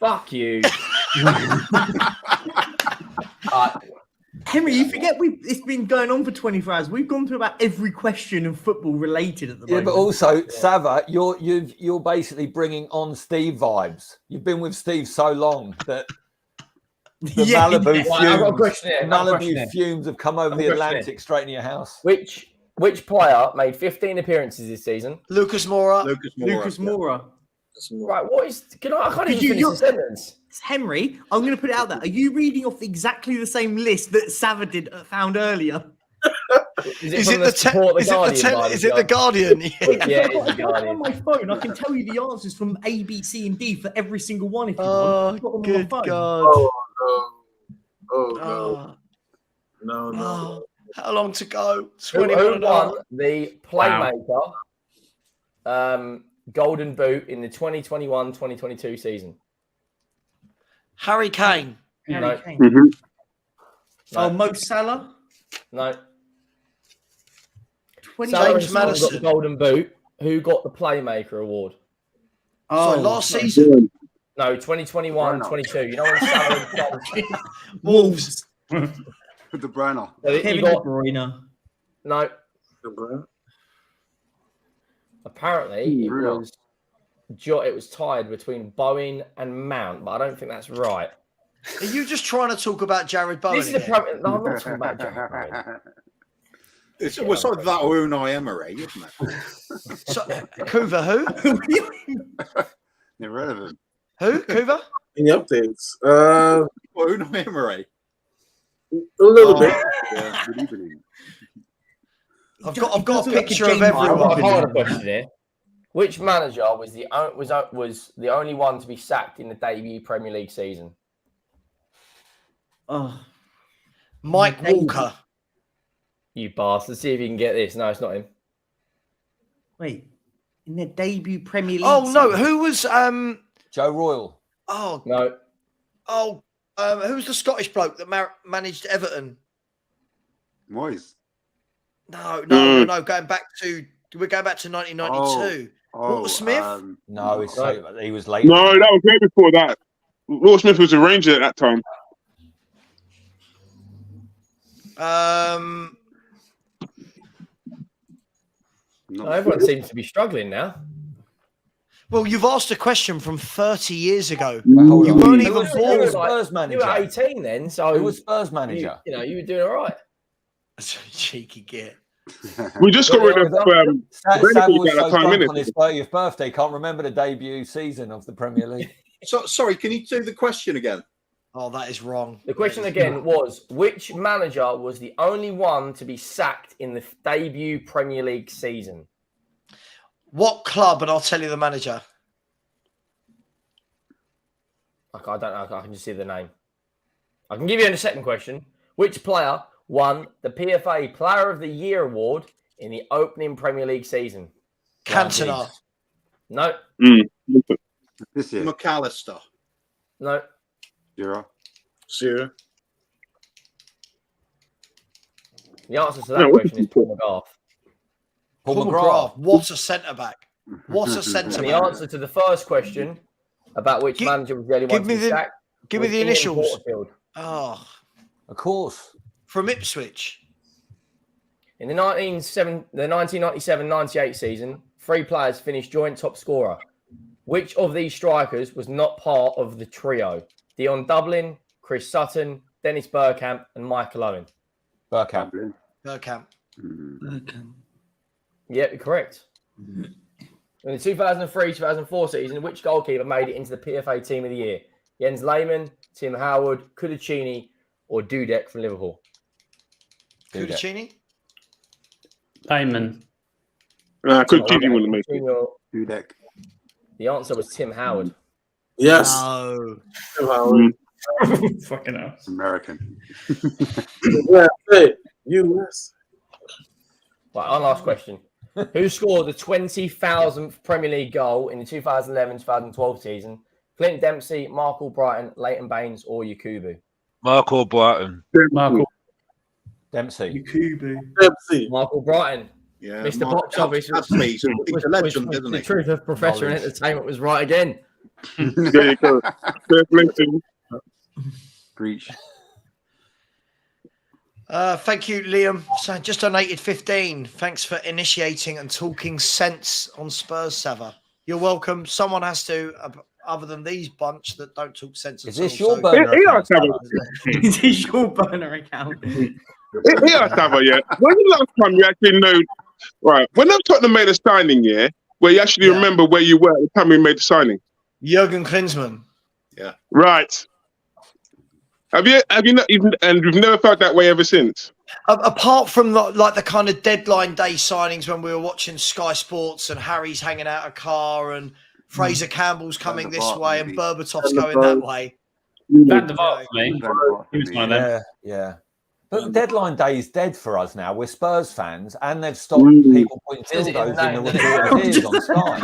Fuck you. Henry, you forget it's been going on for 24 hours. We've gone through about every question of football related at the moment. But also, Sava, you're basically bringing on Steve vibes. You've been with Steve so long that the Malibu fumes have come over the Atlantic straight into your house. Which player made 15 appearances this season? Lucas Moura. Lucas Moura. Right, what is? I can't even finish the sentence. Henry, I'm going to put it out there. Are you reading off exactly the same list that Sava found earlier? Is it the Guardian? Yeah, it's the Guardian. On my phone, I can tell you the answers from A, B, C, and D for every single one. If you want. Good God! No. How long to go? Who won the Playmaker Golden Boot in the 2021-2022 season? Harry Kane. No. Oh, Mo Salah. No. James Maddison got the Golden Boot. Who got the Playmaker award? Oh, last season. No, 2021-22. You know when Salah Wolves. De Bruyne. Kevin De Bruyne. No. Apparently, it was tied between Bowen and Mount, but I don't think that's right. Are you just trying to talk about Jared Bowen? This is again? no, I'm not talking about Jared Bowen. It's like that or Unai Emery, isn't it? Kuva, who? Irrelevant. Who? Kuva? Any updates? Unai Emery. A little bit. Yeah, good evening. I've got a picture of everyone. I've got a question here. Which manager was the only one to be sacked in the debut Premier League season? Mike Walker. You bastard. See if you can get this. No, it's not him. Wait. In their debut Premier League Oh, no. season? Who was... Joe Royle. Oh. No. Oh, who's the Scottish bloke that managed Everton? Moyes. No. Going back to 1992. Walter Smith? No, he was late. No, that was way before that. Walter Smith was a Ranger at that time. Everyone seems to be struggling now. Well, you've asked a question from 30 years ago. Well, you weren't even Who born. was Spurs manager? You were 18 then, so who was Spurs manager? You were doing all right. That's a cheeky git. We just got rid of Sam was so that time, drunk innit? on his 30th birthday, can't remember the debut season of the Premier League. So sorry, can you do the question again? Oh, that is wrong. The question again was, which manager was the only one to be sacked in the debut Premier League season? What club? And I'll tell you the manager. I don't know. I can just see the name. I can give you a second question. Which player won the PFA Player of the Year award in the opening Premier League season? Cantona. No. This year. McAllister. No. Sierra. The answer to that question is Paul McGrath. Paul McGrath. What a centre back. What a centre And back. the answer to the first question about which manager was the only one to be sacked. Give me was the Ian initials. Porterfield. Oh, of course. From Ipswich. In the 1997-98 season, 3 players finished joint top scorer. Which of these strikers was not part of the trio? Dion Dublin, Chris Sutton, Dennis Bergkamp, and Michael Owen. Bergkamp. Bergkamp. Yep, correct. In the 2003-2004 season, which goalkeeper made it into the PFA Team of the Year? Jens Lehmann, Tim Howard, Kudicini, or Dudek from Liverpool? Kudicini? Payman. Kudicini wouldn't make it. Dudek. The answer was Tim Howard. Yes. No. Tim Howard. Fucking hell. American. US. Right, our last question. Who scored the 20,000th Premier League goal in the 2011-2012 season? Clint Dempsey, Mark Albrighton, Leighton Baines, or Yakubu? Mark Albrighton. Dempsey. Dempsey. Mark Albrighton. Yeah, Mr. Mark- Box Office. he's a legend, isn't The he? truth of Professor in Entertainment was right again. There you go. Breach. Thank you, Liam. So just donated 15. Thanks for initiating and talking sense on Spurs, Sava. You're welcome. Someone has to, other than these bunch that don't talk sense. Is this your burner account? Is this your burner account? Yeah, Sava, yeah. When the last time you actually know, right? When Tottenham made a signing, yeah, where you actually remember where you were at the time we made the signing. Jurgen Klinsmann. Yeah. Right. Have you not even, and you've never felt that way ever since? Apart from the kind of deadline day signings when we were watching Sky Sports and Harry's hanging out a car and Fraser Campbell's coming this way and Berbatov's going that way. Van der Vaart for me. He was one of them. Yeah. But deadline day is dead for us now. We're Spurs fans, and they've stopped people putting Says it in the dildos in the name, reviews on Sky.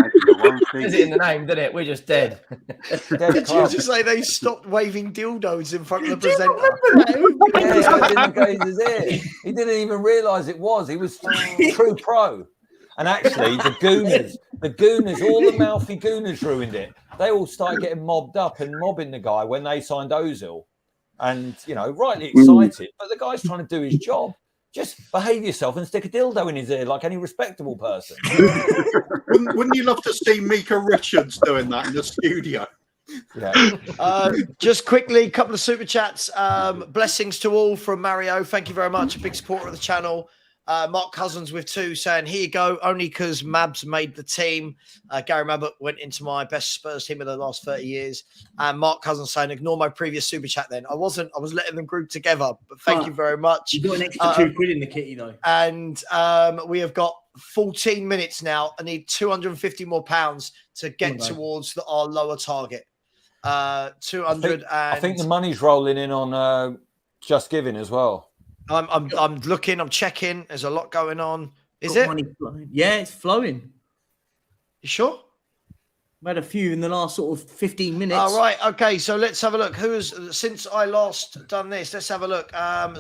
Says it in the name, didn't it? We're just dead. Did you just say they stopped waving dildos in front of the presenter? He didn't even realise it was. He was true pro. And actually, the Gooners, all the mouthy Gooners ruined it. They all started getting mobbed up and mobbing the guy when they signed Ozil. And, rightly excited, but the guy's trying to do his job. Just behave yourself and stick a dildo in his ear like any respectable person. Wouldn't you love to see Mika Richards doing that in the studio? Yeah. Just quickly, a couple of super chats. Blessings to all from Mario. Thank you very much. A big supporter of the channel. Mark Cousins with 2 saying, here you go, only because Mabs made the team. Gary Mabbott went into my best Spurs team of the last 30 years. And Mark Cousins saying, ignore my previous super chat then. I was letting them group together, but thank you very much. You got an extra £2 in the kitty though. And we have got 14 minutes now. I need 250 more pounds to get towards our lower target. 200 I think the money's rolling in on Just Giving as well. I'm looking, I'm checking. There's a lot going on. Is Got it? money flowing. Yeah, it's flowing. You sure? We had a few in the last sort of 15 minutes. All right. Okay. So let's have a look. Since I last done this, let's have a look.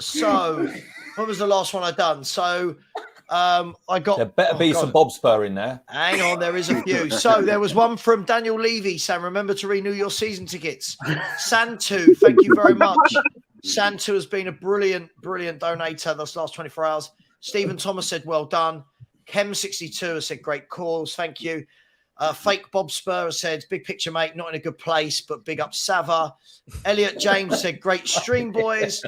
So what was the last one I done? So I got. There better be some Bob Spur in there. Hang on, there is a few. So there was one from Daniel Levy saying, remember to renew your season tickets. Santu, thank you very much. Santu has been a brilliant donator this last 24 hours. Stephen Thomas said, well done. Chem62 has said, great calls. Thank you. Fake Bob Spur has said, big picture, mate. Not in a good place, but big up Sava. Elliot James said, great stream, boys.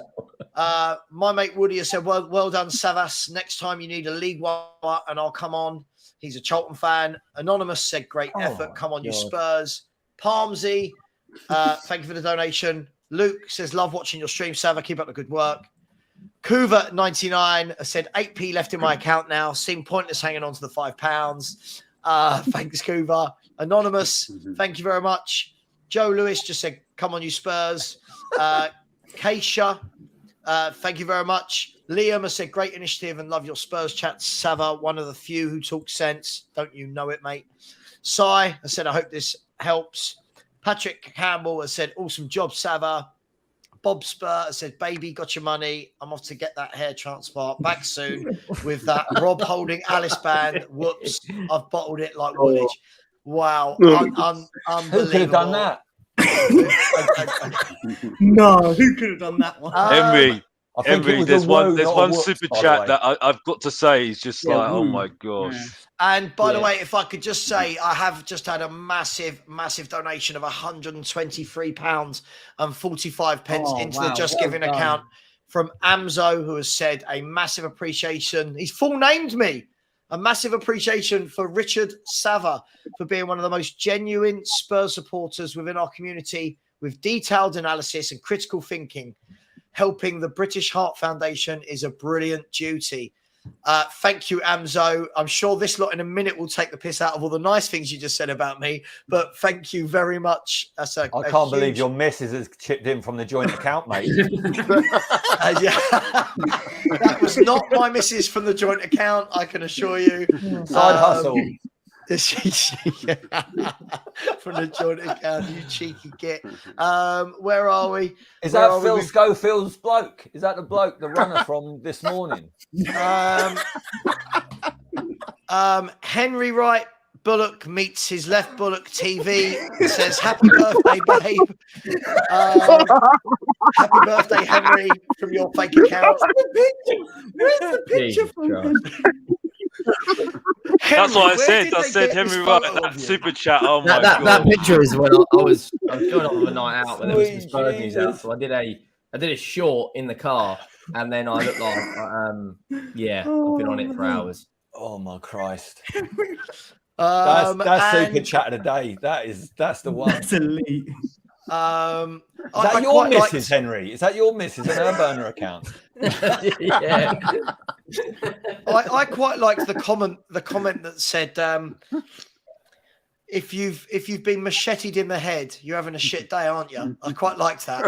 My mate Woody has said, well done, Savas. Next time you need a League One and I'll come on. He's a Charlton fan. Anonymous said, great effort. Come on, you Spurs. Palmsy, thank you for the donation. Luke says, love watching your stream, Sava. Keep up the good work. Kuva 99 said, 8p left in my account now. Seemed pointless hanging on to the £5. Thanks, Kuva. Anonymous, thank you very much. Joe Lewis just said, come on, you Spurs. Keisha, thank you very much. Liam has said, great initiative and love your Spurs chat. Sava, one of the few who talk sense. Don't you know it, mate? Sai has said, I hope this helps. Patrick Campbell has said, awesome job, Sava. Bob Spur has said, baby, got your money. I'm off to get that hair transplant back soon with that Rob Holding Alice band. Whoops, I've bottled it like Woolwich. Wow, unbelievable. Who could have done that? No, who could have done that one? Henry. I think it Henry, was there's a one woo, there's not a one whoops, super by the chat way. that I've got to say is just Yeah, like, oh woo. my gosh. And by the Yeah. way, if I could just say, I have just had a massive donation of £123.45 Oh, into the wow, Just well Giving done. account from Amzo, who has said a massive appreciation. He's full named me. A massive appreciation for Richard Sava for being one of the most genuine Spurs supporters within our community with detailed analysis and critical thinking. Helping the British Heart Foundation is a brilliant duty. Thank you, Amzo. I'm sure this lot in a minute will take the piss out of all the nice things you just said about me, but thank you very much. That's I can't believe your missus has chipped in from the joint account, mate. That was not my missus from the joint account, I can assure you. Side hustle. From the joint account, you cheeky git. Where are we? Is Where that are Phil we? Schofield's bloke? Is that the bloke, the runner from this morning? Henry Wright Bullock meets his left Bullock TV. It says, "Happy birthday, babe." Happy birthday, Henry, from your fake account. Where's the picture from? That's what I where said. did I they said get this Henry Wright, photo that of you? super chat. Oh my That god. picture is when I was going on a night out, but there was some Spurs news out, so I did a short in the car, and then I looked like I've been on it for hours. Oh my Christ! Um, that's super and- chat of the day. That's the one. That's elite. Is that your missus, Henry? Is that your missus on her burner account? Yeah. I quite liked the comment that said, if you've been macheted in the head, you're having a shit day, aren't you? I quite liked that.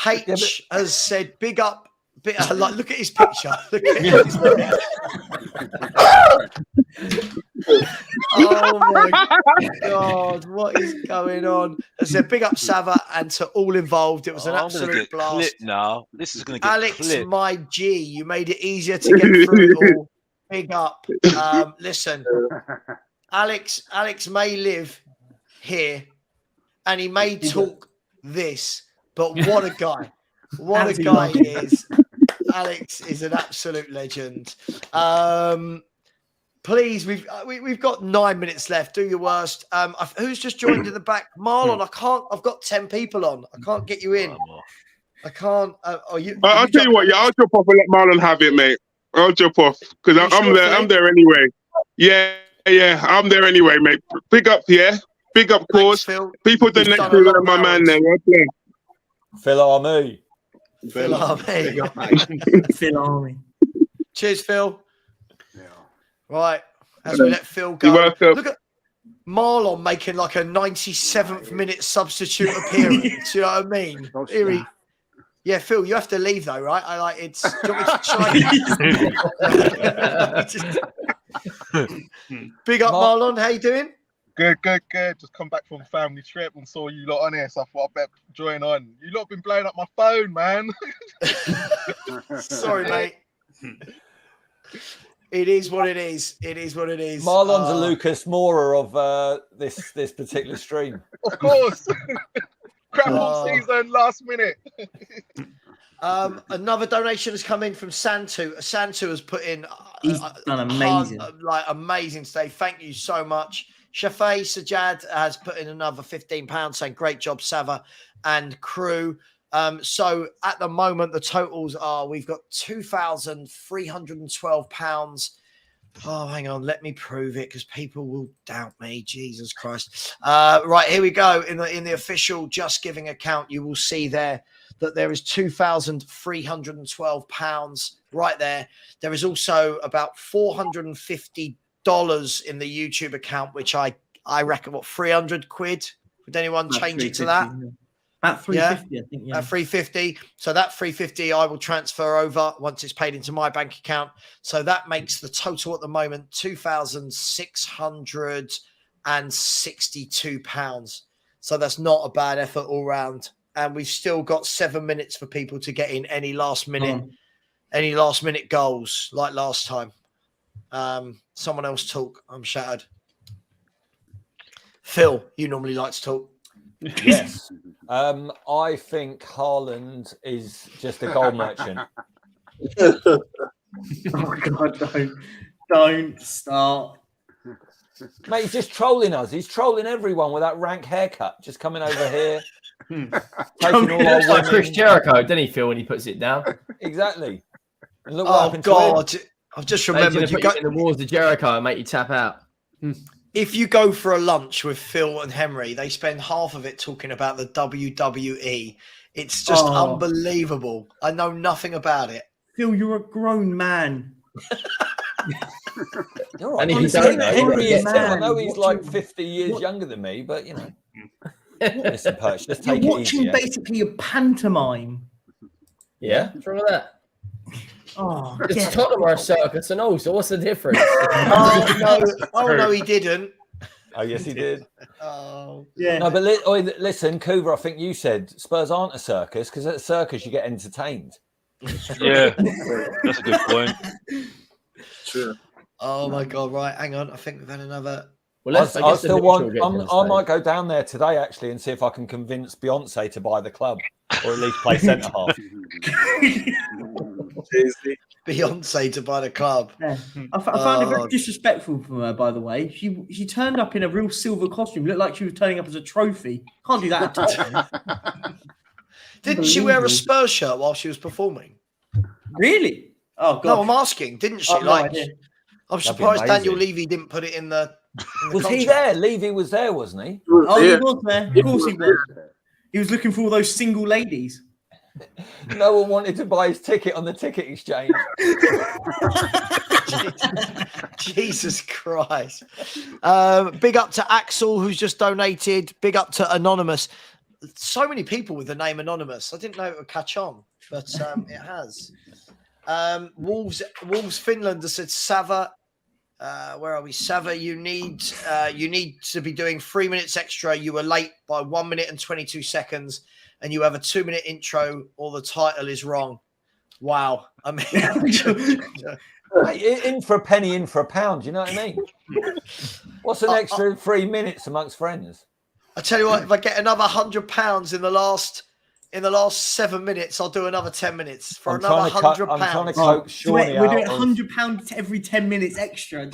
H has said, big up. Look at his picture. Look at his picture. Oh my God, what is going on? I said, big up Sava and to all involved. It was an I'm gonna absolute get blast. clipped now. This is gonna get Alex, clipped. my G, you made it easier to get through it all. Big up. Listen, Alex may live here and he may talk this, but what a guy. What a guy he is. Alex is an absolute legend. Please, we've got 9 minutes left. Do your worst. Who's just joined in the back? Marlon, I've got 10 people on. I can't get you in. I can't. I'll tell you what, yeah, I'll jump off and let Marlon have it, mate. I'll jump off because I'm sure, there. Faye? I'm there anyway. Yeah, I'm there anyway, mate. Big up, yeah. Big up, course. Phil. People the You've next done to a lot of my man hours. there. Well played. Phil Army. Phil Army. Phil Army. Cheers, Phil. Right, as we let Phil go. You're welcome. Look at Marlon making like a 97th minute substitute appearance. You know what I mean? Yeah, Phil, you have to leave though, right? I like it's. Do you want me to Big up, Marlon. How you doing? Good. Just come back from family trip and saw you lot on here, so I thought I'd better join on. You lot been blowing up my phone, man. Sorry, mate. It is what it is. It is what it is. Marlon's a Lucas Moura of this particular stream. Of course. Crap all season, last minute. Another donation has come in from Santu. Santu has put in. He's done amazing. Amazing today. Thank you so much. Shafay Sajad has put in another £15 saying, great job, Sava and crew. So at the moment, the totals are, we've got £2,312. Oh, hang on. Let me prove it because people will doubt me. Jesus Christ. Right, here we go. In the official Just Giving account, you will see there that there is £2,312 right there. There is also about $450 in the YouTube account, which I reckon, what, 300 quid? Would anyone change it to that? About 350, I think. Yeah. 350. So that 350 I will transfer over once it's paid into my bank account. So that makes the total at the moment £2,662. So that's not a bad effort all round. And we've still got 7 minutes for people to get in any last minute goals like last time. Someone else talk. I'm shattered. Phil, you normally like to talk. Yes. I think Haaland is just a goal merchant. Oh God, don't start. Mate, he's just trolling us. He's trolling everyone with that rank haircut. Just coming over here. Taking all He our looks like Chris women. Jericho, doesn't he, Phil, when he puts it down? Exactly. And look Oh, what happened God. to him. I've just They're remembered gonna put you in the walls of Jericho and make you tap out. if you go for a lunch with Phil and Henry, they spend half of it talking about the WWE. It's just unbelievable. I know nothing about it. Phil, you're a grown man. You're right. And if you Honestly, don't know, Henry you're is a too. I man. know he's like Watching- 50 years younger than me, but you know. Listen, Perch, just You're take it watching easy. Yeah? basically a pantomime. Yeah, what's wrong with that? Oh, It's get Tottenham are a circus and all, so what's the difference? Oh no, he didn't. Oh yes, he did. Oh yeah. No, but listen, Coover. I think you said Spurs aren't a circus because at a circus you get entertained. Yeah, that's a good point. True. Oh my God! Right, hang on. I think we've had another. I still want. I might go down there today actually and see if I can convince Beyonce to buy the club or at least play centre half. Beyonce to buy the club. Yeah. I found it very disrespectful from her, by the way. She turned up in a real silver costume. Looked like she was turning up as a trophy. Can't do that at Tottenham. Didn't she wear a Spurs shirt while she was performing? Really? Oh God! No, I'm asking. Didn't she? I've no idea. I'm That'd be surprised Daniel amazing. Levy didn't put it in the. Was he there? Levy was there, wasn't he? Oh, he was there. Of course he was. He was looking for all those single ladies. No one wanted to buy his ticket on the ticket exchange. Jesus Christ. Big up to Axel, who's just donated. Big up to Anonymous. So many people with the name Anonymous. I didn't know it would catch on, but it has. Wolves Finland has said, Sava, where are we? Sava, you need to be doing 3 minutes extra. You were late by 1 minute and 22 seconds, and you have a 2-minute intro, or the title is wrong. Wow. I mean, In for a penny, in for a pound. You know what I mean? What's an extra 3 minutes amongst friends? I tell you what, if I get another £100 in the last 7 minutes, I'll do another 10 minutes for another £100. I'm trying to coax Shawnee We're doing out £100 every 10 minutes extra.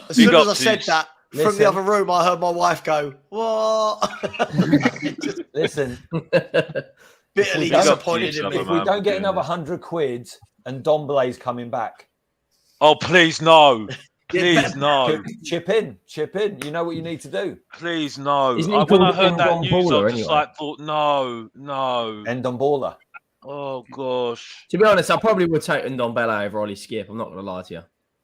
As soon as I said that, from the other room, I heard my wife go, "What?" Listen, bitterly disappointed in me. If we don't get another 100 quid and Dombele's coming back. Oh, please, no. Please, no. Chip in. You know what you need to do. Please, no. Isn't he When called I heard that Endon news, Baller I just anyway? thought, no. Endon Baller. Oh, gosh. To be honest, I probably would take Ndombele over Ollie Skip. I'm not going to lie to you.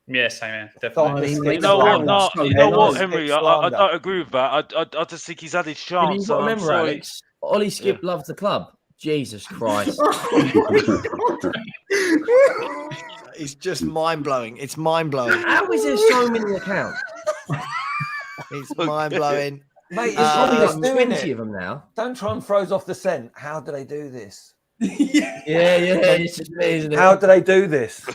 Yeah, same here. Definitely. You know what? No, you know what, Henry? I don't agree with that. I just think he's had his But chance. you've got to and I'm remember, sorry. Alex, Ollie Skip loves the club. Jesus Christ. It's just mind blowing. It's mind blowing. How is there so many accounts? It's mind blowing. Mate, There's probably it's got doing 20 it. of them now. Don't try and throw us off the scent. How do they do this? Yeah, it's just me, isn't it? How do they do this?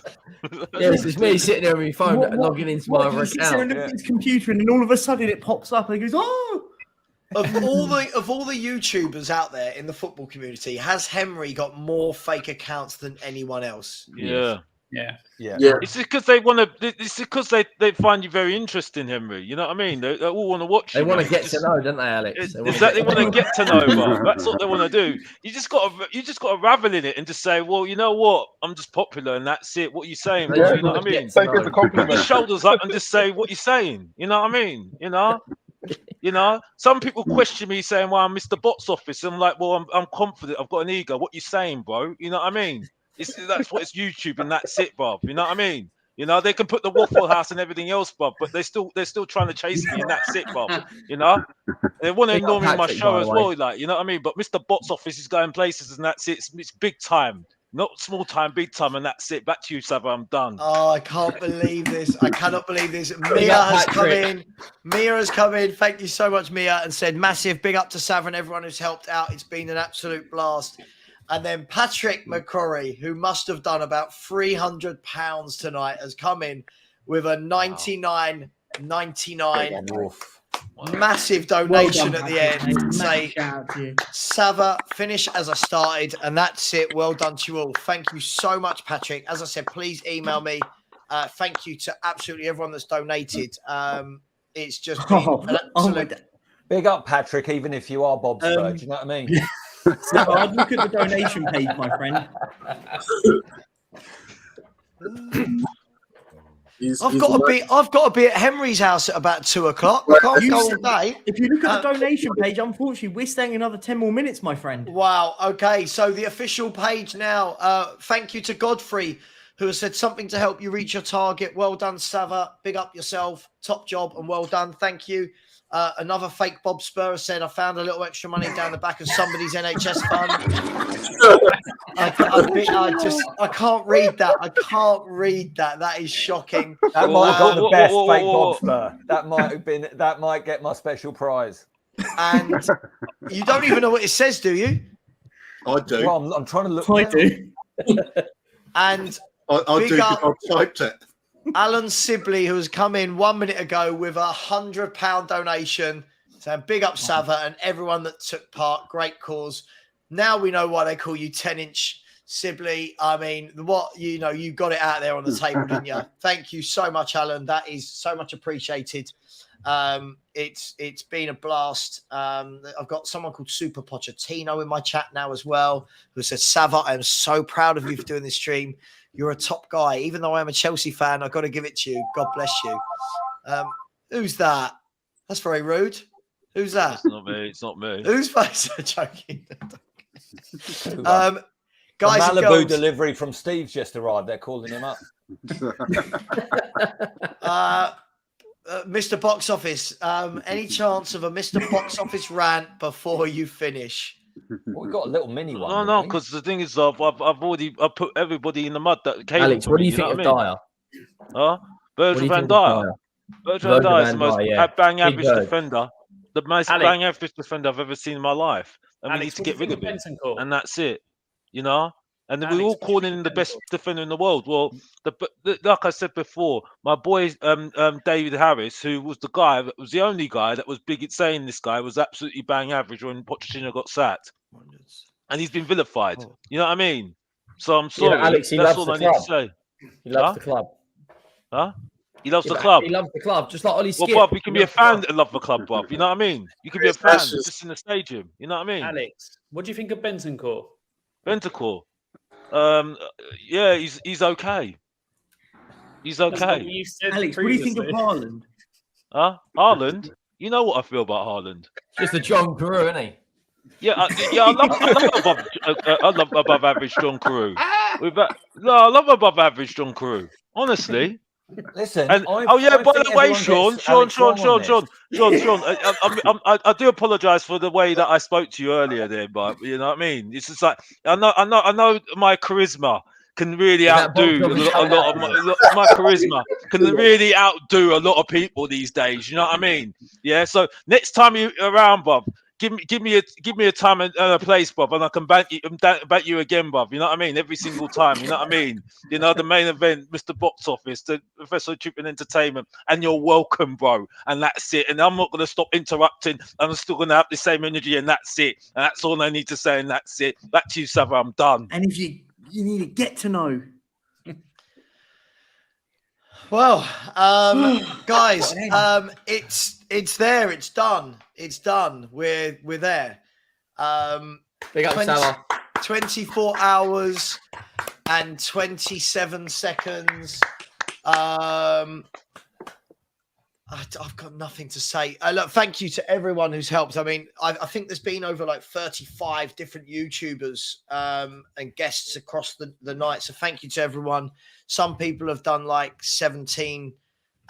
Yeah, it's just me sitting there on my phone logging into my other He sits there account. and looks at his computer, and then all of a sudden it pops up, and he goes, "Oh!" Of all the YouTubers out there in the football community, has Henry got more fake accounts than anyone else? Yeah. Yeah. It's because they want to. It's because they find you very interesting, Henry. You know what I mean? They all want to watch. They you, want to man. get Just- to know, don't they, Alex? They Exactly, want to get to know, bro. That's what they want to do. You just got to ravel in it and just say, well, you know what? I'm just popular and that's it. What you saying, bro? Yeah, You know what I mean? take it as a Put your compliment. shoulders up and just say what you're saying. You know what I mean? You know. Some people question me saying, "Well, I'm Mr. Box Office." I'm like, "Well, I'm confident. I've got an ego. What you saying, bro? You know what I mean? That's what it's YouTube and that's it, bro. You know what I mean? You know, they can put the Waffle House and everything else, bro, but they're still trying to chase me and that's it, bro. You know, they want to Big up ignore me in my Patrick, show by the as way. well, like you know what I mean. But Mr. Box Office is going places and that's it. It's big time, not small time, big time, and that's it. Back to you, Sava. I'm done. Oh, I can't believe this. I cannot believe this. Big Mia up, has come Patrick. in. Mia has come in. Thank you so much, Mia, and said massive big up to Sav and everyone who's helped out. It's been an absolute blast. And then Patrick McCrory, who must have done about £300 tonight, has come in with a 99 $1.99. Massive donation at the end. Say, Sava, finish as I started, and that's it. Well done to you all. Thank you so much, Patrick. As I said, please email me. Thank you to absolutely everyone that's donated. It's just been an absolute. Big up, Patrick, even if you are Bob Spur. Do you know what I mean? So I'd look at the donation page, my friend. I've got to be at Henry's house at about 2:00. I can't go all day. If you look at the donation page, unfortunately, we're staying another 10 more minutes, my friend. Wow. Okay. So the official page now. Thank you to Godfrey, who has said something to help you reach your target. Well done, Sava. Big up yourself. Top job and well done. Thank you. Another fake Bob Spur said, I found a little extra money down the back of somebody's NHS fund. I can't read that. I can't read that. That is shocking. That might have got the best fake Bob Spur. That might get my special prize. And you don't even know what it says, do you? I do. Well, I'm trying to look. I do. And I do. I've typed it. Alan Sibley, who has come in 1 minute ago with £100 donation. So big up Sava and everyone that took part. Great cause. Now we know why they call you 10-inch Sibley. I mean, you got it out there on the table, didn't you? Thank you so much, Alan. That is so much appreciated. It's been a blast. I've got someone called Super Pochettino in my chat now as well, who says, Sava, I am so proud of you for doing this stream. You're a top guy. Even though I'm a Chelsea fan, I've got to give it to you. God bless you. Who's that? That's very rude. Who's that? It's not me. It's not me. Who's face? Joking. Guys, Guys, Malibu girls, delivery from Steve's just arrived. They're calling him up. Mr. Box Office. Any chance of a Mr. Box Office rant before you finish? Well, we've got a little mini one. No, because the thing is, I've already put everybody in the mud that came. Alex, what do you think of Dyer? Huh? Virgil van Dyer. Virgil van Dyer is the most bang average defender. The most bang average defender I've ever seen in my life. And we need to get rid of him. And that's it. You know? And then we're all calling him the best defender in the world. Well, like I said before, my boy David Harris, who was the only guy that was big at saying this guy was absolutely bang average when Pochettino got sacked. And he's been vilified. You know what I mean? So I'm sorry. Yeah, Alex, that's all I need to say. He loves the club. Huh? He loves the club. He loves the club, just like Ollie Skip. Well, Bob, you can be a fan that love the club, Bob. You know what I mean? You can be a fan just in the stadium. You know what I mean? Alex, what do you think of Bentancur? Bentancur. Yeah, he's okay. He's okay. Alex, what do you think of Haaland? Huh? Haaland? You know what I feel about Haaland. Just a John Carew, isn't he? Yeah, I love above average John Carew. I love above average John Carew. Honestly. Listen. And, by the way, Sean, I do apologise for the way that I spoke to you earlier there, but you know what I mean. It's just like I know my charisma can really outdo a lot of my charisma can really outdo a lot of people these days. You know what I mean? Yeah. So next time you're around, Bob, give me a time and a place, Bob, and I can bank you again, Bob. You know what I mean? Every single time. You know what I mean? You know, the main event, Mr. Box Office, the Professor Trippin Entertainment, and you're welcome, bro. And that's it. And I'm not going to stop interrupting. I'm still going to have the same energy, and that's it. And that's all I need to say, and that's it. Back to you, Sava. I'm done. And if you need to get to know. Well, guys, it's there. It's done. It's done. We're there. Big up, Sava. 24 hours and 27 seconds. I've got nothing to say. Look, thank you to everyone who's helped. I mean, I think there's been over like 35 different YouTubers and guests across the night. So thank you to everyone. Some people have done like 17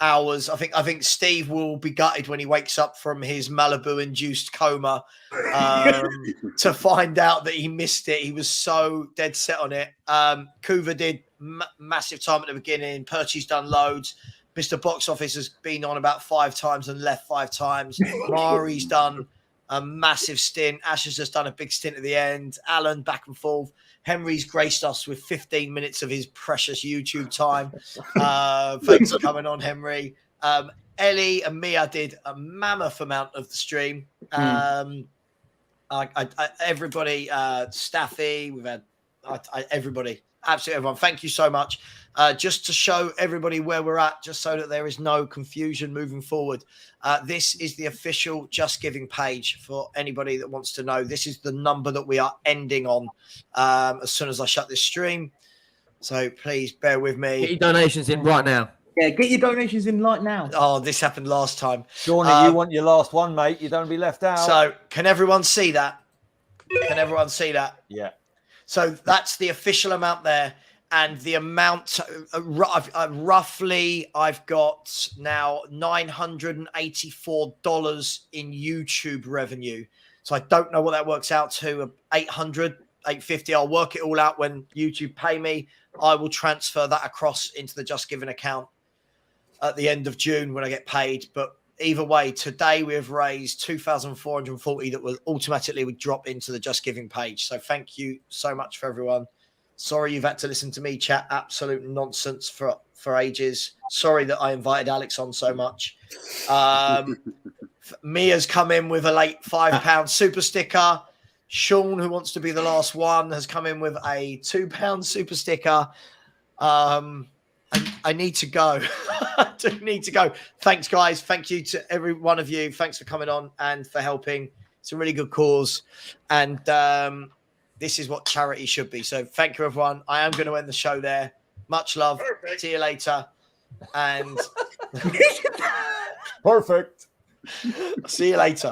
hours. I think Steve will be gutted when he wakes up from his Malibu-induced coma to find out that he missed it. He was so dead set on it. Kuva did massive time at the beginning. Perchie's done loads. Mr. Box Office has been on about 5 times and left 5 times. Mari's done a massive stint. Ash has just done a big stint at the end. Alan, back and forth. Henry's graced us with 15 minutes of his precious YouTube time. Thanks for coming on, Henry. Ellie and Mia did a mammoth amount of the stream. Everybody, Staffy, we've had everybody, absolutely everyone. Thank you so much. Just to show everybody where we're at, just so that there is no confusion moving forward. This is the official Just Giving page for anybody that wants to know. This is the number that we are ending on as soon as I shut this stream. So please bear with me. Get your donations in right now. Yeah, get your donations in right now. Oh, this happened last time. Shawnee, you want your last one, mate. You don't want to be left out. So can everyone see that? Can everyone see that? Yeah. So that's the official amount there. And the amount, roughly, I've got now $984 in YouTube revenue. So I don't know what that works out to, 800, 850. I'll work it all out when YouTube pay me. I will transfer that across into the Just Giving account at the end of June when I get paid. But either way, today we have raised $2,440 that will automatically drop into the Just Giving page. So thank you so much for everyone. Sorry you've had to listen to me chat absolute nonsense for ages. Sorry that I invited Alex on so much. Mia's come in with a late £5 super sticker. Sean, who wants to be the last one, has come in with a £2 super sticker. I need to go. I do need to go. Thanks, guys. Thank you to every one of you. Thanks for coming on and for helping. It's a really good cause. And this is what charity should be. So thank you, everyone. I am going to end the show there. Much love. Perfect. See you later. And perfect. See you later.